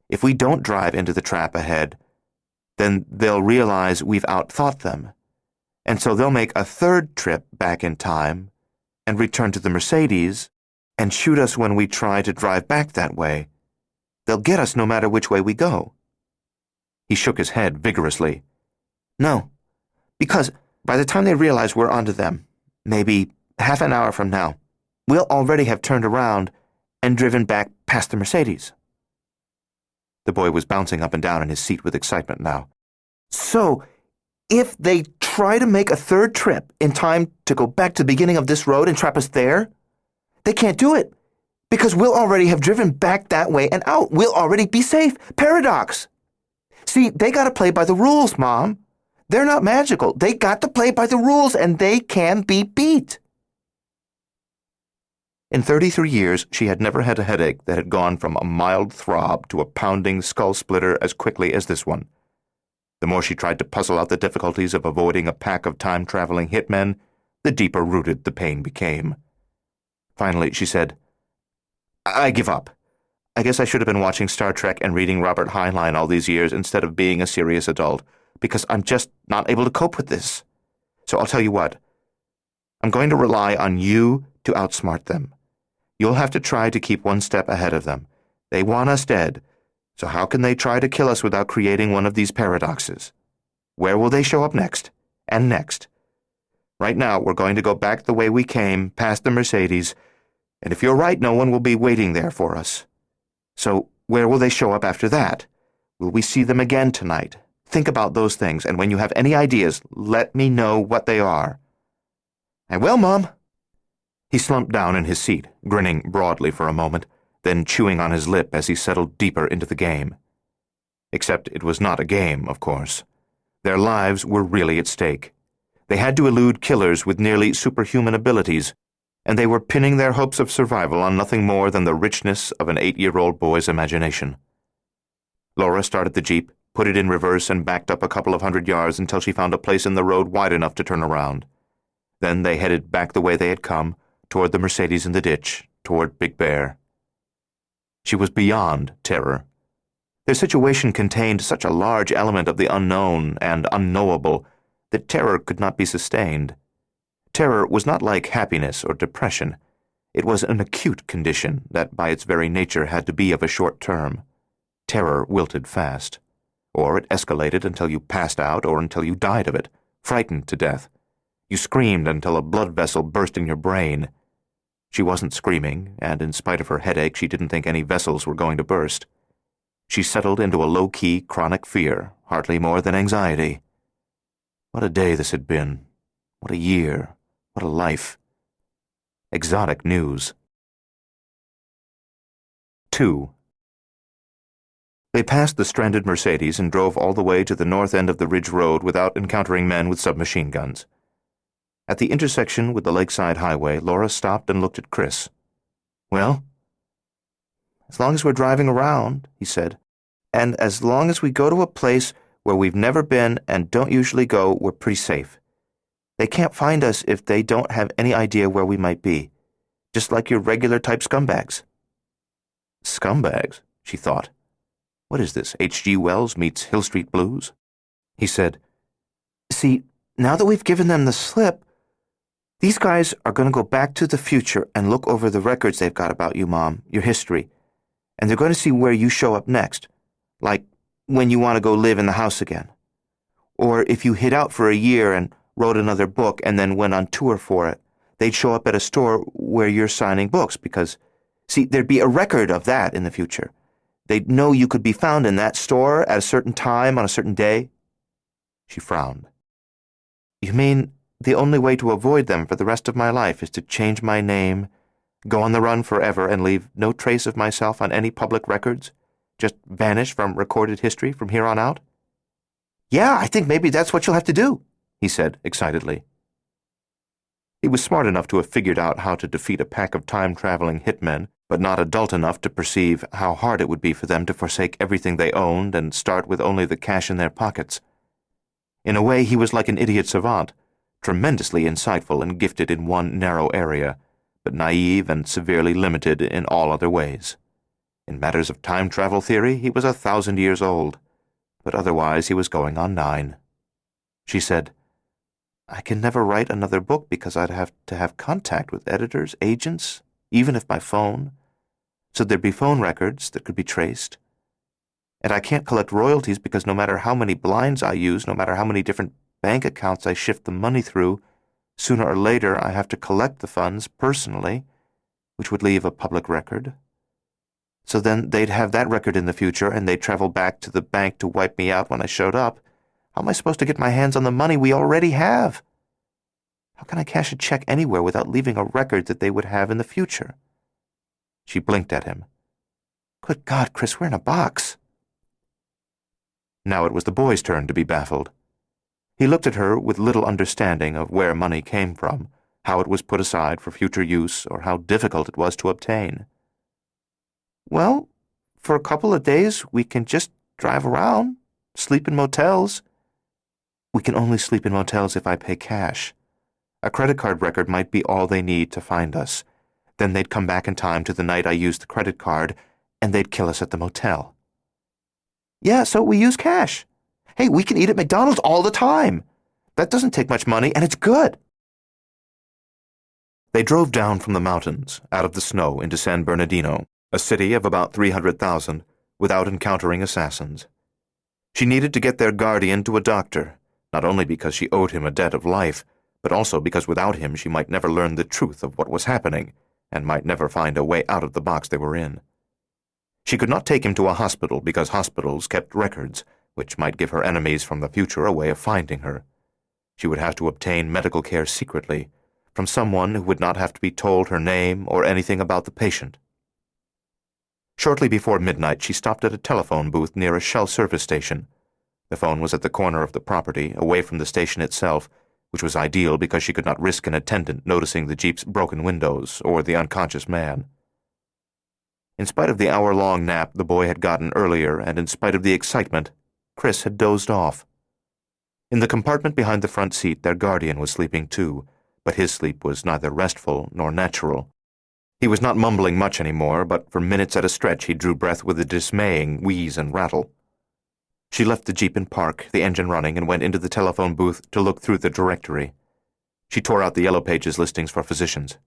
if we don't drive into the trap ahead, then they'll realize we've outthought them, and so they'll make a third trip back in time and return to the Mercedes and shoot us when we try to drive back that way. They'll get us no matter which way we go." He shook his head vigorously. "No, because by the time they realize we're onto them, maybe half an hour from now, we'll already have turned around and driven back past the Mercedes." The boy was bouncing up and down in his seat with excitement now. "So, if they try to make a third trip in time to go back to the beginning of this road and trap us there, they can't do it, because we'll already have driven back that way and out. We'll already be safe. Paradox! See, they gotta play by the rules, Mom. They're not magical. They got to play by the rules, and they can be beat." In 33 years, she had never had a headache that had gone from a mild throb to a pounding skull-splitter as quickly as this one. The more she tried to puzzle out the difficulties of avoiding a pack of time-traveling hitmen, the deeper-rooted the pain became. Finally, she said, "I give up. I guess I should have been watching Star Trek and reading Robert Heinlein all these years instead of being a serious adult, because I'm just not able to cope with this. So I'll tell you what. I'm going to rely on you to outsmart them. You'll have to try to keep one step ahead of them. They want us dead, so how can they try to kill us without creating one of these paradoxes? Where will they show up next? And next? Right now, we're going to go back the way we came, past the Mercedes, and if you're right, no one will be waiting there for us. So where will they show up after that? Will we see them again tonight? Think about those things, and when you have any ideas, let me know what they are." "I will, Mom." He slumped down in his seat, grinning broadly for a moment, then chewing on his lip as he settled deeper into the game. Except it was not a game, of course. Their lives were really at stake. They had to elude killers with nearly superhuman abilities, and they were pinning their hopes of survival on nothing more than the richness of an 8-year-old boy's imagination. Laura started the Jeep, put it in reverse, and backed up a couple of 100 yards until she found a place in the road wide enough to turn around. Then they headed back the way they had come, toward the Mercedes in the ditch, toward Big Bear. She was beyond terror. Their situation contained such a large element of the unknown and unknowable that terror could not be sustained. Terror was not like happiness or depression. It was an acute condition that by its very nature had to be of a short term. Terror wilted fast, or it escalated until you passed out or until you died of it, frightened to death. You screamed until a blood vessel burst in your brain. She wasn't screaming, and in spite of her headache, she didn't think any vessels were going to burst. She settled into a low-key, chronic fear, hardly more than anxiety. What a day this had been. What a year. What a life. Exotic news. 2. They passed the stranded Mercedes and drove all the way to the north end of the Ridge Road without encountering men with submachine guns. At the intersection with the lakeside highway, Laura stopped and looked at Chris. "Well?" "As long as we're driving around," he said, "and as long as we go to a place where we've never been and don't usually go, we're pretty safe. They can't find us if they don't have any idea where we might be, just like your regular type scumbags." Scumbags, she thought. What is this, H.G. Wells meets Hill Street Blues? He said, "See, now that we've given them the slip, these guys are going to go back to the future and look over the records they've got about you, Mom, your history, and they're going to see where you show up next, like when you want to go live in the house again. Or if you hid out for a year and wrote another book and then went on tour for it, they'd show up at a store where you're signing books because, see, there'd be a record of that in the future. They'd know you could be found in that store at a certain time on a certain day." She frowned. "You mean the only way to avoid them for the rest of my life is to change my name, go on the run forever, and leave no trace of myself on any public records? Just vanish from recorded history from here on out?" "Yeah, I think maybe that's what you'll have to do," he said excitedly. He was smart enough to have figured out how to defeat a pack of time-traveling hitmen, but not adult enough to perceive how hard it would be for them to forsake everything they owned and start with only the cash in their pockets. In a way, he was like an idiot savant, tremendously insightful and gifted in one narrow area, but naive and severely limited in all other ways. In matters of time-travel theory, he was 1,000 years old, but otherwise he was going on 9. She said, "I can never write another book because I'd have to have contact with editors, agents, even if by phone. So there'd be phone records that could be traced. And I can't collect royalties because no matter how many blinds I use, no matter how many different bank accounts I shift the money through, sooner or later I have to collect the funds personally, which would leave a public record. So then they'd have that record in the future, and they'd travel back to the bank to wipe me out when I showed up. How am I supposed to get my hands on the money we already have? How can I cash a check anywhere without leaving a record that they would have in the future?" She blinked at him. "Good God, Chris, we're in a box." Now it was the boy's turn to be baffled. He looked at her with little understanding of where money came from, how it was put aside for future use, or how difficult it was to obtain. "Well, for a couple of days we can just drive around, sleep in motels." "We can only sleep in motels if I pay cash. A credit card record might be all they need to find us. Then they'd come back in time to the night I used the credit card, and they'd kill us at the motel." "Yeah, so we use cash. Hey, we can eat at McDonald's all the time. That doesn't take much money, and it's good." They drove down from the mountains, out of the snow, into San Bernardino, a city of about 300,000, without encountering assassins. She needed to get their guardian to a doctor, not only because she owed him a debt of life, but also because without him she might never learn the truth of what was happening, and might never find a way out of the box they were in. She could not take him to a hospital because hospitals kept records, which might give her enemies from the future a way of finding her. She would have to obtain medical care secretly, from someone who would not have to be told her name or anything about the patient. Shortly before midnight, she stopped at a telephone booth near a Shell service station. The phone was at the corner of the property, away from the station itself, which was ideal because she could not risk an attendant noticing the Jeep's broken windows or the unconscious man. In spite of the hour-long nap the boy had gotten earlier, and in spite of the excitement, Chris had dozed off. In the compartment behind the front seat, their guardian was sleeping too, but his sleep was neither restful nor natural. He was not mumbling much anymore, but for minutes at a stretch he drew breath with a dismaying wheeze and rattle. She left the Jeep in park, the engine running, and went into the telephone booth to look through the directory. She tore out the Yellow Pages listings for physicians.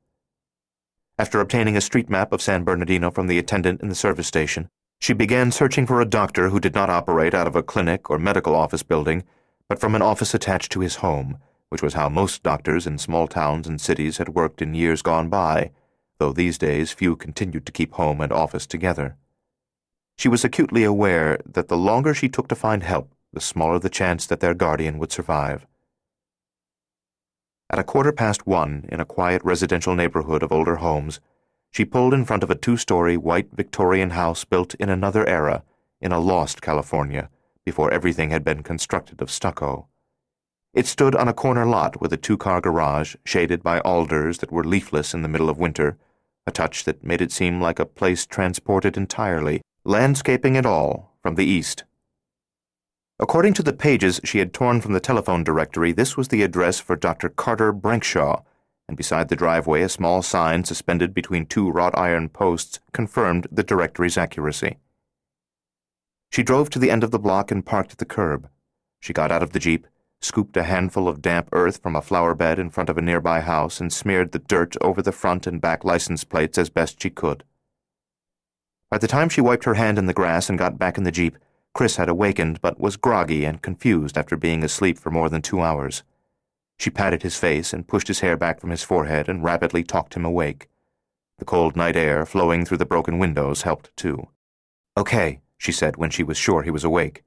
After obtaining a street map of San Bernardino from the attendant in the service station, she began searching for a doctor who did not operate out of a clinic or medical office building, but from an office attached to his home, which was how most doctors in small towns and cities had worked in years gone by, though these days few continued to keep home and office together. She was acutely aware that the longer she took to find help, the smaller the chance that their guardian would survive. At 1:15, in a quiet residential neighborhood of older homes, she pulled in front of a 2-story white Victorian house built in another era, in a lost California, before everything had been constructed of stucco. It stood on a corner lot with a 2-car garage shaded by alders that were leafless in the middle of winter, a touch that made it seem like a place transported entirely, landscaping and all, from the east. According to the pages she had torn from the telephone directory, this was the address for Dr. Carter Brankshaw, and beside the driveway a small sign suspended between 2 wrought iron posts confirmed the directory's accuracy. She drove to the end of the block and parked at the curb. She got out of the Jeep, scooped a handful of damp earth from a flower bed in front of a nearby house, and smeared the dirt over the front and back license plates as best she could. By the time she wiped her hand in the grass and got back in the Jeep, Chris had awakened but was groggy and confused after being asleep for more than 2 hours. She patted his face and pushed his hair back from his forehead and rapidly talked him awake. The cold night air flowing through the broken windows helped too. "Okay," she said when she was sure he was awake.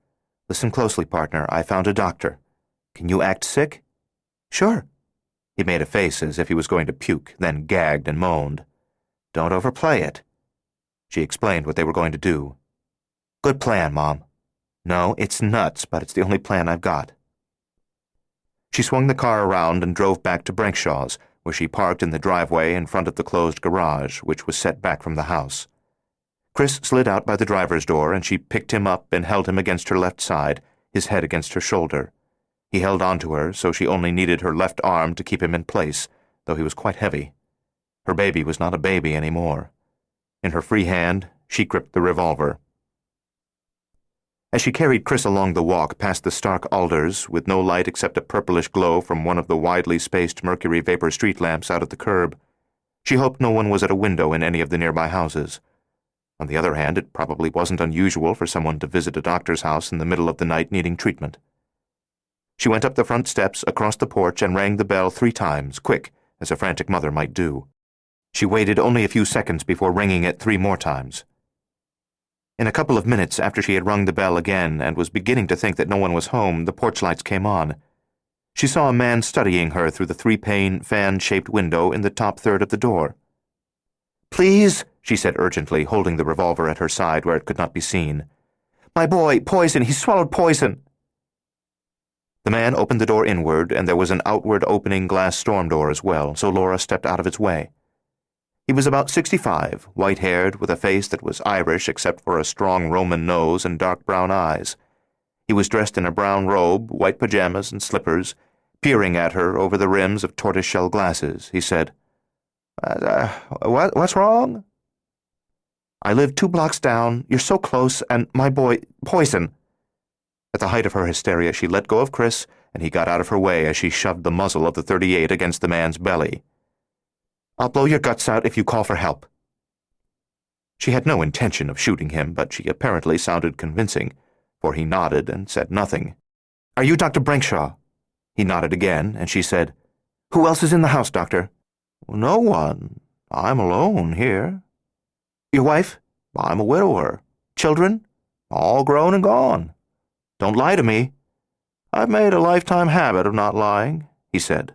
"Listen closely, partner. I found a doctor. Can you act sick?" "Sure." He made a face as if he was going to puke, then gagged and moaned. "Don't overplay it." She explained what they were going to do. "Good plan, Mom." "No, it's nuts, but it's the only plan I've got." She swung the car around and drove back to Brankshaw's, where she parked in the driveway in front of the closed garage, which was set back from the house. Chris slid out by the driver's door, and she picked him up and held him against her left side, his head against her shoulder. He held on to her, so she only needed her left arm to keep him in place, though he was quite heavy. Her baby was not a baby anymore. In her free hand, she gripped the revolver. As she carried Chris along the walk past the stark alders, with no light except a purplish glow from one of the widely spaced mercury vapor street lamps out at the curb, she hoped no one was at a window in any of the nearby houses. On the other hand, it probably wasn't unusual for someone to visit a doctor's house in the middle of the night needing treatment. She went up the front steps, across the porch, and rang the bell 3 times, quick, as a frantic mother might do. She waited only a few seconds before ringing it 3 more times. In a couple of minutes after she had rung the bell again and was beginning to think that no one was home, the porch lights came on. She saw a man studying her through the 3-pane, fan-shaped window in the top third of the door. "Please," she said urgently, holding the revolver at her side where it could not be seen. "My boy, poison! He swallowed poison!" The man opened the door inward, and there was an outward opening glass storm door as well, so Laura stepped out of its way. He was about 65, white-haired, with a face that was Irish except for a strong Roman nose and dark brown eyes. He was dressed in a brown robe, white pajamas, and slippers. Peering at her over the rims of tortoise-shell glasses, he said, What's wrong?" "I live 2 blocks down. You're so close, and my boy, poison." At the height of her hysteria, she let go of Chris, and he got out of her way as she shoved the muzzle of the .38 against the man's belly. "I'll blow your guts out if you call for help." She had no intention of shooting him, but she apparently sounded convincing, for he nodded and said nothing. "Are you Dr. Brankshaw?" He nodded again, and she said, "Who else is in the house, Doctor?" "No one. I'm alone here." "Your wife?" "I'm a widower. Children?" "All grown and gone." "Don't lie to me." "I've made a lifetime habit of not lying," he said.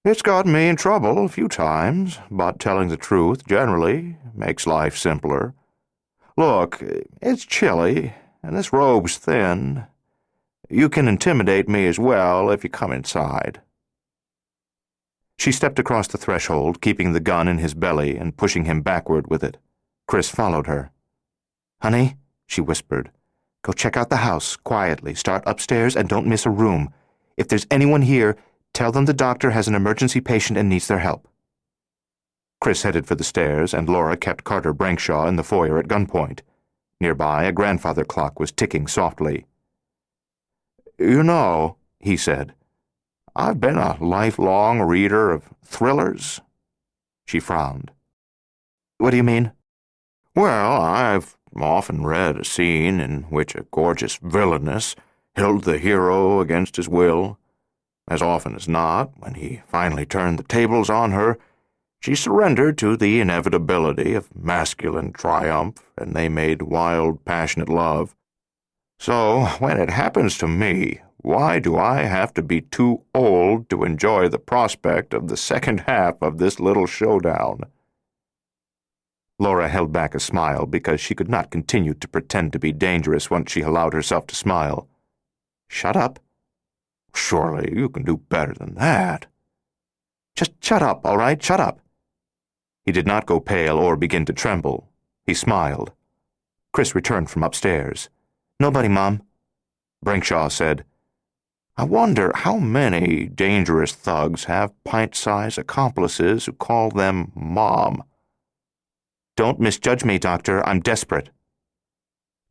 "It's got me in trouble a few times, but telling the truth generally makes life simpler. Look, it's chilly, and this robe's thin. You can intimidate me as well if you come inside. She stepped across the threshold, keeping the gun in his belly and pushing him backward with it. Chris followed her. "Honey," she whispered, "go check out the house, quietly. Start upstairs and don't miss a room. If there's anyone here, tell them the doctor has an emergency patient and needs their help." Chris headed for the stairs, and Laura kept Carter Brankshaw in the foyer at gunpoint. Nearby, a grandfather clock was ticking softly. "You know," he said, "I've been a lifelong reader of thrillers." She frowned. "What do you mean?" "Well, I've often read a scene in which a gorgeous villainess held the hero against his will. As often as not, when he finally turned the tables on her, she surrendered to the inevitability of masculine triumph, and they made wild, passionate love. So, when it happens to me, why do I have to be too old to enjoy the prospect of the second half of this little showdown?" Laura held back a smile because she could not continue to pretend to be dangerous once she allowed herself to smile. "Shut up." "Surely you can do better than that." "Just shut up, all right? Shut up." He did not go pale or begin to tremble. He smiled. Chris returned from upstairs. "Nobody, Mom." Brankshaw said, "I wonder how many dangerous thugs have pint-sized accomplices who call them Mom." "Don't misjudge me, Doctor. I'm desperate."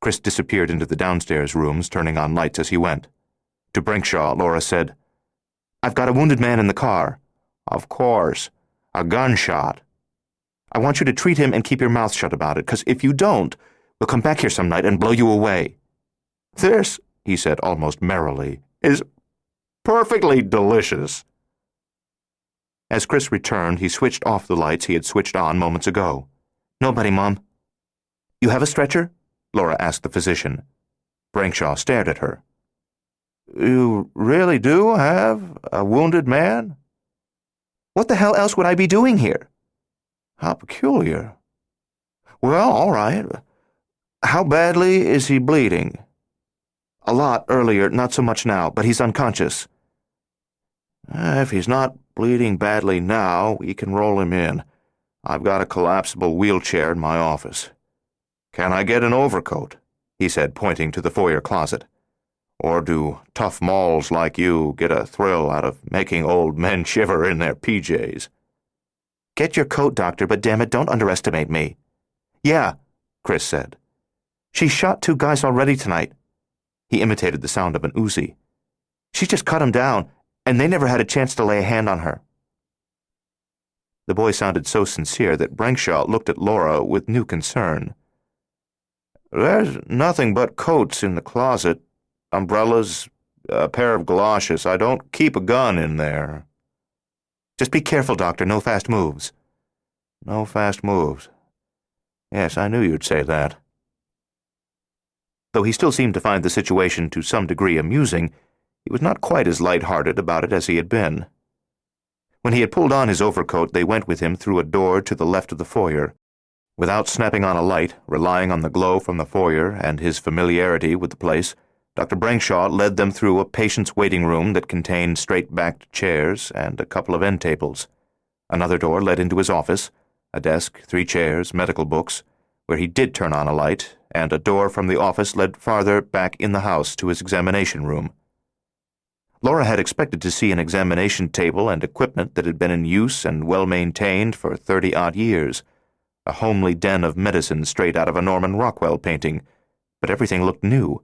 Chris disappeared into the downstairs rooms, turning on lights as he went. To Brankshaw, Laura said, "I've got a wounded man in the car." "Of course. A gunshot." "I want you to treat him and keep your mouth shut about it, because if you don't, we'll come back here some night and blow you away." "This," he said almost merrily, "is perfectly delicious." As Chris returned, he switched off the lights he had switched on moments ago. "Nobody, Mom." "You have a stretcher?" Laura asked the physician. Brankshaw stared at her. "You really do have a wounded man?" "What the hell else would I be doing here?" "How peculiar. Well, all right. How badly is he bleeding?" "A lot earlier, not so much now, but he's unconscious." "If he's not bleeding badly now, we can roll him in. I've got a collapsible wheelchair in my office. Can I get an overcoat?" he said, pointing to the foyer closet. "Or do tough malls like you get a thrill out of making old men shiver in their PJs?" "Get your coat, Doctor, but damn it, don't underestimate me." "Yeah," Chris said. "She shot 2 guys already tonight." He imitated the sound of an Uzi. "She just cut 'em down, and they never had a chance to lay a hand on her." The boy sounded so sincere that Brankshaw looked at Laura with new concern. "There's nothing but coats in the closet, umbrellas, a pair of galoshes. I don't keep a gun in there." "Just be careful, Doctor. No fast moves." "No fast moves. Yes, I knew you'd say that." Though he still seemed to find the situation to some degree amusing, he was not quite as light-hearted about it as he had been. When he had pulled on his overcoat, they went with him through a door to the left of the foyer. Without snapping on a light, relying on the glow from the foyer and his familiarity with the place, Dr. Brankshaw led them through a patient's waiting room that contained straight-backed chairs and a couple of end tables. Another door led into his office, a desk, 3 chairs, medical books, where he did turn on a light, and a door from the office led farther back in the house to his examination room. Laura had expected to see an examination table and equipment that had been in use and well-maintained for 30-odd years, a homely den of medicine straight out of a Norman Rockwell painting, but everything looked new.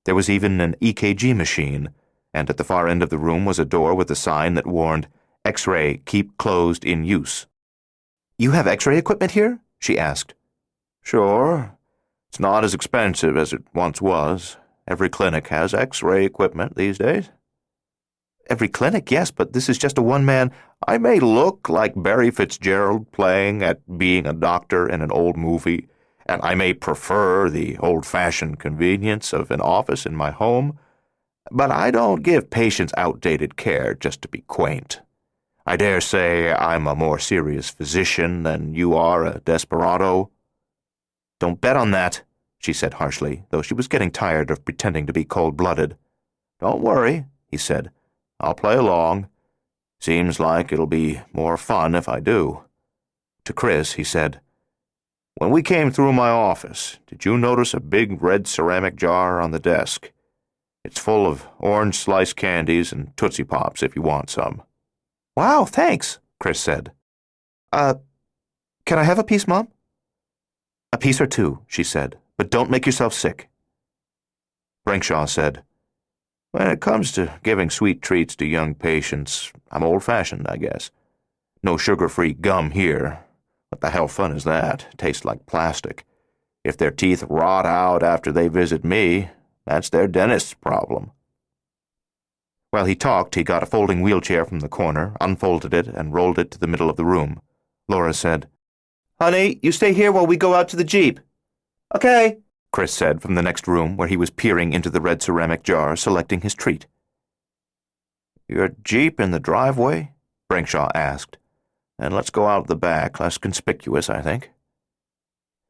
There was even an EKG machine, and at the far end of the room was a door with a sign that warned, "X-ray, keep closed in use." "You have X-ray equipment here?" she asked. "Sure. It's not as expensive as it once was. Every clinic has X-ray equipment these days." "Every clinic, yes, but this is just a one-man—" "I may look like Barry Fitzgerald playing at being a doctor in an old movie, and I may prefer the old-fashioned convenience of an office in my home, but I don't give patients outdated care just to be quaint. I dare say I'm a more serious physician than you are a desperado." "Don't bet on that," she said harshly, though she was getting tired of pretending to be cold-blooded. "Don't worry," he said. "I'll play along. Seems like it'll be more fun if I do. To Chris, he said, "When we came through my office, did you notice a big red ceramic jar on the desk? It's full of orange sliced candies and Tootsie Pops if you want some." Wow, thanks, Chris said. Can I have a piece, Mom? A piece or two, she said, but don't make yourself sick. Brenkshaw said, "When it comes to giving sweet treats to young patients, I'm old-fashioned, I guess. No sugar-free gum here. What the hell fun is that? Tastes like plastic. If their teeth rot out after they visit me, that's their dentist's problem." While he talked, he got a folding wheelchair from the corner, unfolded it, and rolled it to the middle of the room. Laura said, Honey, you stay here while we go out to the Jeep. Okay, Chris said from the next room, where he was peering into the red ceramic jar, selecting his treat. "Your Jeep in the driveway?" Brenkshaw asked. "And let's go out the back, less conspicuous, I think."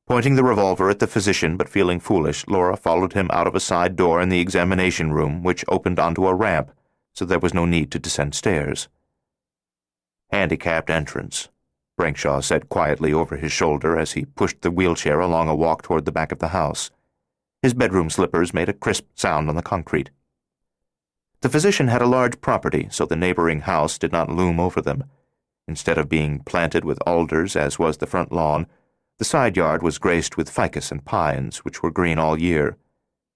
Pointing the revolver at the physician but feeling foolish, Laura followed him out of a side door in the examination room, which opened onto a ramp, so there was no need to descend stairs. "Handicapped entrance," Brenkshaw said quietly over his shoulder as he pushed the wheelchair along a walk toward the back of the house. His bedroom slippers made a crisp sound on the concrete. The physician had a large property, so the neighboring house did not loom over them. Instead of being planted with alders, as was the front lawn, the side yard was graced with ficus and pines, which were green all year.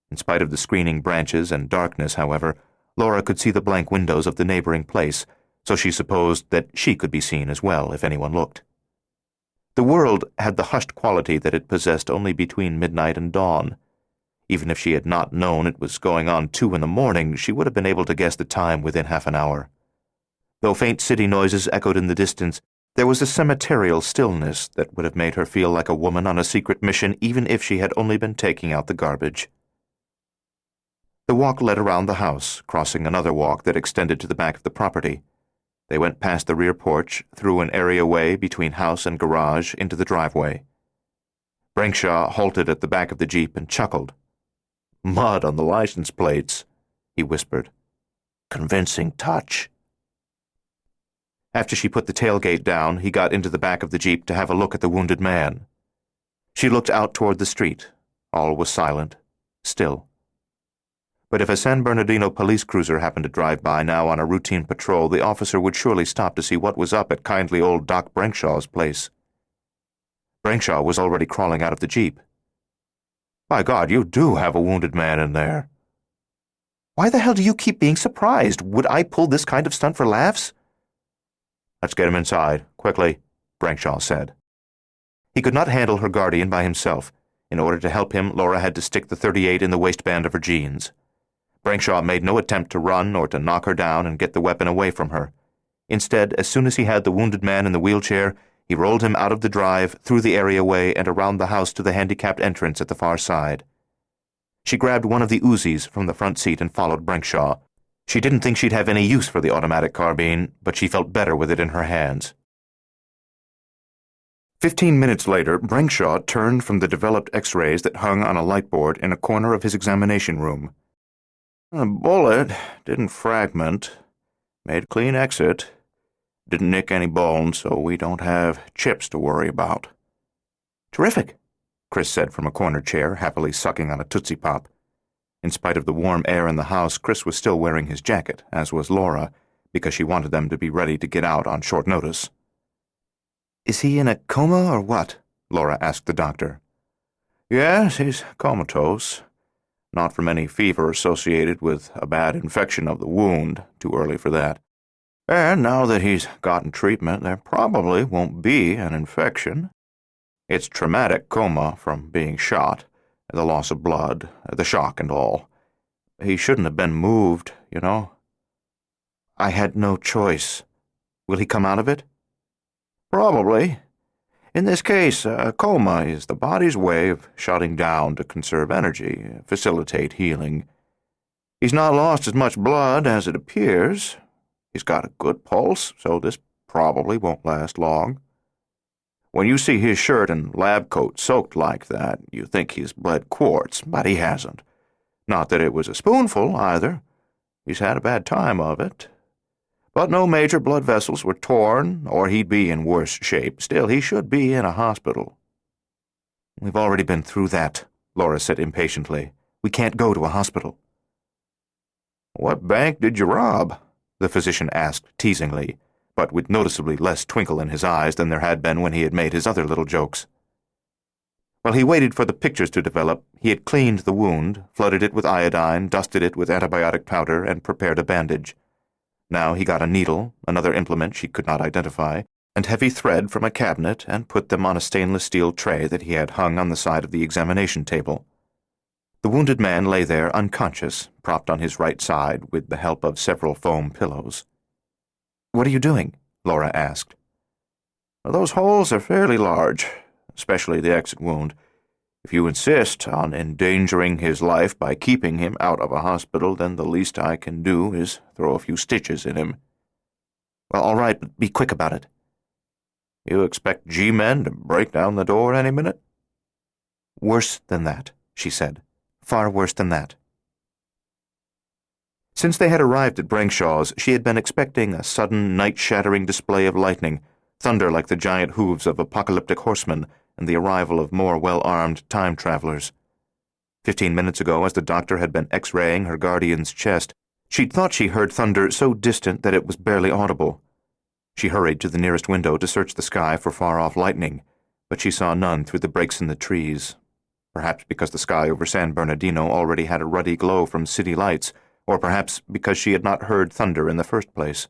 In spite of the screening branches and darkness, however, Laura could see the blank windows of the neighboring place, so she supposed that she could be seen as well if anyone looked. The world had the hushed quality that it possessed only between midnight and dawn. Even if she had not known it was going on 2 a.m, she would have been able to guess the time within half an hour. Though faint city noises echoed in the distance, there was a cemeterial stillness that would have made her feel like a woman on a secret mission even if she had only been taking out the garbage. The walk led around the house, crossing another walk that extended to the back of the property. They went past the rear porch, through an areaway between house and garage, into the driveway. Brenkshaw halted at the back of the Jeep and chuckled. "Mud on the license plates," he whispered. "Convincing touch." After she put the tailgate down, he got into the back of the Jeep to have a look at the wounded man. She looked out toward the street. All was silent, still. But if a San Bernardino police cruiser happened to drive by now on a routine patrol, the officer would surely stop to see what was up at kindly old Doc Brenkshaw's place. Brenkshaw was already crawling out of the Jeep. "By God, you do have a wounded man in there." Why the hell do you keep being surprised? Would I pull this kind of stunt for laughs? "Let's get him inside, quickly," Brenkshaw said. He could not handle her guardian by himself. In order to help him, Laura had to stick the .38 in the waistband of her jeans. Brenkshaw made no attempt to run or to knock her down and get the weapon away from her. Instead, as soon as he had the wounded man in the wheelchair, he rolled him out of the drive, through the areaway, and around the house to the handicapped entrance at the far side. She grabbed one of the Uzis from the front seat and followed Brenkshaw. She didn't think she'd have any use for the automatic carbine, but she felt better with it in her hands. 15 minutes later, Brenkshaw turned from the developed X-rays that hung on a lightboard in a corner of his examination room. "The bullet didn't fragment. Made a clean exit. Didn't nick any bones, so we don't have chips to worry about." "Terrific," Chris said from a corner chair, happily sucking on a Tootsie Pop. In spite of the warm air in the house, Chris was still wearing his jacket, as was Laura, because she wanted them to be ready to get out on short notice. Is he in a coma or what? Laura asked the doctor. "Yes, he's comatose. Not from any fever associated with a bad infection of the wound. Too early for that. And now that he's gotten treatment, there probably won't be an infection. It's traumatic coma from being shot, the loss of blood, the shock and all. He shouldn't have been moved, you know." "I had no choice. Will he come out of it?" "Probably. In this case, a coma is the body's way of shutting down to conserve energy, facilitate healing. He's not lost as much blood as it appears. He's got a good pulse, so this probably won't last long. When you see his shirt and lab coat soaked like that, you think he's bled quarts, but he hasn't. Not that it was a spoonful, either. He's had a bad time of it. But no major blood vessels were torn, or he'd be in worse shape. Still, he should be in a hospital. We've already been through that, Laura said impatiently. We can't go to a hospital. What bank did you rob? The physician asked teasingly, but with noticeably less twinkle in his eyes than there had been when he had made his other little jokes. While he waited for the pictures to develop, he had cleaned the wound, flooded it with iodine, dusted it with antibiotic powder, and prepared a bandage. Now he got a needle, another implement she could not identify, and heavy thread from a cabinet, and put them on a stainless steel tray that he had hung on the side of the examination table. The wounded man lay there unconscious, propped on his right side with the help of several foam pillows. "What are you doing?" Laura asked. Those holes are fairly large, especially the exit wound. If you insist on endangering his life by keeping him out of a hospital, then the least I can do is throw a few stitches in him." "Well, all right, but be quick about it." "You expect G-men to break down the door any minute?" "Worse than that," she said. "Far worse than that." Since they had arrived at Brankshaw's, she had been expecting a sudden, night-shattering display of lightning, thunder like the giant hooves of apocalyptic horsemen, and the arrival of more well-armed time-travelers. 15 minutes ago, as the doctor had been X-raying her guardian's chest, she'd thought she heard thunder so distant that it was barely audible. She hurried to the nearest window to search the sky for far-off lightning, but she saw none through the breaks in the trees, perhaps because the sky over San Bernardino already had a ruddy glow from city lights, or perhaps because she had not heard thunder in the first place.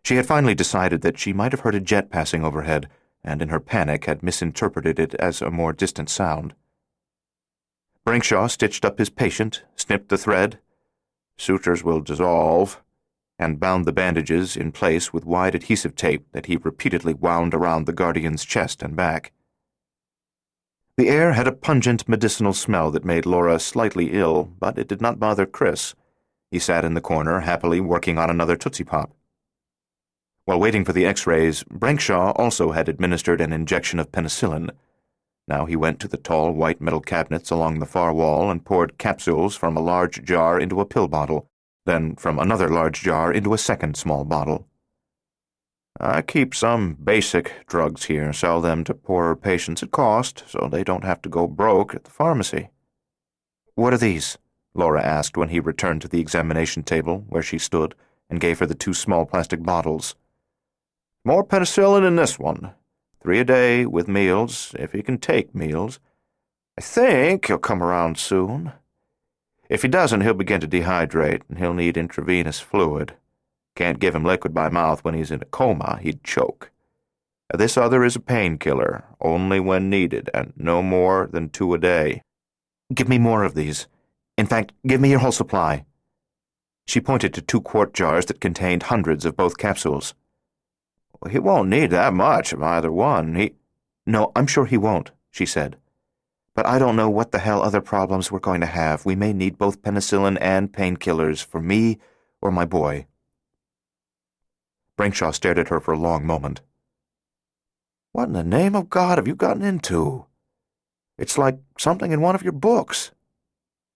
She had finally decided that she might have heard a jet passing overhead, and in her panic had misinterpreted it as a more distant sound. Brankshaw stitched up his patient, snipped the thread, "Sutures will dissolve," and bound the bandages in place with wide adhesive tape that he repeatedly wound around the guardian's chest and back. The air had a pungent medicinal smell that made Laura slightly ill, but it did not bother Chris. He sat in the corner, happily working on another Tootsie Pop. While waiting for the X-rays, Brankshaw also had administered an injection of penicillin. Now he went to the tall white metal cabinets along the far wall and poured capsules from a large jar into a pill bottle, then from another large jar into a second small bottle. "I keep some basic drugs here, sell them to poorer patients at cost, so they don't have to go broke at the pharmacy." "What are these?" Laura asked when he returned to the examination table, where she stood, and gave her the 2 small plastic bottles. "More penicillin in this one. 3 a day with meals, if he can take meals. I think he'll come around soon. If he doesn't, he'll begin to dehydrate, and he'll need intravenous fluid. Can't give him liquid by mouth when he's in a coma. He'd choke. This other is a painkiller, only when needed, and no more than 2 a day." "Give me more of these. In fact, give me your whole supply." She pointed to 2-quart jars that contained hundreds of both capsules. "He won't need that much of either one. "No, I'm sure he won't," she said. "But I don't know what the hell other problems we're going to have. We may need both penicillin and painkillers for me or my boy." Brankshaw stared at her for a long moment. "What in the name of God have you gotten into? It's like something in one of your books."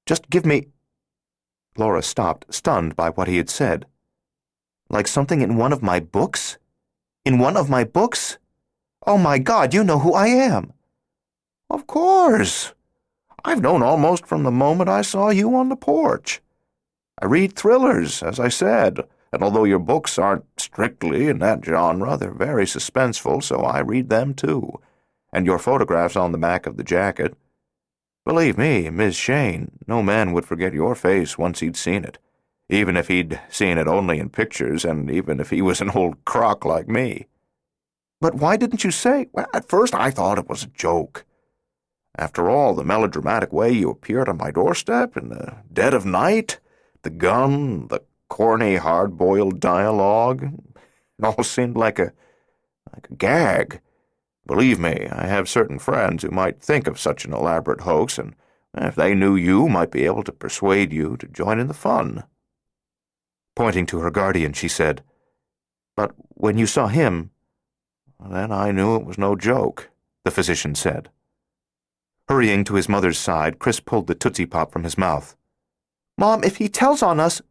"Just give me—" Laura stopped, stunned by what he had said. "Like something in one of my books? In one of my books? Oh, my God, you know who I am." "Of course. I've known almost from the moment I saw you on the porch. I read thrillers, as I said, and although your books aren't strictly in that genre, they're very suspenseful, so I read them too. And your photograph's on the back of the jacket. Believe me, Miss Shane, no man would forget your face once he'd seen it, even if he'd seen it only in pictures, and even if he was an old crock like me." "But why didn't you say—" "Well, at first I thought it was a joke. After all, the melodramatic way you appeared on my doorstep in the dead of night, the gun, the corny, hard-boiled dialogue, it all seemed like a gag. Believe me, I have certain friends who might think of such an elaborate hoax, and if they knew you, might be able to persuade you to join in the fun." Pointing to her guardian, she said, "But when you saw him—" "Then I knew it was no joke," the physician said. Hurrying to his mother's side, Chris pulled the Tootsie Pop from his mouth. "Mom, if he tells on us—"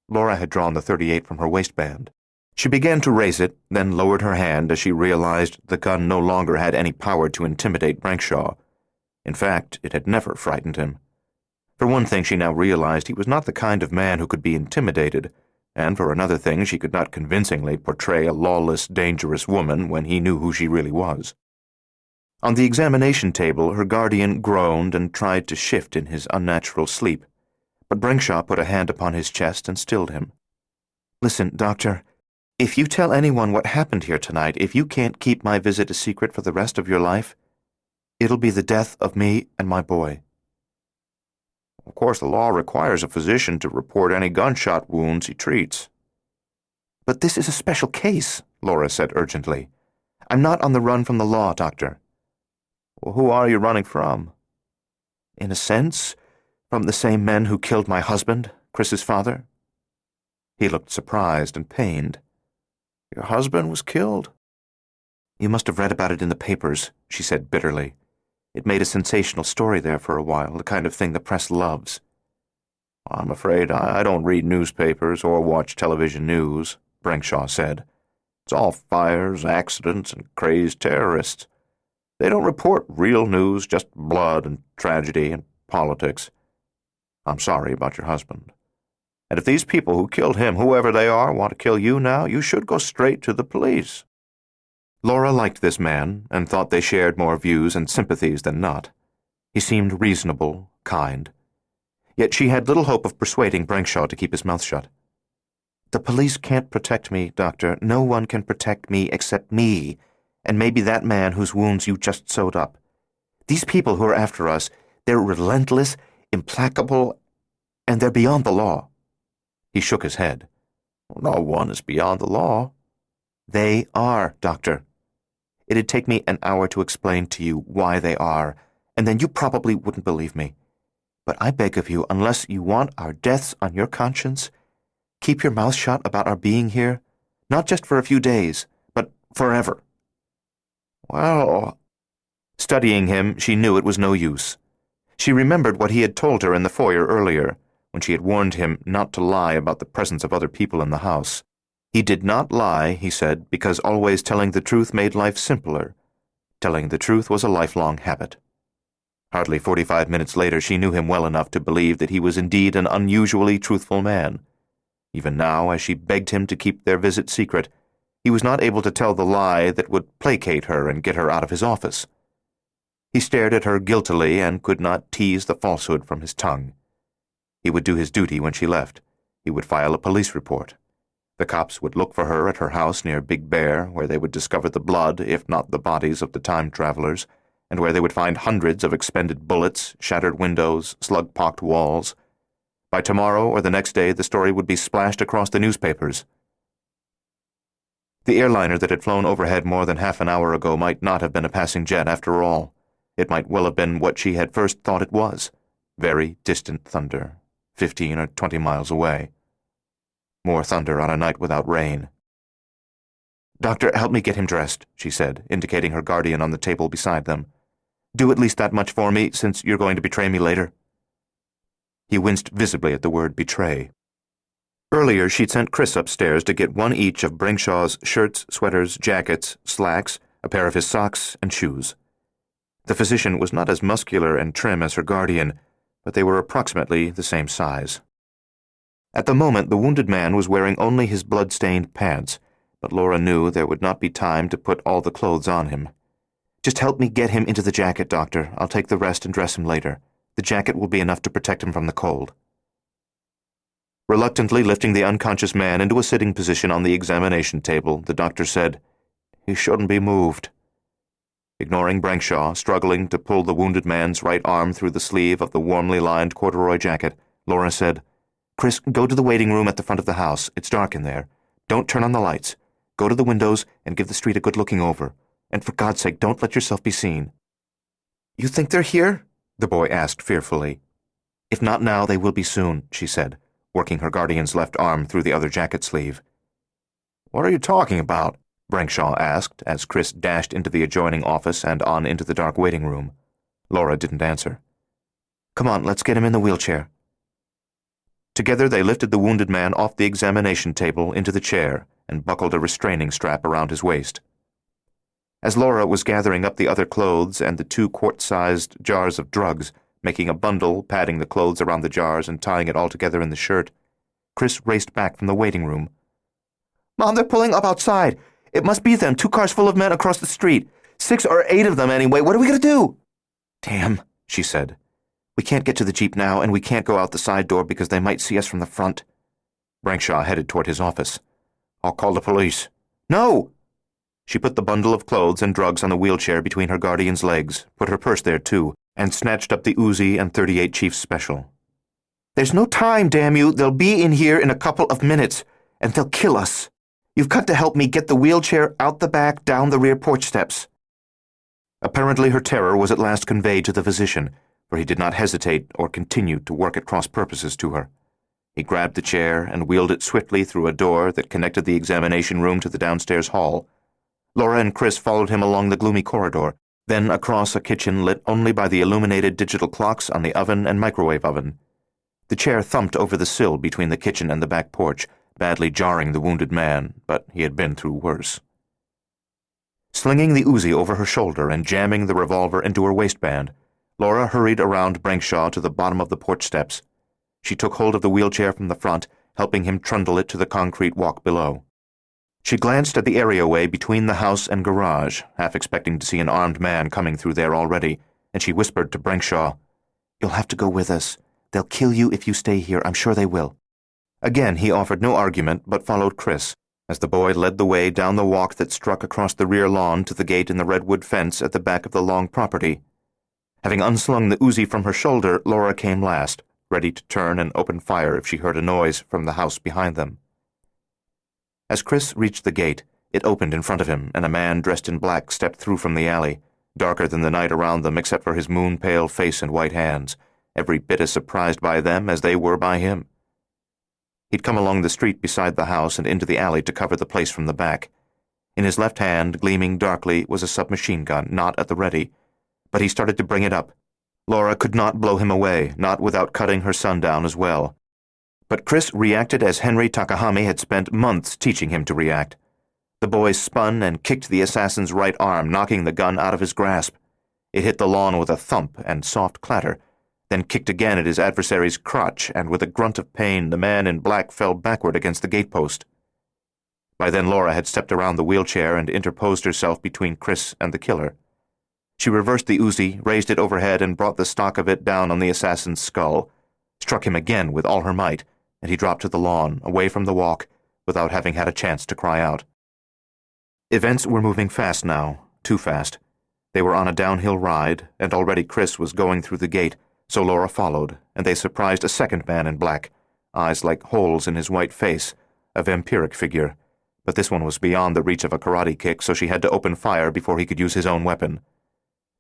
Laura had drawn the .38 from her waistband. She began to raise it, then lowered her hand as she realized the gun no longer had any power to intimidate Brankshaw. In fact, it had never frightened him. For one thing, she now realized he was not the kind of man who could be intimidated, and for another thing, she could not convincingly portray a lawless, dangerous woman when he knew who she really was. On the examination table, her guardian groaned and tried to shift in his unnatural sleep, but Brankshaw put a hand upon his chest and stilled him. "Listen, Doctor, if you tell anyone what happened here tonight, if you can't keep my visit a secret for the rest of your life, it'll be the death of me and my boy." Of course, the law requires a physician to report any gunshot wounds he treats. "But this is a special case," Laura said urgently. "I'm not on the run from the law, Doctor." Well, who are you running from? "In a sense, from the same men who killed my husband, Chris's father." He looked surprised and pained. Your husband was killed? "You must have read about it in the papers," she said bitterly. "It made a sensational story there for a while, the kind of thing the press loves." "I'm afraid I don't read newspapers or watch television news," Brankshaw said. "It's all fires, accidents, and crazed terrorists. They don't report real news, just blood and tragedy and politics. I'm sorry about your husband. And if these people who killed him, whoever they are, want to kill you now, you should go straight to the police." Laura liked this man and thought they shared more views and sympathies than not. He seemed reasonable, kind. Yet she had little hope of persuading Brankshaw to keep his mouth shut. "The police can't protect me, Doctor. No one can protect me except me, and maybe that man whose wounds you just sewed up. These people who are after us, they're relentless, implacable, and they're beyond the law." He shook his head. "No one is beyond the law." "They are, Doctor. It'd take me an hour to explain to you why they are, and then you probably wouldn't believe me. But I beg of you, unless you want our deaths on your conscience, keep your mouth shut about our being here, not just for a few days, but forever." "Well—" Studying him, she knew it was no use. She remembered what he had told her in the foyer earlier, when she had warned him not to lie about the presence of other people in the house. He did not lie, he said, because always telling the truth made life simpler. Telling the truth was a lifelong habit. Hardly 45 minutes later, she knew him well enough to believe that he was indeed an unusually truthful man. Even now, as she begged him to keep their visit secret, he was not able to tell the lie that would placate her and get her out of his office. He stared at her guiltily and could not tease the falsehood from his tongue. He would do his duty when she left. He would file a police report. The cops would look for her at her house near Big Bear, where they would discover the blood, if not the bodies, of the time travelers, and where they would find hundreds of expended bullets, shattered windows, slug-pocked walls. By tomorrow or the next day, the story would be splashed across the newspapers. The airliner that had flown overhead more than half an hour ago might not have been a passing jet after all. It might well have been what she had first thought it was, very distant thunder, 15 or 20 miles away. More thunder on a night without rain. "Doctor, help me get him dressed," she said, indicating her guardian on the table beside them. "Do at least that much for me, since you're going to betray me later." He winced visibly at the word betray. Earlier, she'd sent Chris upstairs to get one each of Bringshaw's shirts, sweaters, jackets, slacks, a pair of his socks, and shoes. The physician was not as muscular and trim as her guardian, but they were approximately the same size. At the moment, the wounded man was wearing only his blood-stained pants, but Laura knew there would not be time to put all the clothes on him. "Just help me get him into the jacket, Doctor. I'll take the rest and dress him later. The jacket will be enough to protect him from the cold." Reluctantly lifting the unconscious man into a sitting position on the examination table, the doctor said, "He shouldn't be moved." Ignoring Brankshaw, struggling to pull the wounded man's right arm through the sleeve of the warmly lined corduroy jacket, Laura said, "Chris, go to the waiting room at the front of the house. It's dark in there. Don't turn on the lights. Go to the windows and give the street a good looking over. And for God's sake, don't let yourself be seen." "You think they're here?" the boy asked fearfully. "If not now, they will be soon," she said, working her guardian's left arm through the other jacket sleeve. "What are you talking about?" Brankshaw asked as Chris dashed into the adjoining office and on into the dark waiting room. Laura didn't answer. "Come on, let's get him in the wheelchair." Together they lifted the wounded man off the examination table into the chair and buckled a restraining strap around his waist. As Laura was gathering up the other clothes and the 2 quart-sized jars of drugs, making a bundle, padding the clothes around the jars and tying it all together in the shirt, Chris raced back from the waiting room. Mom, they're pulling up outside. It must be them, 2 cars full of men across the street. 6 or 8 of them anyway. What are we going to do? Damn, she said. We can't get to the Jeep now, and we can't go out the side door because they might see us from the front. Brankshaw headed toward his office. I'll call the police. No! She put the bundle of clothes and drugs on the wheelchair between her guardian's legs, put her purse there too, and snatched up the Uzi and .38 Chief's Special. There's no time, damn you. They'll be in here in a couple of minutes, and they'll kill us. You've got to help me get the wheelchair out the back, down the rear porch steps. Apparently her terror was at last conveyed to the physician, for he did not hesitate or continue to work at cross purposes to her. He grabbed the chair and wheeled it swiftly through a door that connected the examination room to the downstairs hall. Laura and Chris followed him along the gloomy corridor, then across a kitchen lit only by the illuminated digital clocks on the oven and microwave oven. The chair thumped over the sill between the kitchen and the back porch, badly jarring the wounded man, but he had been through worse. Slinging the Uzi over her shoulder and jamming the revolver into her waistband, Laura hurried around Brankshaw to the bottom of the porch steps. She took hold of the wheelchair from the front, helping him trundle it to the concrete walk below. She glanced at the areaway between the house and garage, half expecting to see an armed man coming through there already, and she whispered to Brankshaw, "You'll have to go with us. They'll kill you if you stay here. I'm sure they will." Again he offered no argument, but followed Chris, as the boy led the way down the walk that struck across the rear lawn to the gate in the redwood fence at the back of the long property. Having unslung the Uzi from her shoulder, Laura came last, ready to turn and open fire if she heard a noise from the house behind them. As Chris reached the gate, it opened in front of him, and a man dressed in black stepped through from the alley, darker than the night around them except for his moon-pale face and white hands, every bit as surprised by them as they were by him. He'd come along the street beside the house and into the alley to cover the place from the back. In his left hand, gleaming darkly, was a submachine gun, not at the ready, but he started to bring it up. Laura could not blow him away, not without cutting her son down as well. But Chris reacted as Henry Takahami had spent months teaching him to react. The boy spun and kicked the assassin's right arm, knocking the gun out of his grasp. It hit the lawn with a thump and soft clatter, then kicked again at his adversary's crotch, and with a grunt of pain the man in black fell backward against the gatepost. By then Laura had stepped around the wheelchair and interposed herself between Chris and the killer. She reversed the Uzi, raised it overhead, and brought the stock of it down on the assassin's skull, struck him again with all her might, and he dropped to the lawn, away from the walk, without having had a chance to cry out. Events were moving fast now, too fast. They were on a downhill ride, and already Chris was going through the gate, so Laura followed, and they surprised a second man in black, eyes like holes in his white face, a vampiric figure, but this one was beyond the reach of a karate kick, so she had to open fire before he could use his own weapon.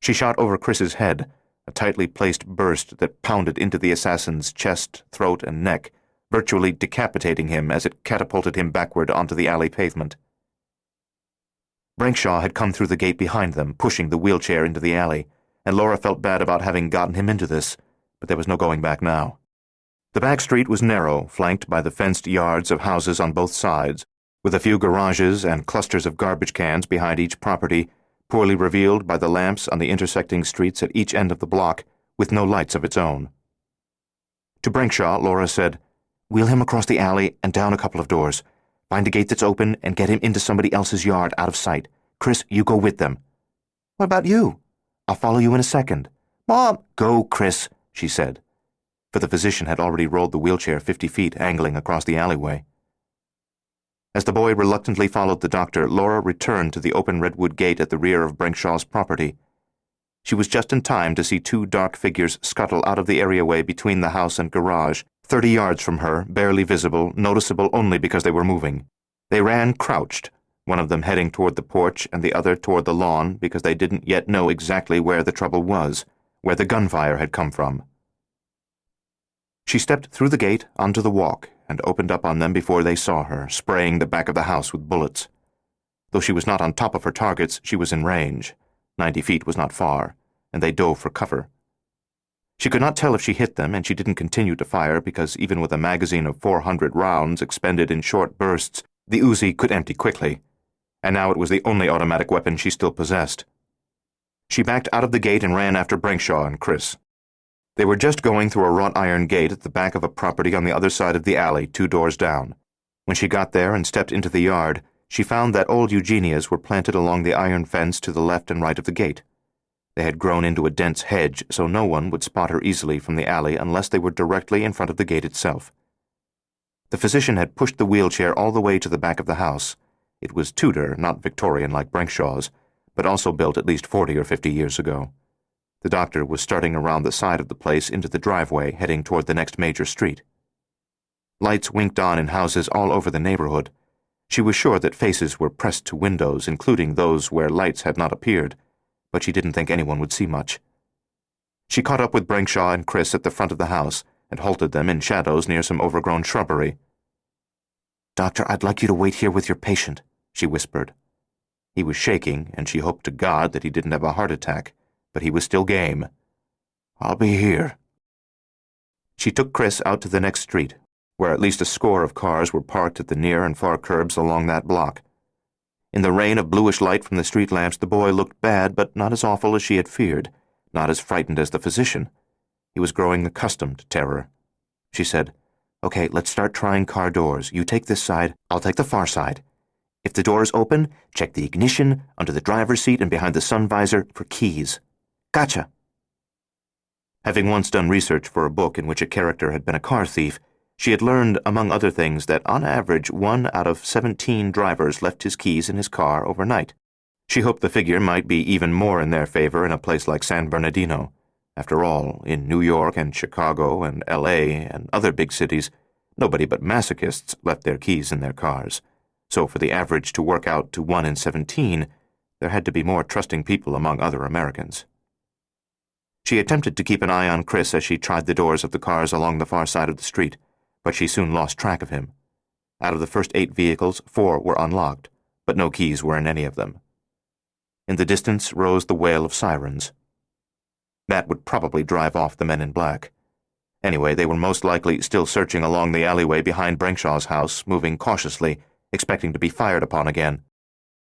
She shot over Chris's head, a tightly placed burst that pounded into the assassin's chest, throat, and neck, virtually decapitating him as it catapulted him backward onto the alley pavement. Brankshaw had come through the gate behind them, pushing the wheelchair into the alley, and Laura felt bad about having gotten him into this, but there was no going back now. The back street was narrow, flanked by the fenced yards of houses on both sides, with a few garages and clusters of garbage cans behind each property, poorly revealed by the lamps on the intersecting streets at each end of the block, with no lights of its own. To Brankshaw, Laura said, "Wheel him across the alley and down a couple of doors. Find a gate that's open and get him into somebody else's yard out of sight. Chris, you go with them." "What about you?" "I'll follow you in a second." "Mom!" "Go, Chris," she said, for the physician had already rolled the wheelchair 50 feet, angling across the alleyway. As the boy reluctantly followed the doctor, Laura returned to the open redwood gate at the rear of Brankshaw's property. She was just in time to see 2 dark figures scuttle out of the areaway between the house and garage, 30 yards from her, barely visible, noticeable only because they were moving. They ran crouched, one of them heading toward the porch and the other toward the lawn because they didn't yet know exactly where the trouble was, where the gunfire had come from. She stepped through the gate onto the walk and opened up on them before they saw her, spraying the back of the house with bullets. Though she was not on top of her targets, she was in range. 90 feet was not far, and they dove for cover. She could not tell if she hit them, and she didn't continue to fire because even with a magazine of 400 rounds expended in short bursts, the Uzi could empty quickly, and now it was the only automatic weapon she still possessed. She backed out of the gate and ran after Brenkshaw and Chris. They were just going through a wrought iron gate at the back of a property on the other side of the alley, 2 doors down. When she got there and stepped into the yard, she found that old Eugenias were planted along the iron fence to the left and right of the gate. They had grown into a dense hedge, so no one would spot her easily from the alley unless they were directly in front of the gate itself. The physician had pushed the wheelchair all the way to the back of the house. It was Tudor, not Victorian like Brenkshaw's, but also built at least 40 or 50 years ago. The doctor was starting around the side of the place into the driveway, heading toward the next major street. Lights winked on in houses all over the neighborhood. She was sure that faces were pressed to windows, including those where lights had not appeared, but she didn't think anyone would see much. She caught up with Brenkshaw and Chris at the front of the house and halted them in shadows near some overgrown shrubbery. "Doctor, I'd like you to wait here with your patient," she whispered. He was shaking, and she hoped to God that he didn't have a heart attack, but he was still game. "I'll be here." She took Chris out to the next street, where at least a score of cars were parked at the near and far curbs along that block. In the rain of bluish light from the street lamps, the boy looked bad, but not as awful as she had feared, not as frightened as the physician. He was growing accustomed to terror. She said, "Okay, let's start trying car doors. You take this side, I'll take the far side. If the door is open, check the ignition, under the driver's seat, and behind the sun visor for keys. Gotcha." Having once done research for a book in which a character had been a car thief, she had learned, among other things, that on average 1 out of 17 drivers left his keys in his car overnight. She hoped the figure might be even more in their favor in a place like San Bernardino. After all, in New York and Chicago and L.A. and other big cities, nobody but masochists left their keys in their cars. So for the average to work out to 1 in 17, there had to be more trusting people among other Americans. She attempted to keep an eye on Chris as she tried the doors of the cars along the far side of the street, but she soon lost track of him. Out of the first 8 vehicles, 4 were unlocked, but no keys were in any of them. In the distance rose the wail of sirens. That would probably drive off the men in black. Anyway, they were most likely still searching along the alleyway behind Brenkszaw's house, moving cautiously, expecting to be fired upon again.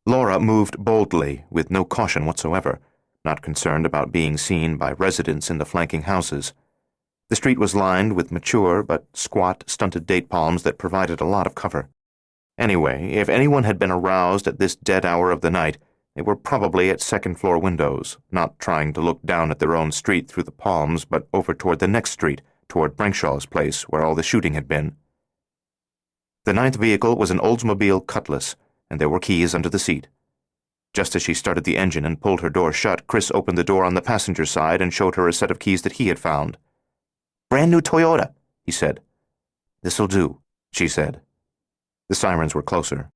Laura moved boldly, with no caution whatsoever, not concerned about being seen by residents in the flanking houses. The street was lined with mature but squat, stunted date palms that provided a lot of cover. Anyway, if anyone had been aroused at this dead hour of the night, they were probably at second-floor windows, not trying to look down at their own street through the palms, but over toward the next street, toward Brenkshaw's place, where all the shooting had been. The 9th vehicle was an Oldsmobile Cutlass, and there were keys under the seat. Just as she started the engine and pulled her door shut, Chris opened the door on the passenger side and showed her a set of keys that he had found. "Brand new Toyota," he said. "This'll do," she said. The sirens were closer.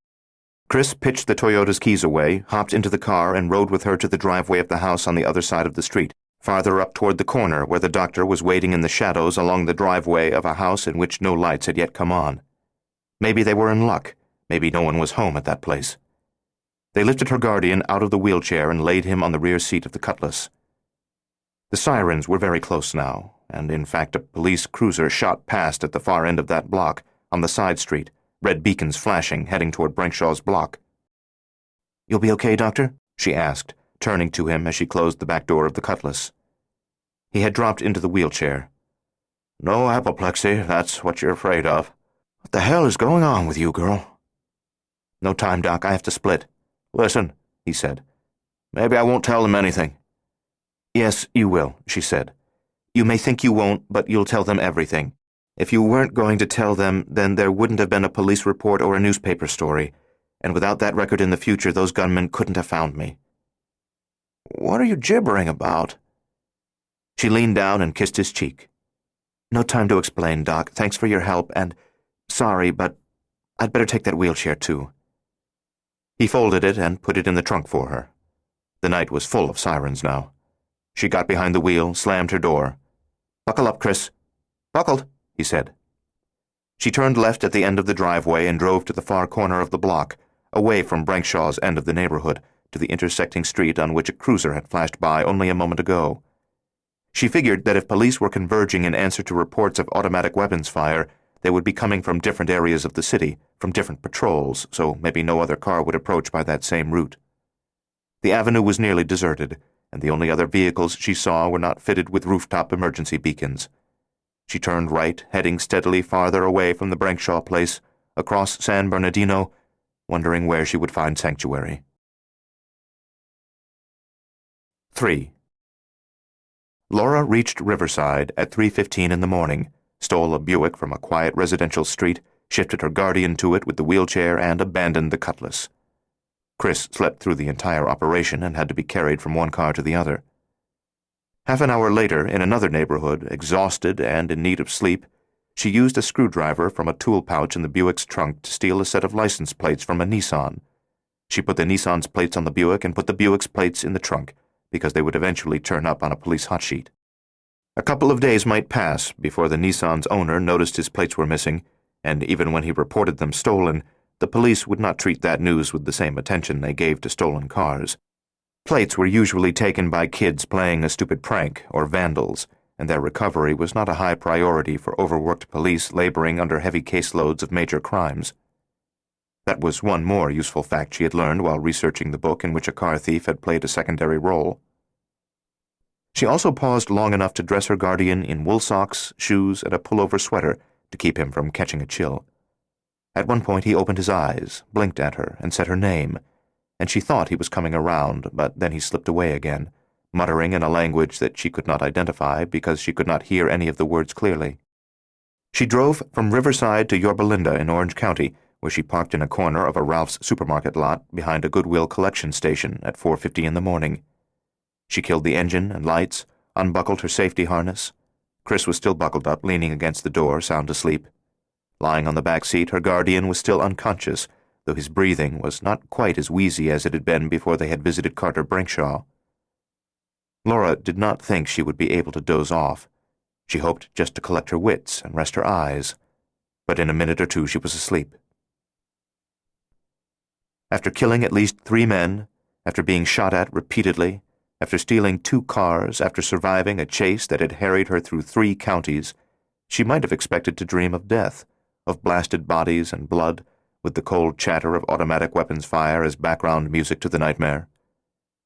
Chris pitched the Toyota's keys away, hopped into the car, and rode with her to the driveway of the house on the other side of the street, farther up toward the corner where the doctor was waiting in the shadows along the driveway of a house in which no lights had yet come on. Maybe they were in luck. Maybe no one was home at that place. They lifted her guardian out of the wheelchair and laid him on the rear seat of the Cutlass. The sirens were very close now, and in fact a police cruiser shot past at the far end of that block, on the side street, red beacons flashing, heading toward Brenkshaw's block. "You'll be okay, Doctor?" she asked, turning to him as she closed the back door of the Cutlass. He had dropped into the wheelchair. "No apoplexy, if that's what you're afraid of. What the hell is going on with you, girl?" "No time, Doc. I have to split." "Listen," he said. "Maybe I won't tell them anything." "Yes, you will," she said. "You may think you won't, but you'll tell them everything. If you weren't going to tell them, then there wouldn't have been a police report or a newspaper story, and without that record in the future, those gunmen couldn't have found me." "What are you gibbering about?" She leaned down and kissed his cheek. "No time to explain, Doc. Thanks for your help, and sorry, but I'd better take that wheelchair, too." He folded it and put it in the trunk for her. The night was full of sirens now. She got behind the wheel, slammed her door. "Buckle up, Chris." "Buckled," he said. She turned left at the end of the driveway and drove to the far corner of the block, away from Brenkshaw's end of the neighborhood, to the intersecting street on which a cruiser had flashed by only a moment ago. She figured that if police were converging in answer to reports of automatic weapons fire, they would be coming from different areas of the city, from different patrols, so maybe no other car would approach by that same route. The avenue was nearly deserted, and the only other vehicles she saw were not fitted with rooftop emergency beacons. She turned right, heading steadily farther away from the Brankshaw place, across San Bernardino, wondering where she would find sanctuary. 3. Laura reached Riverside at 3:15 in the morning, stole a Buick from a quiet residential street, shifted her guardian to it with the wheelchair, and abandoned the Cutlass. Chris slept through the entire operation and had to be carried from one car to the other. Half an hour later, in another neighborhood, exhausted and in need of sleep, she used a screwdriver from a tool pouch in the Buick's trunk to steal a set of license plates from a Nissan. She put the Nissan's plates on the Buick and put the Buick's plates in the trunk, because they would eventually turn up on a police hot sheet. A couple of days might pass before the Nissan's owner noticed his plates were missing, and even when he reported them stolen, the police would not treat that news with the same attention they gave to stolen cars. Plates were usually taken by kids playing a stupid prank or vandals, and their recovery was not a high priority for overworked police laboring under heavy caseloads of major crimes. That was one more useful fact she had learned while researching the book in which a car thief had played a secondary role. She also paused long enough to dress her guardian in wool socks, shoes, and a pullover sweater to keep him from catching a chill. At one point he opened his eyes, blinked at her, and said her name, and she thought he was coming around, but then he slipped away again, muttering in a language that she could not identify because she could not hear any of the words clearly. She drove from Riverside to Yorba Linda in Orange County, where she parked in a corner of a Ralph's supermarket lot behind a Goodwill collection station at 4:50 in the morning. She killed the engine and lights, unbuckled her safety harness. Chris was still buckled up, leaning against the door, sound asleep. Lying on the back seat, her guardian was still unconscious, though his breathing was not quite as wheezy as it had been before they had visited Carter Brankshaw. Laura did not think she would be able to doze off. She hoped just to collect her wits and rest her eyes, but in a minute or two she was asleep. After killing at least 3 men, after being shot at repeatedly, after stealing 2 cars, after surviving a chase that had harried her through 3 counties, she might have expected to dream of death, of blasted bodies and blood, with the cold chatter of automatic weapons fire as background music to the nightmare.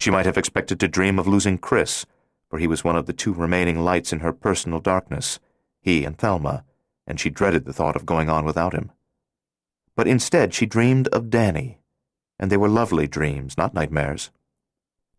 She might have expected to dream of losing Chris, for he was one of the 2 remaining lights in her personal darkness, he and Thelma, and she dreaded the thought of going on without him. But instead she dreamed of Danny, and they were lovely dreams, not nightmares.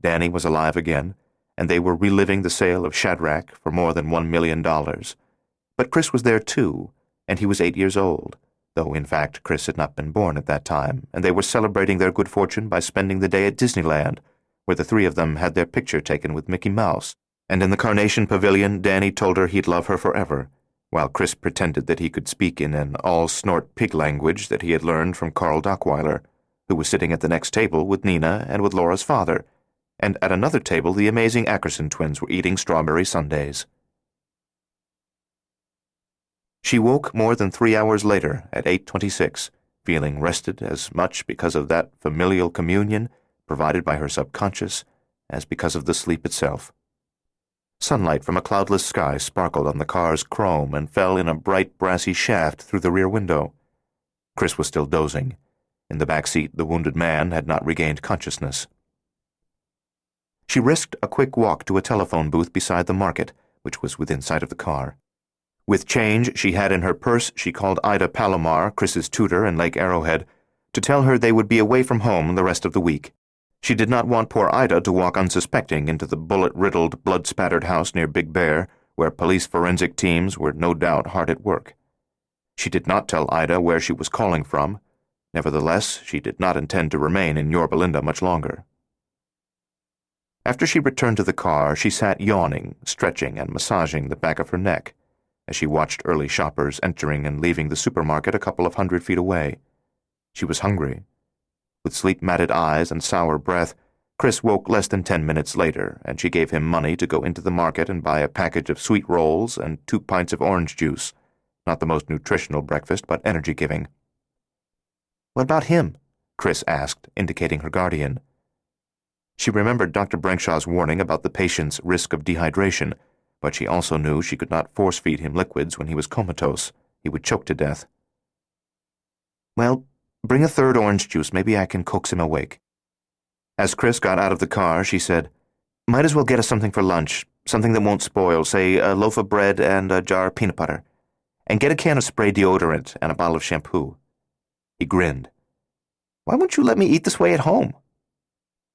Danny was alive again, and they were reliving the sale of Shadrach for more than $1 million. But Chris was there too, and he was 8 years old, though in fact Chris had not been born at that time, and they were celebrating their good fortune by spending the day at Disneyland, where the 3 of them had their picture taken with Mickey Mouse, and in the Carnation Pavilion Danny told her he'd love her forever, while Chris pretended that he could speak in an all-snort pig language that he had learned from Carl Dockweiler, who was sitting at the next table with Nina and with Laura's father, and at another table the amazing Ackerson twins were eating strawberry sundaes. She woke more than 3 hours later at 8:26, feeling rested as much because of that familial communion provided by her subconscious as because of the sleep itself. Sunlight from a cloudless sky sparkled on the car's chrome and fell in a bright brassy shaft through the rear window. Chris was still dozing. In the back seat, the wounded man had not regained consciousness. She risked a quick walk to a telephone booth beside the market, which was within sight of the car. With change she had in her purse, she called Ida Palomar, Chris's tutor in Lake Arrowhead, to tell her they would be away from home the rest of the week. She did not want poor Ida to walk unsuspecting into the bullet-riddled, blood-spattered house near Big Bear, where police forensic teams were no doubt hard at work. She did not tell Ida where she was calling from. Nevertheless, she did not intend to remain in Yorba Linda much longer. After she returned to the car, she sat yawning, stretching, and massaging the back of her neck, as she watched early shoppers entering and leaving the supermarket a couple of 100 feet away. She was hungry. With sleep-matted eyes and sour breath, Chris woke less than 10 minutes later, and she gave him money to go into the market and buy a package of sweet rolls and 2 pints of orange juice. Not the most nutritional breakfast, but energy-giving. "What about him?" Chris asked, indicating her guardian. She remembered Dr. Brankshaw's warning about the patient's risk of dehydration, but she also knew she could not force-feed him liquids when he was comatose. He would choke to death. Well, bring a third orange juice. Maybe I can coax him awake. As Chris got out of the car, she said, Might as well get us something for lunch, something that won't spoil, say a loaf of bread and a jar of peanut butter. And get a can of spray deodorant and a bottle of shampoo. He grinned. Why won't you let me eat this way at home?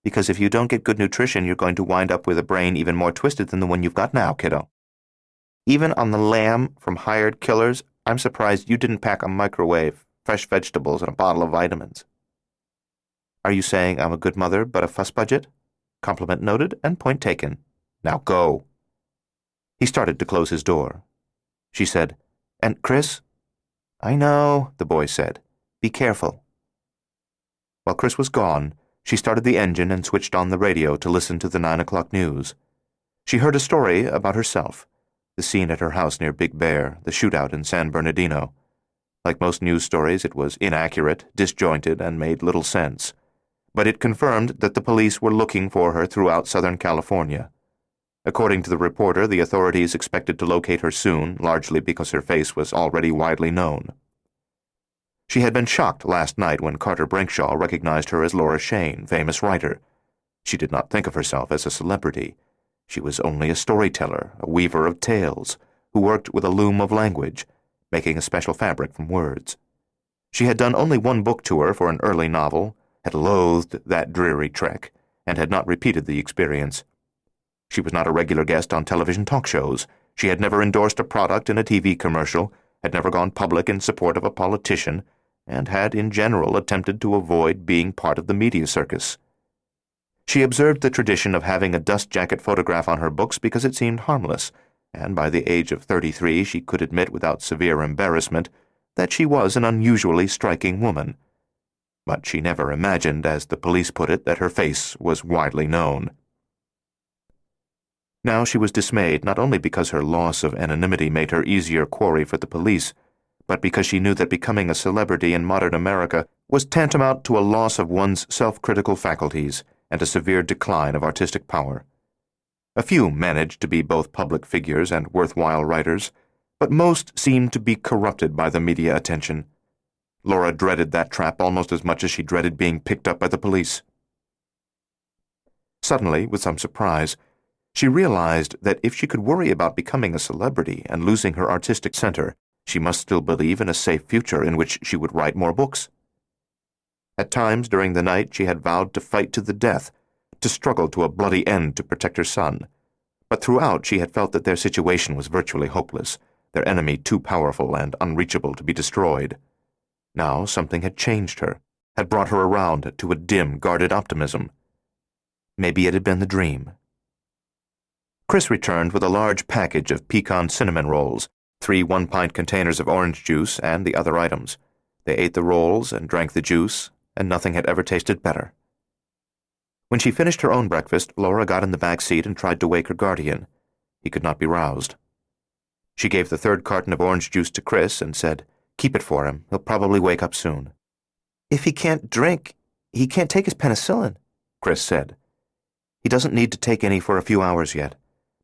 Because if you don't get good nutrition, you're going to wind up with a brain even more twisted than the one you've got now, kiddo. Even on the lam from hired killers, I'm surprised you didn't pack a microwave, fresh vegetables, and a bottle of vitamins. Are you saying I'm a good mother but a fuss budget? Compliment noted and point taken. Now go. He started to close his door. She said, And Chris? I know, the boy said. Be careful. While Chris was gone, she started the engine and switched on the radio to listen to the 9 o'clock news. She heard a story about herself, the scene at her house near Big Bear, the shootout in San Bernardino. Like most news stories, it was inaccurate, disjointed, and made little sense. But it confirmed that the police were looking for her throughout Southern California. According to the reporter, the authorities expected to locate her soon, largely because her face was already widely known. She had been shocked last night when Carter Brinkshaw recognized her as Laura Shane, famous writer. She did not think of herself as a celebrity. She was only a storyteller, a weaver of tales, who worked with a loom of language, making a special fabric from words. She had done only one book tour for an early novel, had loathed that dreary trek, and had not repeated the experience. She was not a regular guest on television talk shows. She had never endorsed a product in a TV commercial, had never gone public in support of a politician, and had in general attempted to avoid being part of the media circus. She observed the tradition of having a dust jacket photograph on her books because it seemed harmless, and by the age of 33 she could admit without severe embarrassment that she was an unusually striking woman. But she never imagined, as the police put it, that her face was widely known. Now she was dismayed not only because her loss of anonymity made her easier quarry for the police, but because she knew that becoming a celebrity in modern America was tantamount to a loss of one's self-critical faculties and a severe decline of artistic power. A few managed to be both public figures and worthwhile writers, but most seemed to be corrupted by the media attention. Laura dreaded that trap almost as much as she dreaded being picked up by the police. Suddenly, with some surprise, she realized that if she could worry about becoming a celebrity and losing her artistic center, she must still believe in a safe future in which she would write more books. At times during the night she had vowed to fight to the death, to struggle to a bloody end to protect her son. But throughout she had felt that their situation was virtually hopeless, their enemy too powerful and unreachable to be destroyed. Now something had changed her, had brought her around to a dim, guarded optimism. Maybe it had been the dream. Chris returned with a large package of pecan cinnamon rolls, 3 one-pint containers of orange juice, and the other items. They ate the rolls and drank the juice, and nothing had ever tasted better. When she finished her own breakfast, Laura got in the back seat and tried to wake her guardian. He could not be roused. She gave the 3rd carton of orange juice to Chris and said, "Keep it for him. He'll probably wake up soon." "If he can't drink, he can't take his penicillin," Chris said. "He doesn't need to take any for a few hours yet.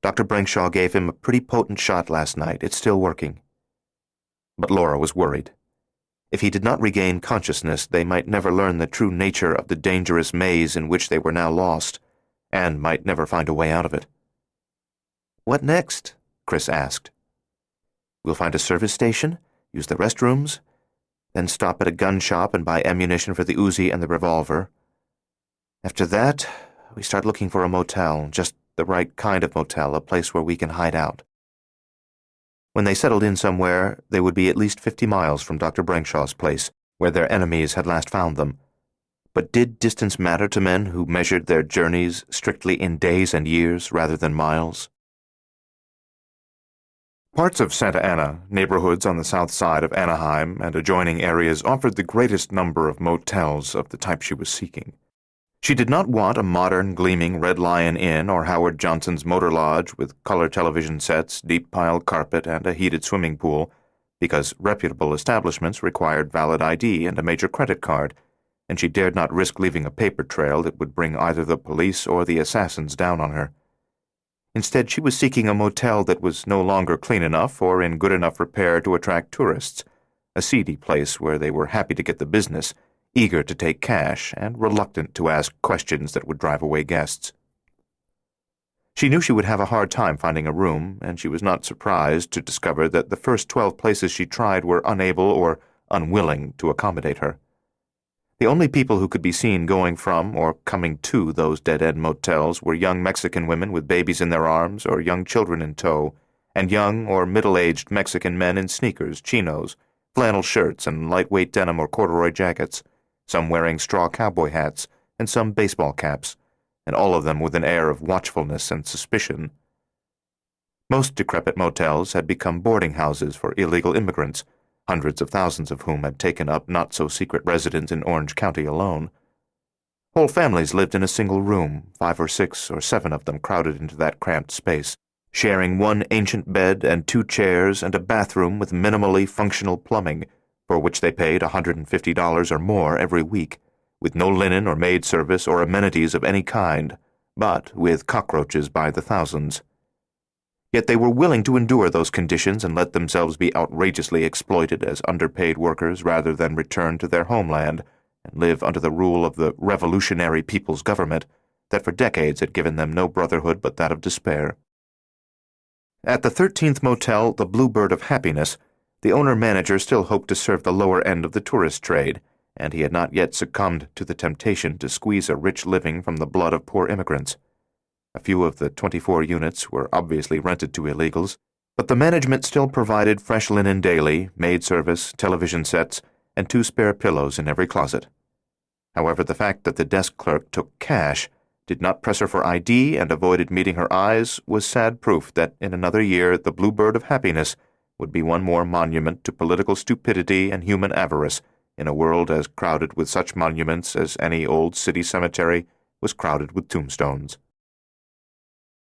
Dr. Brinkshaw gave him a pretty potent shot last night. It's still working." But Laura was worried. If he did not regain consciousness, they might never learn the true nature of the dangerous maze in which they were now lost, and might never find a way out of it. "What next?" Chris asked. "We'll find a service station, use the restrooms, then stop at a gun shop and buy ammunition for the Uzi and the revolver. After that, we start looking for a motel, just the right kind of motel, a place where we can hide out." When they settled in somewhere, they would be at least 50 miles from Dr. Brinkshaw's place, where their enemies had last found them. But did distance matter to men who measured their journeys strictly in days and years rather than miles? Parts of Santa Ana, neighborhoods on the south side of Anaheim and adjoining areas, offered the greatest number of motels of the type she was seeking. She did not want a modern, gleaming Red Lion Inn or Howard Johnson's Motor Lodge with color television sets, deep-piled carpet, and a heated swimming pool, because reputable establishments required valid ID and a major credit card, and she dared not risk leaving a paper trail that would bring either the police or the assassins down on her. Instead, she was seeking a motel that was no longer clean enough or in good enough repair to attract tourists, a seedy place where they were happy to get the business, eager to take cash, and reluctant to ask questions that would drive away guests. She knew she would have a hard time finding a room, and she was not surprised to discover that the first 12 places she tried were unable or unwilling to accommodate her. The only people who could be seen going from or coming to those dead-end motels were young Mexican women with babies in their arms or young children in tow, and young or middle-aged Mexican men in sneakers, chinos, flannel shirts, and lightweight denim or corduroy jackets, some wearing straw cowboy hats and some baseball caps, and all of them with an air of watchfulness and suspicion. Most decrepit motels had become boarding houses for illegal immigrants, hundreds of thousands of whom had taken up not-so-secret residence in Orange County alone. Whole families lived in a single room, 5 or 6 or 7 of them crowded into that cramped space, sharing one ancient bed and 2 chairs and a bathroom with minimally functional plumbing, for which they paid $150 or more every week, with no linen or maid service or amenities of any kind, but with cockroaches by the thousands. Yet they were willing to endure those conditions and let themselves be outrageously exploited as underpaid workers rather than return to their homeland and live under the rule of the revolutionary people's government that for decades had given them no brotherhood but that of despair. At the 13th motel, the Bluebird of Happiness, the owner-manager still hoped to serve the lower end of the tourist trade, and he had not yet succumbed to the temptation to squeeze a rich living from the blood of poor immigrants. A few of the 24 units were obviously rented to illegals, but the management still provided fresh linen daily, maid service, television sets, and 2 spare pillows in every closet. However, the fact that the desk clerk took cash, did not press her for ID, and avoided meeting her eyes was sad proof that in another year the Bluebird of Happiness would be one more monument to political stupidity and human avarice in a world as crowded with such monuments as any old city cemetery was crowded with tombstones.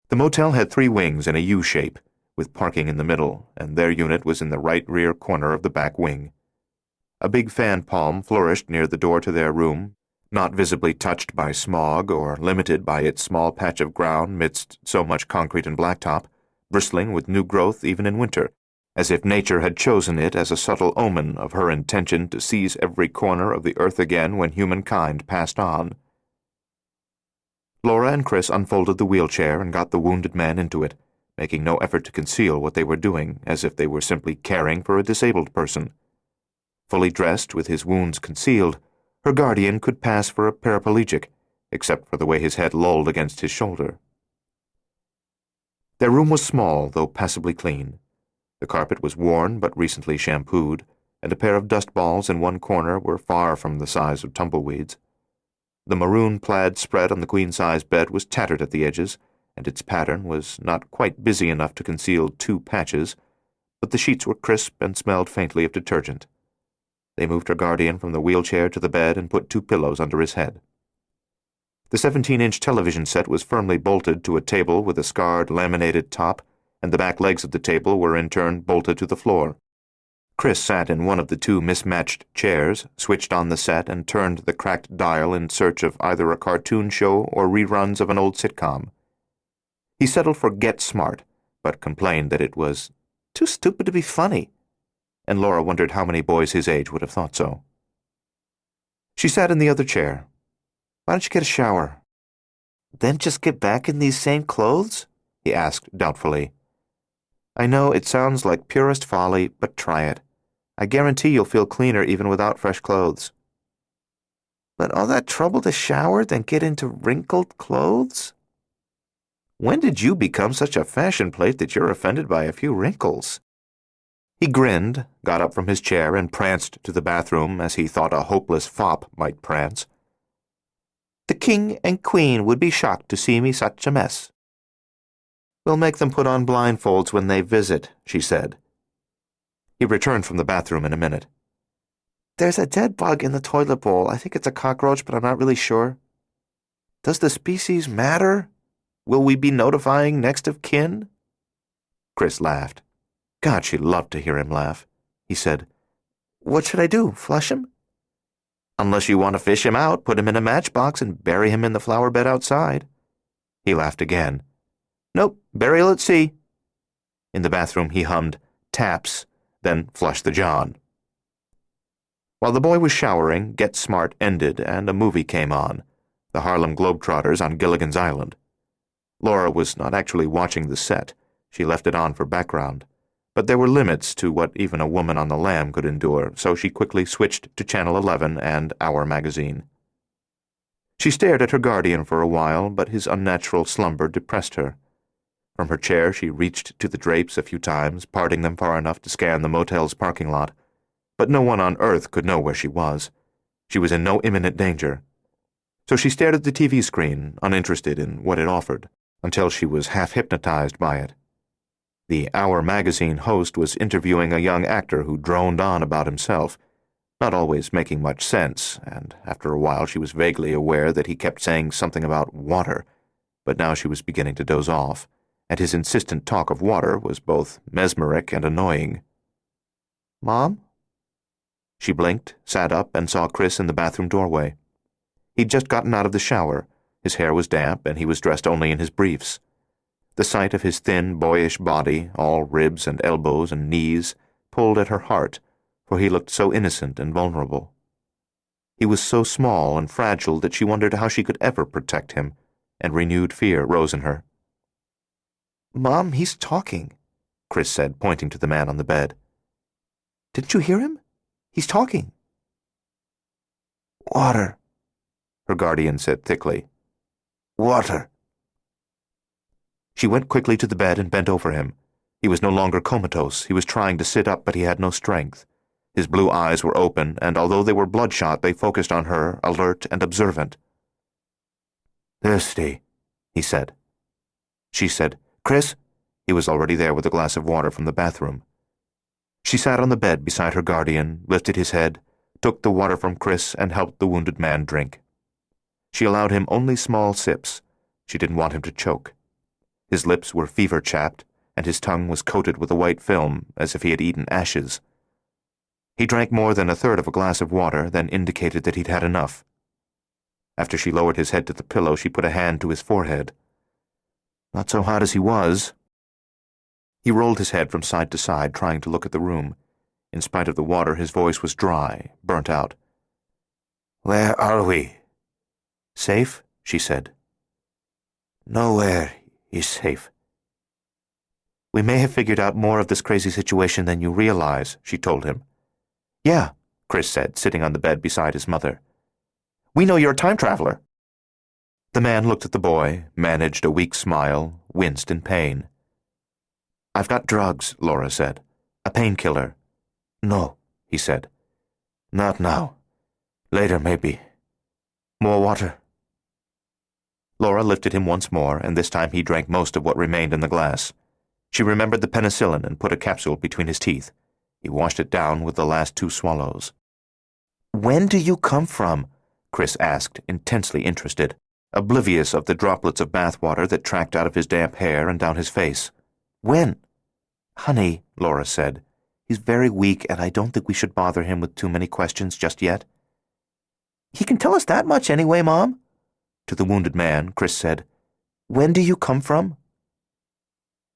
The motel had 3 wings in a U shape, with parking in the middle, and their unit was in the right rear corner of the back wing. A big fan palm flourished near the door to their room, not visibly touched by smog or limited by its small patch of ground midst so much concrete and blacktop, bristling with new growth even in winter, as if nature had chosen it as a subtle omen of her intention to seize every corner of the earth again when humankind passed on. Laura and Chris unfolded the wheelchair and got the wounded man into it, making no effort to conceal what they were doing, as if they were simply caring for a disabled person. Fully dressed, with his wounds concealed, her guardian could pass for a paraplegic, except for the way his head lolled against his shoulder. Their room was small, though passably clean. The carpet was worn but recently shampooed, and a pair of dust balls in one corner were far from the size of tumbleweeds. The maroon plaid spread on the queen-size bed was tattered at the edges, and its pattern was not quite busy enough to conceal 2 patches, but the sheets were crisp and smelled faintly of detergent. They moved her guardian from the wheelchair to the bed and put 2 pillows under his head. The 17-inch television set was firmly bolted to a table with a scarred, laminated top, and the back legs of the table were in turn bolted to the floor. Chris sat in one of the 2 mismatched chairs, switched on the set, and turned the cracked dial in search of either a cartoon show or reruns of an old sitcom. He settled for Get Smart, but complained that it was too stupid to be funny, and Laura wondered how many boys his age would have thought so. She sat in the other chair. "Why don't you get a shower?" "Then just get back in these same clothes?" he asked doubtfully. "I know it sounds like purest folly, but try it. I guarantee you'll feel cleaner even without fresh clothes." "But all that trouble to shower, then get into wrinkled clothes?" "When did you become such a fashion plate that you're offended by a few wrinkles?" He grinned, got up from his chair, and pranced to the bathroom as he thought a hopeless fop might prance. "The king and queen would be shocked to see me such a mess." "We'll make them put on blindfolds when they visit," she said. He returned from the bathroom in a minute. "There's a dead bug in the toilet bowl. I think it's a cockroach, but I'm not really sure." "Does the species matter? Will we be notifying next of kin?" Chris laughed. God, she loved to hear him laugh. He said, "What should I do, flush him?" "Unless you want to fish him out, put him in a matchbox and bury him in the flower bed outside." He laughed again. Nope, burial at sea. In the bathroom, he hummed Taps, then flushed the John. While the boy was showering, Get Smart ended and a movie came on, The Harlem Globetrotters on Gilligan's Island. Laura was not actually watching the set. She left it on for background. But there were limits to what even a woman on the lam could endure, so she quickly switched to Channel 11 and Our magazine. She stared at her guardian for a while, but his unnatural slumber depressed her. From her chair, she reached to the drapes a few times, parting them far enough to scan the motel's parking lot. But no one on earth could know where she was. She was in no imminent danger. So she stared at the TV screen, uninterested in what it offered, until she was half-hypnotized by it. The Our magazine host was interviewing a young actor who droned on about himself, not always making much sense, and after a while she was vaguely aware that he kept saying something about water, but now she was beginning to doze off, and his insistent talk of water was both mesmeric and annoying. "Mom?" She blinked, sat up, and saw Chris in the bathroom doorway. He'd just gotten out of the shower. His hair was damp, and he was dressed only in his briefs. The sight of his thin, boyish body, all ribs and elbows and knees, pulled at her heart, for he looked so innocent and vulnerable. He was so small and fragile that she wondered how she could ever protect him, and renewed fear rose in her. "Mom, he's talking," Chris said, pointing to the man on the bed. "Didn't you hear him? He's talking." "Water," her guardian said thickly. "Water." She went quickly to the bed and bent over him. He was no longer comatose. He was trying to sit up, but he had no strength. His blue eyes were open, and although they were bloodshot, they focused on her, alert and observant. "Thirsty," he said. She said, "Chris?" He was already there with a glass of water from the bathroom. She sat on the bed beside her guardian, lifted his head, took the water from Chris, and helped the wounded man drink. She allowed him only small sips. She didn't want him to choke. His lips were fever-chapped, and his tongue was coated with a white film, as if he had eaten ashes. He drank more than a third of a glass of water, then indicated that he'd had enough. After she lowered his head to the pillow, she put a hand to his forehead. Not so hot as he was. He rolled his head from side to side, trying to look at the room. In spite of the water, his voice was dry, burnt out. "Where are we?" "Safe," she said. "Nowhere is safe." "We may have figured out more of this crazy situation than you realize," she told him. "Yeah," Chris said, sitting on the bed beside his mother. "We know you're a time traveler." The man looked at the boy, managed a weak smile, winced in pain. "I've got drugs," Laura said. "A painkiller." "No," he said. "Not now. Later, maybe. More water." Laura lifted him once more, and this time he drank most of what remained in the glass. She remembered the penicillin and put a capsule between his teeth. He washed it down with the last 2 swallows. "When do you come from?" Chris asked, intensely interested, oblivious of the droplets of bathwater that tracked out of his damp hair and down his face. "When?" "Honey," Laura said, "he's very weak, and I don't think we should bother him with too many questions just yet." "He can tell us that much anyway, Mom." To the wounded man, Chris said, "When do you come from?"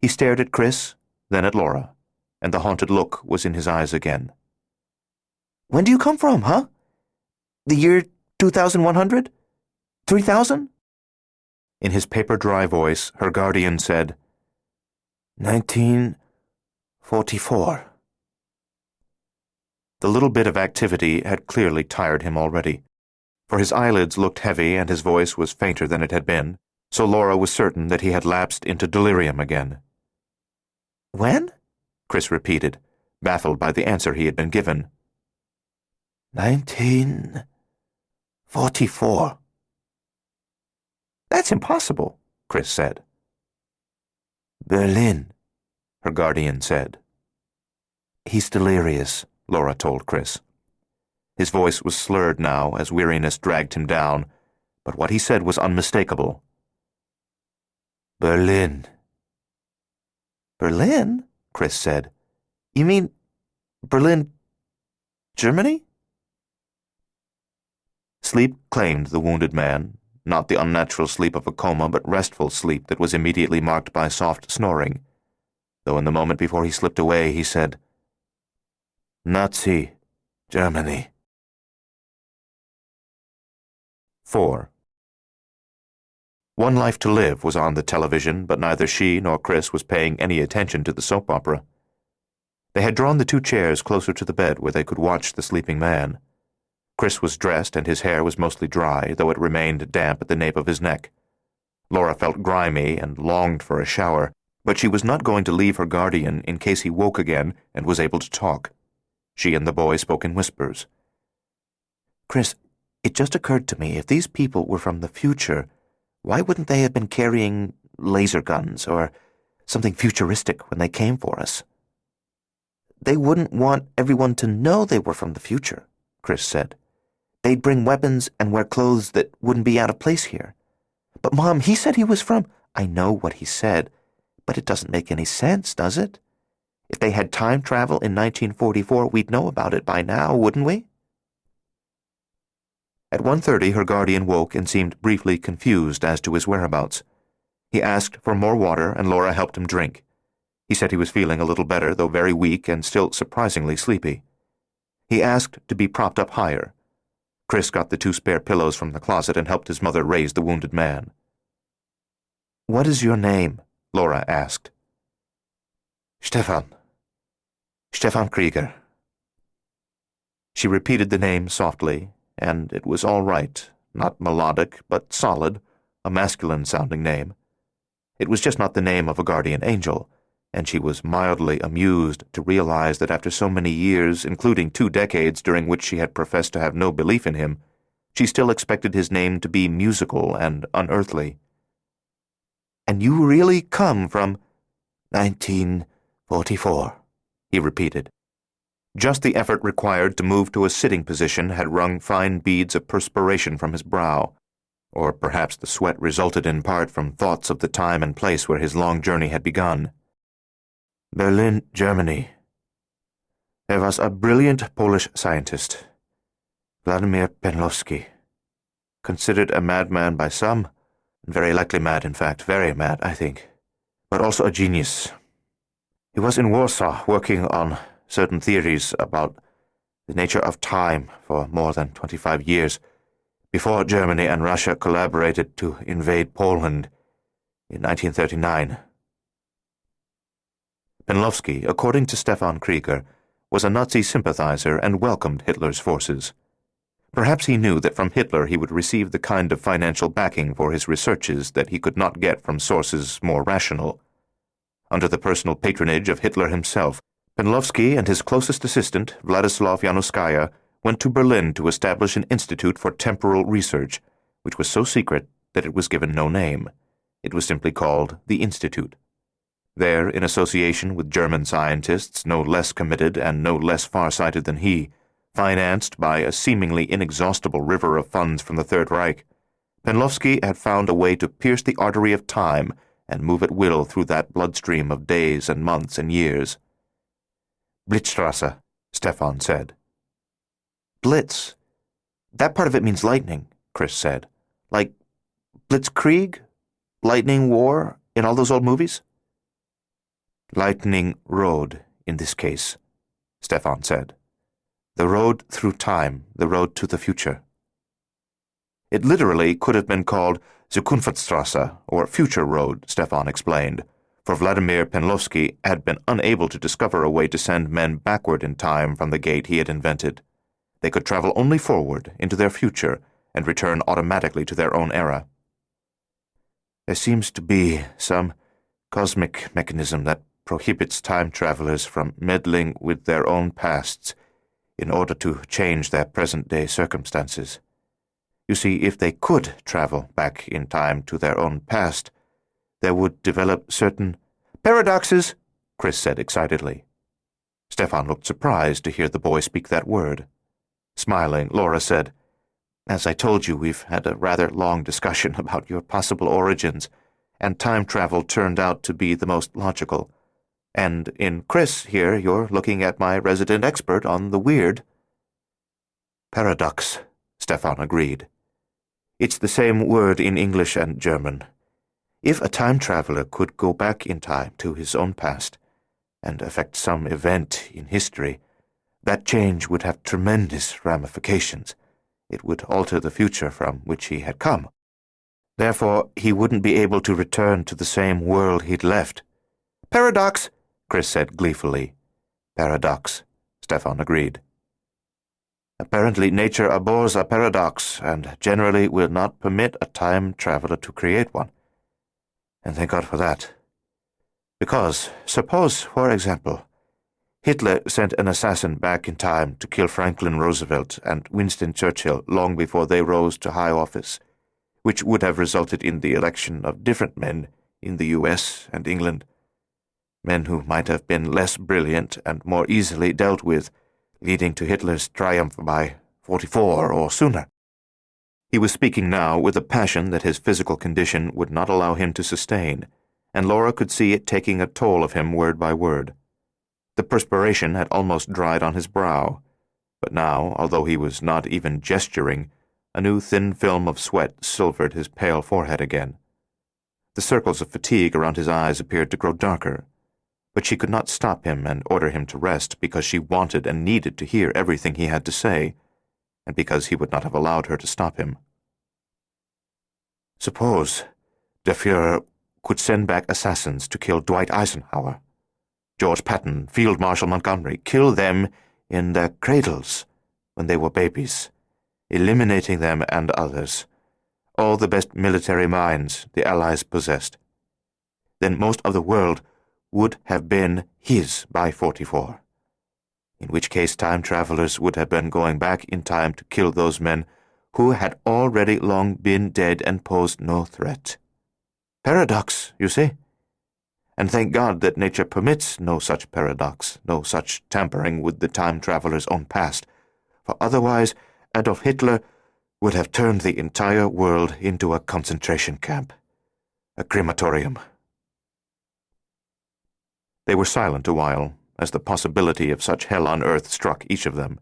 He stared at Chris, then at Laura, and the haunted look was in his eyes again. "When do you come from, huh? The year 2100? 3000? In his paper-dry voice, her guardian said, 1944. The little bit of activity had clearly tired him already, for his eyelids looked heavy and his voice was fainter than it had been, so Laura was certain that he had lapsed into delirium again. "When?" Chris repeated, baffled by the answer he had been given. 1944. "That's impossible," Chris said. "Berlin," her guardian said. "He's delirious," Laura told Chris. His voice was slurred now as weariness dragged him down, but what he said was unmistakable. "Berlin." "Berlin?" Chris said. "You mean Berlin, Germany?" Sleep claimed the wounded man. not the unnatural sleep of a coma, but restful sleep that was immediately marked by soft snoring. Though in the moment before he slipped away, he said, "Nazi Germany." 4. One Life to Live was on the television, but neither she nor Chris was paying any attention to the soap opera. They had drawn the two chairs closer to the bed where they could watch the sleeping man. Chris was dressed and his hair was mostly dry, though it remained damp at the nape of his neck. Laura felt grimy and longed for a shower, but she was not going to leave her guardian in case he woke again and was able to talk. She and the boy spoke in whispers. Chris, it just occurred to me, if these people were from the future, why wouldn't they have been carrying laser guns or something futuristic when they came for us? They wouldn't want everyone to know they were from the future, Chris said. They'd bring weapons and wear clothes that wouldn't be out of place here. But, Mom, he said he was from... I know what he said, but it doesn't make any sense, does it? If they had time travel in 1944, we'd know about it by now, wouldn't we? At 1:30, her guardian woke and seemed briefly confused as to his whereabouts. He asked for more water, and Laura helped him drink. He said he was feeling a little better, though very weak and still surprisingly sleepy. He asked to be propped up higher. Chris got the 2 spare pillows from the closet and helped his mother raise the wounded man. What is your name? Laura asked. Stefan Krieger. She repeated the name softly, and it was all right, not melodic, but solid, a masculine-sounding name. It was just not the name of a guardian angel, and she was mildly amused to realize that after so many years, including 2 decades during which she had professed to have no belief in him, she still expected his name to be musical and unearthly. And you really come from 1944, he repeated. Just the effort required to move to a sitting position had wrung fine beads of perspiration from his brow, or perhaps the sweat resulted in part from thoughts of the time and place where his long journey had begun. Berlin, Germany. There was a brilliant Polish scientist, Vladimir Penlowski, considered a madman by some, very likely mad, in fact, very mad, I think, but also a genius. He was in Warsaw working on certain theories about the nature of time for more than 25 years, before Germany and Russia collaborated to invade Poland in 1939. Penlowski, according to Stefan Krieger, was a Nazi sympathizer and welcomed Hitler's forces. Perhaps he knew that from Hitler he would receive the kind of financial backing for his researches that he could not get from sources more rational. Under the personal patronage of Hitler himself, Penlowski and his closest assistant, Vladislav Yanuskaya, went to Berlin to establish an institute for temporal research, which was so secret that it was given no name. It was simply called the Institute. There, in association with German scientists no less committed and no less far-sighted than he, financed by a seemingly inexhaustible river of funds from the Third Reich, Penlowski had found a way to pierce the artery of time and move at will through that bloodstream of days and months and years. Blitzstrasse, Stefan said. Blitz. That part of it means lightning, Chris said. Like Blitzkrieg? Lightning War in all those old movies? Lightning Road, in this case, Stefan said. The road through time, the road to the future. It literally could have been called Zukunftsstrasse, or Future Road, Stefan explained, for Vladimir Penlowski had been unable to discover a way to send men backward in time from the gate he had invented. They could travel only forward, into their future, and return automatically to their own era. There seems to be some cosmic mechanism that prohibits time travelers from meddling with their own pasts in order to change their present-day circumstances. You see, if they could travel back in time to their own past, there would develop certain paradoxes, Chris said excitedly. Stefan looked surprised to hear the boy speak that word. Smiling, Laura said, "As I told you, we've had a rather long discussion about your possible origins, and time travel turned out to be the most logical. And in Chris here, you're looking at my resident expert on the weird." Paradox, Stefan agreed. It's the same word in English and German. If a time traveler could go back in time to his own past and affect some event in history, that change would have tremendous ramifications. It would alter the future from which he had come. Therefore, he wouldn't be able to return to the same world he'd left. Paradox, Chris said gleefully. Paradox, Stefan agreed. Apparently, nature abhors a paradox and generally will not permit a time traveler to create one. And thank God for that. Because, suppose, for example, Hitler sent an assassin back in time to kill Franklin Roosevelt and Winston Churchill long before they rose to high office, which would have resulted in the election of different men in the US and England, men who might have been less brilliant and more easily dealt with, leading to Hitler's triumph by 44 or sooner. He was speaking now with a passion that his physical condition would not allow him to sustain, and Laura could see it taking a toll of him word by word. The perspiration had almost dried on his brow, but now, although he was not even gesturing, a new thin film of sweat silvered his pale forehead again. The circles of fatigue around his eyes appeared to grow darker, but she could not stop him and order him to rest because she wanted and needed to hear everything he had to say, and because he would not have allowed her to stop him. Suppose der Fuhrer could send back assassins to kill Dwight Eisenhower, George Patton, Field Marshal Montgomery, kill them in their cradles when they were babies, eliminating them and others, all the best military minds the Allies possessed. Then most of the world would have been his by 44, in which case time travelers would have been going back in time to kill those men who had already long been dead and posed no threat. Paradox, you see? And thank God that nature permits no such paradox, no such tampering with the time traveler's own past, for otherwise Adolf Hitler would have turned the entire world into a concentration camp, a crematorium. They were silent a while, as the possibility of such hell on earth struck each of them.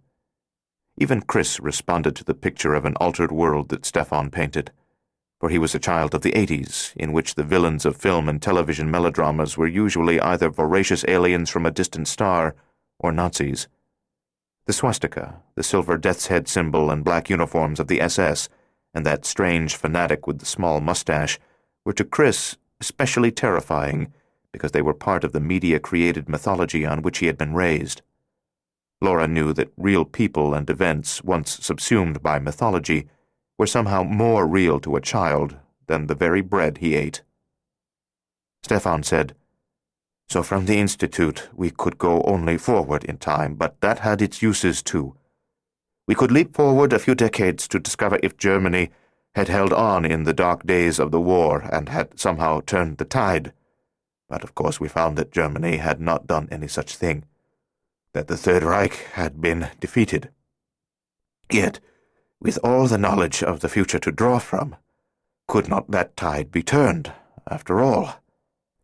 Even Chris responded to the picture of an altered world that Stefan painted, for he was a child of the 80s, in which the villains of film and television melodramas were usually either voracious aliens from a distant star or Nazis. The swastika, the silver death's head symbol and black uniforms of the SS, and that strange fanatic with the small mustache were to Chris especially terrifying because they were part of the media-created mythology on which he had been raised. Laura knew that real people and events once subsumed by mythology were somehow more real to a child than the very bread he ate. Stefan said, "So from the Institute we could go only forward in time, but that had its uses too. We could leap forward a few decades to discover if Germany had held on in the dark days of the war and had somehow turned the tide. But of course we found that Germany had not done any such thing, that the Third Reich had been defeated. Yet, with all the knowledge of the future to draw from, could not that tide be turned, after all?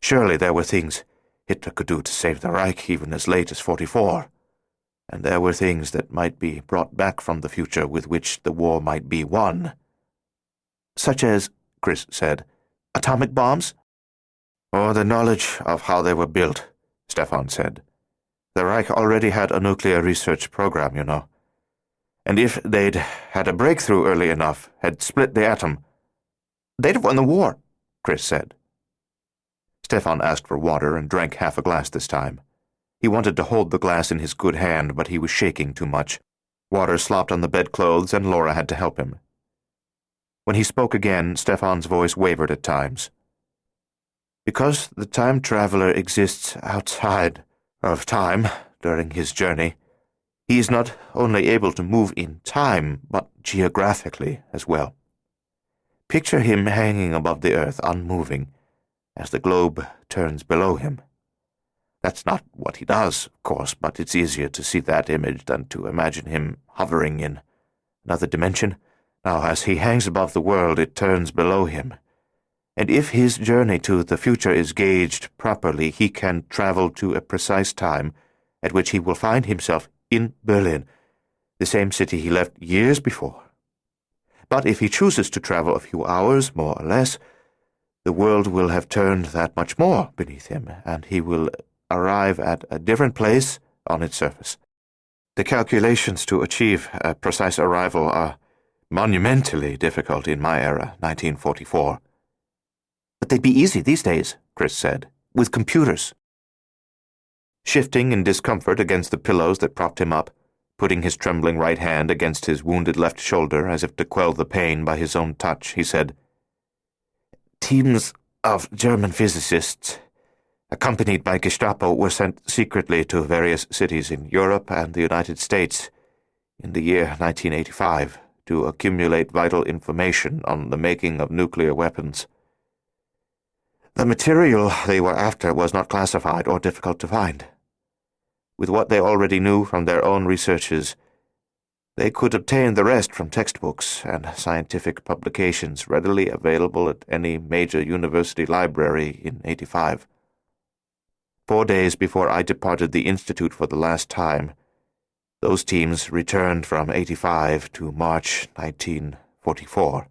Surely there were things Hitler could do to save the Reich even as late as 44, and there were things that might be brought back from the future with which the war might be won." "Such as," Chris said, "atomic bombs?" "Or the knowledge of how they were built," Stefan said. "The Reich already had a nuclear research program, you know. And if they'd had a breakthrough early enough, had split the atom—" "They'd have won the war," Chris said. Stefan asked for water and drank half a glass this time. He wanted to hold the glass in his good hand, but he was shaking too much. Water slopped on the bedclothes, and Laura had to help him. When he spoke again, Stefan's voice wavered at times. "Because the time traveler exists outside of time during his journey, he is not only able to move in time, but geographically as well. Picture him hanging above the earth, unmoving, as the globe turns below him. That's not what he does, of course, but it's easier to see that image than to imagine him hovering in another dimension. Now, as he hangs above the world, it turns below him. And if his journey to the future is gauged properly, he can travel to a precise time at which he will find himself in Berlin, the same city he left years before. But if he chooses to travel a few hours, more or less, the world will have turned that much more beneath him, and he will arrive at a different place on its surface. The calculations to achieve a precise arrival are monumentally difficult in my era, 1944. But they'd be easy these days, Chris said, with computers. Shifting in discomfort against the pillows that propped him up, putting his trembling right hand against his wounded left shoulder as if to quell the pain by his own touch, he said, Teams of German physicists, accompanied by Gestapo, were sent secretly to various cities in Europe and the United States in the year 1985 to accumulate vital information on the making of nuclear weapons. The material they were after was not classified or difficult to find. With what they already knew from their own researches, they could obtain the rest from textbooks and scientific publications readily available at any major university library in 85. 4 days before I departed the Institute for the last time, those teams returned from 85 to March 1944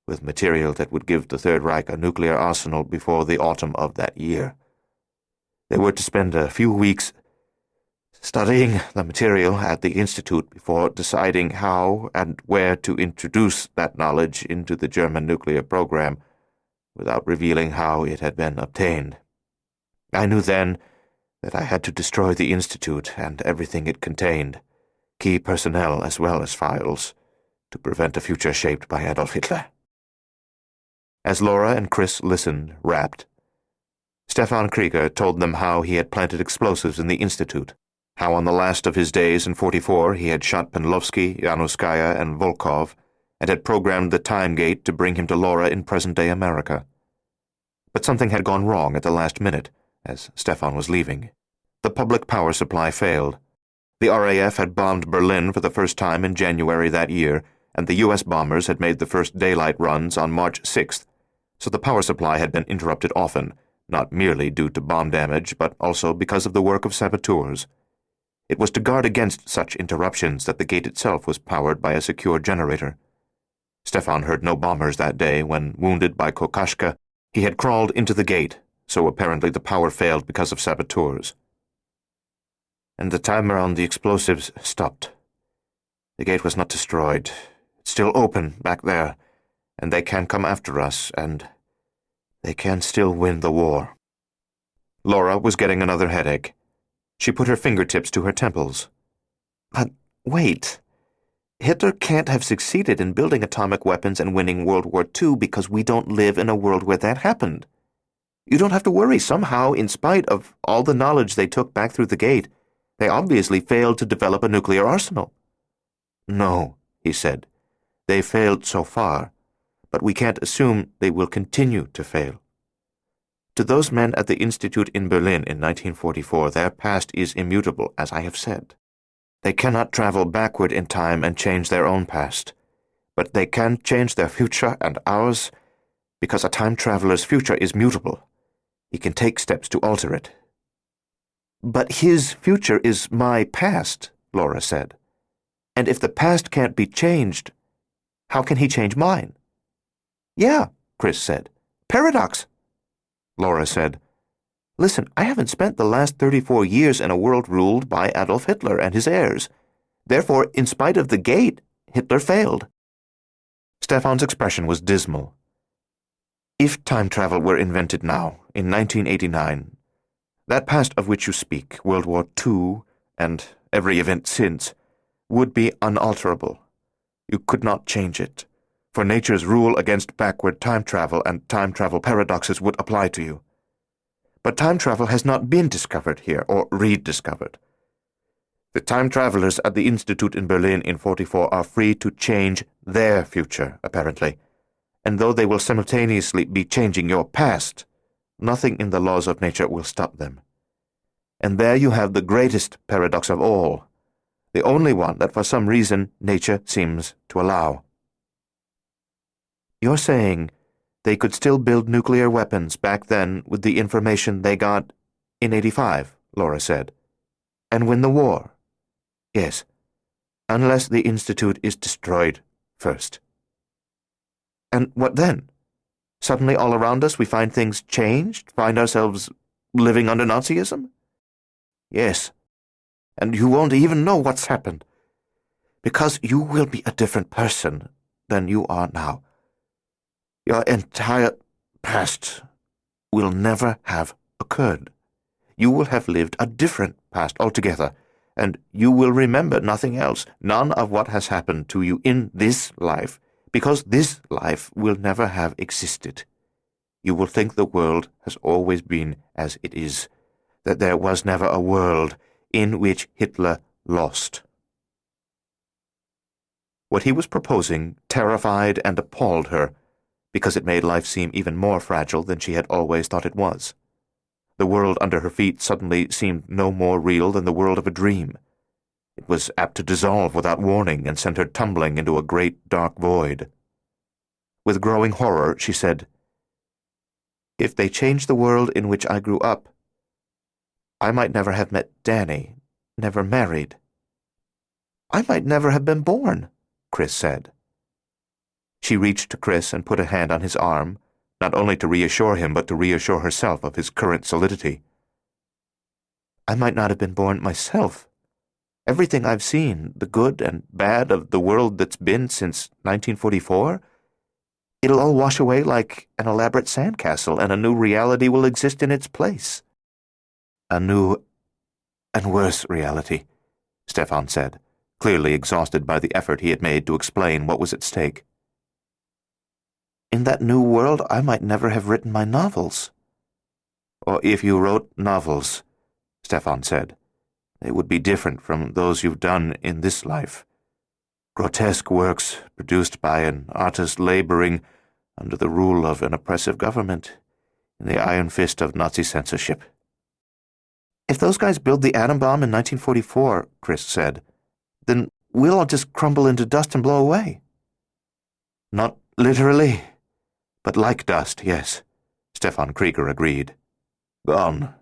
with material that would give the Third Reich a nuclear arsenal before the autumn of that year. They were to spend a few weeks studying the material at the Institute before deciding how and where to introduce that knowledge into the German nuclear program without revealing how it had been obtained. I knew then that I had to destroy the Institute and everything it contained, key personnel as well as files, to prevent a future shaped by Adolf Hitler. As Laura and Chris listened, rapt, Stefan Krieger told them how he had planted explosives in the Institute, how on the last of his days in 44 he had shot Penlovsky, Yanuskaya, and Volkov, and had programmed the time gate to bring him to Laura in present-day America. But something had gone wrong at the last minute, as Stefan was leaving. The public power supply failed. The RAF had bombed Berlin for the first time in January that year, and the U.S. bombers had made the first daylight runs on March 6th, so the power supply had been interrupted often, not merely due to bomb damage, but also because of the work of saboteurs. It was to guard against such interruptions that the gate itself was powered by a secure generator. Stefan heard no bombers that day when, wounded by Kokashka, he had crawled into the gate, so apparently the power failed because of saboteurs. And the timer on the explosives stopped. The gate was not destroyed. It's still open back there, and they can come after us, and they can still win the war. Laura was getting another headache. She put her fingertips to her temples. But wait. Hitler can't have succeeded in building atomic weapons and winning World War II because we don't live in a world where that happened. You don't have to worry. Somehow, in spite of all the knowledge they took back through the gate, they obviously failed to develop a nuclear arsenal. No, he said. They failed so far, but we can't assume they will continue to fail. To those men at the Institute in Berlin in 1944, their past is immutable, as I have said. They cannot travel backward in time and change their own past, but they can change their future and ours, because a time traveler's future is mutable. He can take steps to alter it. But his future is my past, Laura said. And if the past can't be changed, how can he change mine? Yeah, Chris said. Paradox. Laura said, Listen, I haven't spent the last 34 years in a world ruled by Adolf Hitler and his heirs. Therefore, in spite of the gate, Hitler failed. Stefan's expression was dismal. If time travel were invented now, in 1989, that past of which you speak, World War II, and every event since, would be unalterable. You could not change it, for nature's rule against backward time travel and time travel paradoxes would apply to you. But time travel has not been discovered here, or rediscovered. The time travelers at the Institute in Berlin in 44 are free to change their future, apparently, and though they will simultaneously be changing your past, nothing in the laws of nature will stop them. And there you have the greatest paradox of all, the only one that for some reason nature seems to allow. You're saying they could still build nuclear weapons back then with the information they got in 85, Laura said, and win the war? Yes, unless the Institute is destroyed first. And what then? Suddenly all around us we find things changed, find ourselves living under Nazism? Yes, and you won't even know what's happened, because you will be a different person than you are now. Your entire past will never have occurred. You will have lived a different past altogether, and you will remember nothing else, none of what has happened to you in this life, because this life will never have existed. You will think the world has always been as it is, that there was never a world in which Hitler lost. What he was proposing terrified and appalled her, because it made life seem even more fragile than she had always thought it was. The world under her feet suddenly seemed no more real than the world of a dream. It was apt to dissolve without warning and send her tumbling into a great dark void. With growing horror, she said, "If they changed the world in which I grew up, I might never have met Danny, never married. I might never have been born," Chris said. She reached to Chris and put a hand on his arm, not only to reassure him but to reassure herself of his current solidity. "I might not have been born myself. Everything I've seen, the good and bad of the world that's been since 1944, it'll all wash away like an elaborate sandcastle, and a new reality will exist in its place." "A new and worse reality," Stefan said, clearly exhausted by the effort he had made to explain what was at stake. "In that new world, I might never have written my novels." "Or if you wrote novels," Stefan said, "they would be different from those you've done in this life. Grotesque works produced by an artist laboring under the rule of an oppressive government in the iron fist of Nazi censorship." "If those guys build the atom bomb in 1944, Chris said, then we'll all just crumble into dust and blow away." "Not literally, but like dust, yes," Stefan Krieger agreed. "Gone,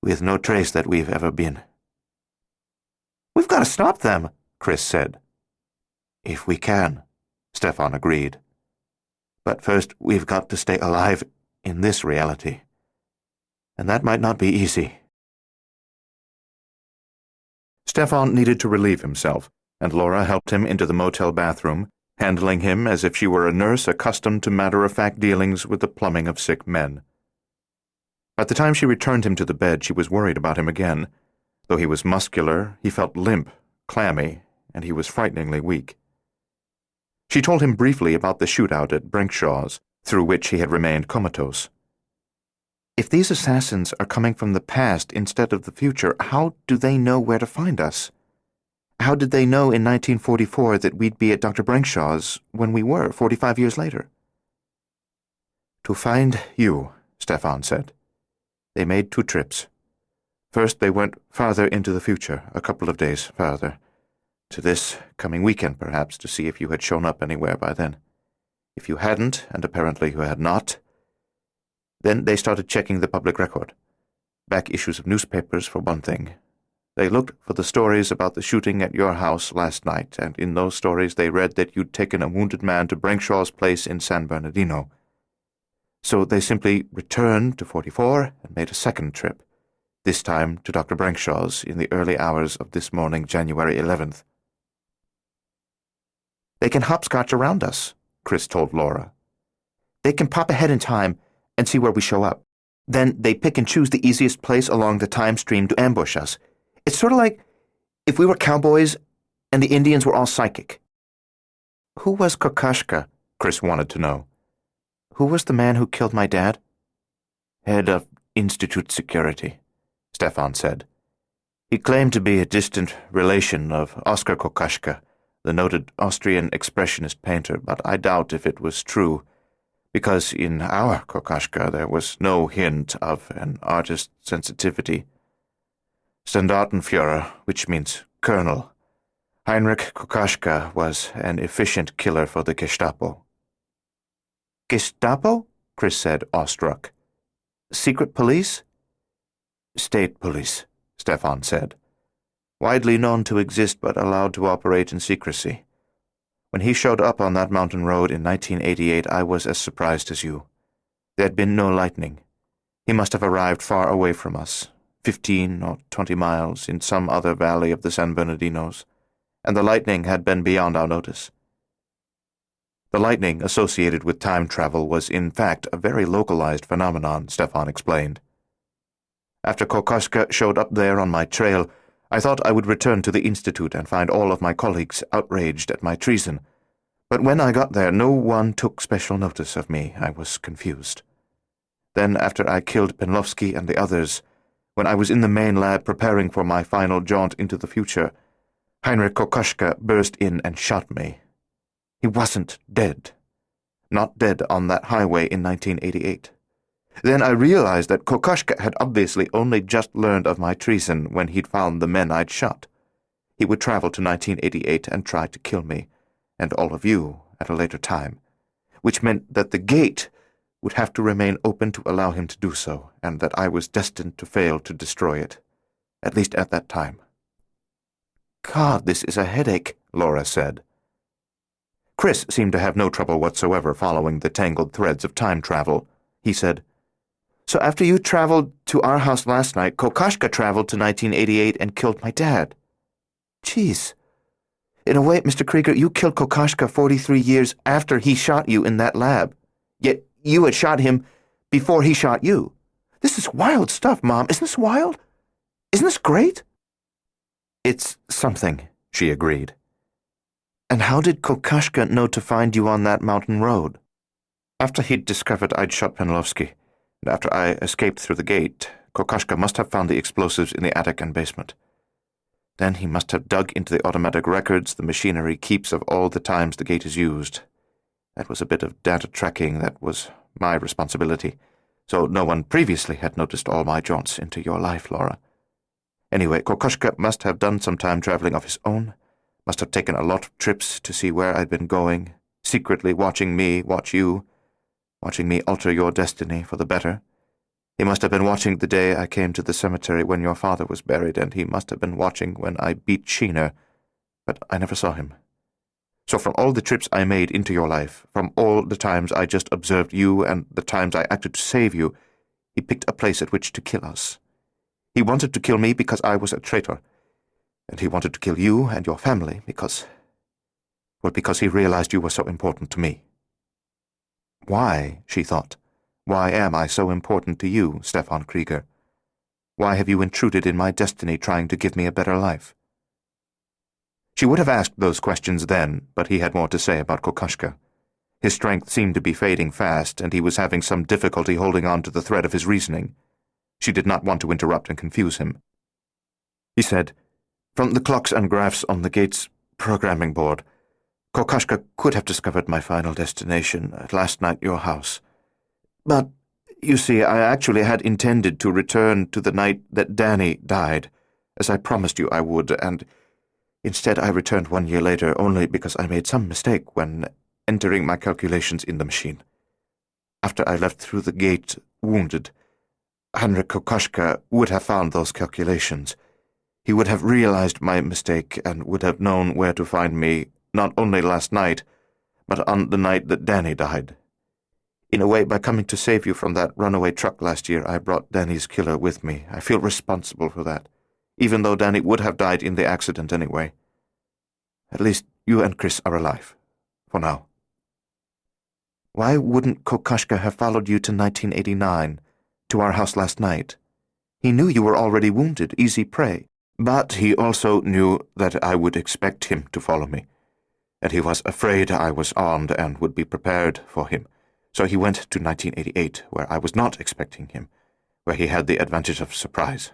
with no trace that we've ever been." "We've got to stop them," Chris said. "If we can," Stefan agreed. "But first we've got to stay alive in this reality. And that might not be easy." Stefan needed to relieve himself, and Laura helped him into the motel bathroom, handling him as if she were a nurse accustomed to matter-of-fact dealings with the plumbing of sick men. At the time she returned him to the bed, she was worried about him again. Though he was muscular, he felt limp, clammy, and he was frighteningly weak. She told him briefly about the shootout at Brinkshaws, through which he had remained comatose. "If these assassins are coming from the past instead of the future, how do they know where to find us? How did they know in 1944 that we'd be at Dr. Brinkshaw's when we were 45 years later?" "To find you," Stefan said. "They made 2 trips. First they went farther into the future, a couple of days farther, to this coming weekend perhaps, to see if you had shown up anywhere by then. If you hadn't, and apparently you had not, then they started checking the public record. Back issues of newspapers, for one thing. They looked for the stories about the shooting at your house last night, and in those stories they read that you'd taken a wounded man to Brinkshaw's place in San Bernardino. So they simply returned to 44 and made a second trip, this time to Dr. Brinkshaw's in the early hours of this morning, January 11th. "They can hopscotch around us," Chris told Laura. "They can pop ahead in time and see where we show up. Then they pick and choose the easiest place along the time stream to ambush us. It's sort of like if we were cowboys and the Indians were all psychic." "Who was Kokashka?" Chris wanted to know. "Who was the man who killed my dad?" "Head of Institute Security," Stefan said. "He claimed to be a distant relation of Oskar Kokashka, the noted Austrian expressionist painter, but I doubt if it was true, because in our Kokashka there was no hint of an artist's sensitivity. Standartenführer, which means colonel. Heinrich Kokashka was an efficient killer for the Gestapo." "Gestapo?" Chris said, awestruck. "Secret police?" "State police," Stefan said. "Widely known to exist but allowed to operate in secrecy. When he showed up on that mountain road in 1988, I was as surprised as you. There had been no lightning. He must have arrived far away from us, 15 or 20 miles in some other valley of the San Bernardinos, and the lightning had been beyond our notice. The lightning associated with time travel was in fact a very localized phenomenon, Stefan explained. After Kokoschka showed up there on my trail, I thought I would return to the Institute and find all of my colleagues outraged at my treason. But when I got there, no one took special notice of me. I was confused. Then, after I killed Penlovsky and the others, when I was in the main lab preparing for my final jaunt into the future, Heinrich Kokoschka burst in and shot me. He wasn't dead. Not dead on that highway in 1988. Then I realized that Kokoschka had obviously only just learned of my treason when he'd found the men I'd shot. He would travel to 1988 and try to kill me, and all of you, at a later time, which meant that the gate would have to remain open to allow him to do so, and that I was destined to fail to destroy it, at least at that time. God, this is a headache, Laura said. Chris seemed to have no trouble whatsoever following the tangled threads of time travel. He said, "So after you traveled to our house last night, Kokoschka traveled to 1988 and killed my dad. Jeez. In a way, Mr. Krieger, you killed Kokoschka 43 years after he shot you in that lab. Yet you had shot him before he shot you. This is wild stuff, Mom. Isn't this wild? Isn't this great?" "It's something," she agreed. "And how did Kokoschka know to find you on that mountain road?" "After he'd discovered I'd shot Penlovsky, and after I escaped through the gate, Kokoschka must have found the explosives in the attic and basement. Then he must have dug into the automatic records the machinery keeps of all the times the gate is used. That was a bit of data tracking that was my responsibility, so no one previously had noticed all my jaunts into your life, Laura. Anyway, Kokoschka must have done some time traveling of his own, must have taken a lot of trips to see where I'd been going, secretly watching me watch you, watching me alter your destiny for the better. He must have been watching the day I came to the cemetery when your father was buried, and he must have been watching when I beat Sheena, but I never saw him. So from all the trips I made into your life, from all the times I just observed you and the times I acted to save you, he picked a place at which to kill us. He wanted to kill me because I was a traitor, and he wanted to kill you and your family because he realized you were so important to me." Why, she thought, why am I so important to you, Stefan Krieger? Why have you intruded in my destiny trying to give me a better life? She would have asked those questions then, but he had more to say about Kokoschka. His strength seemed to be fading fast, and he was having some difficulty holding on to the thread of his reasoning. She did not want to interrupt and confuse him. He said, "From the clocks and graphs on the gate's programming board, Kokoschka could have discovered my final destination at last night your house. But, you see, I actually had intended to return to the night that Danny died, as I promised you I would, and instead I returned 1 year later only because I made some mistake when entering my calculations in the machine. After I left through the gate, wounded, Heinrich Kokoschka would have found those calculations. He would have realized my mistake and would have known where to find me not only last night, but on the night that Danny died. In a way, by coming to save you from that runaway truck last year, I brought Danny's killer with me. I feel responsible for that, even though Danny would have died in the accident anyway. At least you and Chris are alive, for now." "Why wouldn't Kokoschka have followed you to 1989, to our house last night? He knew you were already wounded, easy prey. But he also knew that I would expect him to follow me, and he was afraid I was armed and would be prepared for him. So he went to 1988, where I was not expecting him, where he had the advantage of surprise.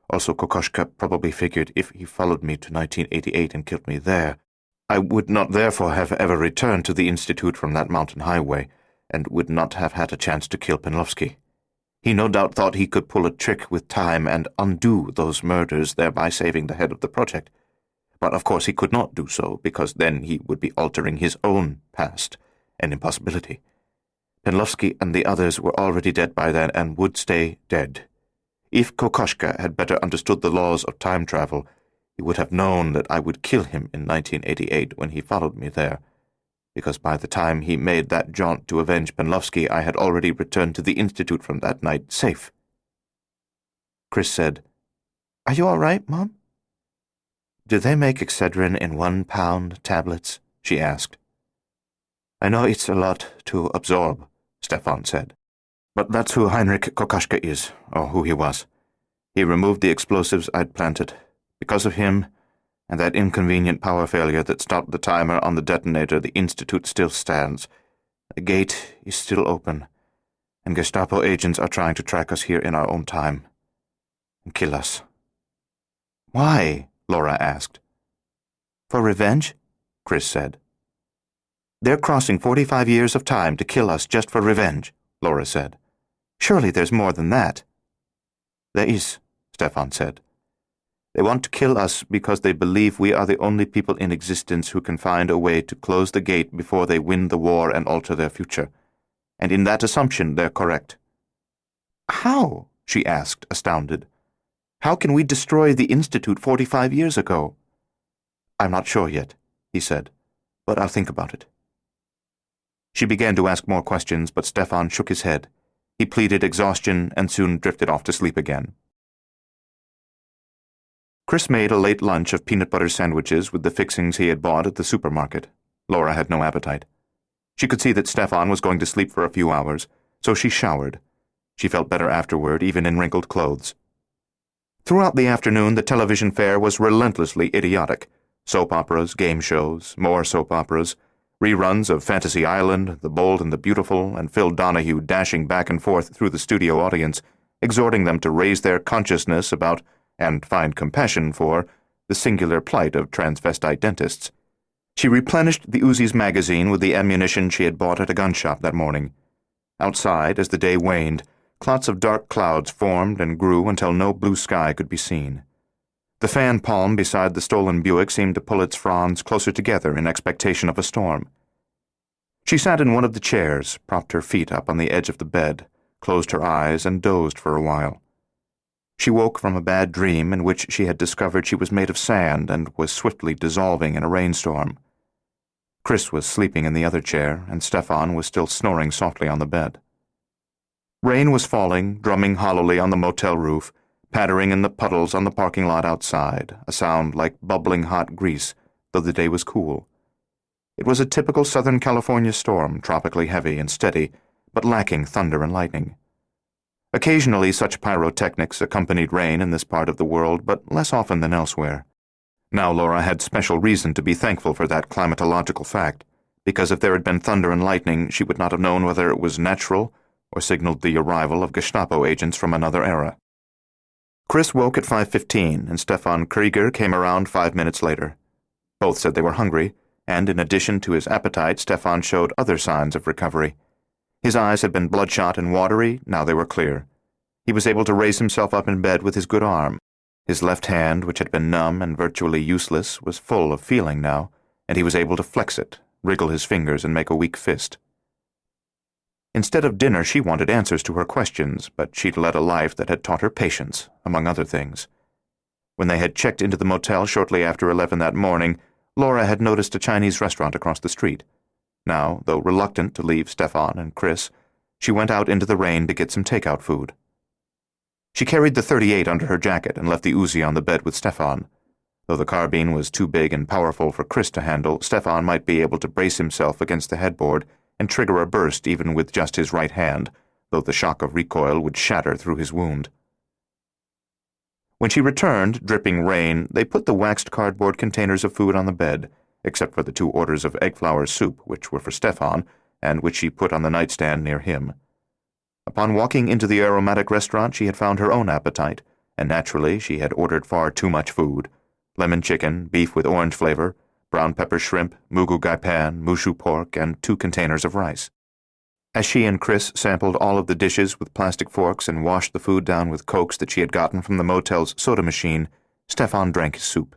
Also, Kokoschka probably figured if he followed me to 1988 and killed me there, I would not therefore have ever returned to the Institute from that mountain highway, and would not have had a chance to kill Penlovsky. He no doubt thought he could pull a trick with time and undo those murders, thereby saving the head of the project. But of course he could not do so, because then he would be altering his own past, an impossibility. Penlovsky and the others were already dead by then and would stay dead. If Kokoschka had better understood the laws of time travel, He would have known that I would kill him in 1988 when he followed me there, because by the time he made that jaunt to avenge Penlovsky, I had already returned to the Institute from that night, safe. Chris said, "Are you all right, Mom?" "Do they make Excedrin in 1 pound tablets?" she asked. "I know it's a lot to absorb," Stefan said. "But that's who Heinrich Kokoschka is, or who he was. He removed the explosives I'd planted. Because of him, and that inconvenient power failure that stopped the timer on the detonator, the Institute still stands. The gate is still open, and Gestapo agents are trying to track us here in our own time and kill us." "Why?" Laura asked. "For revenge?" Chris said. "They're crossing 45 years of time to kill us just for revenge," Laura said. "Surely there's more than that." "There is," Stefan said. "They want to kill us because they believe we are the only people in existence who can find a way to close the gate before they win the war and alter their future. And in that assumption, they're correct." "How?" she asked, astounded. "How can we destroy the Institute 45 years ago?" "I'm not sure yet," he said, "but I'll think about it." She began to ask more questions, but Stefan shook his head. He pleaded exhaustion and soon drifted off to sleep again. Chris made a late lunch of peanut butter sandwiches with the fixings he had bought at the supermarket. Laura had no appetite. She could see that Stefan was going to sleep for a few hours, so she showered. She felt better afterward, even in wrinkled clothes. Throughout the afternoon, the television fare was relentlessly idiotic. Soap operas, game shows, more soap operas, reruns of Fantasy Island, The Bold and the Beautiful, and Phil Donahue dashing back and forth through the studio audience, exhorting them to raise their consciousness about, and find compassion for, the singular plight of transvestite dentists. She replenished the Uzi's magazine with the ammunition she had bought at a gun shop that morning. Outside, as the day waned, clots of dark clouds formed and grew until no blue sky could be seen. The fan palm beside the stolen Buick seemed to pull its fronds closer together in expectation of a storm. She sat in one of the chairs, propped her feet up on the edge of the bed, closed her eyes, and dozed for a while. She woke from a bad dream in which she had discovered she was made of sand and was swiftly dissolving in a rainstorm. Chris was sleeping in the other chair, and Stefan was still snoring softly on the bed. Rain was falling, drumming hollowly on the motel roof, pattering in the puddles on the parking lot outside, a sound like bubbling hot grease, though the day was cool. It was a typical Southern California storm, tropically heavy and steady, but lacking thunder and lightning. Occasionally such pyrotechnics accompanied rain in this part of the world, but less often than elsewhere. Now Laura had special reason to be thankful for that climatological fact, because if there had been thunder and lightning, she would not have known whether it was natural or signaled the arrival of Gestapo agents from another era. Chris woke at 5:15, and Stefan Krieger came around 5 minutes later. Both said they were hungry, and in addition to his appetite, Stefan showed other signs of recovery. His eyes had been bloodshot and watery, now they were clear. He was able to raise himself up in bed with his good arm. His left hand, which had been numb and virtually useless, was full of feeling now, and he was able to flex it, wriggle his fingers, and make a weak fist. Instead of dinner, she wanted answers to her questions, but she'd led a life that had taught her patience, among other things. When they had checked into the motel shortly after 11 that morning, Laura had noticed a Chinese restaurant across the street. Now, though reluctant to leave Stefan and Chris, she went out into the rain to get some takeout food. She carried the .38 under her jacket and left the Uzi on the bed with Stefan. Though the carbine was too big and powerful for Chris to handle, Stefan might be able to brace himself against the headboard and trigger a burst even with just his right hand, though the shock of recoil would shatter through his wound. When she returned, dripping rain, they put the waxed cardboard containers of food on the bed, except for the 2 orders of egg flour soup, which were for Stefan, and which she put on the nightstand near him. Upon walking into the aromatic restaurant, she had found her own appetite, and naturally she had ordered far too much food: lemon chicken, beef with orange flavor, brown pepper shrimp, mugu gai pan, mushu pork, and 2 containers of rice. As she and Chris sampled all of the dishes with plastic forks and washed the food down with Cokes that she had gotten from the motel's soda machine, Stefan drank his soup.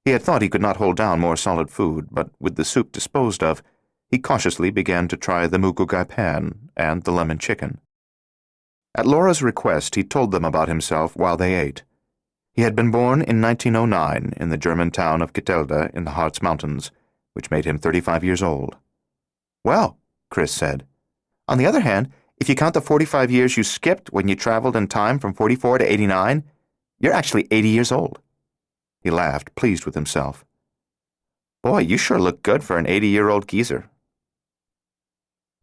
He had thought he could not hold down more solid food, but with the soup disposed of, he cautiously began to try the mugu gai pan and the lemon chicken. At Laura's request, he told them about himself while they ate. He had been born in 1909 in the German town of Gittelde in the Harz Mountains, which made him 35 years old. Well, Chris said, on the other hand, if you count the 45 years you skipped when you traveled in time from 44 to 89, you're actually 80 years old. He laughed, pleased with himself. Boy, you sure look good for an 80-year-old geezer.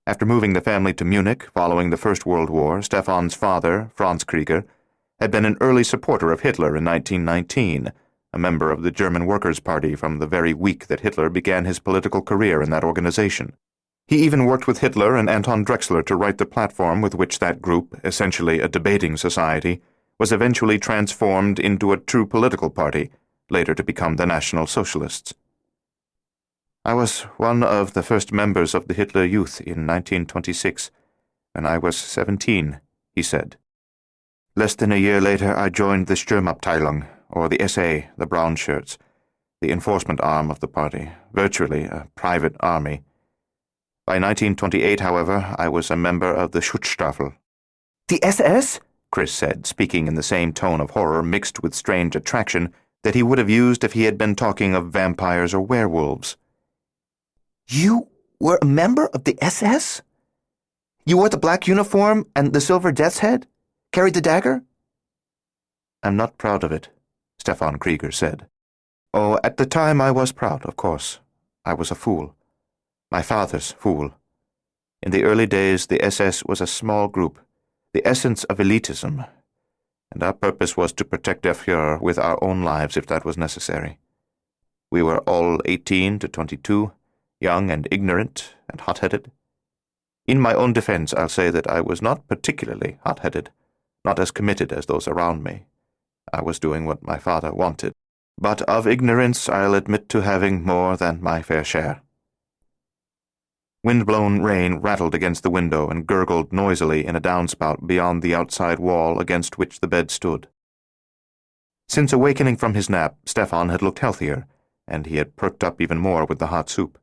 After moving the family to Munich following the First World War, Stefan's father, Franz Krieger, had been an early supporter of Hitler in 1919, a member of the German Workers' Party from the very week that Hitler began his political career in that organization. He even worked with Hitler and Anton Drexler to write the platform with which that group, essentially a debating society, was eventually transformed into a true political party, later to become the National Socialists. I was one of the first members of the Hitler Youth in 1926, when I was 17, he said. Less than a year later, I joined the Sturmabteilung, or the SA, the Brown Shirts, the enforcement arm of the party, virtually a private army. By 1928, however, I was a member of the Schutzstaffel. The SS? Chris said, speaking in the same tone of horror mixed with strange attraction that he would have used if he had been talking of vampires or werewolves. You were a member of the SS? You wore the black uniform and the silver death's head? Carried the dagger? I'm not proud of it, Stefan Krieger said. Oh, at the time I was proud, of course. I was a fool. My father's fool. In the early days, the SS was a small group, the essence of elitism, and our purpose was to protect der Führer with our own lives if that was necessary. We were all 18 to 22, young and ignorant and hot-headed. In my own defense, I'll say that I was not particularly hot-headed, not as committed as those around me. I was doing what my father wanted, but of ignorance I'll admit to having more than my fair share. Wind-blown rain rattled against the window and gurgled noisily in a downspout beyond the outside wall against which the bed stood. Since awakening from his nap, Stefan had looked healthier, and he had perked up even more with the hot soup.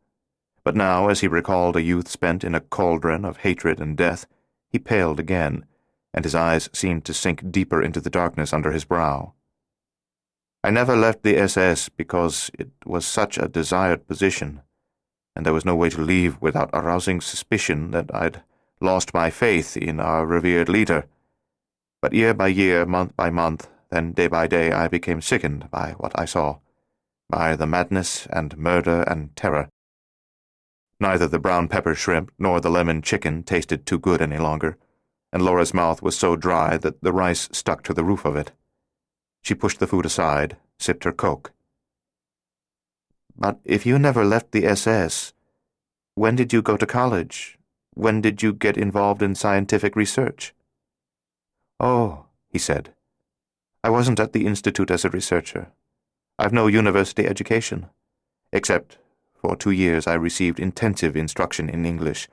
But now, as he recalled a youth spent in a cauldron of hatred and death, he paled again, and his eyes seemed to sink deeper into the darkness under his brow. I never left the SS because it was such a desired position, and there was no way to leave without arousing suspicion that I'd lost my faith in our revered leader. But year by year, month by month, then day by day, I became sickened by what I saw, by the madness and murder and terror. Neither the brown pepper shrimp nor the lemon chicken tasted too good any longer, and Laura's mouth was so dry that the rice stuck to the roof of it. She pushed the food aside, sipped her Coke. But if you never left the SS, when did you go to college? When did you get involved in scientific research? Oh, he said. I wasn't at the Institute as a researcher. I've no university education, except for 2 years I received intensive instruction in English,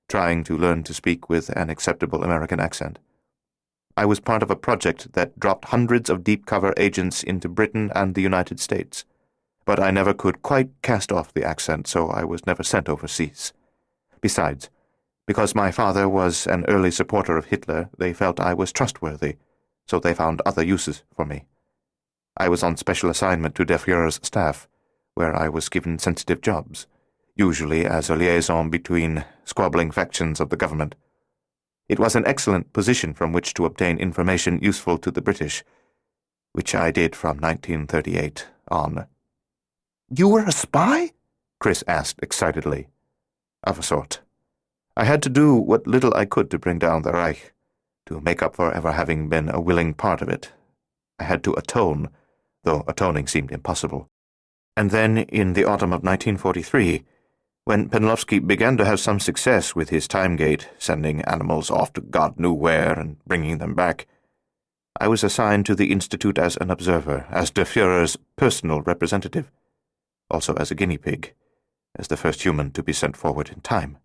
trying to learn to speak with an acceptable American accent. I was part of a project that dropped hundreds of deep-cover agents into Britain and the United States, but I never could quite cast off the accent, so I was never sent overseas. Besides, because my father was an early supporter of Hitler, they felt I was trustworthy, so they found other uses for me. I was on special assignment to der Führer's staff, where I was given sensitive jobs, usually as a liaison between squabbling factions of the government. It was an excellent position from which to obtain information useful to the British, which I did from 1938 on. You were a spy? Chris asked excitedly. Of a sort. I had to do what little I could to bring down the Reich, to make up for ever having been a willing part of it. I had to atone, though atoning seemed impossible. And then, in the autumn of 1943, when Penlovsky began to have some success with his time gate, sending animals off to God knew where and bringing them back, I was assigned to the Institute as an observer, as der Führer's personal representative, also as a guinea pig, as the first human to be sent forward in time.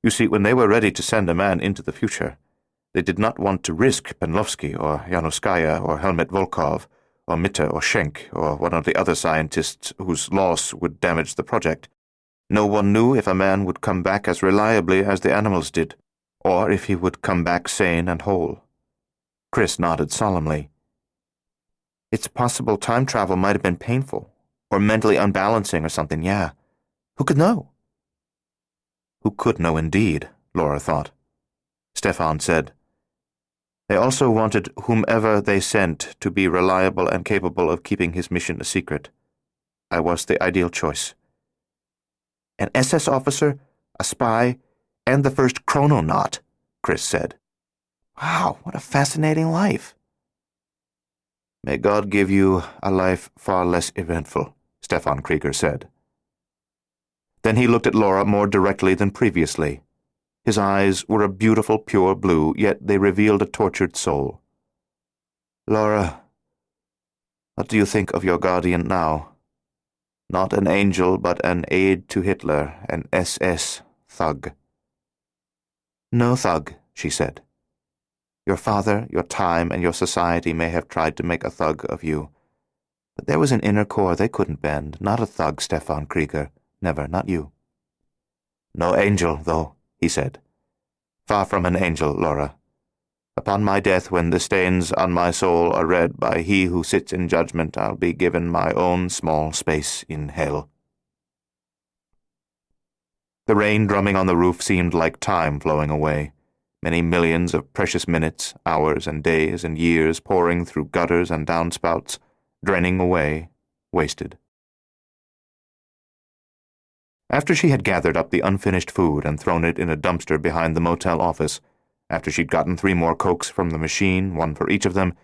You see, when they were ready to send a man into the future, they did not want to risk Penlovsky or Januskaya or Helmut Volkov or Mitte or Schenk or one of the other scientists whose loss would damage the project. No one knew if a man would come back as reliably as the animals did, or if he would come back sane and whole. Chris nodded solemnly. It's possible time travel might have been painful, or mentally unbalancing or something, yeah. Who could know? Who could know indeed, Laura thought. Stefan said, They also wanted whomever they sent to be reliable and capable of keeping his mission a secret. I was the ideal choice. An SS officer, a spy, and the first chrononaut, Chris said. Wow, what a fascinating life. May God give you a life far less eventful, Stefan Krieger said. Then he looked at Laura more directly than previously. His eyes were a beautiful, pure blue, yet they revealed a tortured soul. Laura, what do you think of your guardian now? Not an angel, but an aide to Hitler, an SS thug. No thug, she said. Your father, your time, and your society may have tried to make a thug of you. But there was an inner core they couldn't bend. Not a thug, Stefan Krieger. Never, not you. No angel, though, he said. Far from an angel, Laura. Upon my death, when the stains on my soul are read by he who sits in judgment, I'll be given my own small space in hell. The rain drumming on the roof seemed like time flowing away. Many millions of precious minutes, hours and days and years pouring through gutters and downspouts, draining away, wasted. After she had gathered up the unfinished food and thrown it in a dumpster behind the motel office, after she'd gotten 3 more Cokes from the machine, 1 for each of them,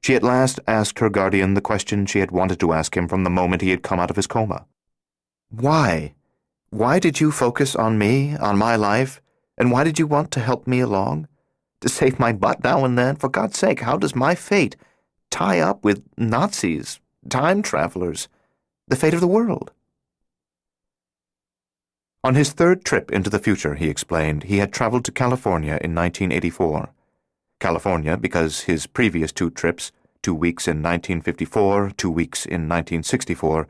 she at last asked her guardian the question she had wanted to ask him from the moment he had come out of his coma. Why? Why did you focus on me, on my life, and why did you want to help me along? To save my butt now and then? For God's sake, how does my fate tie up with Nazis, time travelers, the fate of the world? On his 3rd trip into the future, he explained, he had traveled to California in 1984. California because his previous 2 trips, 2 weeks in 1954, 2 weeks in 1964,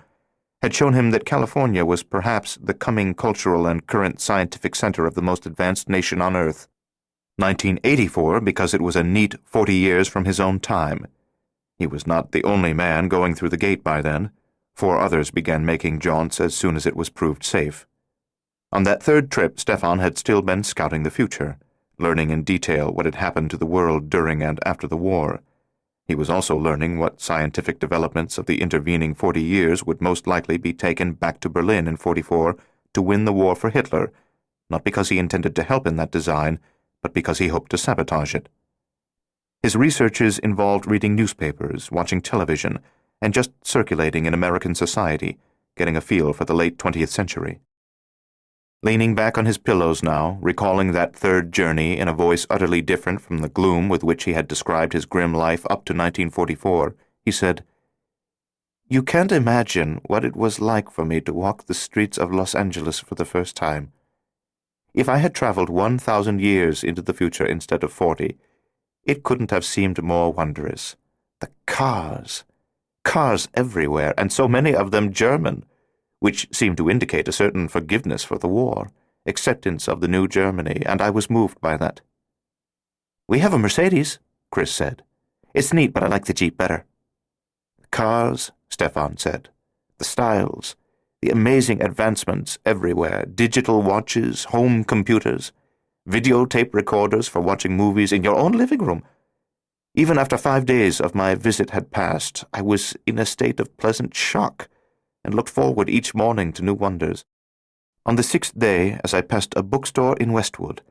had shown him that California was perhaps the coming cultural and current scientific center of the most advanced nation on Earth. 1984 because it was a neat 40 years from his own time. He was not the only man going through the gate by then. 4 others began making jaunts as soon as it was proved safe. On that 3rd trip, Stefan had still been scouting the future, learning in detail what had happened to the world during and after the war. He was also learning what scientific developments of the intervening 40 years would most likely be taken back to Berlin in 44 to win the war for Hitler, not because he intended to help in that design, but because he hoped to sabotage it. His researches involved reading newspapers, watching television, and just circulating in American society, getting a feel for the late 20th century. Leaning back on his pillows now, recalling that 3rd journey in a voice utterly different from the gloom with which he had described his grim life up to 1944, he said, You can't imagine what it was like for me to walk the streets of Los Angeles for the first time. If I had traveled 1,000 years into the future instead of 40, it couldn't have seemed more wondrous. The cars everywhere, and so many of them German, which seemed to indicate a certain forgiveness for the war, acceptance of the new Germany, and I was moved by that. We have a Mercedes, Chris said. It's neat, but I like the Jeep better. Cars, Stefan said. The styles, the amazing advancements everywhere, digital watches, home computers, videotape recorders for watching movies in your own living room. Even after 5 days of my visit had passed, I was in a state of pleasant shock, and looked forward each morning to new wonders. On the 6th day, as I passed a bookstore in Westwood,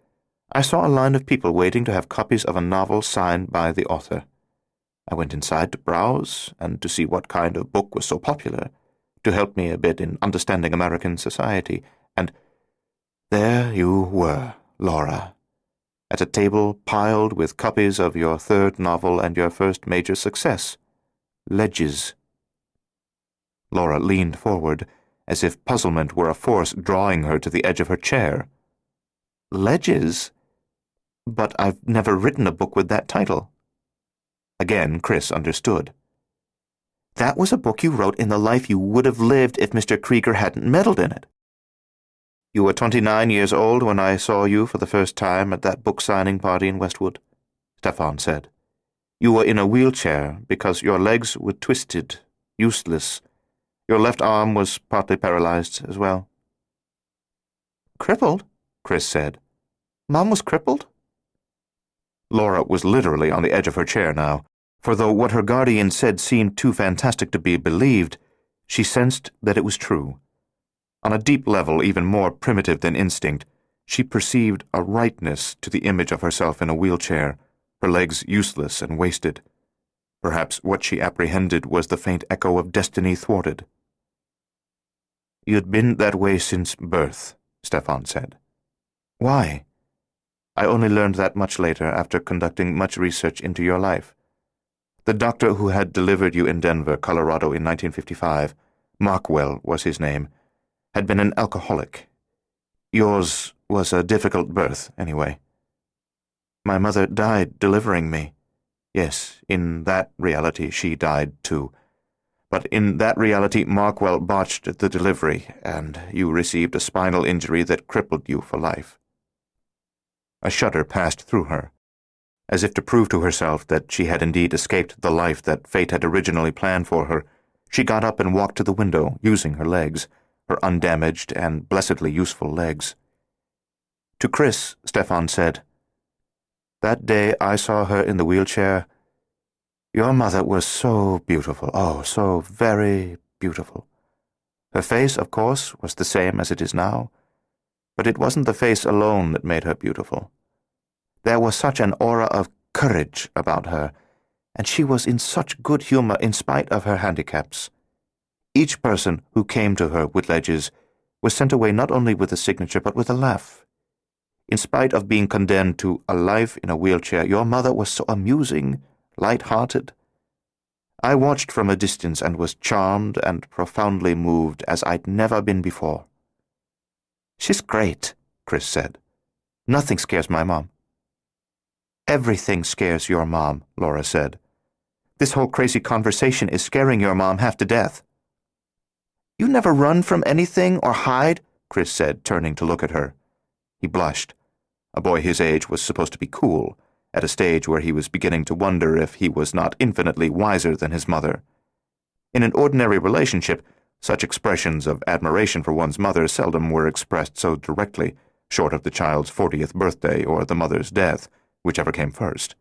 I saw a line of people waiting to have copies of a novel signed by the author. I went inside to browse and to see what kind of book was so popular, to help me a bit in understanding American society, and there you were, Laura, at a table piled with copies of your 3rd novel and your first major success, Ledges. Laura leaned forward, as if puzzlement were a force drawing her to the edge of her chair. Ledges? But I've never written a book with that title. Again, Chris understood. That was a book you wrote in the life you would have lived if Mr. Krieger hadn't meddled in it. You were 29 years old when I saw you for the first time at that book-signing party in Westwood, Stefan said. You were in a wheelchair because your legs were twisted, useless. Your left arm was partly paralyzed as well." "Crippled?" Chris said. "Mom was crippled?" Laura was literally on the edge of her chair now, for though what her guardian said seemed too fantastic to be believed, she sensed that it was true. On a deep level even more primitive than instinct, she perceived a rightness to the image of herself in a wheelchair, her legs useless and wasted. Perhaps what she apprehended was the faint echo of destiny thwarted. "You'd been that way since birth," Stefan said. "Why?" "I only learned that much later after conducting much research into your life. The doctor who had delivered you in Denver, Colorado in 1955, Markwell was his name, had been an alcoholic. Yours was a difficult birth, anyway. My mother died delivering me. Yes, in that reality she died too. But in that reality Markwell botched the delivery, and you received a spinal injury that crippled you for life." A shudder passed through her. As if to prove to herself that she had indeed escaped the life that fate had originally planned for her, she got up and walked to the window, using her legs, her undamaged and blessedly useful legs. To Chris, Stefan said, "That day I saw her in the wheelchair, your mother was so beautiful, oh, so very beautiful. Her face, of course, was the same as it is now, but it wasn't the face alone that made her beautiful. There was such an aura of courage about her, and she was in such good humor in spite of her handicaps. Each person who came to her with ledges was sent away not only with a signature but with a laugh. In spite of being condemned to a life in a wheelchair, your mother was so amusing, light-hearted. I watched from a distance and was charmed and profoundly moved as I'd never been before." "She's great," Chris said. "Nothing scares my mom." "Everything scares your mom," Laura said. "This whole crazy conversation is scaring your mom half to death." "You never run from anything or hide?" Chris said, turning to look at her. He blushed. A boy his age was supposed to be cool, at a stage where he was beginning to wonder if he was not infinitely wiser than his mother. In an ordinary relationship, such expressions of admiration for one's mother seldom were expressed so directly, short of the child's 40th birthday or the mother's death, whichever came first.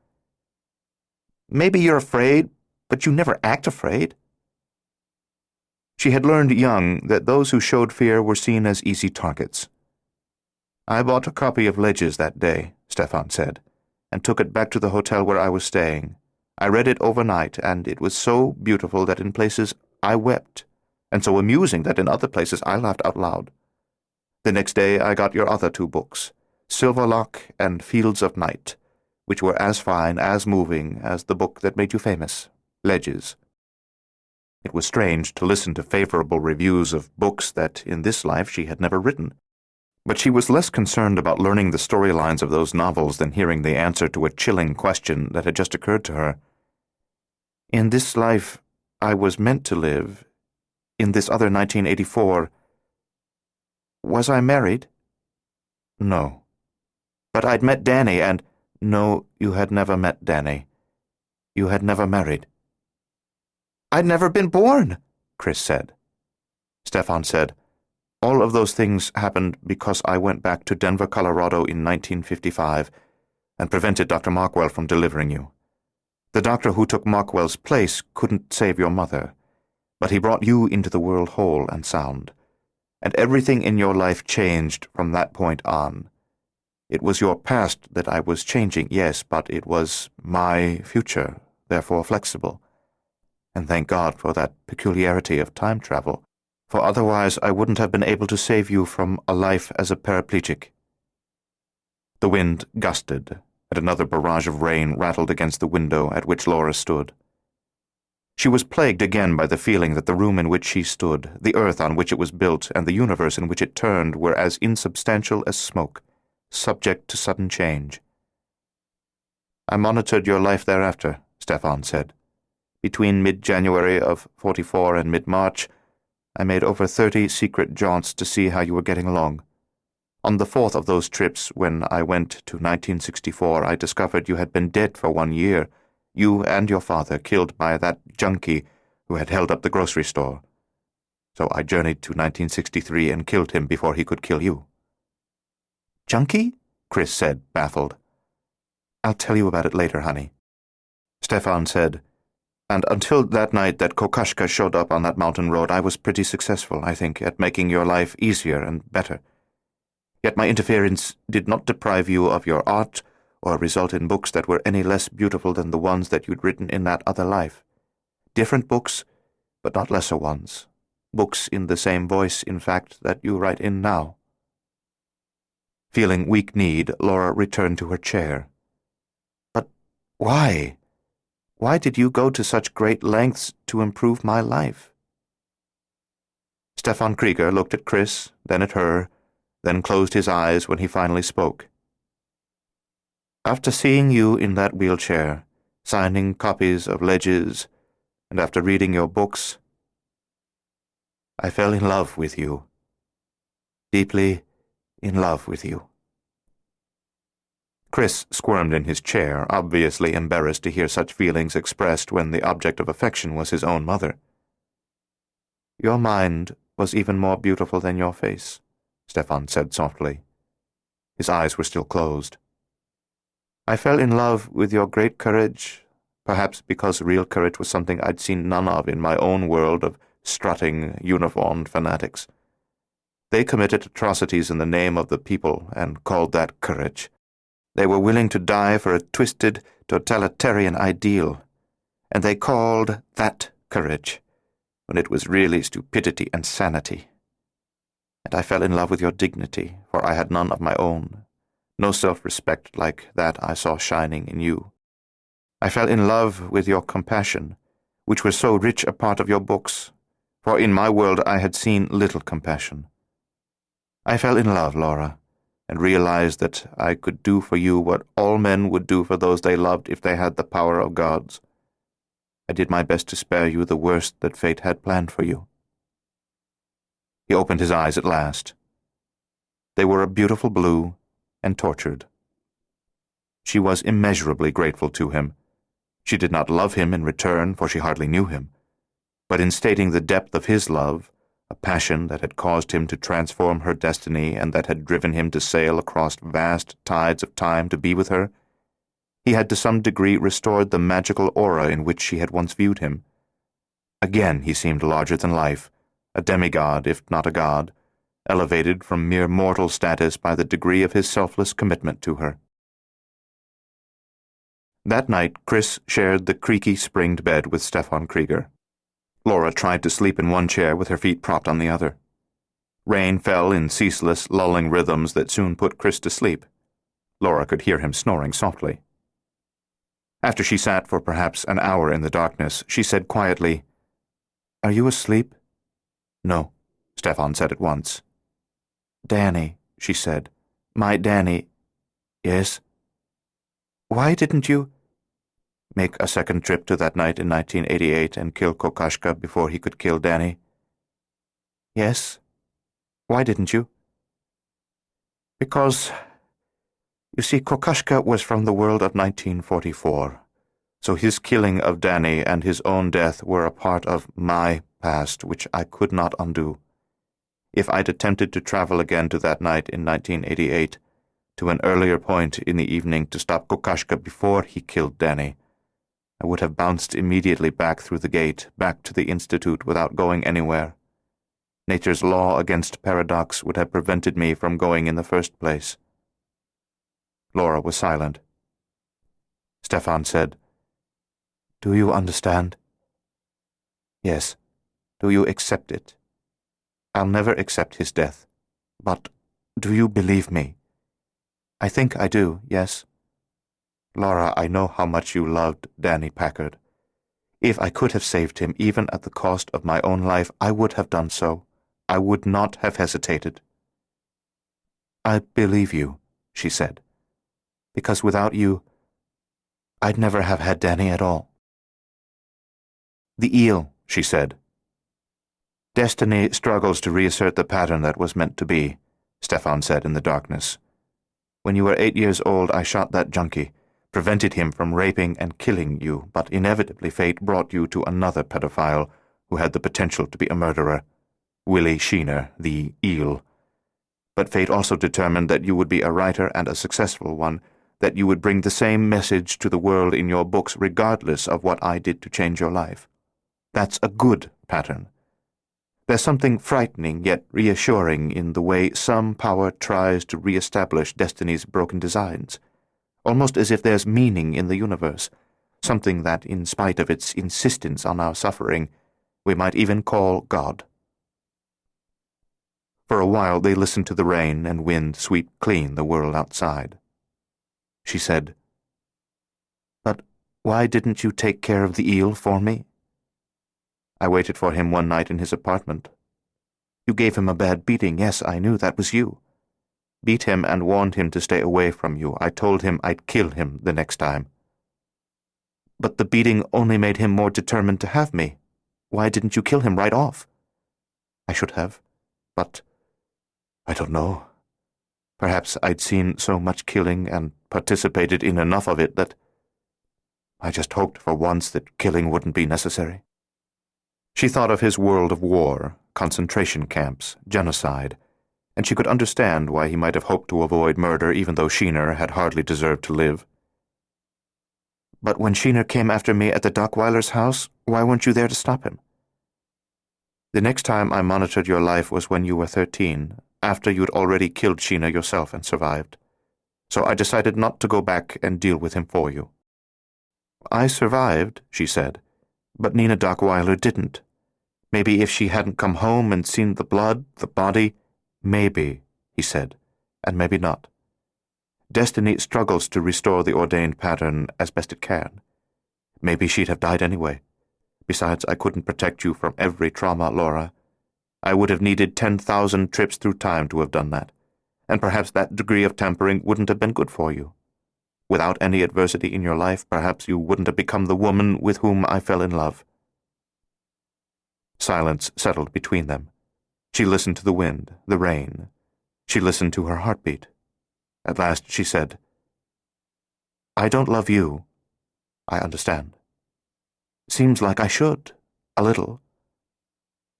"Maybe you're afraid, but you never act afraid." She had learned young that those who showed fear were seen as easy targets. "I bought a copy of Ledges that day," Stefan said, "and took it back to the hotel where I was staying. I read it overnight, and it was so beautiful that in places I wept, and so amusing that in other places I laughed out loud. The next day I got your other two books, Silverlock and Fields of Night, which were as fine, as moving as the book that made you famous, Ledges." It was strange to listen to favorable reviews of books that, in this life, she had never written. But she was less concerned about learning the storylines of those novels than hearing the answer to a chilling question that had just occurred to her. "In this life I was meant to live, in this other 1984, was I married?" "No." "But I'd met Danny and—" "No, you had never met Danny. You had never married." "I'd never been born," Chris said. Stefan said, "All of those things happened because I went back to Denver, Colorado in 1955 and prevented Dr. Markwell from delivering you. The doctor who took Markwell's place couldn't save your mother, but he brought you into the world whole and sound, and everything in your life changed from that point on. It was your past that I was changing, yes, but it was my future, therefore flexible. And thank God for that peculiarity of time travel, for otherwise I wouldn't have been able to save you from a life as a paraplegic." The wind gusted, and another barrage of rain rattled against the window at which Laura stood. She was plagued again by the feeling that the room in which she stood, the earth on which it was built, and the universe in which it turned were as insubstantial as smoke, subject to sudden change. "I monitored your life thereafter," Stefan said. "Between mid-January of 44 and mid-March, I made over 30 secret jaunts to see how you were getting along. On the fourth of those trips, when I went to 1964, I discovered you had been dead for 1 year, You and your father killed by that junkie who had held up the grocery store. So I journeyed to 1963 and killed him before he could kill you." Junkie? Chris said, baffled. I'll tell you about it later, honey. Stefan said, "And until that night that Kokashka showed up on that mountain road, I was pretty successful, I think, at making your life easier and better. Yet my interference did not deprive you of your art or result in books that were any less beautiful than the ones that you'd written in that other life. Different books, but not lesser ones. Books in the same voice, in fact, that you write in now." Feeling weak-kneed, Laura returned to her chair. "But why? Why did you go to such great lengths to improve my life?" Stefan Krieger looked at Chris, then at her, then closed his eyes when he finally spoke. "After seeing you in that wheelchair, signing copies of ledges, and after reading your books, I fell in love with you. Deeply in love with you." Chris squirmed in his chair, obviously embarrassed to hear such feelings expressed when the object of affection was his own mother. "Your mind was even more beautiful than your face," Stefan said softly. His eyes were still closed. "I fell in love with your great courage, perhaps because real courage was something I'd seen none of in my own world of strutting, uniformed fanatics. They committed atrocities in the name of the people and called that courage. They were willing to die for a twisted, totalitarian ideal, and they called that courage, when it was really stupidity and sanity. And I fell in love with your dignity, for I had none of my own, no self-respect like that I saw shining in you. I fell in love with your compassion, which was so rich a part of your books, for in my world I had seen little compassion. I fell in love, Laura, and realized that I could do for you what all men would do for those they loved if they had the power of gods. I did my best to spare you the worst that fate had planned for you." He opened his eyes at last. They were a beautiful blue and tortured. She was immeasurably grateful to him. She did not love him in return, for she hardly knew him, but in stating the depth of his love, a passion that had caused him to transform her destiny and that had driven him to sail across vast tides of time to be with her, he had to some degree restored the magical aura in which she had once viewed him. Again he seemed larger than life, a demigod if not a god, elevated from mere mortal status by the degree of his selfless commitment to her. That night Chris shared the creaky springed bed with Stefan Krieger. Laura tried to sleep in one chair with her feet propped on the other. Rain fell in ceaseless, lulling rhythms that soon put Chris to sleep. Laura could hear him snoring softly. After she sat for perhaps an hour in the darkness, she said quietly, "Are you asleep?" "No," Stefan said at once. "Danny," she said. "My Danny." "Yes?" "Why didn't you—" "Make a second trip to that night in 1988 and kill Kokashka before he could kill Danny?" "Yes. Why didn't you?" "Because, you see, Kokashka was from the world of 1944, so his killing of Danny and his own death were a part of my past which I could not undo. If I'd attempted to travel again to that night in 1988, to an earlier point in the evening to stop Kokashka before he killed Danny, I would have bounced immediately back through the gate, back to the Institute without going anywhere. Nature's law against paradox would have prevented me from going in the first place." Laura was silent. Stefan said, "Do you understand?" "Yes. Do you accept it?" "I'll never accept his death. But do you believe me?" "I think I do, yes." "Laura, I know how much you loved Danny Packard. If I could have saved him, even at the cost of my own life, I would have done so. I would not have hesitated." "I believe you," she said, "because without you, I'd never have had Danny at all." "The eel," she said. "Destiny struggles to reassert the pattern that was meant to be," Stefan said in the darkness. "When you were 8 years old, I shot that junkie, prevented him from raping and killing you, but inevitably fate brought you to another pedophile who had the potential to be a murderer, Willie Sheener, the eel. But fate also determined that you would be a writer and a successful one, that you would bring the same message to the world in your books regardless of what I did to change your life. That's a good pattern. There's something frightening yet reassuring in the way some power tries to re-establish destiny's broken designs, almost as if there's meaning in the universe, something that, in spite of its insistence on our suffering, we might even call God. For a while they listened to the rain and wind sweep clean the world outside. She said, "But why didn't you take care of the eel for me?" "I waited for him one night in his apartment. You gave him a bad beating. Yes, I knew that was you. Beat him and warned him to stay away from you. I told him I'd kill him the next time." "But the beating only made him more determined to have me. Why didn't you kill him right off?" "I should have, but I don't know. Perhaps I'd seen so much killing and participated in enough of it that I just hoped for once that killing wouldn't be necessary." She thought of his world of war, concentration camps, genocide, and she could understand why he might have hoped to avoid murder even though Sheener had hardly deserved to live. "But when Sheener came after me at the Dockweiler's house, why weren't you there to stop him?" "The next time I monitored your life was when you were 13, after you'd already killed Sheener yourself and survived. So I decided not to go back and deal with him for you." "I survived," she said, "but Nina Dockweiler didn't. Maybe if she hadn't come home and seen the blood, the body—" "Maybe," he said, "and maybe not. Destiny struggles to restore the ordained pattern as best it can. Maybe she'd have died anyway. Besides, I couldn't protect you from every trauma, Laura. I would have needed 10,000 trips through time to have done that, and perhaps that degree of tempering wouldn't have been good for you. Without any adversity in your life, perhaps you wouldn't have become the woman with whom I fell in love." Silence settled between them. She listened to the wind, the rain. She listened to her heartbeat. At last she said, "I don't love you. I understand. Seems like I should, a little.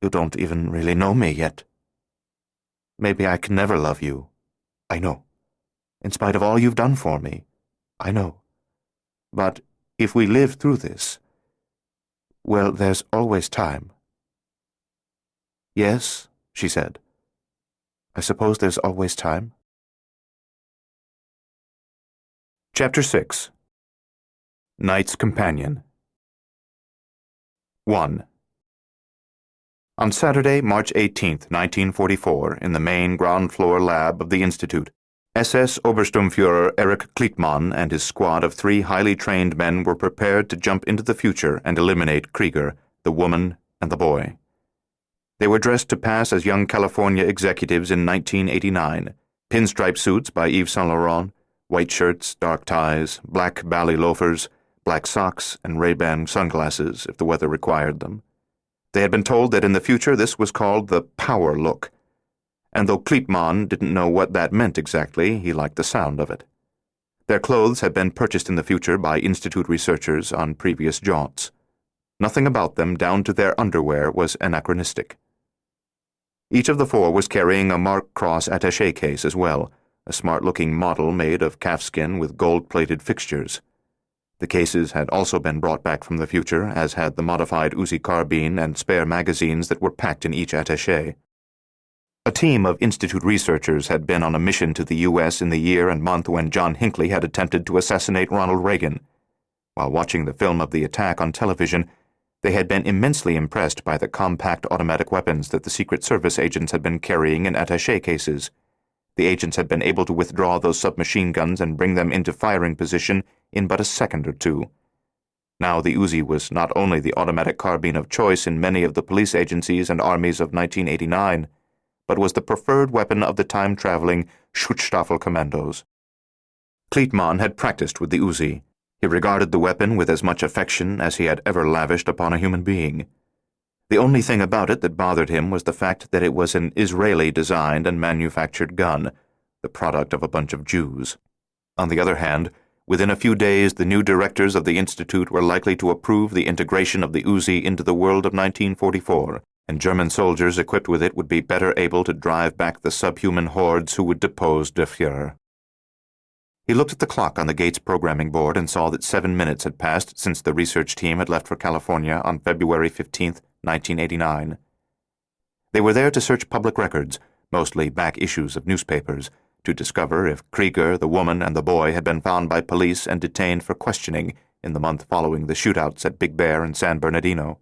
You don't even really know me yet. Maybe I can never love you. I know. In spite of all you've done for me, I know. But if we live through this, well, there's always time." "Yes," she said. "I suppose there's always time." Chapter 6. Night's Companion. 1. On Saturday, March 18, 1944, in the main ground-floor lab of the Institute, SS Obersturmführer Erich Kleitmann and his squad of 3 highly trained men were prepared to jump into the future and eliminate Krieger, the woman, and the boy. They were dressed to pass as young California executives in 1989, pinstripe suits by Yves Saint Laurent, white shirts, dark ties, black ballet loafers, black socks, and Ray-Ban sunglasses if the weather required them. They had been told that in the future this was called the power look, and though Kleitmann didn't know what that meant exactly, he liked the sound of it. Their clothes had been purchased in the future by Institute researchers on previous jaunts. Nothing about them, down to their underwear, was anachronistic. Each of the 4 was carrying a Mark Cross attaché case as well, a smart-looking model made of calfskin with gold-plated fixtures. The cases had also been brought back from the future, as had the modified Uzi carbine and spare magazines that were packed in each attaché. A team of Institute researchers had been on a mission to the U.S. in the year and month when John Hinckley had attempted to assassinate Ronald Reagan. While watching the film of the attack on television, they had been immensely impressed by the compact automatic weapons that the Secret Service agents had been carrying in attaché cases. The agents had been able to withdraw those submachine guns and bring them into firing position in but a second or 2. Now the Uzi was not only the automatic carbine of choice in many of the police agencies and armies of 1989, but was the preferred weapon of the time-traveling Schutzstaffel commandos. Kleitmann had practiced with the Uzi. He regarded the weapon with as much affection as he had ever lavished upon a human being. The only thing about it that bothered him was the fact that it was an Israeli-designed and manufactured gun, the product of a bunch of Jews. On the other hand, Within a few days, the new directors of the Institute were likely to approve the integration of the Uzi into the world of 1944, and German soldiers equipped with it would be better able to drive back the subhuman hordes who would depose Der Fuhrer. He looked at the clock on the Gates programming board and saw that 7 minutes had passed since the research team had left for California on February 15, 1989. They were there to search public records, mostly back issues of newspapers, to discover if Krieger, the woman, and the boy had been found by police and detained for questioning in the month following the shootouts at Big Bear and San Bernardino.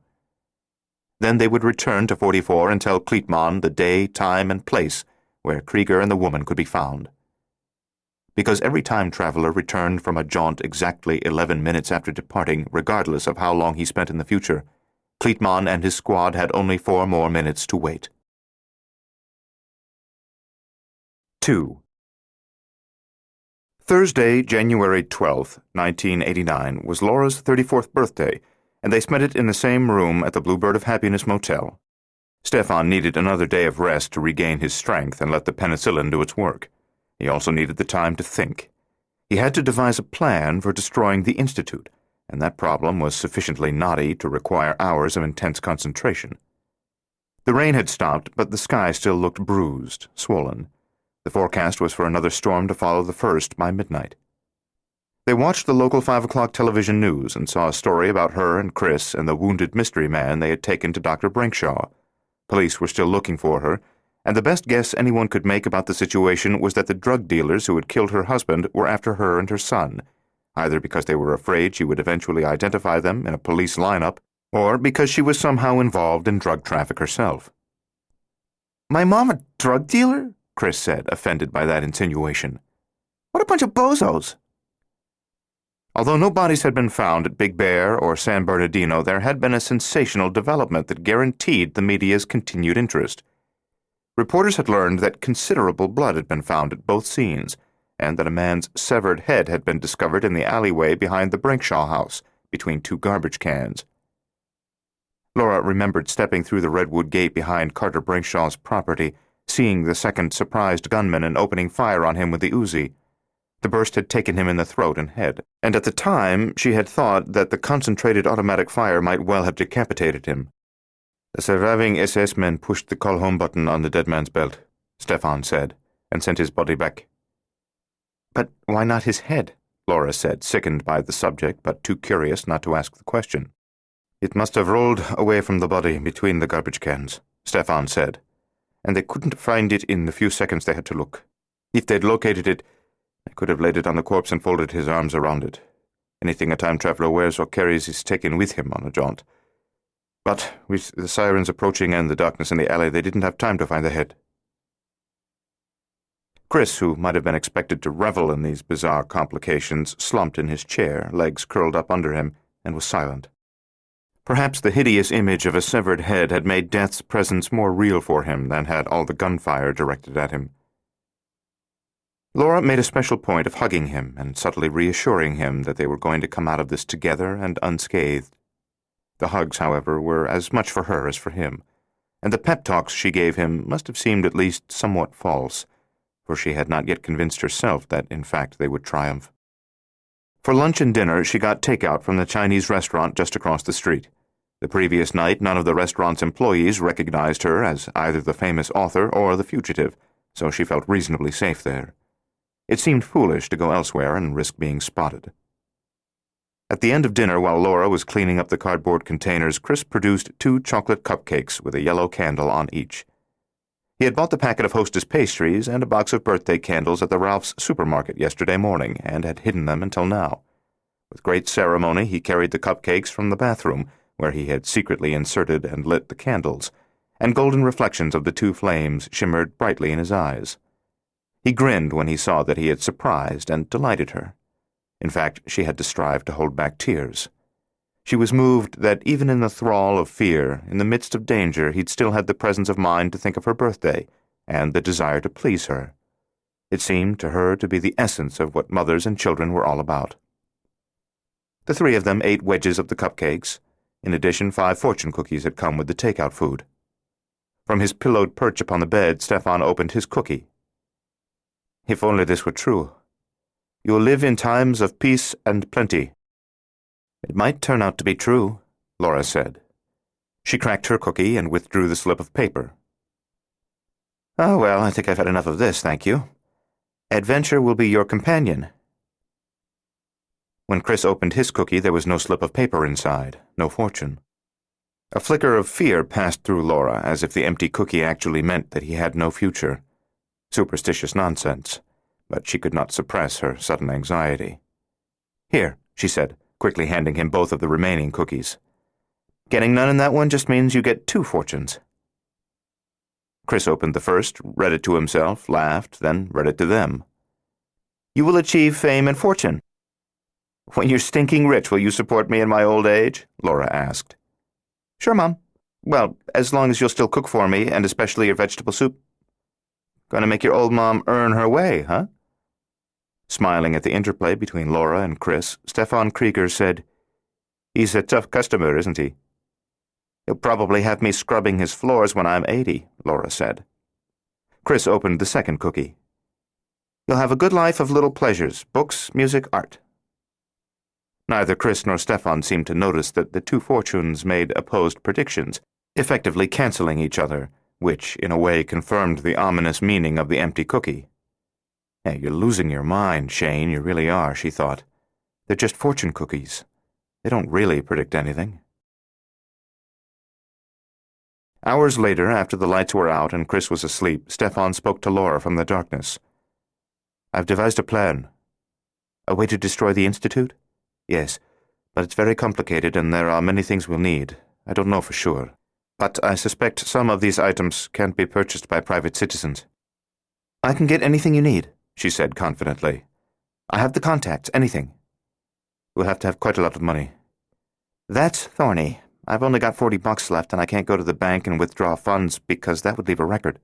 Then they would return to 44 and tell Crichton the day, time, and place where Krieger and the woman could be found. Because every time traveler returned from a jaunt exactly 11 minutes after departing, regardless of how long he spent in the future, Crichton and his squad had only 4 more minutes to wait. 2. Thursday, January 12, 1989, was Laura's 34th birthday, and they spent it in the same room at the Bluebird of Happiness Motel. Stefan needed another day of rest to regain his strength and let the penicillin do its work. He also needed the time to think. He had to devise a plan for destroying the Institute, and that problem was sufficiently knotty to require hours of intense concentration. The rain had stopped, but the sky still looked bruised, swollen. The forecast was for another storm to follow the first by midnight. They watched the local 5 o'clock television news and saw a story about her and Chris and the wounded mystery man they had taken to Dr. Brinkshaw. Police were still looking for her, and the best guess anyone could make about the situation was that the drug dealers who had killed her husband were after her and her son, either because they were afraid she would eventually identify them in a police lineup, or because she was somehow involved in drug traffic herself. My mom a drug dealer? Chris said, offended by that insinuation. What a bunch of bozos! Although no bodies had been found at Big Bear or San Bernardino, there had been a sensational development that guaranteed the media's continued interest. Reporters had learned that considerable blood had been found at both scenes, and that a man's severed head had been discovered in the alleyway behind the Brinkshaw house, between 2 garbage cans. Laura remembered stepping through the redwood gate behind Carter Brinkshaw's property, seeing the second surprised gunman and opening fire on him with the Uzi. The burst had taken him in the throat and head, and at the time she had thought that the concentrated automatic fire might well have decapitated him. The surviving SS men pushed the call-home button on the dead man's belt, Stefan said, and sent his body back. But why not his head? Laura said, sickened by the subject, but too curious not to ask the question. It must have rolled away from the body between the garbage cans, Stefan said, and they couldn't find it in the few seconds they had to look. If they'd located it, they could have laid it on the corpse and folded his arms around it. Anything a time traveler wears or carries is taken with him on a jaunt. But with the sirens approaching and the darkness in the alley, they didn't have time to find the head. Chris, who might have been expected to revel in these bizarre complications, slumped in his chair, legs curled up under him, and was silent. Perhaps the hideous image of a severed head had made death's presence more real for him than had all the gunfire directed at him. Laura made a special point of hugging him and subtly reassuring him that they were going to come out of this together and unscathed. The hugs, however, were as much for her as for him, and the pep talks she gave him must have seemed at least somewhat false, for she had not yet convinced herself that, in fact, they would triumph. For lunch and dinner, she got takeout from the Chinese restaurant just across the street. The previous night, none of the restaurant's employees recognized her as either the famous author or the fugitive, so she felt reasonably safe there. It seemed foolish to go elsewhere and risk being spotted. At the end of dinner, while Laura was cleaning up the cardboard containers, Chris produced 2 chocolate cupcakes with a yellow candle on each. He had bought the packet of Hostess pastries and a box of birthday candles at the Ralph's supermarket yesterday morning and had hidden them until now. With great ceremony, he carried the cupcakes from the bathroom, where he had secretly inserted and lit the candles, and golden reflections of the 2 flames shimmered brightly in his eyes. He grinned when he saw that he had surprised and delighted her. In fact, she had to strive to hold back tears. She was moved that even in the thrall of fear, in the midst of danger, he'd still had the presence of mind to think of her birthday, and the desire to please her. It seemed to her to be the essence of what mothers and children were all about. The 3 of them ate wedges of the cupcakes. In addition, 5 fortune cookies had come with the takeout food. From his pillowed perch upon the bed, Stefan opened his cookie. If only this were true. You'll live in times of peace and plenty. It might turn out to be true, Laura said. She cracked her cookie and withdrew the slip of paper. Oh, well, I think I've had enough of this, thank you. Adventure will be your companion. When Chris opened his cookie, there was no slip of paper inside, no fortune. A flicker of fear passed through Laura, as if the empty cookie actually meant that he had no future. Superstitious nonsense, but she could not suppress her sudden anxiety. Here, she said, quickly handing him both of the remaining cookies. Getting none in that one just means you get 2 fortunes. Chris opened the first, read it to himself, laughed, then read it to them. You will achieve fame and fortune. When you're stinking rich, will you support me in my old age? Laura asked. Sure, Mom. Well, as long as you'll still cook for me, and especially your vegetable soup. Gonna make your old mom earn her way, huh? Smiling at the interplay between Laura and Chris, Stefan Krieger said, He's a tough customer, isn't he? He'll probably have me scrubbing his floors when I'm 80, Laura said. Chris opened the second cookie. You'll have a good life of little pleasures, books, music, art. Neither Chris nor Stefan seemed to notice that the 2 fortunes made opposed predictions, effectively canceling each other, which, in a way, confirmed the ominous meaning of the empty cookie. Hey, you're losing your mind, Shane, you really are, she thought. They're just fortune cookies. They don't really predict anything. Hours later, after the lights were out and Chris was asleep, Stefan spoke to Laura from the darkness. I've devised a plan. A way to destroy the Institute? Yes, but it's very complicated and there are many things we'll need. I don't know for sure. But I suspect some of these items can't be purchased by private citizens. I can get anything you need, she said confidently. I have the contacts, anything. We'll have to have quite a lot of money. That's thorny. I've only got $40 left and I can't go to the bank and withdraw funds because that would leave a record.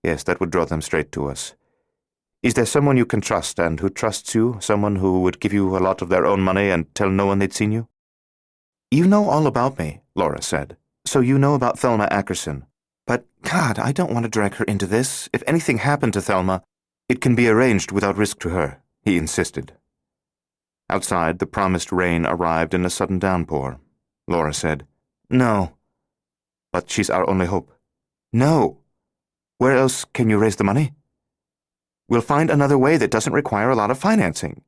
Yes, that would draw them straight to us. Is there someone you can trust and who trusts you, someone who would give you a lot of their own money and tell no one they'd seen you? You know all about me, Laura said. So you know about Thelma Ackerson. But, God, I don't want to drag her into this. If anything happened to Thelma, it can be arranged without risk to her, he insisted. Outside, the promised rain arrived in a sudden downpour. Laura said, No. But she's our only hope. No. Where else can you raise the money? We'll find another way that doesn't require a lot of financing.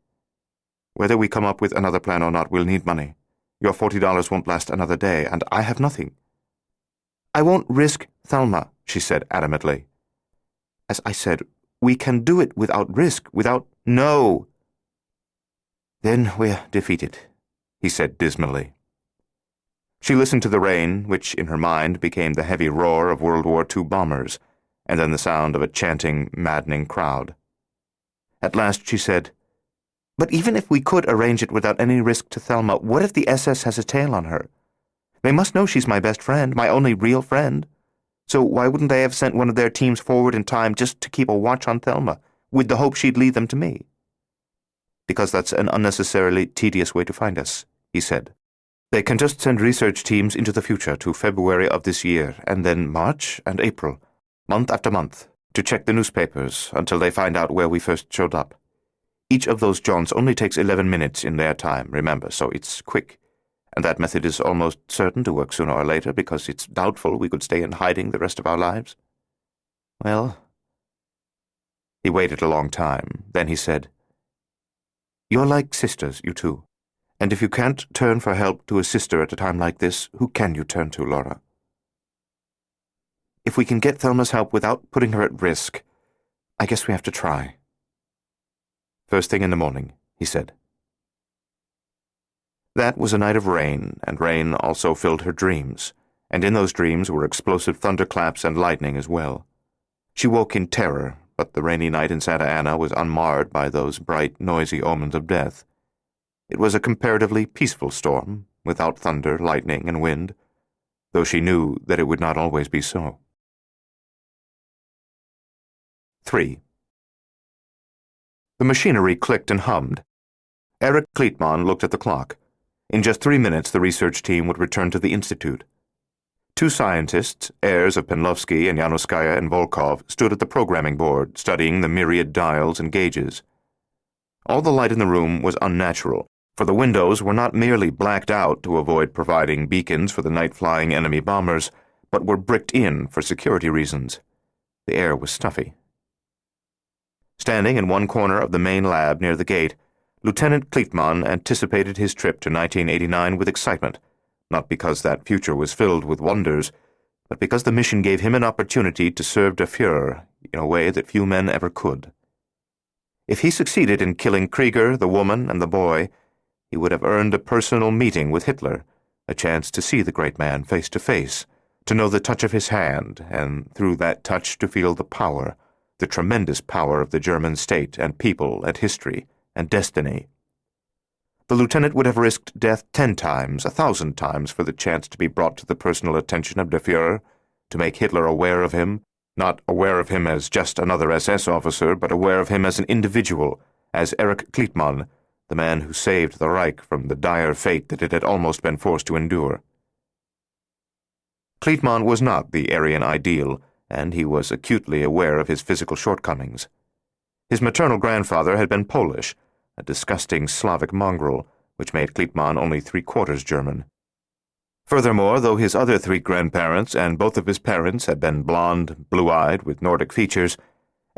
Whether we come up with another plan or not, we'll need money. Your $40 won't last another day, and I have nothing. I won't risk Thelma, she said adamantly. As I said, we can do it without risk, without... No! Then we're defeated, he said dismally. She listened to the rain, which in her mind became the heavy roar of World War II bombers, and then the sound of a chanting, maddening crowd. At last she said, But even if we could arrange it without any risk to Thelma, what if the SS has a tail on her? They must know she's my best friend, my only real friend. So why wouldn't they have sent one of their teams forward in time just to keep a watch on Thelma, with the hope she'd lead them to me? Because that's an unnecessarily tedious way to find us, he said. They can just send research teams into the future to February of this year, and then March and April, month after month, to check the newspapers until they find out where we first showed up. Each of those jaunts only takes 11 minutes in their time, remember, so it's quick. And that method is almost certain to work sooner or later because it's doubtful we could stay in hiding the rest of our lives. Well, he waited a long time. Then he said, You're like sisters, you two. And if you can't turn for help to a sister at a time like this, who can you turn to, Laura? If we can get Thelma's help without putting her at risk, I guess we have to try. First thing in the morning, he said. That was a night of rain, and rain also filled her dreams, and in those dreams were explosive thunderclaps and lightning as well. She woke in terror, but the rainy night in Santa Ana was unmarred by those bright, noisy omens of death. It was a comparatively peaceful storm, without thunder, lightning, and wind, though she knew that it would not always be so. 3. The machinery clicked and hummed. Eric Kleitman looked at the clock. In just 3 minutes, the research team would return to the Institute. 2 scientists, heirs of Penlovsky and Yanoskaya and Volkov, stood at the programming board, studying the myriad dials and gauges. All the light in the room was unnatural, for the windows were not merely blacked out to avoid providing beacons for the night-flying enemy bombers, but were bricked in for security reasons. The air was stuffy. Standing in one corner of the main lab near the gate, Lieutenant Crichton anticipated his trip to 1989 with excitement, not because that future was filled with wonders, but because the mission gave him an opportunity to serve Der Fuhrer in a way that few men ever could. If he succeeded in killing Krieger, the woman, and the boy, he would have earned a personal meeting with Hitler, a chance to see the great man face to face, to know the touch of his hand, and through that touch to feel the power, the tremendous power of the German state and people and history and destiny. The lieutenant would have risked death 10 times, 1,000 times for the chance to be brought to the personal attention of Der Fuhrer, to make Hitler aware of him, not aware of him as just another SS officer, but aware of him as an individual, as Erich Crichton, the man who saved the Reich from the dire fate that it had almost been forced to endure. Crichton was not the Aryan ideal, and he was acutely aware of his physical shortcomings. His maternal grandfather had been Polish, a disgusting Slavic mongrel, which made Crichton only 3/4 German. Furthermore, though his other 3 grandparents and both of his parents had been blond, blue-eyed, with Nordic features,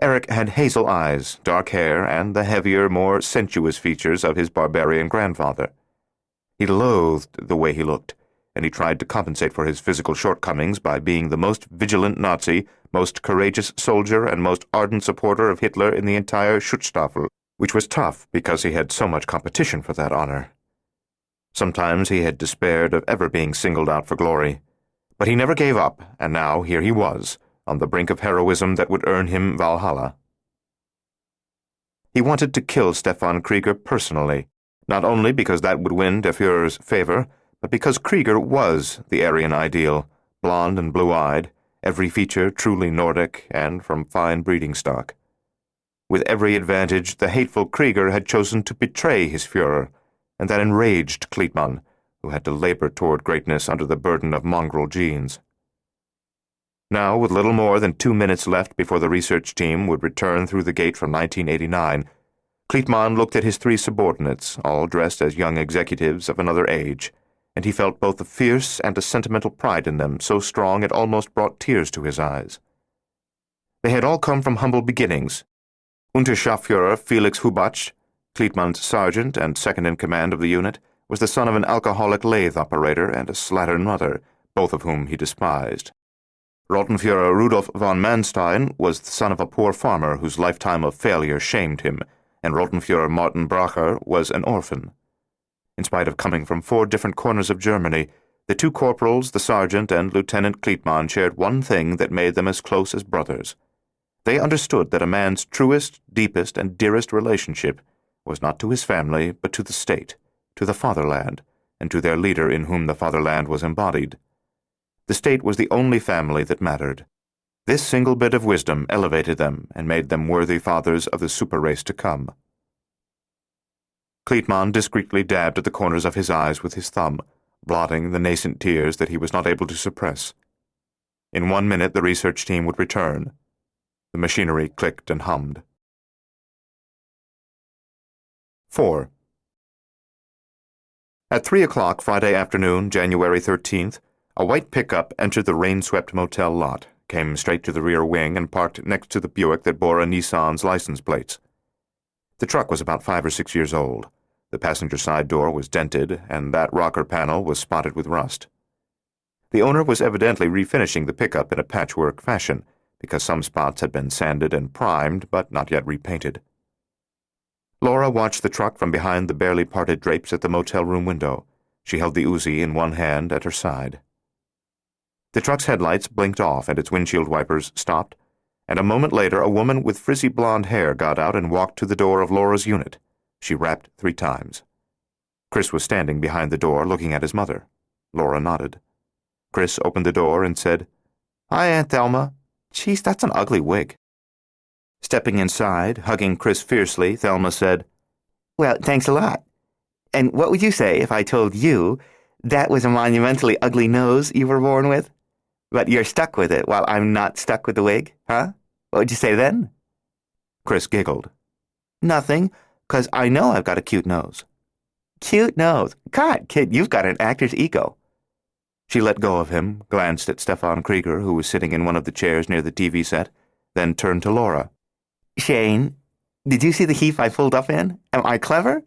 Eric had hazel eyes, dark hair, and the heavier, more sensuous features of his barbarian grandfather. He loathed the way he looked, and he tried to compensate for his physical shortcomings by being the most vigilant Nazi, most courageous soldier, and most ardent supporter of Hitler in the entire Schutzstaffel, which was tough because he had so much competition for that honor. Sometimes he had despaired of ever being singled out for glory, but he never gave up, and now here he was, on the brink of heroism that would earn him Valhalla. He wanted to kill Stefan Krieger personally, not only because that would win Der Fuhrer's favor, but because Krieger was the Aryan ideal, blond and blue-eyed, every feature truly Nordic and from fine breeding stock. With every advantage, the hateful Krieger had chosen to betray his Führer, and that enraged Crichton, who had to labor toward greatness under the burden of mongrel genes. Now, with little more than 2 minutes left before the research team would return through the gate from 1989, Crichton looked at his 3 subordinates, all dressed as young executives of another age, and he felt both a fierce and a sentimental pride in them so strong it almost brought tears to his eyes. They had all come from humble beginnings. Unterscharführer Felix Hubach, Crichton's sergeant and second-in-command of the unit, was the son of an alcoholic lathe operator and a slattern mother, both of whom he despised. Rottenführer Rudolf von Manstein was the son of a poor farmer whose lifetime of failure shamed him, and Rottenführer Martin Bracher was an orphan. In spite of coming from 4 different corners of Germany, the 2 corporals, the sergeant, and Lieutenant Crichton shared one thing that made them as close as brothers. They understood that a man's truest, deepest, and dearest relationship was not to his family, but to the state, to the fatherland, and to their leader in whom the fatherland was embodied. The state was the only family that mattered. This single bit of wisdom elevated them and made them worthy fathers of the super race to come. Crichton discreetly dabbed at the corners of his eyes with his thumb, blotting the nascent tears that he was not able to suppress. In 1 minute the research team would return. The machinery clicked and hummed. 4. At 3 o'clock Friday afternoon, January 13th, a white pickup entered the rain-swept motel lot, came straight to the rear wing, and parked next to the Buick that bore a Nissan's license plates. The truck was about 5 or 6 years old. The passenger side door was dented, and that rocker panel was spotted with rust. The owner was evidently refinishing the pickup in a patchwork fashion, because some spots had been sanded and primed, but not yet repainted. Laura watched the truck from behind the barely parted drapes at the motel room window. She held the Uzi in one hand at her side. The truck's headlights blinked off and its windshield wipers stopped, and a moment later a woman with frizzy blonde hair got out and walked to the door of Laura's unit. She rapped 3 times. Chris was standing behind the door looking at his mother. Laura nodded. Chris opened the door and said, "Hi, Aunt Thelma. Geez, that's an ugly wig." Stepping inside, hugging Chris fiercely, Thelma said, "Well, thanks a lot. And what would you say if I told you that was a monumentally ugly nose you were born with? But you're stuck with it while I'm not stuck with the wig, huh? What would you say then?" Chris giggled. "Nothing. 'Cause I know I've got a cute nose. Cute nose. God, kid, you've got an actor's ego. She let go of him, glanced at Stefan Krieger, who was sitting in one of the chairs near the TV set, then turned to Laura. Shane, did you see the heap I pulled up in? Am I clever?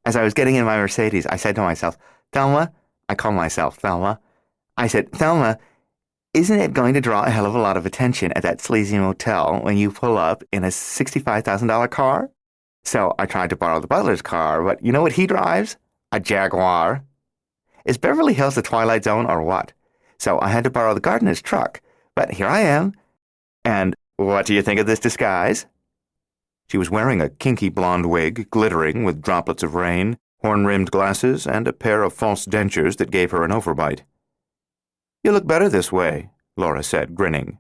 As I was getting in my Mercedes, I said to myself, Thelma, I call myself Thelma, I said, Thelma, isn't it going to draw a hell of a lot of attention at that sleazy motel when you pull up in a $65,000 car? So I tried to borrow the butler's car, but you know what he drives? A Jaguar. Is Beverly Hills the Twilight Zone or what? So I had to borrow the gardener's truck, but here I am. And what do you think of this disguise? She was wearing a kinky blonde wig, glittering with droplets of rain, horn-rimmed glasses, and a pair of false dentures that gave her an overbite. You look better this way, Laura said, grinning.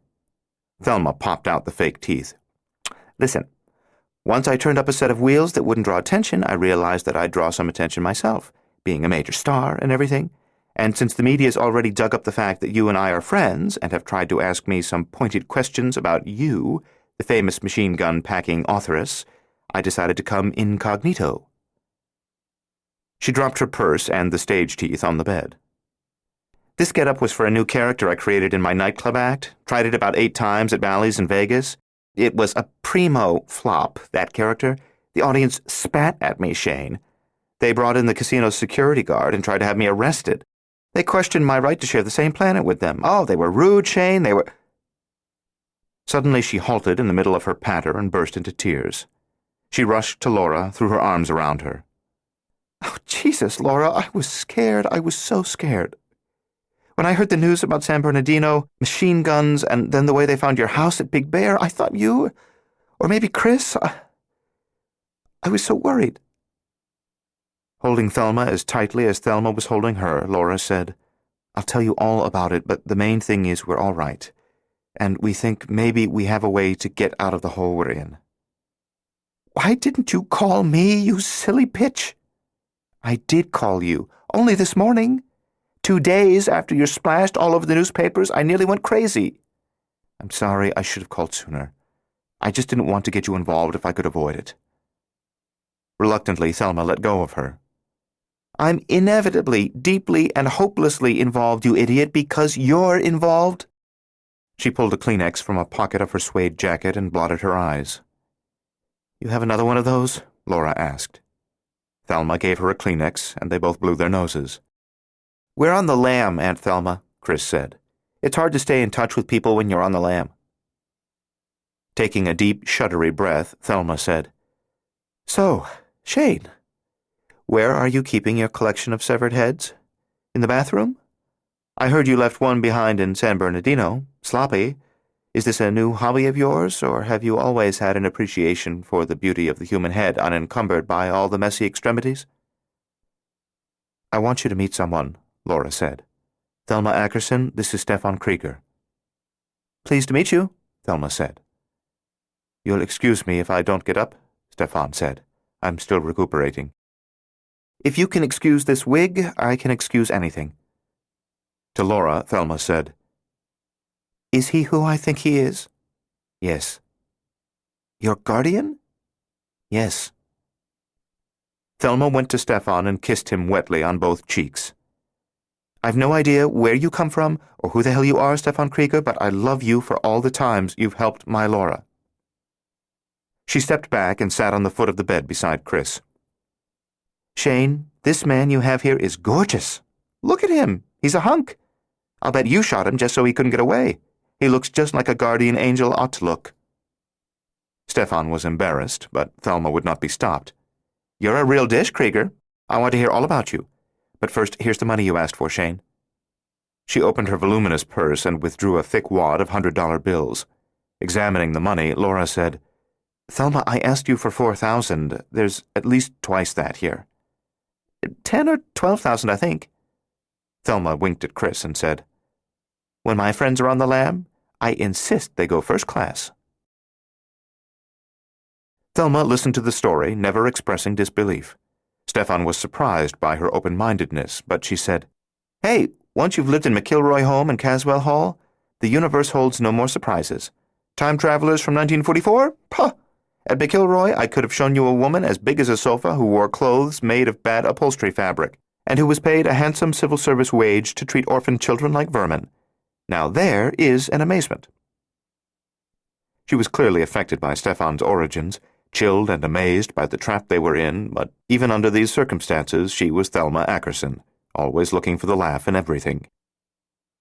Thelma popped out the fake teeth. Listen, once I turned up a set of wheels that wouldn't draw attention, I realized that I'd draw some attention myself, being a major star and everything. And since the media's already dug up the fact that you and I are friends and have tried to ask me some pointed questions about you, the famous machine gun-packing authoress, I decided to come incognito. She dropped her purse and the stage teeth on the bed. This get-up was for a new character I created in my nightclub act. Tried it about 8 times at Bally's in Vegas. It was a primo flop, that character. The audience spat at me, Shane. They brought in the casino's security guard and tried to have me arrested. They questioned my right to share the same planet with them. Oh, they were rude, Shane, they were... Suddenly she halted in the middle of her patter and burst into tears. She rushed to Laura, threw her arms around her. Oh, Jesus, Laura, I was scared. I was so scared. When I heard the news about San Bernardino, machine guns, and then the way they found your house at Big Bear, I thought you, or maybe Chris, I was so worried. Holding Thelma as tightly as Thelma was holding her, Laura said, I'll tell you all about it, but the main thing is we're all right. And we think maybe we have a way to get out of the hole we're in. Why didn't you call me, you silly bitch? I did call you, only this morning. 2 days after you're splashed all over the newspapers, I nearly went crazy. I'm sorry, I should have called sooner. I just didn't want to get you involved if I could avoid it. Reluctantly, Thelma let go of her. I'm inevitably, deeply, and hopelessly involved, you idiot, because you're involved. She pulled a Kleenex from a pocket of her suede jacket and blotted her eyes. You have another one of those? Laura asked. Thelma gave her a Kleenex, and they both blew their noses. We're on the lam, Aunt Thelma, Chris said. It's hard to stay in touch with people when you're on the lam. Taking a deep, shuddery breath, Thelma said, So, Shane, where are you keeping your collection of severed heads? In the bathroom? I heard you left one behind in San Bernardino. Sloppy. Is this a new hobby of yours, or have you always had an appreciation for the beauty of the human head unencumbered by all the messy extremities? I want you to meet someone, Laura said. Thelma Ackerson, this is Stefan Krieger. Pleased to meet you, Thelma said. You'll excuse me if I don't get up, Stefan said. I'm still recuperating. If you can excuse this wig, I can excuse anything. To Laura, Thelma said, Is he who I think he is? Yes. Your guardian? Yes. Thelma went to Stefan and kissed him wetly on both cheeks. I've no idea where you come from or who the hell you are, Stefan Krieger, but I love you for all the times you've helped my Laura. She stepped back and sat on the foot of the bed beside Chris. Shane, this man you have here is gorgeous. Look at him. He's a hunk. I'll bet you shot him just so he couldn't get away. He looks just like a guardian angel ought to look. Stefan was embarrassed, but Thelma would not be stopped. You're a real dish, Krieger. I want to hear all about you. But first, here's the money you asked for, Shane. She opened her voluminous purse and withdrew a thick wad of $100 bills. Examining the money, Laura said, Thelma, I asked you for $4,000. There's at least twice that here. 10 or 12,000, I think. Thelma winked at Chris and said, When my friends are on the lam, I insist they go first class. Thelma listened to the story, never expressing disbelief. Stefan was surprised by her open-mindedness, but she said, Hey, once you've lived in McIlroy Home and Caswell Hall, the universe holds no more surprises. Time travelers from 1944? Puh! At McIlroy, I could have shown you a woman as big as a sofa who wore clothes made of bad upholstery fabric, and who was paid a handsome civil service wage to treat orphan children like vermin. Now there is an amazement." She was clearly affected by Stefan's origins, chilled and amazed by the trap they were in, but even under these circumstances she was Thelma Ackerson, always looking for the laugh in everything.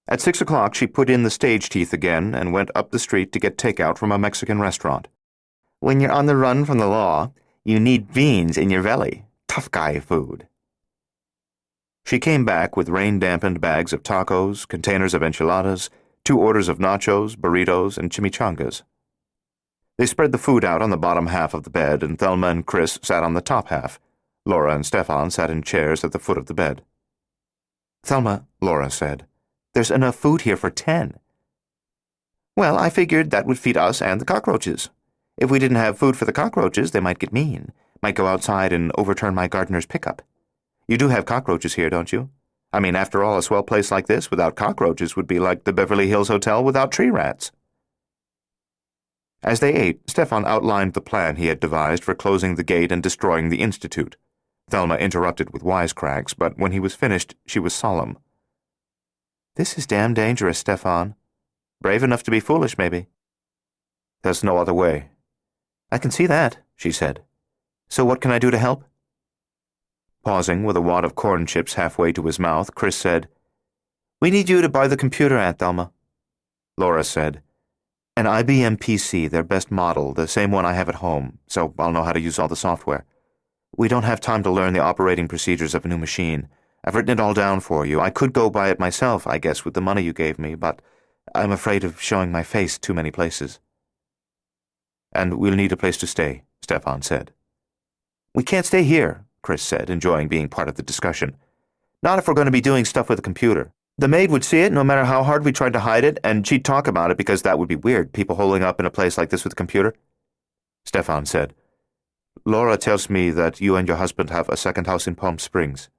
At 6 o'clock she put in the stage teeth again and went up the street to get takeout from a Mexican restaurant. "When you're on the run from the law, you need beans in your belly. Tough guy food." She came back with rain-dampened bags of tacos, containers of enchiladas, 2 orders of nachos, burritos, and chimichangas. They spread the food out on the bottom half of the bed, and Thelma and Chris sat on the top half. Laura and Stefan sat in chairs at the foot of the bed. "Thelma," Laura said, "there's enough food here for 10. "Well, I figured that would feed us and the cockroaches. If we didn't have food for the cockroaches, they might get mean, might go outside and overturn my gardener's pickup. You do have cockroaches here, don't you? I mean, after all, a swell place like this without cockroaches would be like the Beverly Hills Hotel without tree rats." As they ate, Stefan outlined the plan he had devised for closing the gate and destroying the Institute. Thelma interrupted with wisecracks, but when he was finished, she was solemn. "This is damn dangerous, Stefan. Brave enough to be foolish, maybe." "There's no other way." "I can see that," she said. "So what can I do to help?" Pausing with a wad of corn chips halfway to his mouth, Chris said, "We need you to buy the computer, Aunt Thelma." Laura said, "An IBM PC, their best model, the same one I have at home, so I'll know how to use all the software. We don't have time to learn the operating procedures of a new machine. I've written it all down for you. I could go buy it myself, I guess, with the money you gave me, but I'm afraid of showing my face too many places." "And we'll need a place to stay," Stefan said. "We can't stay here," Chris said, enjoying being part of the discussion. "Not if we're going to be doing stuff with a computer. The maid would see it no matter how hard we tried to hide it, and she'd talk about it because that would be weird, people holding up in a place like this with a computer." Stefan said, "Laura tells me that you and your husband have a second house in Palm Springs."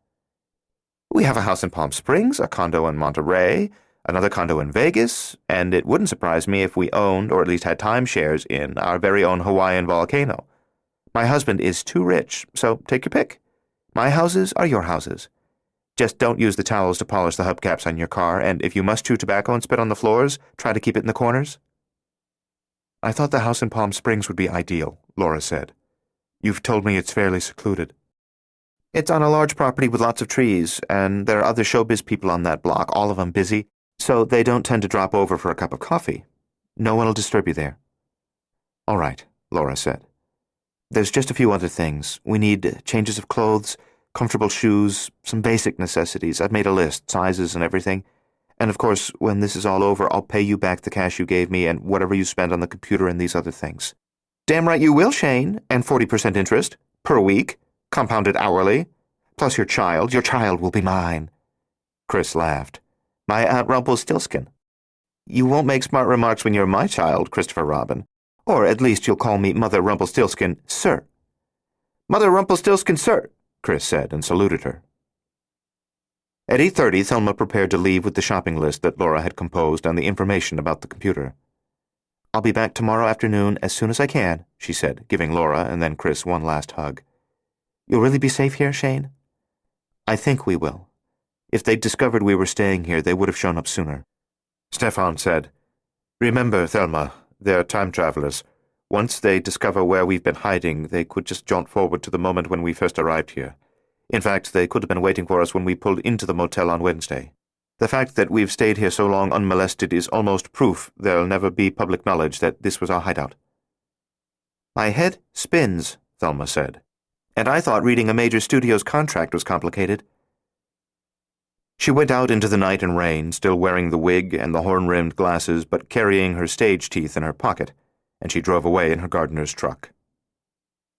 "We have a house in Palm Springs, a condo in Monterey, another condo in Vegas, and it wouldn't surprise me if we owned, or at least had timeshares in, our very own Hawaiian volcano. My husband is too rich, so take your pick. My houses are your houses. Just don't use the towels to polish the hubcaps on your car, and if you must chew tobacco and spit on the floors, try to keep it in the corners." "I thought the house in Palm Springs would be ideal," Laura said. "You've told me it's fairly secluded." "It's on a large property with lots of trees, and there are other showbiz people on that block, all of them busy, so they don't tend to drop over for a cup of coffee. No one will disturb you there." "All right," Laura said. "There's just a few other things. We need changes of clothes, comfortable shoes, some basic necessities. I've made a list, sizes and everything. And of course, when this is all over, I'll pay you back the cash you gave me and whatever you spend on the computer and these other things." "Damn right you will, Shane, and 40% interest, per week, compounded hourly, plus your child will be mine." Chris laughed. "My Aunt Rumpelstiltskin." "You won't make smart remarks when you're my child, Christopher Robin. Or at least you'll call me Mother Rumpelstiltskin, sir." "Mother Rumpelstiltskin, sir," Chris said and saluted her. At 8:30, Thelma prepared to leave with the shopping list that Laura had composed and the information about the computer. "I'll be back tomorrow afternoon as soon as I can," she said, giving Laura and then Chris one last hug. "You'll really be safe here, Shane?" "I think we will. If they'd discovered we were staying here, they would have shown up sooner." Stefan said, "Remember, Thelma, they're time travelers. Once they discover where we've been hiding, they could just jaunt forward to the moment when we first arrived here. In fact, they could have been waiting for us when we pulled into the motel on Wednesday. The fact that we've stayed here so long unmolested is almost proof there'll never be public knowledge that this was our hideout." "My head spins," Thelma said. "And I thought reading a major studio's contract was complicated." She went out into the night and rain, still wearing the wig and the horn-rimmed glasses, but carrying her stage teeth in her pocket, and she drove away in her gardener's truck.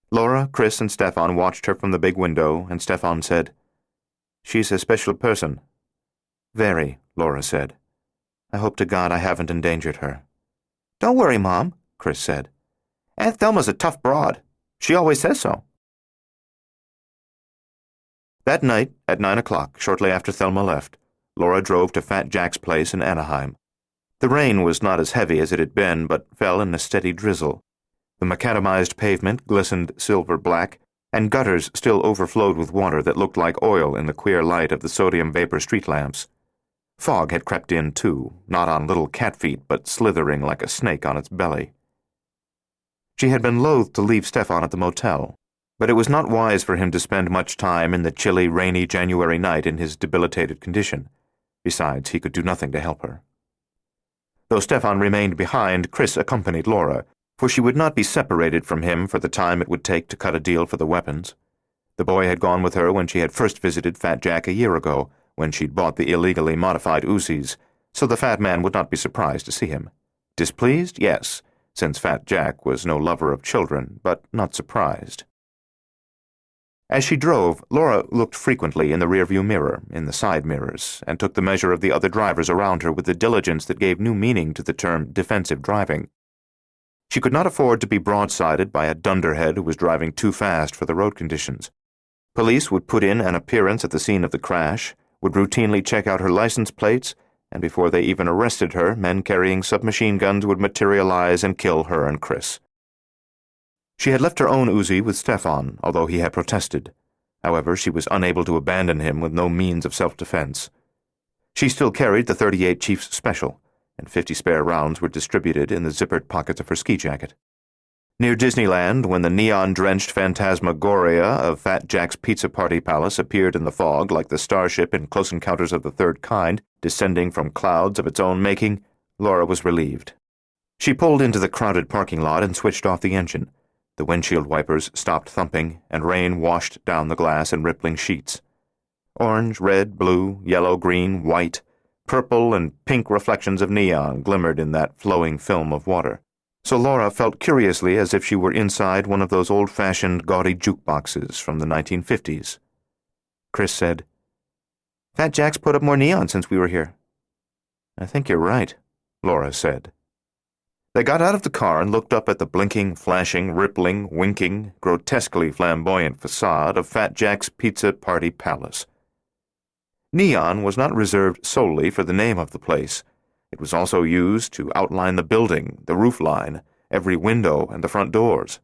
Laura, Chris, and Stefan watched her from the big window, and Stefan said, "She's a special person." "Very," Laura said. "I hope to God I haven't endangered her." "Don't worry, Mom," Chris said. "Aunt Thelma's a tough broad. She always says so." That night, at 9 o'clock, shortly after Thelma left, Laura drove to Fat Jack's place in Anaheim. The rain was not as heavy as it had been, but fell in a steady drizzle. The macadamized pavement glistened silver-black, and gutters still overflowed with water that looked like oil in the queer light of the sodium vapor street lamps. Fog had crept in, too, not on little cat feet, but slithering like a snake on its belly. She had been loath to leave Stefan at the motel, but it was not wise for him to spend much time in the chilly, rainy January night in his debilitated condition. Besides, he could do nothing to help her. Though Stefan remained behind, Chris accompanied Laura, for she would not be separated from him for the time it would take to cut a deal for the weapons. The boy had gone with her when she had first visited Fat Jack a year ago, when she'd bought the illegally modified Uzis, so the fat man would not be surprised to see him. Displeased? Yes, since Fat Jack was no lover of children, but not surprised. As she drove, Laura looked frequently in the rearview mirror, in the side mirrors, and took the measure of the other drivers around her with the diligence that gave new meaning to the term defensive driving. She could not afford to be broadsided by a dunderhead who was driving too fast for the road conditions. Police would put in an appearance at the scene of the crash, would routinely check out her license plates, and before they even arrested her, men carrying submachine guns would materialize and kill her and Chris. She had left her own Uzi with Stefan, although he had protested. However, she was unable to abandon him with no means of self-defense. She still carried the .38 Chief's Special, and 50 spare rounds were distributed in the zippered pockets of her ski jacket. Near Disneyland, when the neon-drenched phantasmagoria of Fat Jack's Pizza Party Palace appeared in the fog like the starship in Close Encounters of the Third Kind, descending from clouds of its own making, Laura was relieved. She pulled into the crowded parking lot and switched off the engine. The windshield wipers stopped thumping, and rain washed down the glass in rippling sheets. Orange, red, blue, yellow, green, white, purple and pink reflections of neon glimmered in that flowing film of water. So Laura felt curiously as if she were inside one of those old-fashioned gaudy jukeboxes from the 1950s. Chris said, "Fat Jack's put up more neon since we were here." "I think you're right," Laura said. They got out of the car and looked up at the blinking, flashing, rippling, winking, grotesquely flamboyant facade of Fat Jack's Pizza Party Palace. Neon was not reserved solely for the name of the place. It was also used to outline the building, the roof line, every window, and the front doors.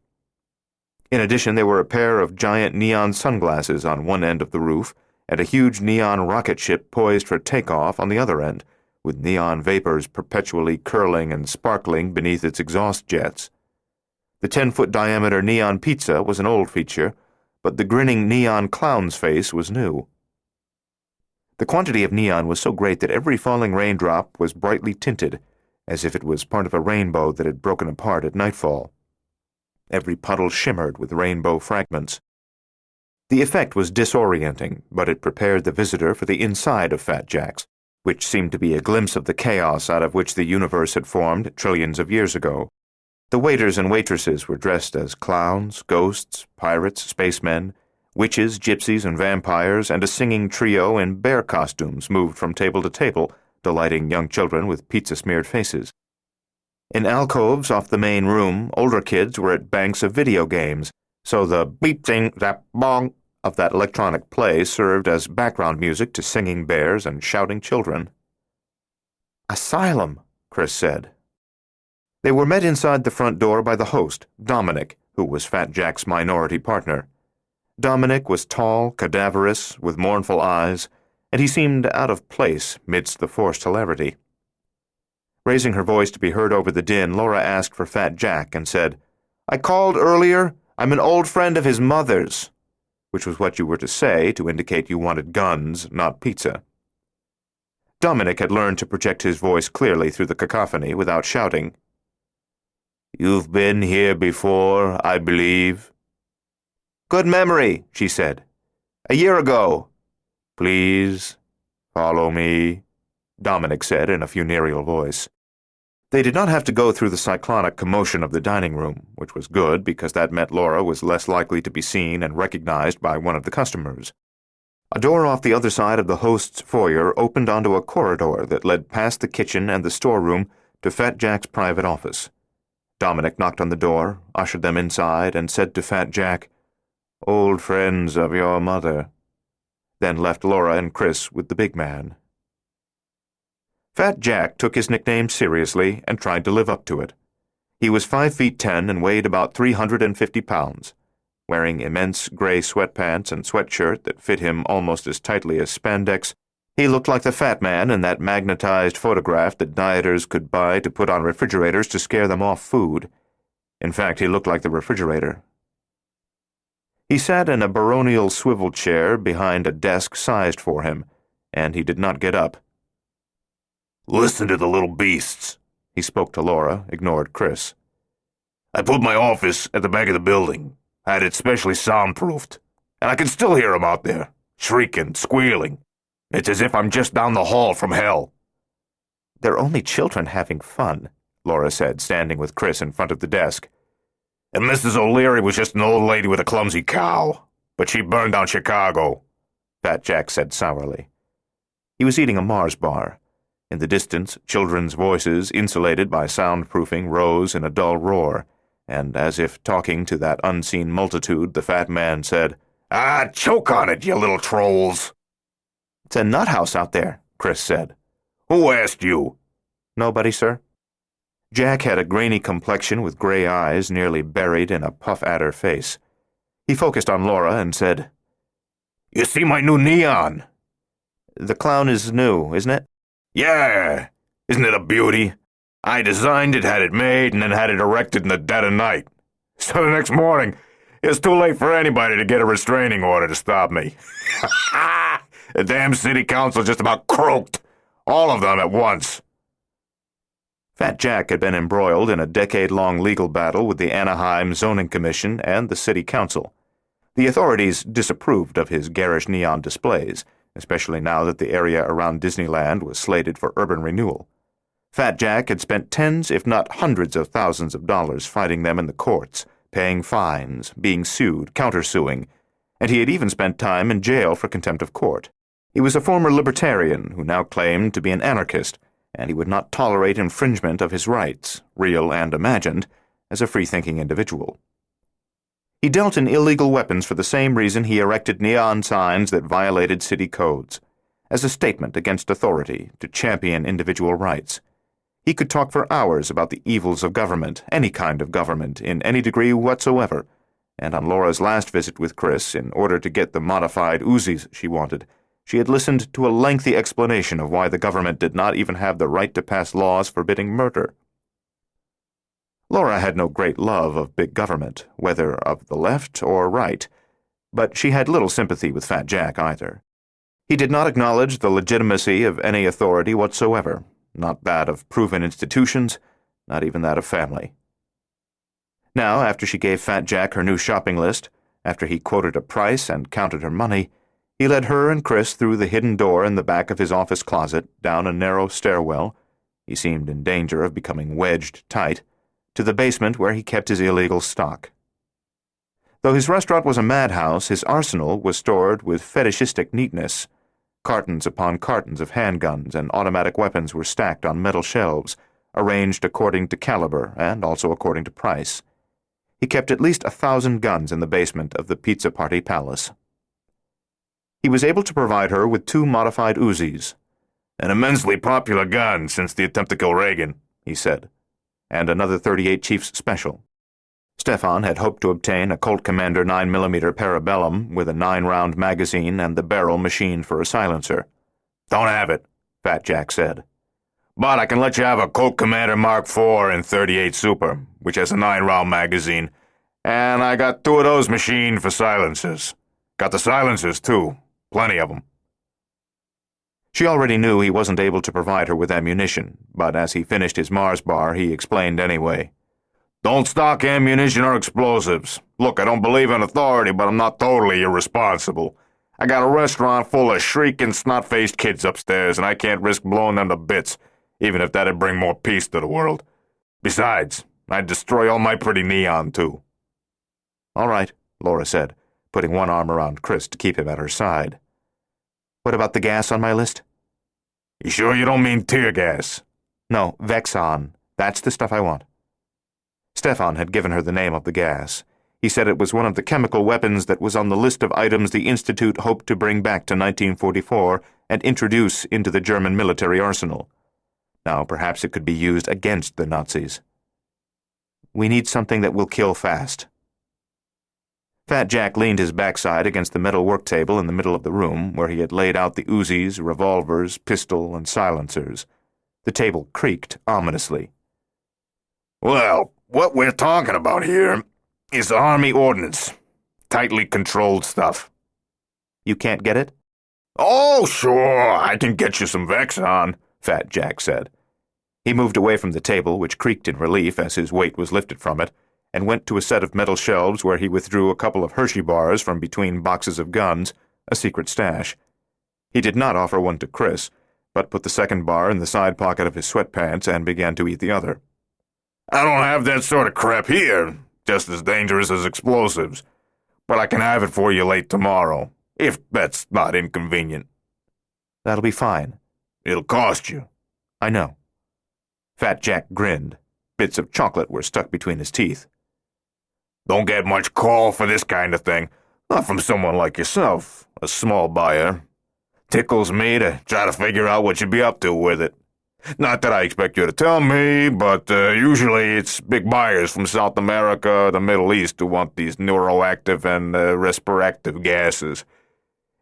In addition, there were a pair of giant neon sunglasses on one end of the roof and a huge neon rocket ship poised for takeoff on the other end, with neon vapors perpetually curling and sparkling beneath its exhaust jets. The 10-foot diameter neon pizza was an old feature, but the grinning neon clown's face was new. The quantity of neon was so great that every falling raindrop was brightly tinted, as if it was part of a rainbow that had broken apart at nightfall. Every puddle shimmered with rainbow fragments. The effect was disorienting, but it prepared the visitor for the inside of Fat Jack's, which seemed to be a glimpse of the chaos out of which the universe had formed trillions of years ago. The waiters and waitresses were dressed as clowns, ghosts, pirates, spacemen, witches, gypsies, and vampires, and a singing trio in bear costumes moved from table to table, delighting young children with pizza-smeared faces. In alcoves off the main room, older kids were at banks of video games, so the beep-zing-zap-bong of that electronic play served as background music to singing bears and shouting children. "Asylum," Chris said. They were met inside the front door by the host, Dominic, who was Fat Jack's minority partner. Dominic was tall, cadaverous, with mournful eyes, and he seemed out of place midst the forced hilarity. Raising her voice to be heard over the din, Laura asked for Fat Jack and said, "I called earlier. I'm an old friend of his mother's," which was what you were to say to indicate you wanted guns, not pizza. Dominic had learned to project his voice clearly through the cacophony without shouting. "You've been here before, I believe." "Good memory," she said. "A year ago." "Please, follow me," Dominic said in a funereal voice. They did not have to go through the cyclonic commotion of the dining room, which was good because that meant Laura was less likely to be seen and recognized by one of the customers. A door off the other side of the host's foyer opened onto a corridor that led past the kitchen and the storeroom to Fat Jack's private office. Dominic knocked on the door, ushered them inside, and said to Fat Jack, "Old friends of your mother," then left Laura and Chris with the big man. Fat Jack took his nickname seriously and tried to live up to it. He was 5'10" and weighed about 350 pounds. Wearing immense gray sweatpants and sweatshirt that fit him almost as tightly as spandex, he looked like the fat man in that magnetized photograph that dieters could buy to put on refrigerators to scare them off food. In fact, he looked like the refrigerator. He sat in a baronial swivel chair behind a desk sized for him, and he did not get up. "Listen to the little beasts," he spoke to Laura, ignored Chris. "I put my office at the back of the building, had it specially soundproofed, and I can still hear 'em out there, shrieking, squealing. It's as if I'm just down the hall from hell." "They're only children having fun," Laura said, standing with Chris in front of the desk. "And Mrs. O'Leary was just an old lady with a clumsy cow, but she burned down Chicago," Fat Jack said sourly. He was eating a Mars bar. In the distance, children's voices, insulated by soundproofing, rose in a dull roar, and as if talking to that unseen multitude, the fat man said, "Ah, choke on it, you little trolls." "It's a nut house out there," Chris said. "Who asked you?" "Nobody, sir." Jack had a grainy complexion with gray eyes nearly buried in a puff-adder face. He focused on Laura and said, "You see my new neon?" "The clown is new, isn't it?" "Yeah. Isn't it a beauty? I designed it, had it made, and then had it erected in the dead of night. So the next morning, it was too late for anybody to get a restraining order to stop me. The damn city council just about croaked. All of them at once." Fat Jack had been embroiled in a decade-long legal battle with the Anaheim Zoning Commission and the City Council. The authorities disapproved of his garish neon displays, especially now that the area around Disneyland was slated for urban renewal. Fat Jack had spent tens, if not hundreds of thousands of dollars fighting them in the courts, paying fines, being sued, countersuing, and he had even spent time in jail for contempt of court. He was a former libertarian who now claimed to be an anarchist, and he would not tolerate infringement of his rights, real and imagined, as a free-thinking individual. He dealt in illegal weapons for the same reason he erected neon signs that violated city codes, as a statement against authority to champion individual rights. He could talk for hours about the evils of government, any kind of government, in any degree whatsoever, and on Laura's last visit with Chris, in order to get the modified Uzis she wanted, she had listened to a lengthy explanation of why the government did not even have the right to pass laws forbidding murder. Laura had no great love of big government, whether of the left or right, but she had little sympathy with Fat Jack either. He did not acknowledge the legitimacy of any authority whatsoever, not that of proven institutions, not even that of family. Now, after she gave Fat Jack her new shopping list, after he quoted a price and counted her money, he led her and Chris through the hidden door in the back of his office closet, down a narrow stairwell — he seemed in danger of becoming wedged tight — to the basement where he kept his illegal stock. Though his restaurant was a madhouse, his arsenal was stored with fetishistic neatness. Cartons upon cartons of handguns and automatic weapons were stacked on metal shelves, arranged according to caliber and also according to price. He kept at least 1,000 guns in the basement of the Pizza Party Palace. He was able to provide her with 2 modified Uzis. "An immensely popular gun since the attempt to kill Reagan," he said, and another .38 Chiefs Special. Stefan had hoped to obtain a Colt Commander 9mm Parabellum with a 9-round magazine and the barrel machined for a silencer. "Don't have it," Fat Jack said. "But I can let you have a Colt Commander Mark IV in .38 Super, which has a 9-round magazine, and I got 2 of those machined for silencers. Got the silencers, too. Plenty of them." She already knew he wasn't able to provide her with ammunition, but as he finished his Mars bar, he explained anyway. "Don't stock ammunition or explosives. Look, I don't believe in authority, but I'm not totally irresponsible. I got a restaurant full of shrieking, snot-faced kids upstairs, and I can't risk blowing them to bits, even if that'd bring more peace to the world. Besides, I'd destroy all my pretty neon, too." "All right," Laura said, putting one arm around Chris to keep him at her side. "What about the gas on my list?" "You sure you don't mean tear gas?" "No, Vexon. That's the stuff I want." Stefan had given her the name of the gas. He said it was one of the chemical weapons that was on the list of items the Institute hoped to bring back to 1944 and introduce into the German military arsenal. Now, perhaps it could be used against the Nazis. We need something that will kill fast. Fat Jack leaned his backside against the metal work table in the middle of the room, where he had laid out the Uzis, revolvers, pistol, and silencers. The table creaked ominously. Well, what we're talking about here is Army ordnance. Tightly controlled stuff. You can't get it? Oh, sure, I can get you some Vexon, Fat Jack said. He moved away from the table, which creaked in relief as his weight was lifted from it, and went to a set of metal shelves where he withdrew a couple of Hershey bars from between boxes of guns, a secret stash. He did not offer one to Chris, but put the second bar in the side pocket of his sweatpants and began to eat the other. I don't have that sort of crap here, just as dangerous as explosives, but I can have it for you late tomorrow, if that's not inconvenient. That'll be fine. It'll cost you. I know. Fat Jack grinned. Bits of chocolate were stuck between his teeth. Don't get much call for this kind of thing. Not from someone like yourself, a small buyer. Tickles me to try to figure out what you'd be up to with it. Not that I expect you to tell me, but usually it's big buyers from South America, the Middle East, who want these neuroactive and respiractive gases.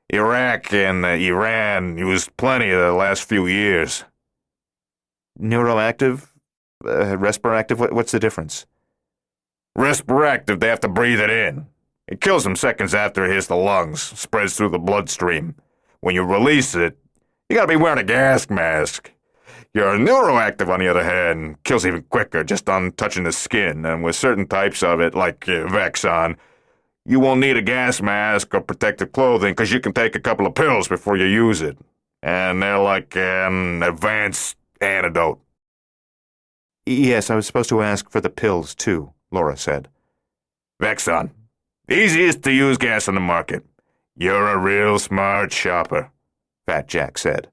Iraq and Iran used plenty of the last few years. Neuroactive? Respiractive? What's the difference? Respiractive, they have to breathe it in. It kills them seconds after it hits the lungs, spreads through the bloodstream. When you release it, you gotta be wearing a gas mask. Your neuroactive, on the other hand, kills even quicker just on touching the skin, and with certain types of it, like Vexon, you won't need a gas mask or protective clothing because you can take a couple of pills before you use it. And they're like an advanced antidote. Yes, I was supposed to ask for the pills, too, Laura said. Vexon. Easiest to use gas on the market. You're a real smart shopper, Fat Jack said.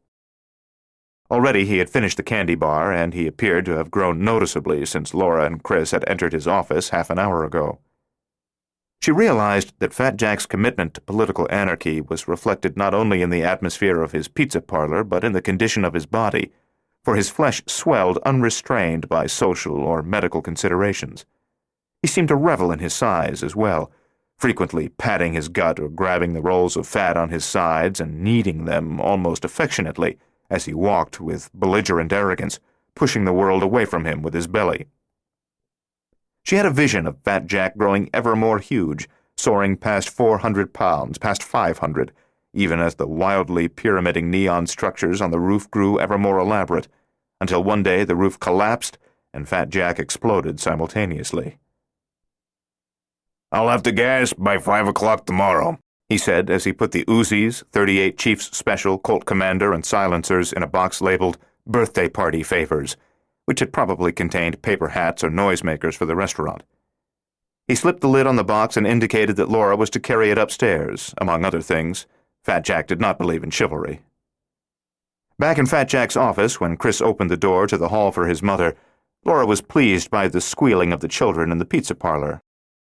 Already he had finished the candy bar, and he appeared to have grown noticeably since Laura and Chris had entered his office half an hour ago. She realized that Fat Jack's commitment to political anarchy was reflected not only in the atmosphere of his pizza parlor, but in the condition of his body, for his flesh swelled unrestrained by social or medical considerations. He seemed to revel in his size as well, frequently patting his gut or grabbing the rolls of fat on his sides and kneading them almost affectionately as he walked with belligerent arrogance, pushing the world away from him with his belly. She had a vision of Fat Jack growing ever more huge, soaring past 400 pounds, past 500, even as the wildly pyramiding neon structures on the roof grew ever more elaborate, until one day the roof collapsed and Fat Jack exploded simultaneously. I'll have the gas by 5 o'clock tomorrow, he said as he put the Uzis, 38 Chiefs Special, Colt Commander, and silencers in a box labeled Birthday Party Favors, which had probably contained paper hats or noisemakers for the restaurant. He slipped the lid on the box and indicated that Laura was to carry it upstairs, among other things. Fat Jack did not believe in chivalry. Back in Fat Jack's office, when Chris opened the door to the hall for his mother, Laura was pleased by the squealing of the children in the pizza parlor.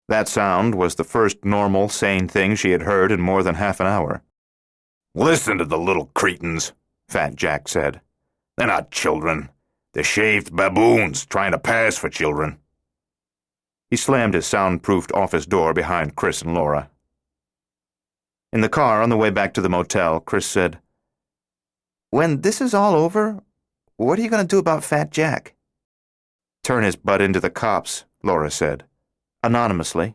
That sound was the first normal, sane thing she had heard in more than half an hour. Listen to the little cretins, Fat Jack said. They're not children. They're shaved baboons trying to pass for children. He slammed his soundproofed office door behind Chris and Laura. In the car on the way back to the motel, Chris said, "When this is all over, what are you going to do about Fat Jack?" "Turn his butt into the cops," Laura said, anonymously.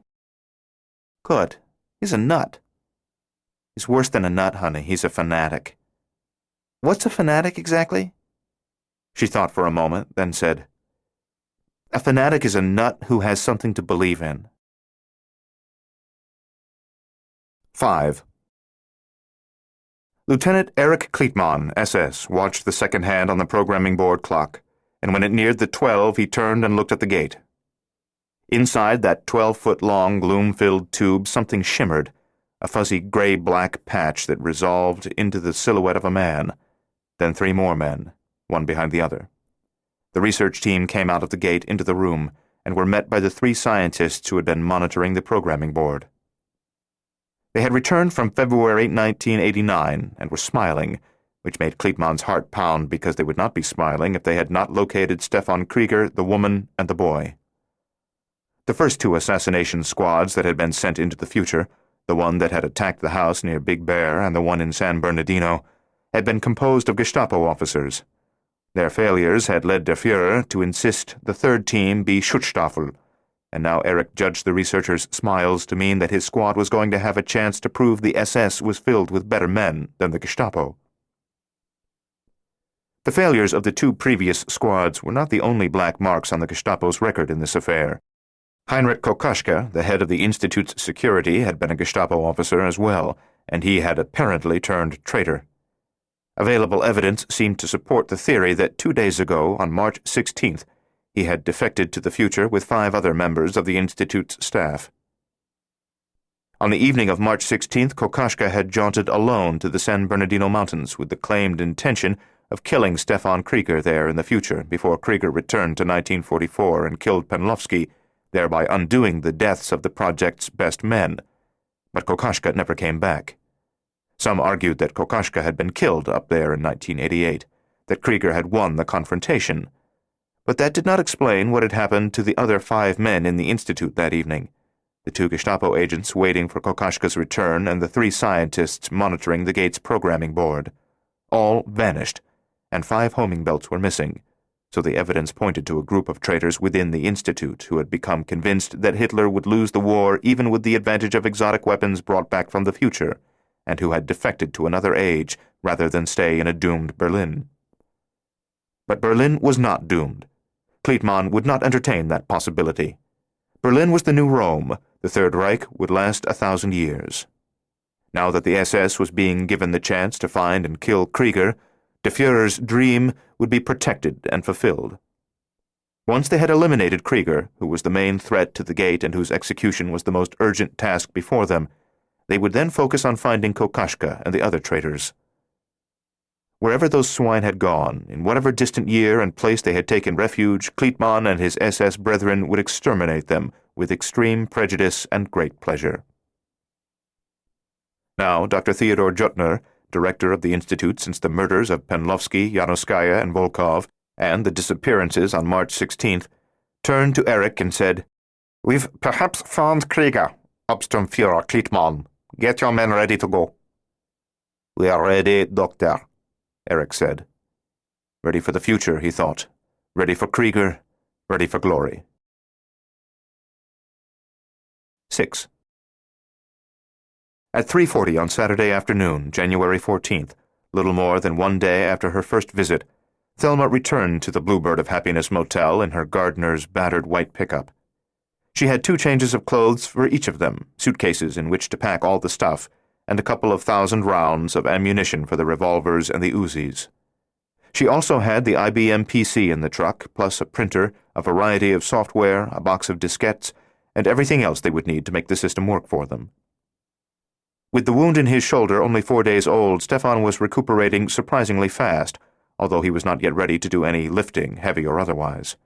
"Good. He's a nut." "He's worse than a nut, honey. He's a fanatic." "What's a fanatic exactly?" She thought for a moment, then said, "A fanatic is a nut who has something to believe in." 5. Lieutenant Eric Kleitman, SS, watched the second hand on the programming board clock, and when it neared the 12, he turned and looked at the gate. Inside that 12-foot-long, gloom-filled tube, something shimmered, a fuzzy gray-black patch that resolved into the silhouette of a man, then 3 more men, one behind the other. The research team came out of the gate into the room and were met by the 3 scientists who had been monitoring the programming board. They had returned from February 1989 and were smiling, which made Kleitman's heart pound because they would not be smiling if they had not located Stefan Krieger, the woman, and the boy. The first two assassination squads that had been sent into the future, the one that had attacked the house near Big Bear and the one in San Bernardino, had been composed of Gestapo officers. Their failures had led Der Führer to insist the third team be Schutzstaffel, and now Eric judged the researchers' smiles to mean that his squad was going to have a chance to prove the SS was filled with better men than the Gestapo. The failures of the two previous squads were not the only black marks on the Gestapo's record in this affair. Heinrich Kokoschka, the head of the Institute's security, had been a Gestapo officer as well, and he had apparently turned traitor. Available evidence seemed to support the theory that 2 days ago, on March 16th, he had defected to the future with 5 other members of the Institute's staff. On the evening of March 16th, Kokoschka had jaunted alone to the San Bernardino Mountains with the claimed intention of killing Stefan Krieger there in the future before Krieger returned to 1944 and killed Penlovsky, thereby undoing the deaths of the project's best men. But Kokoschka never came back. Some argued that Kokoschka had been killed up there in 1988, that Krieger had won the confrontation. But that did not explain what had happened to the other 5 men in the Institute that evening, the 2 Gestapo agents waiting for Kokoschka's return and the 3 scientists monitoring the gate's programming board. All vanished, and 5 homing belts were missing, so the evidence pointed to a group of traitors within the Institute who had become convinced that Hitler would lose the war even with the advantage of exotic weapons brought back from the future, and who had defected to another age rather than stay in a doomed Berlin. But Berlin was not doomed. Kleitmann would not entertain that possibility. Berlin was the new Rome. The Third Reich would last 1,000 years. Now that the SS was being given the chance to find and kill Krieger, Der Führer's dream would be protected and fulfilled. Once they had eliminated Krieger, who was the main threat to the gate and whose execution was the most urgent task before them, they would then focus on finding Kokoschka and the other traitors. Wherever those swine had gone, in whatever distant year and place they had taken refuge, Kleitmann and his SS brethren would exterminate them with extreme prejudice and great pleasure. Now, Dr. Theodor Juttner, director of the Institute since the murders of Penlovsky, Janoskaya, and Volkov, and the disappearances on March 16th, turned to Eric and said, "We've perhaps found Krieger, Obsturmführer Kleitmann. Get your men ready to go." "We are ready, Doctor," Eric said. Ready for the future, he thought. Ready for Krieger, ready for glory. 6. At 3:40 on Saturday afternoon, January 14th, little more than 1 day after her first visit, Thelma returned to the Bluebird of Happiness Motel in her gardener's battered white pickup. She had 2 changes of clothes for each of them, suitcases in which to pack all the stuff, and a couple of 1,000 rounds of ammunition for the revolvers and the Uzis. She also had the IBM PC in the truck, plus a printer, a variety of software, a box of diskettes, and everything else they would need to make the system work for them. With the wound in his shoulder only 4 days old, Stefan was recuperating surprisingly fast, although he was not yet ready to do any lifting, heavy or otherwise.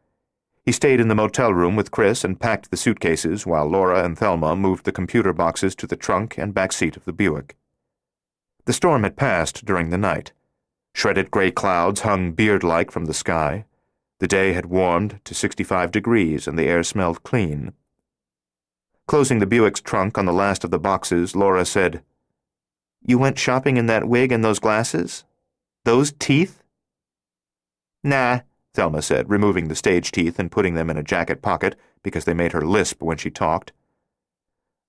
He stayed in the motel room with Chris and packed the suitcases while Laura and Thelma moved the computer boxes to the trunk and back seat of the Buick. The storm had passed during the night. Shredded gray clouds hung beard-like from the sky. The day had warmed to 65 degrees and the air smelled clean. Closing the Buick's trunk on the last of the boxes, Laura said, "You went shopping in that wig and those glasses? Those teeth?" "Nah," Thelma said, removing the stage teeth and putting them in a jacket pocket because they made her lisp when she talked.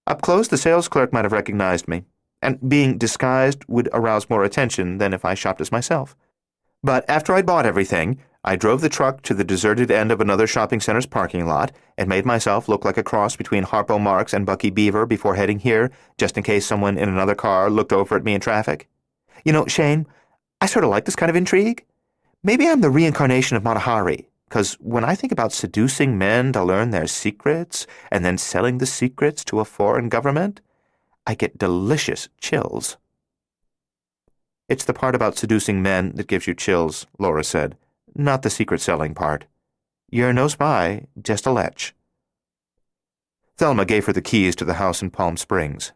"Up close, the sales clerk might have recognized me, and being disguised would arouse more attention than if I shopped as myself. But after I'd bought everything, I drove the truck to the deserted end of another shopping center's parking lot and made myself look like a cross between Harpo Marx and Bucky Beaver before heading here, just in case someone in another car looked over at me in traffic. You know, Shane, I sort of like this kind of intrigue. Maybe I'm the reincarnation of Mata Hari, because when I think about seducing men to learn their secrets and then selling the secrets to a foreign government, I get delicious chills." "It's the part about seducing men that gives you chills," Laura said, "not the secret-selling part. You're no spy, just a lech." Thelma gave her the keys to the house in Palm Springs.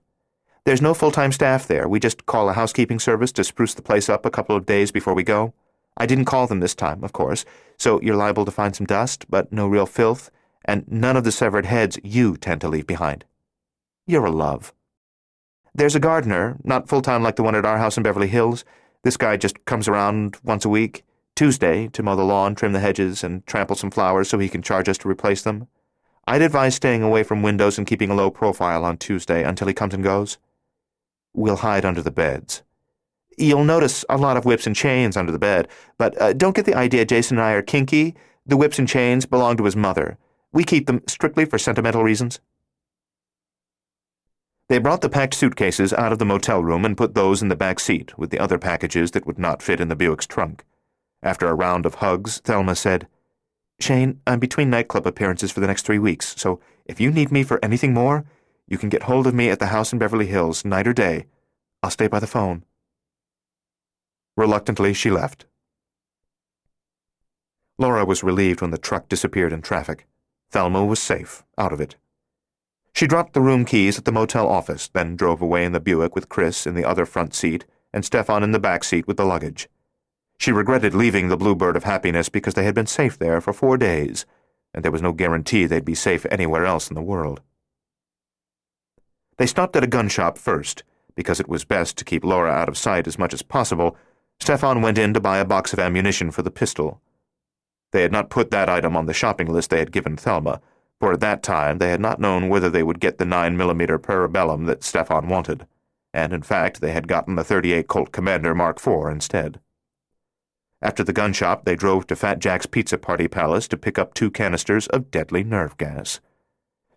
"There's no full-time staff there. We just call a housekeeping service to spruce the place up a couple of days before we go. I didn't call them this time, of course, so you're liable to find some dust, but no real filth, and none of the severed heads you tend to leave behind. You're a love. There's a gardener, not full-time like the one at our house in Beverly Hills. This guy just comes around once a week, Tuesday, to mow the lawn, trim the hedges, and trample some flowers so he can charge us to replace them. I'd advise staying away from windows and keeping a low profile on Tuesday until he comes and goes. We'll hide under the beds. You'll notice a lot of whips and chains under the bed, but don't get the idea Jason and I are kinky. The whips and chains belong to his mother. We keep them strictly for sentimental reasons. They brought the packed suitcases out of the motel room and put those in the back seat with the other packages that would not fit in the Buick's trunk. After a round of hugs, Thelma said, "Shane, I'm between nightclub appearances for the next 3 weeks, so if you need me for anything more, you can get hold of me at the house in Beverly Hills, night or day. I'll stay by the phone." Reluctantly, she left. Laura was relieved when the truck disappeared in traffic. Thelma was safe, out of it. She dropped the room keys at the motel office, then drove away in the Buick with Chris in the other front seat and Stefan in the back seat with the luggage. She regretted leaving the Bluebird of Happiness because they had been safe there for 4 days, and there was no guarantee they'd be safe anywhere else in the world. They stopped at a gun shop first. Because it was best to keep Laura out of sight as much as possible, Stefan went in to buy a box of ammunition for the pistol. They had not put that item on the shopping list they had given Thelma, for at that time they had not known whether they would get the 9mm Parabellum that Stefan wanted, and in fact they had gotten the .38 Colt Commander Mark IV instead. After the gun shop, they drove to Fat Jack's Pizza Party Palace to pick up 2 canisters of deadly nerve gas.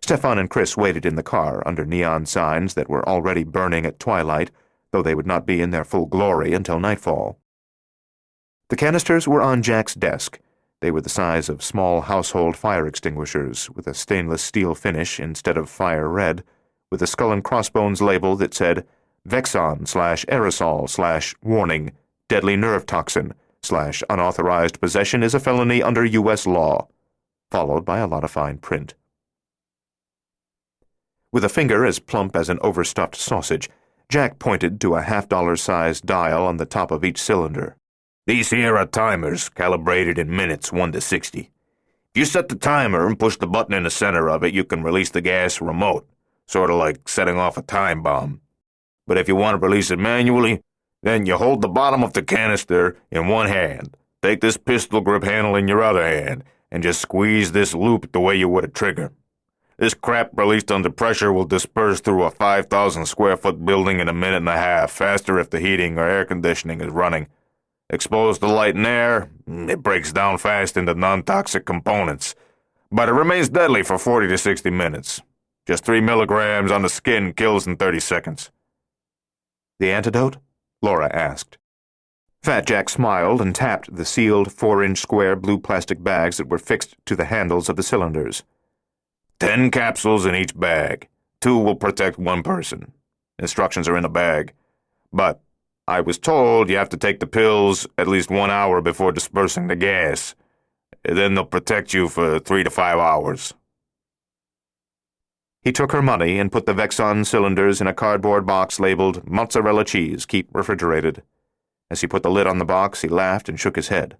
Stefan and Chris waited in the car under neon signs that were already burning at twilight, though they would not be in their full glory until nightfall. The canisters were on Jack's desk. They were the size of small household fire extinguishers, with a stainless steel finish instead of fire red, with a skull and crossbones label that said Vexon/aerosol/warning, deadly nerve toxin/unauthorized possession is a felony under U.S. law, followed by a lot of fine print. With a finger as plump as an overstuffed sausage, Jack pointed to a $50-sized dial on the top of each cylinder. These here are timers, calibrated in minutes 1 to 60. If you set the timer and push the button in the center of it, you can release the gas remote, sort of like setting off a time bomb. But if you want to release it manually, then you hold the bottom of the canister in one hand, take this pistol grip handle in your other hand, and just squeeze this loop the way you would a trigger. This crap released under pressure will disperse through a 5,000-square-foot building in a minute and a half, faster if the heating or air conditioning is running. Exposed to light and air, it breaks down fast into non-toxic components, but it remains deadly for 40 to 60 minutes. Just 3 milligrams on the skin kills in 30 seconds. The antidote? Laura asked. Fat Jack smiled and tapped the sealed 4-inch square blue plastic bags that were fixed to the handles of the cylinders. 10 capsules in each bag. 2 will protect 1 person. Instructions are in the bag. But I was told you have to take the pills at least 1 hour before dispersing the gas. Then they'll protect you for 3 to 5 hours. He took her money and put the Vexon cylinders in a cardboard box labeled mozzarella cheese, keep refrigerated. As he put the lid on the box, he laughed and shook his head.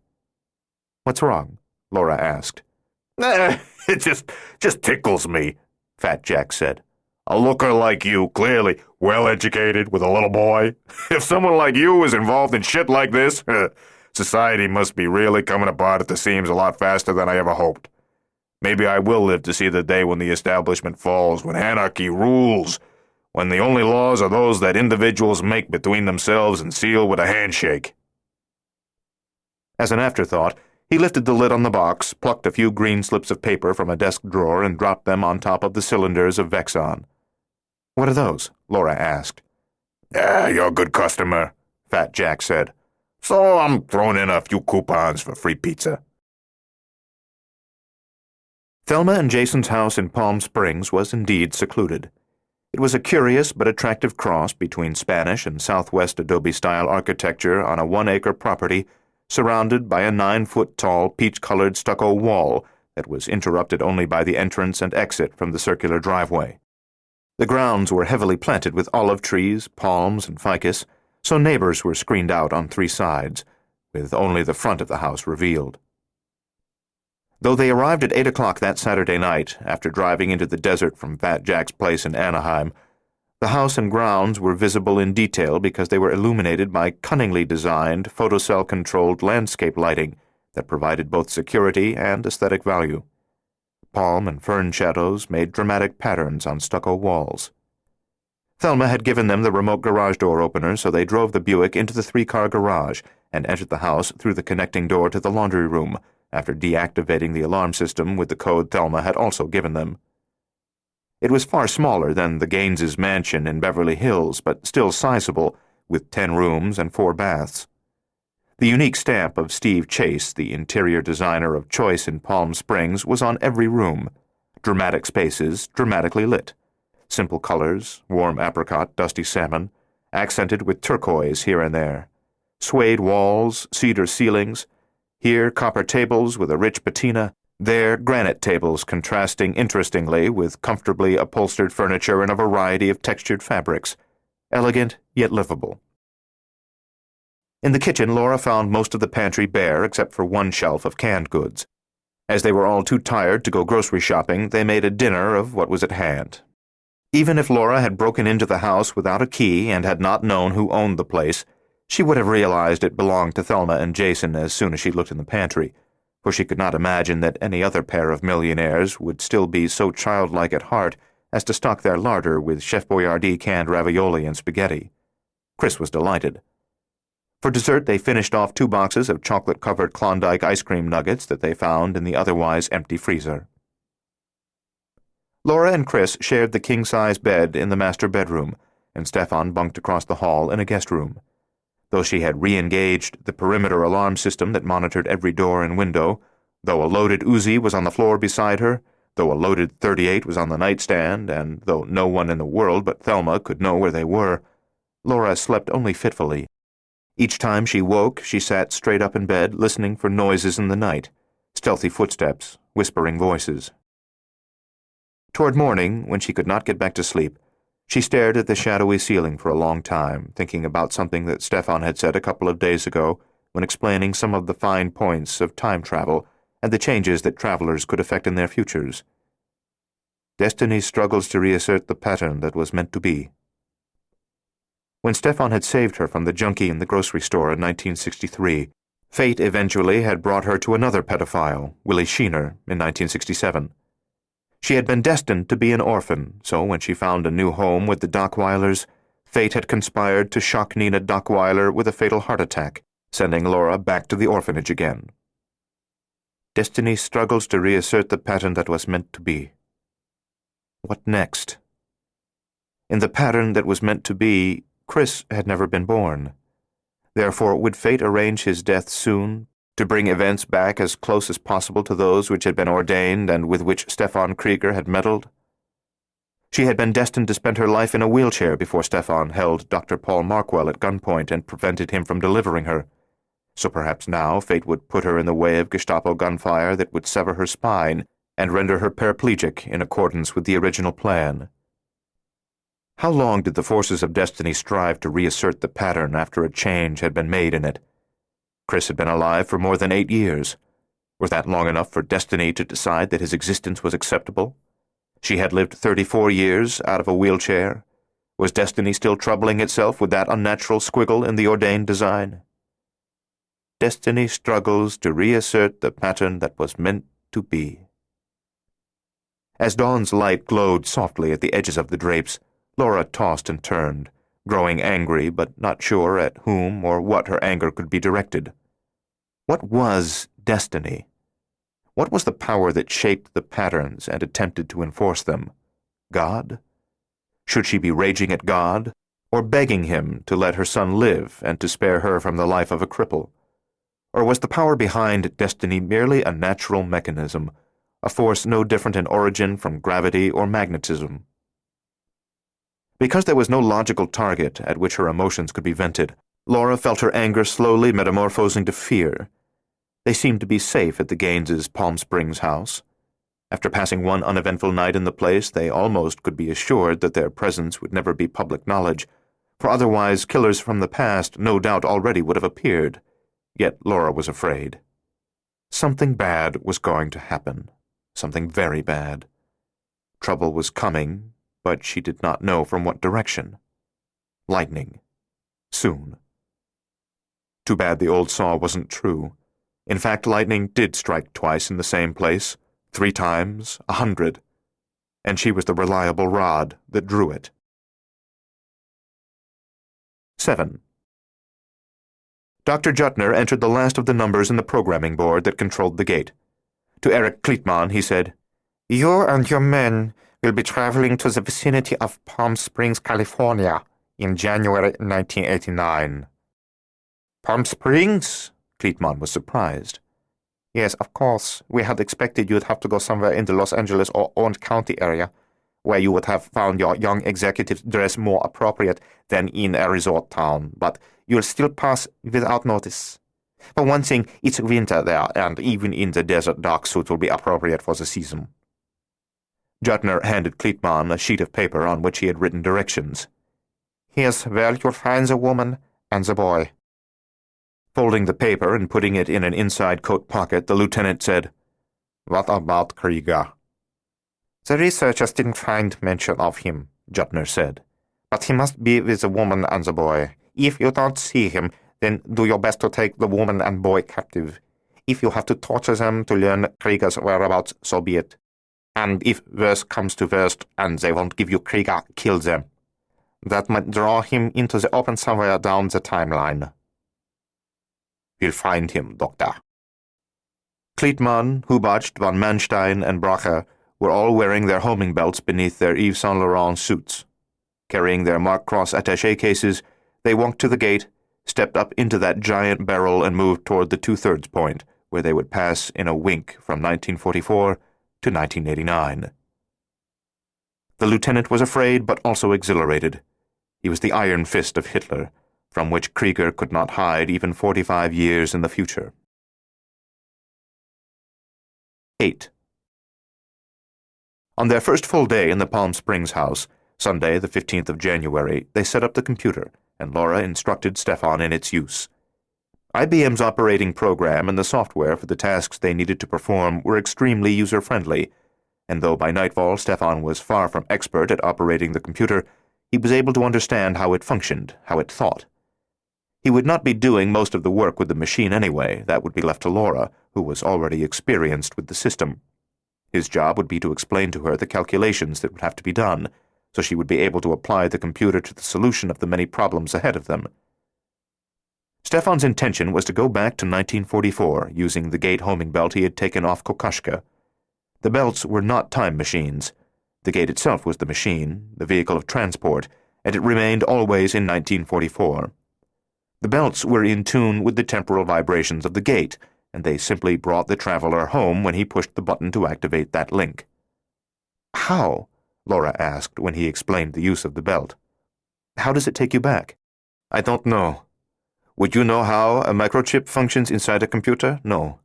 "What's wrong?" Laura asked. It just tickles me," Fat Jack said. "A looker like you, clearly well-educated with a little boy. If someone like you is involved in shit like this, society must be really coming apart at the seams a lot faster than I ever hoped. Maybe I will live to see the day when the establishment falls, when anarchy rules, when the only laws are those that individuals make between themselves and seal with a handshake." As an afterthought, he lifted the lid on the box, plucked a few green slips of paper from a desk drawer, and dropped them on top of the cylinders of Vexon. "What are those?" Laura asked. You're a good customer," Fat Jack said. "So I'm throwing in a few coupons for free pizza." Thelma and Jason's house in Palm Springs was indeed secluded. It was a curious but attractive cross between Spanish and Southwest Adobe-style architecture on a 1-acre property surrounded by a 9-foot-tall peach-colored stucco wall that was interrupted only by the entrance and exit from the circular driveway. The grounds were heavily planted with olive trees, palms, and ficus, so neighbors were screened out on 3 sides, with only the front of the house revealed. Though they arrived at 8 o'clock that Saturday night, after driving into the desert from Fat Jack's place in Anaheim, the house and grounds were visible in detail because they were illuminated by cunningly designed, photocell-controlled landscape lighting that provided both security and aesthetic value. Palm and fern shadows made dramatic patterns on stucco walls. Thelma had given them the remote garage door opener, so they drove the Buick into the 3-car garage and entered the house through the connecting door to the laundry room, after deactivating the alarm system with the code Thelma had also given them. It was far smaller than the Gaines's mansion in Beverly Hills, but still sizable, with 10 rooms and 4 baths. The unique stamp of Steve Chase, the interior designer of choice in Palm Springs, was on every room. Dramatic spaces, dramatically lit. Simple colors, warm apricot, dusty salmon, accented with turquoise here and there. Suede walls, cedar ceilings, here copper tables with a rich patina, there granite tables contrasting interestingly with comfortably upholstered furniture in a variety of textured fabrics, elegant yet livable. In the kitchen, Laura found most of the pantry bare except for one shelf of canned goods. As they were all too tired to go grocery shopping, they made a dinner of what was at hand. Even if Laura had broken into the house without a key and had not known who owned the place, she would have realized it belonged to Thelma and Jason as soon as she looked in the pantry, for she could not imagine that any other pair of millionaires would still be so childlike at heart as to stock their larder with Chef Boyardee canned ravioli and spaghetti. Chris was delighted. For dessert, they finished off 2 boxes of chocolate-covered Klondike ice cream nuggets that they found in the otherwise empty freezer. Laura and Chris shared the king-size bed in the master bedroom, and Stefan bunked across the hall in a guest room. Though she had re-engaged the perimeter alarm system that monitored every door and window, though a loaded Uzi was on the floor beside her, though a loaded .38 was on the nightstand, and though no one in the world but Thelma could know where they were, Laura slept only fitfully. Each time she woke, she sat straight up in bed, listening for noises in the night, stealthy footsteps, whispering voices. Toward morning, when she could not get back to sleep, she stared at the shadowy ceiling for a long time, thinking about something that Stefan had said a couple of days ago when explaining some of the fine points of time travel and the changes that travelers could effect in their futures. Destiny struggles to reassert the pattern that was meant to be. When Stefan had saved her from the junkie in the grocery store in 1963, fate eventually had brought her to another pedophile, Willie Sheener, in 1967. She had been destined to be an orphan, so when she found a new home with the Dockweilers, fate had conspired to shock Nina Dockweiler with a fatal heart attack, sending Laura back to the orphanage again. Destiny struggles to reassert the pattern that was meant to be. What next? In the pattern that was meant to be, Chris had never been born. Therefore, would fate arrange his death soon, to bring events back as close as possible to those which had been ordained and with which Stefan Krieger had meddled? She had been destined to spend her life in a wheelchair before Stefan held Dr. Paul Markwell at gunpoint and prevented him from delivering her. So perhaps now fate would put her in the way of Gestapo gunfire that would sever her spine and render her paraplegic in accordance with the original plan. How long did the forces of destiny strive to reassert the pattern after a change had been made in it? Chris had been alive for more than 8 years. Was that long enough for destiny to decide that his existence was acceptable? She had lived 34 years out of a wheelchair. Was destiny still troubling itself with that unnatural squiggle in the ordained design? Destiny struggles to reassert the pattern that was meant to be. As dawn's light glowed softly at the edges of the drapes, Laura tossed and turned, growing angry but not sure at whom or what her anger could be directed. What was destiny? What was the power that shaped the patterns and attempted to enforce them? God? Should she be raging at God, or begging him to let her son live and to spare her from the life of a cripple? Or was the power behind destiny merely a natural mechanism, a force no different in origin from gravity or magnetism? Because there was no logical target at which her emotions could be vented, Laura felt her anger slowly metamorphosing to fear. They seemed to be safe at the Gaineses' Palm Springs house. After passing one uneventful night in the place, they almost could be assured that their presence would never be public knowledge, for otherwise killers from the past no doubt already would have appeared. Yet Laura was afraid. Something bad was going to happen. Something very bad. Trouble was coming, but she did not know from what direction. Lightning. Soon. Too bad the old saw wasn't true. In fact, lightning did strike twice in the same place, 3 times, 100, and she was the reliable rod that drew it. 7. Dr. Juttner entered the last of the numbers in the programming board that controlled the gate. To Eric Kleitman, he said, "You and your men will be traveling to the vicinity of Palm Springs, California, in January 1989. Palm Springs? Kleitman was surprised. Yes, of course. We had expected you'd have to go somewhere in the Los Angeles or Orange County area, where you would have found your young executives dress more appropriate than in a resort town, but you'll still pass without notice. For one thing, it's winter there, and even in the desert, dark suit will be appropriate for the season." Juttner handed Kleitman a sheet of paper on which he had written directions. "Here's where you'll find the woman and the boy." Folding the paper and putting it in an inside coat pocket, the lieutenant said, "What about Krieger?" "The researchers didn't find mention of him," Juttner said. "But he must be with the woman and the boy. If you don't see him, then do your best to take the woman and boy captive. If you have to torture them to learn Krieger's whereabouts, so be it. And if worse comes to worst and they won't give you Krieger, kill them. That might draw him into the open somewhere down the timeline." "We'll find him, Doctor." Kleitman, Hubach, von Manstein, and Bracher were all wearing their homing belts beneath their Yves Saint Laurent suits. Carrying their Mark Cross attaché cases, they walked to the gate, stepped up into that giant barrel, and moved toward the 2/3 point, where they would pass in a wink from 1944 to 1989. The lieutenant was afraid, but also exhilarated. He was the iron fist of Hitler, from which Krieger could not hide even 45 years in the future. 8. On their first full day in the Palm Springs house, Sunday, the 15th of January, they set up the computer, and Laura instructed Stefan in its use. IBM's operating program and the software for the tasks they needed to perform were extremely user-friendly, and though by nightfall Stefan was far from expert at operating the computer, he was able to understand how it functioned, how it thought. He would not be doing most of the work with the machine anyway. That would be left to Laura, who was already experienced with the system. His job would be to explain to her the calculations that would have to be done, so she would be able to apply the computer to the solution of the many problems ahead of them. Stefan's intention was to go back to 1944, using the gate homing belt he had taken off Kokoschka. The belts were not time machines. The gate itself was the machine, the vehicle of transport, and it remained always in 1944. The belts were in tune with the temporal vibrations of the gate, and they simply brought the traveler home when he pushed the button to activate that link. "How?" Laura asked when he explained the use of the belt. "How does it take you back?" "I don't know. Would you know how a microchip functions inside a computer? No.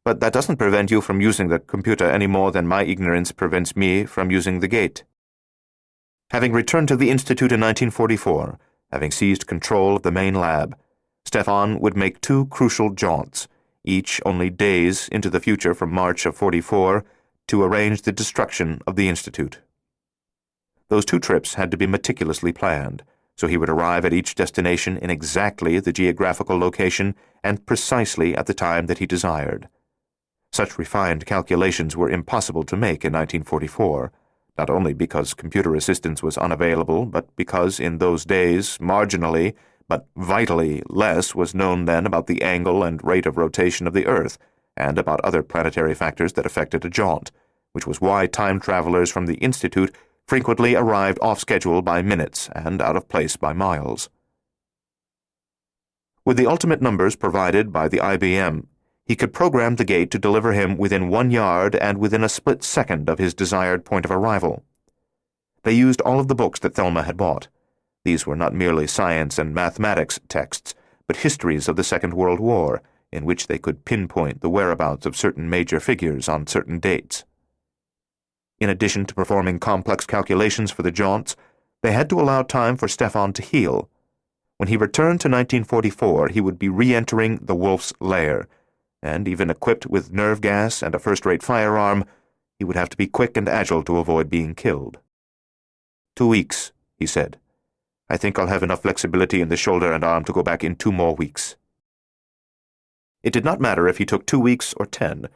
But that doesn't prevent you from using the computer any more than my ignorance prevents me from using the gate." Having returned to the Institute in 1944, having seized control of the main lab, Stefan would make 2 crucial jaunts, each only days into the future from March of 44, to arrange the destruction of the Institute. Those 2 trips had to be meticulously planned, so he would arrive at each destination in exactly the geographical location and precisely at the time that he desired. Such refined calculations were impossible to make in 1944, not only because computer assistance was unavailable, but because in those days, marginally, but vitally less was known then about the angle and rate of rotation of the Earth, and about other planetary factors that affected a jaunt, which was why time travelers from the Institute frequently arrived off schedule by minutes and out of place by miles. With the ultimate numbers provided by the IBM, he could program the gate to deliver him within 1 yard and within a split second of his desired point of arrival. They used all of the books that Thelma had bought. These were not merely science and mathematics texts, but histories of the Second World War, in which they could pinpoint the whereabouts of certain major figures on certain dates. In addition to performing complex calculations for the jaunts, they had to allow time for Stefan to heal. When he returned to 1944, he would be re-entering the wolf's lair, and even equipped with nerve gas and a first-rate firearm, he would have to be quick and agile to avoid being killed. 2 weeks, he said. I think I'll have enough flexibility in the shoulder and arm to go back in 2 more weeks. It did not matter if he took 2 weeks or 10,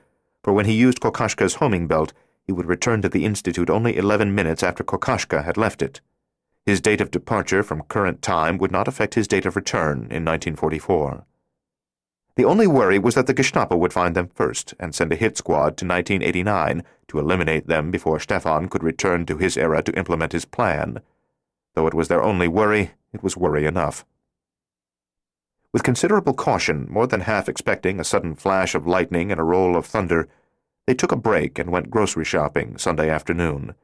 for when he used Kokoschka's homing belt, he would return to the Institute only 11 minutes after Kokoschka had left it. His date of departure from current time would not affect his date of return in 1944. The only worry was that the Gestapo would find them first and send a hit squad to 1989 to eliminate them before Stefan could return to his era to implement his plan. Though it was their only worry, it was worry enough. With considerable caution, more than half expecting a sudden flash of lightning and a roll of thunder, they took a break and went grocery shopping Sunday afternoon.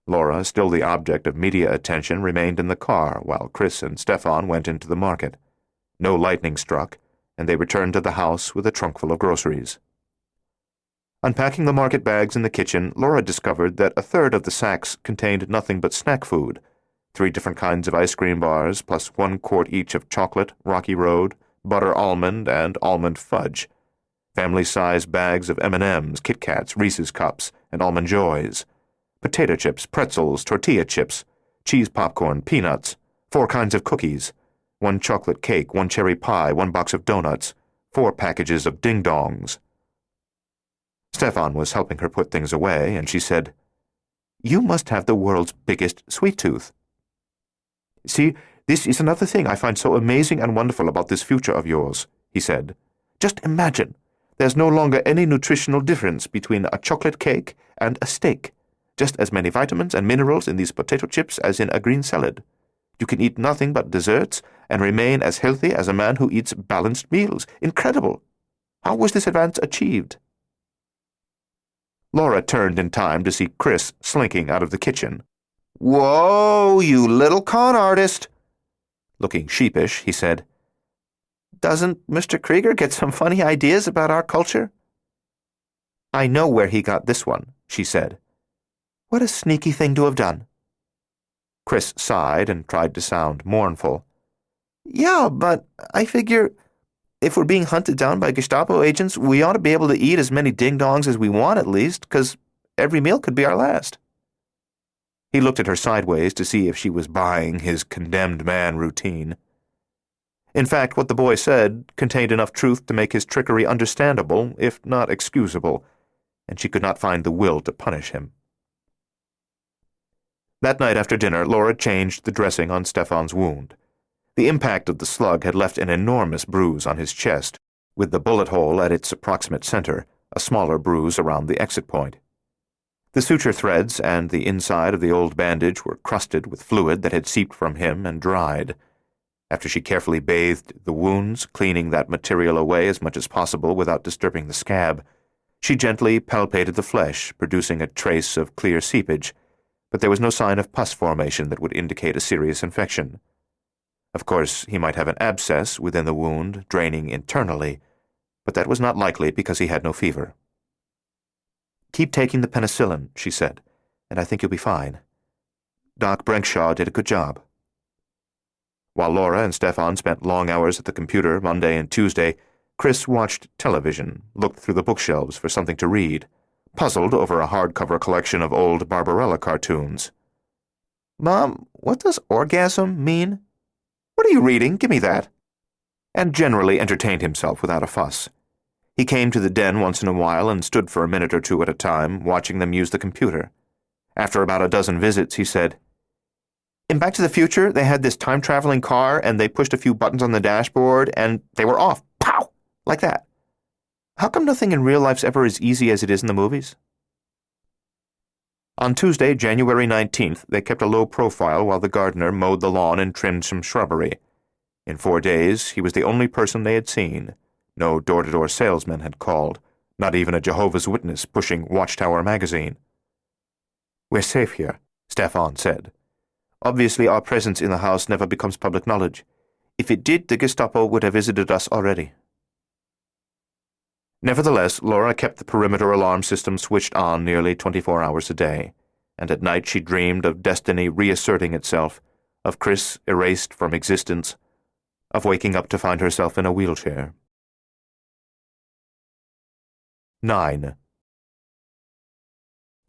Laura, still the object of media attention, remained in the car while Chris and Stefan went into the market. No lightning struck, and they returned to the house with a trunk full of groceries. Unpacking the market bags in the kitchen, Laura discovered that a third of the sacks contained nothing but snack food: 3 different kinds of ice cream bars, plus 1 quart each of chocolate, Rocky Road, butter almond, and almond fudge, family-size bags of M&Ms, Kit Kats, Reese's Cups, and Almond Joys, potato chips, pretzels, tortilla chips, cheese popcorn, peanuts, 4 kinds of cookies, 1 chocolate cake, 1 cherry pie, 1 box of donuts, 4 packages of ding-dongs. Stefan was helping her put things away, and she said, "You must have the world's biggest sweet tooth." "See, this is another thing I find so amazing and wonderful about this future of yours," he said. "Just imagine, there's no longer any nutritional difference between a chocolate cake and a steak. Just as many vitamins and minerals in these potato chips as in a green salad. You can eat nothing but desserts and remain as healthy as a man who eats balanced meals. Incredible! How was this advance achieved?" Laura turned in time to see Chris slinking out of the kitchen. "Whoa, you little con artist!" Looking sheepish, he said, "Doesn't Mr. Krieger get some funny ideas about our culture?" "I know where he got this one," she said. "What a sneaky thing to have done." Chris sighed and tried to sound mournful. "Yeah, but I figure if we're being hunted down by Gestapo agents, we ought to be able to eat as many ding-dongs as we want at least, 'cause every meal could be our last." He looked at her sideways to see if she was buying his condemned man routine. In fact, what the boy said contained enough truth to make his trickery understandable, if not excusable, and she could not find the will to punish him. That night after dinner, Laura changed the dressing on Stefan's wound. The impact of the slug had left an enormous bruise on his chest, with the bullet hole at its approximate center, a smaller bruise around the exit point. The suture threads and the inside of the old bandage were crusted with fluid that had seeped from him and dried. After she carefully bathed the wounds, cleaning that material away as much as possible without disturbing the scab, she gently palpated the flesh, producing a trace of clear seepage, but there was no sign of pus formation that would indicate a serious infection. Of course, he might have an abscess within the wound, draining internally, but that was not likely because he had no fever. "Keep taking the penicillin," she said, "and I think you'll be fine. Doc Brenkshaw did a good job." While Laura and Stefan spent long hours at the computer Monday and Tuesday, Chris watched television, looked through the bookshelves for something to read, puzzled over a hardcover collection of old Barbarella cartoons. "Mom, what does orgasm mean? What are you reading? Give me that." And generally entertained himself without a fuss. He came to the den once in a while and stood for a minute or 2 at a time, watching them use the computer. After about a dozen visits, he said, "In Back to the Future, they had this time-traveling car, and they pushed a few buttons on the dashboard, and they were off. Pow! Like that. How come nothing in real life's ever as easy as it is in the movies?" On Tuesday, January 19th, they kept a low profile while the gardener mowed the lawn and trimmed some shrubbery. In 4 days, he was the only person they had seen. No door-to-door salesman had called, not even a Jehovah's Witness pushing Watchtower magazine. "We're safe here," Stefan said. "Obviously, our presence in the house never becomes public knowledge. If it did, the Gestapo would have visited us already." Nevertheless, Laura kept the perimeter alarm system switched on nearly 24 hours a day, and at night she dreamed of destiny reasserting itself, of Chris erased from existence, of waking up to find herself in a wheelchair. 9.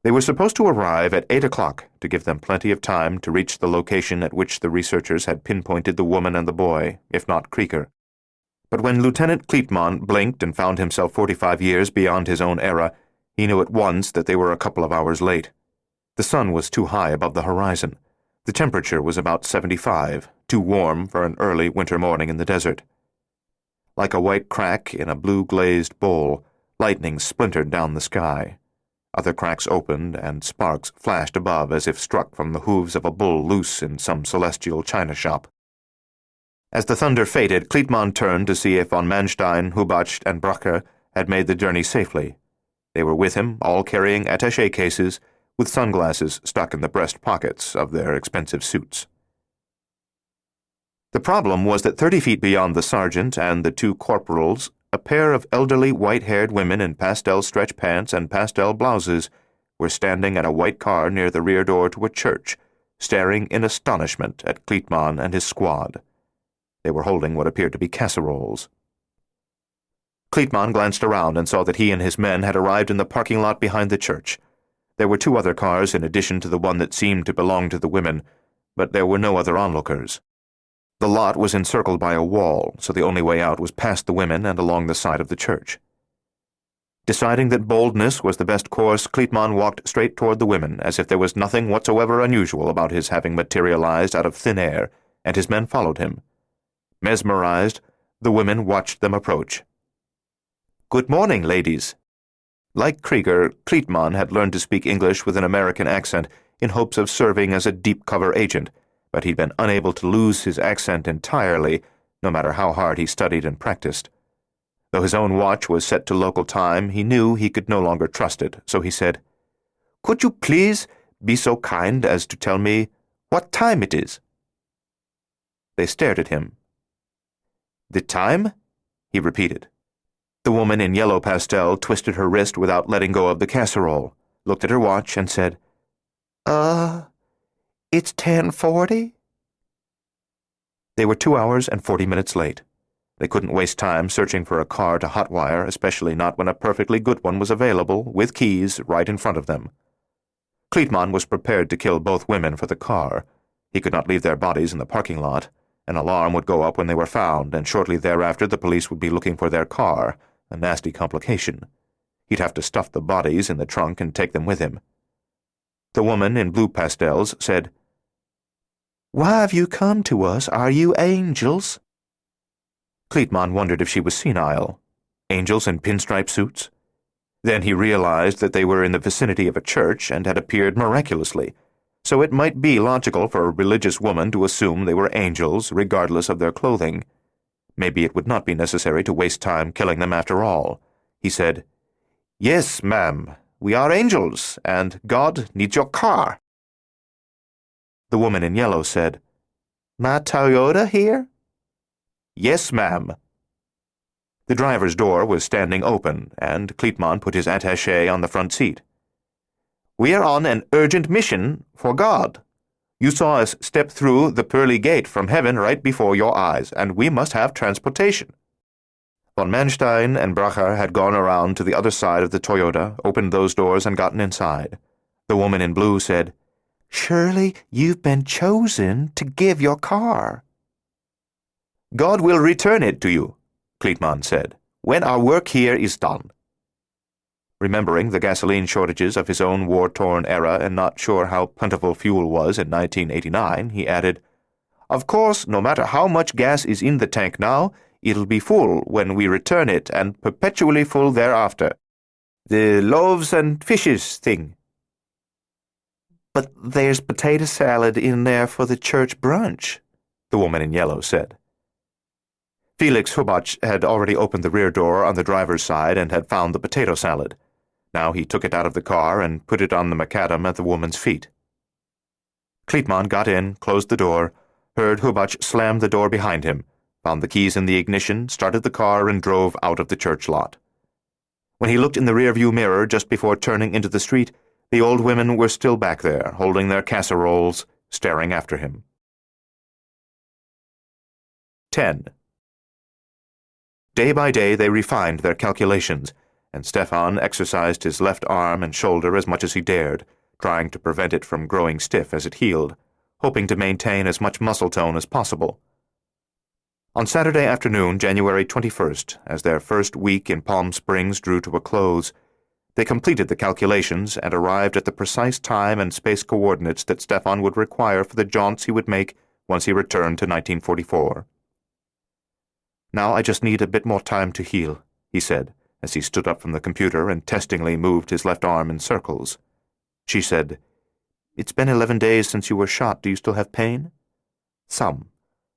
They were supposed to arrive at 8 o'clock to give them plenty of time to reach the location at which the researchers had pinpointed the woman and the boy, if not Krieger. But when Lieutenant Kleitman blinked and found himself 45 years beyond his own era, he knew at once that they were a couple of hours late. The sun was too high above the horizon. The temperature was about 75, too warm for an early winter morning in the desert. Like a white crack in a blue-glazed bowl, lightning splintered down the sky. Other cracks opened, and sparks flashed above as if struck from the hooves of a bull loose in some celestial china shop. As the thunder faded, Kleitman turned to see if von Manstein, Hubach, and Bracher had made the journey safely. They were with him, all carrying attaché cases, with sunglasses stuck in the breast pockets of their expensive suits. The problem was that 30 feet beyond the sergeant and the two corporals, a pair of elderly white-haired women in pastel stretch pants and pastel blouses were standing at a white car near the rear door to a church, staring in astonishment at Kleitman and his squad. They were holding what appeared to be casseroles. Kleitman glanced around and saw that he and his men had arrived in the parking lot behind the church. There were 2 other cars in addition to the one that seemed to belong to the women, but there were no other onlookers. The lot was encircled by a wall, so the only way out was past the women and along the side of the church. Deciding that boldness was the best course, Kleitman walked straight toward the women, as if there was nothing whatsoever unusual about his having materialized out of thin air, and his men followed him. Mesmerized, the women watched them approach. "Good morning, ladies." Like Krieger, Kleitman had learned to speak English with an American accent in hopes of serving as a deep-cover agent, but he'd been unable to lose his accent entirely, no matter how hard he studied and practiced. Though his own watch was set to local time, he knew he could no longer trust it, so he said, "Could you please be so kind as to tell me what time it is?" They stared at him. "The time?" he repeated. The woman in yellow pastel twisted her wrist without letting go of the casserole, looked at her watch, and said, It's 10:40? They were 2 hours and 40 minutes late. They couldn't waste time searching for a car to hotwire, especially not when a perfectly good one was available, with keys, right in front of them. Kleitman was prepared to kill both women for the car. He could not leave their bodies in the parking lot. An alarm would go up when they were found, and shortly thereafter the police would be looking for their car, a nasty complication. He'd have to stuff the bodies in the trunk and take them with him. The woman in blue pastels said, "Why have you come to us? Are you angels?" Kleitman wondered if she was senile. Angels in pinstripe suits? Then he realized that they were in the vicinity of a church and had appeared miraculously, so it might be logical for a religious woman to assume they were angels regardless of their clothing. Maybe it would not be necessary to waste time killing them after all. He said, "Yes, ma'am, we are angels, and God needs your car." The woman in yellow said, "My Toyota here?" "Yes, ma'am." The driver's door was standing open, and Kleitman put his attaché on the front seat. "We are on an urgent mission for God. You saw us step through the pearly gate from heaven right before your eyes, and we must have transportation." Von Manstein and Bracher had gone around to the other side of the Toyota, opened those doors, and gotten inside. The woman in blue said, "Surely you've been chosen to give your car." "God will return it to you," Kleitman said, "when our work here is done." Remembering the gasoline shortages of his own war-torn era and not sure how plentiful fuel was in 1989, he added, "Of course, no matter how much gas is in the tank now, it'll be full when we return it and perpetually full thereafter. The loaves and fishes thing." "But there's potato salad in there for the church brunch," the woman in yellow said. Felix Hubach had already opened the rear door on the driver's side and had found the potato salad. Now he took it out of the car and put it on the macadam at the woman's feet. Kleitman got in, closed the door, heard Hubach slam the door behind him, found the keys in the ignition, started the car, and drove out of the church lot. When he looked in the rearview mirror just before turning into the street, the old women were still back there, holding their casseroles, staring after him. 10. Day by day they refined their calculations, and Stefan exercised his left arm and shoulder as much as he dared, trying to prevent it from growing stiff as it healed, hoping to maintain as much muscle tone as possible. On Saturday afternoon, January 21st, as their first week in Palm Springs drew to a close, they completed the calculations and arrived at the precise time and space coordinates that Stefan would require for the jaunts he would make once he returned to 1944. "Now I just need a bit more time to heal," he said, as he stood up from the computer and testingly moved his left arm in circles. She said, "It's been 11 days since you were shot. Do you still have pain?" "Some.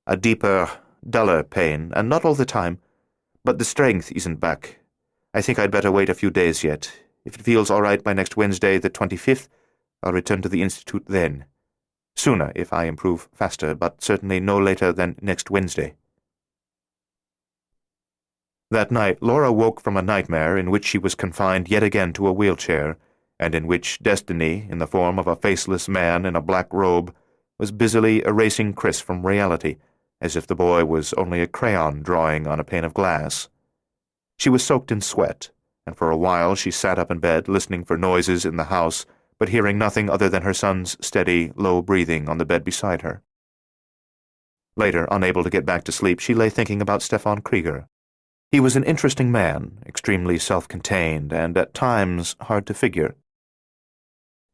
A deeper, duller pain, and not all the time. But the strength isn't back. I think I'd better wait a few days yet. If it feels all right by next Wednesday, the 25th, I'll return to the Institute then. Sooner, if I improve faster, but certainly no later than next Wednesday." That night, Laura woke from a nightmare in which she was confined yet again to a wheelchair, and in which destiny, in the form of a faceless man in a black robe, was busily erasing Chris from reality, as if the boy was only a crayon drawing on a pane of glass. She was soaked in sweat, and for a while she sat up in bed listening for noises in the house, but hearing nothing other than her son's steady, low breathing on the bed beside her. Later, unable to get back to sleep, she lay thinking about Stefan Krieger. He was an interesting man, extremely self-contained, and at times hard to figure.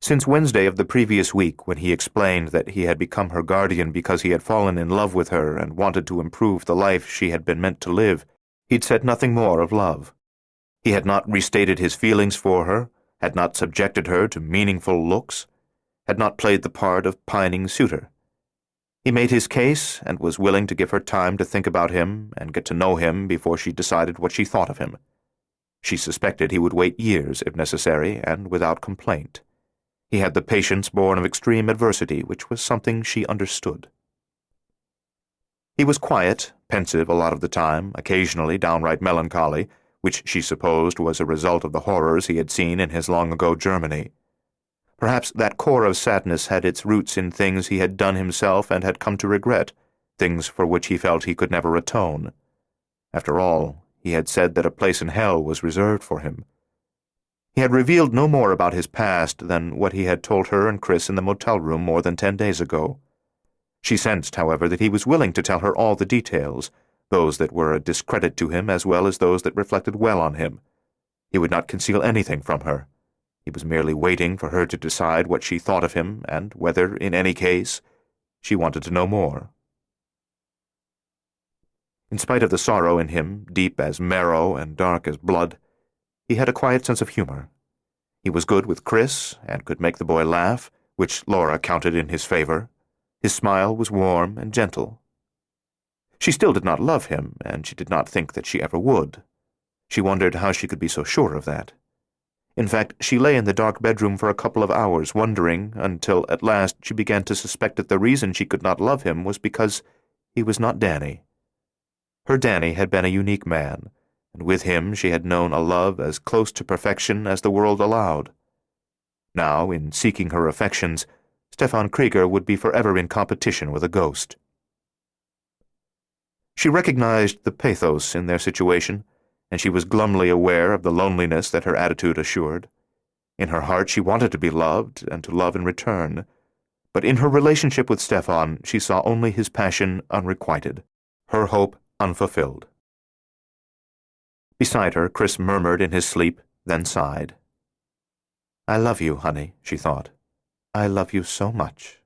Since Wednesday of the previous week, when he explained that he had become her guardian because he had fallen in love with her and wanted to improve the life she had been meant to live, he'd said nothing more of love. He had not restated his feelings for her, had not subjected her to meaningful looks, had not played the part of pining suitor. He made his case and was willing to give her time to think about him and get to know him before she decided what she thought of him. She suspected he would wait years if necessary, and without complaint. He had the patience born of extreme adversity, which was something she understood. He was quiet, pensive a lot of the time, occasionally downright melancholy, which she supposed was a result of the horrors he had seen in his long-ago Germany. Perhaps that core of sadness had its roots in things he had done himself and had come to regret, things for which he felt he could never atone. After all, he had said that a place in hell was reserved for him. He had revealed no more about his past than what he had told her and Chris in the motel room more than 10 days ago. She sensed, however, that he was willing to tell her all the details, those that were a discredit to him as well as those that reflected well on him. He would not conceal anything from her. He was merely waiting for her to decide what she thought of him and whether, in any case, she wanted to know more. In spite of the sorrow in him, deep as marrow and dark as blood, he had a quiet sense of humor. He was good with Chris and could make the boy laugh, which Laura counted in his favor. His smile was warm and gentle. She still did not love him, and she did not think that she ever would. She wondered how she could be so sure of that. In fact, she lay in the dark bedroom for a couple of hours, wondering, until at last she began to suspect that the reason she could not love him was because he was not Danny. Her Danny had been a unique man, and with him she had known a love as close to perfection as the world allowed. Now, in seeking her affections, Stefan Krieger would be forever in competition with a ghost. She recognized the pathos in their situation, and she was glumly aware of the loneliness that her attitude assured. In her heart she wanted to be loved and to love in return, but in her relationship with Stefan she saw only his passion unrequited, her hope unfulfilled. Beside her, Chris murmured in his sleep, then sighed. "I love you, honey," she thought. "I love you so much."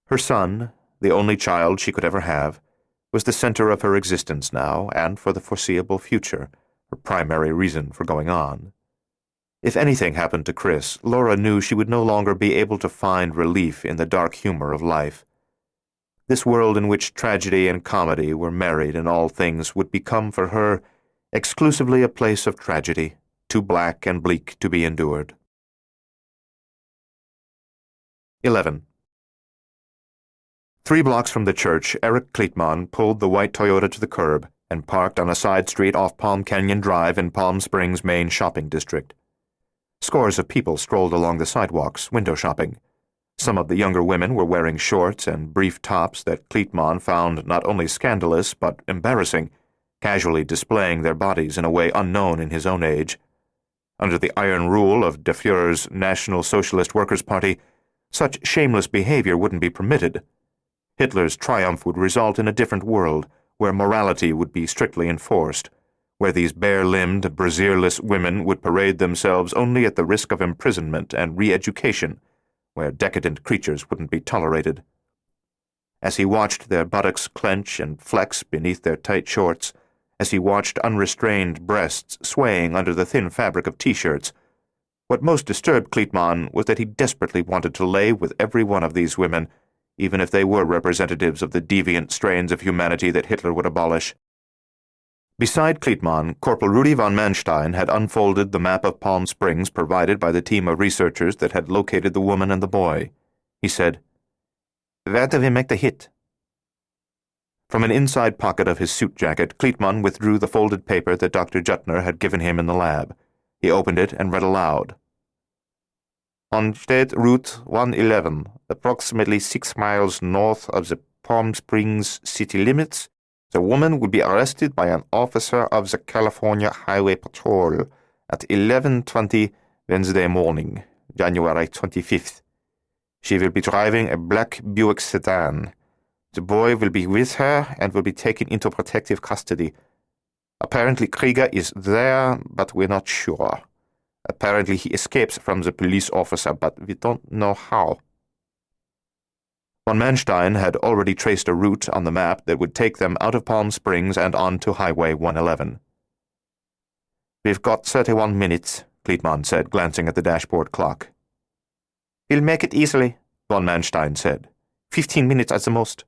Her son, the only child she could ever have, was the center of her existence now, and for the foreseeable future, her primary reason for going on. If anything happened to Chris, Laura knew she would no longer be able to find relief in the dark humor of life. This world in which tragedy and comedy were married in all things would become for her exclusively a place of tragedy, too black and bleak to be endured. 11. 3 blocks from the church, Eric Kleitman pulled the white Toyota to the curb and parked on a side street off Palm Canyon Drive in Palm Springs' main shopping district. Scores of people strolled along the sidewalks, window shopping. Some of the younger women were wearing shorts and brief tops that Kleitman found not only scandalous but embarrassing, casually displaying their bodies in a way unknown in his own age. Under the iron rule of Der Führer's National Socialist Workers' Party, such shameless behavior wouldn't be permitted. Hitler's triumph would result in a different world, where morality would be strictly enforced, where these bare-limbed, brazierless women would parade themselves only at the risk of imprisonment and re-education, where decadent creatures wouldn't be tolerated. As he watched their buttocks clench and flex beneath their tight shorts, as he watched unrestrained breasts swaying under the thin fabric of T-shirts, what most disturbed Crichton was that he desperately wanted to lay with every one of these women, even if they were representatives of the deviant strains of humanity that Hitler would abolish. Beside Crichton, Corporal Rudy von Manstein had unfolded the map of Palm Springs provided by the team of researchers that had located the woman and the boy. He said, "Where do we make the hit?" From an inside pocket of his suit jacket, Crichton withdrew the folded paper that Dr. Juttner had given him in the lab. He opened it and read aloud. On State Route 111, approximately 6 miles north of the Palm Springs city limits, the woman will be arrested by an officer of the California Highway Patrol at 11:20 Wednesday morning, January 25th. She will be driving a black Buick sedan. The boy will be with her and will be taken into protective custody. Apparently Krieger is there, but we're not sure. Apparently he escapes from the police officer, but we don't know how. Von Manstein had already traced a route on the map that would take them out of Palm Springs and on to Highway 111. "We've got 31 minutes, Crichton said, glancing at the dashboard clock. "We'll make it easily," von Manstein said. 15 minutes at the most.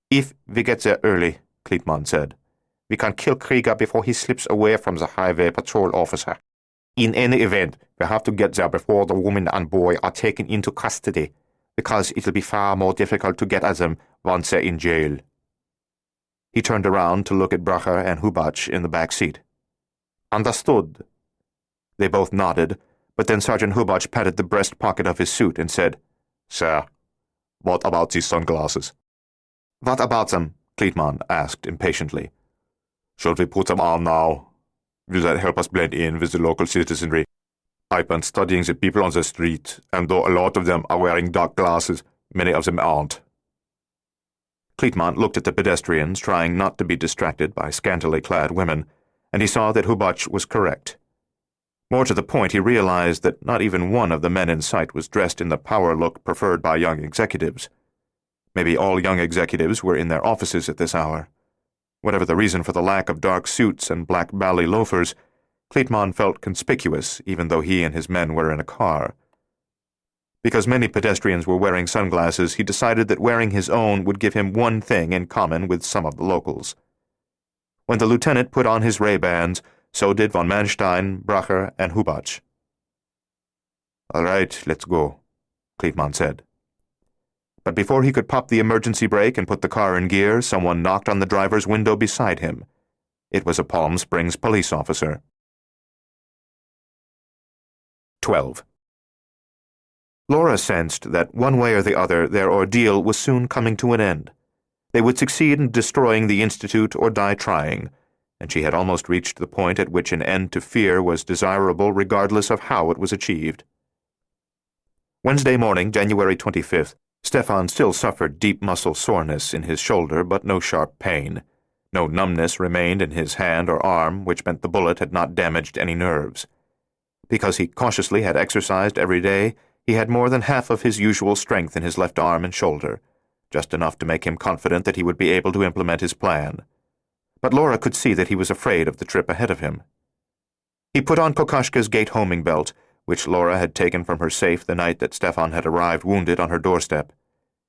"If we get there early," Crichton said, "we can kill Krieger before he slips away from the highway patrol officer. In any event, we have to get there before the woman and boy are taken into custody, because it'll be far more difficult to get at them once they're in jail." He turned around to look at Bracher and Hubach in the back seat. "Understood." They both nodded, but then Sergeant Hubach patted the breast pocket of his suit and said, "Sir, what about these sunglasses?" "What about them?" Crichton asked impatiently. "Should we put them on now? Will that help us blend in with the local citizenry? I've been studying the people on the street, and though a lot of them are wearing dark glasses, many of them aren't." Crichton looked at the pedestrians, trying not to be distracted by scantily clad women, and he saw that Hubach was correct. More to the point, he realized that not even one of the men in sight was dressed in the power look preferred by young executives. Maybe all young executives were in their offices at this hour. Whatever the reason for the lack of dark suits and black bally loafers, Crichton felt conspicuous even though he and his men were in a car. Because many pedestrians were wearing sunglasses, he decided that wearing his own would give him one thing in common with some of the locals. When the lieutenant put on his Ray-Bans, so did von Manstein, Bracher, and Hubach. "All right, let's go," Crichton said. But before he could pop the emergency brake and put the car in gear, someone knocked on the driver's window beside him. It was a Palm Springs police officer. 12. Laura sensed that, one way or the other, their ordeal was soon coming to an end. They would succeed in destroying the Institute or die trying, and she had almost reached the point at which an end to fear was desirable regardless of how it was achieved. Wednesday morning, January 25th, Stefan still suffered deep muscle soreness in his shoulder, but no sharp pain. No numbness remained in his hand or arm, which meant the bullet had not damaged any nerves. Because he cautiously had exercised every day, he had more than half of his usual strength in his left arm and shoulder, just enough to make him confident that he would be able to implement his plan. But Laura could see that he was afraid of the trip ahead of him. He put on Kokoschka's gate homing belt, which Laura had taken from her safe the night that Stefan had arrived wounded on her doorstep.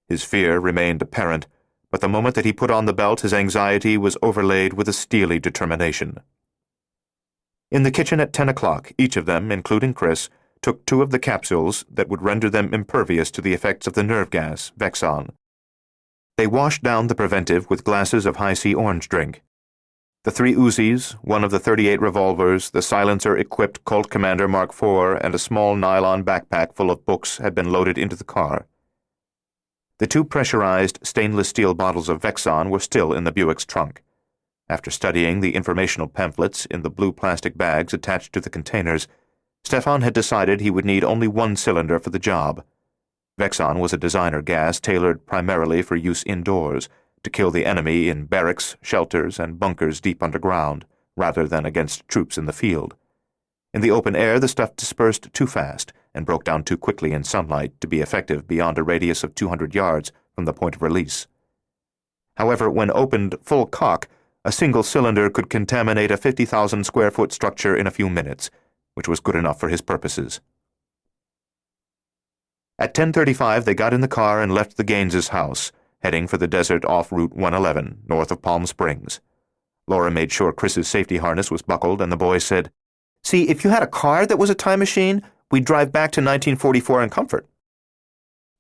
His fear remained apparent, but the moment that he put on the belt, his anxiety was overlaid with a steely determination. In the kitchen at 10 o'clock, each of them, including Chris, took 2 of the capsules that would render them impervious to the effects of the nerve gas, Vexon. They washed down the preventive with glasses of high-C orange drink. The 3 Uzis, 1 of the 38 revolvers, the silencer-equipped Colt Commander Mark IV, and a small nylon backpack full of books had been loaded into the car. The 2 pressurized stainless steel bottles of Vexon were still in the Buick's trunk. After studying the informational pamphlets in the blue plastic bags attached to the containers, Stefan had decided he would need only one cylinder for the job. Vexon was a designer gas tailored primarily for use indoors, to kill the enemy in barracks, shelters, and bunkers deep underground, rather than against troops in the field. In the open air, the stuff dispersed too fast and broke down too quickly in sunlight to be effective beyond a radius of 200 yards from the point of release. However, when opened full cock, a single cylinder could contaminate a 50,000-square-foot structure in a few minutes, which was good enough for his purposes. At 10:35, they got in the car and left the Gaineses' house, heading for the desert off Route 111, north of Palm Springs. Laura made sure Chris's safety harness was buckled, and the boy said, See, if you had a car that was a time machine, we'd drive back to 1944 in comfort.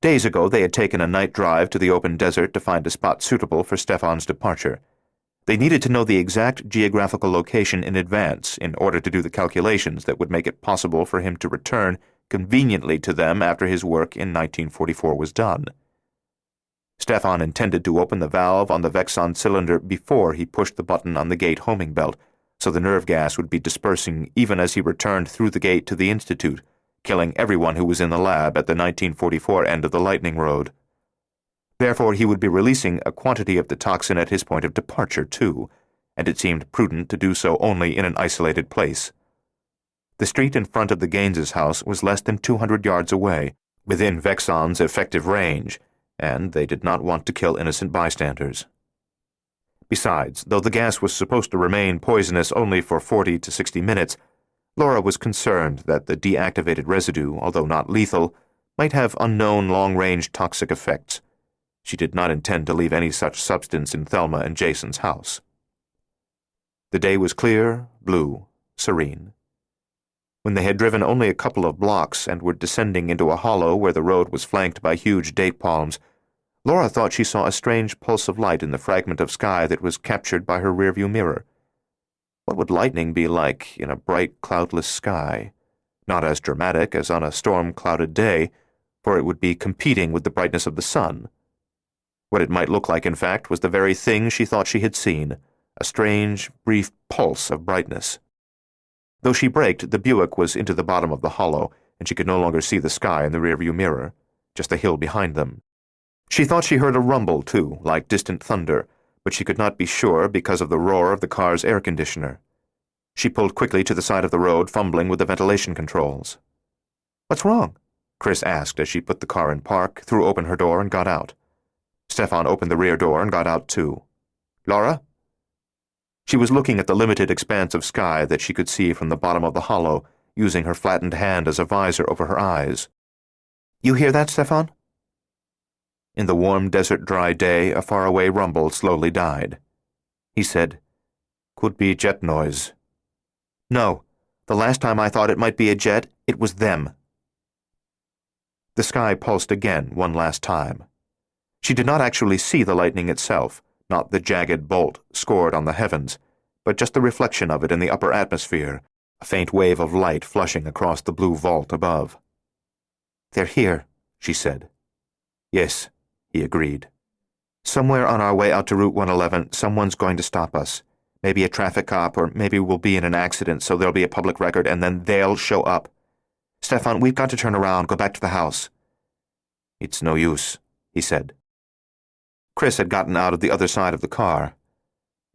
Days ago, they had taken a night drive to the open desert to find a spot suitable for Stefan's departure. They needed to know the exact geographical location in advance in order to do the calculations that would make it possible for him to return conveniently to them after his work in 1944 was done. Stefan intended to open the valve on the Vexon cylinder before he pushed the button on the gate homing belt, so the nerve gas would be dispersing even as he returned through the gate to the Institute, killing everyone who was in the lab at the 1944 end of the Lightning Road. Therefore, he would be releasing a quantity of the toxin at his point of departure, too, and it seemed prudent to do so only in an isolated place. The street in front of the Gaineses' house was less than 200 yards away, within Vexon's effective range, and they did not want to kill innocent bystanders. Besides, though the gas was supposed to remain poisonous only for 40 to 60 minutes, Laura was concerned that the deactivated residue, although not lethal, might have unknown long-range toxic effects. She did not intend to leave any such substance in Thelma and Jason's house. The day was clear, blue, serene. When they had driven only a couple of blocks and were descending into a hollow where the road was flanked by huge date palms, Laura thought she saw a strange pulse of light in the fragment of sky that was captured by her rearview mirror. What would lightning be like in a bright, cloudless sky? Not as dramatic as on a storm-clouded day, for it would be competing with the brightness of the sun. What it might look like, in fact, was the very thing she thought she had seen, a strange, brief pulse of brightness. Though she braked, the Buick was into the bottom of the hollow, and she could no longer see the sky in the rearview mirror, just the hill behind them. She thought she heard a rumble, too, like distant thunder, but she could not be sure because of the roar of the car's air conditioner. She pulled quickly to the side of the road, fumbling with the ventilation controls. "What's wrong?" Chris asked as she put the car in park, threw open her door, and got out. Stefan opened the rear door and got out, too. "Laura?" She was looking at the limited expanse of sky that she could see from the bottom of the hollow, using her flattened hand as a visor over her eyes. "You hear that, Stefan?" In the warm desert-dry day, a faraway rumble slowly died. He said, "Could be jet noise." "No. The last time I thought it might be a jet, it was them." The sky pulsed again one last time. She did not actually see the lightning itself, not the jagged bolt scored on the heavens, but just the reflection of it in the upper atmosphere, a faint wave of light flushing across the blue vault above. "They're here," she said. "Yes," he agreed. "Somewhere on our way out to Route 111, someone's going to stop us. Maybe a traffic cop, or maybe we'll be in an accident, so there'll be a public record, and then they'll show up. Stefan, we've got to turn around, go back to the house." "It's no use," he said. Chris had gotten out of the other side of the car.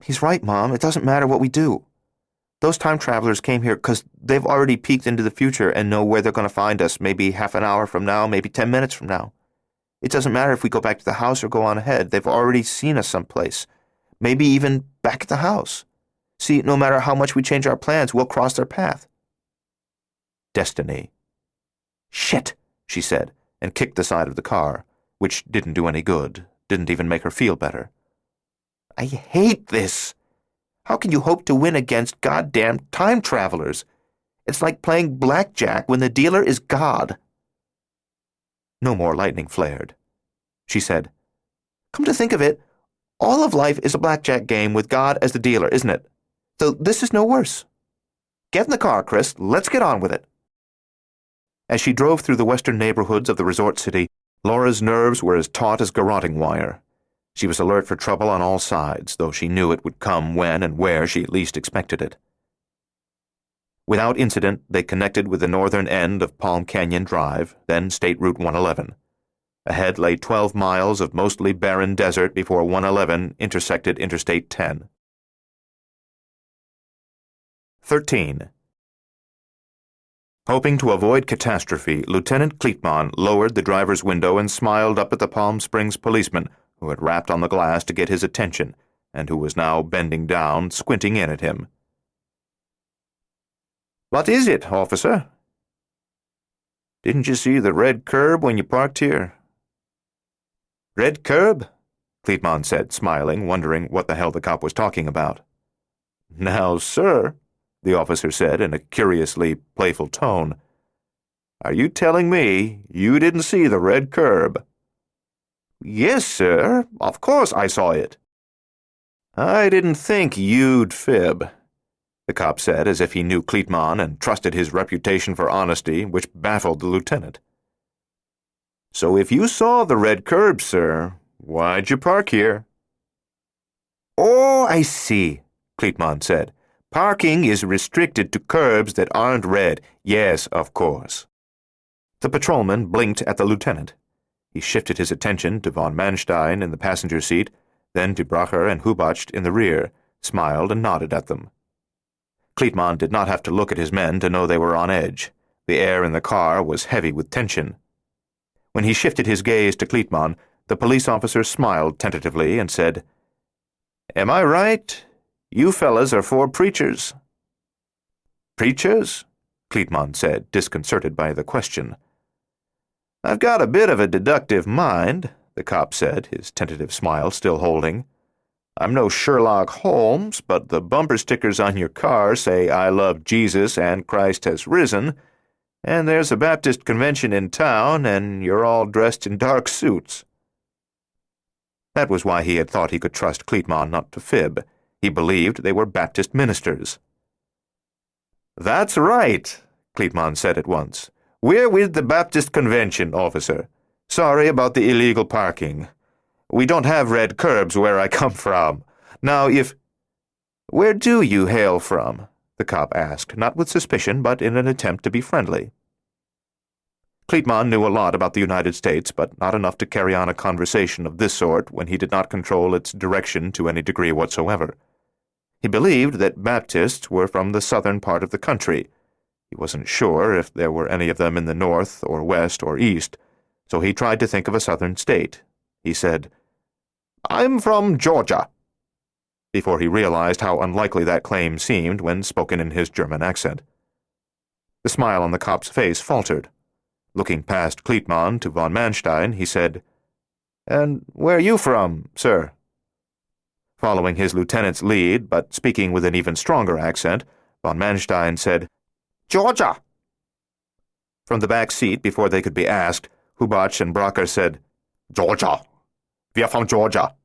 "He's right, Mom. It doesn't matter what we do. Those time travelers came here because they've already peeked into the future and know where they're going to find us, maybe half an hour from now, maybe 10 minutes from now. It doesn't matter if we go back to the house or go on ahead. They've already seen us someplace. Maybe even back at the house. See, no matter how much we change our plans, we'll cross their path." Destiny. "Shit," she said, and kicked the side of the car, which didn't do any good, didn't even make her feel better. "I hate this. How can you hope to win against goddamn time travelers? It's like playing blackjack when the dealer is God." No more lightning flared. She said, "Come to think of it, all of life is a blackjack game with God as the dealer, isn't it? So this is no worse. Get in the car, Chris. Let's get on with it." As she drove through the western neighborhoods of the resort city, Laura's nerves were as taut as garroting wire. She was alert for trouble on all sides, though she knew it would come when and where she least expected it. Without incident, they connected with the northern end of Palm Canyon Drive, then State Route 111. Ahead lay 12 miles of mostly barren desert before 111 intersected Interstate 10. 13. Hoping to avoid catastrophe, Lieutenant Kleitman lowered the driver's window and smiled up at the Palm Springs policeman who had rapped on the glass to get his attention and who was now bending down, squinting in at him. "What is it, officer?" "Didn't you see the red curb when you parked here?" "Red curb?" Kleitman said, smiling, wondering what the hell the cop was talking about. "Now, sir," the officer said in a curiously playful tone, "are you telling me you didn't see the red curb?" "Yes, sir. Of course I saw it." "I didn't think you'd fib," the cop said, as if he knew Kleitman and trusted his reputation for honesty, which baffled the lieutenant. "So if you saw the red curb, sir, why'd you park here?" "Oh, I see," Kleitman said. "Parking is restricted to curbs that aren't red. Yes, of course." The patrolman blinked at the lieutenant. He shifted his attention to von Manstein in the passenger seat, then to Bracher and Hubacht in the rear, smiled and nodded at them. Kleitman did not have to look at his men to know they were on edge. The air in the car was heavy with tension. When he shifted his gaze to Kleitman, the police officer smiled tentatively and said, "Am I right? You fellas are 4 preachers." "Preachers?" Kleitman said, disconcerted by the question. "I've got a bit of a deductive mind," the cop said, his tentative smile still holding. "I'm no Sherlock Holmes, but the bumper stickers on your car say I love Jesus and Christ has risen, and there's a Baptist convention in town, and you're all dressed in dark suits." That was why he had thought he could trust Kleitman not to fib. He believed they were Baptist ministers. "That's right," Kleitman said at once. "We're with the Baptist convention, officer. Sorry about the illegal parking. We don't have red curbs where I come from. Now, if—" "Where do you hail from?" the cop asked, not with suspicion, but in an attempt to be friendly. Kleitman knew a lot about the United States, but not enough to carry on a conversation of this sort when he did not control its direction to any degree whatsoever. He believed that Baptists were from the southern part of the country. He wasn't sure if there were any of them in the north or west or east, so he tried to think of a southern state. He said, "I'm from Georgia," before he realized how unlikely that claim seemed when spoken in his German accent. The smile on the cop's face faltered. Looking past Kleitman to von Manstein, he said, "And where are you from, sir?" Following his lieutenant's lead, but speaking with an even stronger accent, von Manstein said, "Georgia." From the back seat, before they could be asked, Hubacht and Bracher said, "Georgia. We're from Georgia,"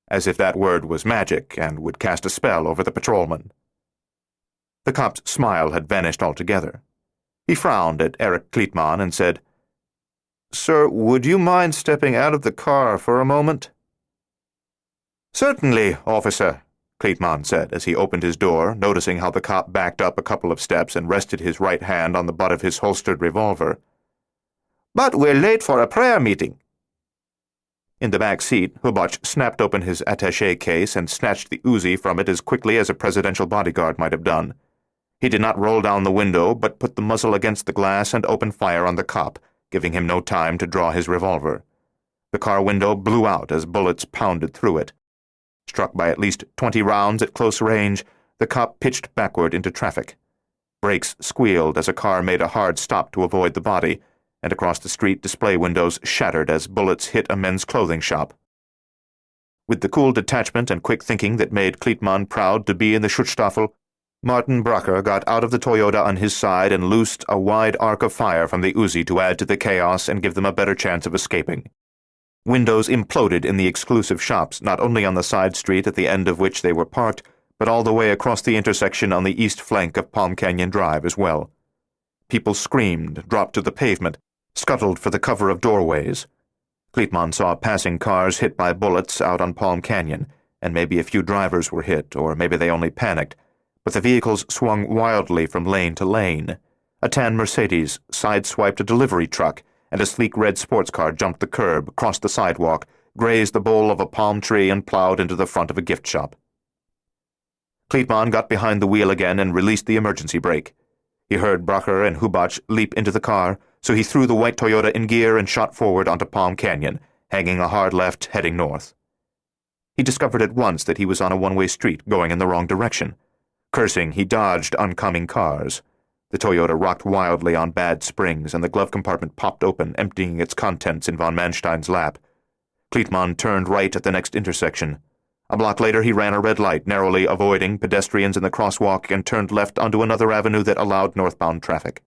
as if that word was magic and would cast a spell over the patrolman. The cop's smile had vanished altogether. He frowned at Erich Kleitman and said, "Sir, would you mind stepping out of the car for a moment?" "Certainly, officer," Kleitman said as he opened his door, noticing how the cop backed up a couple of steps and rested his right hand on the butt of his holstered revolver. "But we're late for a prayer meeting." In the back seat, Hubacht snapped open his attaché case and snatched the Uzi from it as quickly as a presidential bodyguard might have done. He did not roll down the window, but put the muzzle against the glass and opened fire on the cop, giving him no time to draw his revolver. The car window blew out as bullets pounded through it. Struck by at least 20 rounds at close range, the cop pitched backward into traffic. Brakes squealed as a car made a hard stop to avoid the body, and across the street display windows shattered as bullets hit a men's clothing shop. With the cool detachment and quick thinking that made Kleitman proud to be in the Schutzstaffel, Martin Bracher got out of the Toyota on his side and loosed a wide arc of fire from the Uzi to add to the chaos and give them a better chance of escaping. Windows imploded in the exclusive shops, not only on the side street at the end of which they were parked, but all the way across the intersection on the east flank of Palm Canyon Drive as well. People screamed, dropped to the pavement, scuttled for the cover of doorways. Kleitman saw passing cars hit by bullets out on Palm Canyon, and maybe a few drivers were hit, or maybe they only panicked, but the vehicles swung wildly from lane to lane. A tan Mercedes sideswiped a delivery truck, and a sleek red sports car jumped the curb, crossed the sidewalk, grazed the bole of a palm tree, and plowed into the front of a gift shop. Kleitman got behind the wheel again and released the emergency brake. He heard Bracher and Hubach leap into the car, so he threw the white Toyota in gear and shot forward onto Palm Canyon, hanging a hard left, heading north. He discovered at once that he was on a one-way street going in the wrong direction. Cursing, he dodged oncoming cars. The Toyota rocked wildly on bad springs, and the glove compartment popped open, emptying its contents in von Manstein's lap. Kleitman turned right at the next intersection. A block later, he ran a red light, narrowly avoiding pedestrians in the crosswalk, and turned left onto another avenue that allowed northbound traffic.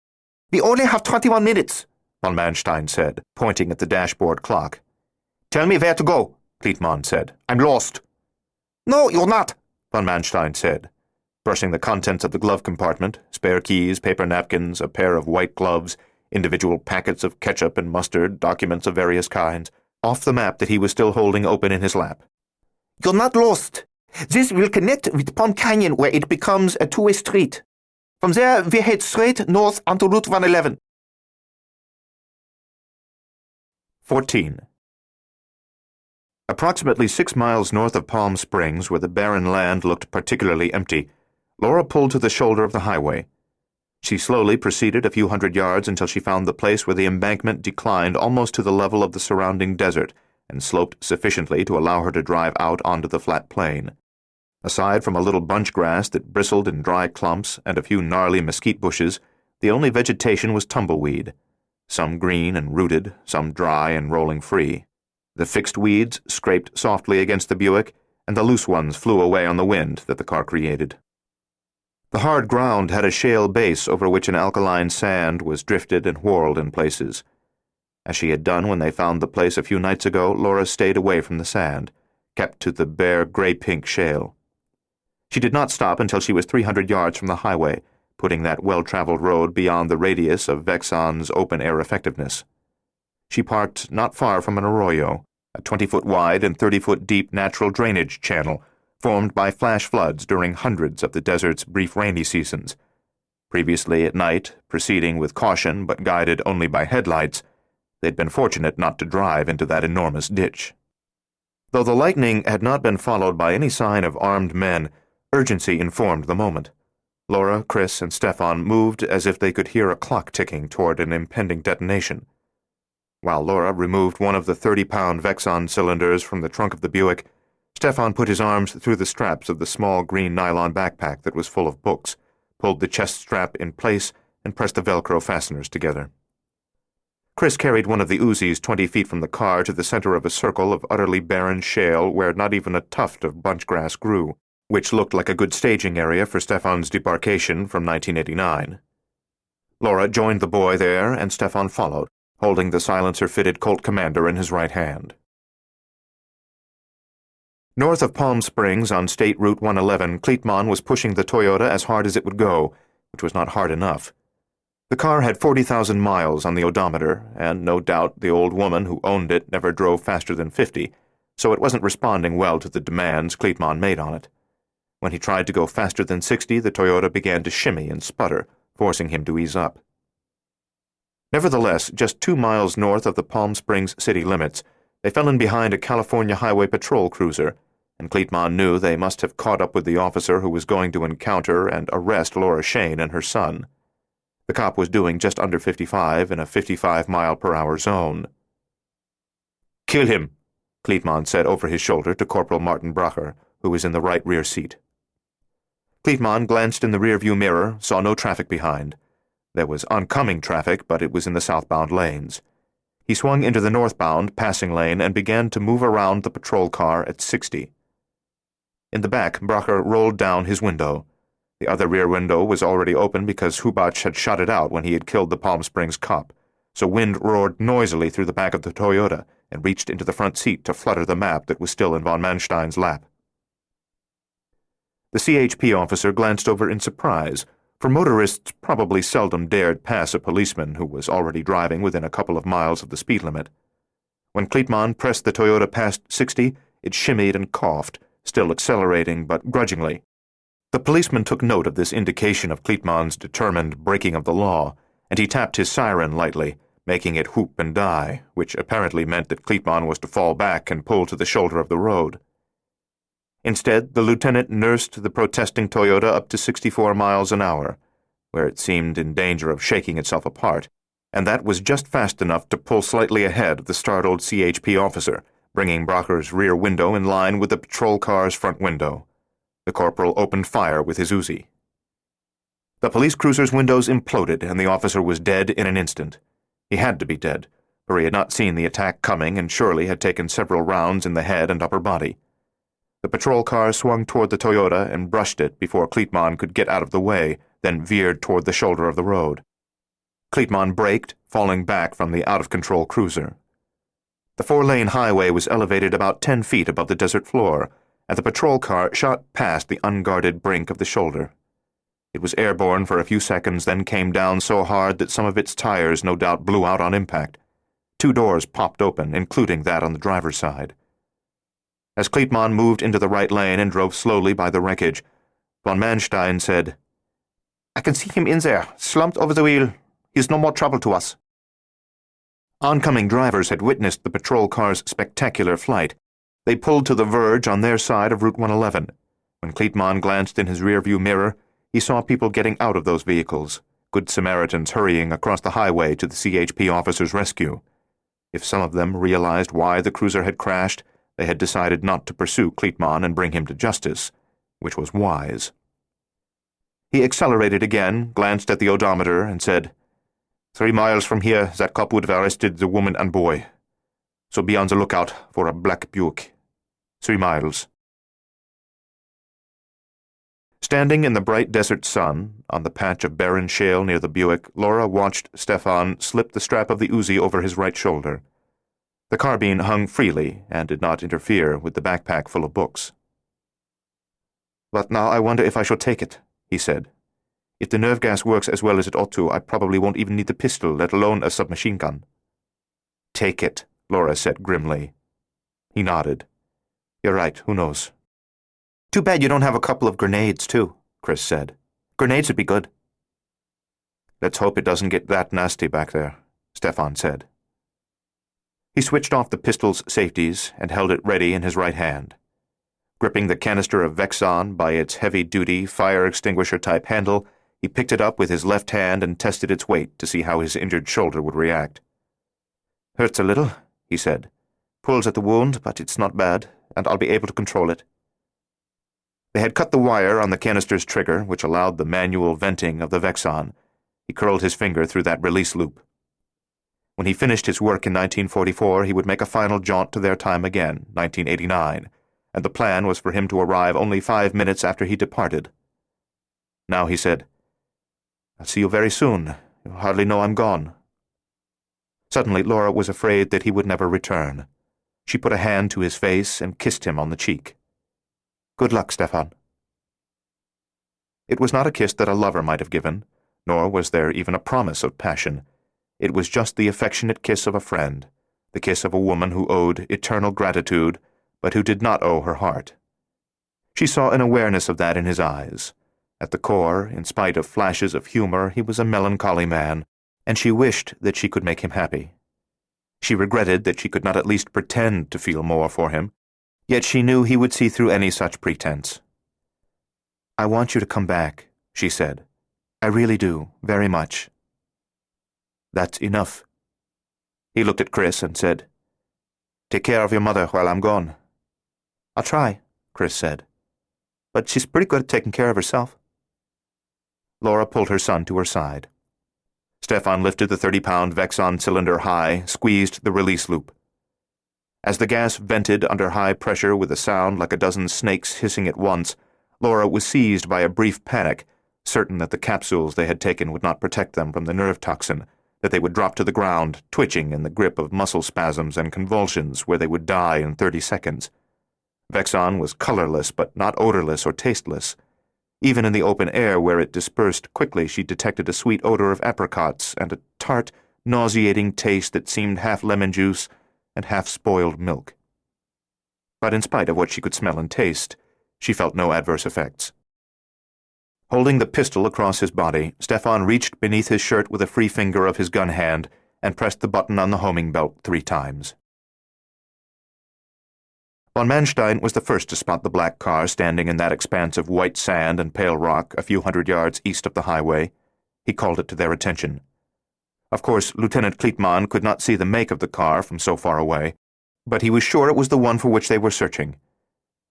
We only have 21 minutes, von Manstein said, pointing at the dashboard clock. Tell me where to go, Kleitman said. I'm lost. No, you're not, von Manstein said, brushing the contents of the glove compartment, spare keys, paper napkins, a pair of white gloves, individual packets of ketchup and mustard, documents of various kinds, off the map that he was still holding open in his lap. You're not lost. This will connect with Palm Canyon, where it becomes a two-way street. From there, we head straight north onto Route 111. 14. Approximately 6 miles north of Palm Springs, where the barren land looked particularly empty, Laura pulled to the shoulder of the highway. She slowly proceeded a few hundred yards until she found the place where the embankment declined almost to the level of the surrounding desert and sloped sufficiently to allow her to drive out onto the flat plain. Aside from a little bunch grass that bristled in dry clumps and a few gnarly mesquite bushes, the only vegetation was tumbleweed, some green and rooted, some dry and rolling free. The fixed weeds scraped softly against the Buick, and the loose ones flew away on the wind that the car created. The hard ground had a shale base over which an alkaline sand was drifted and whorled in places. As she had done when they found the place a few nights ago, Laura stayed away from the sand, kept to the bare gray-pink shale. She did not stop until she was 300 yards from the highway, putting that well-traveled road beyond the radius of Vexon's open-air effectiveness. She parked not far from an arroyo, a 20-foot wide and 30-foot deep natural drainage channel formed by flash floods during hundreds of the desert's brief rainy seasons. Previously at night, proceeding with caution but guided only by headlights, they'd been fortunate not to drive into that enormous ditch. Though the lightning had not been followed by any sign of armed men, urgency informed the moment. Laura, Chris, and Stefan moved as if they could hear a clock ticking toward an impending detonation. While Laura removed one of the 30-pound Vexon cylinders from the trunk of the Buick, Stefan put his arms through the straps of the small green nylon backpack that was full of books, pulled the chest strap in place, and pressed the Velcro fasteners together. Chris carried one of the Uzis 20 feet from the car to the center of a circle of utterly barren shale where not even a tuft of bunch grass grew, which looked like a good staging area for Stefan's debarkation from 1989. Laura joined the boy there, and Stefan followed, holding the silencer-fitted Colt Commander in his right hand. North of Palm Springs on State Route 111, Kleitman was pushing the Toyota as hard as it would go, which was not hard enough. The car had 40,000 miles on the odometer, and no doubt the old woman who owned it never drove faster than 50, so it wasn't responding well to the demands Kleitman made on it. When he tried to go faster than 60, the Toyota began to shimmy and sputter, forcing him to ease up. Nevertheless, just 2 miles north of the Palm Springs city limits, they fell in behind a California Highway Patrol cruiser, and Kleitman knew they must have caught up with the officer who was going to encounter and arrest Laura Shane and her son. The cop was doing just under 55 in a 55-mile-per-hour zone. "Kill him," Kleitman said over his shoulder to Corporal Martin Bracher, who was in the right rear seat. Kleitman glanced in the rearview mirror, saw no traffic behind. There was oncoming traffic, but it was in the southbound lanes. He swung into the northbound passing lane and began to move around the patrol car at 60. In the back, Bracher rolled down his window. The other rear window was already open because Hubach had shot it out when he had killed the Palm Springs cop, so wind roared noisily through the back of the Toyota and reached into the front seat to flutter the map that was still in von Manstein's lap. The CHP officer glanced over in surprise, for motorists probably seldom dared pass a policeman who was already driving within a couple of miles of the speed limit. When Kleitman pressed the Toyota past 60, it shimmied and coughed, still accelerating but grudgingly. The policeman took note of this indication of Kleitman's determined breaking of the law, and he tapped his siren lightly, making it whoop and die, which apparently meant that Kleitman was to fall back and pull to the shoulder of the road. Instead, the lieutenant nursed the protesting Toyota up to 64 miles an hour, where it seemed in danger of shaking itself apart, and that was just fast enough to pull slightly ahead of the startled CHP officer, bringing Brocker's rear window in line with the patrol car's front window. The corporal opened fire with his Uzi. The police cruiser's windows imploded, and the officer was dead in an instant. He had to be dead, for he had not seen the attack coming and surely had taken several rounds in the head and upper body. The patrol car swung toward the Toyota and brushed it before Kleitman could get out of the way, then veered toward the shoulder of the road. Kleitman braked, falling back from the out-of-control cruiser. The 4-lane highway was elevated about 10 feet above the desert floor, and the patrol car shot past the unguarded brink of the shoulder. It was airborne for a few seconds, then came down so hard that some of its tires no doubt blew out on impact. 2 doors popped open, including that on the driver's side. As Kleitman moved into the right lane and drove slowly by the wreckage, von Manstein said, "I can see him in there, slumped over the wheel. He's no more trouble to us." Oncoming drivers had witnessed the patrol car's spectacular flight. They pulled to the verge on their side of Route 111. When Kleitman glanced in his rearview mirror, he saw people getting out of those vehicles, Good Samaritans hurrying across the highway to the CHP officer's rescue. If some of them realized why the cruiser had crashed, they had decided not to pursue Kleitman and bring him to justice, which was wise. He accelerated again, glanced at the odometer, and said, 3 miles from here, that cop would have arrested the woman and boy. So be on the lookout for a black Buick. 3 miles. Standing in the bright desert sun, on the patch of barren shale near the Buick, Laura watched Stefan slip the strap of the Uzi over his right shoulder. The carbine hung freely and did not interfere with the backpack full of books. "But now I wonder if I shall take it," he said. "If the nerve gas works as well as it ought to, I probably won't even need the pistol, let alone a submachine gun." "Take it," Laura said grimly. He nodded. "You're right, who knows?" Too bad you don't have a couple of grenades, too, Chris said. Grenades would be good. "Let's hope it doesn't get that nasty back there," Stefan said. He switched off the pistol's safeties and held it ready in his right hand. Gripping the canister of Vexon by its heavy-duty fire extinguisher-type handle, he picked it up with his left hand and tested its weight to see how his injured shoulder would react. "Hurts a little," he said. "Pulls at the wound, but it's not bad, and I'll be able to control it." They had cut the wire on the canister's trigger, which allowed the manual venting of the Vexon. He curled his finger through that release loop. When he finished his work in 1944, he would make a final jaunt to their time again, 1989, and the plan was for him to arrive only 5 minutes after he departed. Now he said, "I'll see you very soon. You'll hardly know I'm gone." Suddenly, Laura was afraid that he would never return. She put a hand to his face and kissed him on the cheek. "Good luck, Stefan." It was not a kiss that a lover might have given, nor was there even a promise of passion. It was just the affectionate kiss of a friend, the kiss of a woman who owed eternal gratitude, but who did not owe her heart. She saw an awareness of that in his eyes. At the core, in spite of flashes of humor, he was a melancholy man, and she wished that she could make him happy. She regretted that she could not at least pretend to feel more for him, yet she knew he would see through any such pretense. "I want you to come back," she said. "I really do, very much." "That's enough." He looked at Chris and said, "Take care of your mother while I'm gone." "I'll try," Chris said. "But she's pretty good at taking care of herself." Laura pulled her son to her side. Stefan lifted the 30-pound Vexon cylinder high, squeezed the release loop. As the gas vented under high pressure with a sound like a dozen snakes hissing at once, Laura was seized by a brief panic, certain that the capsules they had taken would not protect them from the nerve toxin, that they would drop to the ground, twitching in the grip of muscle spasms and convulsions where they would die in 30 seconds. Vexon was colorless but not odorless or tasteless. Even in the open air where it dispersed quickly, she detected a sweet odor of apricots and a tart, nauseating taste that seemed half lemon juice and half-spoiled milk. But in spite of what she could smell and taste, she felt no adverse effects. Holding the pistol across his body, Stefan reached beneath his shirt with a free finger of his gun hand and pressed the button on the homing belt 3 times. Von Manstein was the first to spot the black car standing in that expanse of white sand and pale rock a few hundred yards east of the highway. He called it to their attention. Of course, Lieutenant Kleitmann could not see the make of the car from so far away, but he was sure it was the one for which they were searching.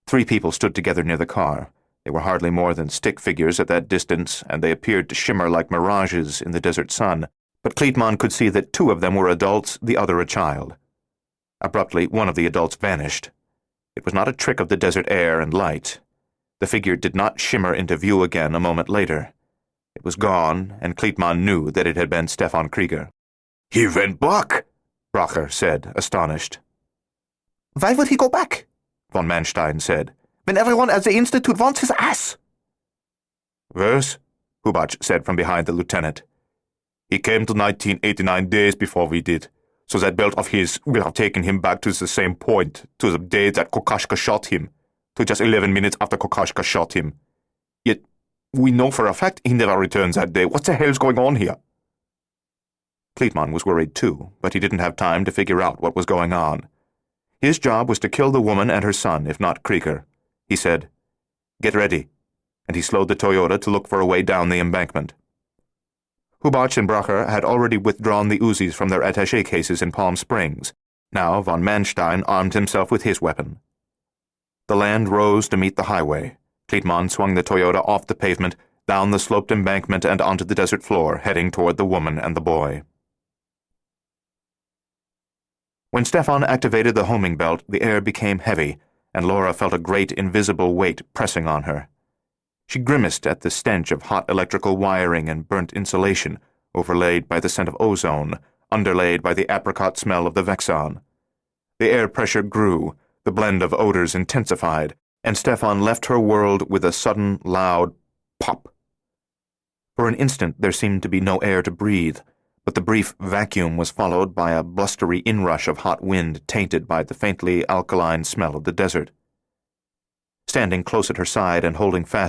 3 people stood together near the car. They were hardly more than stick figures at that distance, and they appeared to shimmer like mirages in the desert sun, but Kleitmann could see that 2 of them were adults, the other a child. Abruptly, one of the adults vanished. It was not a trick of the desert air and light. The figure did not shimmer into view again a moment later. It was gone, and Kleitmann knew that it had been Stefan Krieger. He went back, Bracher said, astonished. Why would he go back? Von Manstein said. When everyone at the Institute wants his ass. Worse, Hubach said from behind the lieutenant. He came to 1989 days before we did, so that belt of his will have taken him back to the same point, to the day that Kokoschka shot him, to just 11 minutes after Kokoschka shot him. Yet, we know for a fact he never returned that day. What the hell's going on here? Kleitmann was worried too, but he didn't have time to figure out what was going on. His job was to kill the woman and her son, if not Krieger. He said, "Get ready," and he slowed the Toyota to look for a way down the embankment. Hubach and Bracher had already withdrawn the Uzis from their attaché cases in Palm Springs. Now von Manstein armed himself with his weapon. The land rose to meet the highway. Kleitmann swung the Toyota off the pavement, down the sloped embankment and onto the desert floor, heading toward the woman and the boy. When Stefan activated the homing belt, the air became heavy, and Laura felt a great invisible weight pressing on her. She grimaced at the stench of hot electrical wiring and burnt insulation, overlaid by the scent of ozone, underlaid by the apricot smell of the Vexon. The air pressure grew, the blend of odors intensified, and Stefan left her world with a sudden, loud pop. For an instant there seemed to be no air to breathe, but the brief vacuum was followed by a blustery inrush of hot wind tainted by the faintly alkaline smell of the desert. Standing close at her side and holding fast